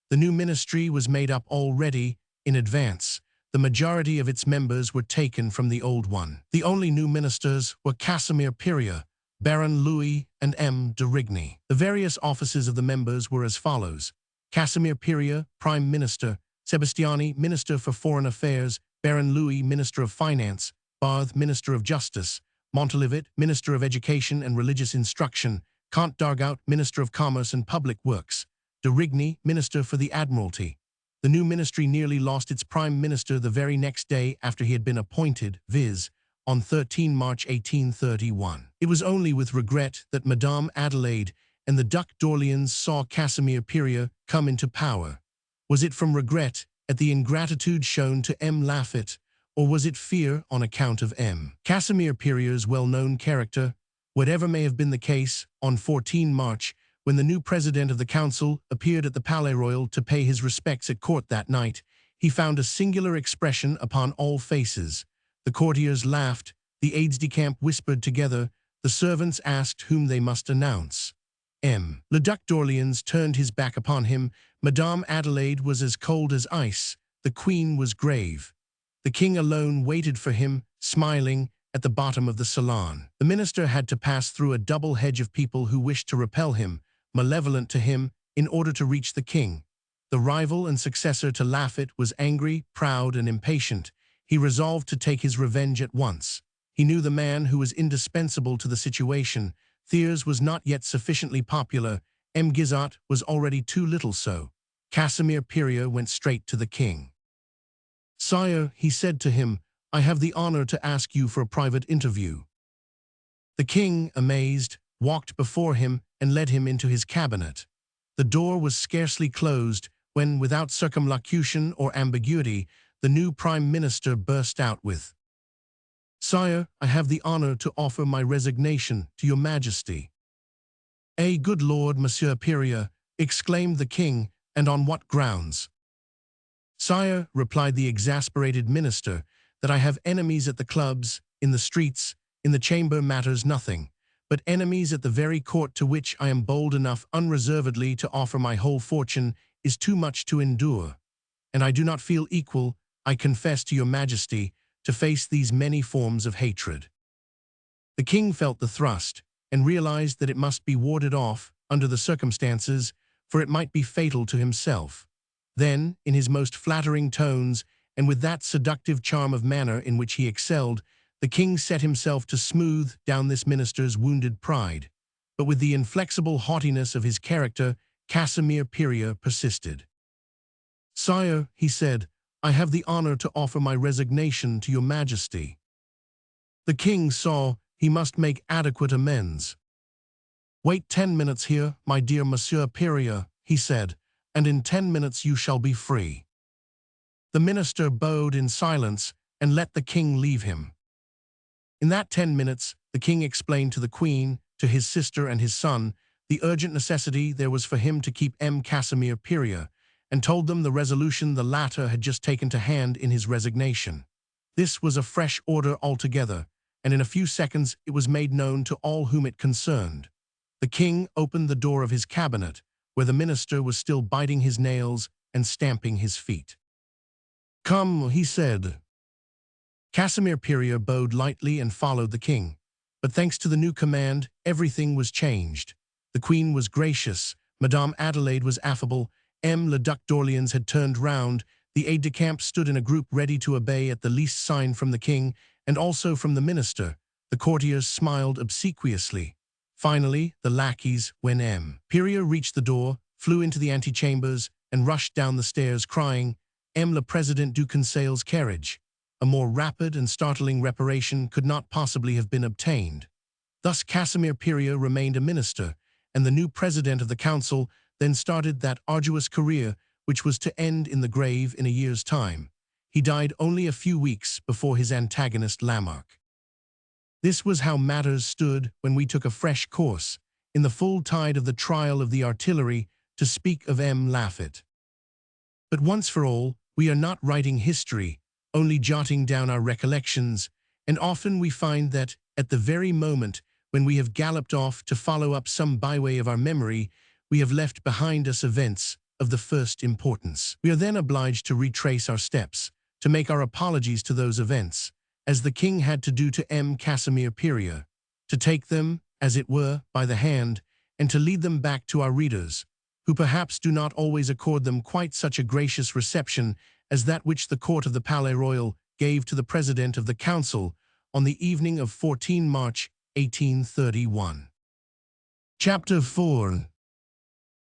The new ministry was made up already in advance. The majority of its members were taken from the old one. The only new ministers were Casimir Perier, Baron Louis, and M. de Rigny. The various offices of the members were as follows: Casimir Perier, Prime Minister; Sebastiani, Minister for Foreign Affairs; Baron Louis, Minister of Finance; Barth, Minister of Justice; Montalivet, Minister of Education and Religious Instruction; Comte d'Argout, Minister of Commerce and Public Works; de Rigny, Minister for the Admiralty. The new ministry nearly lost its prime minister the very next day after he had been appointed, viz., on 13 March 1831. It was only with regret that Madame Adelaide and the Duc d'Orléans saw Casimir Perier come into power. Was it from regret at the ingratitude shown to M. Laffitte, or was it fear on account of M. Casimir Perier's well-known character? Whatever may have been the case, on 14 March, when the new president of the council appeared at the Palais Royal to pay his respects at court that night, he found a singular expression upon all faces. The courtiers laughed, the aides-de-camp whispered together, the servants asked whom they must announce. M. Le Duc d'Orléans turned his back upon him. Madame Adelaide was as cold as ice. The queen was grave. The king alone waited for him, smiling, at the bottom of the salon. The minister had to pass through a double hedge of people who wished to repel him, malevolent to him, in order to reach the king. The rival and successor to Laffitte was angry, proud, and impatient. He resolved to take his revenge at once. He knew the man who was indispensable to the situation. Thiers was not yet sufficiently popular. M. Guizot was already too little so. Casimir Perier went straight to the king. "Sire," he said to him, "I have the honor to ask you for a private interview." The king, amazed, walked before him and led him into his cabinet. The door was scarcely closed when, without circumlocution or ambiguity, the new prime minister burst out with, "Sire, I have the honor to offer my resignation to your majesty." "Good lord, Monsieur Perier," exclaimed the king, "and on what grounds?" "Sire," replied the exasperated minister, "that I have enemies at the clubs, in the streets, in the chamber matters nothing, but enemies at the very court to which I am bold enough unreservedly to offer my whole fortune is too much to endure, and I do not feel equal, I confess to your majesty, to face these many forms of hatred." The king felt the thrust, and realized that it must be warded off, under the circumstances, for it might be fatal to himself. Then, in his most flattering tones, and with that seductive charm of manner in which he excelled, the king set himself to smooth down this minister's wounded pride. But with the inflexible haughtiness of his character, Casimir Peria persisted. "Sire," he said, "I have the honor to offer my resignation to your majesty." The king saw he must make adequate amends. "Wait 10 minutes here, my dear Monsieur Peria," he said, "and in 10 minutes you shall be free." The minister bowed in silence and let the king leave him. In that 10 minutes, the king explained to the queen, to his sister and his son, the urgent necessity there was for him to keep Casimir Peria, and told them the resolution the latter had just taken to hand in his resignation. This was a fresh order altogether, and in a few seconds it was made known to all whom it concerned. The king opened the door of his cabinet, where the minister was still biting his nails and stamping his feet. "Come," he said. Casimir Peria bowed lightly and followed the king. But thanks to the new command, everything was changed. The queen was gracious, Madame Adelaide was affable, Le Duc d'Orléans had turned round, the aide-de-camp stood in a group ready to obey at the least sign from the king, and also from the minister. The courtiers smiled obsequiously. Finally, the lackeys, when Peria reached the door, flew into the antechambers, and rushed down the stairs, crying, Le Président du Conseil's carriage." A more rapid and startling reparation could not possibly have been obtained. Thus Casimir Peria remained a minister, and the new president of the council then started that arduous career which was to end in the grave in a year's time. He died only a few weeks before his antagonist Lamarck. This was how matters stood when we took a fresh course, in the full tide of the trial of the artillery, to speak of Laffitte. But once for all, we are not writing history, only jotting down our recollections, and often we find that, at the very moment when we have galloped off to follow up some byway of our memory, we have left behind us events of the first importance. We are then obliged to retrace our steps, to make our apologies to those events, as the king had to do to Casimir Peria, to take them, as it were, by the hand, and to lead them back to our readers, who perhaps do not always accord them quite such a gracious reception as that which the court of the Palais Royal gave to the president of the council on the evening of 14 March 1831. Chapter 4.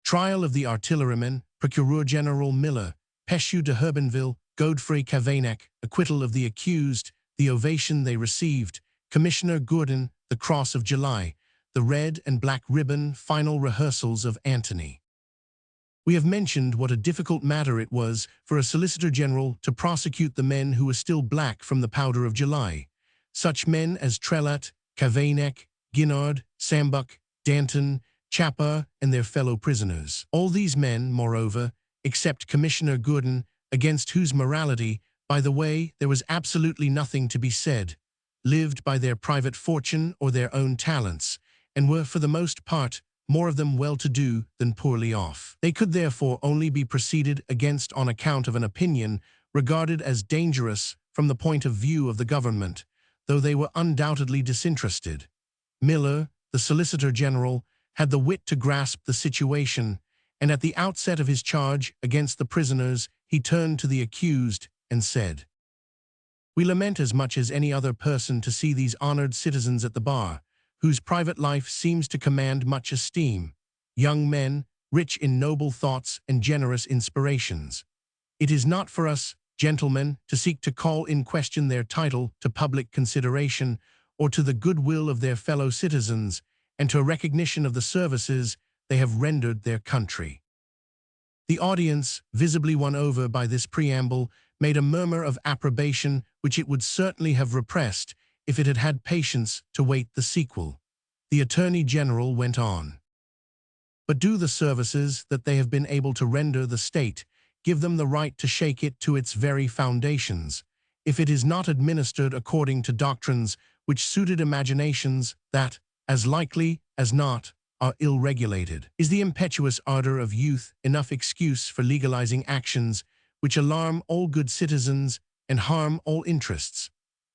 Trial of the Artilleryman, Procureur General Miller, Péchu de Herbenville, Godfrey Cavaignac, acquittal of the accused, the ovation they received, Commissioner Gourdin, the Cross of July, the red and black ribbon, final rehearsals of Antony. We have mentioned what a difficult matter it was for a Solicitor General to prosecute the men who were still black from the powder of July. Such men as Trelat, Cavaignac, Guinard, Sambuc, Danton, Chapa, and their fellow prisoners. All these men, moreover, except Commissioner Gourdin, against whose morality, by the way, there was absolutely nothing to be said, lived by their private fortune or their own talents, and were, for the most part, more of them well-to-do than poorly off. They could therefore only be proceeded against on account of an opinion regarded as dangerous from the point of view of the government, though they were undoubtedly disinterested. Miller, the Solicitor General, had the wit to grasp the situation, and at the outset of his charge against the prisoners, he turned to the accused and said, "We lament as much as any other person to see these honored citizens at the bar, whose private life seems to command much esteem, young men, rich in noble thoughts and generous inspirations. It is not for us, gentlemen, to seek to call in question their title to public consideration or to the goodwill of their fellow citizens, and to a recognition of the services they have rendered their country." The audience, visibly won over by this preamble, made a murmur of approbation which it would certainly have repressed if it had had patience to wait the sequel. The Attorney General went on. "But do the services that they have been able to render the state give them the right to shake it to its very foundations, if it is not administered according to doctrines which suited imaginations that, as likely as not, are ill-regulated. Is the impetuous ardor of youth enough excuse for legalizing actions which alarm all good citizens and harm all interests?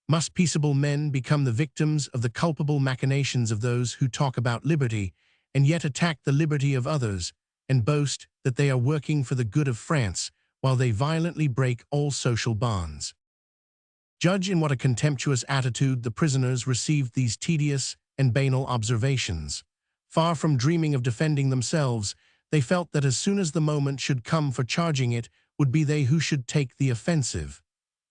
Must peaceable men become the victims of the culpable machinations of those who talk about liberty and yet attack the liberty of others and boast that they are working for the good of France while they violently break all social bonds? Judge in what a contemptuous attitude the prisoners received these tedious and banal observations. Far from dreaming of defending themselves, they felt that as soon as the moment should come for charging it, would be they who should take the offensive.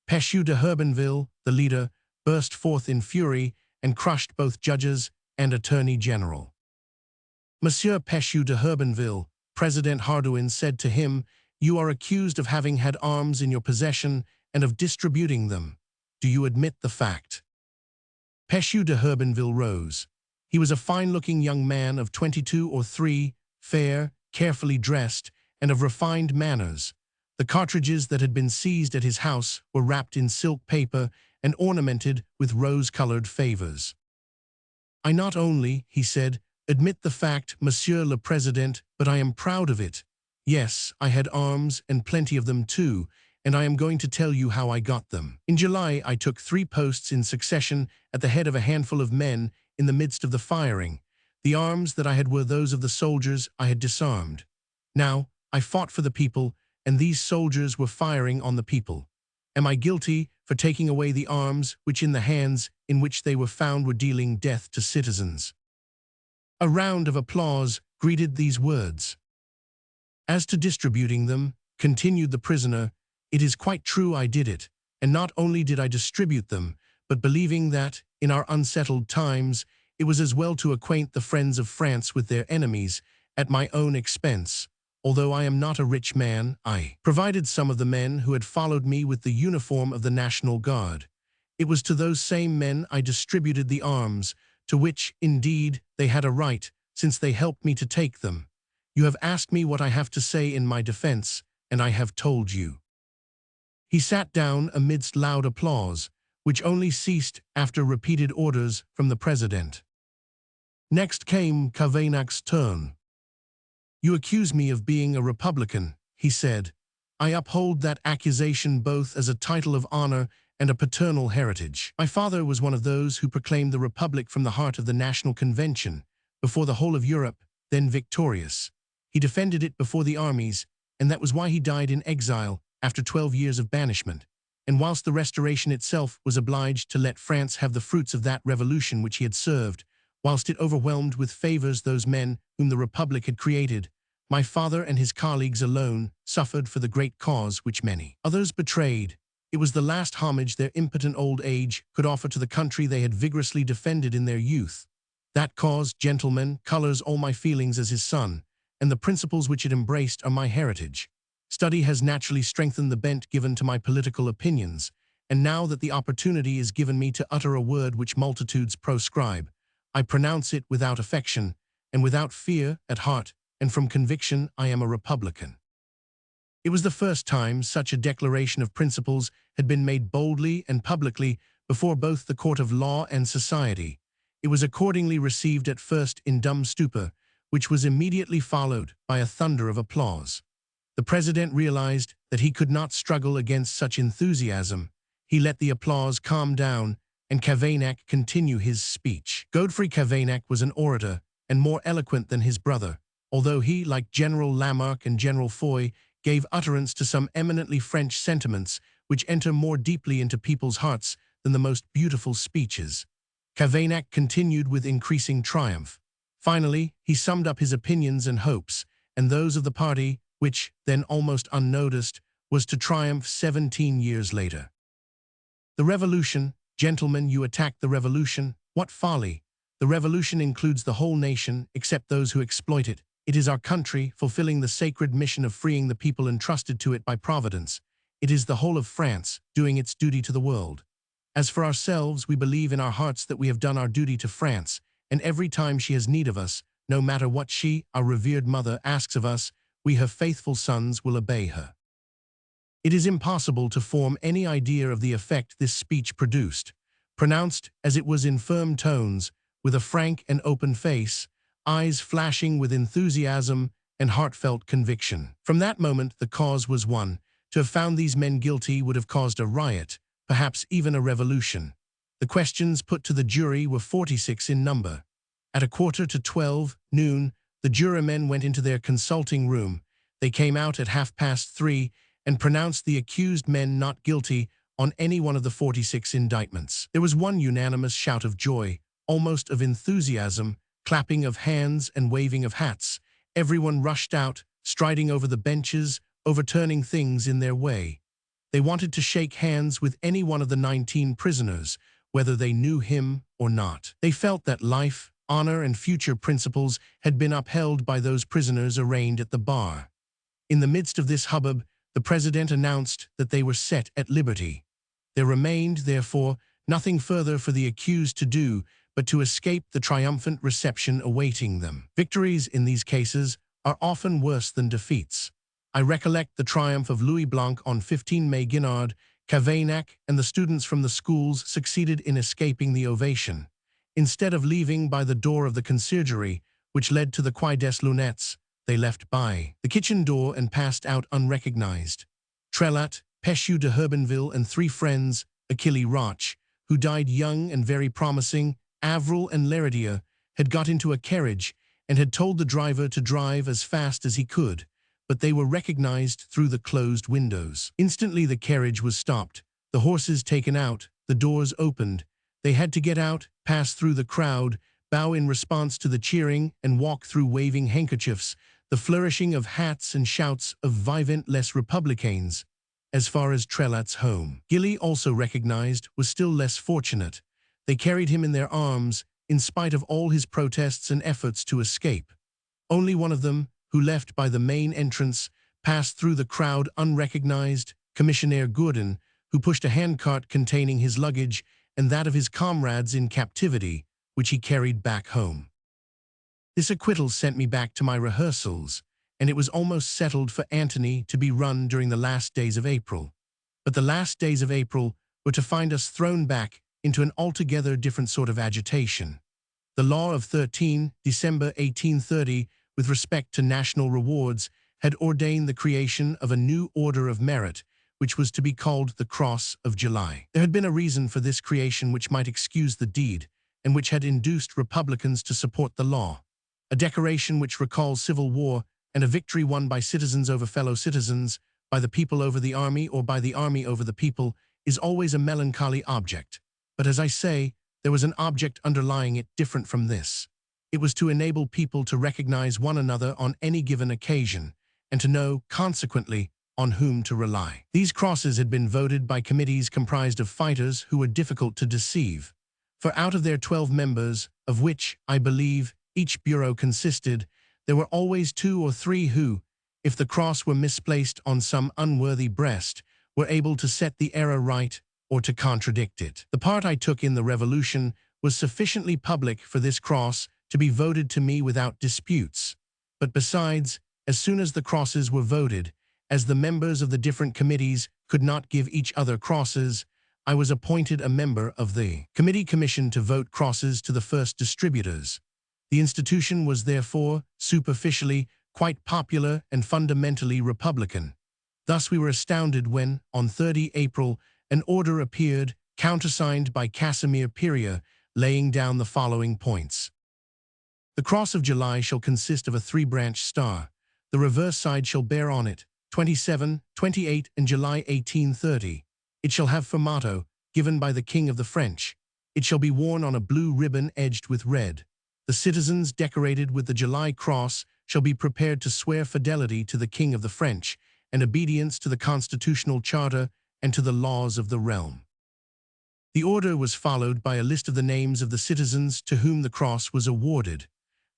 Péchu de Herbenville, the leader, burst forth in fury and crushed both judges and attorney general. Monsieur Péchu de Herbenville, President Hardouin said to him, "You are accused of having had arms in your possession and of distributing them. Do you admit the fact?" Péchu de Herbenville rose. He was a fine-looking young man of 22 or 3, fair, carefully dressed, and of refined manners. The cartridges that had been seized at his house were wrapped in silk paper and ornamented with rose-colored favors. "I not only," he said, "admit the fact, Monsieur le Président, but I am proud of it. Yes, I had arms, and plenty of them too, and I am going to tell you how I got them. In July, I took 3 posts in succession at the head of a handful of men in the midst of the firing. The arms that I had were those of the soldiers I had disarmed. Now, I fought for the people, and these soldiers were firing on the people. Am I guilty for taking away the arms which in the hands in which they were found were dealing death to citizens?" A round of applause greeted these words. "As to distributing them," continued the prisoner, "it is quite true I did it, and not only did I distribute them, but believing that, in our unsettled times, it was as well to acquaint the friends of France with their enemies, at my own expense. Although I am not a rich man, I provided some of the men who had followed me with the uniform of the National Guard. It was to those same men I distributed the arms, to which, indeed, they had a right, since they helped me to take them. You have asked me what I have to say in my defense, and I have told you." He sat down amidst loud applause, which only ceased after repeated orders from the president. Next came Cavanac's turn. "You accuse me of being a Republican," he said. "I uphold that accusation both as a title of honor and a paternal heritage. My father was one of those who proclaimed the Republic from the heart of the National Convention, before the whole of Europe, then victorious. He defended it before the armies, and that was why he died in exile after 12 years of banishment, and whilst the Restoration itself was obliged to let France have the fruits of that revolution which he had served, whilst it overwhelmed with favors those men whom the Republic had created, my father and his colleagues alone suffered for the great cause which many others betrayed. It was the last homage their impotent old age could offer to the country they had vigorously defended in their youth. That cause, gentlemen, colors all my feelings as his son, and the principles which it embraced are my heritage. Study has naturally strengthened the bent given to my political opinions, and now that the opportunity is given me to utter a word which multitudes proscribe, I pronounce it without affection, and without fear at heart, and from conviction I am a Republican." It was the first time such a declaration of principles had been made boldly and publicly before both the court of law and society. It was accordingly received at first in dumb stupor, which was immediately followed by a thunder of applause. The president realized that he could not struggle against such enthusiasm. He let the applause calm down, and Cavaignac continue his speech. Godfrey Cavaignac was an orator, and more eloquent than his brother, although he, like General Lamarck and General Foy, gave utterance to some eminently French sentiments which enter more deeply into people's hearts than the most beautiful speeches. Cavaignac continued with increasing triumph. Finally, he summed up his opinions and hopes, and those of the party, which, then almost unnoticed, was to triumph 17 years later. "The revolution, gentlemen, you attacked the revolution. What folly! The revolution includes the whole nation, except those who exploit it. It is our country, fulfilling the sacred mission of freeing the people entrusted to it by Providence. It is the whole of France, doing its duty to the world. As for ourselves, we believe in our hearts that we have done our duty to France, and every time she has need of us, no matter what she, our revered mother, asks of us, we, her faithful sons, will obey her. It is impossible to form any idea of the effect this speech produced. Pronounced as it was in firm tones, with a frank and open face, eyes flashing with enthusiasm and heartfelt conviction. From that moment the cause was won. To have found these men guilty would have caused a riot, perhaps even a revolution. The questions put to the jury were 46 in number. At 11:45 noon, the jurymen went into their consulting room. They came out at 3:30 and pronounced the accused men not guilty on any one of the 46 indictments. There was one unanimous shout of joy, almost of enthusiasm, clapping of hands and waving of hats. Everyone rushed out, striding over the benches, overturning things in their way. They wanted to shake hands with any one of the 19 prisoners, whether they knew him or not. They felt that life, honor, and future principles had been upheld by those prisoners arraigned at the bar. In the midst of this hubbub, the president announced that they were set at liberty. There remained, therefore, nothing further for the accused to do but to escape the triumphant reception awaiting them. Victories in these cases are often worse than defeats. I recollect the triumph of Louis Blanc on 15 May. Guinard, Cavaignac, and the students from the schools succeeded in escaping the ovation. Instead of leaving by the door of the conciergerie, which led to the Quai des Lunettes, they left by the kitchen door and passed out unrecognized. Trelat, Péchu de Herbenville, and 3 friends, Achille Roch, who died young and very promising, Avril and Leridia, had got into a carriage and had told the driver to drive as fast as he could, but they were recognized through the closed windows. Instantly the carriage was stopped, the horses taken out, the doors opened. They had to get out, pass through the crowd, bow in response to the cheering, and walk through waving handkerchiefs, the flourishing of hats and shouts of vivent les Républicains, as far as Trelat's home. Gilly, also recognized, was still less fortunate. They carried him in their arms, in spite of all his protests and efforts to escape. Only one of them, who left by the main entrance, passed through the crowd unrecognized, Commissioner Gourdin, who pushed a handcart containing his luggage and that of his comrades in captivity, which he carried back home. This acquittal sent me back to my rehearsals, and it was almost settled for Antony to be run during the last days of April. But the last days of April were to find us thrown back into an altogether different sort of agitation. The law of 13 December 1830, with respect to national rewards, had ordained the creation of a new order of merit, which was to be called the Cross of July. There had been a reason for this creation which might excuse the deed, and which had induced Republicans to support the law. A decoration which recalls civil war and a victory won by citizens over fellow citizens, by the people over the army, or by the army over the people, is always a melancholy object. But as I say, there was an object underlying it different from this. It was to enable people to recognize one another on any given occasion, and to know, consequently, on whom to rely. These crosses had been voted by committees comprised of fighters who were difficult to deceive. For out of their 12 members, of which, I believe, each bureau consisted, there were always 2 or 3 who, if the cross were misplaced on some unworthy breast, were able to set the error right or to contradict it. The part I took in the revolution was sufficiently public for this cross to be voted to me without disputes. But besides, as soon as the crosses were voted, as the members of the different committees could not give each other crosses, I was appointed a member of the committee commissioned to vote crosses to the first distributors. The institution was therefore, superficially, quite popular and fundamentally Republican. Thus we were astounded when, on 30 April, an order appeared, countersigned by Casimir Peria, laying down the following points. The Cross of July shall consist of a 3-branch star. The reverse side shall bear on it 27, 28, and July 1830. It shall have for motto, given by the King of the French. It shall be worn on a blue ribbon edged with red. The citizens decorated with the July Cross shall be prepared to swear fidelity to the King of the French and obedience to the constitutional charter and to the laws of the realm. The order was followed by a list of the names of the citizens to whom the cross was awarded.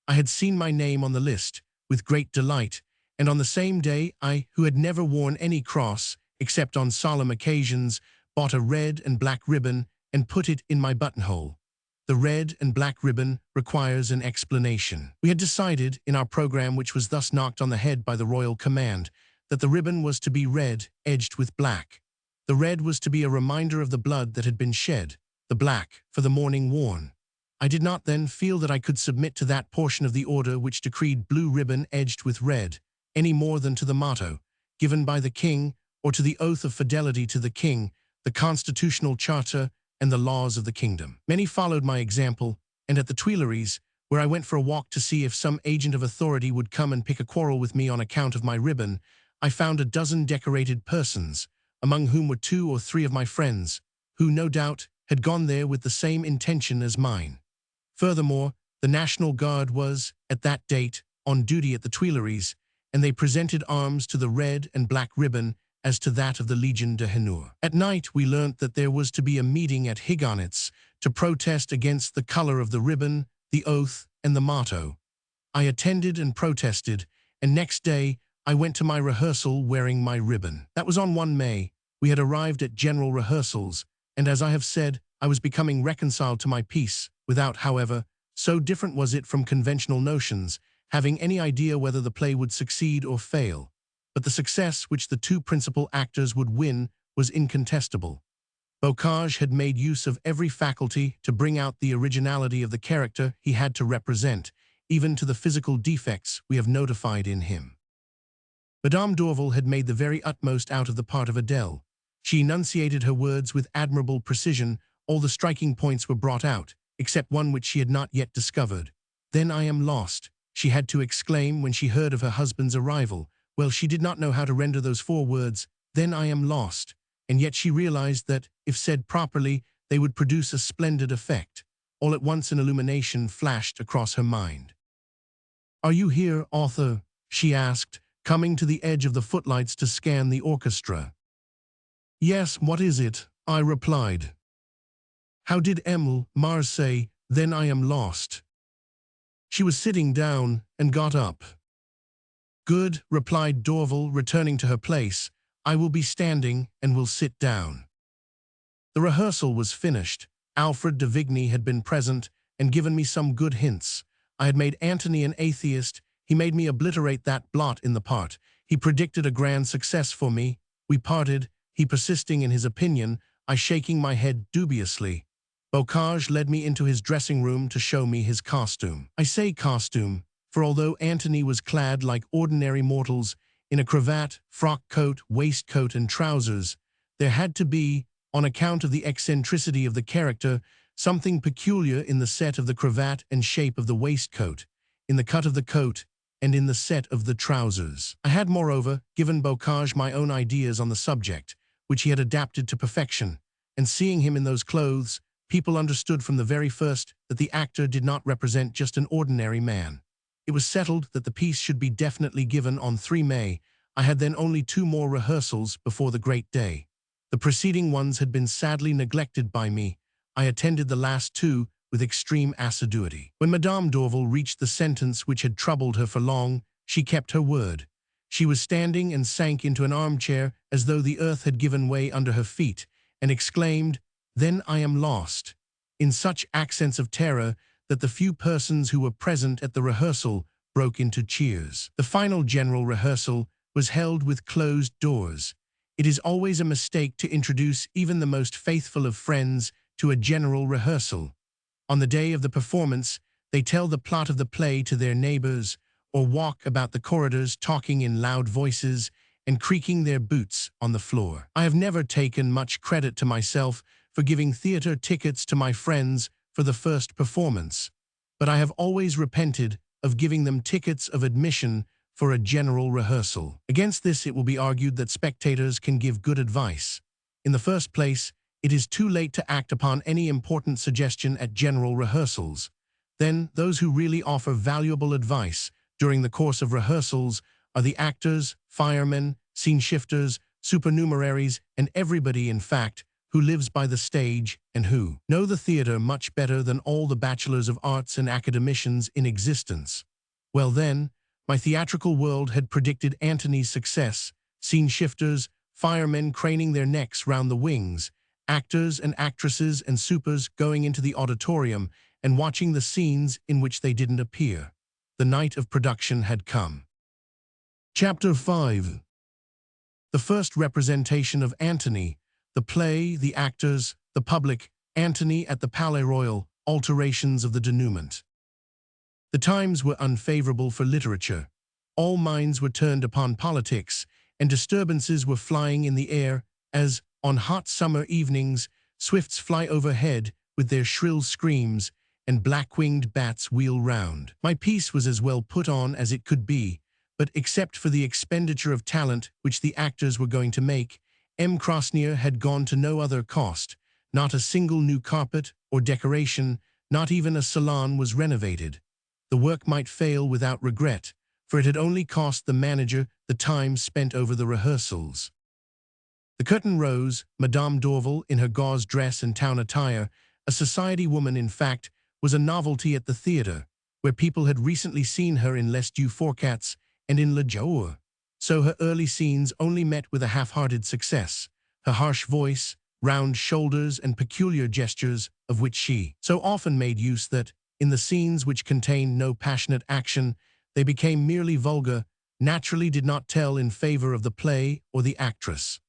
I had seen my name on the list, with great delight, and on the same day I, who had never worn any cross, except on solemn occasions, bought a red and black ribbon and put it in my buttonhole. The red and black ribbon requires an explanation. We had decided, in our program which was thus knocked on the head by the royal command, that the ribbon was to be red, edged with black. The red was to be a reminder of the blood that had been shed, the black for the mourning worn. I did not then feel that I could submit to that portion of the order which decreed blue ribbon edged with red, any more than to the motto, given by the king, or to the oath of fidelity to the king, the constitutional charter, and the laws of the kingdom. Many followed my example, and at the Tuileries, where I went for a walk to see if some agent of authority would come and pick a quarrel with me on account of my ribbon, I found a dozen decorated persons, among whom were 2 or 3 of my friends, who, no doubt, had gone there with the same intention as mine. Furthermore, the National Guard was, at that date, on duty at the Tuileries, and they presented arms to the red and black ribbon as to that of the Légion d'honneur. At night we learnt that there was to be a meeting at Higonet's to protest against the color of the ribbon, the oath, and the motto. I attended and protested, and next day I went to my rehearsal wearing my ribbon. That was on 1 May. We had arrived at general rehearsals, and as I have said, I was becoming reconciled to my piece, without, however, so different was it from conventional notions, having any idea whether the play would succeed or fail. But the success which the 2 principal actors would win was incontestable. Bocage had made use of every faculty to bring out the originality of the character he had to represent, even to the physical defects we have notified in him. Madame d'Orval had made the very utmost out of the part of Adele. She enunciated her words with admirable precision. All the striking points were brought out, except one which she had not yet discovered. "Then I am lost," she had to exclaim when she heard of her husband's arrival. Well, she did not know how to render those 4 words, "Then I am lost," and yet she realized that, if said properly, they would produce a splendid effect. All at once an illumination flashed across her mind. "Are you here, author?" she asked, coming to the edge of the footlights to scan the orchestra. "Yes, what is it?" I replied. "How did Mars say, 'Then I am lost'?" She was sitting down and got up. "Good," replied d'Orval, returning to her place. "I will be standing and will sit down." The rehearsal was finished. Alfred de Vigny had been present and given me some good hints. I had made Antony an atheist. He made me obliterate that blot in the part. He predicted a grand success for me. We parted, he persisting in his opinion, I shaking my head dubiously. Bocage led me into his dressing room to show me his costume. I say costume, for although Antony was clad like ordinary mortals, in a cravat, frock coat, waistcoat, and trousers, there had to be, on account of the eccentricity of the character, something peculiar in the set of the cravat and shape of the waistcoat, in the cut of the coat, and in the set of the trousers. I had, moreover, given Bocage my own ideas on the subject, which he had adapted to perfection, and seeing him in those clothes, people understood from the very first that the actor did not represent just an ordinary man. It was settled that the piece should be definitely given on 3 May. I had then only 2 more rehearsals before the great day. The preceding ones had been sadly neglected by me. I attended the last 2 with extreme assiduity. When Madame d'Orval reached the sentence which had troubled her for long, she kept her word. She was standing and sank into an armchair as though the earth had given way under her feet, and exclaimed, "Then I am lost," in such accents of terror that the few persons who were present at the rehearsal broke into cheers. The final general rehearsal was held with closed doors. It is always a mistake to introduce even the most faithful of friends to a general rehearsal. On the day of the performance, they tell the plot of the play to their neighbors, or walk about the corridors talking in loud voices and creaking their boots on the floor. I have never taken much credit to myself for giving theater tickets to my friends for the first performance, but I have always repented of giving them tickets of admission for a general rehearsal. Against this it will be argued that spectators can give good advice. In the first place, it is too late to act upon any important suggestion at general rehearsals. Then, those who really offer valuable advice during the course of rehearsals are the actors, firemen, scene shifters, supernumeraries, and everybody, in fact, who lives by the stage and who know the theater much better than all the bachelors of arts and academicians in existence. Well then, my theatrical world had predicted Antony's success, scene shifters, firemen craning their necks round the wings, actors and actresses and supers going into the auditorium and watching the scenes in which they didn't appear. The night of production had come. Chapter 5. The first representation of Antony, the play, the actors, the public, Antony at the Palais Royal, alterations of the denouement. The times were unfavorable for literature. All minds were turned upon politics, and disturbances were flying in the air as, on hot summer evenings, swifts fly overhead with their shrill screams, and black-winged bats wheel round. My piece was as well put on as it could be, but except for the expenditure of talent which the actors were going to make, M. Krasnier had gone to no other cost. Not a single new carpet or decoration, not even a salon was renovated. The work might fail without regret, for it had only cost the manager the time spent over the rehearsals. The curtain rose. Madame d'Orval, in her gauze dress and town attire, a society woman in fact, was a novelty at the theatre, where people had recently seen her in Les Deux Forcats and in Le Jour. So her early scenes only met with a half-hearted success. Her harsh voice, round shoulders and peculiar gestures, of which she so often made use that, in the scenes which contained no passionate action, they became merely vulgar, naturally did not tell in favor of the play or the actress.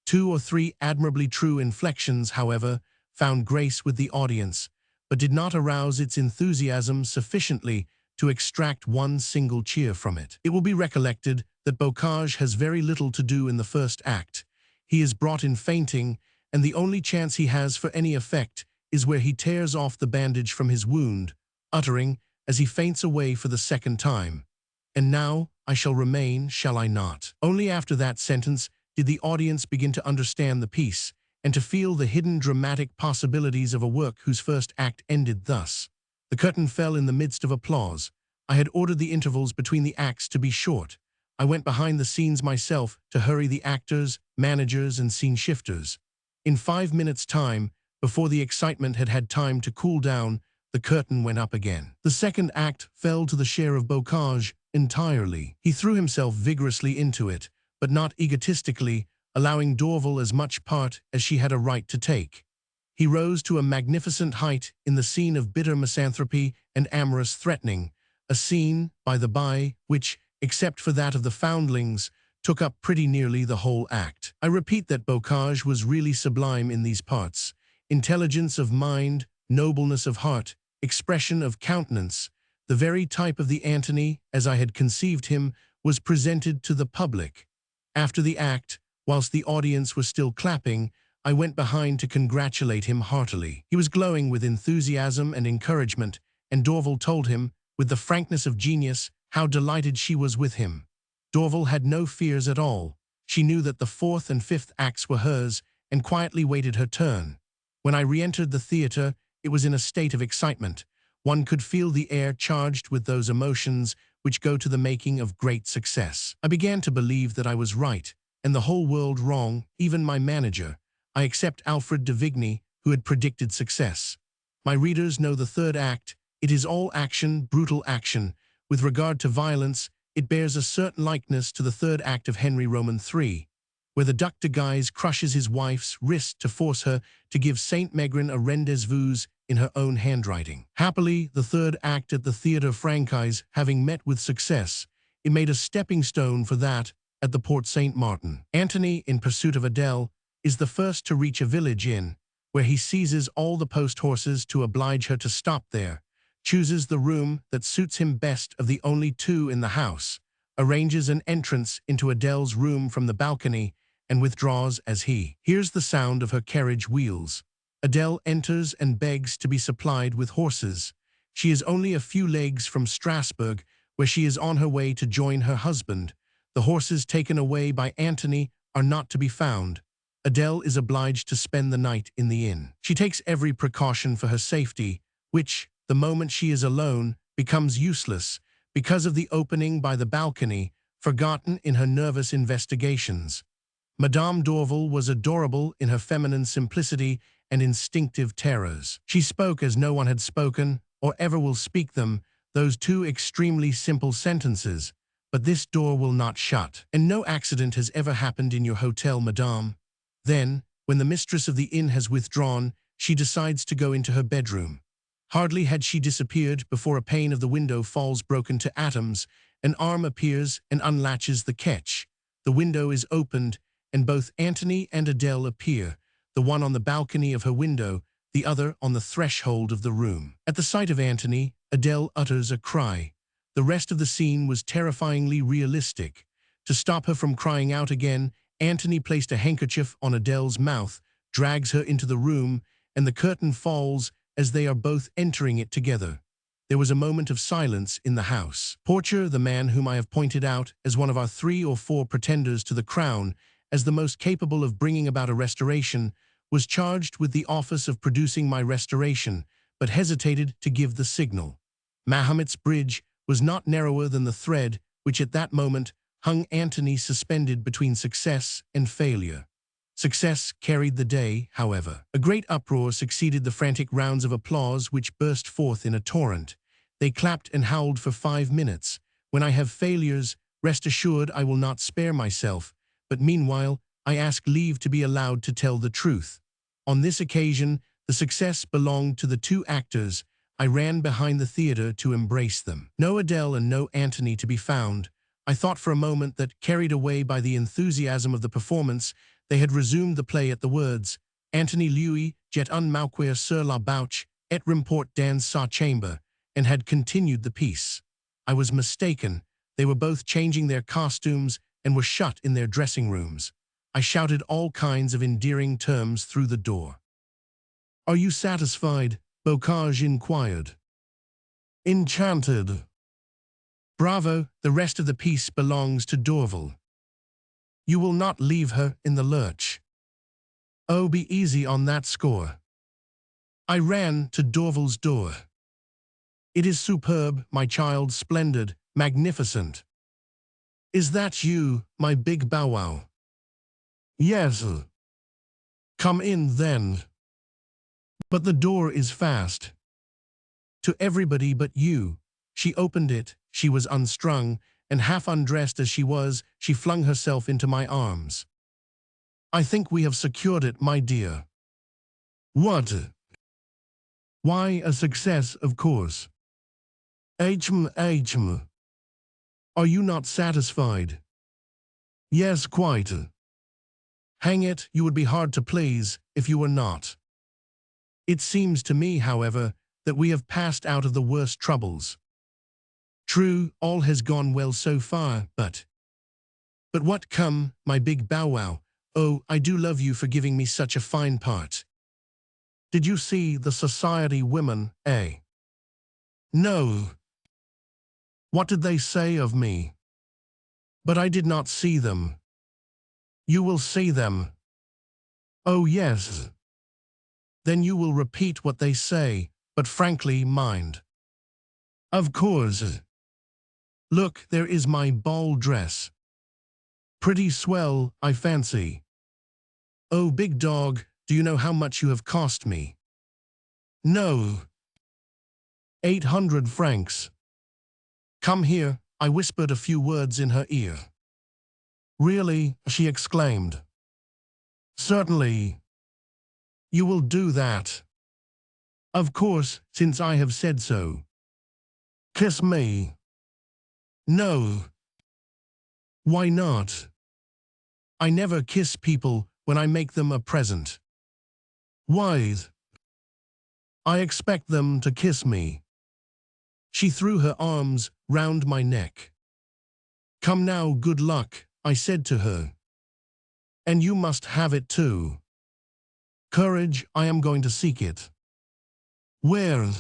2 or 3 admirably true inflections, however, found grace with the audience, but did not arouse its enthusiasm sufficiently to extract one single cheer from it. It will be recollected that Bocage has very little to do in the first act. He is brought in fainting, and the only chance he has for any effect is where he tears off the bandage from his wound, uttering, as he faints away for the second time, "And now I shall remain, shall I not?" Only after that sentence did the audience begin to understand the piece, and to feel the hidden dramatic possibilities of a work whose first act ended thus. The curtain fell in the midst of applause. I had ordered the intervals between the acts to be short. I went behind the scenes myself to hurry the actors, managers, and scene shifters. In 5 minutes' time, before the excitement had had time to cool down, the curtain went up again. The second act fell to the share of Bocage entirely. He threw himself vigorously into it, but not egotistically, allowing d'Orval as much part as she had a right to take. He rose to a magnificent height in the scene of bitter misanthropy and amorous threatening, a scene, by the by, which, except for that of the foundlings, took up pretty nearly the whole act. I repeat that Bocage was really sublime in these parts. Intelligence of mind, nobleness of heart, expression of countenance, the very type of the Antony, as I had conceived him, was presented to the public. After the act, whilst the audience was still clapping, I went behind to congratulate him heartily. He was glowing with enthusiasm and encouragement, and d'Orval told him, with the frankness of genius, how delighted she was with him. d'Orval had no fears at all. She knew that the 4th and 5th acts were hers, and quietly waited her turn. When I re-entered the theatre, it was in a state of excitement. One could feel the air charged with those emotions which go to the making of great success. I began to believe that I was right, and the whole world wrong, even my manager. I except Alfred de Vigny, who had predicted success. My readers know the third act. It is all action, brutal action. With regard to violence, it bears a certain likeness to the third act of Henry Roman III, where the Duc de Guise crushes his wife's wrist to force her to give Saint Megrin a rendezvous in her own handwriting. Happily, the third act at the Théâtre Francaise having met with success, it made a stepping stone for that at the Porte Saint-Martin. Antony, in pursuit of Adele, is the first to reach a village inn, where he seizes all the post-horses to oblige her to stop there, chooses the room that suits him best of the only 2 in the house, arranges an entrance into Adele's room from the balcony, and withdraws as he hears the sound of her carriage wheels. Adele enters and begs to be supplied with horses. She is only a few leagues from Strasbourg, where she is on her way to join her husband. The horses taken away by Antony are not to be found. Adele is obliged to spend the night in the inn. She takes every precaution for her safety, which, the moment she is alone, becomes useless because of the opening by the balcony, forgotten in her nervous investigations. Madame d'Orval was adorable in her feminine simplicity and instinctive terrors. She spoke as no one had spoken, or ever will speak them, those 2 extremely simple sentences: "But this door will not shut. And no accident has ever happened in your hotel, madame." Then, when the mistress of the inn has withdrawn, she decides to go into her bedroom. Hardly had she disappeared before a pane of the window falls broken to atoms, an arm appears and unlatches the catch. The window is opened, and both Antony and Adele appear, the one on the balcony of her window, the other on the threshold of the room. At the sight of Antony, Adele utters a cry. The rest of the scene was terrifyingly realistic. To stop her from crying out again, Antony placed a handkerchief on Adele's mouth, drags her into the room, and the curtain falls as they are both entering it together. There was a moment of silence in the house. Porcher, the man whom I have pointed out as one of our 3 or 4 pretenders to the crown, as the most capable of bringing about a restoration, was charged with the office of producing my restoration, but hesitated to give the signal. Mahomet's bridge was not narrower than the thread which at that moment hung Antony suspended between success and failure. Success carried the day, however. A great uproar succeeded the frantic rounds of applause which burst forth in a torrent. They clapped and howled for 5 minutes. When I have failures, rest assured I will not spare myself, but meanwhile I ask leave to be allowed to tell the truth. On this occasion, the success belonged to the 2 actors. I ran behind the theater to embrace them. No Adele and no Antony to be found. I thought for a moment that, carried away by the enthusiasm of the performance, they had resumed the play at the words, Antony lui, jet un mauquer sur la bouche, et rimport dans sa chambre, and had continued the piece. I was mistaken. They were both changing their costumes and were shut in their dressing rooms. I shouted all kinds of endearing terms through the door. "Are you satisfied?" Bocage inquired. "Enchanted." "Bravo, the rest of the piece belongs to Dorval. You will not leave her in the lurch." "Oh, be easy on that score." I ran to Dorval's door. "It is superb, my child, splendid, magnificent." "Is that you, my big bow-wow?" "Yes." "Come in, then." "But the door is fast." "To everybody but you." She opened it. She was unstrung, and half undressed as she was, she flung herself into my arms. "I think we have secured it, my dear." "What?" "Why, a success, of course." "Hm. Are you not satisfied?" "Yes, quite." "Hang it, you would be hard to please if you were not." "It seems to me, however, that we have passed out of the worst troubles." "True, all has gone well so far, but—" "But what? Come, my big bow-wow. Oh, I do love you for giving me such a fine part." "Did you see the society women, eh?" "No." "What did they say of me?" "But I did not see them." "You will see them." "Oh, yes." "Then you will repeat what they say, but frankly, mind." "Of course." "Look, there is my ball dress. Pretty swell, I fancy." "Oh, big dog, do you know how much you have cost me?" "No." 800 francs. "Come here." I whispered a few words in her ear. "Really?" she exclaimed. "Certainly." "You will do that?" "Of course, since I have said so." "Kiss me." "No." "Why not?" "I never kiss people when I make them a present." "Why?" "I expect them to kiss me." She threw her arms round my neck. "Come now, good luck," I said to her. "And you must have it too." "Courage, I am going to seek it." "Where?"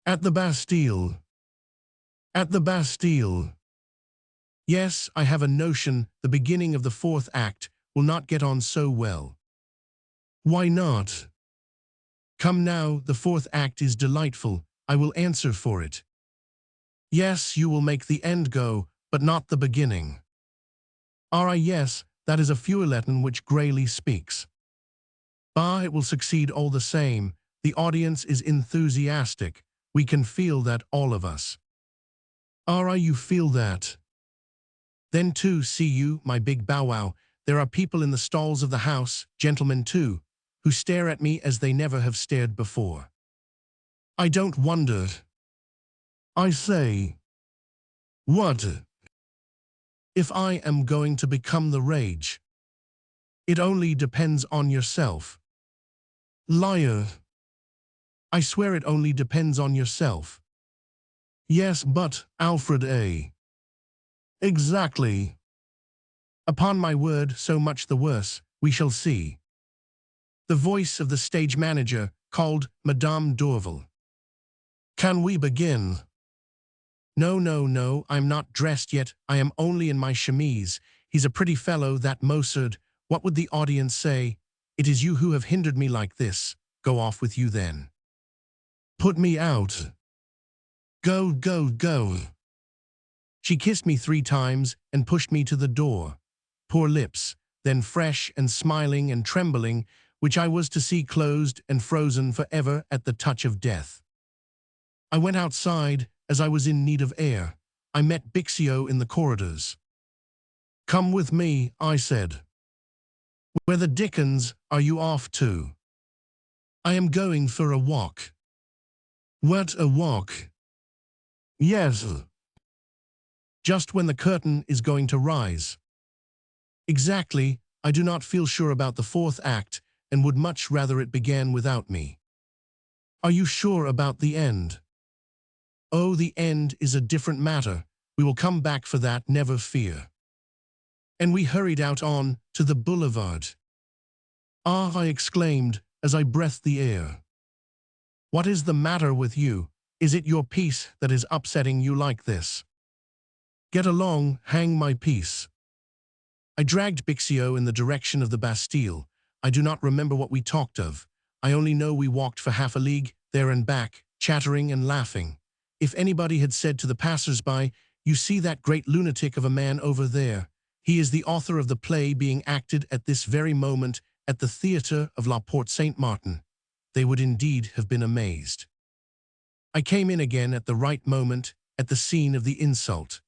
"At the Bastille." "At the Bastille?" "Yes, I have a notion the beginning of the 4th act will not get on so well." "Why not?" "Come now, the 4th act is delightful, I will answer for it." "Yes, you will make the end go, but not the beginning." Yes, that is a feuilleton which Grayley speaks." "Bah, it will succeed all the same. The audience is enthusiastic. We can feel that, all of us." You feel that?" "Then too, see you, my big bow-wow, there are people in the stalls of the house, gentlemen too, who stare at me as they never have stared before." "I don't wonder." "I say." "What?" "If I am going to become the rage." It only depends on yourself. Liar. I swear it only depends on yourself. Yes, but, Alfred A. Exactly. Upon my word, so much the worse, we shall see. The voice of the stage manager called Madame d'Orval. Can we begin? No, no, no, I'm not dressed yet, I am only in my chemise. He's a pretty fellow, that Mozart. What would the audience say? It is you who have hindered me like this. Go off with you then. Put me out. Go, go, go. She kissed me 3 times and pushed me to the door. Poor lips, then fresh and smiling and trembling, which I was to see closed and frozen forever at the touch of death. I went outside as I was in need of air. I met Bixio in the corridors. Come with me, I said. Where the dickens are you off to? I am going for a walk. What a walk? Yes. Just when the curtain is going to rise. Exactly, I do not feel sure about the 4th act and would much rather it began without me. Are you sure about the end? Oh, the end is a different matter. We will come back for that, never fear. And we hurried out on to the boulevard. Ah, I exclaimed as I breathed the air. What is the matter with you? Is it your piece that is upsetting you like this? Get along, hang my piece. I dragged Bixio in the direction of the Bastille. I do not remember what we talked of. I only know we walked for half a league, there and back, chattering and laughing. If anybody had said to the passers-by, "You see that great lunatic of a man over there? He is the author of the play being acted at this very moment at the theatre of La Porte Saint-Martin," they would indeed have been amazed. I came in again at the right moment, at the scene of the insult.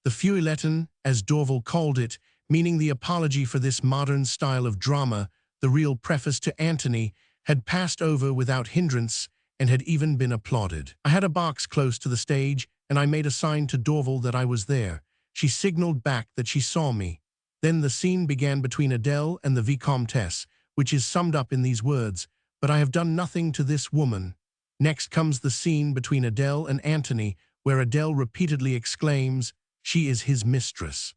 The feuilleton, as d'Orval called it, meaning the apology for this modern style of drama, the real preface to Antony, had passed over without hindrance and had even been applauded. I had a box close to the stage, and I made a sign to d'Orval that I was there. She signaled back that she saw me. Then the scene began between Adele and the Vicomtesse, which is summed up in these words, "But I have done nothing to this woman." Next comes the scene between Adele and Antony, where Adele repeatedly exclaims, "She is his mistress."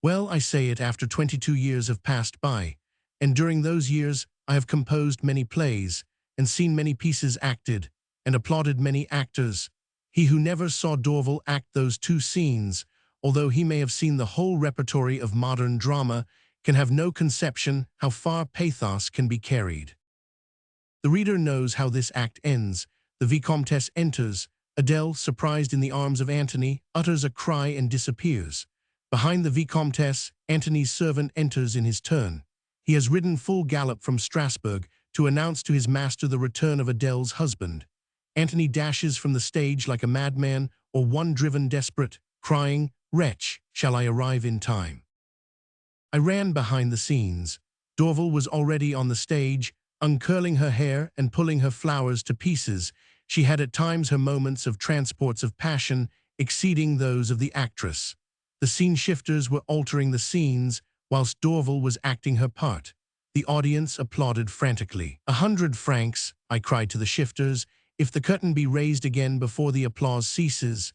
Well, I say it after 22 years have passed by, and during those years I have composed many plays, and seen many pieces acted, and applauded many actors. He who never saw d'Orval act those 2 scenes, although he may have seen the whole repertory of modern drama, can have no conception how far pathos can be carried. The reader knows how this act ends. The Vicomtesse enters. Adele, surprised in the arms of Antony, utters a cry and disappears. Behind the Vicomtesse, Antony's servant enters in his turn. He has ridden full gallop from Strasbourg to announce to his master the return of Adele's husband. Antony dashes from the stage like a madman or one driven desperate, crying, "Wretch, shall I arrive in time?" I ran behind the scenes. d'Orval was already on the stage, uncurling her hair and pulling her flowers to pieces. She had at times her moments of transports of passion exceeding those of the actress. The scene shifters were altering the scenes, whilst d'Orval was acting her part. The audience applauded frantically. 100 francs, I cried to the shifters, if the curtain be raised again before the applause ceases.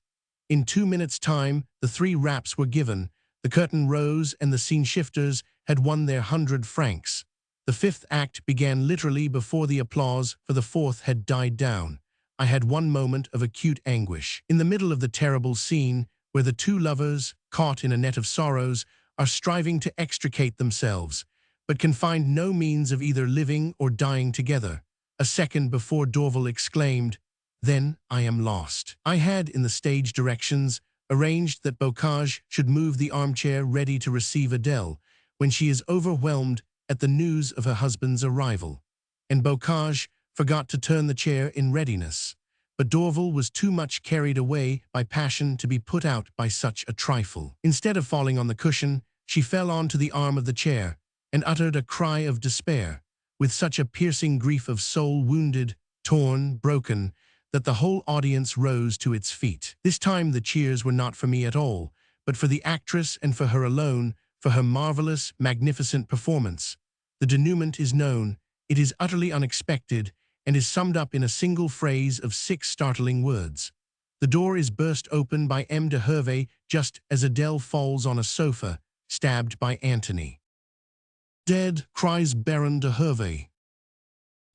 In 2 minutes' time, the 3 raps were given. The curtain rose and the scene shifters had won their 100 francs. The 5th act began literally before the applause, for the 4th had died down. I had one moment of acute anguish. In the middle of the terrible scene, where the 2 lovers, caught in a net of sorrows, are striving to extricate themselves, but can find no means of either living or dying together. A second before d'Orval exclaimed, "Then I am lost." I had, in the stage directions, arranged that Bocage should move the armchair ready to receive Adele when she is overwhelmed at the news of her husband's arrival, and Bocage forgot to turn the chair in readiness. But d'Orval was too much carried away by passion to be put out by such a trifle. Instead of falling on the cushion, she fell onto the arm of the chair and uttered a cry of despair, with such a piercing grief of soul wounded, torn, broken, that the whole audience rose to its feet. This time the cheers were not for me at all, but for the actress and for her alone, for her marvelous, magnificent performance. The denouement is known, it is utterly unexpected, and is summed up in a single phrase of 6 startling words. The door is burst open by M. de Hervé just as Adele falls on a sofa, stabbed by Antony. "Dead," cries Baron de Hervé.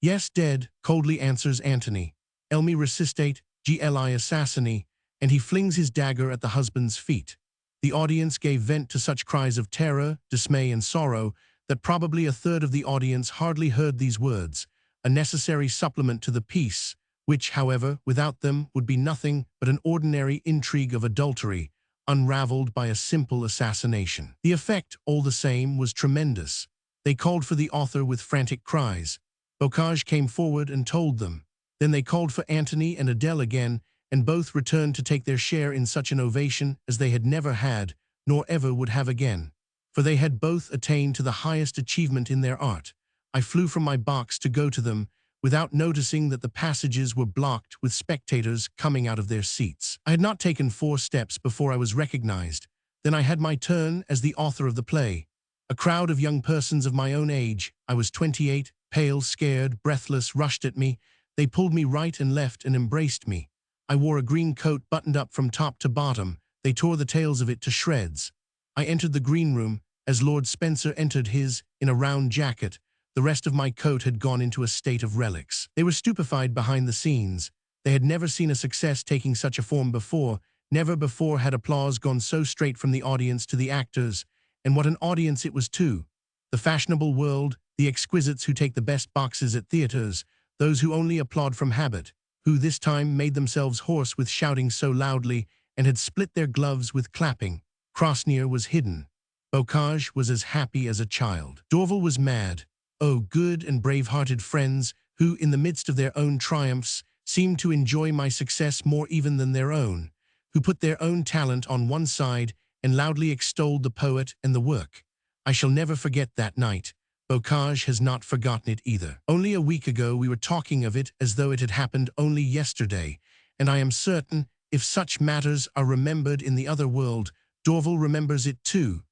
"Yes, dead," coldly answers Antony. "Elmi resistate, gli assassini," and he flings his dagger at the husband's feet. The audience gave vent to such cries of terror, dismay, and sorrow that probably a third of the audience hardly heard these words, a necessary supplement to the piece, which, however, without them would be nothing but an ordinary intrigue of adultery, unraveled by a simple assassination. The effect, all the same, was tremendous. They called for the author with frantic cries. Bocage came forward and told them. Then they called for Antony and Adele again, and both returned to take their share in such an ovation as they had never had, nor ever would have again. For they had both attained to the highest achievement in their art. I flew from my box to go to them, without noticing that the passages were blocked with spectators coming out of their seats. I had not taken 4 steps before I was recognized. Then I had my turn as the author of the play. A crowd of young persons of my own age, I was 28, pale, scared, breathless, rushed at me. They pulled me right and left and embraced me. I wore a green coat buttoned up from top to bottom. They tore the tails of it to shreds. I entered the green room, as Lord Spencer entered his, in a round jacket. The rest of my coat had gone into a state of relics. They were stupefied behind the scenes. They had never seen a success taking such a form before. Never before had applause gone so straight from the audience to the actors. And what an audience it was too. The fashionable world, the exquisites who take the best boxes at theaters, those who only applaud from habit, who this time made themselves hoarse with shouting so loudly and had split their gloves with clapping. Crosnier was hidden. Bocage was as happy as a child. Dorval was mad. Oh, good and brave-hearted friends, who, in the midst of their own triumphs, seemed to enjoy my success more even than their own, who put their own talent on one side and loudly extolled the poet and the work. I shall never forget that night. Bocage has not forgotten it either. Only a week ago we were talking of it as though it had happened only yesterday, and I am certain, if such matters are remembered in the other world, Dorval remembers it too.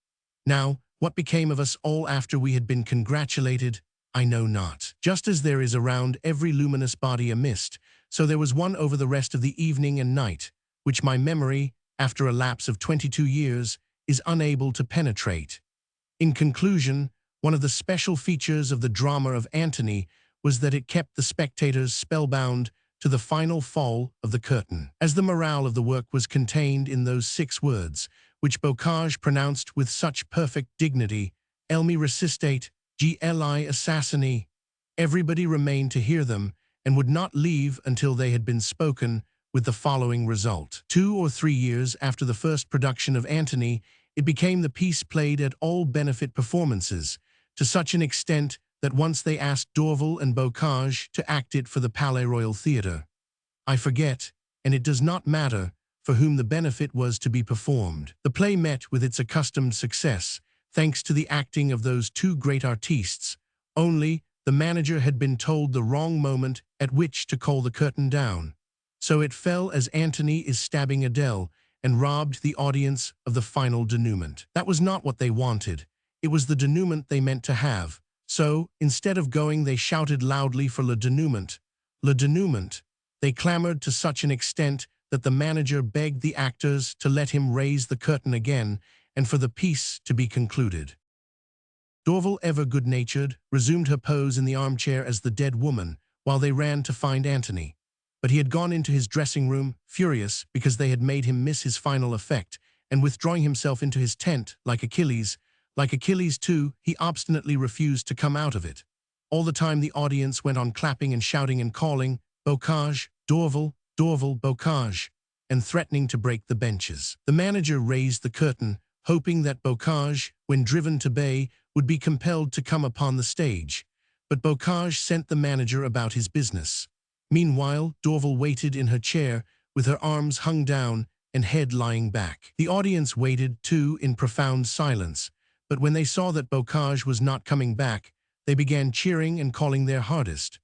Now, what became of us all after we had been congratulated, I know not. Just as there is around every luminous body a mist, so there was one over the rest of the evening and night, which my memory, after a lapse of 22 years, is unable to penetrate. In conclusion, one of the special features of the drama of Antony was that it kept the spectators spellbound to the final fall of the curtain. As the morale of the work was contained in those 6 words, which Bocage pronounced with such perfect dignity, "Elmi resistate, gli assassini," everybody remained to hear them and would not leave until they had been spoken, with the following result. 2 or 3 years after the first production of Antony, it became the piece played at all benefit performances, to such an extent that once they asked Dorval and Bocage to act it for the Palais Royal Theatre. I forget, and it does not matter, for whom the benefit was to be performed. The play met with its accustomed success, thanks to the acting of those 2 great artistes, only the manager had been told the wrong moment at which to call the curtain down. So it fell as Antony is stabbing Adele, and robbed the audience of the final denouement. That was not what they wanted. It was the denouement they meant to have. So, instead of going, they shouted loudly for le denouement. Le denouement. They clamored to such an extent that the manager begged the actors to let him raise the curtain again and for the piece to be concluded. Dorval, ever good-natured, resumed her pose in the armchair as the dead woman, while they ran to find Antony. But he had gone into his dressing-room, furious because they had made him miss his final effect, and withdrawing himself into his tent, like Achilles too, he obstinately refused to come out of it. All the time the audience went on clapping and shouting and calling, "Bocage, Dorval, Dorval, Bocage," and threatening to break the benches. The manager raised the curtain, hoping that Bocage, when driven to bay, would be compelled to come upon the stage. But Bocage sent the manager about his business. Meanwhile, Dorval waited in her chair, with her arms hung down and head lying back. The audience waited, too, in profound silence, but when they saw that Bocage was not coming back, they began cheering and calling their hardest.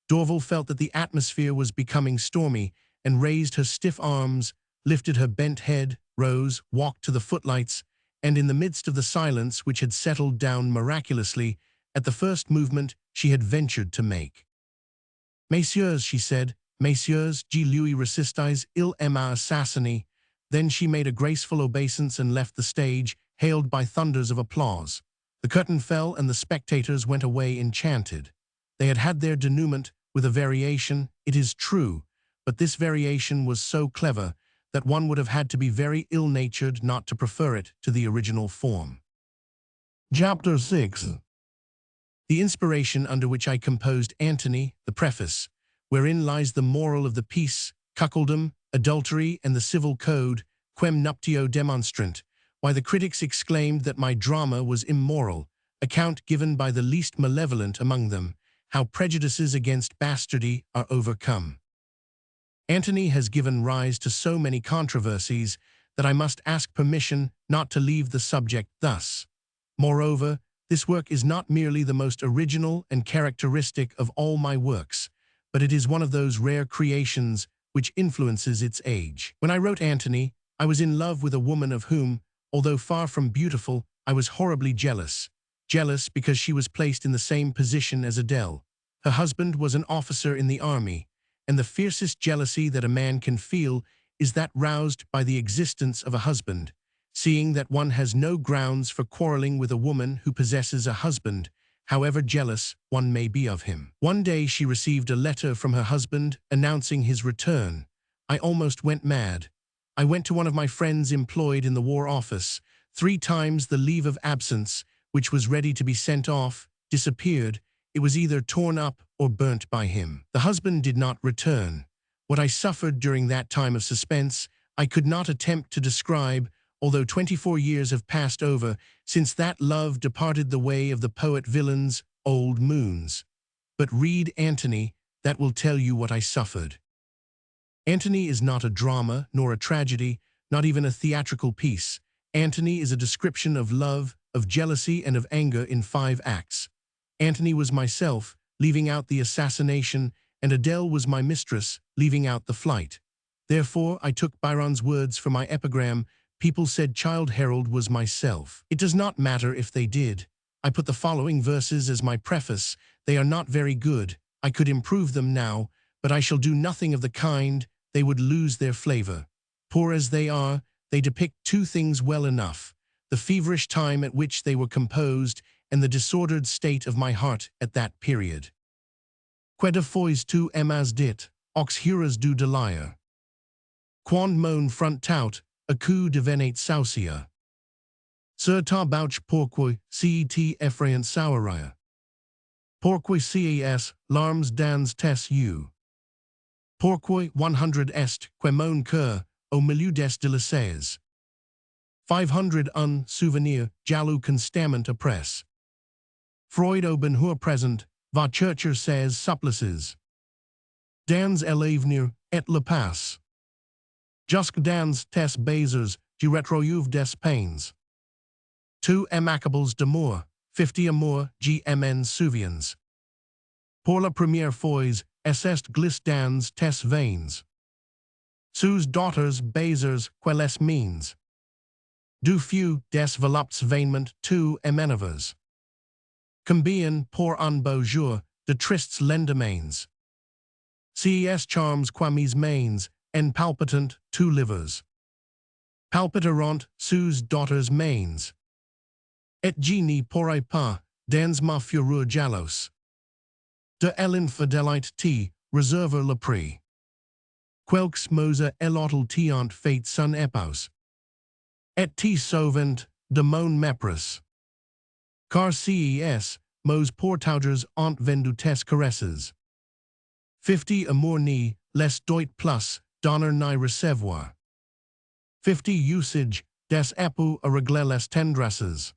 Dorval felt that the atmosphere was becoming stormy and raised her stiff arms, lifted her bent head, rose, walked to the footlights, and in the midst of the silence which had settled down miraculously at the first movement she had ventured to make. "Messieurs," she said, "Messieurs, je lui resistais, il m'a assassiné." Then she made a graceful obeisance and left the stage, hailed by thunders of applause. The curtain fell and the spectators went away enchanted. They had had their denouement, with a variation, it is true, but this variation was so clever that one would have had to be very ill-natured not to prefer it to the original form. Chapter 6. The inspiration under which I composed Antony, the preface, wherein lies the moral of the piece, cuckoldom, adultery, and the civil code, quem nuptio demonstrant, why the critics exclaimed that my drama was immoral, account given by the least malevolent among them, how prejudices against bastardy are overcome. Antony has given rise to so many controversies that I must ask permission not to leave the subject thus. Moreover, this work is not merely the most original and characteristic of all my works, but it is one of those rare creations which influences its age. When I wrote Antony, I was in love with a woman of whom, although far from beautiful, I was horribly jealous. Jealous because she was placed in the same position as Adele. Her husband was an officer in the army, and the fiercest jealousy that a man can feel is that roused by the existence of a husband, seeing that one has no grounds for quarreling with a woman who possesses a husband, however jealous one may be of him. One day she received a letter from her husband announcing his return. I almost went mad. I went to one of my friends employed in the War Office. 3 times the leave of absence, which was ready to be sent off, disappeared. It was either torn up or burnt by him. The husband did not return. What I suffered during that time of suspense, I could not attempt to describe, although 24 years have passed over since that love departed the way of the poet Villen's Old Moons. But read Antony, that will tell you what I suffered. Antony is not a drama, nor a tragedy, not even a theatrical piece. Antony is a description of love, of jealousy, and of anger in 5 acts. Antony was myself, leaving out the assassination, and Adele was my mistress, leaving out the flight. Therefore, I took Byron's words for my epigram, people said Childe Harold was myself. It does not matter if they did. I put the following verses as my preface. They are not very good. I could improve them now, but I shall do nothing of the kind. They would lose their flavor. Poor as they are, they depict 2 things well enough: the feverish time at which they were composed and the disordered state of my heart at that period. Qued fois tu emas dit, ox huras du delia. Quand mon front tout, a coup devenate saucia. Sur ta bouche pourquoi cet effrayant sauria. Pourquoi ces larmes dans tes yeux. Pourquoi 100 est que mon cœur au milieu des délices. 500 un souvenir jaloux constamment oppresse. Freud au bonheur présent, va chercher ses supplices. Dans l'avenir et le passé. Jusque dans tes baisers, tu retrouves des peines. Tu immacables d'amour, 50 amours, m'en souviens. Pour la première fois, est glisse dans tes veins. Sous daughters baisers, quelles means. Du feu des voluptés vainement tu amenavas. Combien pour un beau jour, de tristes lendemains. Ces charms qua mes mains, en palpitant tu livers. Palpiteront sous daughters mains. Et je n'y pourrai pas, dans ma fureur jalouse. De l'infidélité te réserve le prix. Quelques mots élotel tiant fate son épouse. Et te sauvant de mon mépris. Car ces mots portaugers ont vendu tes caresses. 50 amours ni les doit plus, donner ni recevoir. 50 usage des époux à régler les tendresses.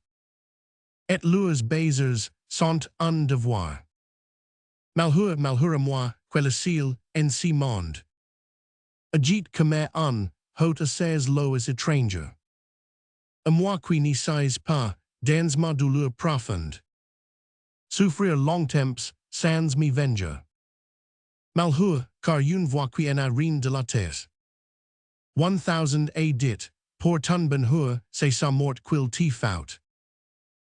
Et leurs baisers sont un devoir. Malheur à moi, que le ciel en si monde. Agit comme un hôte à ses lois étrangers. À moi qui n'y sais pas, dans ma douleur profonde. Souffrir longtemps, sans me venger. Malheur, car une voix qui en a rien de la tête. 1000 a dit, pour ton bonheur, c'est sa mort qu'il t'y faut.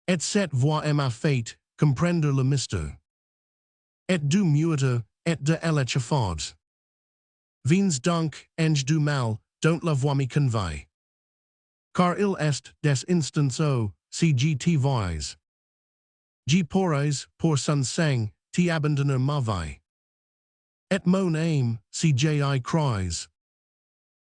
Et cette voix est ma fate, comprendre le mystère. Et du mueter, et de l'échafaud. Vins donc, ange du mal, don't la voix me convey. Car il est des instants o, si t'y vois. Portrays, pour son sang, t'y abandonner ma vie. Et mon aim, si j'y cries.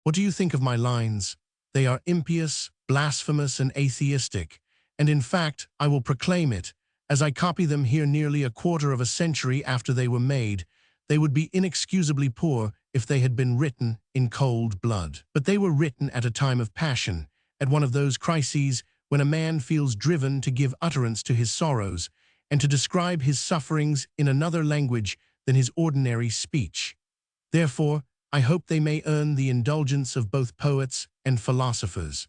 What do you think of my lines? They are impious, blasphemous, and atheistic, and in fact, I will proclaim it, as I copy them here nearly a quarter of a century after they were made. They would be inexcusably poor if they had been written in cold blood. But they were written at a time of passion, at one of those crises when a man feels driven to give utterance to his sorrows and to describe his sufferings in another language than his ordinary speech. Therefore, I hope they may earn the indulgence of both poets and philosophers.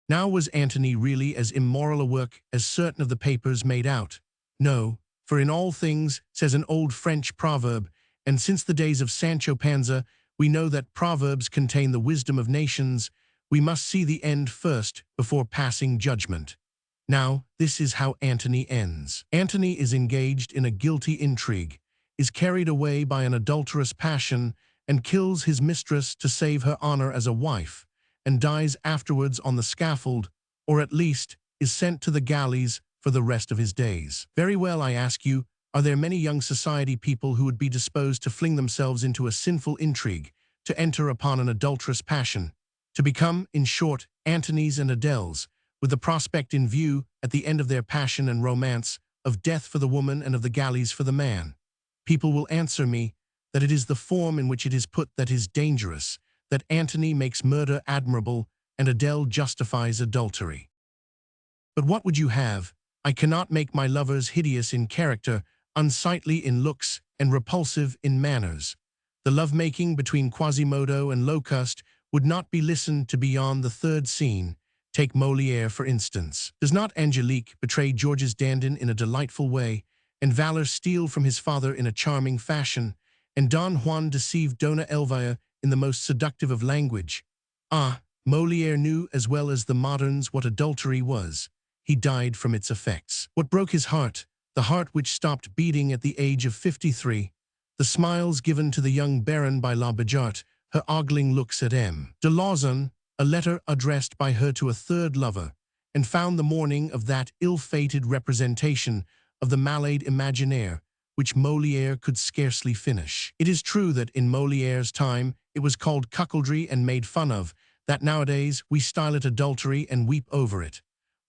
Now, was Antony really as immoral a work as certain of the papers made out? No, for in all things, says an old French proverb, and since the days of Sancho Panza, we know that proverbs contain the wisdom of nations. We must see the end first before passing judgment. Now, this is how Antony ends. Antony is engaged in a guilty intrigue, is carried away by an adulterous passion, and kills his mistress to save her honor as a wife, and dies afterwards on the scaffold, or at least is sent to the galleys for the rest of his days. Very well, I ask you, are there many young society people who would be disposed to fling themselves into a sinful intrigue, to enter upon an adulterous passion, to become, in short, Antonies and Adèles, with the prospect in view, at the end of their passion and romance, of death for the woman and of the galleys for the man? People will answer me that it is the form in which it is put that is dangerous, that Antony makes murder admirable and Adèle justifies adultery. But what would you have? I cannot make my lovers hideous in character, unsightly in looks, and repulsive in manners. The love-making between Quasimodo and Locuste would not be listened to beyond the third scene. Take Molière, for instance. Does not Angelique betray Georges Dandin in a delightful way, and Valor steal from his father in a charming fashion, and Don Juan deceive Dona Elvira in the most seductive of language? Ah, Molière knew as well as the moderns what adultery was. He died from its effects. What broke his heart? The heart which stopped beating at the age of 53. The smiles given to the young Baron by La Bijart, her ogling looks at M. de Lauzun, a letter addressed by her to a third lover, and found the morning of that ill-fated representation of the Malade Imaginaire, which Molière could scarcely finish. It is true that in Molière's time it was called cuckoldry and made fun of, that nowadays we style it adultery and weep over it.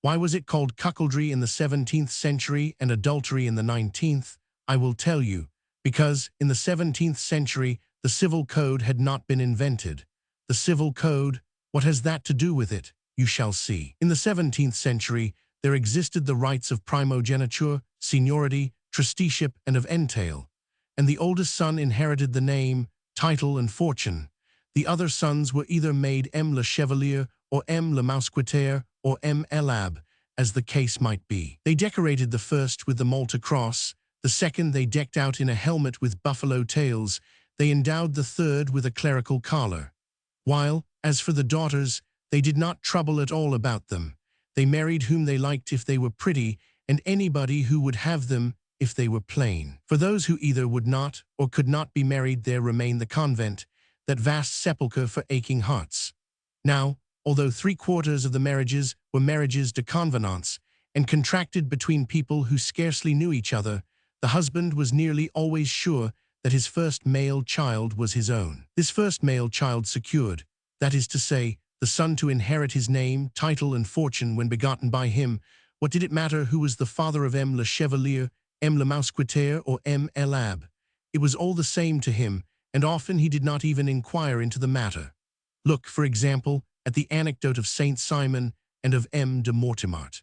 Why was it called cuckoldry in the 17th century and adultery in the 19th? I will tell you. Because in the 17th century the civil code had not been invented. The civil code, what has that to do with it? You shall see. In the 17th century there existed the rights of primogeniture, seniority, trusteeship, and of entail, and the oldest son inherited the name, title, and fortune. The other sons were either made M. le Chevalier, or M. le Mousquetaire, or M. l'Abbé, as the case might be. They decorated the first with the Malta cross, the second they decked out in a helmet with buffalo tails, they endowed the third with a clerical collar. While, as for the daughters, they did not trouble at all about them. They married whom they liked if they were pretty, and anybody who would have them if they were plain. For those who either would not or could not be married, there remained the convent, that vast sepulchre for aching hearts. Now, although 3/4 of the marriages were marriages de convenance, and contracted between people who scarcely knew each other, the husband was nearly always sure that his first male child was his own. This first male child secured, that is to say, the son to inherit his name, title, and fortune when begotten by him. What did it matter who was the father of M. le Chevalier, M. le Mousquetaire, or M. l'Abbé? It was all the same to him, and often he did not even inquire into the matter. Look, for example, at the anecdote of Saint Simon and of M. de Mortemart.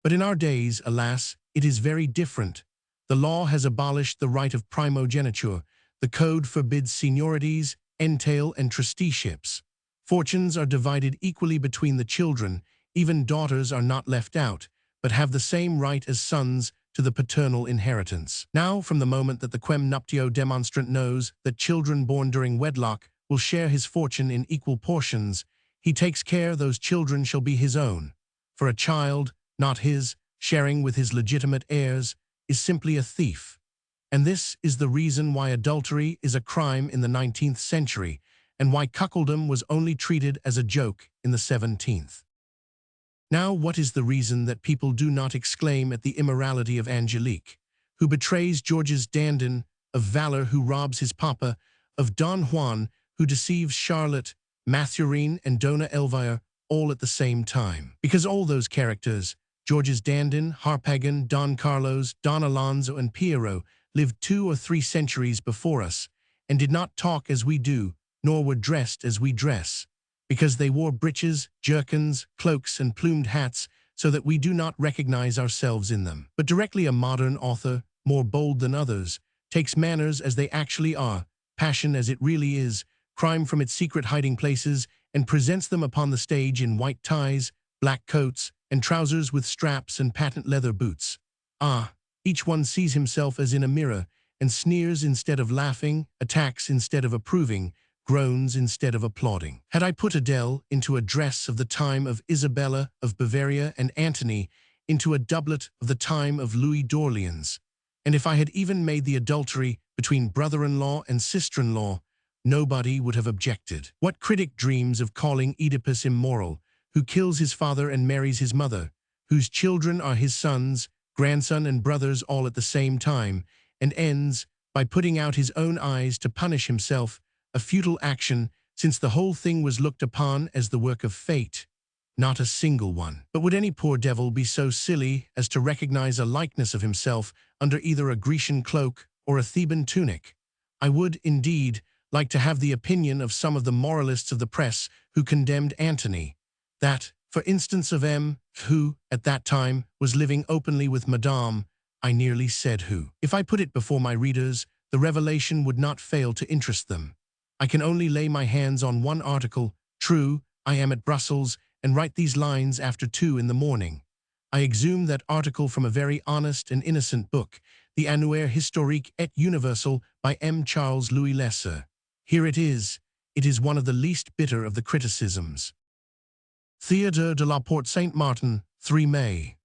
But in our days, alas, it is very different. The law has abolished the right of primogeniture. The code forbids seniorities, entail, and trusteeships. Fortunes are divided equally between the children. Even daughters are not left out, but have the same right as sons to the paternal inheritance. Now, from the moment that the quem nuptio demonstrant knows that children born during wedlock will share his fortune in equal portions, He takes care those children shall be his own. For a child, not his, sharing with his legitimate heirs, is simply a thief. And this is the reason why adultery is a crime in the 19th century, and why cuckoldom was only treated as a joke in the 17th. Now, what is the reason that people do not exclaim at the immorality of Angelique, who betrays Georges Dandin, of Valor who robs his papa, of Don Juan who deceives Charlotte, Mathurine and Dona Elvira, all at the same time? Because all those characters, Georges Dandin, Harpagon, Don Carlos, Don Alonso and Piero, lived 2 or 3 centuries before us, and did not talk as we do, nor were dressed as we dress, because they wore breeches, jerkins, cloaks, and plumed hats, so that we do not recognize ourselves in them. But directly a modern author, more bold than others, takes manners as they actually are, passion as it really is, crime from its secret hiding places, and presents them upon the stage in white ties, black coats, and trousers with straps and patent leather boots. Ah, each one sees himself as in a mirror, and sneers instead of laughing, attacks instead of approving, groans instead of applauding. Had I put Adele into a dress of the time of Isabella of Bavaria and Antony into a doublet of the time of Louis d'Orleans, and if I had even made the adultery between brother-in-law and sister-in-law, nobody would have objected. What critic dreams of calling Oedipus immoral, who kills his father and marries his mother, whose children are his sons, grandson and brothers all at the same time, and ends by putting out his own eyes to punish himself, a futile action, since the whole thing was looked upon as the work of fate, not a single one. But would any poor devil be so silly as to recognize a likeness of himself under either a Grecian cloak or a Theban tunic? I would, indeed, like to have the opinion of some of the moralists of the press who condemned Antony, that, for instance of M., who, at that time, was living openly with Madame, I nearly said who. If I put it before my readers, the revelation would not fail to interest them. I can only lay my hands on one article. True, I am at Brussels, and write these lines after 2 in the morning. I exhumed that article from a very honest and innocent book, the Annuaire historique et universel by M. Charles Louis Lesser. Here it is. It is one of the least bitter of the criticisms. Theatre de la Porte Saint-Martin, 3 May.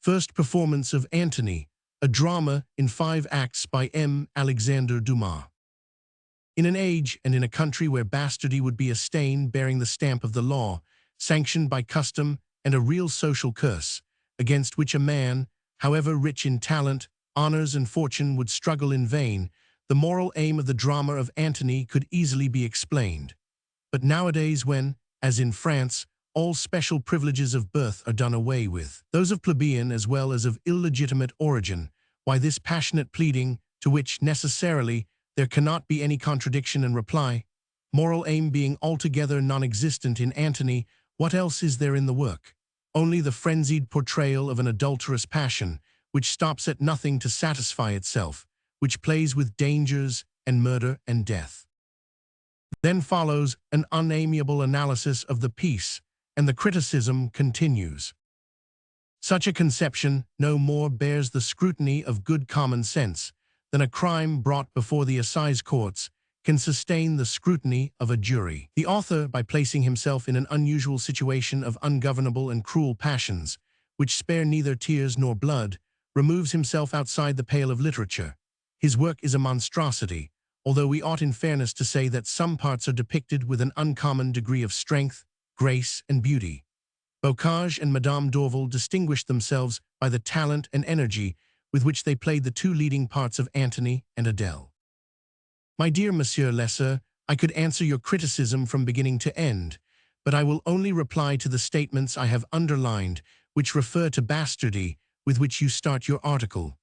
First performance of Antony, a drama in 5 acts by M. Alexandre Dumas. In an age and in a country where bastardy would be a stain bearing the stamp of the law, sanctioned by custom and a real social curse, against which a man, however rich in talent, honors and fortune, would struggle in vain, the moral aim of the drama of Antony could easily be explained. But nowadays when, as in France, all special privileges of birth are done away with, those of plebeian as well as of illegitimate origin, why this passionate pleading, to which, necessarily, there cannot be any contradiction and reply, moral aim being altogether non-existent in Antony, what else is there in the work? Only the frenzied portrayal of an adulterous passion, which stops at nothing to satisfy itself, which plays with dangers and murder and death. Then follows an unamiable analysis of the piece, and the criticism continues. Such a conception no more bears the scrutiny of good common sense than a crime brought before the assize courts can sustain the scrutiny of a jury. The author, by placing himself in an unusual situation of ungovernable and cruel passions, which spare neither tears nor blood, removes himself outside the pale of literature. His work is a monstrosity, although we ought in fairness to say that some parts are depicted with an uncommon degree of strength, grace, and beauty. Bocage and Madame d'Orval distinguished themselves by the talent and energy with which they played the 2 leading parts of Antony and Adele. My dear Monsieur Lesser, I could answer your criticism from beginning to end, but I will only reply to the statements I have underlined, which refer to bastardy, with which you start your article.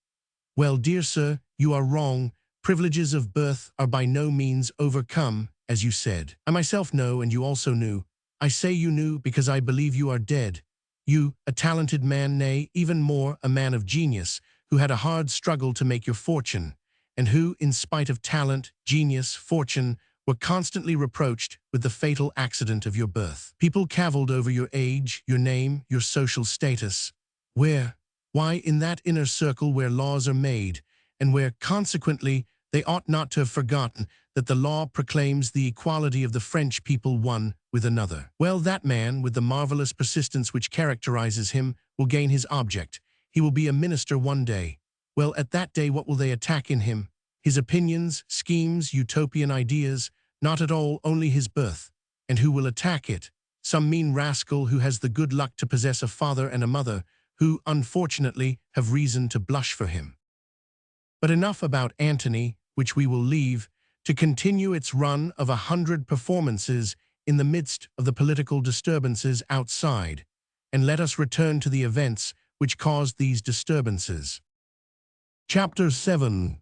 Well, dear sir, you are wrong. Privileges of birth are by no means overcome, as you said. I myself know, and you also knew. I say you knew because I believe you are dead. You, a talented man, nay, even more, a man of genius, who had a hard struggle to make your fortune, and who, in spite of talent, genius, fortune, were constantly reproached with the fatal accident of your birth. People cavilled over your age, your name, your social status. Where? Why, in that inner circle where laws are made, and where, consequently, They ought not to have forgotten that the law proclaims the equality of the French people one with another. Well, that man, with the marvelous persistence which characterizes him, will gain his object. He will be a minister one day. Well, at that day what will they attack in him? His opinions, schemes, utopian ideas? Not at all, only his birth. And who will attack it? Some mean rascal who has the good luck to possess a father and a mother, who, unfortunately, have reason to blush for him. But enough about Antony, which we will leave, to continue its run of 100 performances in the midst of the political disturbances outside, and let us return to the events which caused these disturbances. Chapter 7.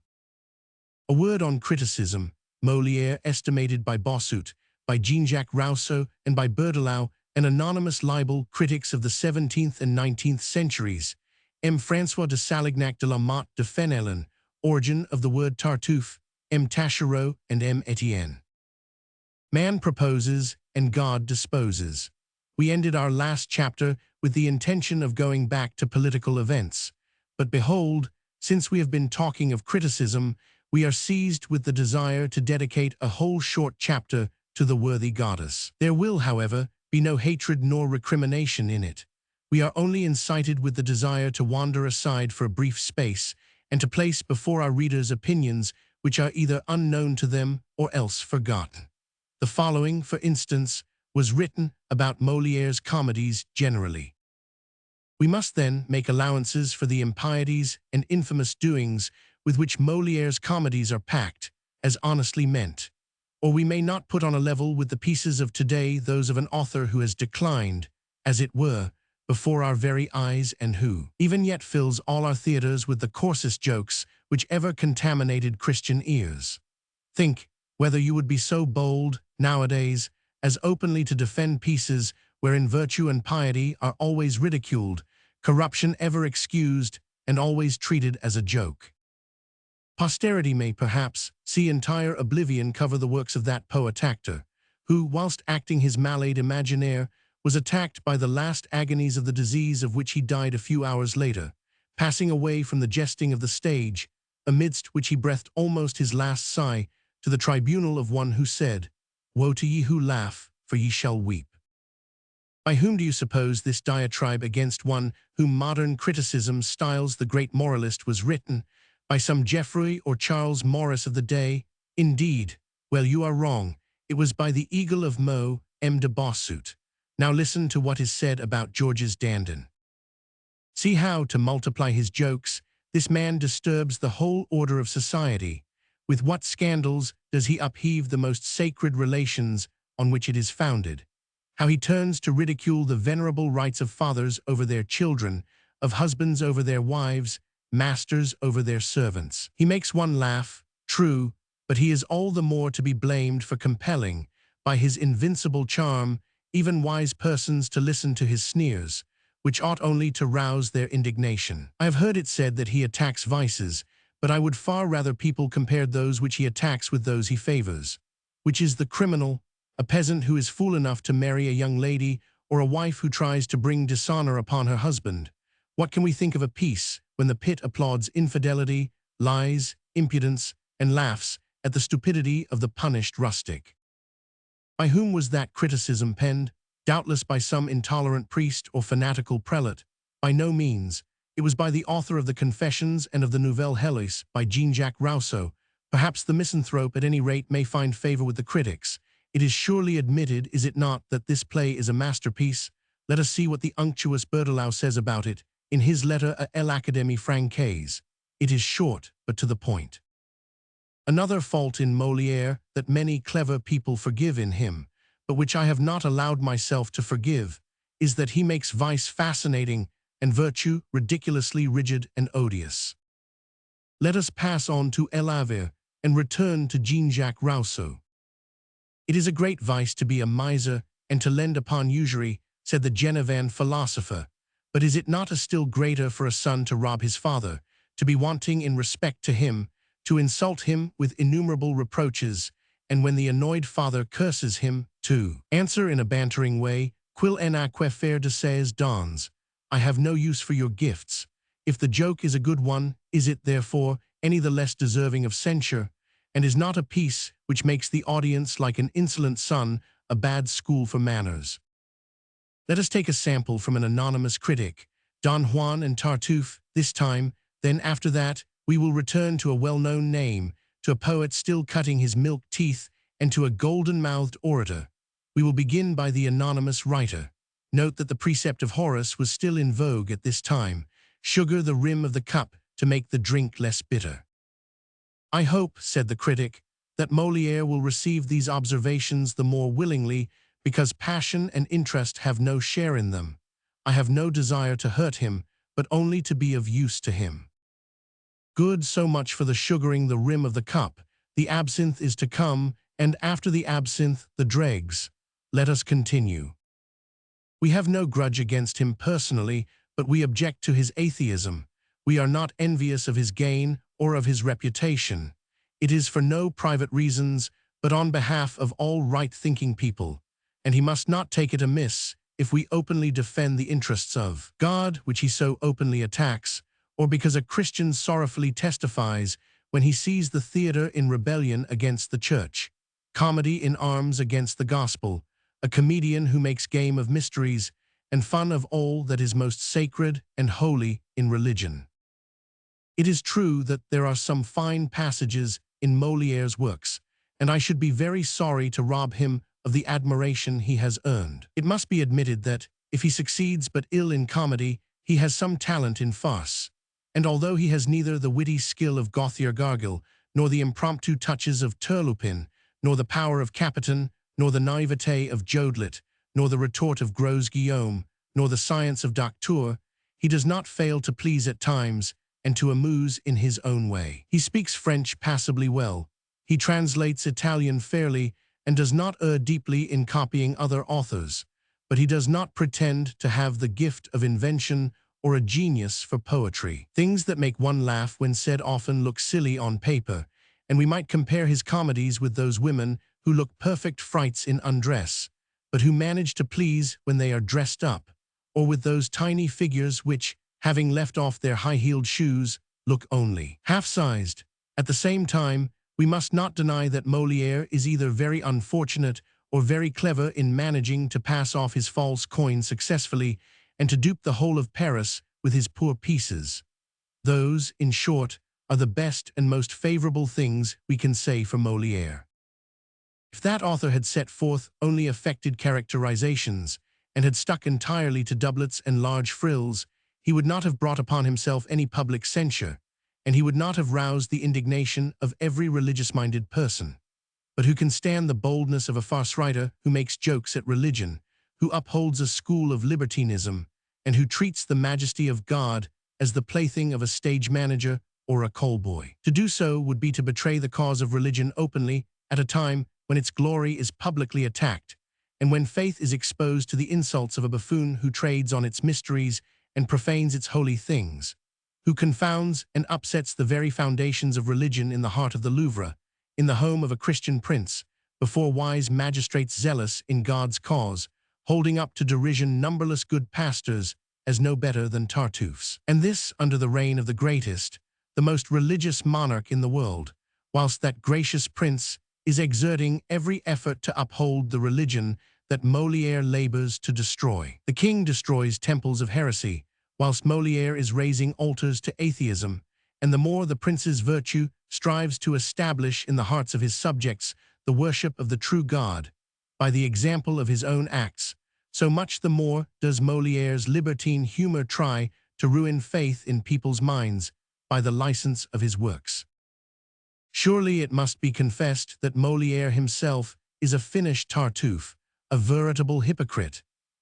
A word on criticism. Molière, estimated by Bossuet, by Jean-Jacques Rousseau, and by Berthelot, an anonymous libel, critics of the 17th and 19th centuries. M. François de Salignac de la Motte de Fenelon, origin of the word Tartuffe, M. Taschereau, and M. Etienne. Man proposes, and God disposes. We ended our last chapter with the intention of going back to political events. But behold, since we have been talking of criticism, we are seized with the desire to dedicate a whole short chapter to the worthy goddess. There will, however, be no hatred nor recrimination in it. We are only incited with the desire to wander aside for a brief space and to place before our readers opinions which are either unknown to them or else forgotten. The following, for instance, was written about Molière's comedies generally. We must then make allowances for the impieties and infamous doings with which Molière's comedies are packed, as honestly meant, or we may not put on a level with the pieces of today those of an author who has declined, as it were, before our very eyes and who, even yet fills all our theaters with the coarsest jokes which ever contaminated Christian ears. Think whether you would be so bold, nowadays, as openly to defend pieces wherein virtue and piety are always ridiculed, corruption ever excused, and always treated as a joke. Posterity may, perhaps, see entire oblivion cover the works of that poet-actor, who, whilst acting his malade imaginaire, was attacked by the last agonies of the disease of which he died a few hours later, passing away from the jesting of the stage, amidst which he breathed almost his last sigh, to the tribunal of one who said, "Woe to ye who laugh, for ye shall weep." By whom do you suppose this diatribe against one whom modern criticism styles the great moralist was written? By some Geoffroy or Charles Morris of the day? Indeed, well, you are wrong. It was by the eagle of Meaux, M. de Bossuet. Now listen to what is said about Georges Dandin. See how, to multiply his jokes, this man disturbs the whole order of society. With what scandals does he upheave the most sacred relations on which it is founded? How he turns to ridicule the venerable rights of fathers over their children, of husbands over their wives, masters over their servants. He makes one laugh, true, but he is all the more to be blamed for compelling, by his invincible charm, even wise persons to listen to his sneers, which ought only to rouse their indignation. I have heard it said that he attacks vices, but I would far rather people compared those which he attacks with those he favors. Which is the criminal, a peasant who is fool enough to marry a young lady, or a wife who tries to bring dishonor upon her husband? What can we think of a peace when the pit applauds infidelity, lies, impudence, and laughs at the stupidity of the punished rustic? By whom was that criticism penned? Doubtless by some intolerant priest or fanatical prelate. By no means. It was by the author of the Confessions and of the Nouvelle Héloïse, by Jean-Jacques Rousseau. Perhaps the misanthrope at any rate may find favor with the critics. It is surely admitted, is it not, that this play is a masterpiece? Let us see what the unctuous Berthelot says about it in his letter à l'Académie Française. It is short, but to the point. Another fault in Molière that many clever people forgive in him, but which I have not allowed myself to forgive, is that he makes vice fascinating and virtue ridiculously rigid and odious. Let us pass on to L'Avare and return to Jean-Jacques Rousseau. It is a great vice to be a miser and to lend upon usury, said the Genevan philosopher, but is it not a still greater for a son to rob his father, to be wanting in respect to him, to insult him with innumerable reproaches, and when the annoyed father curses him, to answer in a bantering way, "Quil en a que faire de ces dons? I have no use for your gifts." If the joke is a good one, is it, therefore, any the less deserving of censure? and is not a piece which makes the audience like an insolent son, a bad school for manners. Let us take a sample from an anonymous critic, Don Juan and Tartuffe, this time, then after that, we will return to a well-known name, to a poet still cutting his milk teeth, and to a golden-mouthed orator. We will begin by the anonymous writer. Note that the precept of Horace was still in vogue at this time: sugar the rim of the cup to make the drink less bitter. I hope, said the critic, that Molière will receive these observations the more willingly because passion and interest have no share in them. I have no desire to hurt him, but only to be of use to him. Good, so much for the sugaring the rim of the cup. The absinthe is to come, and after the absinthe, the dregs. Let us continue. We have no grudge against him personally, but we object to his atheism. We are not envious of his gain or of his reputation. It is for no private reasons, but on behalf of all right-thinking people, and he must not take it amiss if we openly defend the interests of God, which he so openly attacks, or because a Christian sorrowfully testifies when he sees the theater in rebellion against the church, comedy in arms against the gospel, a comedian who makes game of mysteries, and fun of all that is most sacred and holy in religion. It is true that there are some fine passages in Molière's works, and I should be very sorry to rob him of the admiration he has earned. It must be admitted that, if he succeeds but ill in comedy, he has some talent in farce, and although he has neither the witty skill of Gauthier Gargil, nor the impromptu touches of Turlupin, nor the power of Capiton, nor the naivete of Jodelet, nor the retort of Gros Guillaume, nor the science of Docteur, he does not fail to please at times, and to amuse in his own way. He speaks French passably well, he translates Italian fairly, and does not err deeply in copying other authors, but he does not pretend to have the gift of invention or a genius for poetry. Things that make one laugh when said often look silly on paper, and we might compare his comedies with those women who look perfect frights in undress, but who manage to please when they are dressed up, or with those tiny figures which, having left off their high-heeled shoes, look only half-sized. At the same time, we must not deny that Molière is either very unfortunate or very clever in managing to pass off his false coin successfully and to dupe the whole of Paris with his poor pieces. Those, in short, are the best and most favorable things we can say for Molière. If that author had set forth only affected characterizations and had stuck entirely to doublets and large frills, he would not have brought upon himself any public censure, and he would not have roused the indignation of every religious-minded person. But who can stand the boldness of a farce writer who makes jokes at religion, who upholds a school of libertinism, and who treats the majesty of God as the plaything of a stage manager or a call boy? To do so would be to betray the cause of religion openly at a time when its glory is publicly attacked, and when faith is exposed to the insults of a buffoon who trades on its mysteries and profanes its holy things, who confounds and upsets the very foundations of religion in the heart of the Louvre, in the home of a Christian prince, before wise magistrates zealous in God's cause, holding up to derision numberless good pastors as no better than Tartuffes. And this under the reign of the greatest, the most religious monarch in the world, whilst that gracious prince is exerting every effort to uphold the religion that Molière labors to destroy. The king destroys temples of heresy, whilst Molière is raising altars to atheism, and the more the prince's virtue strives to establish in the hearts of his subjects the worship of the true God, by the example of his own acts, so much the more does Molière's libertine humor try to ruin faith in people's minds by the license of his works. Surely it must be confessed that Molière himself is a finished Tartuffe, a veritable hypocrite.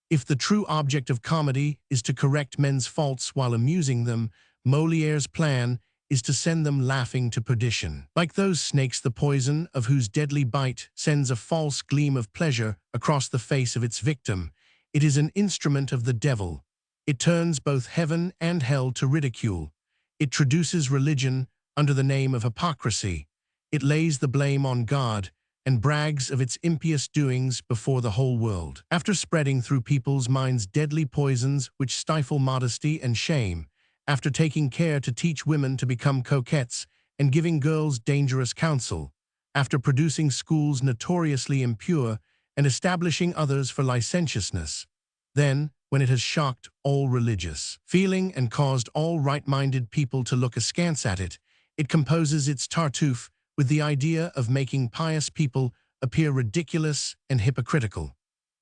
If the true object of comedy is to correct men's faults while amusing them, Molière's plan is to send them laughing to perdition. Like those snakes, the poison of whose deadly bite sends a false gleam of pleasure across the face of its victim, it is an instrument of the devil. It turns both heaven and hell to ridicule. It traduces religion under the name of hypocrisy. It lays the blame on God and brags of its impious doings before the whole world. After spreading through people's minds deadly poisons which stifle modesty and shame, after taking care to teach women to become coquettes and giving girls dangerous counsel, after producing schools notoriously impure and establishing others for licentiousness. Then, when it has shocked all religious feeling and caused all right-minded people to look askance at it, it composes its Tartuffe with the idea of making pious people appear ridiculous and hypocritical.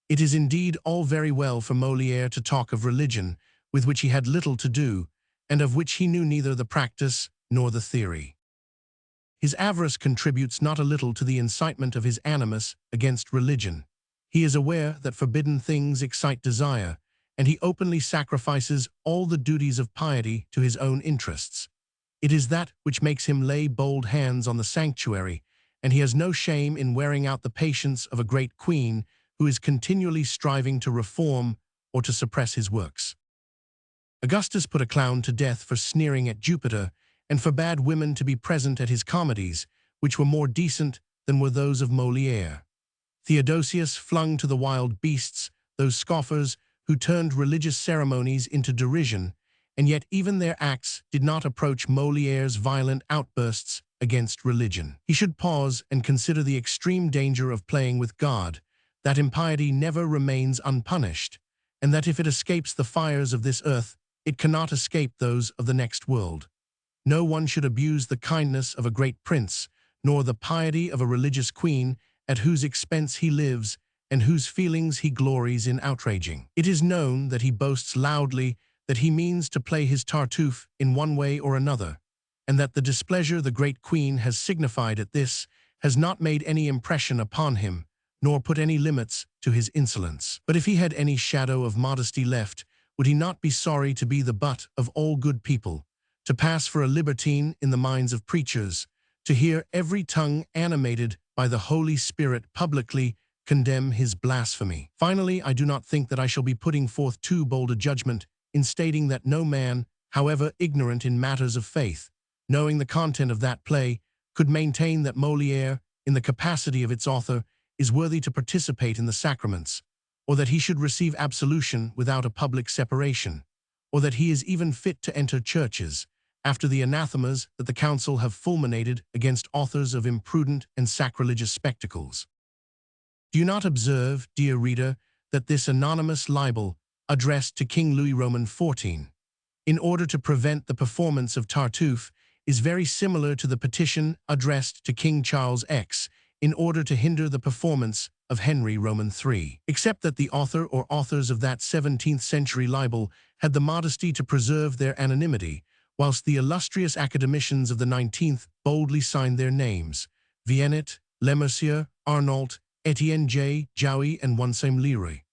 It is indeed all very well for Molière to talk of religion, with which he had little to do, and of which he knew neither the practice nor the theory. His avarice contributes not a little to the incitement of his animus against religion. He is aware that forbidden things excite desire, and he openly sacrifices all the duties of piety to his own interests. It is that which makes him lay bold hands on the sanctuary, and he has no shame in wearing out the patience of a great queen who is continually striving to reform or to suppress his works. Augustus put a clown to death for sneering at Jupiter, and forbade women to be present at his comedies, which were more decent than were those of Molière. Theodosius flung to the wild beasts those scoffers who turned religious ceremonies into derision, and yet even their acts did not approach Molière's violent outbursts against religion. He should pause and consider the extreme danger of playing with God, that impiety never remains unpunished, and that if it escapes the fires of this earth, it cannot escape those of the next world. No one should abuse the kindness of a great prince, nor the piety of a religious queen at whose expense he lives and whose feelings he glories in outraging. It is known that he boasts loudly that he means to play his Tartuffe in one way or another, and that the displeasure the great queen has signified at this has not made any impression upon him, nor put any limits to his insolence. But if he had any shadow of modesty left, would he not be sorry to be the butt of all good people, to pass for a libertine in the minds of preachers, to hear every tongue animated by the Holy Spirit publicly condemn his blasphemy? Finally, I do not think that I shall be putting forth too bold a judgment in stating that no man, however ignorant in matters of faith, knowing the content of that play, could maintain that Molière, in the capacity of its author, is worthy to participate in the sacraments, or that he should receive absolution without a public separation, or that he is even fit to enter churches, after the anathemas that the council have fulminated against authors of imprudent and sacrilegious spectacles. Do you not observe, dear reader, that this anonymous libel, addressed to King Louis Roman XIV, in order to prevent the performance of Tartuffe, is very similar to the petition addressed to King Charles X, in order to hinder the performance of Henry Roman III, except that the author or authors of that 17th-century libel had the modesty to preserve their anonymity, whilst the illustrious academicians of the 19th boldly signed their names: Viennet, Lemercier, Arnault, Etienne J. Jouy, and Wonsame Leary.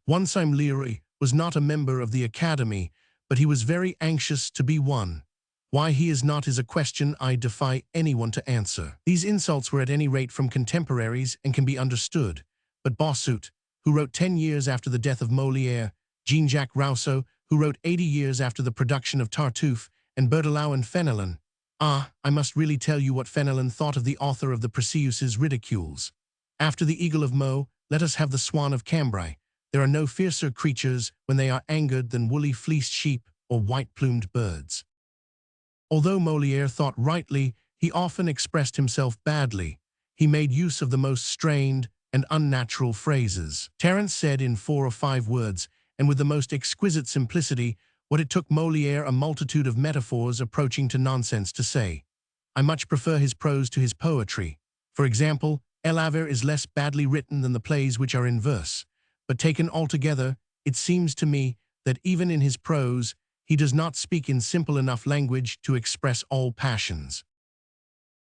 Wonsame Leary was not a member of the Academy, but he was very anxious to be one. Why he is not is a question I defy anyone to answer. These insults were at any rate from contemporaries and can be understood, but Bossuet, who wrote 10 years after the death of Molière, Jean-Jacques Rousseau, who wrote 80 years after the production of Tartuffe, and Berthelot and Fenelon. I must really tell you what Fenelon thought of the author of the Precarious ridicules. After the eagle of Meaux, let us have the swan of Cambrai. There are no fiercer creatures when they are angered than woolly fleeced sheep or white-plumed birds. Although Molière thought rightly, he often expressed himself badly. He made use of the most strained and unnatural phrases. Terence said in 4 or 5 words, and with the most exquisite simplicity, what it took Molière a multitude of metaphors approaching to nonsense to say. I much prefer his prose to his poetry. For example, El Avare is less badly written than the plays which are in verse, but taken altogether, it seems to me that even in his prose, he does not speak in simple enough language to express all passions.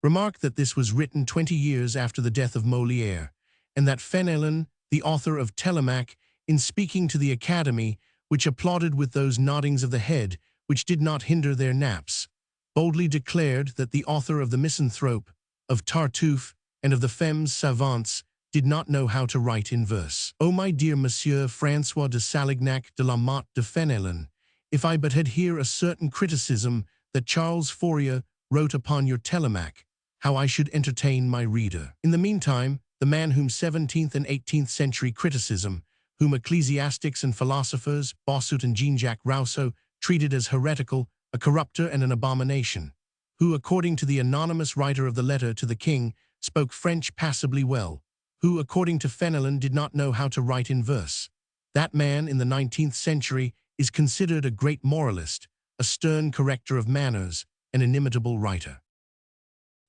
Remark that this was written 20 years after the death of Molière, and that Fenelon, the author of Télémaque, in speaking to the Academy, which applauded with those noddings of the head which did not hinder their naps, boldly declared that the author of the Misanthrope, of Tartuffe, and of the Femmes Savantes did not know how to write in verse. Oh, my dear Monsieur François de Salignac de la Motte de Fenelon, if I but had here a certain criticism that Charles Fourier wrote upon your Télémaque, how I should entertain my reader. In the meantime, the man whom 17th and 18th century criticism, whom ecclesiastics and philosophers, Bossuet and Jean-Jacques Rousseau, treated as heretical, a corrupter and an abomination, who, according to the anonymous writer of the letter to the king, spoke French passably well, who, according to Fenelon, did not know how to write in verse. That man in the 19th century is considered a great moralist, a stern corrector of manners, an inimitable writer.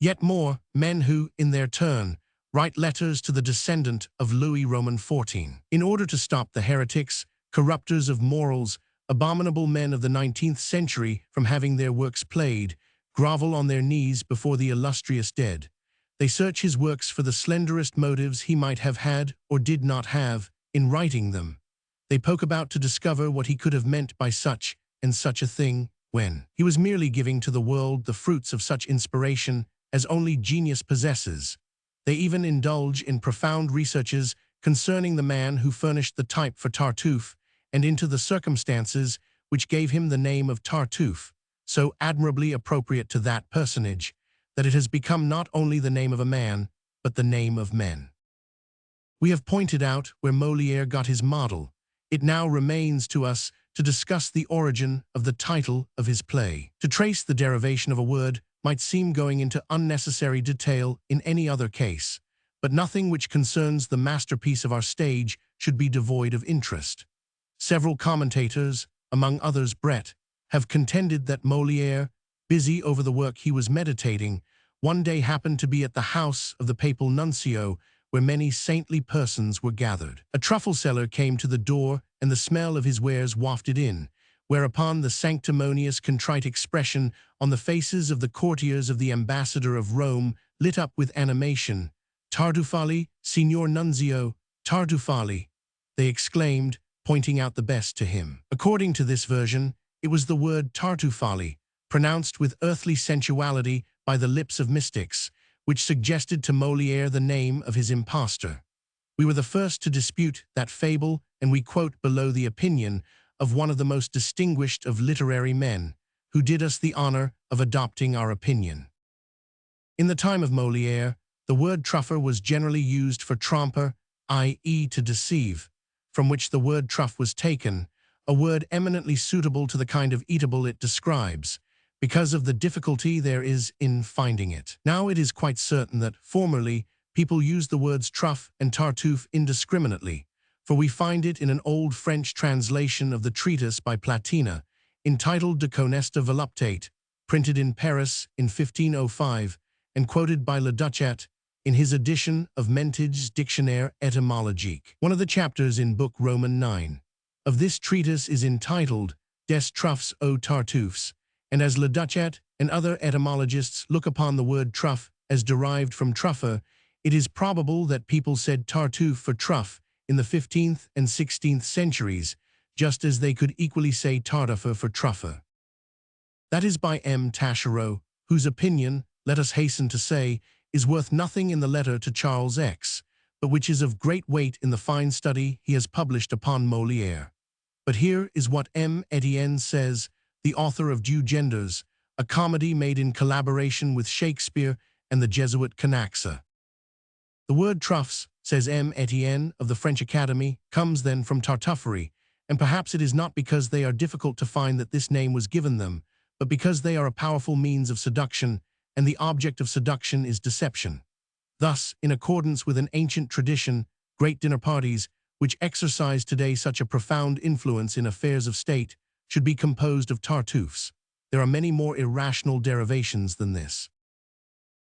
Yet more, men who, in their turn, write letters to the descendant of Louis Roman XIV. In order to stop the heretics, corrupters of morals, abominable men of the 19th century from having their works played, grovel on their knees before the illustrious dead. They search his works for the slenderest motives he might have had or did not have in writing them. They poke about to discover what he could have meant by such and such a thing when he was merely giving to the world the fruits of such inspiration as only genius possesses. They even indulge in profound researches concerning the man who furnished the type for Tartuffe and into the circumstances which gave him the name of Tartuffe, so admirably appropriate to that personage, that it has become not only the name of a man, but the name of men. We have pointed out where Molière got his model. It now remains to us to discuss the origin of the title of his play. To trace the derivation of a word might seem going into unnecessary detail in any other case, but nothing which concerns the masterpiece of our stage should be devoid of interest. Several commentators, among others Brett, have contended that Molière, busy over the work he was meditating, one day happened to be at the house of the papal nuncio, where many saintly persons were gathered. A truffle seller came to the door, and the smell of his wares wafted in, whereupon the sanctimonious contrite expression on the faces of the courtiers of the ambassador of Rome lit up with animation. "Tartufali, Signor Nunzio, Tartufali," they exclaimed, pointing out the best to him. According to this version, it was the word Tartufali, pronounced with earthly sensuality by the lips of mystics, which suggested to Molière the name of his impostor. We were the first to dispute that fable, and we quote below the opinion of one of the most distinguished of literary men, who did us the honor of adopting our opinion. In the time of Molière, the word truffer was generally used for tromper, i.e. to deceive, from which the word truffe was taken, a word eminently suitable to the kind of eatable it describes, because of the difficulty there is in finding it. Now it is quite certain that, formerly, people used the words truffe and tartuffe indiscriminately, for we find it in an old French translation of the treatise by Platina, entitled De Conesta Voluptate, printed in Paris in 1505, and quoted by Le Duchet in his edition of Mentige's Dictionnaire Etymologique. One of the chapters in Book Roman 9 of this treatise is entitled Des Truffes aux Tartuffes, and as Le Duchet and other etymologists look upon the word truffe as derived from truffer, it is probable that people said tartuffe for truffe in the 15th and 16th centuries, just as they could equally say tartuffe for truffer. That is by M. Taschereau, whose opinion, let us hasten to say, is worth nothing in the letter to Charles X, but which is of great weight in the fine study he has published upon Molière. But here is what M. Etienne says, the author of Deux Genders, a comedy made in collaboration with Shakespeare and the Jesuit Canaxa. The word truffes, says M. Etienne of the French Academy, comes then from tartuffery, and perhaps it is not because they are difficult to find that this name was given them, but because they are a powerful means of seduction, and the object of seduction is deception. Thus, in accordance with an ancient tradition, great dinner parties, which exercise today such a profound influence in affairs of state, should be composed of tartuffes. There are many more irrational derivations than this.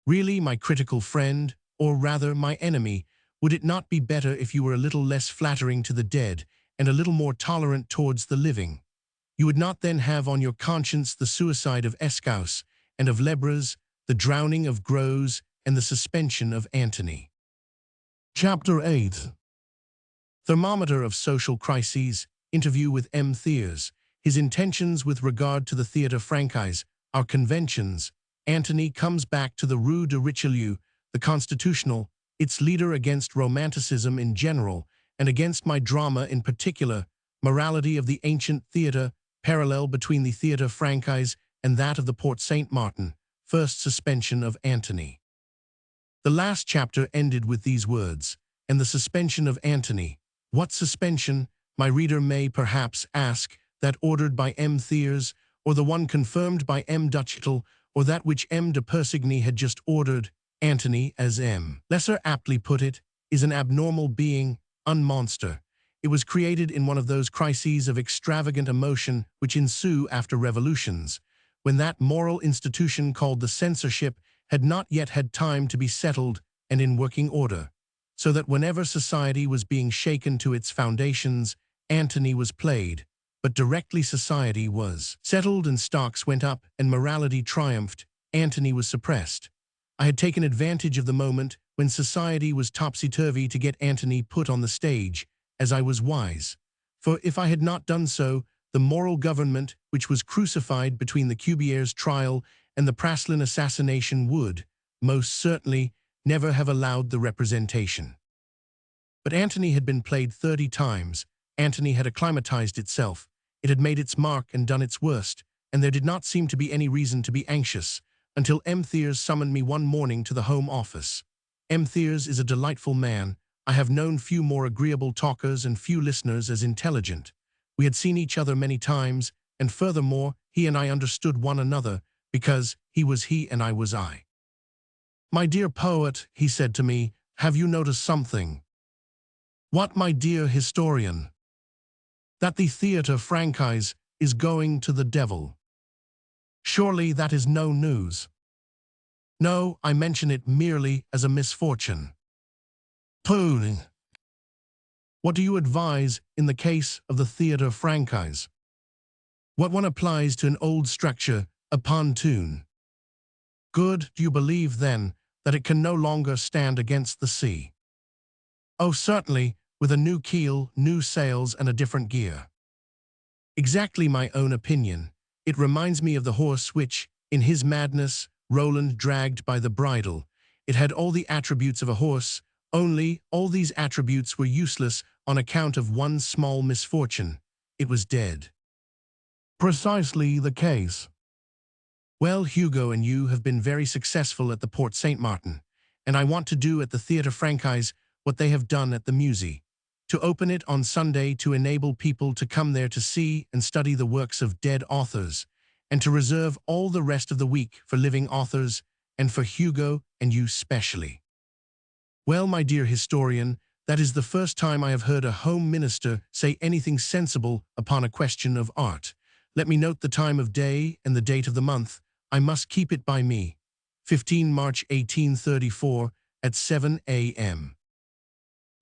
Really, my critical friend, or rather my enemy, would it not be better if you were a little less flattering to the dead and a little more tolerant towards the living? You would not then have on your conscience the suicide of Escaus and of Lebras, the drowning of Gros, and the suspension of Antony. Chapter 8. Thermometer of Social Crises, Interview with M. Thiers, His Intentions with Regard to the Theatre Francais, Our Conventions. Antony comes back to the Rue de Richelieu, the Constitutional, its leader against Romanticism in general, and against my drama in particular, Morality of the Ancient Theatre, parallel between the Theatre Francais and that of the Porte Saint-Martin, First Suspension of Antony. The last chapter ended with these words, and the suspension of Antony. What suspension, my reader may perhaps ask, that ordered by M. Thiers, or the one confirmed by M. Duchâtel, or that which M. de Persigny had just ordered? Antony, as M. Lesser aptly put it, is an abnormal being, unmonster. It was created in one of those crises of extravagant emotion which ensue after revolutions, when that moral institution called the censorship had not yet had time to be settled and in working order, so that whenever society was being shaken to its foundations, Antony was played, but directly society was settled and stocks went up and morality triumphed, Antony was suppressed. I had taken advantage of the moment when society was topsy-turvy to get Antony put on the stage, as I was wise. For if I had not done so, the moral government, which was crucified between the Cubier's trial and the Praslin assassination would, most certainly, never have allowed the representation. But Antony had been played 30 times. Antony had acclimatized itself. It had made its mark and done its worst, and there did not seem to be any reason to be anxious, until M. Thiers summoned me one morning to the Home Office. M. Thiers is a delightful man. I have known few more agreeable talkers and few listeners as intelligent. We had seen each other many times, and furthermore, he and I understood one another, because he was he and I was I. "My dear poet," he said to me, "have you noticed something?" "What, my dear historian?" "That the Theatre Francais is going to the devil." "Surely that is no news." "No, I mention it merely as a misfortune." "Pooh! What do you advise in the case of the Theatre Francais?" "What one applies to an old structure, a pontoon." "Good. Do you believe, then, that it can no longer stand against the sea?" "Oh, certainly, with a new keel, new sails, and a different gear." "Exactly my own opinion. It reminds me of the horse which, in his madness, Roland dragged by the bridle. It had all the attributes of a horse, only all these attributes were useless on account of one small misfortune. It was dead." "Precisely the case." "Well, Hugo and you have been very successful at the Porte Saint-Martin, and I want to do at the Theatre Francais what they have done at the Musée, to open it on Sunday to enable people to come there to see and study the works of dead authors, and to reserve all the rest of the week for living authors, and for Hugo and you specially." "Well, my dear historian, that is the first time I have heard a home minister say anything sensible upon a question of art. Let me note the time of day and the date of the month. I must keep it by me. 15 March 1834 at 7 a.m.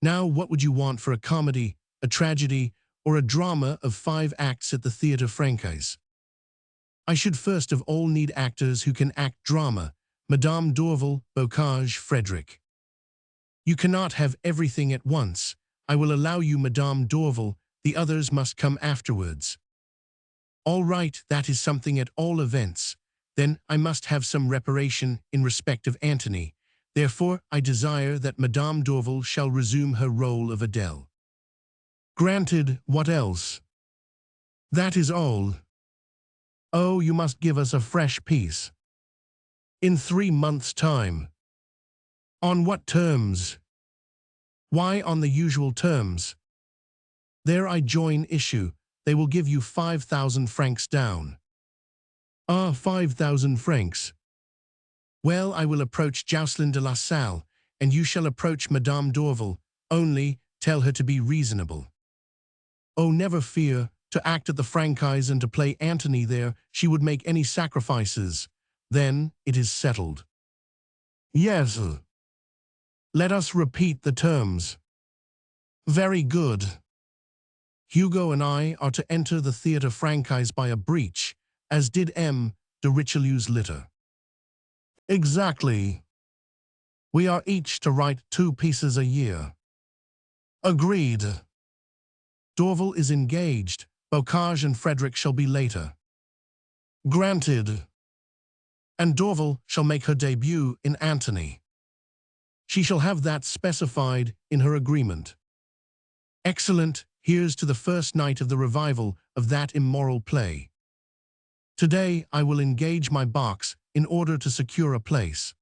Now, what would you want for a comedy, a tragedy, or a drama of 5 acts at the Theatre Francais? I should first of all need actors who can act drama. Madame d'Orval, Bocage, Frederick. You cannot have everything at once. I will allow you Madame d'Orval, the others must come afterwards. All right, that is something at all events. Then I must have some reparation in respect of Antony. Therefore, I desire that Madame d'Orval shall resume her role of Adele. Granted, what else? That is all. Oh, you must give us a fresh piece. In 3 months' time. On what terms? Why, on the usual terms. There I join issue. They will give you 5,000 francs down. Ah, 5,000 francs. Well, I will approach Jocelyn de la Salle, and you shall approach Madame d'Orval, only tell her to be reasonable. Oh, never fear, to act at the Francais and to play Antony there, she would make any sacrifices. Then it is settled. Yes. Let us repeat the terms. Very good. Hugo and I are to enter the Theatre Francais by a breach, as did M. de Richelieu's litter. Exactly. We are each to write 2 pieces a year. Agreed. Dorval is engaged. Bocage and Frederick shall be later. Granted. And Dorval shall make her debut in Antony. She shall have that specified in her agreement. Excellent. Here's to the first night of the revival of that immoral play. Today I will engage my box in order to secure a place.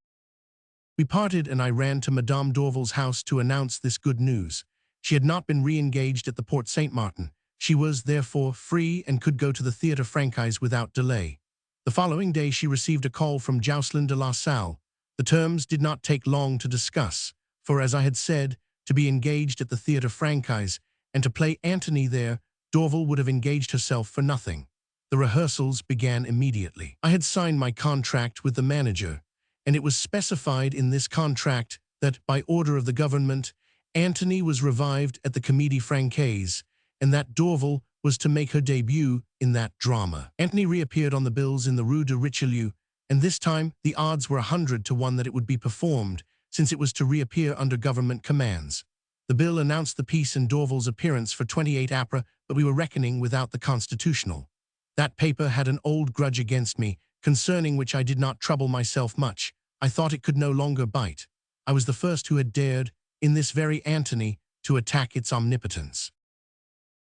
We parted and I ran to Madame d'Orval's house to announce this good news. She had not been re-engaged at the Porte Saint-Martin. She was, therefore, free and could go to the Theatre Francais without delay. The following day she received a call from Jocelyn de la Salle. The terms did not take long to discuss, for as I had said, to be engaged at the Theatre Francais and to play Antony there, Dorval would have engaged herself for nothing. The rehearsals began immediately. I had signed my contract with the manager, and it was specified in this contract that, by order of the government, Antony was revived at the Comédie Francaise, and that Dorval was to make her debut in that drama. Antony reappeared on the bills in the Rue de Richelieu, and this time the odds were 100 to 1 that it would be performed, since it was to reappear under government commands. The bill announced the piece and Dorval's appearance for 28 April, but we were reckoning without the Constitutional. That paper had an old grudge against me, concerning which I did not trouble myself much. I thought it could no longer bite. I was the first who had dared, in this very Antony, to attack its omnipotence.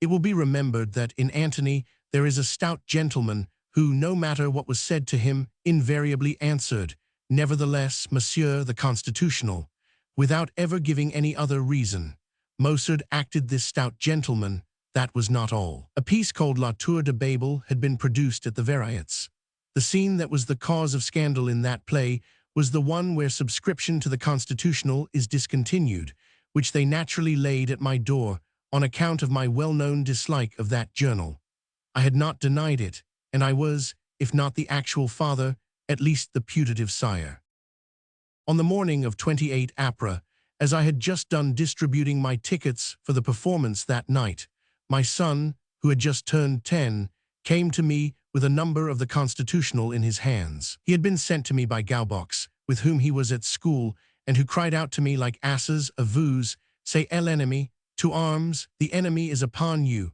It will be remembered that in Antony there is a stout gentleman who, no matter what was said to him, invariably answered, "Nevertheless, Monsieur the Constitutional," without ever giving any other reason. Mozart acted this stout gentleman. That was not all. A piece called La Tour de Babel had been produced at the Reverberates. The scene that was the cause of scandal in that play was the one where subscription to the Constitutional is discontinued, which they naturally laid at my door on account of my well-known dislike of that journal. I had not denied it, and I was, if not the actual father, at least the putative sire. On the morning of 28 April, as I had just done distributing my tickets for the performance that night, my son, who had just turned 10, came to me with a number of the Constitutional in his hands. He had been sent to me by Galbox, with whom he was at school, and who cried out to me like asses, "Avuz, c'est l'ennemi, to arms, the enemy is upon you."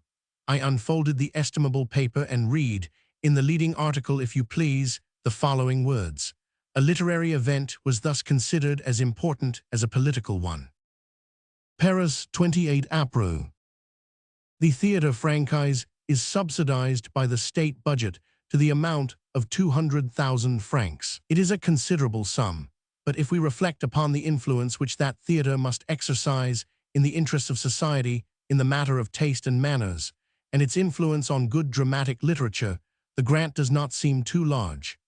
I unfolded the estimable paper and read, in the leading article, if you please, the following words. A literary event was thus considered as important as a political one. Paris, 28 April. The Theatre Francais is subsidized by the state budget to the amount of 200,000 francs. It is a considerable sum, but if we reflect upon the influence which that theatre must exercise in the interests of society in the matter of taste and manners, and its influence on good dramatic literature, the grant does not seem too large.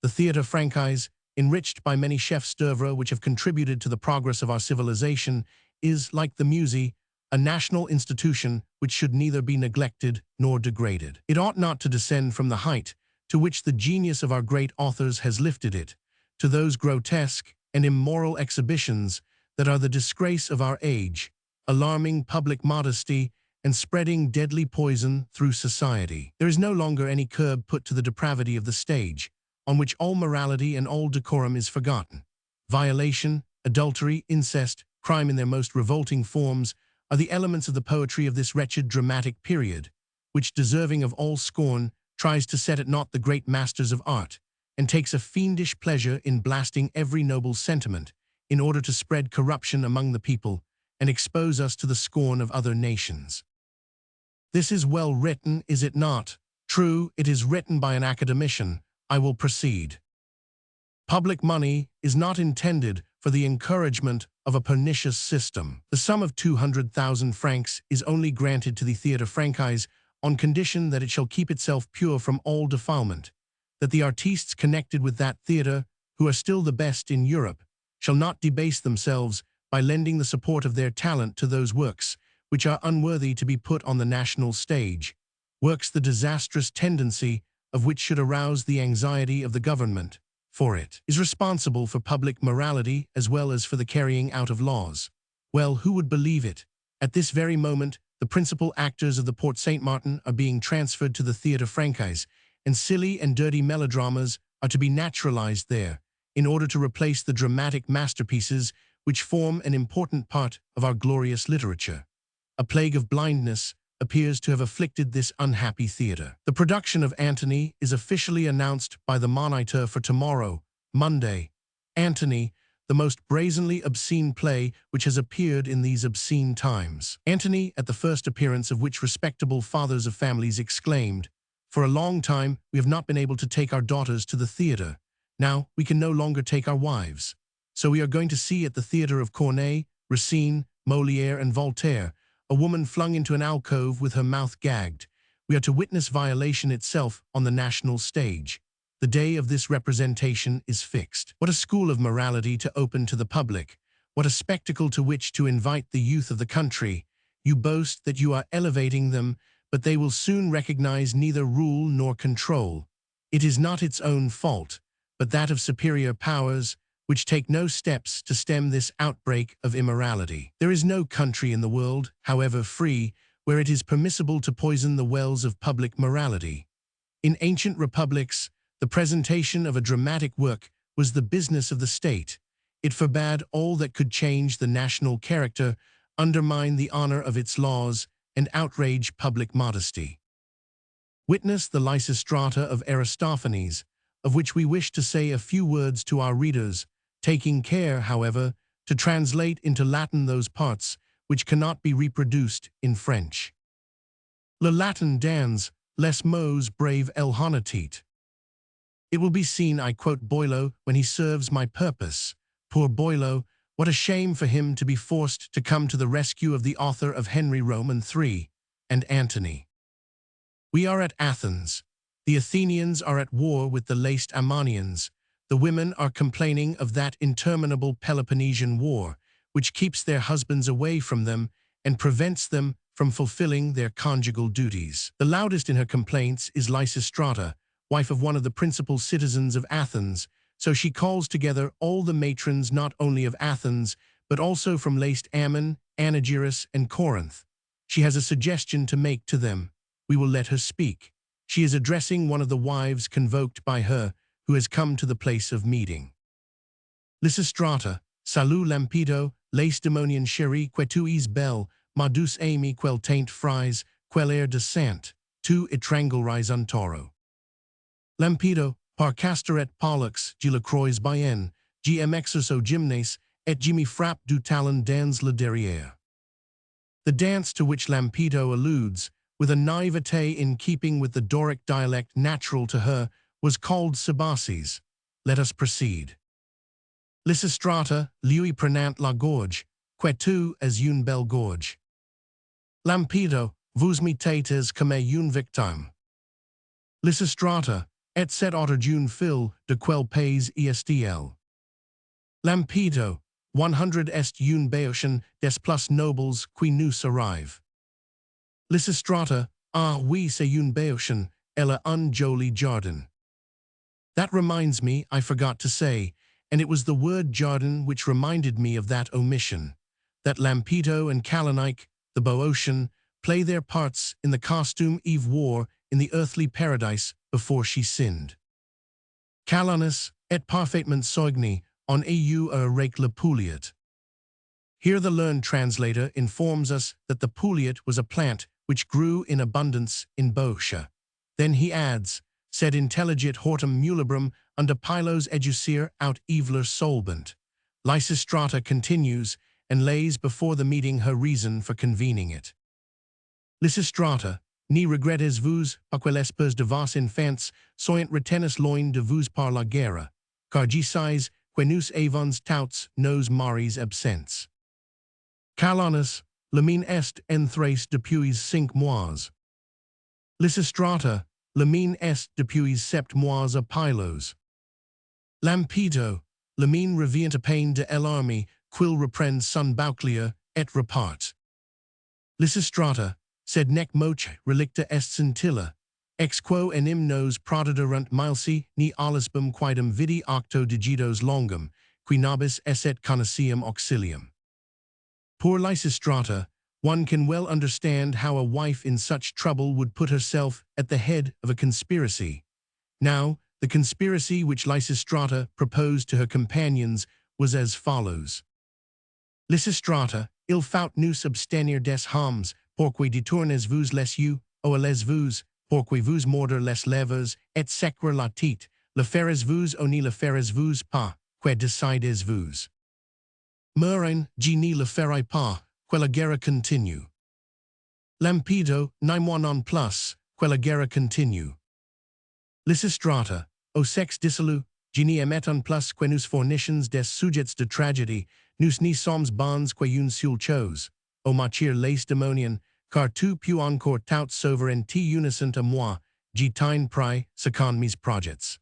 The Theatre Francais, enriched by many chefs d'oeuvre which have contributed to the progress of our civilization, is, like the Musée, a national institution which should neither be neglected nor degraded. It ought not to descend from the height to which the genius of our great authors has lifted it, to those grotesque and immoral exhibitions that are the disgrace of our age, alarming public modesty and spreading deadly poison through society. There is no longer any curb put to the depravity of the stage, on which all morality and all decorum is forgotten. Violation, adultery, incest, crime in their most revolting forms are the elements of the poetry of this wretched dramatic period, which, deserving of all scorn, tries to set at naught the great masters of art, and takes a fiendish pleasure in blasting every noble sentiment, in order to spread corruption among the people, and expose us to the scorn of other nations. This is well written, is it not? True, it is written by an academician. I will proceed. Public money is not intended for the encouragement of a pernicious system. The sum of 200,000 francs is only granted to the Theatre Francais on condition that it shall keep itself pure from all defilement, that the artistes connected with that theatre, who are still the best in Europe, shall not debase themselves by lending the support of their talent to those works which are unworthy to be put on the national stage, works the disastrous tendency of which should arouse the anxiety of the government, for it is responsible for public morality as well as for the carrying out of laws. Well, who would believe it? At this very moment, the principal actors of the Porte Saint-Martin are being transferred to the Theatre Francais, and silly and dirty melodramas are to be naturalized there, in order to replace the dramatic masterpieces which form an important part of our glorious literature. A plague of blindness appears to have afflicted this unhappy theatre. The production of Antony is officially announced by the Moniteur for tomorrow, Monday. Antony, the most brazenly obscene play which has appeared in these obscene times. Antony, at the first appearance of which respectable fathers of families exclaimed, "For a long time we have not been able to take our daughters to the theatre. Now we can no longer take our wives. So we are going to see at the theatre of Corneille, Racine, Molière, and Voltaire, a woman flung into an alcove with her mouth gagged. We are to witness violation itself on the national stage. The day of this representation is fixed. What a school of morality to open to the public! What a spectacle to which to invite the youth of the country! You boast that you are elevating them, but they will soon recognize neither rule nor control. It is not its own fault, but that of superior powers, which take no steps to stem this outbreak of immorality. There is no country in the world, however free, where it is permissible to poison the wells of public morality. In ancient republics, the presentation of a dramatic work was the business of the state. It forbade all that could change the national character, undermine the honor of its laws, and outrage public modesty. Witness the Lysistrata of Aristophanes, of which we wish to say a few words to our readers, taking care, however, to translate into Latin those parts which cannot be reproduced in French. Le Latin dans les mots brave el honetit. It will be seen I quote Boileau when he serves my purpose. Poor Boileau, what a shame for him to be forced to come to the rescue of the author of Henry Roman III and Antony. We are at Athens. The Athenians are at war with the Lacedaemonians. The women are complaining of that interminable Peloponnesian war, which keeps their husbands away from them and prevents them from fulfilling their conjugal duties. The loudest in her complaints is Lysistrata, wife of one of the principal citizens of Athens, so she calls together all the matrons not only of Athens, but also from Lacedaemon, Anagyris, and Corinth. She has a suggestion to make to them. We will let her speak. She is addressing one of the wives convoked by her, who has come to the place of meeting. Lysistrata, salut lampido, Lacedaemonian chérie, que tu es belle, ma douce amie, quel taint frise, quel air de saint, tu étranglerais un taureau. Lampido, par castoret pollux, gi la croix bien, gi m'exerce au gymnase, et gi me frappe du talon dans le derrière. The dance to which Lampido alludes, with a naivete in keeping with the Doric dialect natural to her, was called Sabaces. Let us proceed. Lysistrata, lui prenant la gorge, que tu es une belle gorge. Lampido, vous me têtes comme une victime. Lysistrata, et cet autre d'une fille de quel pays est-il? Lampido, 100 est une Boeotian des plus nobles qui nous arrive. Lysistrata, ah oui c'est une Boeotian, elle a un joli jardin. That reminds me, I forgot to say, and it was the word jardin which reminded me of that omission, that Lampido and Calonique, the Boeotian, play their parts in the costume Eve wore in the earthly paradise before she sinned. Calonis et parfaitement soigné en eu avec le pouliot. Here the learned translator informs us that the pouliot was a plant which grew in abundance in Boeotia. Then he adds, sed intelligit hortum mulibrum under pylos educere aut evler solbent. Lysistrata continues and lays before the meeting her reason for convening it. Lysistrata, ni regrettez vous, paquelespers de vos enfants, soyant retenus loin de vous par la guerre, car gisais, que nous avons tous nos maris absents. Calonis, le mine est en thrace depuis 5 mois. Lysistrata, le mine est depuis 7 mois a Pylos. Lampido, le mine revient à peine de l'armée, quil reprend son bouclier et repart. Lysistrata, sed nec moche relicta est scintilla, ex quo enim nos prodiderunt milsi, ni alisbum quidem vidi octo digitos longum, qui nobis esset conicium auxilium. Poor Lysistrata, one can well understand how a wife in such trouble would put herself at the head of a conspiracy. Now, the conspiracy which Lysistrata proposed to her companions was as follows. Lysistrata, il faut nous abstenir des hommes, pourquoi détournez vous les yeux, ou allez vous, pourquoi vous mordre les lèvres, et secre la tête, le ferez vous ou ni le ferez vous pas, que décidez vous. Murrain, gi ni le ferai pas, que la guerre continue. Lampido, ni moi non plus, que la guerre continue. Lysistrata, au sexe dissolu, gi ni emet un plus que nous fornitions des sujets de tragédie, nous ni sommes bons que une seule chose, o machir Lacedaemonian, car tu peux encore tout sauver en t unison à moi, gi tine pry, second mes projets.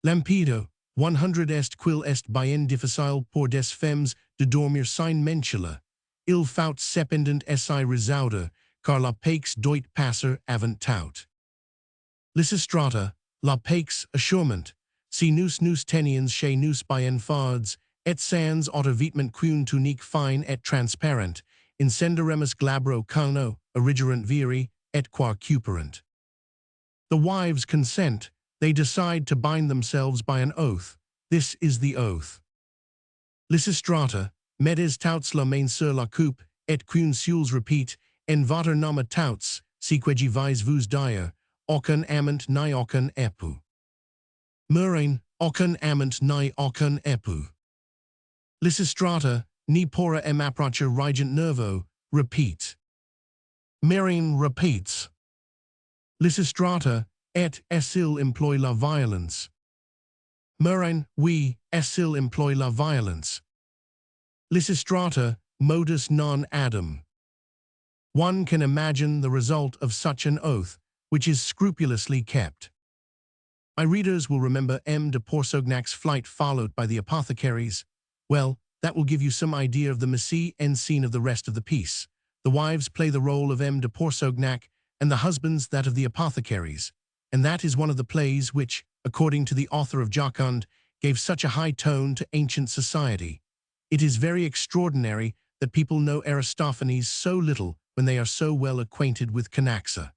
Lampedo, 100 est quil est bien difficile pour des femmes de dormir sin mentula. Il faut cependant essayer résoudre, car la paix doit passer avant tout. Lysistrata, la paix assurement, si nous tenions chez nous bien fards, et sans auto-vêtement qu'une tunique fine et transparente, incendiaremus glabro cano, origerant viri, et qua cuperant. The wives consent, they decide to bind themselves by an oath. This is the oath. Lysistrata, medes touts la main sur la coupe, et qu'une sules repeat, en votre nom touts, sequegi vis vous dire, aucun amant ni aucun époux. Murain, aucun amant ni aucun époux. Lysistrata, ni pora em approcher regent nervo, repeat. Murain repeats. Lysistrata, et est-il emploie la violence? Murain, oui, est-il emploie la violence? Lysistrata, modus non adam. One can imagine the result of such an oath, which is scrupulously kept. My readers will remember M. de Porceagnac's flight followed by the apothecaries. Well, that will give you some idea of the mise en scene of the rest of the piece. The wives play the role of M. de Porceagnac, and the husbands that of the apothecaries. And that is one of the plays which, according to the author of Joconde, gave such a high tone to ancient society. It is very extraordinary that people know Aristophanes so little when they are so well acquainted with Canaxa.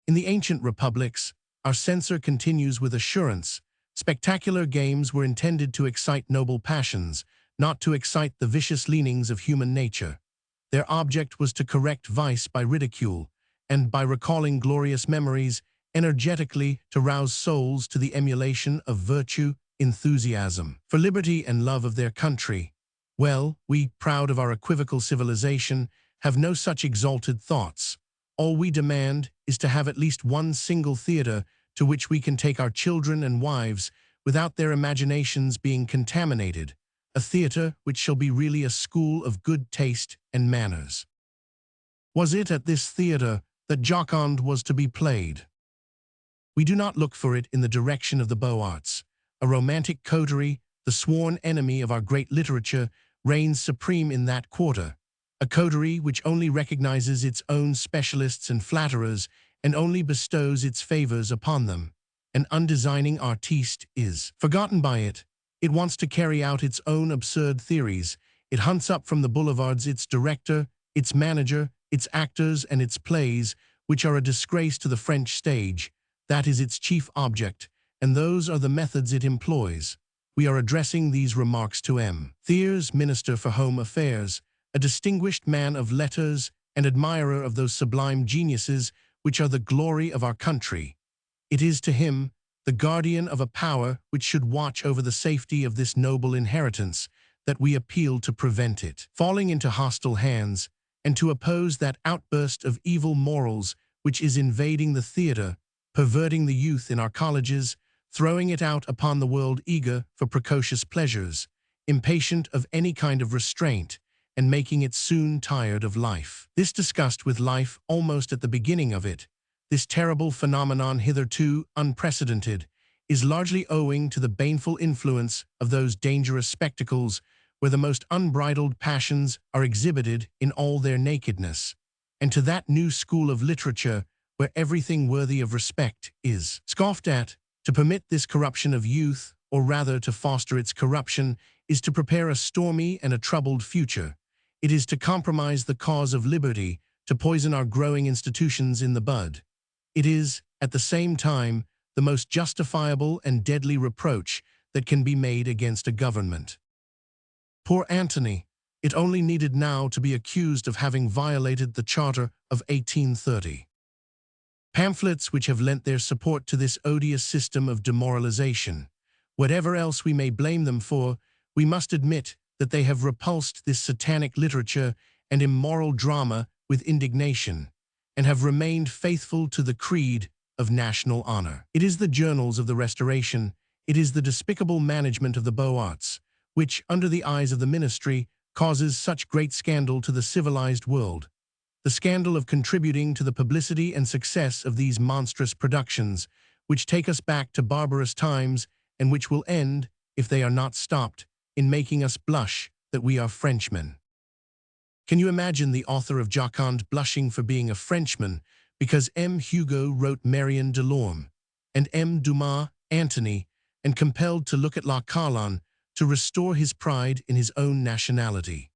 In the ancient republics, our censor continues with assurance, spectacular games were intended to excite noble passions, not to excite the vicious leanings of human nature. Their object was to correct vice by ridicule, and by recalling glorious memories, energetically to rouse souls to the emulation of virtue, enthusiasm for liberty and love of their country. Well, we, proud of our equivocal civilization, have no such exalted thoughts. All we demand is to have at least one single theater to which we can take our children and wives without their imaginations being contaminated, a theater which shall be really a school of good taste and manners. Was it at this theater that Joconde was to be played? We do not look for it in the direction of the beaux-arts. A romantic coterie, the sworn enemy of our great literature, reigns supreme in that quarter, a coterie which only recognizes its own specialists and flatterers and only bestows its favors upon them. An undesigning artiste is forgotten by it. It wants to carry out its own absurd theories. It hunts up from the boulevards its director, its manager, its actors, and its plays, which are a disgrace to the French stage. That is its chief object, and those are the methods it employs. We are addressing these remarks to M. Thiers, Minister for Home Affairs, a distinguished man of letters and admirer of those sublime geniuses which are the glory of our country. It is to him, the guardian of a power which should watch over the safety of this noble inheritance, that we appeal to prevent it falling into hostile hands, and to oppose that outburst of evil morals which is invading the theater, perverting the youth in our colleges, throwing it out upon the world eager for precocious pleasures, impatient of any kind of restraint, and making it soon tired of life. This disgust with life almost at the beginning of it, this terrible phenomenon hitherto unprecedented, is largely owing to the baneful influence of those dangerous spectacles where the most unbridled passions are exhibited in all their nakedness, and to that new school of literature where everything worthy of respect is scoffed at. To permit this corruption of youth, or rather to foster its corruption, is to prepare a stormy and a troubled future. It is to compromise the cause of liberty, to poison our growing institutions in the bud. It is, at the same time, the most justifiable and deadly reproach that can be made against a government. Poor Antony, it only needed now to be accused of having violated the Charter of 1830. Pamphlets which have lent their support to this odious system of demoralization. Whatever else we may blame them for, we must admit that they have repulsed this satanic literature and immoral drama with indignation, and have remained faithful to the creed of national honor. It is the journals of the Restoration, it is the despicable management of the beaux-arts, which, under the eyes of the ministry, causes such great scandal to the civilized world. The scandal of contributing to the publicity and success of these monstrous productions, which take us back to barbarous times and which will end, if they are not stopped, in making us blush that we are Frenchmen. Can you imagine the author of Joconde blushing for being a Frenchman because M. Hugo wrote Marion Delorme, and M. Dumas, Antony, and compelled to look at La Carlon to restore his pride in his own nationality?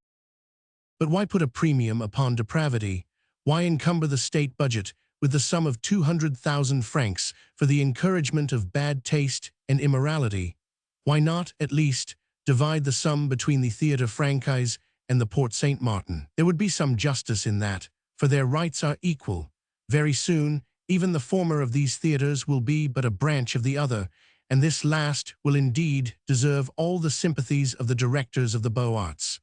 But why put a premium upon depravity? Why encumber the state budget with the sum of 200,000 francs for the encouragement of bad taste and immorality? Why not, at least, divide the sum between the Théâtre Français and the Porte Saint-Martin? There would be some justice in that, for their rights are equal. Very soon, even the former of these theatres will be but a branch of the other, and this last will indeed deserve all the sympathies of the directors of the Beaux-Arts.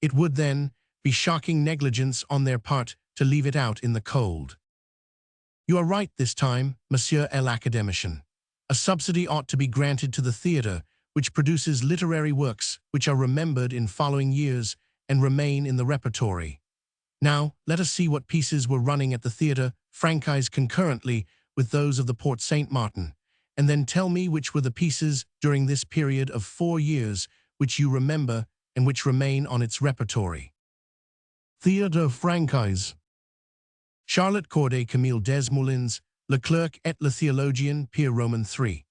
It would, then, be shocking negligence on their part to leave it out in the cold. You are right this time, Monsieur l'Académicien. A subsidy ought to be granted to the theatre, which produces literary works which are remembered in following years and remain in the repertory. Now, let us see what pieces were running at the Théâtre Français concurrently with those of the Porte Saint-Martin, and then tell me which were the pieces during this period of 4 years which you remember and which remain on its repertory. Théâtre Français. Charlotte Corday, Camille Desmoulins, Le Clerc et le Théologien, Pierre Roman III.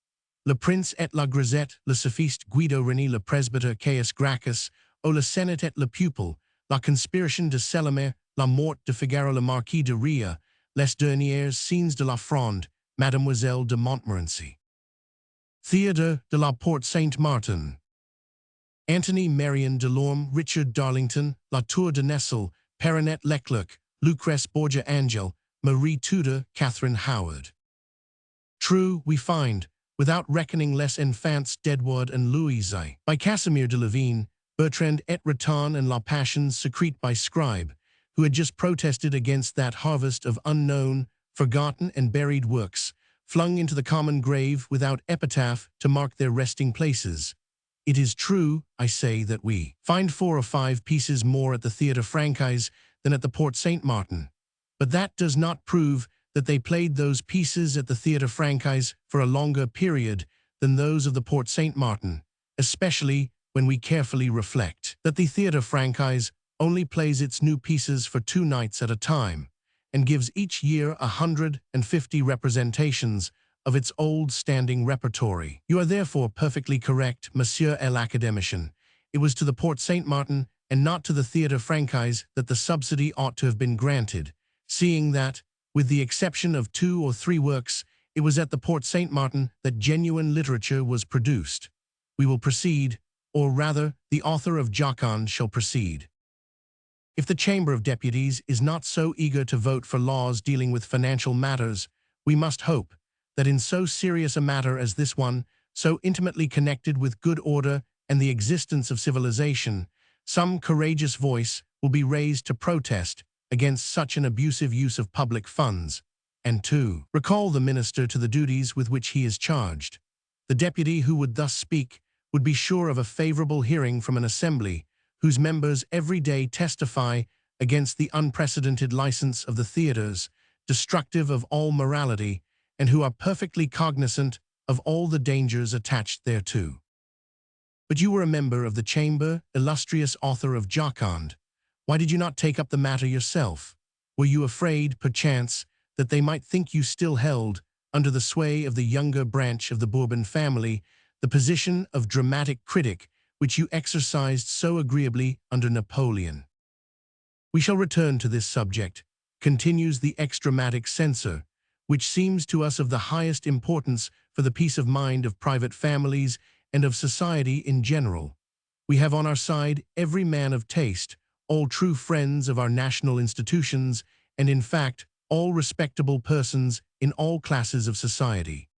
Le Prince et la Grisette, Le Sophiste, Guido Reni, Le Presbyter, Caius Gracchus, O le Sénat et le Pupil, La Conspiration de Salomé, La Mort de Figaro, Le Marquis de Ria, Les Dernières Scenes de la Fronde, Mademoiselle de Montmorency. Théâtre de la Porte Saint-Martin. Antony Marion Delorme, Richard Darlington, La Tour de Nesle, Perronnette Leclerc, Lucrece Borgia Angel, Marie Tudor, Catherine Howard. True, we find, without reckoning Les Enfants d'Edouard and Louise, by Casimir de Lavine, Bertrand et Rattan and La Passions Secrète by Scribe, who had just protested against that harvest of unknown, forgotten and buried works, flung into the common grave without epitaph to mark their resting places. It is true, I say, that we find 4 or 5 pieces more at the Théâtre Français than at the Porte Saint-Martin, but that does not prove that they played those pieces at the Théâtre Français for a longer period than those of the Porte Saint-Martin, especially when we carefully reflect that the Théâtre Français only plays its new pieces for 2 nights at a time, and gives each year 150 representations of its old standing repertory. You are therefore perfectly correct, Monsieur l'Académicien. It was to the Porte Saint-Martin and not to the Théâtre Français that the subsidy ought to have been granted, seeing that, with the exception of 2 or 3 works, it was at the Porte Saint-Martin that genuine literature was produced. We will proceed, or rather, the author of Joconde shall proceed. If the Chamber of Deputies is not so eager to vote for laws dealing with financial matters, we must hope that in so serious a matter as this one, so intimately connected with good order and the existence of civilization, some courageous voice will be raised to protest against such an abusive use of public funds, and to recall the minister to the duties with which he is charged. The deputy who would thus speak would be sure of a favorable hearing from an assembly whose members every day testify against the unprecedented license of the theatres, destructive of all morality, and who are perfectly cognizant of all the dangers attached thereto. But you were a member of the Chamber, illustrious author of Joconde. Why did you not take up the matter yourself? Were you afraid, perchance, that they might think you still held, under the sway of the younger branch of the Bourbon family, the position of dramatic critic which you exercised so agreeably under Napoleon? We shall return to this subject, continues the exdramatic censor, which seems to us of the highest importance for the peace of mind of private families and of society in general. We have on our side every man of taste, all true friends of our national institutions, and in fact, all respectable persons in all classes of society.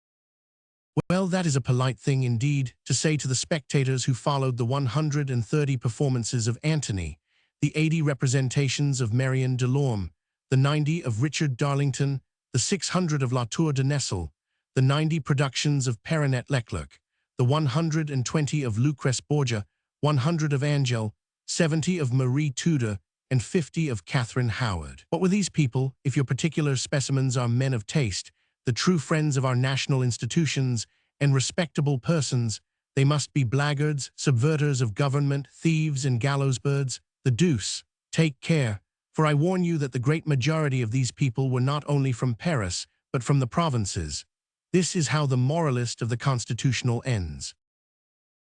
Well, that is a polite thing indeed to say to the spectators who followed the 130 performances of Antony, the 80 representations of Marion Delorme, the 90 of Richard Darlington, the 600 of La Tour de Nesle, the 90 productions of Perronnette Leclerc, the 120 of Lucrece Borgia, 100 of Angel, 70 of Marie Tudor, and 50 of Catherine Howard. What were these people, if your particular specimens are men of taste, the true friends of our national institutions, and respectable persons, they must be blackguards, subverters of government, thieves, and gallows birds. The deuce. Take care, for I warn you that the great majority of these people were not only from Paris, but from the provinces. This is how the moralist of the Constitutional ends.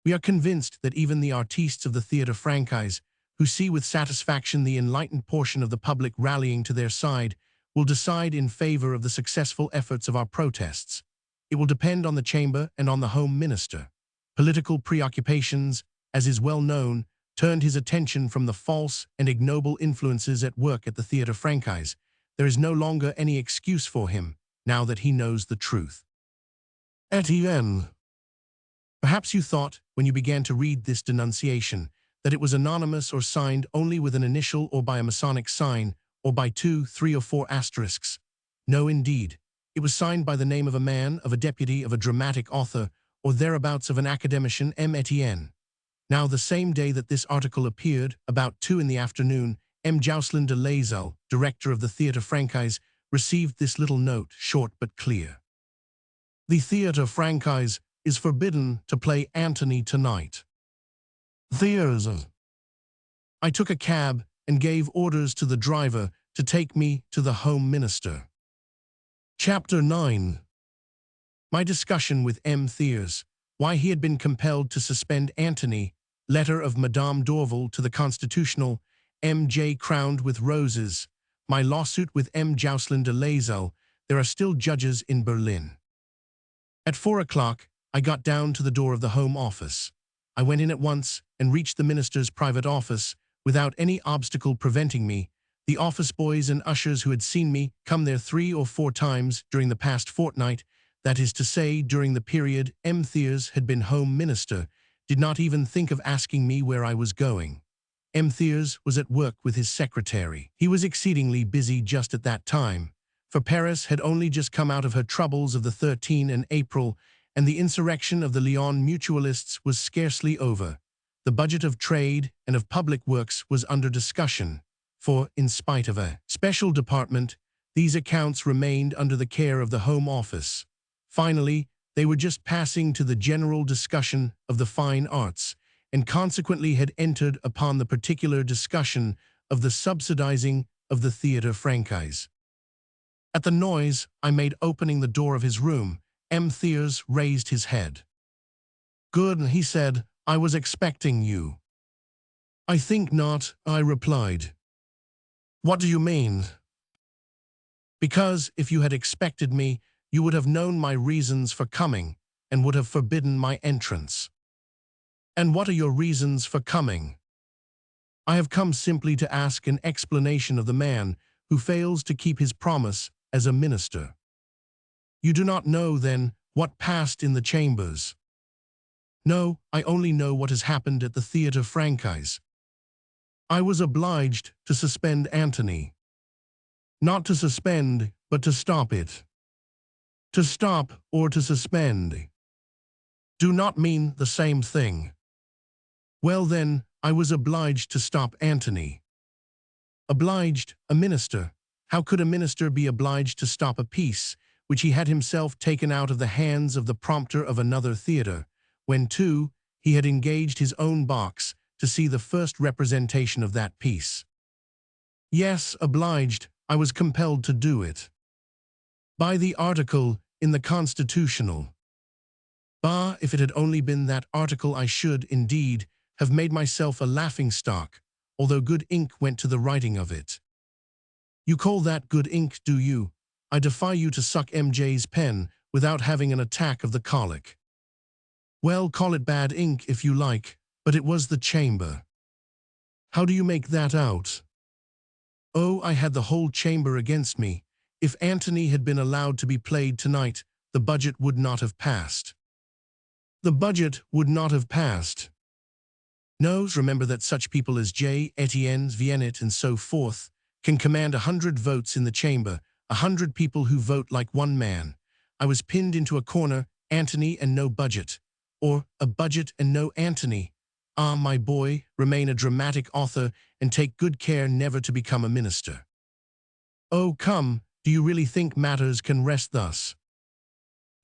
We are convinced that even the artistes of the Théâtre Français, who see with satisfaction the enlightened portion of the public rallying to their side, will decide in favor of the successful efforts of our protests. It will depend on the Chamber and on the Home Minister. Political preoccupations, as is well known, turned his attention from the false and ignoble influences at work at the Théâtre Français. There is no longer any excuse for him, now that he knows the truth. Etienne. Perhaps you thought, when you began to read this denunciation, that it was anonymous or signed only with an initial or by a Masonic sign, or by 2, 3, or 4 asterisks. No, indeed. It was signed by the name of a man, of a deputy, of a dramatic author, or thereabouts of an academician, M. Etienne. Now, the same day that this article appeared, about 2 in the afternoon, M. Jocelyn de Lazel, director of the Théâtre Français, received this little note, short but clear. The Théâtre Français is forbidden to play Antony tonight. There's. I took a cab and gave orders to the driver to take me to the Home Minister. Chapter 9. My discussion with M. Thiers, why he had been compelled to suspend Antony, letter of Madame d'Orval to the Constitutional, M.J. crowned with roses, my lawsuit with M. Jocelyn de Lazel, there are still judges in Berlin. At 4 o'clock, I got down to the door of the Home Office. I went in at once and reached the minister's private office without any obstacle preventing me. The office boys and ushers who had seen me come there 3 or 4 times during the past fortnight, that is to say, during the period M. Thiers had been Home Minister, did not even think of asking me where I was going. M. Thiers was at work with his secretary. He was exceedingly busy just at that time, for Paris had only just come out of her troubles of the 13th and April, and the insurrection of the Lyon mutualists was scarcely over. The budget of trade and of public works was under discussion, for, in spite of a special department, these accounts remained under the care of the Home Office. Finally, they were just passing to the general discussion of the fine arts, and consequently had entered upon the particular discussion of the subsidizing of the Théâtre Français. At the noise I made opening the door of his room, M. Thiers raised his head. "Good," he said, "I was expecting you." "I think not," I replied. "What do you mean?" "Because if you had expected me, you would have known my reasons for coming, and would have forbidden my entrance." "And what are your reasons for coming?" "I have come simply to ask an explanation of the man who fails to keep his promise as a minister." "You do not know, then, what passed in the chambers?" "No, I only know what has happened at the Théâtre Français." "I was obliged to suspend Antony." "Not to suspend, but to stop it." "To stop or to suspend do not mean the same thing." "Well then, I was obliged to stop Antony." "Obliged, a minister? How could a minister be obliged to stop a piece which he had himself taken out of the hands of the prompter of another theatre, when, too, he had engaged his own box to see the first representation of that piece?" "Yes, obliged, I was compelled to do it." "By the article in the Constitutional." "Bah, if it had only been that article I should, indeed, have made myself a laughing-stock, although good ink went to the writing of it." "You call that good ink, do you? I defy you to suck M.J.'s pen without having an attack of the colic." "Well, call it bad ink if you like, but it was the Chamber." "How do you make that out?" "Oh, I had the whole Chamber against me. If Antony had been allowed to be played tonight, the budget would not have passed." "The budget would not have passed?" "No, remember that such people as J. Etienne, Viennet, and so forth can command 100 votes in the Chamber, 100 people who vote like one man. I was pinned into a corner, Antony and no budget. Or, a budget and no Antony. Ah, my boy, remain a dramatic author and take good care never to become a minister." "Oh, come, do you really think matters can rest thus?"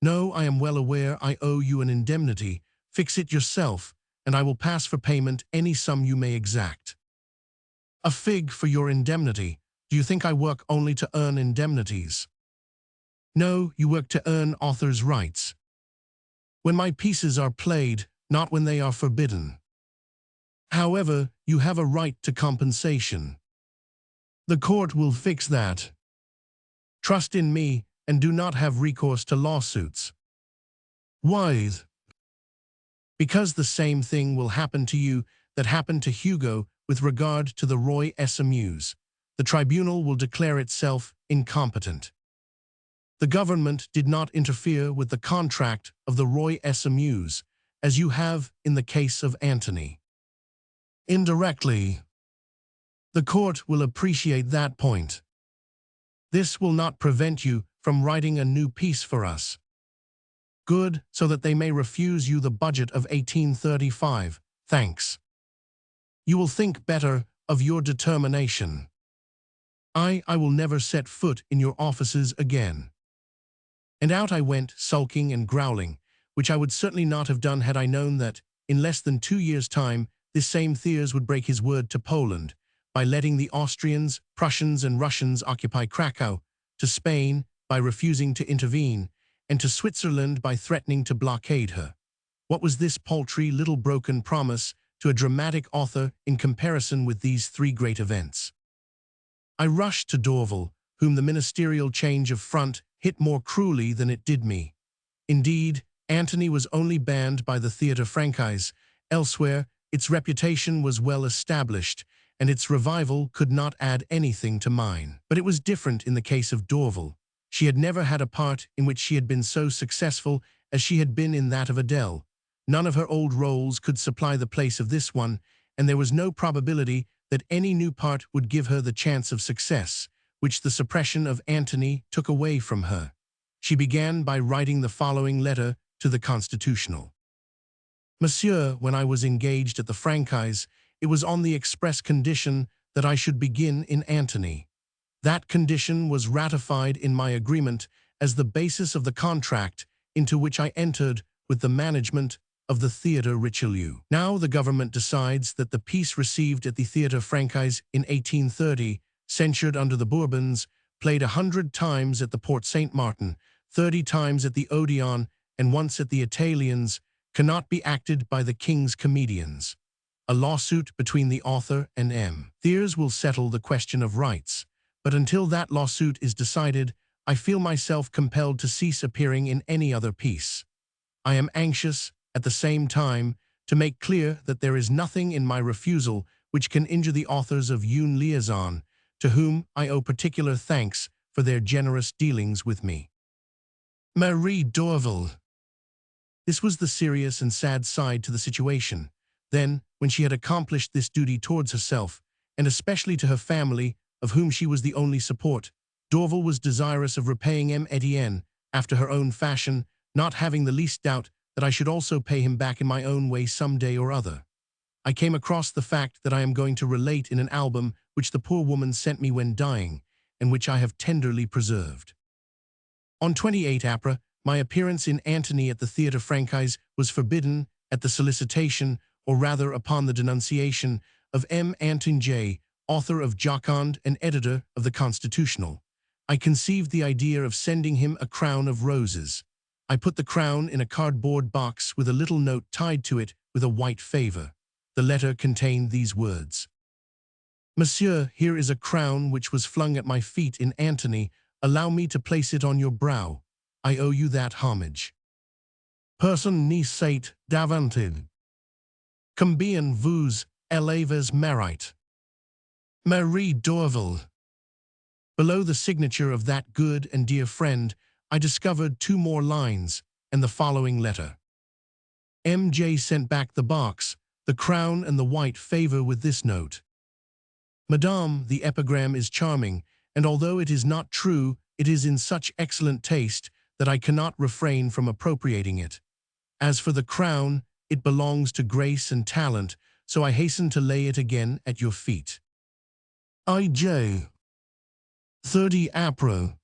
No, I am well aware I owe you an indemnity. Fix it yourself, and I will pass for payment any sum you may exact. A fig for your indemnity. Do you think I work only to earn indemnities? No, you work to earn author's rights. When my pieces are played, not when they are forbidden. However, you have a right to compensation. The court will fix that. Trust in me and do not have recourse to lawsuits. Why? Because the same thing will happen to you that happened to Hugo with regard to the Roy SMUs. The tribunal will declare itself incompetent. The government did not interfere with the contract of the Roy SMUs, as you have in the case of Antony. Indirectly, the court will appreciate that point. This will not prevent you from writing a new piece for us. Good, so that they may refuse you the budget of 1835. Thanks. You will think better of your determination. I will never set foot in your offices again. And out I went, sulking and growling, which I would certainly not have done had I known that, in less than 2 years' time, this same Thiers would break his word to Poland, by letting the Austrians, Prussians and Russians occupy Krakow, to Spain by refusing to intervene, and to Switzerland by threatening to blockade her. What was this paltry little broken promise to a dramatic author in comparison with these 3 great events? I rushed to Dorval, whom the ministerial change of front hit more cruelly than it did me. Indeed, Antony was only banned by the Theatre Francais. Elsewhere, its reputation was well established, and its revival could not add anything to mine. But it was different in the case of Dorval. She had never had a part in which she had been so successful as she had been in that of Adele. None of her old roles could supply the place of this one, and there was no probability that any new part would give her the chance of success, which the suppression of Antony took away from her. She began by writing the following letter to the Constitutional. Monsieur, when I was engaged at the Francais, it was on the express condition that I should begin in Antony. That condition was ratified in my agreement as the basis of the contract into which I entered with the management of the Theatre Richelieu. Now the government decides that the piece received at the Theatre Francais in 1830, censured under the Bourbons, played 100 times at the Porte Saint-Martin, 30 times at the Odeon, and once at the Italiens, cannot be acted by the King's comedians. A lawsuit between the author and M. Thiers will settle the question of rights, but until that lawsuit is decided, I feel myself compelled to cease appearing in any other piece. I am anxious, at the same time, to make clear that there is nothing in my refusal which can injure the authors of Une Liaison, to whom I owe particular thanks for their generous dealings with me. Marie Dorval. This was the serious and sad side to the situation. Then, when she had accomplished this duty towards herself, and especially to her family, of whom she was the only support, Dorval was desirous of repaying M. Etienne, after her own fashion, not having the least doubt that I should also pay him back in my own way some day or other. I came across the fact that I am going to relate in an album which the poor woman sent me when dying, and which I have tenderly preserved. On 28 April, my appearance in Antony at the Theatre Francais was forbidden at the solicitation, or rather upon the denunciation, of M. Anton J., author of Joconde and editor of the Constitutional. I conceived the idea of sending him a crown of roses. I put the crown in a cardboard box with a little note tied to it with a white favor. The letter contained these words: Monsieur, here is a crown which was flung at my feet in Antony. Allow me to place it on your brow. I owe you that homage. Person ni sate davanted. Combien vous élevez mérite. Marie Dorval. Below the signature of that good and dear friend, I discovered 2 more lines, and the following letter. M.J. sent back the box, the crown and the white favor with this note. Madame, the epigram is charming, and although it is not true, it is in such excellent taste that I cannot refrain from appropriating it. As for the crown, it belongs to grace and talent, so I hasten to lay it again at your feet. I.J. 30 April.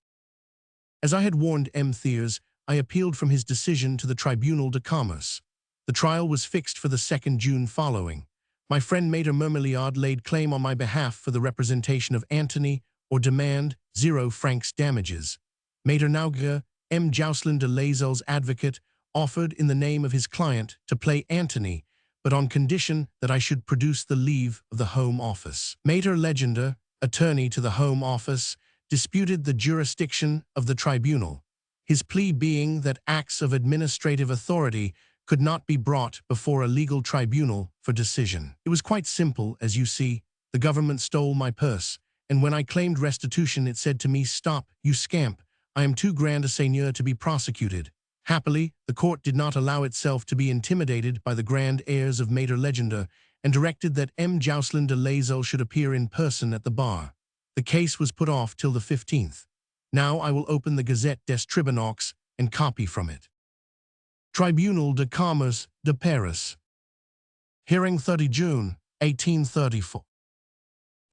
As I had warned M. Thiers, I appealed from his decision to the Tribunal de Commerce. The trial was fixed for the 2nd June following. My friend Maître Mermeliard laid claim on my behalf for the representation of Antony or demand 0 francs damages. Maître Nauger, M. Jocelyn de Lazel's advocate, offered in the name of his client to play Antony, but on condition that I should produce the leave of the Home Office. Maître Legendre, attorney to the Home Office, disputed the jurisdiction of the tribunal, his plea being that acts of administrative authority could not be brought before a legal tribunal for decision. It was quite simple, as you see. The government stole my purse, and when I claimed restitution it said to me, "Stop, you scamp, I am too grand a seigneur to be prosecuted." Happily, the court did not allow itself to be intimidated by the grand airs of Maître Legendre and directed that M. Jocelyn de Lazel should appear in person at the bar. The case was put off till the 15th. Now I will open the Gazette des Tribunaux and copy from it. Tribunal de Commerce de Paris. Hearing 30 June, 1834.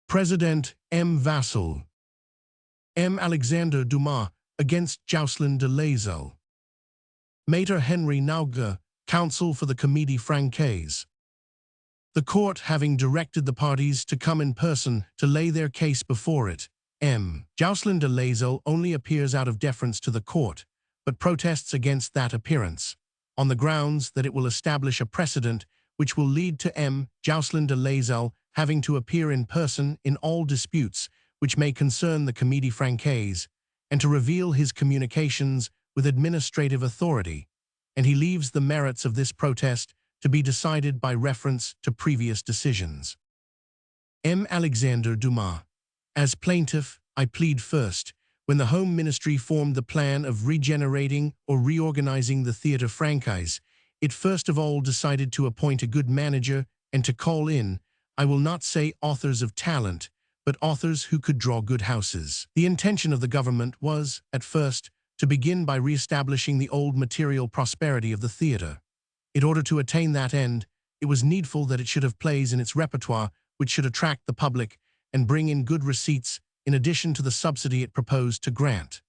President M. Vassal. M. Alexandre Dumas against Jocelyn de Lazel. Maître Henry Nauger, counsel for the Comédie Francaise. The court having directed the parties to come in person to lay their case before it, M. Jocelyn de Lazel only appears out of deference to the court, but protests against that appearance, on the grounds that it will establish a precedent which will lead to M. Jocelyn de Lazel having to appear in person in all disputes which may concern the Comédie Francaise, and to reveal his communications with administrative authority, and he leaves the merits of this protest to be decided by reference to previous decisions. M. Alexandre Dumas. As plaintiff, I plead first, when the Home Ministry formed the plan of regenerating or reorganizing the Théâtre Francaise, it first of all decided to appoint a good manager and to call in, I will not say authors of talent, but authors who could draw good houses. The intention of the government was, at first, to begin by re-establishing the old material prosperity of the theatre. In order to attain that end, it was needful that it should have plays in its repertoire which should attract the public and bring in good receipts in addition to the subsidy it proposed to grant.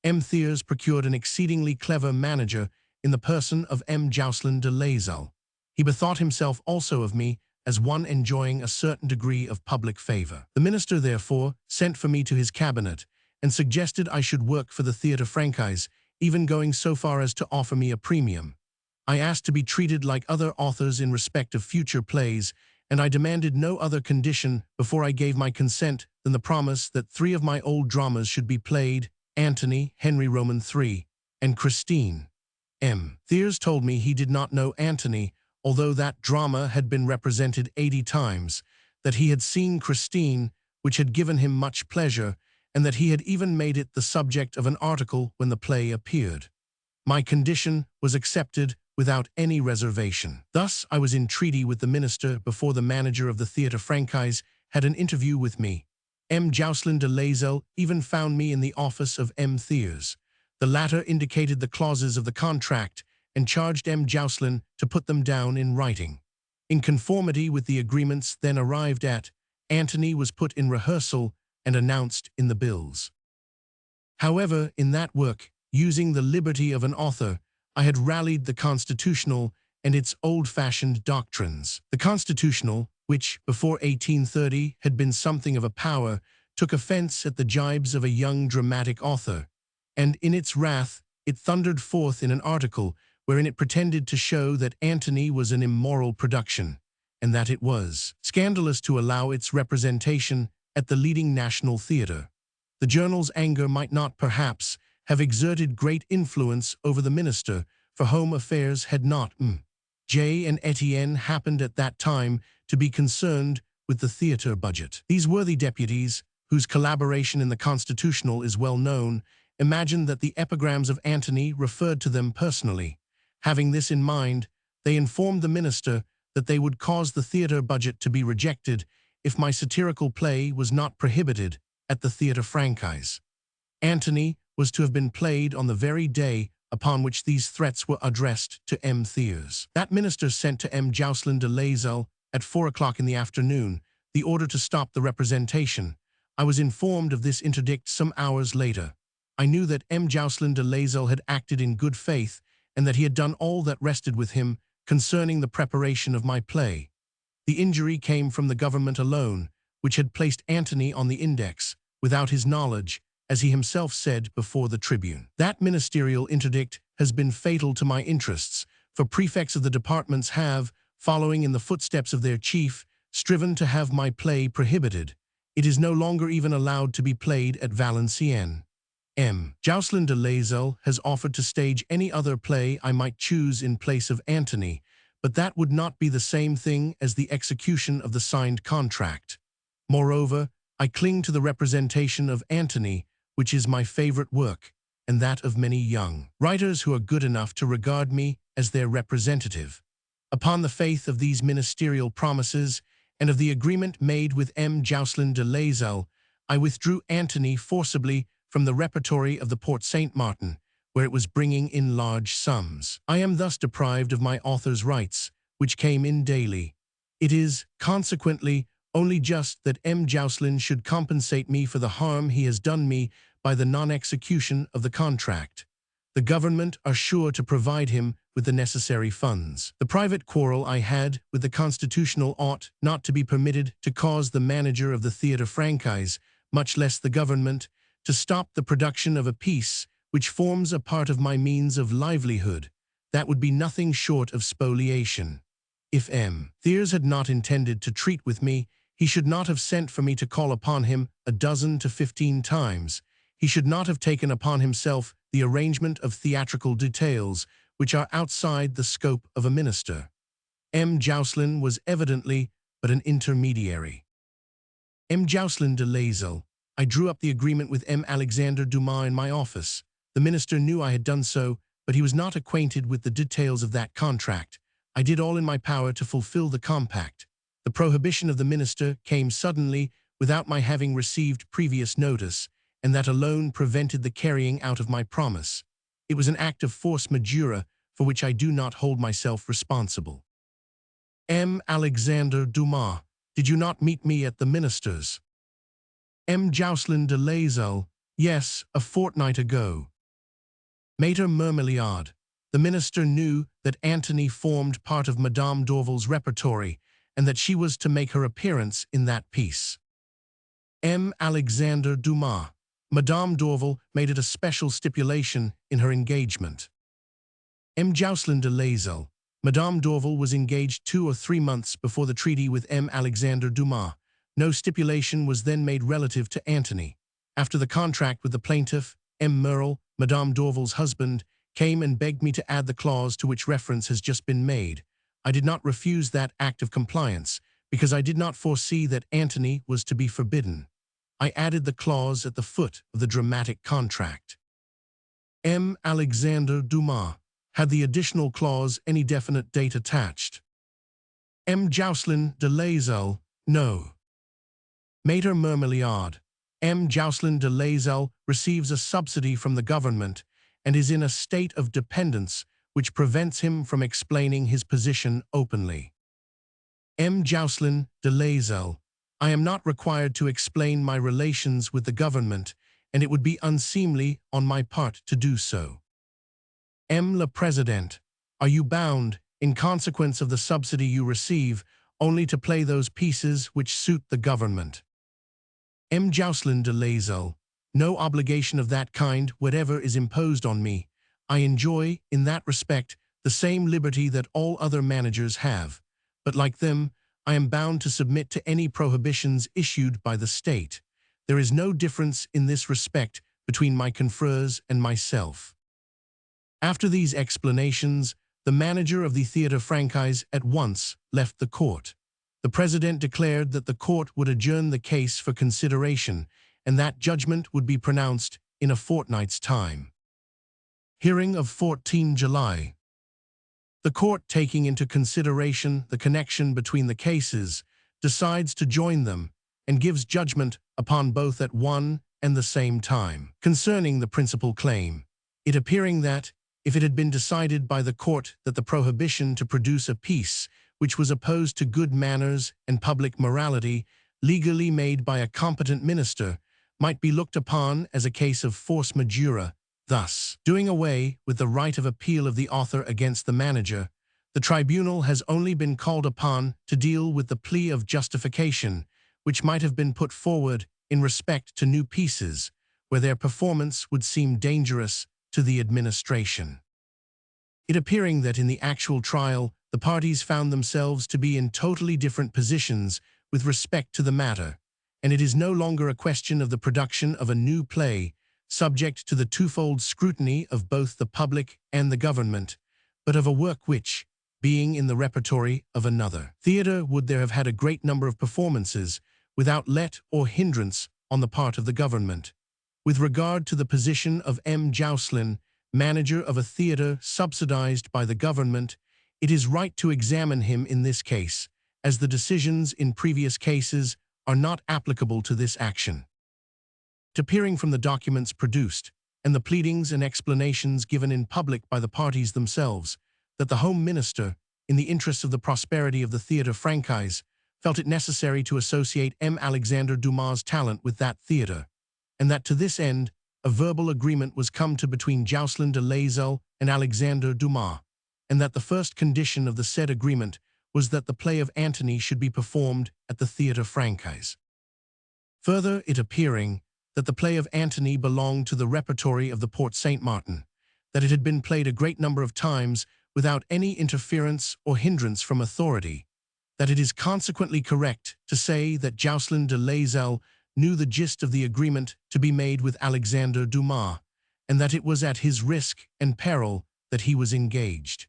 M. Thiers procured an exceedingly clever manager in the person of M. Jocelyn de Lazel. He bethought himself also of me as one enjoying a certain degree of public favor. The minister, therefore, sent for me to his cabinet and suggested I should work for the Théâtre Francaise, even going so far as to offer me a premium. I asked to be treated like other authors in respect of future plays, and I demanded no other condition before I gave my consent than the promise that 3 of my old dramas should be played, Antony, Henry Roman III, and Christine. M. Thiers told me he did not know Antony, although that drama had been represented 80 times, that he had seen Christine, which had given him much pleasure, and that he had even made it the subject of an article when the play appeared. My condition was accepted without any reservation. Thus I was in treaty with the minister before the manager of the Théâtre Francaise had an interview with me. M. Jocelyn de Lazel even found me in the office of M. Thiers. The latter indicated the clauses of the contract and charged M. Jocelyn to put them down in writing. In conformity with the agreements then arrived at, Antony was put in rehearsal and announced in the bills. However, in that work, using the liberty of an author, I had rallied the Constitutional and its old-fashioned doctrines. The Constitutional, which, before 1830 had been something of a power, took offense at the jibes of a young dramatic author, and in its wrath it thundered forth in an article wherein it pretended to show that Antony was an immoral production, and that it was scandalous to allow its representation at the leading national theatre. The journal's anger might not, perhaps, have exerted great influence over the minister, for home affairs had not J. and Etienne happened at that time to be concerned with the theatre budget. These worthy deputies, whose collaboration in the Constitutional is well known, imagined that the epigrams of Antony referred to them personally. Having this in mind, they informed the minister that they would cause the theatre budget to be rejected if my satirical play was not prohibited at the Théâtre Francaise. Antony was to have been played on the very day upon which these threats were addressed to M. Thiers. That minister sent to M. Jocelyn de Lazel at 4 o'clock in the afternoon the order to stop the representation. I was informed of this interdict some hours later. I knew that M. Jocelyn de Laisel had acted in good faith and that he had done all that rested with him concerning the preparation of my play. The injury came from the government alone, which had placed Antony on the index, without his knowledge, as he himself said before the tribune. That ministerial interdict has been fatal to my interests, for prefects of the departments have, following in the footsteps of their chief, striven to have my play prohibited. It is no longer even allowed to be played at Valenciennes. M. Jocelyn de Laisel has offered to stage any other play I might choose in place of Antony, but that would not be the same thing as the execution of the signed contract. Moreover, I cling to the representation of Antony, which is my favorite work, and that of many young writers who are good enough to regard me as their representative. Upon the faith of these ministerial promises and of the agreement made with M. Jocelyn de Laisel, I withdrew Antony forcibly from the repertory of the Porte Saint-Martin, where it was bringing in large sums. I am thus deprived of my author's rights, which came in daily. It is, consequently, only just that M. Jocelyn should compensate me for the harm he has done me by the non-execution of the contract. The government are sure to provide him with the necessary funds. The private quarrel I had with the Constitutional ought not to be permitted to cause the manager of the Théâtre Français, much less the government, to stop the production of a piece which forms a part of my means of livelihood. That would be nothing short of spoliation. If M. Thiers had not intended to treat with me, he should not have sent for me to call upon him 12 to 15 times. He should not have taken upon himself the arrangement of theatrical details, which are outside the scope of a minister. M. Jocelyn was evidently but an intermediary. M. Jocelyn de Laisel. I drew up the agreement with M. Alexandre Dumas in my office. The minister knew I had done so, but he was not acquainted with the details of that contract. I did all in my power to fulfill the compact. The prohibition of the minister came suddenly, without my having received previous notice, and that alone prevented the carrying out of my promise. It was an act of force majeure, for which I do not hold myself responsible. M. Alexandre Dumas. Did you not meet me at the minister's? M. Jocelyn de Laisel. Yes, a fortnight ago. Maître Marmelade. The minister knew that Antony formed part of Madame d'Orval's repertory, and that she was to make her appearance in that piece. M. Alexandre Dumas. Madame d'Orval made it a special stipulation in her engagement. M. Jocelyn de Laisel. Madame d'Orval was engaged 2 or 3 months before the treaty with M. Alexandre Dumas. No stipulation was then made relative to Antony. After the contract with the plaintiff, M. Merle, Madame d'Orval's husband, came and begged me to add the clause to which reference has just been made. I did not refuse that act of compliance, because I did not foresee that Antony was to be forbidden. I added the clause at the foot of the dramatic contract. M. Alexandre Dumas. Had the additional clause any definite date attached? M. Jocelyn de Laisel. No. Maître Marmelade. M. Jocelyn de Laisel receives a subsidy from the government and is in a state of dependence which prevents him from explaining his position openly. M. Jocelyn de Laisel. I am not required to explain my relations with the government, and it would be unseemly on my part to do so. M. Le Président. Are you bound, in consequence of the subsidy you receive, only to play those pieces which suit the government? M. Jocelyn de Laisel. No obligation of that kind whatever is imposed on me. I enjoy, in that respect, the same liberty that all other managers have. But like them, I am bound to submit to any prohibitions issued by the state. There is no difference in this respect between my confrères and myself. After these explanations, the manager of the Théâtre Français at once left the court. The president declared that the court would adjourn the case for consideration, and that judgment would be pronounced in a fortnight's time. Hearing of 14 July. The court, taking into consideration the connection between the cases, decides to join them and gives judgment upon both at one and the same time. Concerning the principal claim, it appearing that, if it had been decided by the court that the prohibition to produce a piece which was opposed to good manners and public morality, legally made by a competent minister, might be looked upon as a case of force majeure, thus doing away with the right of appeal of the author against the manager. The tribunal has only been called upon to deal with the plea of justification, which might have been put forward in respect to new pieces, where their performance would seem dangerous to the administration. It appearing that in the actual trial, the parties found themselves to be in totally different positions with respect to the matter, and it is no longer a question of the production of a new play, subject to the twofold scrutiny of both the public and the government, but of a work which, being in the repertory of another theatre, would there have had a great number of performances, without let or hindrance on the part of the government. With regard to the position of M. Jouslin, manager of a theatre subsidized by the government, it is right to examine him in this case, as the decisions in previous cases are not applicable to this action. It appearing from the documents produced, and the pleadings and explanations given in public by the parties themselves, that the Home Minister, in the interests of the prosperity of the Theatre Francaise, felt it necessary to associate M. Alexandre Dumas' talent with that theatre, and that to this end a verbal agreement was come to between Jouslin de Laisel and Alexandre Dumas, and that the first condition of the said agreement was that the play of Antony should be performed at the Theatre Francaise. Further, it appearing that the play of Antony belonged to the repertory of the Porte Saint-Martin, that it had been played a great number of times without any interference or hindrance from authority, that it is consequently correct to say that Jouslin de Laisel knew the gist of the agreement to be made with Alexandre Dumas, and that it was at his risk and peril that he was engaged.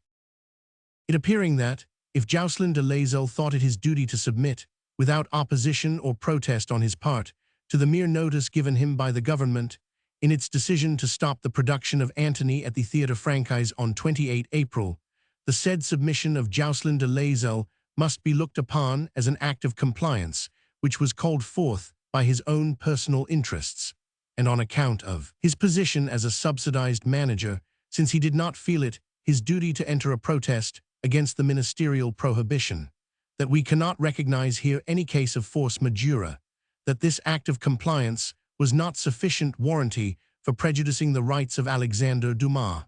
It appearing that, if Jouslin de Laisel thought it his duty to submit, without opposition or protest on his part, to the mere notice given him by the government, in its decision to stop the production of Antony at the Theatre Francaise on 28 April, the said submission of Jouslin de Laisel must be looked upon as an act of compliance, which was called forth by his own personal interests, and on account of his position as a subsidized manager, since he did not feel it his duty to enter a protest against the ministerial prohibition, that we cannot recognize here any case of force majeure, that this act of compliance was not sufficient warranty for prejudicing the rights of Alexandre Dumas,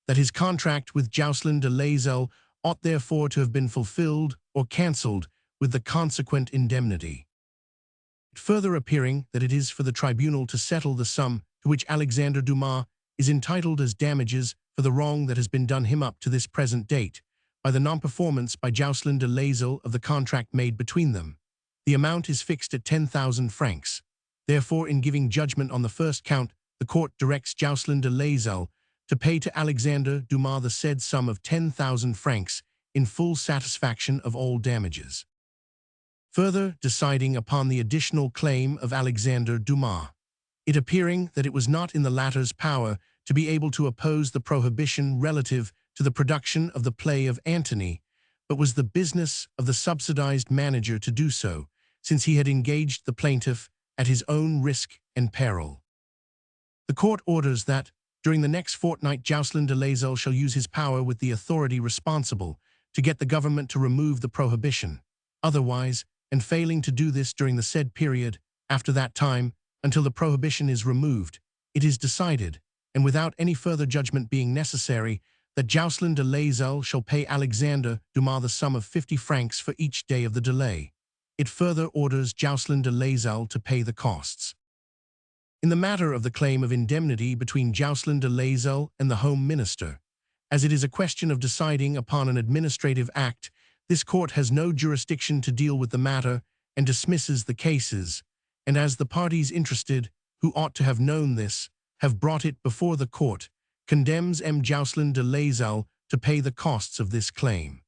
that his contract with Jouslin de Laisel ought therefore to have been fulfilled or cancelled with the consequent indemnity. Further appearing that it is for the tribunal to settle the sum to which Alexandre Dumas is entitled as damages for the wrong that has been done him up to this present date, by the non-performance by Jouslin de Laisel of the contract made between them. The amount is fixed at 10,000 francs. Therefore, in giving judgment on the first count, the court directs Jouslin de Laisel to pay to Alexandre Dumas the said sum of 10,000 francs in full satisfaction of all damages. Further, deciding upon the additional claim of Alexandre Dumas, it appearing that it was not in the latter's power to be able to oppose the prohibition relative to the production of the play of Antony, but was the business of the subsidized manager to do so, since he had engaged the plaintiff at his own risk and peril. The court orders that, during the next fortnight, Jouslin de Laisel shall use his power with the authority responsible to get the government to remove the prohibition. Otherwise, and failing to do this during the said period, after that time, until the prohibition is removed, it is decided, and without any further judgment being necessary, that Jouslin de Laisel shall pay Alexandre Dumas the sum of 50 francs for each day of the delay. It further orders Jouslin de Laisel to pay the costs. In the matter of the claim of indemnity between Jouslin de Laisel and the Home Minister, as it is a question of deciding upon an administrative act, this court has no jurisdiction to deal with the matter and dismisses the cases, and as the parties interested, who ought to have known this, have brought it before the court, condemns M. Jouslin de Laisel to pay the costs of this claim.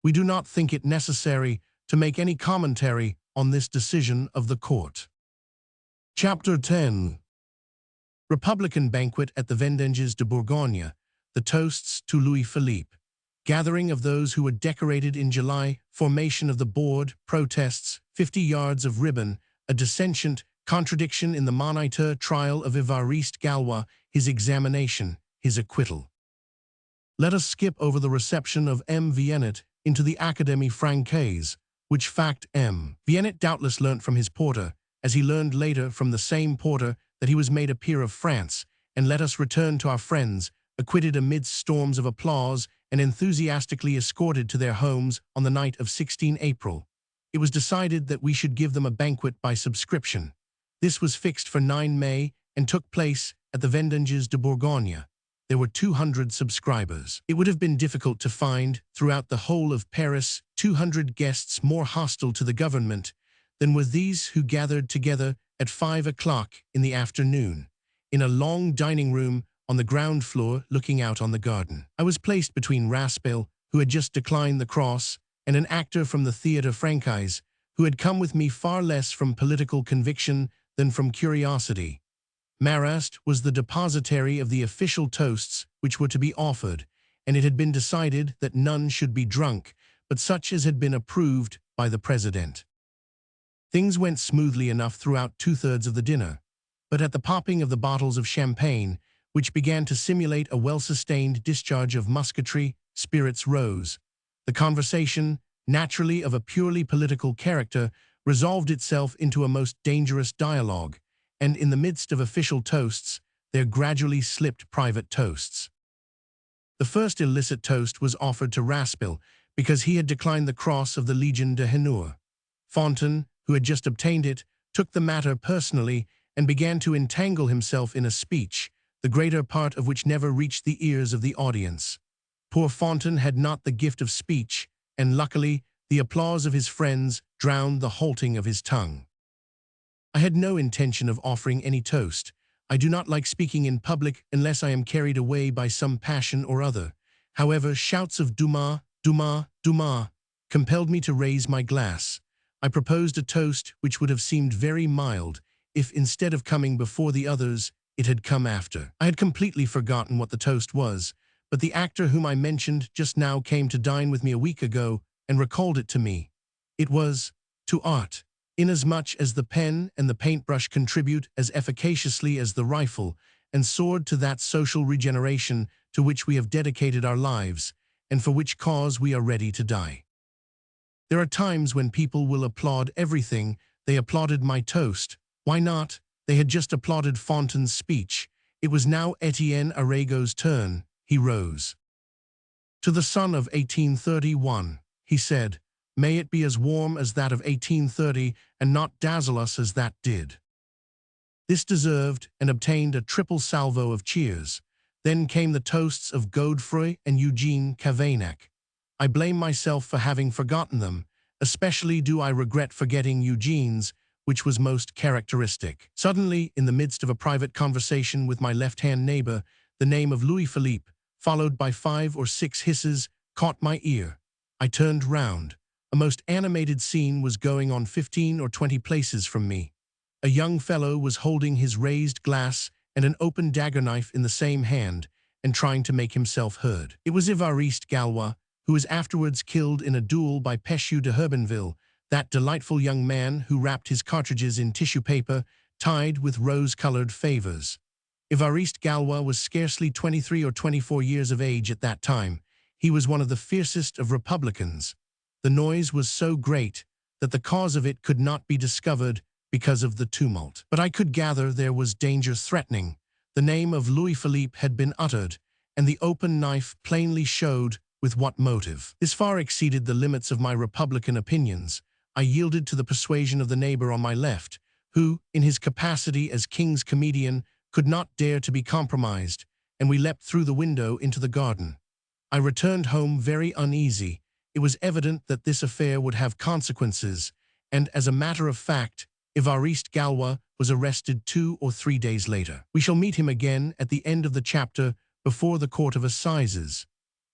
We do not think it necessary to make any commentary on this decision of the court. Chapter 10. Republican Banquet at the Vendanges de Bourgogne, the toasts to Louis Philippe. Gathering of those who were decorated in July, formation of the board, protests, 50 yards of ribbon, a dissentient, contradiction in the Moniteur trial of Évariste Galois, his examination, his acquittal. Let us skip over the reception of M. Viennet into the Académie Francaise, which fact M. Viennet doubtless learnt from his porter, as he learned later from the same porter that he was made a peer of France, and let us return to our friends, acquitted amidst storms of applause and enthusiastically escorted to their homes on the night of 16 April. It was decided that we should give them a banquet by subscription. This was fixed for 9 May and took place at the Vendanges de Bourgogne. There were 200 subscribers. It would have been difficult to find, throughout the whole of Paris, 200 guests more hostile to the government than were these who gathered together at 5 o'clock in the afternoon, in a long dining room on the ground floor looking out on the garden. I was placed between Raspel, who had just declined the cross, and an actor from the Theatre Francaise, who had come with me far less from political conviction than from curiosity. Marrast was the depositary of the official toasts which were to be offered, and it had been decided that none should be drunk, but such as had been approved by the president. Things went smoothly enough throughout 2/3 of the dinner, but at the popping of the bottles of champagne, which began to simulate a well-sustained discharge of musketry, spirits rose. The conversation, naturally of a purely political character, resolved itself into a most dangerous dialogue, and in the midst of official toasts, there gradually slipped private toasts. The first illicit toast was offered to Raspel, because he had declined the cross of the Légion d'honneur. Fontaine, who had just obtained it, took the matter personally and began to entangle himself in a speech, the greater part of which never reached the ears of the audience. Poor Fontaine had not the gift of speech, and luckily, the applause of his friends drowned the halting of his tongue. I had no intention of offering any toast. I do not like speaking in public unless I am carried away by some passion or other. However, shouts of Dumas, Dumas, Dumas compelled me to raise my glass. I proposed a toast which would have seemed very mild if, instead of coming before the others, it had come after. I had completely forgotten what the toast was, but the actor whom I mentioned just now came to dine with me a week ago and recalled it to me. It was, "To art, inasmuch as the pen and the paintbrush contribute as efficaciously as the rifle and sword to that social regeneration to which we have dedicated our lives, and for which cause we are ready to die." There are times when people will applaud everything. They applauded my toast. Why not? They had just applauded Fontaine's speech. It was now Etienne Arago's turn. He rose. "To the sun of 1831, he said, may it be as warm as that of 1830 and not dazzle us as that did." This deserved and obtained a triple salvo of cheers. Then came the toasts of Godefroy and Eugene Cavaignac. I blame myself for having forgotten them, especially do I regret forgetting Eugene's, which was most characteristic. Suddenly, in the midst of a private conversation with my left-hand neighbor, the name of Louis Philippe, followed by 5 or 6 hisses, caught my ear. I turned round. A most animated scene was going on 15 or 20 places from me. A young fellow was holding his raised glass and an open dagger knife in the same hand, and trying to make himself heard. It was Évariste Galois, who was afterwards killed in a duel by Péchu de Herbenville, that delightful young man who wrapped his cartridges in tissue paper tied with rose-colored favors. Évariste Galois was scarcely 23 or 24 years of age at that time. He was one of the fiercest of Republicans. The noise was so great that the cause of it could not be discovered because of the tumult. But I could gather there was danger threatening. The name of Louis Philippe had been uttered, and the open knife plainly showed with what motive. This far exceeded the limits of my Republican opinions. I yielded to the persuasion of the neighbor on my left, who, in his capacity as King's comedian, could not dare to be compromised, and we leapt through the window into the garden. I returned home very uneasy. It was evident that this affair would have consequences, and as a matter of fact, Évariste Galois was arrested 2 or 3 days later. We shall meet him again at the end of the chapter before the Court of Assizes.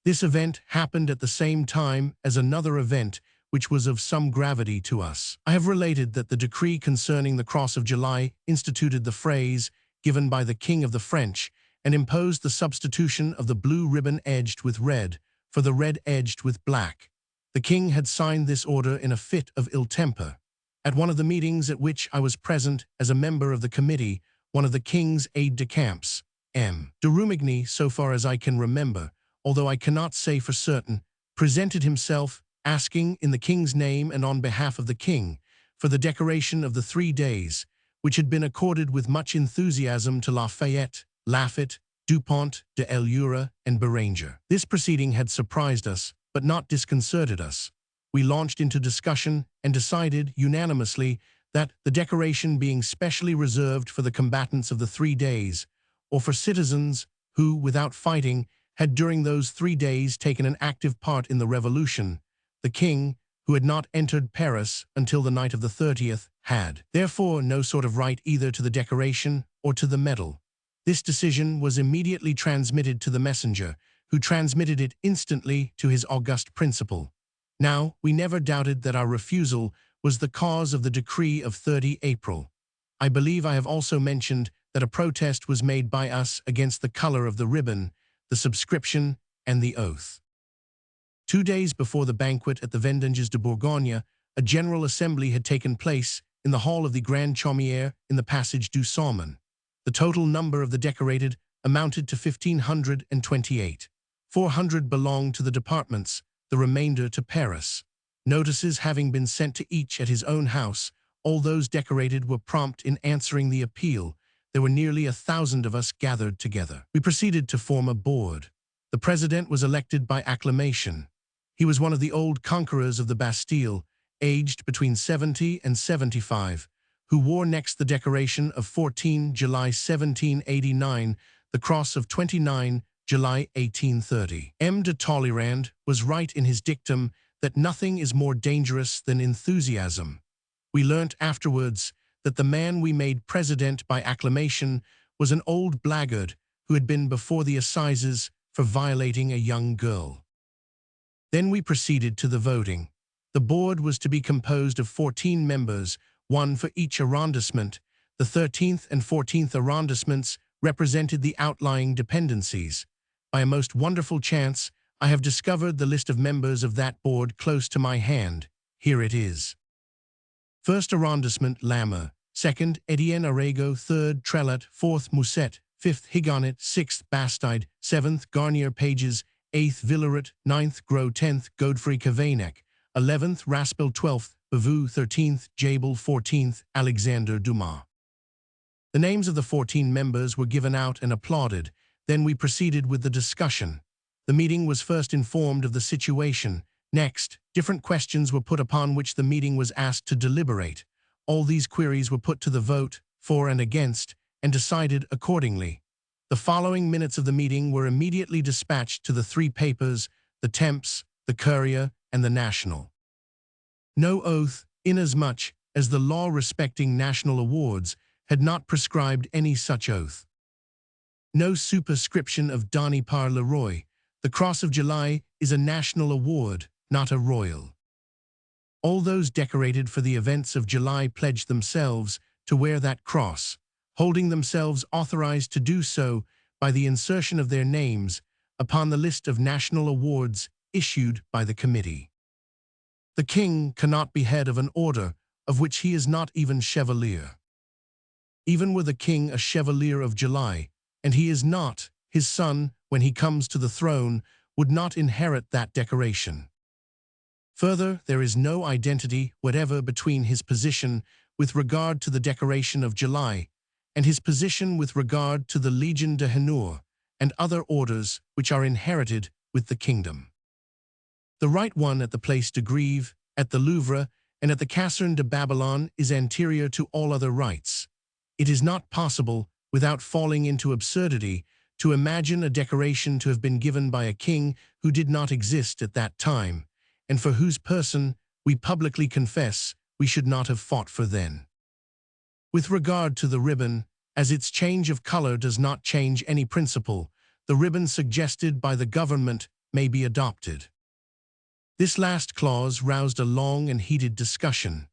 This event happened at the same time as another event which was of some gravity to us. I have related that the decree concerning the Cross of July instituted the phrase given by the King of the French and imposed the substitution of the blue ribbon edged with red for the red edged with black. The King had signed this order in a fit of ill temper. At one of the meetings at which I was present as a member of the committee, one of the King's aides-de-camps, M. de Rumigny, so far as I can remember, although I cannot say for certain, presented himself, asking, in the King's name and on behalf of the King, for the decoration of the 3 days, which had been accorded with much enthusiasm to Lafayette, Laffitte, Dupont, de Elura, and Beranger. This proceeding had surprised us, but not disconcerted us. We launched into discussion and decided unanimously that the decoration being specially reserved for the combatants of the 3 days, or for citizens who, without fighting, had during those 3 days taken an active part in the revolution, the king, who had not entered Paris until the night of the 30th, had, therefore, no sort of right either to the decoration or to the medal. This decision was immediately transmitted to the messenger, who transmitted it instantly to his august principal. Now, we never doubted that our refusal was the cause of the decree of 30 April. I believe I have also mentioned that a protest was made by us against the color of the ribbon, the subscription, and the oath. 2 days before the banquet at the Vendanges de Bourgogne, a general assembly had taken place in the hall of the Grand Chaumière in the Passage du Salmon. The total number of the decorated amounted to 1,528. 400 belonged to the departments, the remainder to Paris. Notices having been sent to each at his own house, all those decorated were prompt in answering the appeal. There were nearly 1,000 of us gathered together. We proceeded to form a board. The president was elected by acclamation. He was one of the old conquerors of the Bastille, aged between 70 and 75, who wore next the decoration of 14 July 1789, the cross of 29 July 1830. M. de Talleyrand was right in his dictum that nothing is more dangerous than enthusiasm. We learnt afterwards that the man we made president by acclamation was an old blackguard who had been before the assizes for violating a young girl. Then we proceeded to the voting. The board was to be composed of 14 members, one for each arrondissement. The 13th and 14th arrondissements represented the outlying dependencies. By a most wonderful chance, I have discovered the list of members of that board close to my hand. Here it is. 1st arrondissement, Lammer. 2nd, Etienne Arago. 3rd, Trellat. 4th, Musset. 5th, Higonnet. 6th, Bastide. 7th, Garnier Pages. 8th, Villerat. 9th, Gros. 10th, Godfrey Cavaignac. 11th, Raspel. 12th, Bavou. 13th, Jabel. 14th, Alexandre Dumas. The names of the 14 members were given out and applauded. Then we proceeded with the discussion. The meeting was first informed of the situation. Next, different questions were put upon which the meeting was asked to deliberate. All these queries were put to the vote, for and against, and decided accordingly. The following minutes of the meeting were immediately dispatched to the 3 papers, the Temps, the Courier, and the National. No oath, inasmuch as the law respecting national awards had not prescribed any such oath. No superscription of Donny par le Roi. The Cross of July is a national award, not a royal. All those decorated for the events of July pledged themselves to wear that cross, holding themselves authorized to do so by the insertion of their names upon the list of national awards issued by the committee. The king cannot be head of an order of which he is not even chevalier. Even were the king a chevalier of July, and he is not, his son, when he comes to the throne, would not inherit that decoration. Further, there is no identity whatever between his position with regard to the decoration of July and his position with regard to the Légion d'honneur and other orders which are inherited with the kingdom. The right one at the Place de Grève, at the Louvre, and at the Caserne de Babylon is anterior to all other rights. It is not possible, without falling into absurdity, to imagine a decoration to have been given by a king who did not exist at that time, and for whose person, we publicly confess, we should not have fought for then. With regard to the ribbon, as its change of color does not change any principle, the ribbon suggested by the government may be adopted. This last clause roused a long and heated discussion.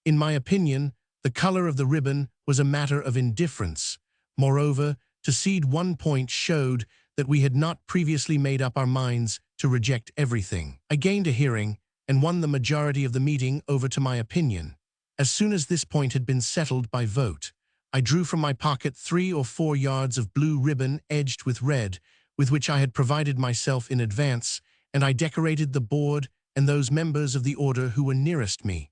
In my opinion, the color of the ribbon was a matter of indifference. Moreover, to cede one point showed that we had not previously made up our minds to reject everything. I gained a hearing and won the majority of the meeting over to my opinion. As soon as this point had been settled by vote, I drew from my pocket 3 or 4 yards of blue ribbon edged with red, with which I had provided myself in advance, and I decorated the board and those members of the order who were nearest me.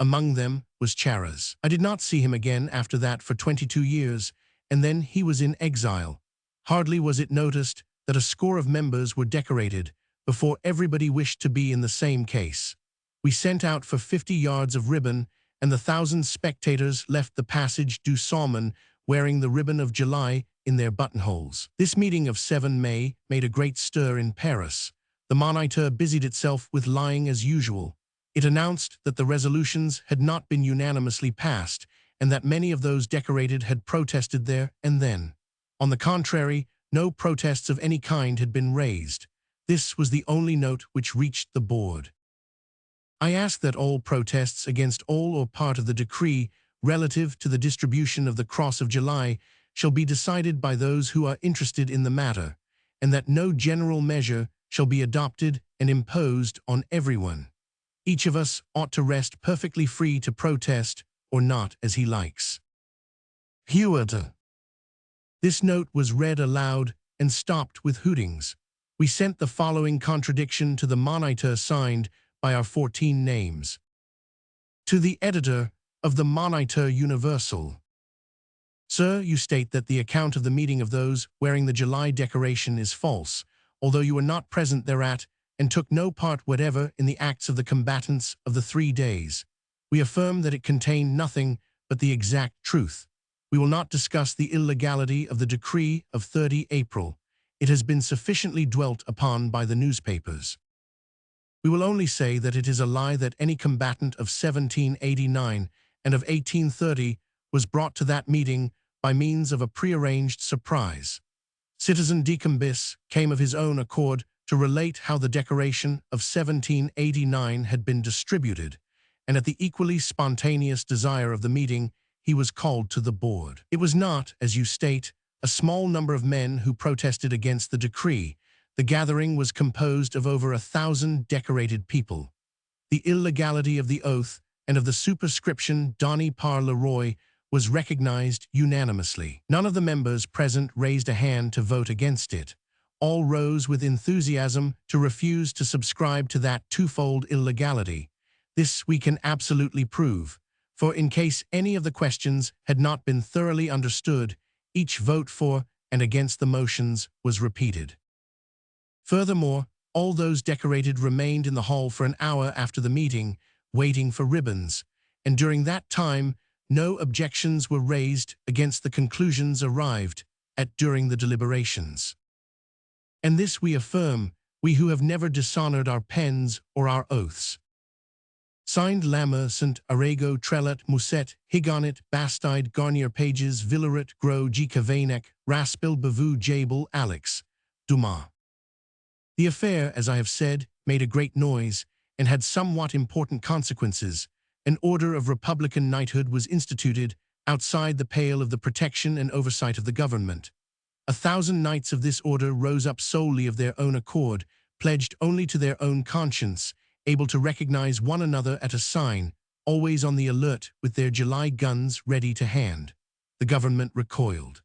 Among them was Charas. I did not see him again after that for 22 years, and then he was in exile. Hardly was it noticed that a score of members were decorated before everybody wished to be in the same case. We sent out for 50 yards of ribbon, and the 1,000 spectators left the passage du Salmon wearing the ribbon of July in their buttonholes. This meeting of 7 May made a great stir in Paris. The Moniteur busied itself with lying as usual. It announced that the resolutions had not been unanimously passed, and that many of those decorated had protested there and then. On the contrary, no protests of any kind had been raised. This was the only note which reached the board. I ask that all protests against all or part of the decree relative to the distribution of the Cross of July shall be decided by those who are interested in the matter, and that no general measure shall be adopted and imposed on everyone. Each of us ought to rest perfectly free to protest or not as he likes. Hewitt. This note was read aloud and stopped with hootings. We sent the following contradiction to the Moniteur signed by our 14 names. To the editor of the Moniteur Universal. Sir, you state that the account of the meeting of those wearing the July decoration is false, although you were not present thereat and took no part whatever in the acts of the combatants of the 3 days. We affirm that it contained nothing but the exact truth. We will not discuss the illegality of the decree of 30 April. It has been sufficiently dwelt upon by the newspapers. We will only say that it is a lie that any combatant of 1789 and of 1830 was brought to that meeting by means of a prearranged surprise. Citizen Decombis came of his own accord to relate how the decoration of 1789 had been distributed, and at the equally spontaneous desire of the meeting, he was called to the board. It was not, as you state, a small number of men who protested against the decree. The gathering was composed of over 1,000 decorated people. The illegality of the oath and of the superscription donnée par le roi was recognized unanimously. None of the members present raised a hand to vote against it. All rose with enthusiasm to refuse to subscribe to that twofold illegality. This we can absolutely prove, for in case any of the questions had not been thoroughly understood, each vote for and against the motions was repeated. Furthermore, all those decorated remained in the hall for an hour after the meeting, waiting for ribbons, and during that time no objections were raised against the conclusions arrived at during the deliberations. And this we affirm, we who have never dishonored our pens or our oaths. Signed Lama St. Arago Trellat Muset Higonit Bastide Garnier Pages Villaret Gros G. Cavanek Raspil Bavou Jabel Alex Dumas. The affair, as I have said, made a great noise and had somewhat important consequences. An order of Republican knighthood was instituted outside the pale of the protection and oversight of the government. 1,000 knights of this order rose up solely of their own accord, pledged only to their own conscience, able to recognize one another at a sign, always on the alert with their July guns ready to hand. The government recoiled.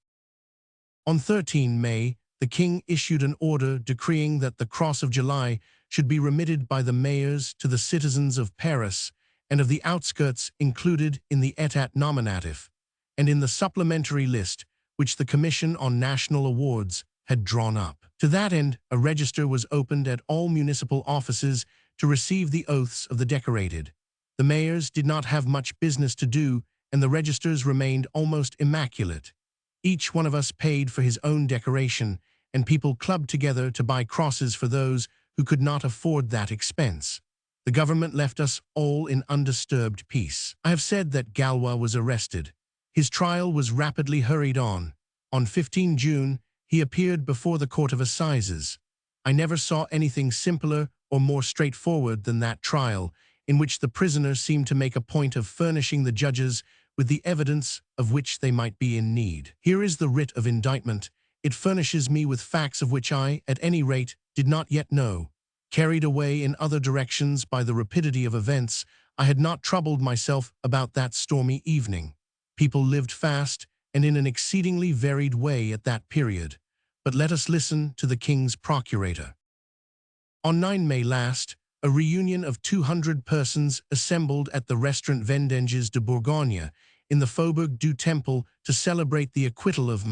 On 13 May, the king issued an order decreeing that the Cross of July should be remitted by the mayors to the citizens of Paris and of the outskirts included in the etat nominative, and in the supplementary list which the Commission on National Awards had drawn up. To that end, a register was opened at all municipal offices to receive the oaths of the decorated. The mayors did not have much business to do, and the registers remained almost immaculate. Each one of us paid for his own decoration, and people clubbed together to buy crosses for those who could not afford that expense. The government left us all in undisturbed peace. I have said that Gallois was arrested. His trial was rapidly hurried on. On 15 June, he appeared before the Court of Assizes. I never saw anything simpler or more straightforward than that trial, in which the prisoner seemed to make a point of furnishing the judges with the evidence of which they might be in need. Here is the writ of indictment. It furnishes me with facts of which I, at any rate, did not yet know. Carried away in other directions by the rapidity of events, I had not troubled myself about that stormy evening. People lived fast and in an exceedingly varied way at that period. But let us listen to the king's procurator. On 9 May last, a reunion of 200 persons assembled at the restaurant Vendanges de Bourgogne in the Faubourg du Temple to celebrate the acquittal of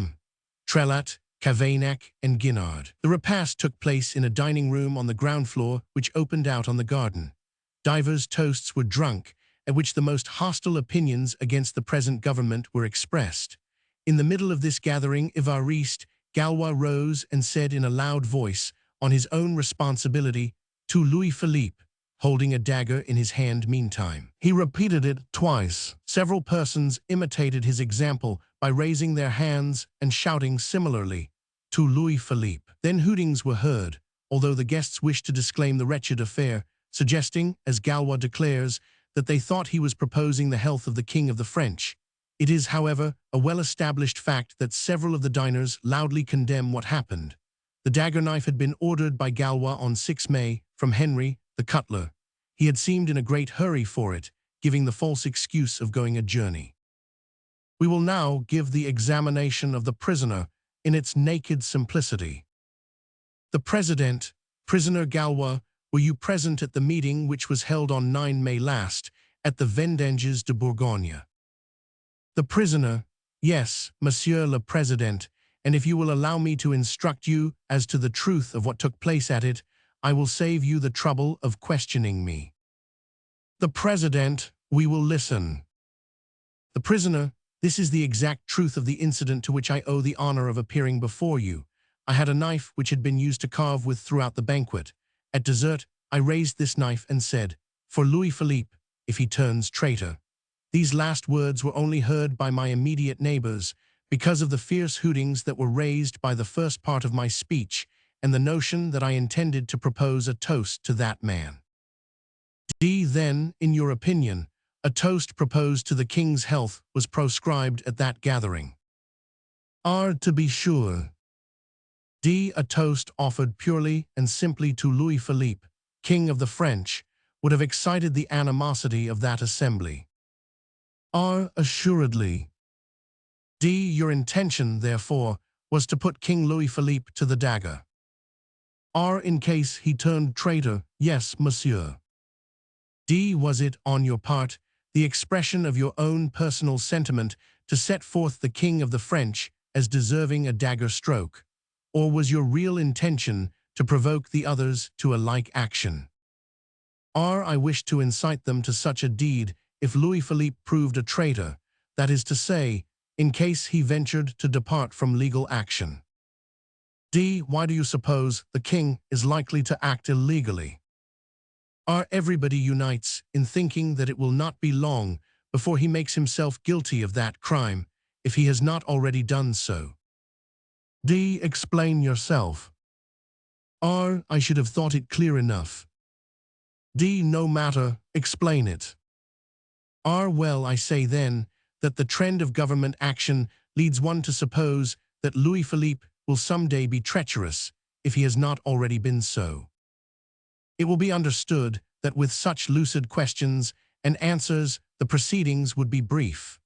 Trelat, Cavaignac, and Guinard. The repast took place in a dining room on the ground floor which opened out on the garden. Divers toasts were drunk, at which the most hostile opinions against the present government were expressed. In the middle of this gathering, Évariste Galois rose and said in a loud voice, on his own responsibility, to Louis-Philippe, holding a dagger in his hand meantime. He repeated it twice. Several persons imitated his example by raising their hands and shouting similarly, to Louis-Philippe. Then hootings were heard, although the guests wished to disclaim the wretched affair, suggesting, as Galois declares, that they thought he was proposing the health of the King of the French. It is, however, a well-established fact that several of the diners loudly condemn what happened. The dagger knife had been ordered by Galois on 6 May from Henry, the cutler. He had seemed in a great hurry for it, giving the false excuse of going a journey. We will now give the examination of the prisoner in its naked simplicity. The President, Prisoner Galois, were you present at the meeting which was held on 9 May last at the Vendanges de Bourgogne? The prisoner, yes, Monsieur le Président, and if you will allow me to instruct you as to the truth of what took place at it, I will save you the trouble of questioning me. The President, we will listen. The prisoner, this is the exact truth of the incident to which I owe the honor of appearing before you. I had a knife which had been used to carve with throughout the banquet. At dessert, I raised this knife and said, for Louis-Philippe, if he turns traitor. These last words were only heard by my immediate neighbors because of the fierce hootings that were raised by the first part of my speech and the notion that I intended to propose a toast to that man. Then, in your opinion, a toast proposed to the king's health was proscribed at that gathering. To be sure. A toast offered purely and simply to Louis-Philippe, King of the French, would have excited the animosity of that assembly. Assuredly. Your intention, therefore, was to put King Louis-Philippe to the dagger. In case he turned traitor, yes, monsieur. Was it, on your part, the expression of your own personal sentiment to set forth the King of the French as deserving a dagger stroke, or was your real intention to provoke the others to a like action? I wished to incite them to such a deed if Louis-Philippe proved a traitor, that is to say, in case he ventured to depart from legal action. Why do you suppose the king is likely to act illegally? Everybody unites in thinking that it will not be long before he makes himself guilty of that crime, if he has not already done so. Explain yourself. I should have thought it clear enough. No matter, explain it. Well, I say then that the trend of government action leads one to suppose that Louis-Philippe will someday be treacherous, if he has not already been so. It will be understood that with such lucid questions and answers, the proceedings would be brief.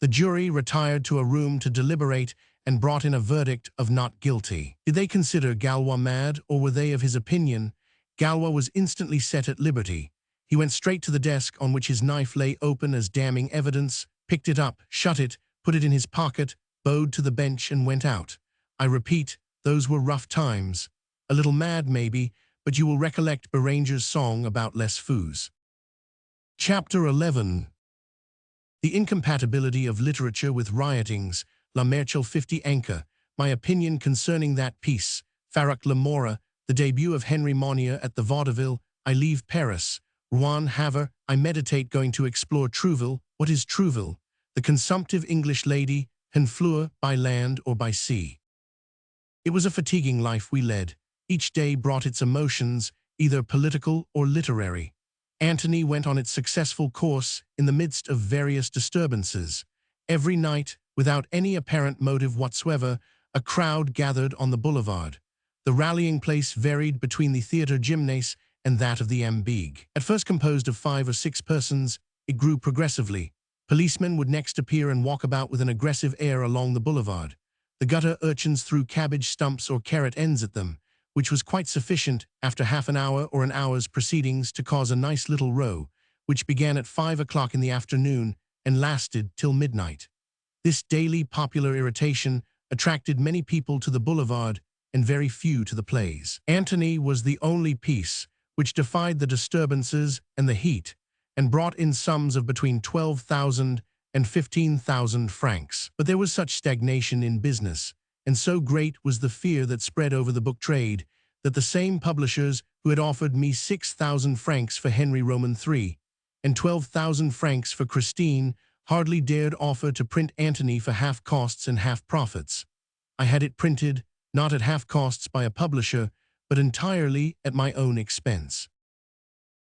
The jury retired to a room to deliberate and brought in a verdict of not guilty. Did they consider Galois mad, or were they of his opinion? Galois was instantly set at liberty. He went straight to the desk on which his knife lay open as damning evidence, picked it up, shut it, put it in his pocket, bowed to the bench and went out. I repeat, those were rough times. A little mad, maybe, but you will recollect Béranger's song about les fous. Chapter 11. The incompatibility of literature with riotings, La Merchel 50 Anka, my opinion concerning that piece, Farrac Le Mora, the debut of Henry Monnier at the Vaudeville, I leave Paris, Rouen Havre, I meditate going to explore Trouville. What is Trouville? The consumptive English lady, Honfleur, by land or by sea. It was a fatiguing life we led. Each day brought its emotions, either political or literary. Antony went on its successful course in the midst of various disturbances. Every night, without any apparent motive whatsoever, a crowd gathered on the boulevard. The rallying place varied between the Theatre Gymnase and that of the Ambigue. At first composed of 5 or 6 persons, it grew progressively. Policemen would next appear and walk about with an aggressive air along the boulevard. The gutter urchins threw cabbage stumps or carrot ends at them. which was quite sufficient after half an hour or an hour's proceedings to cause a nice little row, which began at 5 o'clock in the afternoon and lasted till midnight. This daily popular irritation attracted many people to the boulevard and very few to the plays. Antony was the only piece which defied the disturbances and the heat, and brought in sums of between 12,000 and 15,000 francs. But there was such stagnation in business, and so great was the fear that spread over the book trade, that the same publishers who had offered me 6,000 francs for Henry Roman III and 12,000 francs for Christine hardly dared offer to print Antony for half costs and half profits. I had it printed, not at half costs by a publisher, but entirely at my own expense.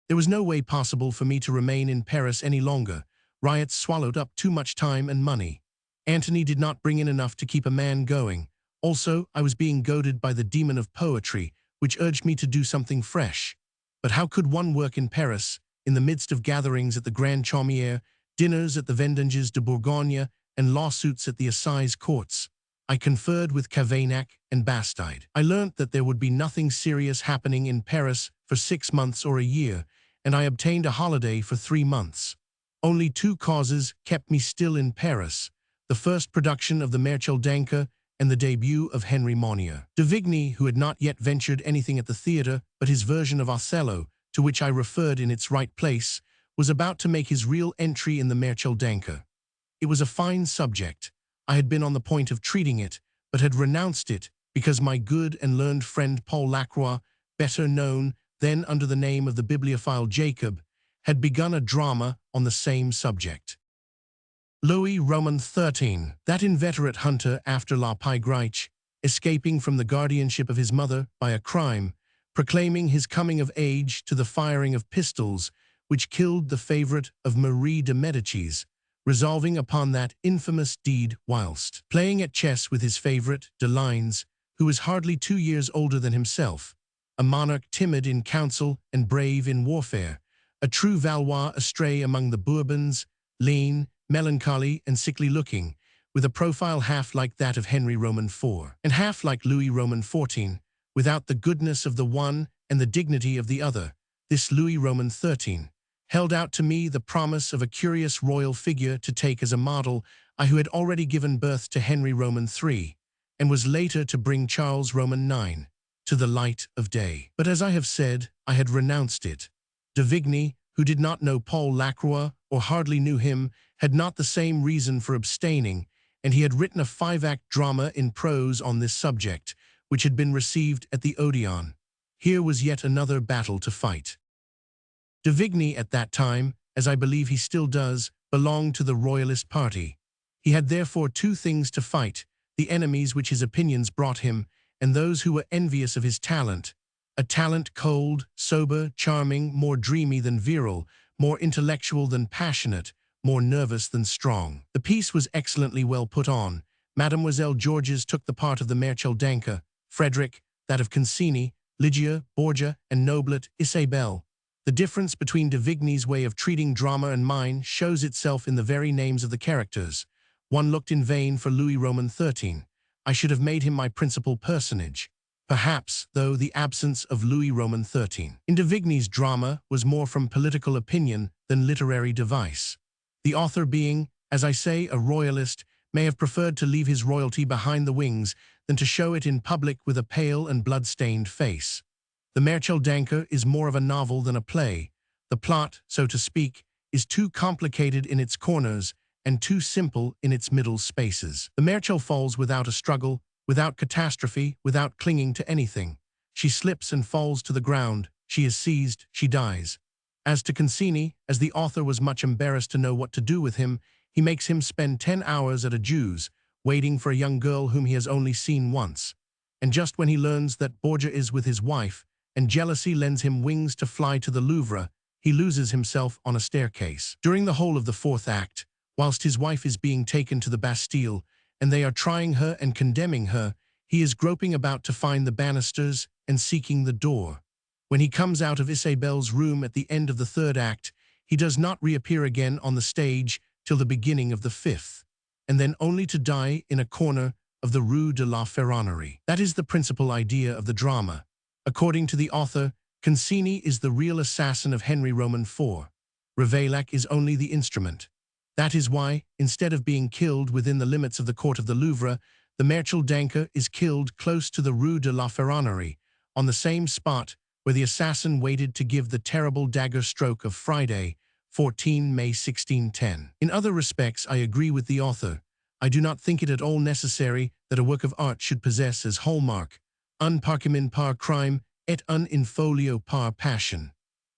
There was no way possible for me to remain in Paris any longer. Riots swallowed up too much time and money. Antony did not bring in enough to keep a man going. Also, I was being goaded by the demon of poetry, which urged me to do something fresh. But how could one work in Paris, in the midst of gatherings at the Grand Chaumière, dinners at the Vendanges de Bourgogne, and lawsuits at the assize courts? I conferred with Cavaignac and Bastide. I learnt that there would be nothing serious happening in Paris for 6 months or a year, and I obtained a holiday for 3 months. Only 2 causes kept me still in Paris: the first production of the Merchaldanke and the debut of Henry Monnier. De Vigny, who had not yet ventured anything at the theatre but his version of Othello, to which I referred in its right place, was about to make his real entry in the Merchaldanke. It was a fine subject. I had been on the point of treating it, but had renounced it because my good and learned friend Paul Lacroix, better known then under the name of the bibliophile Jacob, had begun a drama on the same subject. Louis Roman XIII, that inveterate hunter after La Pie-Greiche, escaping from the guardianship of his mother by a crime, proclaiming his coming of age to the firing of pistols which killed the favorite of Marie de Medicis, resolving upon that infamous deed whilst playing at chess with his favorite, de Lines, who was hardly 2 years older than himself, a monarch timid in council and brave in warfare, a true Valois astray among the Bourbons, lean, melancholy, and sickly-looking, with a profile half like that of Henry Roman IV, and half like Louis Roman XIV, without the goodness of the one and the dignity of the other. This Louis Roman XIII held out to me the promise of a curious royal figure to take as a model, I who had already given birth to Henry Roman III, and was later to bring Charles Roman IX to the light of day. But as I have said, I had renounced it. De Vigny, who did not know Paul Lacroix, or hardly knew him, had not the same reason for abstaining, and he had written a 5-act drama in prose on this subject, which had been received at the Odeon. Here was yet another battle to fight. De Vigny at that time, as I believe he still does, belonged to the Royalist party. He had therefore 2 things to fight: the enemies which his opinions brought him, and those who were envious of his talent. A talent cold, sober, charming, more dreamy than virile, more intellectual than passionate, more nervous than strong. The piece was excellently well put on. Mademoiselle Georges took the part of the Merchaldanke, Frederick that of Concini, Ligia, Borgia, and Noblet, Isabelle. The difference between de Vigny's way of treating drama and mine shows itself in the very names of the characters. One looked in vain for Louis Roman XIII. I should have made him my principal personage. Perhaps, though, the absence of Louis Roman XIII in de Vigny's drama was more from political opinion than literary device. The author being, as I say, a royalist, may have preferred to leave his royalty behind the wings than to show it in public with a pale and blood-stained face. The Merchaldanke is more of a novel than a play. The plot, so to speak, is too complicated in its corners and too simple in its middle spaces. The Merchal falls without a struggle, without catastrophe, without clinging to anything. She slips and falls to the ground. She is seized. She dies. As to Concini, as the author was much embarrassed to know what to do with him, he makes him spend 10 hours at a Jew's, waiting for a young girl whom he has only seen once. And just when he learns that Borgia is with his wife, and jealousy lends him wings to fly to the Louvre, he loses himself on a staircase. During the whole of the 4th act, whilst his wife is being taken to the Bastille, and they are trying her and condemning her, he is groping about to find the banisters and seeking the door. When he comes out of Isabelle's room at the end of the 3rd act, he does not reappear again on the stage till the beginning of the 5th, and then only to die in a corner of the Rue de la Ferronnerie. That is the principal idea of the drama. According to the author, Concini is the real assassin of Henry Roman IV. Ravaillac is only the instrument. That is why, instead of being killed within the limits of the court of the Louvre, the Marechal d'Ancre is killed close to the Rue de la Ferronnerie, on the same spot where the assassin waited to give the terrible dagger stroke of Friday, 14 May 1610. In other respects, I agree with the author. I do not think it at all necessary that a work of art should possess as hallmark un parcimen par crime et un in folio par passion.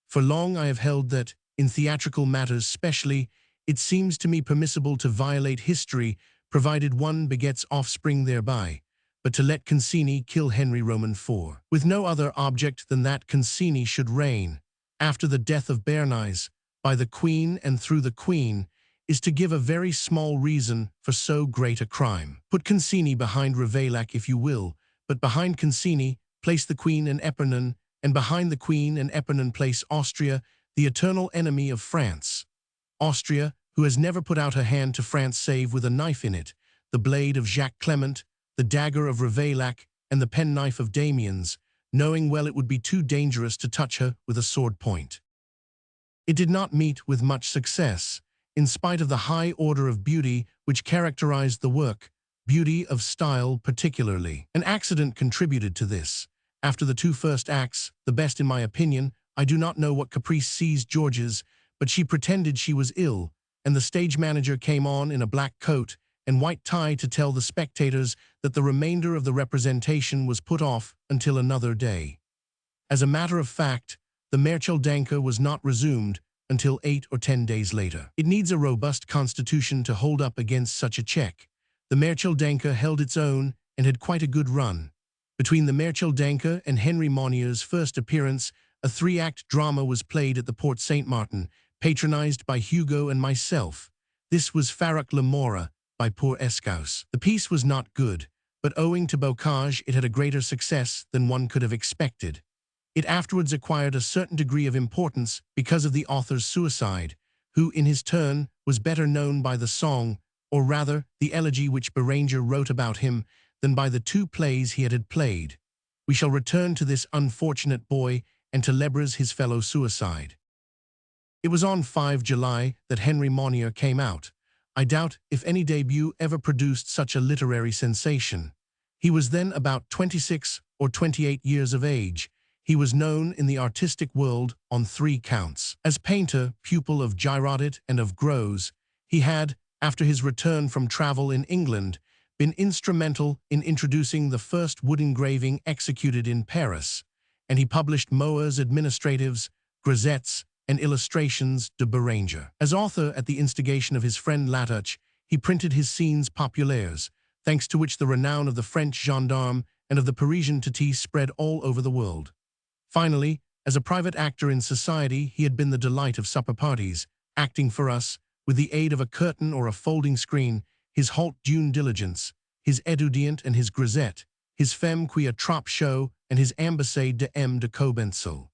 For long I have held that, in theatrical matters specially, it seems to me permissible to violate history provided one begets offspring thereby, but to let Concini kill Henry Roman IV, with no other object than that Concini should reign, after the death of Bernays, by the Queen and through the Queen, is to give a very small reason for so great a crime. Put Concini behind Ravaillac if you will, but behind Concini place the Queen and Epernon, and behind the Queen and Epernon place Austria, the eternal enemy of France. Austria, who has never put out her hand to France save with a knife in it, the blade of Jacques Clement, the dagger of Ravaillac, and the penknife of Damiens, knowing well it would be too dangerous to touch her with a sword point. It did not meet with much success, in spite of the high order of beauty which characterized the work, beauty of style particularly. An accident contributed to this. After the two first acts, the best in my opinion, I do not know what caprice seized George's, but she pretended she was ill, and the stage manager came on in a black coat and white tie to tell the spectators that the remainder of the representation was put off until another day. As a matter of fact, the Marechal d'Ancre was not resumed until 8 or 10 days later. It needs a robust constitution to hold up against such a check. The Marechal d'Ancre held its own and had quite a good run. Between the Marechal d'Ancre and Henry Monier's first appearance, a 3-act drama was played at the Porte Saint-Martin, patronized by Hugo and myself. This was Farrac Le Mora, by poor Escaus. The piece was not good, but owing to Bocage it had a greater success than one could have expected. It afterwards acquired a certain degree of importance because of the author's suicide, who, in his turn, was better known by the song, or rather, the elegy which Beranger wrote about him, than by the 2 plays he had played. We shall return to this unfortunate boy and to Lebre's his fellow suicide. It was on 5 July that Henry Monier came out. I doubt if any debut ever produced such a literary sensation. He was then about 26 or 28 years of age. He was known in the artistic world on 3 counts. As painter, pupil of Girardot and of Gros, he had, after his return from travel in England, been instrumental in introducing the first wood engraving executed in Paris, and he published Moeurs Administratives, Grisettes, and Illustrations de Beranger. As author, at the instigation of his friend Latouche, he printed his Scenes Populaires, thanks to which the renown of the French gendarme and of the Parisian Tati spread all over the world. Finally, as a private actor in society, he had been the delight of supper parties, acting for us, with the aid of a curtain or a folding screen, his Halt d'une Diligence, his Étudiant and his Grisette, his Femme qui a trop chaud, and his Ambassade de M. de Cobensil.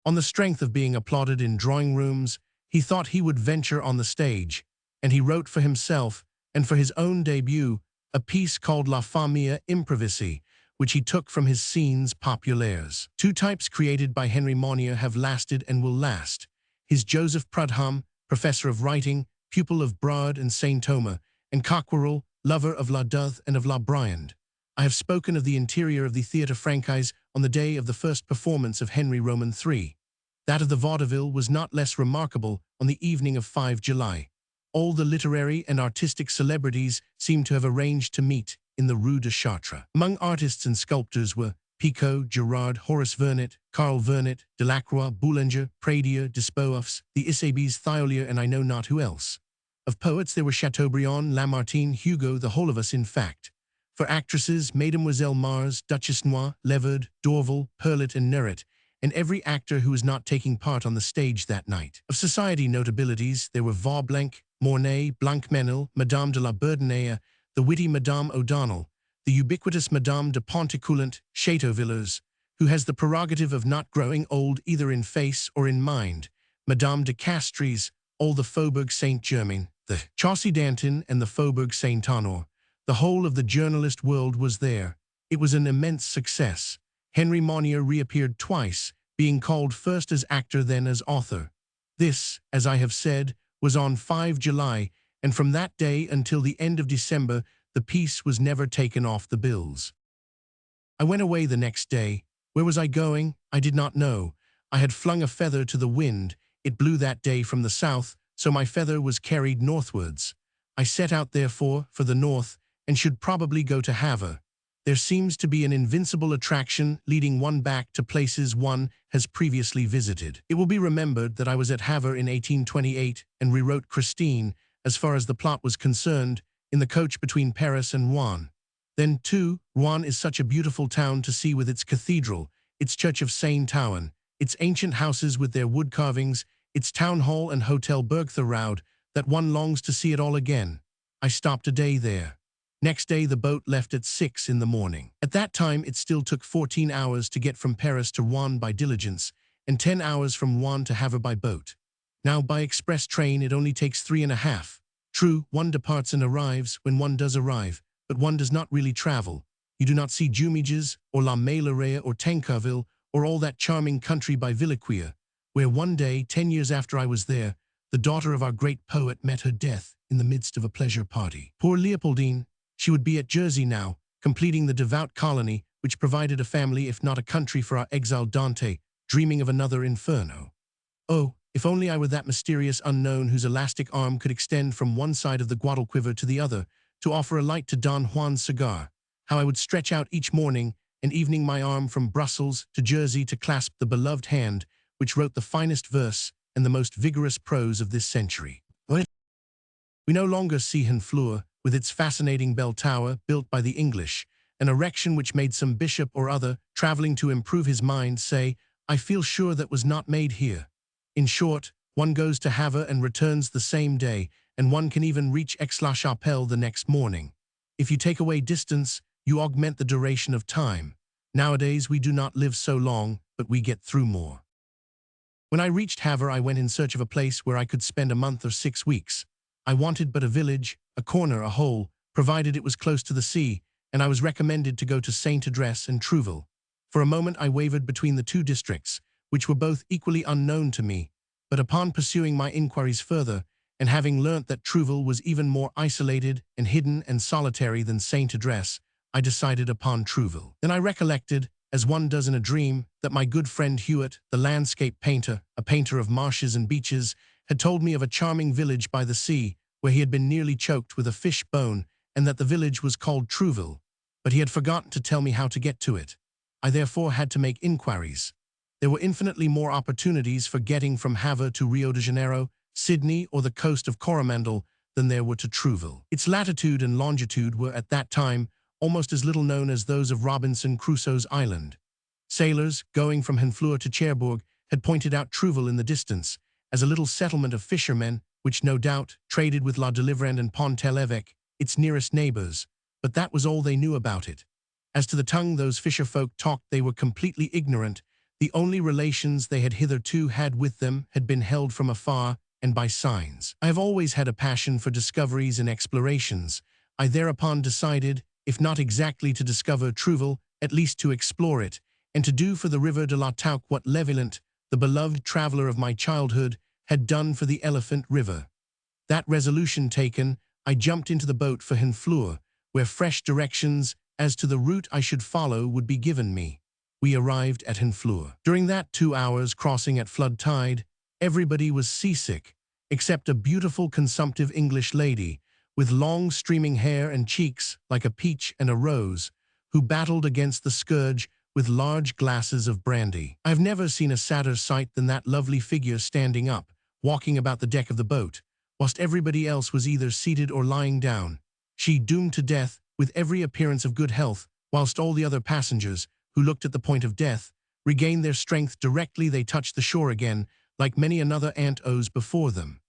On the strength of being applauded in drawing rooms, he thought he would venture on the stage, and he wrote for himself, and for his own debut, a piece called La Famille Improvisi, which he took from his Scenes Populaires. 2 types created by Henry Monier have lasted and will last. His Joseph Prudhomme, professor of writing, pupil of Brard and Saint Thomas, and Coquerel, lover of La Dothe and of La Briand. I have spoken of the interior of the Théâtre Français on the day of the first performance of Henry Roman III. That of the vaudeville was not less remarkable on the evening of 5 July. All the literary and artistic celebrities seemed to have arranged to meet in the Rue de Chartres. Among artists and sculptors were Picot, Gerard, Horace Vernet, Carl Vernet, Delacroix, Boulanger, Pradier, Despoufs, the Isabes, Thiolier, and I know not who else. Of poets there were Chateaubriand, Lamartine, Hugo, the whole of us in fact. For actresses, Mademoiselle Mars, Duchess Noir, Leverd, Dorval, Perlet, and Nerret, and every actor who was not taking part on the stage that night. Of society notabilities, there were Vaublanc, Mornay, Blancmesnil, Madame de la Bourdonnais, the witty Madame O'Donnell, the ubiquitous Madame de Pontécoulant, Chateauvillers, who has the prerogative of not growing old either in face or in mind, Madame de Castries, all the Faubourg Saint-Germain, the Chaussee d'Antin and the Faubourg Saint-Honor. The whole of the journalist world was there. It was an immense success. Henry Monnier reappeared twice, being called first as actor then as author. This, as I have said, was on 5 July, and from that day until the end of December, the piece was never taken off the bills. I went away the next day. Where was I going? I did not know. I had flung a feather to the wind. It blew that day from the south, so my feather was carried northwards. I set out, therefore, for the north, and should probably go to Havre. There seems to be an invincible attraction leading one back to places one has previously visited. It will be remembered that I was at Havre in 1828 and rewrote Christine, as far as the plot was concerned, in the coach between Paris and Rouen. Then, too, Rouen is such a beautiful town to see, with its cathedral, its church of Saint-Ouen, its ancient houses with their wood carvings, its town hall and Hotel Bergthorade, that one longs to see it all again. I stopped a day there. Next day the boat left at 6 in the morning. At that time it still took 14 hours to get from Paris to Rouen by diligence, and 10 hours from Rouen to Havre by boat. Now by express train it only takes 3.5. True, one departs and arrives when one does arrive, but one does not really travel. You do not see Jumiges, or La Meilleraie, or Tancarville, or all that charming country by Villequier, where one day, 10 years after I was there, the daughter of our great poet met her death in the midst of a pleasure party. Poor Leopoldine! She would be at Jersey now, completing the devout colony which provided a family if not a country for our exiled Dante, dreaming of another inferno. Oh, if only I were that mysterious unknown whose elastic arm could extend from one side of the Guadalquivir to the other, to offer a light to Don Juan's cigar, how I would stretch out each morning and evening my arm from Brussels to Jersey to clasp the beloved hand which wrote the finest verse and the most vigorous prose of this century. We no longer see Honfleur, with its fascinating bell tower built by the English, an erection which made some bishop or other, travelling to improve his mind, say, "I feel sure that was not made here." In short, one goes to Havre and returns the same day, and one can even reach Aix-la-Chapelle the next morning. If you take away distance, you augment the duration of time. Nowadays we do not live so long, but we get through more. When I reached Havre I went in search of a place where I could spend a month or 6 weeks. I wanted but a village, a corner, a hole, provided it was close to the sea, and I was recommended to go to Saint-Adresse and Trouville. For a moment I wavered between the two districts, which were both equally unknown to me, but upon pursuing my inquiries further, and having learnt that Trouville was even more isolated and hidden and solitary than Saint-Adresse, I decided upon Trouville. Then I recollected, as one does in a dream, that my good friend Hewitt, the landscape painter, a painter of marshes and beaches, had told me of a charming village by the sea, where he had been nearly choked with a fish bone, and that the village was called Trouville, but he had forgotten to tell me how to get to it. I therefore had to make inquiries. There were infinitely more opportunities for getting from Havre to Rio de Janeiro, Sydney, or the coast of Coromandel than there were to Trouville. Its latitude and longitude were at that time almost as little known as those of Robinson Crusoe's island. Sailors, going from Honfleur to Cherbourg, had pointed out Trouville in the distance, as a little settlement of fishermen, which no doubt traded with La Delivrande and Pont-l'Évêque, its nearest neighbors, but that was all they knew about it. As to the tongue those fisher-folk talked, they were completely ignorant. The only relations they had hitherto had with them had been held from afar and by signs. I have always had a passion for discoveries and explorations. I thereupon decided, if not exactly to discover Trouville, at least to explore it, and to do for the River de la Tauque what Levaillant, the beloved traveller of my childhood, had done for the Elephant River. That resolution taken, I jumped into the boat for Honfleur, where fresh directions as to the route I should follow would be given me. We arrived at Honfleur. During that 2 hours crossing at flood tide, everybody was seasick, except a beautiful consumptive English lady, with long streaming hair and cheeks like a peach and a rose, who battled against the scourge with large glasses of brandy. I have never seen a sadder sight than that lovely figure standing up, walking about the deck of the boat, whilst everybody else was either seated or lying down. She doomed to death, with every appearance of good health, whilst all the other passengers, who looked at the point of death, regained their strength directly they touched the shore again, like many another ant oes before them.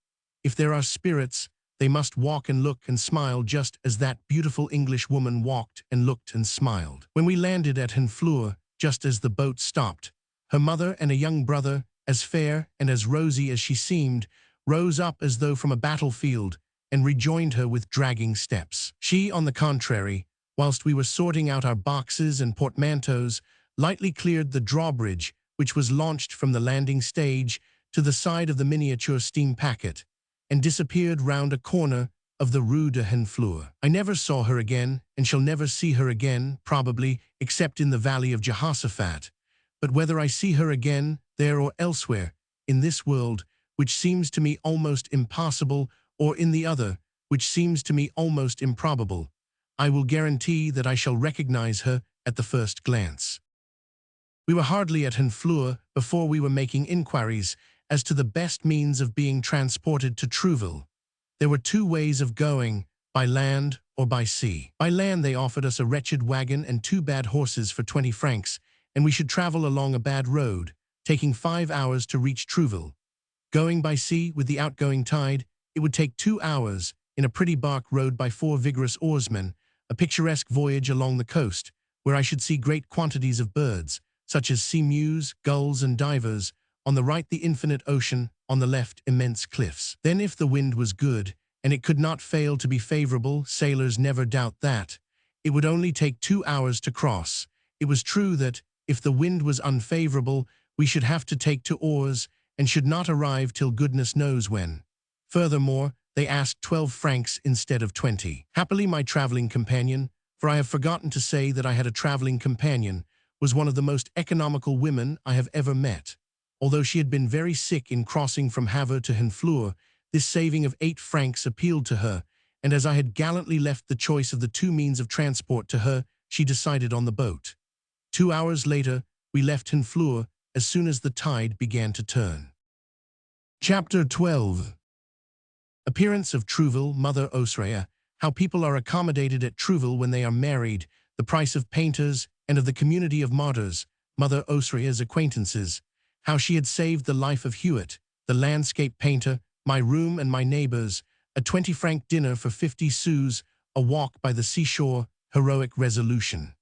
If there are spirits, they must walk and look and smile just as that beautiful English woman walked and looked and smiled. When we landed at Honfleur, just as the boat stopped, her mother and a young brother, as fair and as rosy as she seemed, rose up as though from a battlefield and rejoined her with dragging steps. She, on the contrary, whilst we were sorting out our boxes and portmanteaus, lightly cleared the drawbridge, which was launched from the landing stage to the side of the miniature steam packet, and disappeared round a corner of the Rue de Henfleur. I never saw her again, and shall never see her again, probably, except in the valley of Jehoshaphat. But whether I see her again, there or elsewhere, in this world, which seems to me almost impossible, or in the other, which seems to me almost improbable, I will guarantee that I shall recognize her at the first glance. We were hardly at Henfleur before we were making inquiries as to the best means of being transported to Trouville. There were two ways of going, by land or by sea. By land they offered us a wretched wagon and 2 bad horses for 20 francs, and we should travel along a bad road, taking 5 hours to reach Trouville. Going by sea with the outgoing tide, it would take 2 hours, in a pretty bark rowed by 4 vigorous oarsmen, a picturesque voyage along the coast, where I should see great quantities of birds, such as sea-mews, gulls, and divers, on the right the infinite ocean, on the left immense cliffs. Then if the wind was good, and it could not fail to be favorable, sailors never doubt that, it would only take 2 hours to cross. It was true that, if the wind was unfavorable, we should have to take to oars, and should not arrive till goodness knows when. Furthermore, they asked 12 francs instead of 20. Happily my traveling companion, for I have forgotten to say that I had a traveling companion, was one of the most economical women I have ever met. Although she had been very sick in crossing from Havre to Henfleur, this saving of 8 francs appealed to her, and as I had gallantly left the choice of the 2 means of transport to her, she decided on the boat. 2 hours later, we left Henfleur as soon as the tide began to turn. Chapter 12. Appearance of Trouville, Mother Osrea, how people are accommodated at Trouville when they are married, the price of painters, and of the community of martyrs, Mother Osrea's acquaintances, how she had saved the life of Hewitt, the landscape painter, my room and my neighbors, a 20-franc dinner for 50 sous, a walk by the seashore, heroic resolution.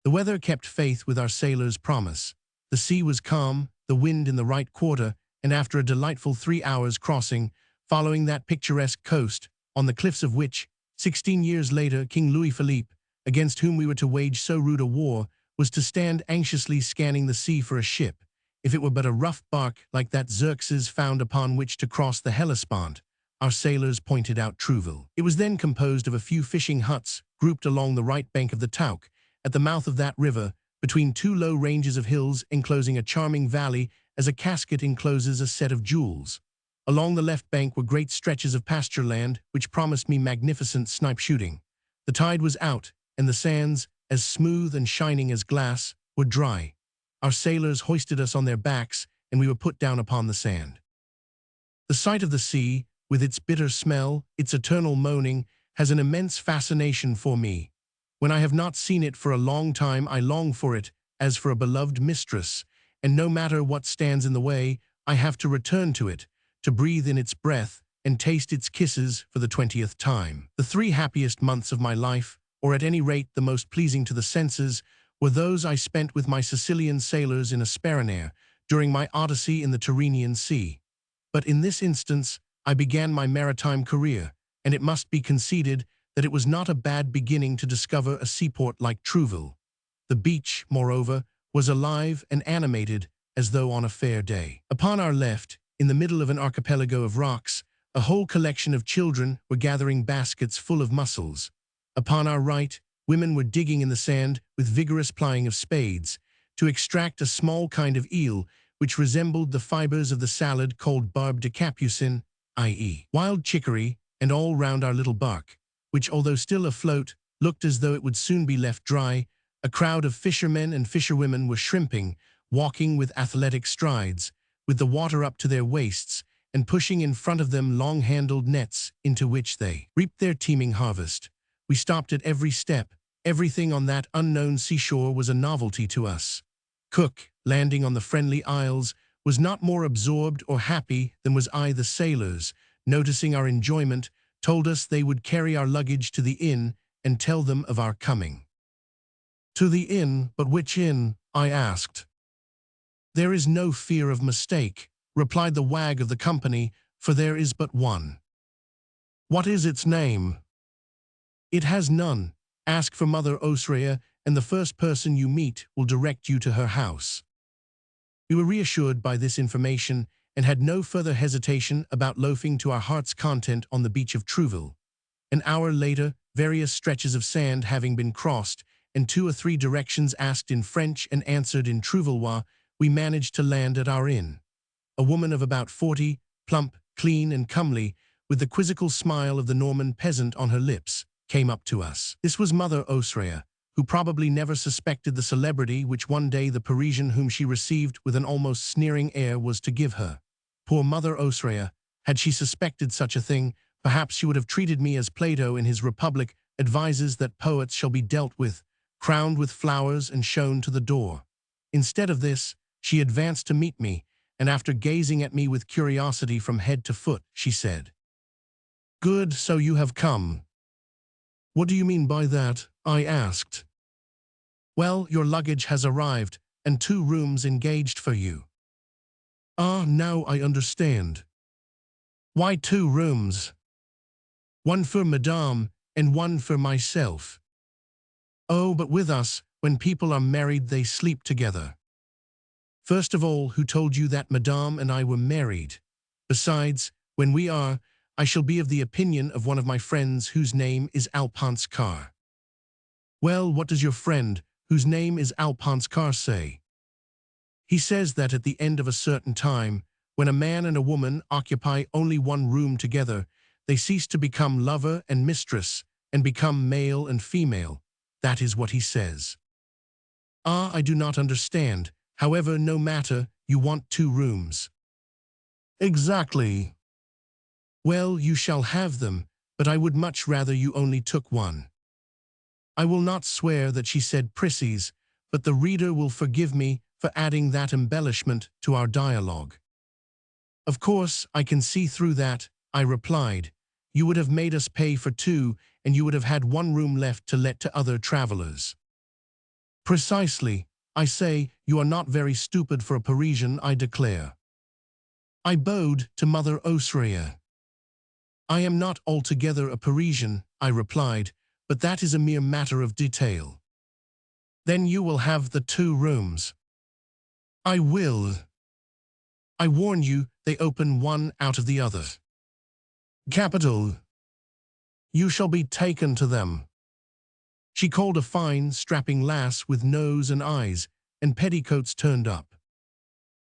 The weather kept faith with our sailors' promise. The sea was calm, the wind in the right quarter, and after a delightful 3 hours crossing, following that picturesque coast, on the cliffs of which, 16 years later, King Louis Philippe, against whom we were to wage so rude a war, was to stand anxiously scanning the sea for a ship, if it were but a rough bark like that Xerxes found upon which to cross the Hellespont. Our sailors pointed out Trouville. It was then composed of a few fishing huts grouped along the right bank of the Touques, at the mouth of that river, between 2 low ranges of hills enclosing a charming valley as a casket encloses a set of jewels. Along the left bank were great stretches of pasture land, which promised me magnificent snipe shooting. The tide was out, and the sands, as smooth and shining as glass, were dry. Our sailors hoisted us on their backs, and we were put down upon the sand. The sight of the sea, with its bitter smell, its eternal moaning, has an immense fascination for me. When I have not seen it for a long time, I long for it, as for a beloved mistress, and no matter what stands in the way, I have to return to it, to breathe in its breath, and taste its kisses for the 20th time. The 3 happiest months of my life, or at any rate the most pleasing to the senses, were those I spent with my Sicilian sailors in Esperanare, during my odyssey in the Tyrrhenian Sea. But in this instance, I began my maritime career, and it must be conceded that it was not a bad beginning to discover a seaport like Trouville. The beach, moreover, was alive and animated as though on a fair day. Upon our left, in the middle of an archipelago of rocks, a whole collection of children were gathering baskets full of mussels. Upon our right, women were digging in the sand with vigorous plying of spades to extract a small kind of eel which resembled the fibers of the salad called barbe de capucin, i.e. wild chicory, and all round our little bark, which, although still afloat, looked as though it would soon be left dry, a crowd of fishermen and fisherwomen were shrimping, walking with athletic strides, with the water up to their waists, and pushing in front of them long-handled nets into which they reaped their teeming harvest. We stopped at every step. Everything on that unknown seashore was a novelty to us. Cook, landing on the Friendly Isles, was not more absorbed or happy than was I. The sailors, noticing our enjoyment, told us they would carry our luggage to the inn and tell them of our coming. To the inn, but which inn? I asked. There is no fear of mistake, replied the wag of the company, for there is but one. What is its name? It has none. Ask for Mother Osrea, and the first person you meet will direct you to her house. We were reassured by this information and had no further hesitation about loafing to our heart's content on the beach of Trouville. An hour later, various stretches of sand having been crossed, and 2 or 3 directions asked in French and answered in Trouvillois, we managed to land at our inn. A woman of about 40, plump, clean and comely, with the quizzical smile of the Norman peasant on her lips, came up to us. This was Mother Osrea, who probably never suspected the celebrity which one day the Parisian whom she received with an almost sneering air was to give her. Poor Mother Osrea, had she suspected such a thing, perhaps she would have treated me as Plato in his Republic advises that poets shall be dealt with, crowned with flowers and shown to the door. Instead of this, she advanced to meet me, and after gazing at me with curiosity from head to foot, she said, "Good, so you have come." "What do you mean by that?" I asked. "Well, your luggage has arrived, and 2 rooms engaged for you." "Ah, now I understand." "Why 2 rooms?" "One for Madame, and one for myself." "Oh, but with us, when people are married they sleep together." "First of all, who told you that Madame and I were married? Besides, when we are, I shall be of the opinion of one of my friends whose name is Alphonse Carr." "Well, what does your friend, whose name is Alphonse Carr, say?" "He says that at the end of a certain time, when a man and a woman occupy only one room together, they cease to become lover and mistress, and become male and female. That is what he says." "Ah, I do not understand. However, no matter, you want 2 rooms." "Exactly." "Well, you shall have them, but I would much rather you only took one." I will not swear that she said "Prissies," but the reader will forgive me for adding that embellishment to our dialogue. "Of course, I can see through that," I replied. "You would have made us pay for 2, and you would have had 1 room left to let to other travelers." "Precisely. I say, you are not very stupid for a Parisian, I declare." I bowed to Mother Osrea. "I am not altogether a Parisian," I replied, "but that is a mere matter of detail." "Then you will have the 2 rooms." "I will." "I warn you, they open one out of the other." "Capital. You shall be taken to them." She called a fine, strapping lass with nose and eyes, and petticoats turned up.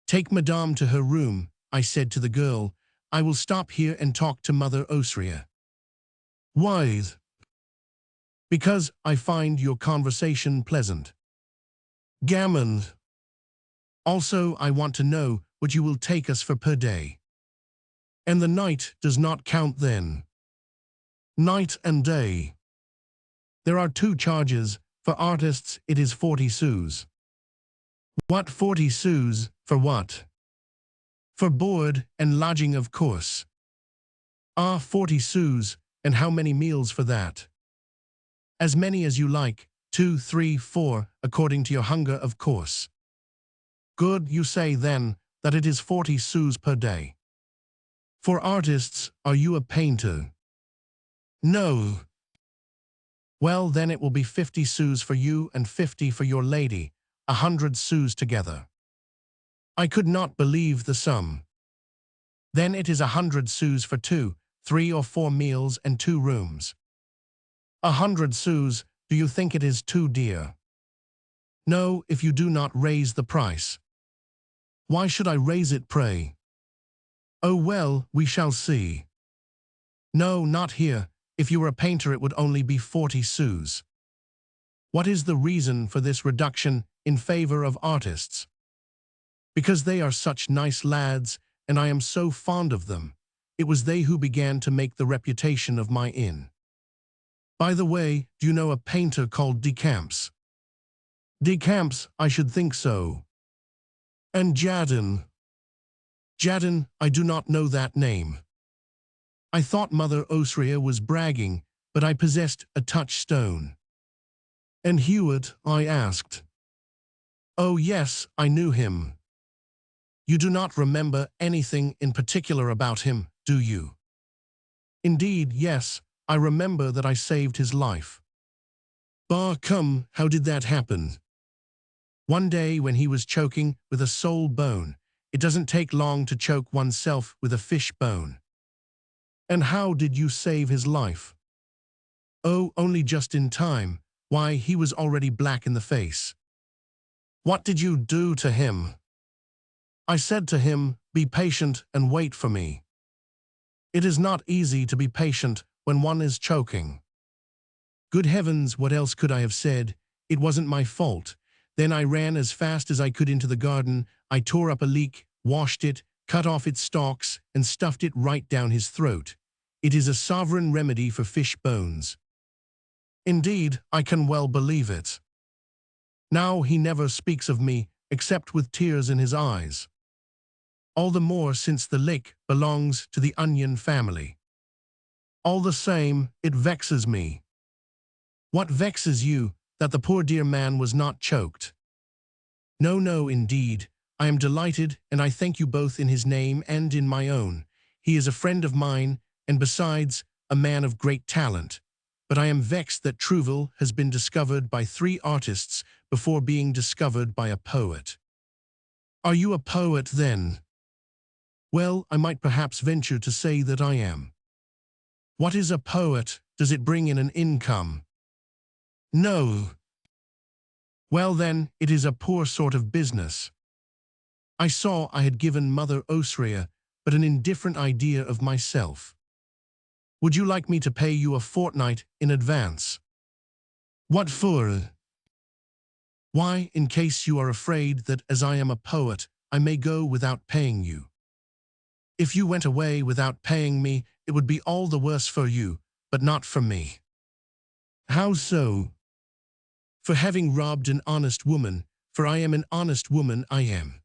"Take Madame to her room," I said to the girl. "I will stop here and talk to Mother Osrea." "Why?" "Because I find your conversation pleasant." "Gammon." "Also, I want to know what you will take us for per day." "And the night does not count then?" "Night and day." "There are 2 charges. For artists, it is 40 sous. "What, 40 sous? For what?" "For board and lodging, of course." "Ah, 40 sous, and how many meals for that?" "As many as you like, 2, 3, 4, according to your hunger, of course." "Good, you say, then, that it is 40 sous per day." "For artists, are you a painter?" "No." "Well, then it will be 50 sous for you and 50 for your lady, 100 sous together." I could not believe the sum. "Then it is 100 sous for 2, 3 or 4 meals and 2 rooms." 100 sous, do you think it is too dear?" "No, if you do not raise the price." "Why should I raise it, pray?" "Oh well, we shall see." "No, not here. If you were a painter it would only be 40 sous." "What is the reason for this reduction in favor of artists?" "Because they are such nice lads, and I am so fond of them. It was they who began to make the reputation of my inn." "By the way, do you know a painter called Decamps?" "Decamps, I should think so." "And Jadin?" "Jadin, I do not know that name." I thought Mother Osrea was bragging, but I possessed a touchstone. "And Hewitt?" I asked. "Oh yes, I knew him." "You do not remember anything in particular about him, do you?" "Indeed, yes, I remember that I saved his life." Bah, come, how did that happen? One day when he was choking with a sole bone. It doesn't take long to choke oneself with a fish bone. And how did you save his life? Oh, only just in time. Why, he was already black in the face. What did you do to him? I said to him, be patient and wait for me. It is not easy to be patient when one is choking. Good heavens, what else could I have said? It wasn't my fault. Then I ran as fast as I could into the garden. I tore up a leek, washed it, cut off its stalks, and stuffed it right down his throat. It is a sovereign remedy for fish bones. Indeed, I can well believe it. Now he never speaks of me, except with tears in his eyes. All the more since the lick belongs to the onion family. All the same, it vexes me. What vexes you? That the poor dear man was not choked. No, no, indeed. I am delighted, and I thank you both in his name and in my own. He is a friend of mine, and besides, a man of great talent. But I am vexed that Trouville has been discovered by 3 artists before being discovered by a poet. Are you a poet, then? Well, I might perhaps venture to say that I am. What is a poet? Does it bring in an income? No. Well then, it is a poor sort of business. I saw I had given Mother Osria but an indifferent idea of myself. Would you like me to pay you a fortnight in advance? What for? Why, in case you are afraid that, as I am a poet, I may go without paying you. If you went away without paying me, it would be all the worse for you, but not for me. How so? For having robbed an honest woman, for I am an honest woman, I am.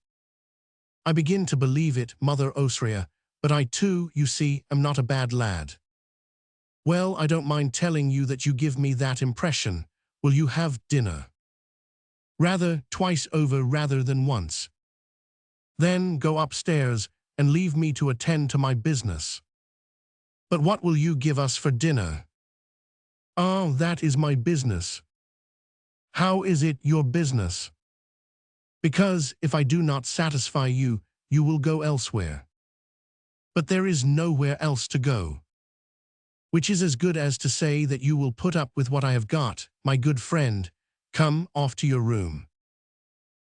I begin to believe it, Mother Osria, but I too, you see, am not a bad lad. Well, I don't mind telling you that you give me that impression. Will you have dinner? Rather, twice over rather than once. Then go upstairs and leave me to attend to my business. But what will you give us for dinner? Ah, that is my business. How is it your business? Because if I do not satisfy you, you will go elsewhere. But there is nowhere else to go. Which is as good as to say that you will put up with what I have got, my good friend. Come off to your room.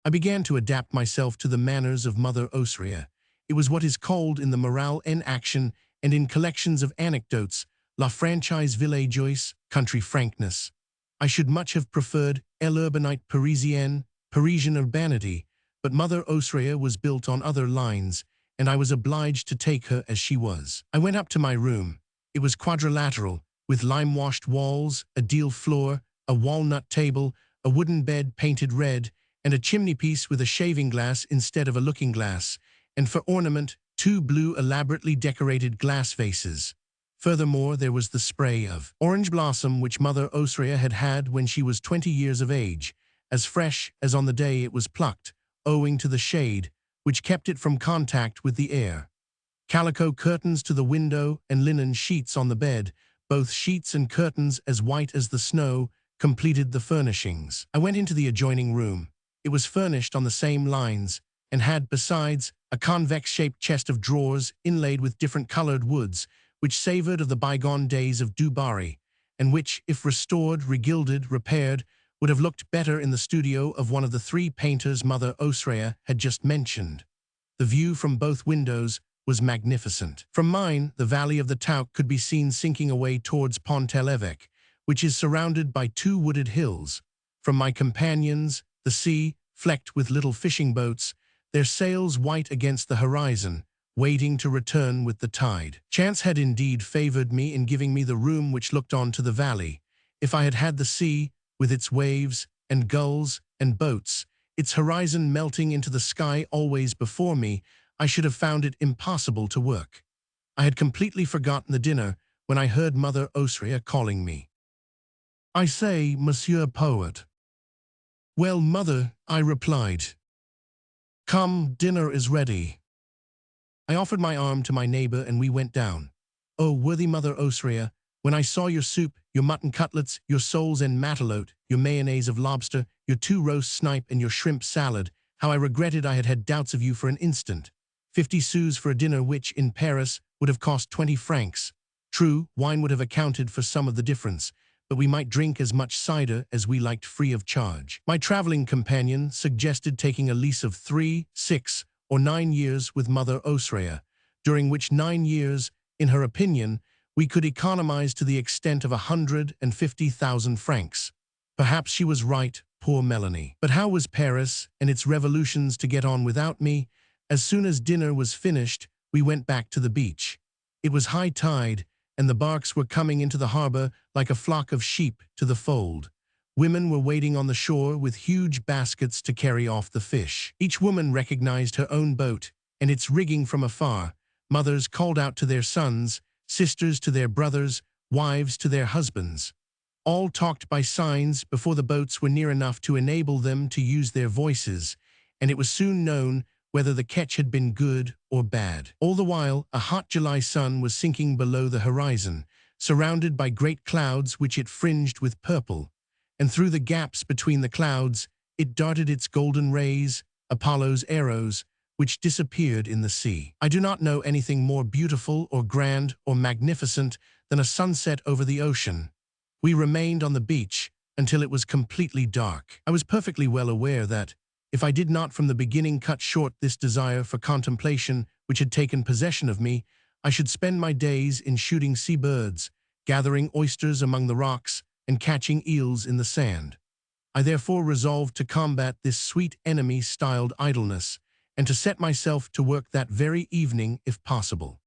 I began to adapt myself to the manners of Mother Osria. It was what is called in the morale en action and in collections of anecdotes, la franchise villageoise, country frankness. I should much have preferred l'urbanite parisienne, Parisian urbanity, but Mother Osria was built on other lines, and I was obliged to take her as she was. I went up to my room. It was quadrilateral, with lime-washed walls, a deal floor, a walnut table, a wooden bed painted red, and a chimney-piece with a shaving-glass instead of a looking-glass, and for ornament, 2 blue elaborately decorated glass vases. Furthermore, there was the spray of orange blossom which Mother Osria had had when she was 20 years of age, as fresh as on the day it was plucked, owing to the shade, which kept it from contact with the air. Calico curtains to the window and linen sheets on the bed, both sheets and curtains as white as the snow, completed the furnishings. I went into the adjoining room. It was furnished on the same lines, and had, besides, a convex-shaped chest of drawers inlaid with different colored woods, which savored of the bygone days of Du Barry, and which, if restored, regilded, repaired, would have looked better in the studio of one of the 3 painters Mother Osria had just mentioned. The view from both windows was magnificent. From mine, the valley of the Touques could be seen sinking away towards Pont-l'Évêque, which is surrounded by 2 wooded hills. From my companions, the sea, flecked with little fishing boats, their sails white against the horizon, waiting to return with the tide. Chance had indeed favored me in giving me the room which looked on to the valley. If I had had the sea, with its waves and gulls and boats, its horizon melting into the sky always before me, I should have found it impossible to work. I had completely forgotten the dinner when I heard Mother Osria calling me. I say, Monsieur Poet. Well, Mother, I replied. Come, dinner is ready. I offered my arm to my neighbor and we went down. Oh, worthy Mother Osria, When I saw your soup, your mutton cutlets, your soles and matelote, your mayonnaise of lobster, your 2 roast snipe and your shrimp salad, how I regretted I had had doubts of you for an instant. 50 sous for a dinner which, in Paris, would have cost 20 francs. True, wine would have accounted for some of the difference, but we might drink as much cider as we liked free of charge. My traveling companion suggested taking a lease of 3, 6, or 9 years with Mother Osrea, during which 9 years, in her opinion, we could economize to the extent of 150,000 francs. Perhaps she was right, poor Melanie. But how was Paris and its revolutions to get on without me? As soon as dinner was finished, we went back to the beach. It was high tide, and the barks were coming into the harbor like a flock of sheep to the fold. Women were waiting on the shore with huge baskets to carry off the fish. Each woman recognized her own boat and its rigging from afar. Mothers called out to their sons, sisters to their brothers, wives to their husbands. All talked by signs before the boats were near enough to enable them to use their voices, and it was soon known whether the catch had been good or bad. All the while, a hot July sun was sinking below the horizon, surrounded by great clouds which it fringed with purple, and through the gaps between the clouds it darted its golden rays, Apollo's arrows, which disappeared in the sea. I do not know anything more beautiful or grand or magnificent than a sunset over the ocean. We remained on the beach until it was completely dark. I was perfectly well aware that, if I did not from the beginning cut short this desire for contemplation which had taken possession of me, I should spend my days in shooting seabirds, gathering oysters among the rocks, and catching eels in the sand. I therefore resolved to combat this sweet enemy styled idleness, and to set myself to work that very evening if possible.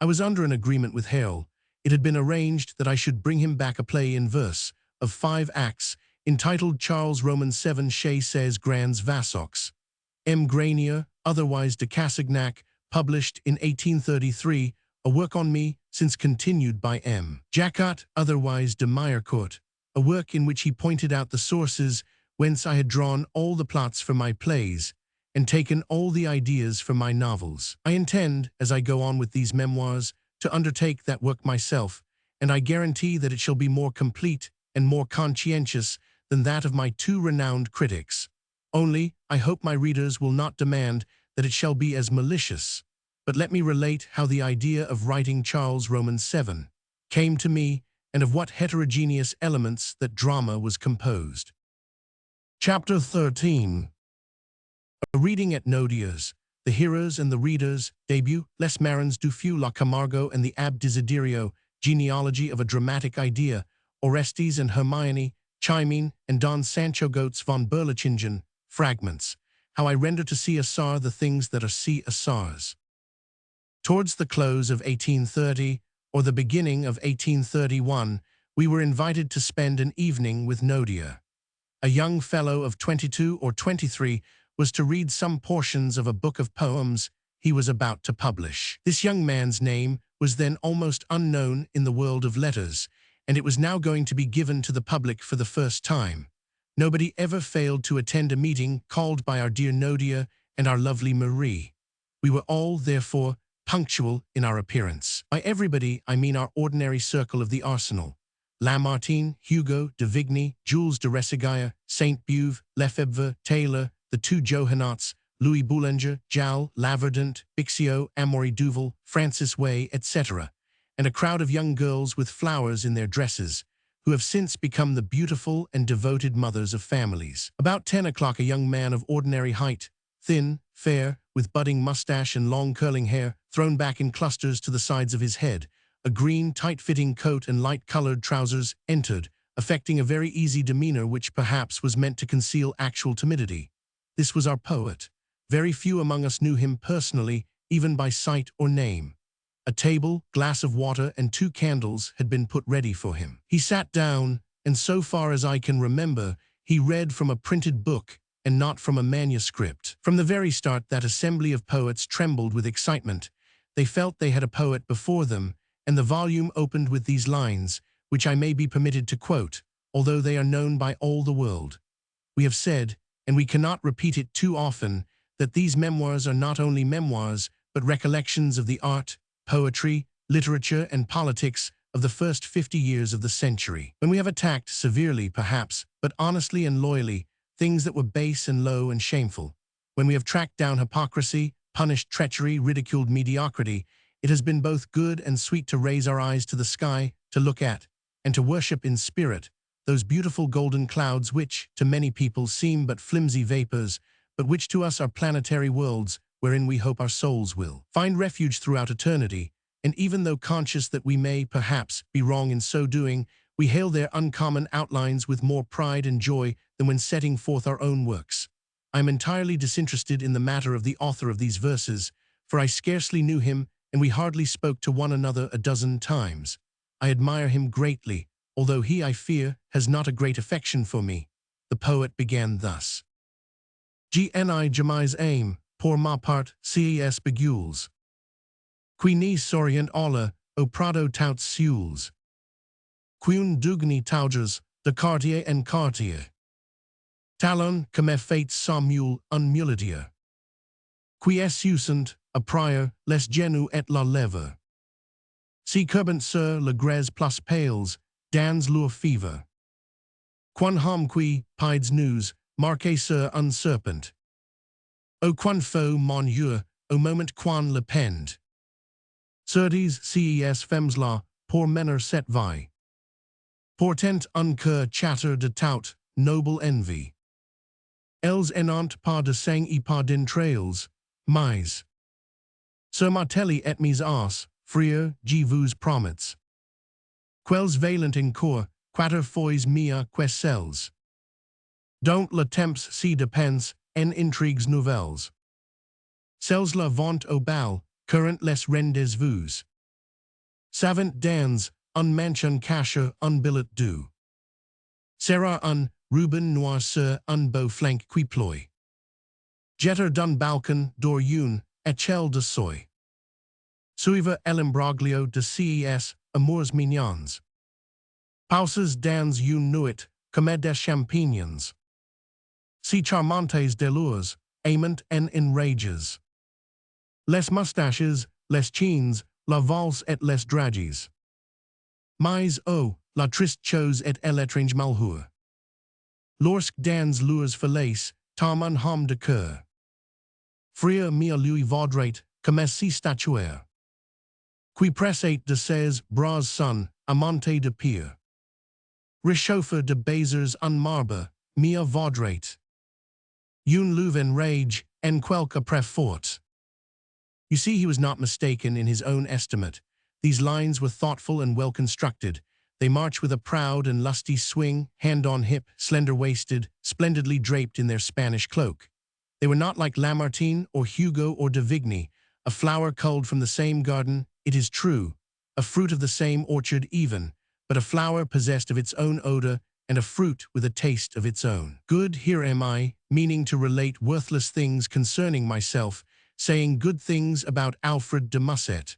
I was under an agreement with Hale. It had been arranged that I should bring him back a play in verse, of 5 acts, entitled Charles Roman 7 Chez ses Grands Vassox. M. Granier, otherwise de Cassagnac, published in 1833, a work on me, since continued by M. Jacquot, otherwise de Meyercourt, a work in which he pointed out the sources whence I had drawn all the plots for my plays, and taken all the ideas for my novels. I intend, as I go on with these memoirs, to undertake that work myself, and I guarantee that it shall be more complete and more conscientious than that of my 2 renowned critics. Only, I hope my readers will not demand that it shall be as malicious. But let me relate how the idea of writing Charles Roman 7 came to me, and of what heterogeneous elements that drama was composed. Chapter 13. A reading at Nodia's, the hearers and the readers, debut, Les Marins du Feu La Camargo and the Ab Desiderio, genealogy of a dramatic idea, Orestes and Hermione, Chimene, and Don Sancho Goats von Berlichingen, fragments, how I render to C.S.R. the things that are C.S.R.'s. Towards the close of 1830, or the beginning of 1831, we were invited to spend an evening with Nodia. A young fellow of 22 or 23 was to read some portions of a book of poems he was about to publish. This young man's name was then almost unknown in the world of letters, and it was now going to be given to the public for the first time. Nobody ever failed to attend a meeting called by our dear Nodia and our lovely Marie. We were all, therefore, punctual in our appearance. By everybody, I mean our ordinary circle of the arsenal. Lamartine, Hugo, de Vigny, Jules de Resigaia, Saint-Beuve, Lefebvre, Taylor, the 2 Johannats, Louis Boulanger, Jal, Laverdant, Bixio, Amory Duval, Francis Way, etc., and a crowd of young girls with flowers in their dresses, who have since become the beautiful and devoted mothers of families. About 10 o'clock, a young man of ordinary height, thin, fair, with budding mustache and long curling hair, thrown back in clusters to the sides of his head, a green, tight-fitting coat and light-colored trousers, entered, affecting a very easy demeanor which perhaps was meant to conceal actual timidity. This was our poet. Very few among us knew him personally, even by sight or name. A table, glass of water, and 2 candles had been put ready for him. He sat down, and so far as I can remember, he read from a printed book and not from a manuscript. From the very start, that assembly of poets trembled with excitement. They felt they had a poet before them, and the volume opened with these lines, which I may be permitted to quote, although they are known by all the world. We have said, and we cannot repeat it too often, that these memoirs are not only memoirs, but recollections of the art, poetry, literature, and politics of the first 50 years of the century. When we have attacked severely, perhaps, but honestly and loyally, things that were base and low and shameful. When we have tracked down hypocrisy, punished treachery, ridiculed mediocrity, it has been both good and sweet to raise our eyes to the sky, to look at, and to worship in spirit, those beautiful golden clouds which, to many people, seem but flimsy vapors, but which to us are planetary worlds, wherein we hope our souls will find refuge throughout eternity, and even though conscious that we may, perhaps, be wrong in so doing, we hail their uncommon outlines with more pride and joy than when setting forth our own works. I am entirely disinterested in the matter of the author of these verses, for I scarcely knew him, and we hardly spoke to one another a dozen times. I admire him greatly, although he, I fear, has not a great affection for me. The poet began thus. Gni jamais aime, pour ma part, ces begules. Qui ni s'orient alla, au prado tout seuls. Qu'un dugni tauges, de quartier en quartier. Talon, comme fates sans mule, un muletier. Qui est usant, a prior, les genoux et la lèvre. Si curbant sur le grès plus pales, dans leur fever. Quan hom qui, pides news, marqué sur un serpent. O quan faux mon yeux, au moment quan le pend. Certes ces femmes là, pour mener cette vie. Portent un cœur chatter de tout, noble envie. Elles n'ont pas de sang et pas d'entrails, mais. Sur Martelli et mes as, frère, je vous promets. Quels valent en cour, quater fois mia quecels. Dont le temps si depens, en intrigues nouvelles. Celles la vente au bal, current les rendez-vous. Savant dans, un manchon cacher un billet doux. Sera un ruban noir sur un beau flanc qui ploie. Jeter d'un balcon d'or une, échelle de soie. Suivre l'imbroglio de ces amours mignons. Pauses dans une nuit, comme des champignons. Si charmantes delures, aimant en enrages. Les moustaches, les chines, la valse et les drages. Mais, oh, la triste chose et l'étrange malheur. Lorsque dans leurs falaise, tom un homme de cœur. Frère mia lui vaudrait, comme si statuaire. Qui pressait de ses bras son, amante de pierre. Réchauffer de baisers un marbre, mia vaudrait. Une louve en rage, en quelque après fort. You see, he was not mistaken in his own estimate. These lines were thoughtful and well constructed. They march with a proud and lusty swing, hand on hip, slender-waisted, splendidly draped in their Spanish cloak. They were not like Lamartine or Hugo or de Vigny, a flower culled from the same garden, it is true, a fruit of the same orchard even, but a flower possessed of its own odor and a fruit with a taste of its own. Good, here am I, meaning to relate worthless things concerning myself, saying good things about Alfred de Musset.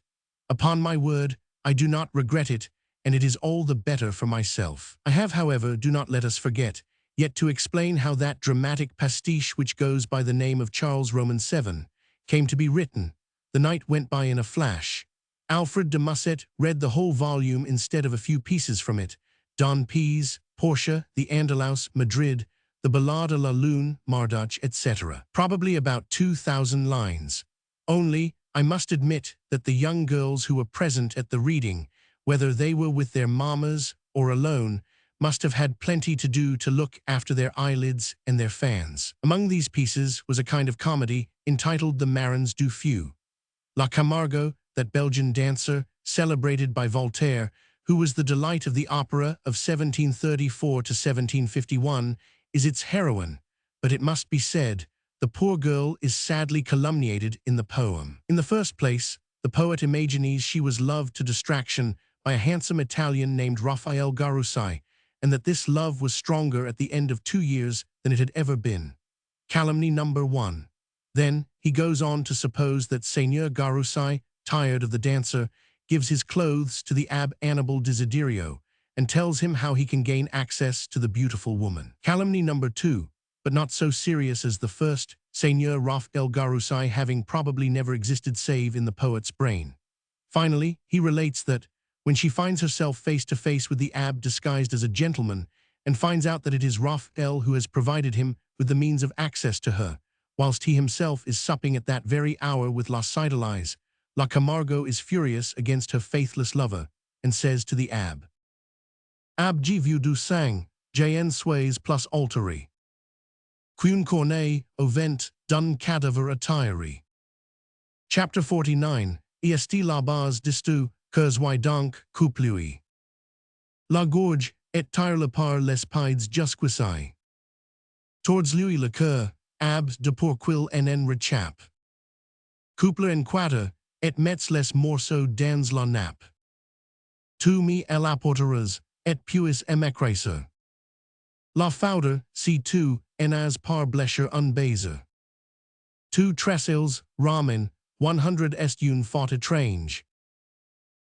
Upon my word, I do not regret it, and it is all the better for myself. I have, however, do not let us forget, yet to explain how that dramatic pastiche which goes by the name of Charles Roman 7 came to be written. The night went by in a flash. Alfred de Musset read the whole volume instead of a few pieces from it. Don Pise, Portia, the Andalus, Madrid, the Ballade de la Lune, Mardoch, etc. Probably about 2,000 lines. Only, I must admit that the young girls who were present at the reading, whether they were with their mammas or alone, must have had plenty to do to look after their eyelids and their fans. Among these pieces was a kind of comedy entitled The Marins du Feu. La Camargo, that Belgian dancer, celebrated by Voltaire, who was the delight of the opera of 1734 to 1751, is its heroine, but it must be said, the poor girl is sadly calumniated in the poem. In the first place, the poet imagines she was loved to distraction by a handsome Italian named Raphael Garusai, and that this love was stronger at the end of 2 years than it had ever been. Calumny number 1. Then, he goes on to suppose that Seigneur Garusai, tired of the dancer, gives his clothes to the Abbé Annibal Desiderio, and tells him how he can gain access to the beautiful woman. Calumny number 2, but not so serious as the first, Seigneur Raphael Garusai having probably never existed save in the poet's brain. Finally, he relates that, when she finds herself face to face with the abbé disguised as a gentleman and finds out that it is Raphael who has provided him with the means of access to her, whilst he himself is supping at that very hour with La Cydalise, La Camargo is furious against her faithless lover and says to the abbé, Ab j'ai vu du sang, j'en suis plus alteri. Qu'une corneille au vent d'un cadavre attiré. Chapter 49, Est la base distu, que donc couplui. La gorge, et tire le par les pieds jusqu'ici. Towards lui le cœur, ab de pourquil en rechap. Couple en quater, et mets les morceaux dans la nappe. Tu me l'apporteras, et puis m'écraser. La fouder, si tu, en as par blesher un baiser. Tu tressels, ramen, 100 est une faute étrange.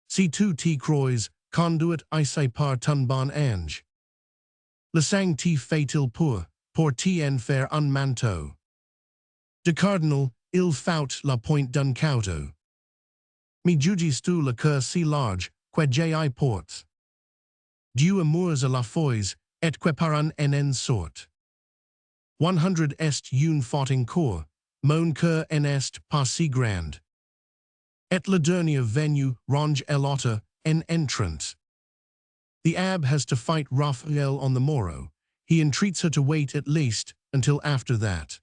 Si tu t'y crois, conduit ici par ton bon ange. Le sang t'y fait-il pour t'y en faire un manteau. De cardinal, il faut la pointe d'un couteau. Me juges tu le cœur si large, que j'y porte. Dieu amours à la fois, et que par en sort. 100 est une faute encore, mon cœur en est pas si grand. Et la dernière venue range l'autre en entrant. The abbé has to fight Raphael on the morrow. He entreats her to wait at least until after that.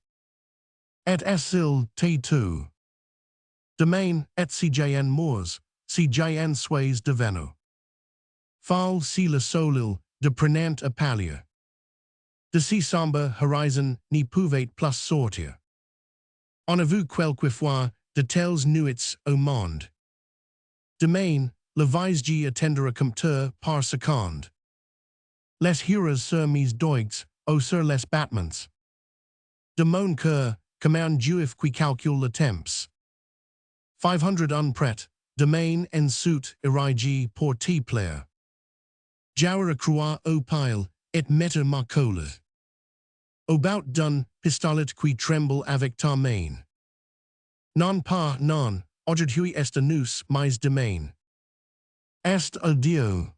Et s'il te tu. Demain et si j'en mours, si j'en suis devenu. Fall si le soleil de prenant a palier. De si sombre horizon ni pouvait plus sortir. On a vu quelquefois de telles nuits au monde. Demain, le visage attendra compteur par seconde. Les heures sur mes doigts, ou sur les battements. De mon cœur, comme un juif qui calcule le temps. 500 unpret, demain en suit irigi pour te plaire. J'aurai croix au pile, et metter ma colle. About done, pistolet qui tremble avec ta main. Non pas non, aujourd'hui est a nous mais demain. Est a Dieu.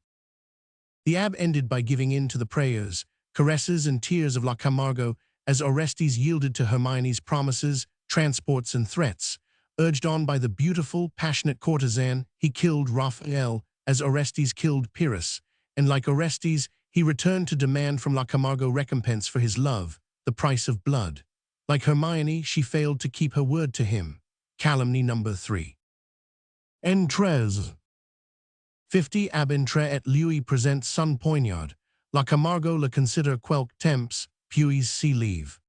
The abbé ended by giving in to the prayers, caresses and tears of La Camargo as Orestes yielded to Hermione's promises, transports and threats. Urged on by the beautiful, passionate courtesan, he killed Raphael as Orestes killed Pyrrhus, and like Orestes, he returned to demand from La Camargo recompense for his love, the price of blood. Like Hermione, she failed to keep her word to him. Calumny number 3. Entrés. 50 ab entre et lui present son poignard. La Camargo le consider quelque temps, puis s'y leave.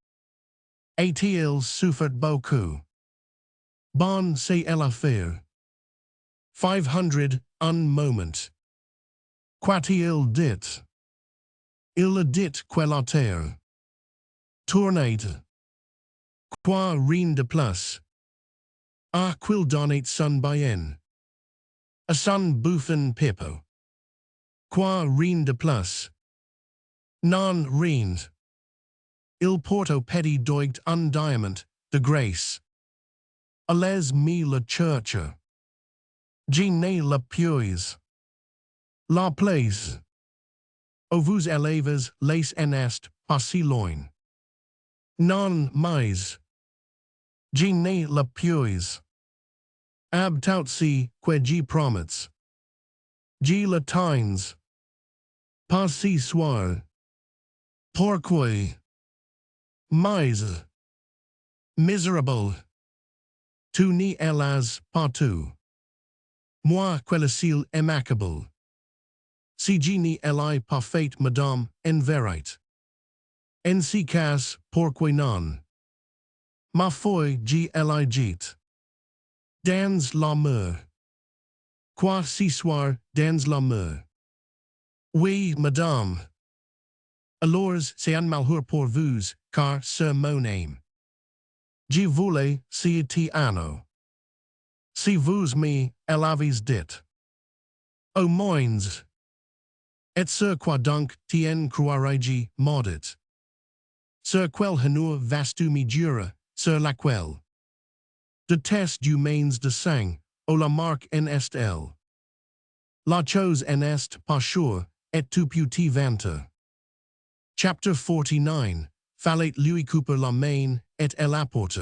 A-t-il souffert beaucoup. Bon c'est l'affaire. 500, un moment. Qu'a-t-il dit? Il a dit que la terre tournait. Quoi rien de plus? Ah quil donate son bien. A son bouffon pipo. Quoi rien de plus? Non rien. Il porto petit doigt un diamant, de grâce. Allez me la chercher. Je ne la puis. La place. O vous élèves les en est pas si loin. Non mais. Je ne la puis. Ab tout si que je promets. Je la tines. Pas si soir. Pourquoi? Mais. Miserable. Tu n'y elas pas tu. Moi quellecil immaculable. Si je n'y elai pas fait madame, en vérité. En si cas, pourquoi non? Ma foi je elai dit. Dans l'amour. Quoi si soir, dans l'amour? Oui, madame. Alors, c'est un malheur pour vous, car c'est mon aim. Je voulais si ti anno. Si vous me l'avez dit. Au moins. Et sur quoi donc tien croirais-je maudit? Sur quel honneur vas-tu me jurer, sur laquelle? De test du mains de sang, o la marque en est elle. La chose en est pas sûr, et tu puti vanter. Chapter 49. Fallait Louis Cooper la main, et elle apporte.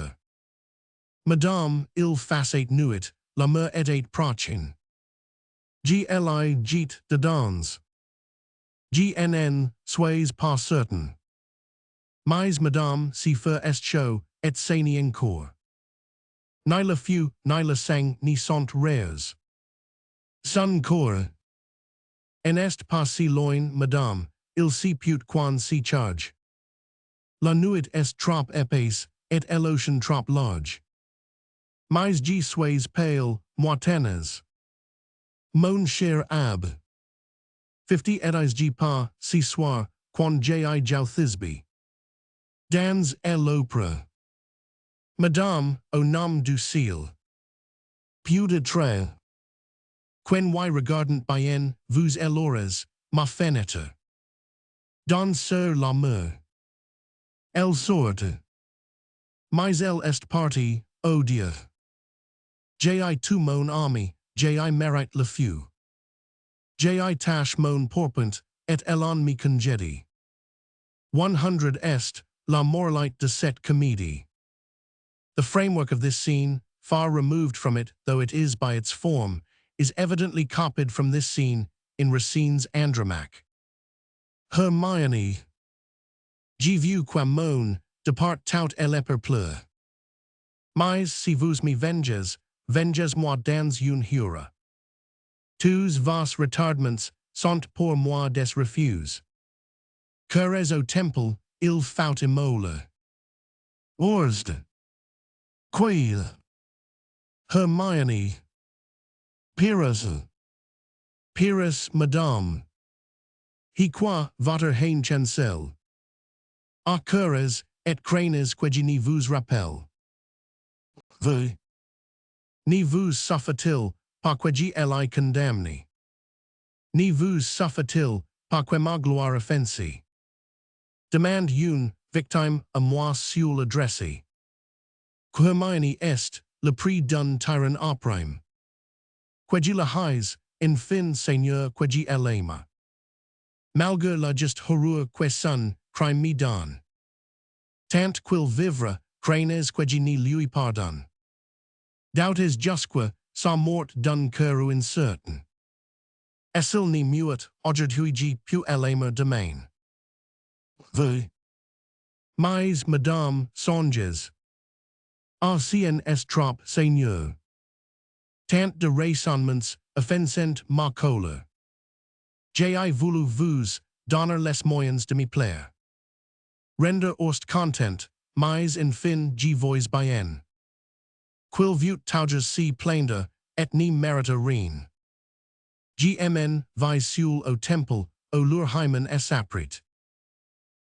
Madame, il facet nuit, la mer et prochin. Gli gite de dans. GNN, sois pas certain. Mais madame, si fur est chaud, et saigny encore. Ni la few, ni la sang, ni sont rares. Son corps. En est pas si loin, madame, il si put quan si charge. La nuit est trop épaisse, et l'ocean trop large. Mais G sois pale, moitaines. Mon cher ab. 50 edis G pas, si soir, quan J jou thisby. Dans l'opera. Madame, au nom du ciel. Peu de trail. Quen y regardant bien, vous allores, ma fenêtre. Dans sur la mer. Elle sorte. Mais elle est partie, oh Dieu. J tout mon ami, J mérite le feu. J tâche mon pourpent, et elle en me congédie. 100 est, la moralite de cette comédie. The framework of this scene, far removed from it though it is by its form, is evidently copied from this scene in Racine's Andromaque. Hermione. J'ai vu qua mon, depart tout l'éper pleur. Mais si vous me venges-moi dans une heure. Tous vos retardements sont pour moi des refus. Cures au temple, il faut immole. Orsd. Quail. Hermione. Pyrrhus. Pyrrhus, madame. He qua votre haine chancel. A cures, et cranes que ni vous rappelle. Vous. Ni vous suffit-il, par que li condamne. Ni vous suffit-il, par que ma gloire offense. Demande une victime à moi sur adresse. Hermione est, le prix d'un tyran oprime. Que la hais, en fin seigneur que l'aima. Malgré la juste horreur que son crime me donne. Tant qu'il vivra, cranes que ni lui pardonne. Doubtes jusque, sa mort d'un cœur incertain. Est-il ni muet, aujourd'hui pu l'aima demain. Vous. Mais, madame, songes. Ancien est trop, seigneur. Tant de raisonnements, offensent ma colère. J'ai voulu vous, donner les moyens de me plaire. Render ost content, mais en fin G vois bien. Quil vut tauges si plainde, et ni merita rien. Gmn, vis sul au temple, au leur hymen es aprit.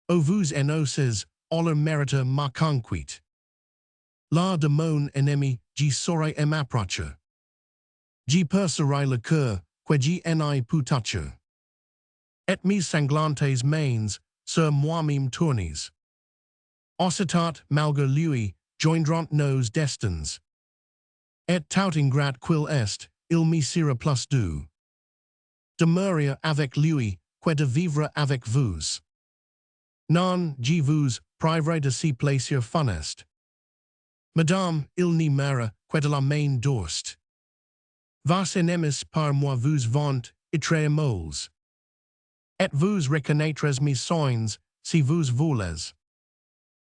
O vous en oses, aller merita ma conquit. La de mon ennemi, G saurai em approcher. G percerai le cœur, que G ni putacher. Et mes sanglantes mains, sur moi-même tournis. Aussitat, malgré lui, joindrant nos destins. Et tout ingrat quil est, il me sera plus doux. Demeurer avec lui, que de vivre avec vous. Non, je vous priverai de si plaisir funeste. Madame, il n'y mera, que de la main d'ost. Vos ennemis par moi vous vont, itre moles. Et vous reconnaîtrez mes signs, si vous voulez.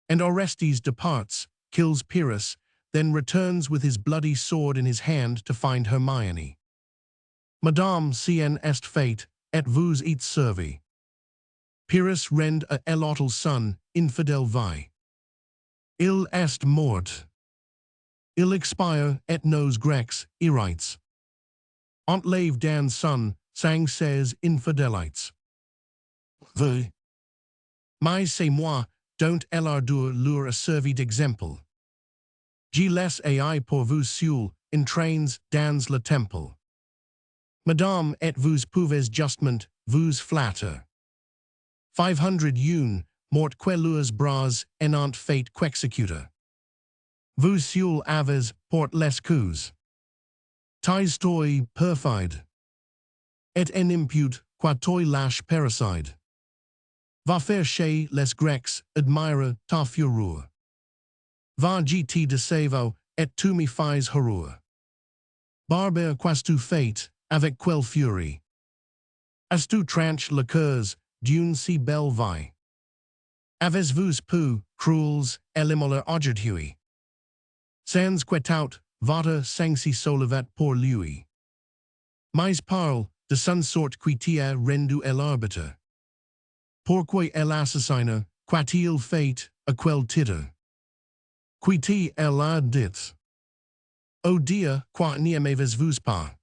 And Orestes departs, kills Pyrrhus, then returns with his bloody sword in his hand to find Hermione. Madame, cien est fate, et vous et servi. Pyrrhus rend a l'autel son, infidèle vie. Il est mort. Il expire, et nos Grecs, irites. Ont lave dans son, sang ses infidelites. Vous. Mais c'est moi, dont l'ardeur leur a servi d'exemple. Je laisse ai pour vous seul, entraînes dans le temple. Madame, et vous pouvez justement, vous flatter. 501, mort que leurs bras, enant fate qu'executa. Vous seul avez, port les coups. Tais toi perfide. et en impute, qua toi lâche parricide. Va faire chez les Grecs, admire ta fureur. Va gt de savo, et tu me fais horreur. Barber quas tu fate, avec quelle furie. As tu tranche le cœurs, d'une si belle vie. Avez-vous pu, cruels, elimoler aujourd'hui. Sans quetout, votre sangsi solevat pour lui. Mais parle, de son sort qui t'ia rendu l'arbitre. Pourquoi l'assassiner, qu'a-t-il fait, à quel titre? Qui t'a dit? O dia, quoi n'aimez-vous pas?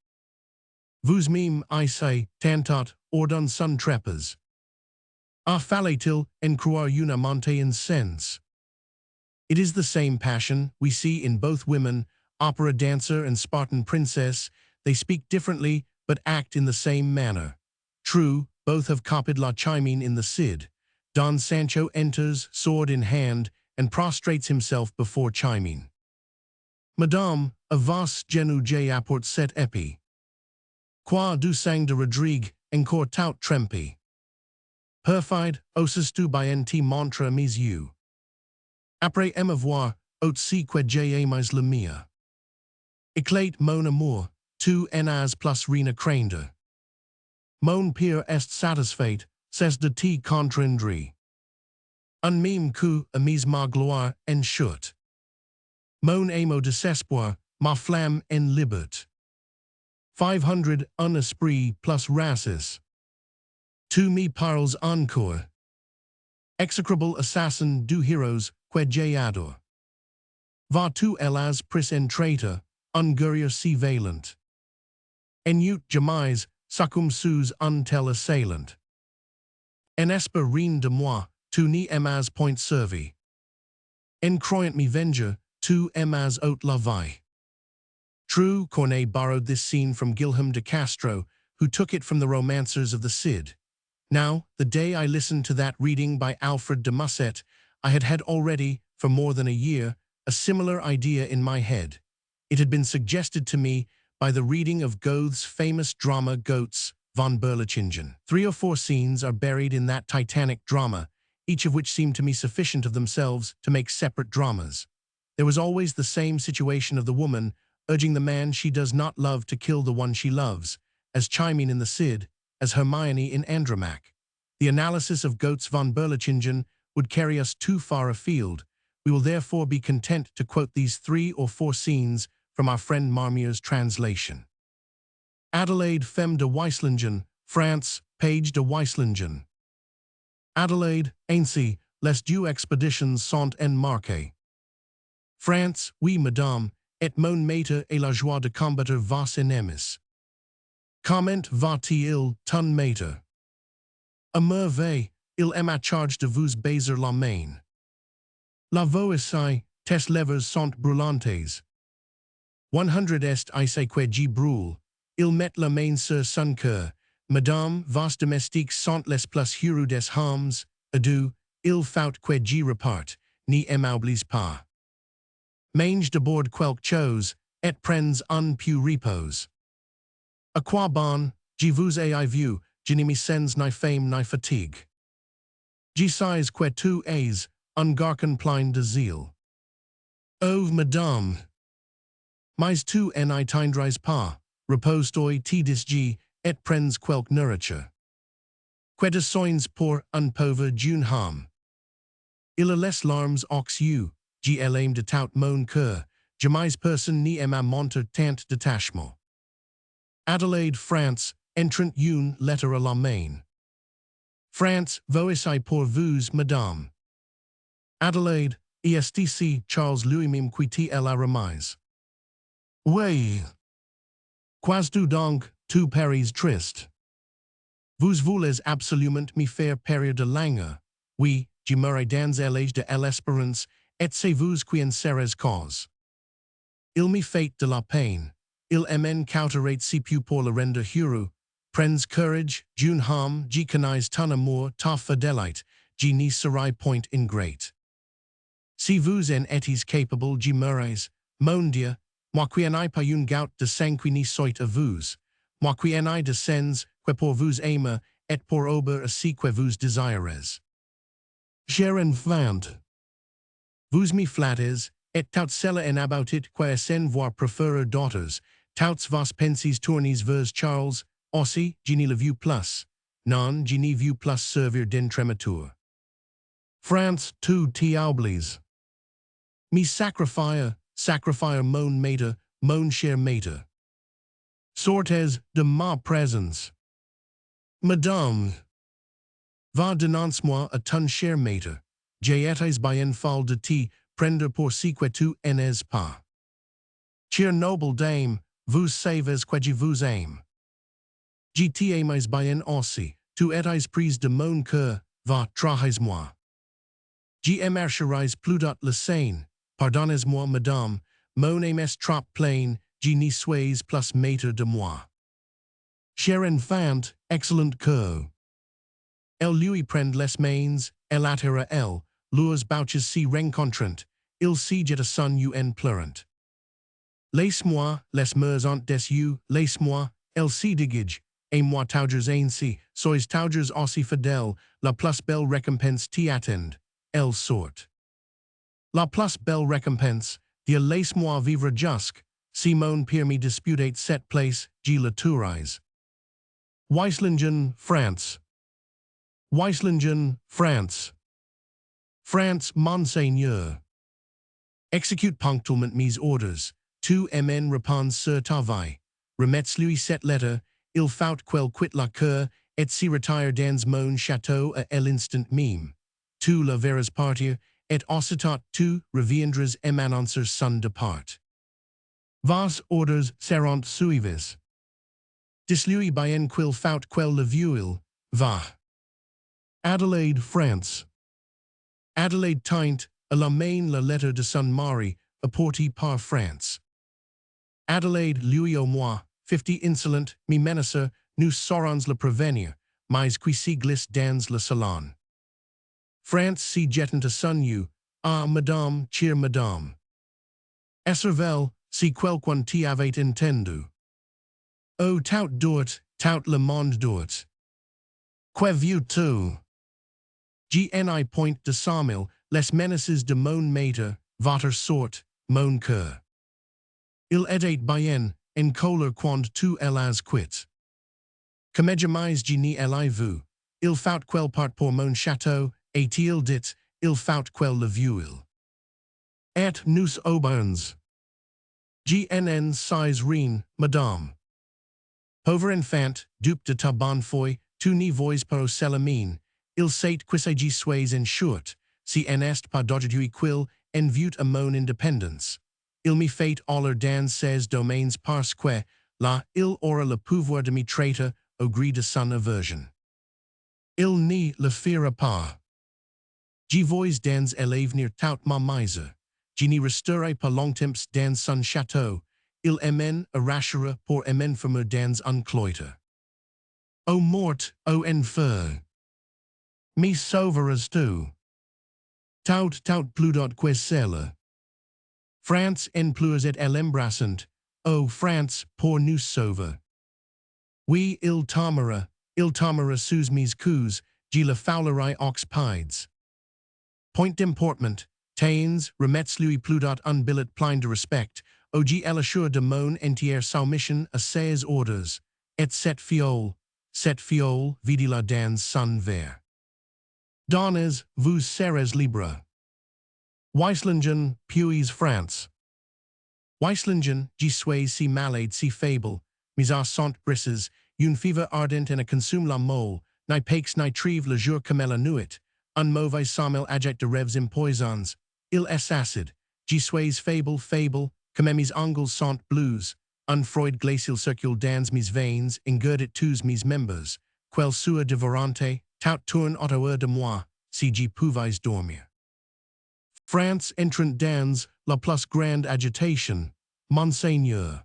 Vous mime, I say, tantot, ordon son trepes. Ah fallait-il en croire una monte in sense? It is the same passion we see in both women, opera dancer and Spartan princess. They speak differently, but act in the same manner. True, both have copied la chimene in the Cid. Don Sancho enters, sword in hand, and prostrates himself before chimene. Madame, a vos genu j apport set epi. Qua du sang de Rodrigue, encore tout trempi. Perfide, osis tu bien ti montre mes yeux. Après m'avoir, haute si que j'aimais la mia. Éclate mon amour, tu en as plus rien craindre. Mon pire est satisfait, c'est de ti contraindre. Un mime que, à mise ma gloire, en chute. Mon amo desespoir, ma flamme en liberte. 500 un esprit plus racis. Tu me parles encore. Execrable assassin du heroes, que j'adore. Va tu elas pris en traitor, un guerrier si valent. En ut jamais, succum sous un tel assailant. En esper rien de moi, tu ni emas point servi. En croyant me venger, tu emas haute la vie. True, Corneille borrowed this scene from Guilherme de Castro, who took it from the romancers of the Cid. Now, the day I listened to that reading by Alfred de Musset, I had had already, for more than a year, a similar idea in my head. It had been suggested to me by the reading of Goethe's famous drama Goetz, von Berlichingen. 3 or 4 scenes are buried in that titanic drama, each of which seemed to me sufficient of themselves to make separate dramas. There was always the same situation of the woman urging the man she does not love to kill the one she loves, as Chimene in the Cid, as Hermione in Andromache. The analysis of Goetz von Berlichingen would carry us too far afield. We will therefore be content to quote these 3 or 4 scenes from our friend Marmier's translation. Adelaide Femme de Weislingen, France, Page de Weislingen. Adelaide, ainsi, les deux expéditions sont en marqué. France, oui madame, et mon maître et la joie de combattre vos ennemis. Comment va-t-il, ton maître? A merveille, il m'a charge de vous baiser la main. La voici, tes lèvres sont brûlantes. 100 est I que j'y brûle, il met la main sur son cœur. Madame, vos domestiques sont les plus heureux des hommes, adieu, il faut que j'y reparte, ni m'oublie pas. Mange de bord quelque chose, et prends un peu repose. À quoi bon, je vous ai vu, je ne me sens ni fame ni fatigue. Je sais que tu es, un garçon plein de zèle. Oh, madame! Mais tu n'y tendrais pas, repose-toi te disgi, et prends quelque nourriture. Que de soins pour un pauvre jeune homme. Il a les larmes aux yeux, je l'aime de tout mon cœur, jamais personne n'y m'a montré tant d'attachement. Adelaide, France, entrant une lettre à la main. France, voici pour vous, madame. Adelaide, est-ce Charles Louis-Mime qui te la remise? Oui. Quas tu donc, tu paris triste? Vous voulez absolument me faire périr de langueur. Oui, je mourrai dans l'âge de l'espérance, et c'est vous qui en serez cause. Il me fait de la peine. Il m'en cauterait si peu pour le rendre heureux. Prends courage, jeune homme, je connais ton amour, ta fidélité, je n'y serai point ingrate. Si vous en étiez capable, je mourrais, mon Dieu, moi qui n'ai pas une goutte de sang qui n'y soit à vous, moi qui n'ai de sens que pour vous aimer, et pour ober ainsi que vous désirez. Cher enfant, vous me flattez, et tout cela en about it que sen voir préférer daughters, touts vos pensies tournis vers Charles, aussi, je ne le vu plus, non, je ne vu plus servir d'entremateur. France, tu te oublies. Me sacrifier mon maître, mon cher maître. Sortez de ma présence. Madame, va dénonce-moi à ton cher maître. J'étais bien folle de te prendre pour ce que tu n'es pas. Chère noble dame, vous savez que je vous aime. Je t'aimais bien aussi, tu étais prise de mon cœur, va, trahis-moi. Je marcherais plus dans la Seine, pardonnez-moi madame, mon âme est trop pleine, je ne suis plus maître de moi. Cher enfant, excellent cœur. Elle lui prend les mains, elle attira elle, leurs bouches se rencontrent, il se jette son en pleurant. Laisse-moi, les mers ont des yeux, laisse-moi, elle se dégage, et moi toujours ainsi, sois toujours aussi fidèle, la plus belle récompense t'y attend, elle sort. La plus belle récompense, de laisse-moi vivre jusque, si mon père me disputait cette place, je la tuerais. Weislingen, France. Weislingen, France. France, Monseigneur. Execute ponctuellement mes orders. Tu mn répondre sur travail. Remets-lui cette lettre, il faut qu'elle quitte la cour, et se retire dans mon château à l'instant même. Tu la verras partir, et aussitôt tu reviendras m'annoncer son départ. Vos orders seront suivis. Dis-lui bien qu'il faut qu'elle le vuil, va. Adelaide, France. Adelaide tint, à la main la lettre de son mari, apportée par France. Adelaide lui au moi, 50 insolent, me menacer, nous saurons le prévenir, mais qui se glisse dans le salon. France se jettant à son you, ah madame, chère madame. Esservel, si quelqu'un t'y avait entendu. Oh tout dourt, tout le monde dourt. Que veux-tu? Gni point de 100 000, les menaces de mon maître, votre sort, mon cœur. Il était bien, en colère quand tu l'as quitté. Comme jamais je n'y l'ai vu, il faut qu'elle parte pour mon château, et il dit, il faut qu'elle le vuil. Et nous obéons. GNN size rien, madame. Pauvre enfant, dupe de ta bonne foi, tu n'y vois pas Celamine, il sait que je suis en short, si n'est pas d'aujourd'hui qu'il en vue à mon indépendance. Il me fait aller dans ses domaines parce que, là, il aura le pouvoir de me traiter au gré de son aversion. Il n'y le fera pas. Je vois dans l'avenir tout ma mise. Je n'y resterai pas longtemps dans son château. Il m'en arrachera pour m'enfermer dans un cloître. O mort, o enfer. Me sauveras-tu? Tout plus dot que cela. France en plus et l'embrassant. O France, pour nous sauver. Oui, il tomera sous mes coups, je le foulerai aux pieds. Point d'importement, tains, remets-lui plus dot un billet plein de respect, o je l'assure de mon entière soumission à ses ordres, et cette fiole, videz-la dans son verre. Donnes, vous serez libre. Weislingen, puis France. Weislingen, je suis si malade si faible, mes os sont brisses, une fever ardente et consume la mole, ni paix ni trêve le jour comme la nuit, un mauvais sommeil agite de rêves empoisons, il est acide, je suis faible, comme mes ongles sont bleus, un froid glacial circule dans mes veins, engourdit tous mes membres, quel sueur dévorante, tout tourne autour de moi, si je pouvais dormir. France entrant dans la plus grande agitation, Monseigneur.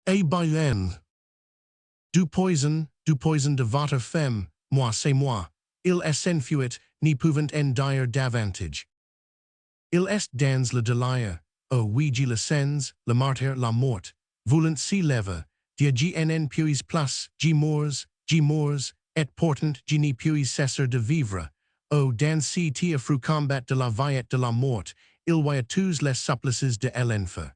Et bien. Du poison de votre femme, moi c'est moi, il s'enfuit, n'y pouvant en dire davantage. Il est dans le délire, oh oui je le sens, le martyr, la mort, voulant s'y lever, dia gnn puis plus, g mors, et portant geni puis cessar de vivre, o dans si tia fru combat de la vie et de la mort, il y a tous les supplices de l'enfer.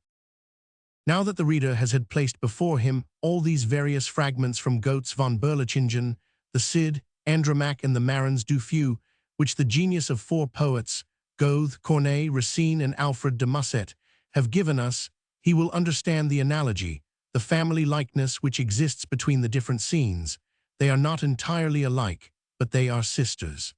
Now that the reader has had placed before him all these various fragments from Goetz von Berlichingen, the Cid, Andromaque, and the Marins du Feu, which the genius of four poets, Goethe, Corneille, Racine, and Alfred de Musset, have given us, he will understand the analogy, the family likeness which exists between the different scenes. They are not entirely alike, but they are sisters.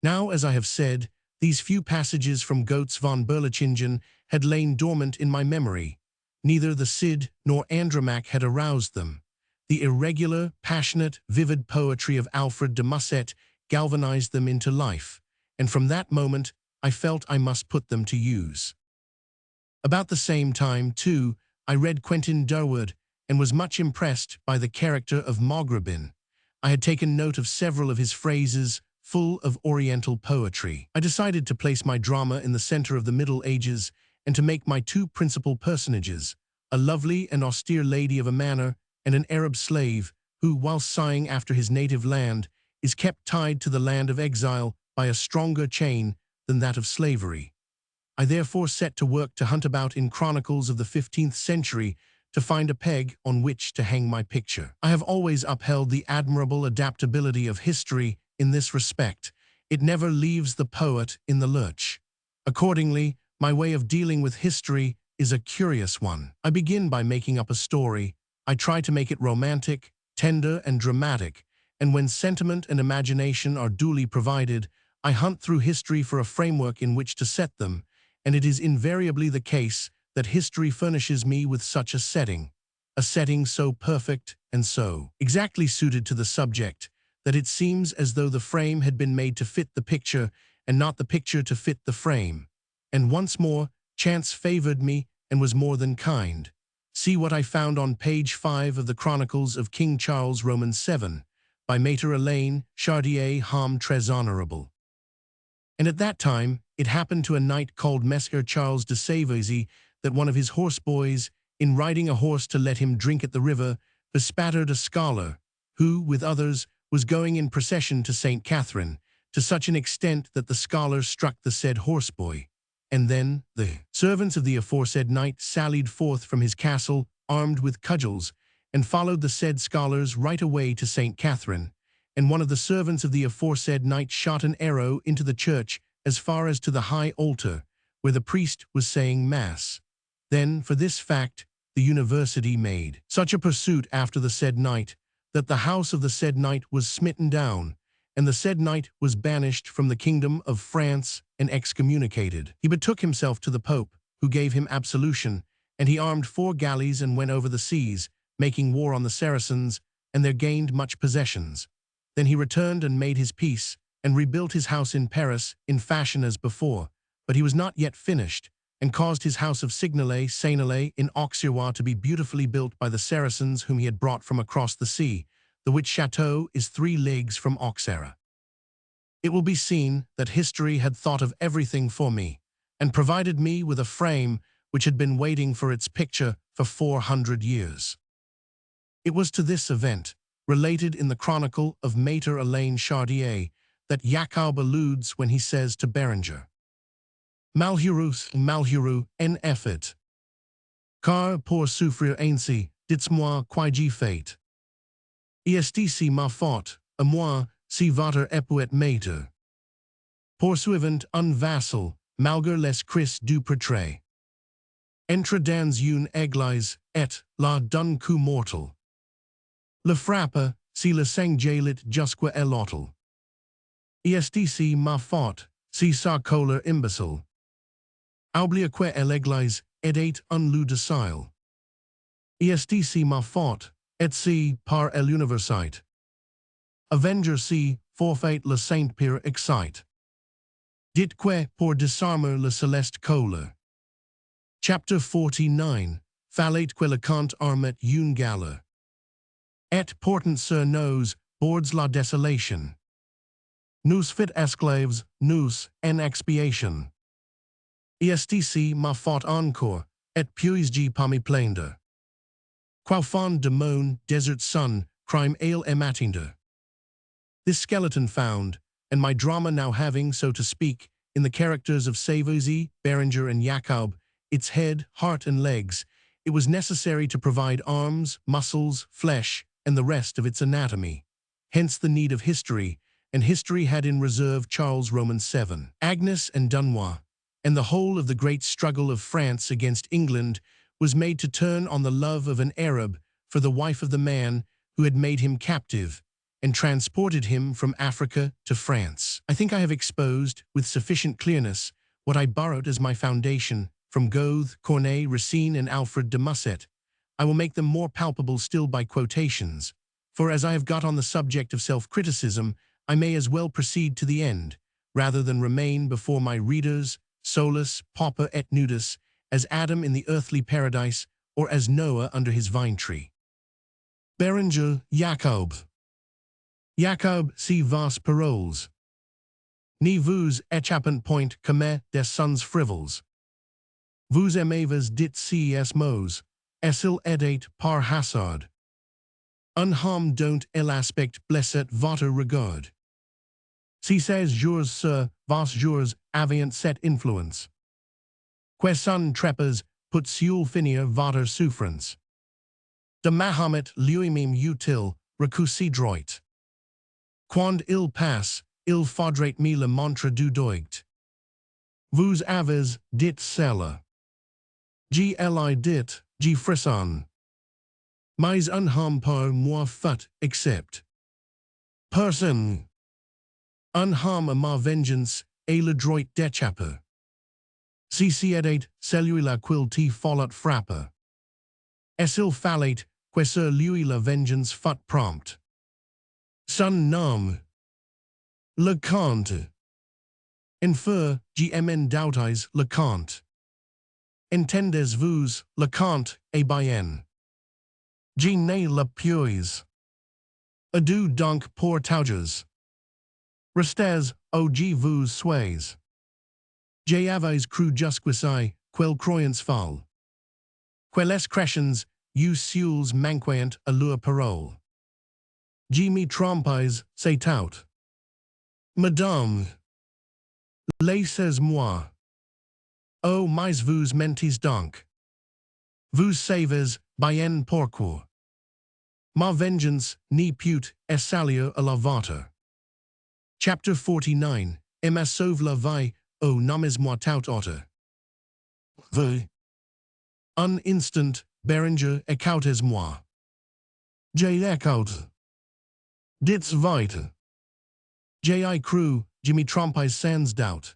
Now, as I have said, these few passages from Goetz von Berlichingen had lain dormant in my memory. Neither the Cid nor Andromaque had aroused them. The irregular, passionate, vivid poetry of Alfred de Musset galvanized them into life, and from that moment I felt I must put them to use. About the same time, too, I read Quentin Durward and was much impressed by the character of Maugrabin. I had taken note of several of his phrases, full of Oriental poetry. I decided to place my drama in the center of the Middle Ages and to make my two principal personages, a lovely and austere lady of a manor and an Arab slave who, while sighing after his native land, is kept tied to the land of exile by a stronger chain than that of slavery. I therefore set to work to hunt about in chronicles of the 15th century to find a peg on which to hang my picture. I have always upheld the admirable adaptability of history in this respect. It never leaves the poet in the lurch. Accordingly, my way of dealing with history is a curious one. I begin by making up a story. I try to make it romantic, tender, and dramatic, and when sentiment and imagination are duly provided, I hunt through history for a framework in which to set them, and it is invariably the case that history furnishes me with such a setting so perfect and so exactly suited to the subject that it seems as though the frame had been made to fit the picture and not the picture to fit the frame. And once more, chance favored me and was more than kind. See what I found on page 5 of the Chronicles of King Charles Roman 7, by Maître Alain Chardier Homme Très Honorable. And at that time, it happened to a knight called Messer Charles de Savesey that one of his horseboys, in riding a horse to let him drink at the river, bespattered a scholar, who, with others, was going in procession to St. Catherine, to such an extent that the scholar struck the said horseboy. And then the servants of the aforesaid knight sallied forth from his castle, armed with cudgels, and followed the said scholars right away to St. Catherine. And one of the servants of the aforesaid knight shot an arrow into the church as far as to the high altar, where the priest was saying mass. Then, for this fact, the university made such a pursuit after the said knight, that the house of the said knight was smitten down, and the said knight was banished from the kingdom of France and excommunicated. He betook himself to the Pope, who gave him absolution, and he armed 4 galleys and went over the seas, making war on the Saracens, and there gained much possessions. Then he returned and made his peace, and rebuilt his house in Paris in fashion as before, but he was not yet finished, and caused his house of Seignelay in Auxerrois to be beautifully built by the Saracens whom he had brought from across the sea, the which chateau is 3 leagues from Auxerre. It will be seen that history had thought of everything for me, and provided me with a frame which had been waiting for its picture for 400 years. It was to this event, related in the chronicle of Maître Alain Chardier, that Jacob alludes when he says to Berenger, Malheureux en effet, car pour souffrir ainsi, dites-moi quoi j'y fais. Est ici ma faute, à moi, si votre époux maître. Poursuivant un vassal, malgré les cris du portrait. Entre dans une église, et, là d'un coup mortel. Le frappe, si le sang jaillit jusqu'à l'autel. Est ici ma faute, si sa colère imbécile. Oublie que l'église est un lieu docile. Est ici ma faute, et si, par l'université. Avenger si, forfait le Saint-Pierre excite. Dit que, pour disarmer le céleste colère. Chapter 49, fallait que le comte armet une galère. Et portant sur nos boards la désolation. Nous fit esclaves, nous, en expiation. Est ici ma faute encore, et puis-je pas me plaindre. Quaufan de mon desert sun, crime ale ematinder. This skeleton found, and my drama now having, so to speak, in the characters of Savoisy, Berenger, and Jacob, its head, heart, and legs, it was necessary to provide arms, muscles, flesh, and the rest of its anatomy. Hence the need of history, and history had in reserve Charles Roman VII, Agnes and Dunois, and the whole of the great struggle of France against England was made to turn on the love of an Arab for the wife of the man who had made him captive and transported him from Africa to France. I think I have exposed, with sufficient clearness, what I borrowed as my foundation from Goethe, Corneille, Racine, and Alfred de Musset. I will make them more palpable still by quotations, for as I have got on the subject of self-criticism, I may as well proceed to the end, rather than remain before my readers, solus, pauper et nudus, as Adam in the earthly paradise, or as Noah under his vine tree. Berenger, Jacob. Jacob, si vas paroles. Ni vous échappent point comme des sons frivoles. Vous aimez dit si es mos, est-il aidé par hasard. Un homme dont l'aspect blesset votre regard. Si ces jours sur vos jours avaient cette influence. Que son trépas put sul finir votre souffrance. De Mahomet lui-même eut-il recousi droit. Quand il passe, il faudrait me le montre du doigt. Vous avez dit cela. G li dit, G frisson. Mais un homme par moi fut, except. Person. Un homme à ma vengeance, et le droit d'échapper. Si ciedet, celui-là quil te follet frapper. Est-il fallait, que sur lui la vengeance fut prompt. Son nom. Le Comte. Infer, gmn doutais le Comte. Entendez-vous, le Comte, et bien. Je ne le puis. Adieu donc pour toujours. Restez, o je vous suis. J'avais cru jusqu'ici, quel croyance folle. Quelles crescens, you sules manquant à leur parole. Je me trompais, c'est tout. Madame. Laissez-moi. Oh, mais vous mentez donc. Vous savez, bien pourquoi. Ma vengeance, ni put, est salir à la vôtre. Chapter 49, Emma sauve la vie, oh nommez-moi tout autre. Vous. Un instant, Berenger, écoutez-moi. J'écoute. Dites vite. J'ai cru, je me trompais sans doubt.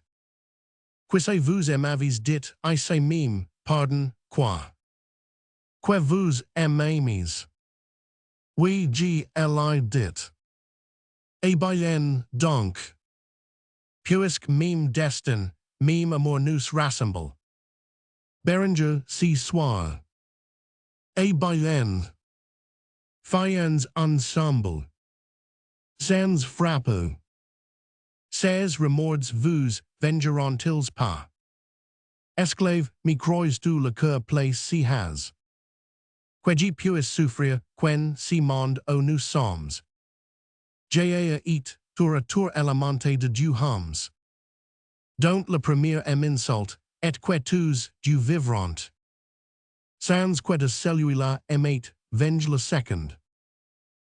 Quisse vous m'avez dit, I say mime, pardon, quoi. Que vous m'aimez. Oui, je l'ai dit. Et bien, donc. Puisque mime destin, mime amour nous rassemble. Berenger, ce soir. Et bien. Fions ensemble. Sans frapper. Ces remords vous vengeront-ils pas? Esclave, me crois-tu le cœur place si has? Que je puis souffrir, quen si monde o nous sommes. J'ai et tour elemente de Dieu hams. Don't le premier m'insulte, et que tous Dieu vivront. Sans que de celui-là m'ait venge le second.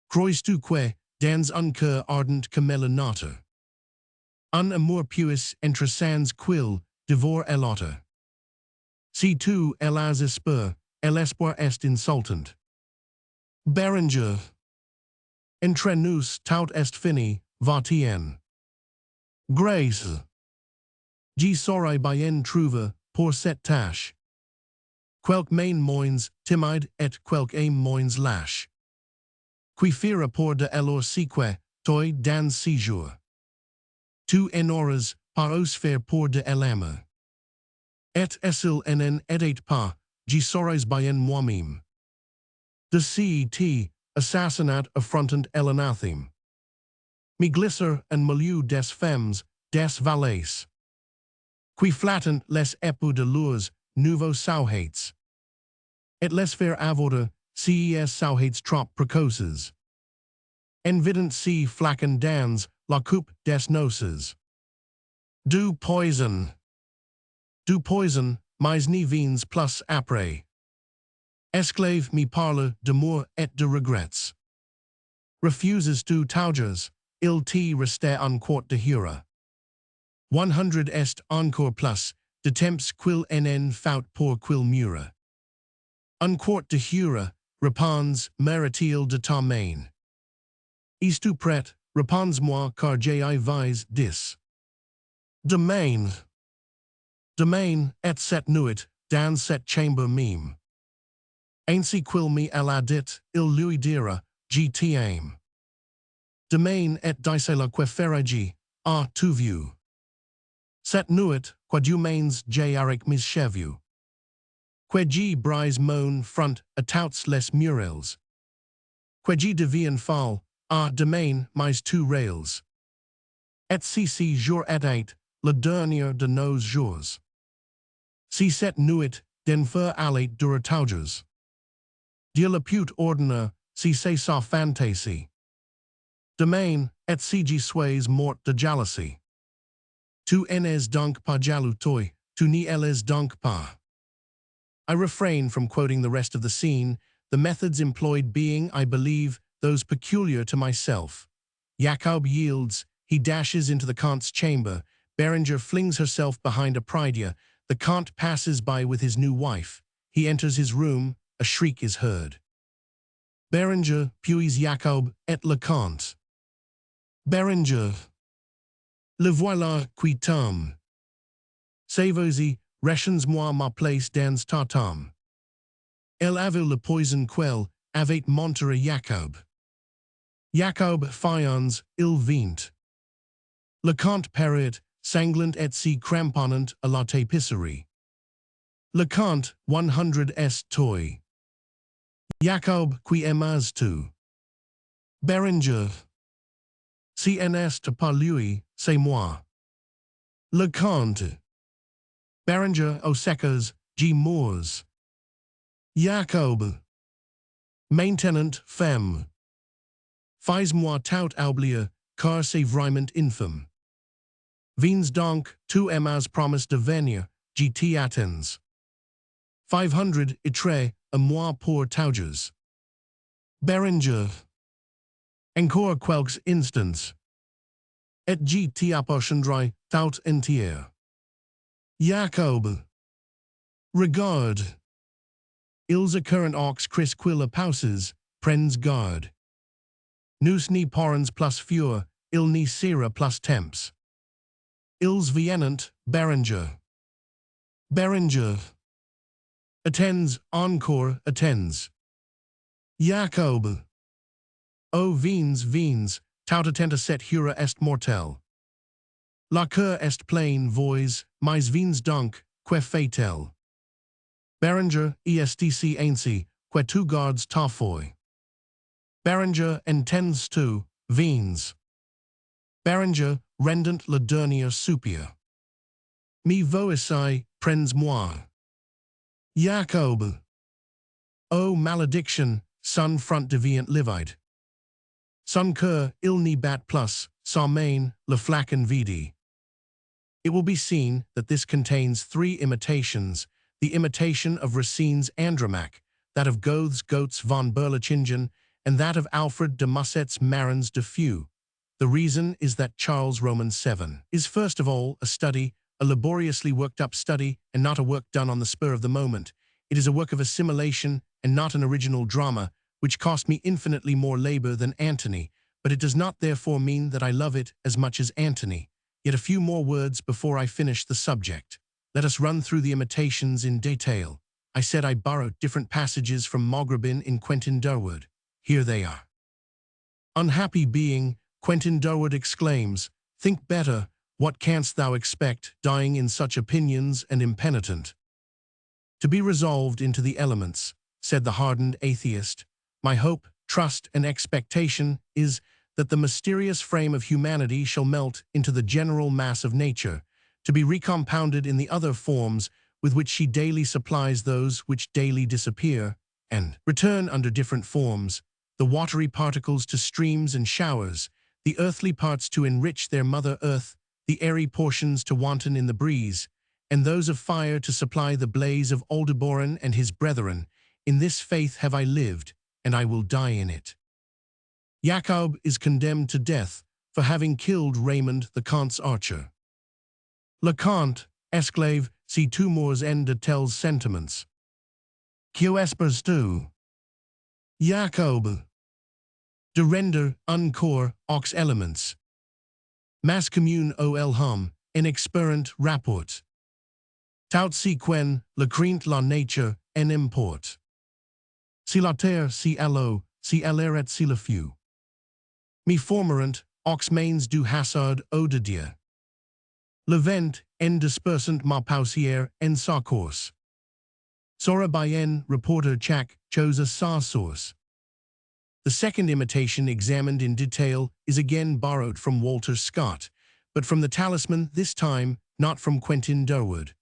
Crois-tu que, dans un cœur ardent comme le nôtre, un amour puis entre sans quil devore l'autre. Si tu l'as espère, l'espoir est insultant. Berenger. Entre nous tout est fini, va-t-en. Grace. Je saurai bien trouver, pour cette tâche. Quelques main moins timide et quelques aim moins lâche. Qui fera pour de alors si que, toi dans si jour. Tu n'auras pas os faire pour de l'amour. Et s'il n'en était pas, je saurais bien moi-même. De cet assassinat affrontant l'anathème. Me glisser en milieu des femmes, des valets. Qui flattent les époux de leurs nouveaux sauhates. Et les faire avoir ces sauhates trop precoces. Envident si flacken dans la coupe des noces. Du poison, mais ni vins plus après. Esclave me parle d'amour et de regrets. Refuses du tauges, il te reste un quart de hura. 100 est encore plus, de temps quil nen faut pour quil mura. Un quart de hura, repons, mérite-t-il de ta main? Es-tu prêt, réponds-moi car j'ai vis 10. Demain et cette nuit, dans cette chambre même. Ainsi quil me alla dit, il lui dira, je t'aime. Demain et d'ici que ferai-je, tu vu? Cette nuit, quadumens j'ai avec mes cheveux. Que je brise mon front à tous les murals. Que je deviens fall, demain mais tu rails. Et si jour était, le dernier de nos jours. Si cette nuit, d'enfer allait durer tauges. Dieu le put ordonner, si c'est sa fantaisie. Demain, et si je suis mort de jalousie. Tu n'es donc pas jaloux toi, tu n'y es donc pas. I refrain from quoting the rest of the scene, the methods employed being, I believe, those peculiar to myself. Jacob yields, he dashes into the Count's chamber, Berenger flings herself behind a prie-dieu, the Count passes by with his new wife. He enters his room, a shriek is heard. Berenger, puis Jacob, et le Count. Berenger. Le voilà qui tombe. Savez-y, rechens-moi ma place dans ta tombe. Elle avait le poison quel avait montré Jacob. Jacob fions, il vint. Le Count périt, sanglant et si cramponnant à la tapisserie. Le Count, 100 est toi. Jacob, qui aimas tu? Berenger. Si n'est pas lui, c'est moi. Le Count. Berenger au secours, G. Moors. Jacob. Maintenant, femme. Fais-moi tout oublier, car c'est vraiment infâme. Vins donc, tu m'as promis de venir, je t'y attends. 500 itre, à moi pour tauges. Berenger. Encore quelques instants. Et je t'y apporterai tout entier. Jacob. Regarde. Ils occurrent aux cris quilla pauses, prends garde. Nous ni parens plus fur, il ni sera plus temps. Ils viennent, Berenger. Berenger. Attends, encore, attends. Jacob. O vins, tout attenta set hura est mortel. La cour est pleine voix, mais vins donc, que fait-elle? Berenger, estc ainsi, que tu gardes ta foi. Berenger, entends tu, vins. Berenger, rendant le dernier soupir. Me voici, prends-moi. Jacob. O malediction, son front devient livide. Son cœur, il n'y bat plus, sa main, le flacon vide. It will be seen that this contains 3 imitations, the imitation of Racine's Andromaque, that of Goethe's Goetz von Berlichingen, and that of Alfred de Musset's Marins de Feu. The reason is that Charles Roman 7 is first of all a study, a laboriously worked-up study, and not a work done on the spur of the moment. It is a work of assimilation and not an original drama, which cost me infinitely more labor than Antony, but it does not therefore mean that I love it as much as Antony. Yet a few more words before I finish the subject. Let us run through the imitations in detail. I said I borrowed different passages from Maugrabin in Quentin Durward. Here they are. Unhappy being, Quentin Durward exclaims, think better, what canst thou expect, dying in such opinions and impenitent? To be resolved into the elements, said the hardened atheist, my hope, trust, and expectation is that the mysterious frame of humanity shall melt into the general mass of nature, to be recompounded in the other forms with which she daily supplies those which daily disappear, and return under different forms, the watery particles to streams and showers, the earthly parts to enrich their mother earth, the airy portions to wanton in the breeze, and those of fire to supply the blaze of Aldebaran and his brethren. In this faith have I lived, and I will die in it. Jacob is condemned to death for having killed Raymond the Comte's archer. Le Comte, esclave, si tu mours en de tels sentiments. Que espères tu? Jacob. De render, encore, aux elements. Mas commune au elhom, en expérant rapport. Tout si quen, le craint la nature, en import. Si la terre, si allo, si alleret si le feu. Mi formerant, aux mains du hasard au de Dieu. Le vent, en dispersant ma pausière, en sa course. Sora Bayen, reporter Chak, chose a sa source. The second imitation examined in detail is again borrowed from Walter Scott, but from the Talisman this time, not from Quentin Durward.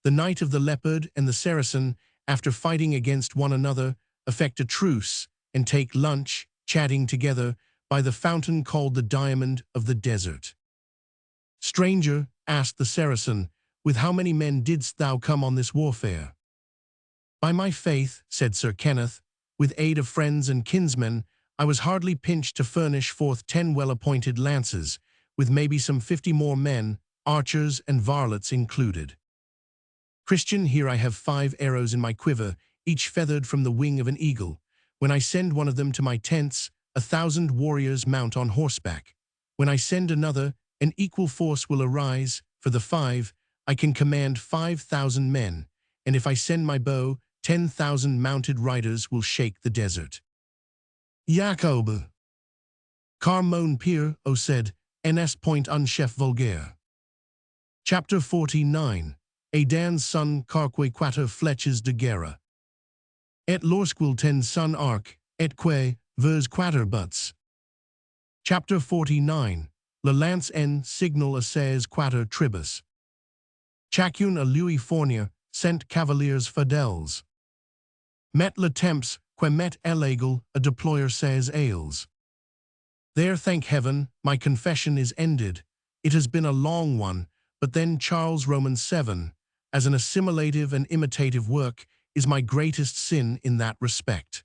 The Knight of the Leopard and the Saracen, after fighting against one another, effect a truce and take lunch, chatting together, by the fountain called the Diamond of the Desert. Stranger, asked the Saracen, with how many men didst thou come on this warfare? By my faith, said Sir Kenneth, with aid of friends and kinsmen, I was hardly pinched to furnish forth 10 well-appointed lances, with maybe some 50 more men, archers and varlets included. Christian, here I have 5 arrows in my quiver, each feathered from the wing of an eagle. When I send one of them to my tents, 1,000 warriors mount on horseback. When I send another, an equal force will arise. For the 5, I can command 5,000 men, and if I send my bow, 10,000 mounted riders will shake the desert. Jacob. Car mon pire, o said, NS point un chef vulgaire. Chapter 49. Aidan's son carque 4 fletches de guerre. Et lorsqu'il ten son arc, et que, vers 4 buts. Chapter 49. Le lance en signal a 4 tribus. Chacun a lui fournir, cent cavaliers fidèles. Met le temps, que met illegal, a deployer 16 ailes. There, thank heaven, my confession is ended. It has been a long one, but then Charles Roman 7, as an assimilative and imitative work, is my greatest sin in that respect.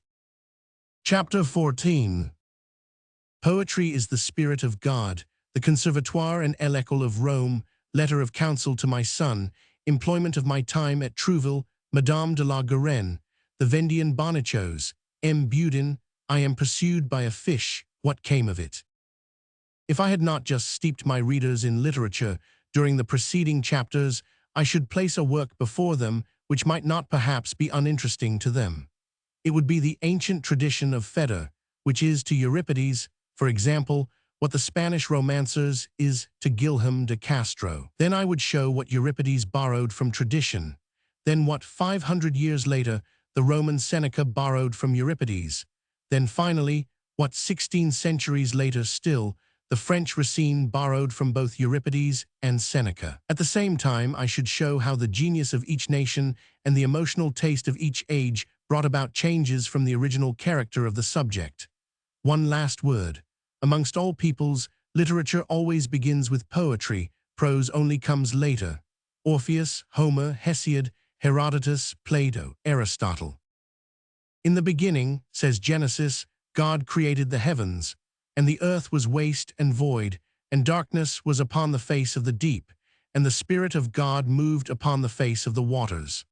Chapter 14. Poetry is the spirit of God, the Conservatoire and École of Rome, letter of counsel to my son, employment of my time at Trouville, Madame de la Garenne, the Vendian Bonichos, M. Budin, I am pursued by a fish, what came of it? If I had not just steeped my readers in literature during the preceding chapters, I should place a work before them which might not perhaps be uninteresting to them. It would be the ancient tradition of Fervor, which is to Euripides, for example, what the Spanish romancers is to Guilherme de Castro. Then I would show what Euripides borrowed from tradition, then what 500 years later the Roman Seneca borrowed from Euripides, then finally what 16 centuries later still the French Racine borrowed from both Euripides and Seneca. At the same time, I should show how the genius of each nation and the emotional taste of each age brought about changes from the original character of the subject. One last word. Amongst all peoples, literature always begins with poetry, prose only comes later. Orpheus, Homer, Hesiod, Herodotus, Plato, Aristotle. In the beginning, says Genesis, God created the heavens, and the earth was waste and void, and darkness was upon the face of the deep, and the Spirit of God moved upon the face of the waters.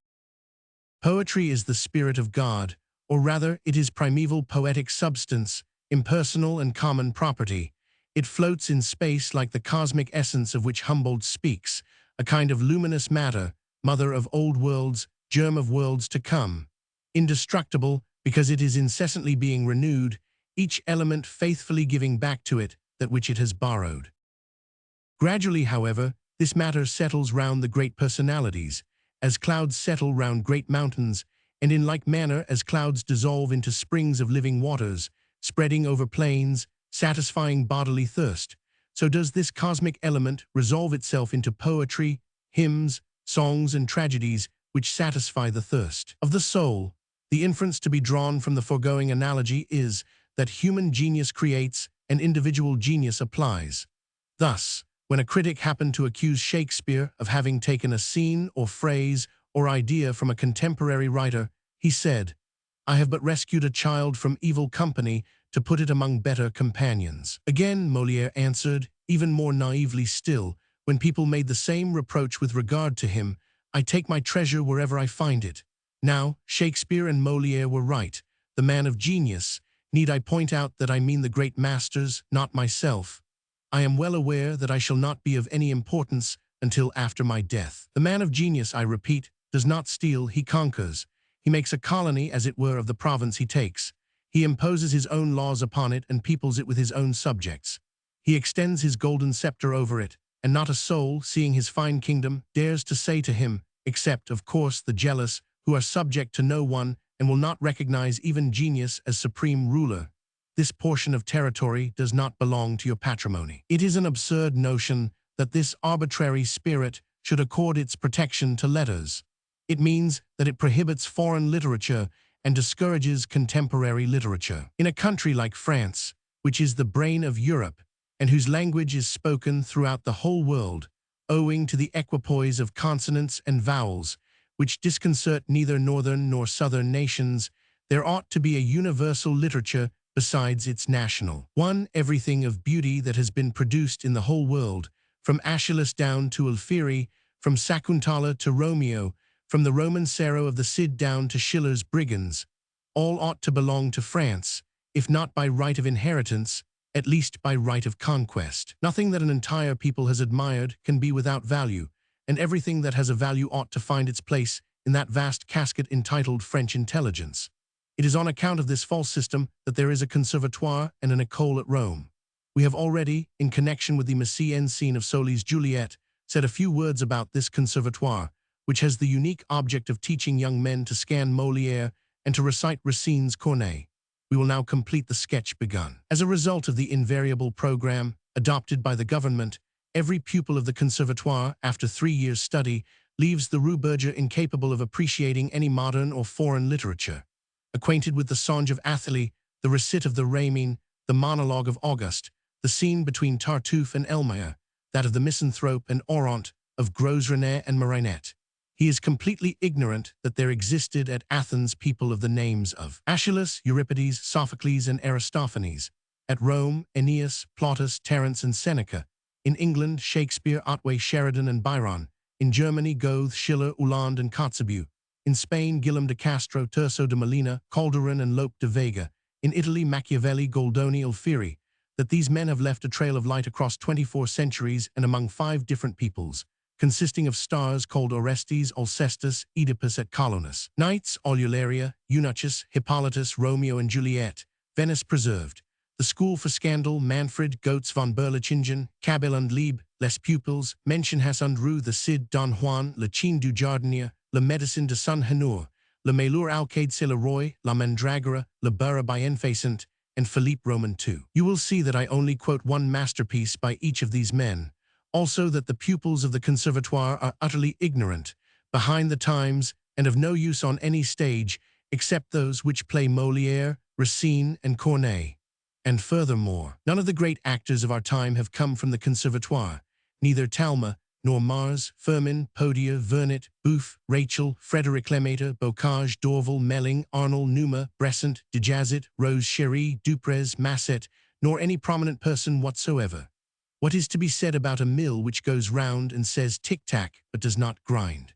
Poetry is the Spirit of God, or rather, it is primeval poetic substance, impersonal and common property. It floats in space like the cosmic essence of which Humboldt speaks, a kind of luminous matter, mother of old worlds, germ of worlds to come. Indestructible, because it is incessantly being renewed, each element faithfully giving back to it that which it has borrowed. Gradually, however, this matter settles round the great personalities, as clouds settle round great mountains, and in like manner as clouds dissolve into springs of living waters, spreading over plains, satisfying bodily thirst, so does this cosmic element resolve itself into poetry, hymns, songs, and tragedies which satisfy the thirst of the soul. The inference to be drawn from the foregoing analogy is that human genius creates and individual genius applies. Thus, when a critic happened to accuse Shakespeare of having taken a scene or phrase or idea from a contemporary writer, he said, "I have but rescued a child from evil company to put it among better companions." Again, Molière answered, even more naively still, when people made the same reproach with regard to him, "I take my treasure wherever I find it." Now, Shakespeare and Molière were right. The man of genius. Need I point out that I mean the great masters, not myself? I am well aware that I shall not be of any importance until after my death. The man of genius, I repeat, does not steal, he conquers. He makes a colony, as it were, of the province he takes. He imposes his own laws upon it and peoples it with his own subjects. He extends his golden scepter over it, and not a soul, seeing his fine kingdom, dares to say to him, except, of course, the jealous, who are subject to no one and will not recognize even genius as supreme ruler, "This portion of territory does not belong to your patrimony." It is an absurd notion that this arbitrary spirit should accord its protection to letters. It means that it prohibits foreign literature and discourages contemporary literature. In a country like France, which is the brain of Europe, and whose language is spoken throughout the whole world, owing to the equipoise of consonants and vowels, which disconcert neither northern nor southern nations, there ought to be a universal literature besides its national one. Everything of beauty that has been produced in the whole world, from Aeschylus down to Alfieri, from Sakuntala to Romeo, from the Romancero of the Cid down to Schiller's Brigands, all ought to belong to France, if not by right of inheritance, at least by right of conquest. Nothing that an entire people has admired can be without value, and everything that has a value ought to find its place in that vast casket entitled French intelligence. It is on account of this false system that there is a conservatoire and an école at Rome. We have already, in connection with the mise en scene of Sully's Juliet, said a few words about this conservatoire, which has the unique object of teaching young men to scan Molière and to recite Racine's Corneille. We will now complete the sketch begun. As a result of the invariable program adopted by the government, every pupil of the conservatoire, after 3 years' study, leaves the Rue Berger incapable of appreciating any modern or foreign literature. Acquainted with the Songe of Athalie, the recit of the Rémine, the monologue of Auguste, the scene between Tartuffe and Elmire, that of the Misanthrope and Orant, of Gros René and Marinette, he is completely ignorant that there existed at Athens people of the names of Aeschylus, Euripides, Sophocles, and Aristophanes; at Rome, Aeneas, Plautus, Terence, and Seneca; in England, Shakespeare, Otway, Sheridan, and Byron; in Germany, Goethe, Schiller, Uhland, and Kotzebue; in Spain, Guillaume de Castro, Tirso de Molina, Calderon, and Lope de Vega; in Italy, Machiavelli, Goldoni, Alfieri; that these men have left a trail of light across 24 centuries and among 5 different peoples, consisting of stars called Orestes, Alcestis, Oedipus et Colonus; knights, Aulularia, Eunuchus, Hippolytus, Romeo and Juliet; Venice preserved; the school for scandal, Manfred, Goetz von Berlichingen, Cabell und Lieb; les pupils, Menschenhass und Rue, the Cid, Don Juan, Le Chien du Jardinier, Le Médecin de Saint-Honoré, Le Malheur Alcade c'est le Roi, La Mandragora, Le Beurre Bienfaisant, and Philippe Roman II. You will see that I only quote one masterpiece by each of these men, also that the pupils of the Conservatoire are utterly ignorant, behind the times, and of no use on any stage, except those which play Molière, Racine, and Corneille. And furthermore, none of the great actors of our time have come from the Conservatoire, neither Talma, nor Mars, Firmin, Podia, Vernet, Bouffe, Rachel, Frederick Lemaître, Bocage, Dorval, Melling, Arnold, Numa, Bressant, Dejazet, Rose Chéri, Duprez, Masset, nor any prominent person whatsoever. What is to be said about a mill which goes round and says tick-tack but does not grind?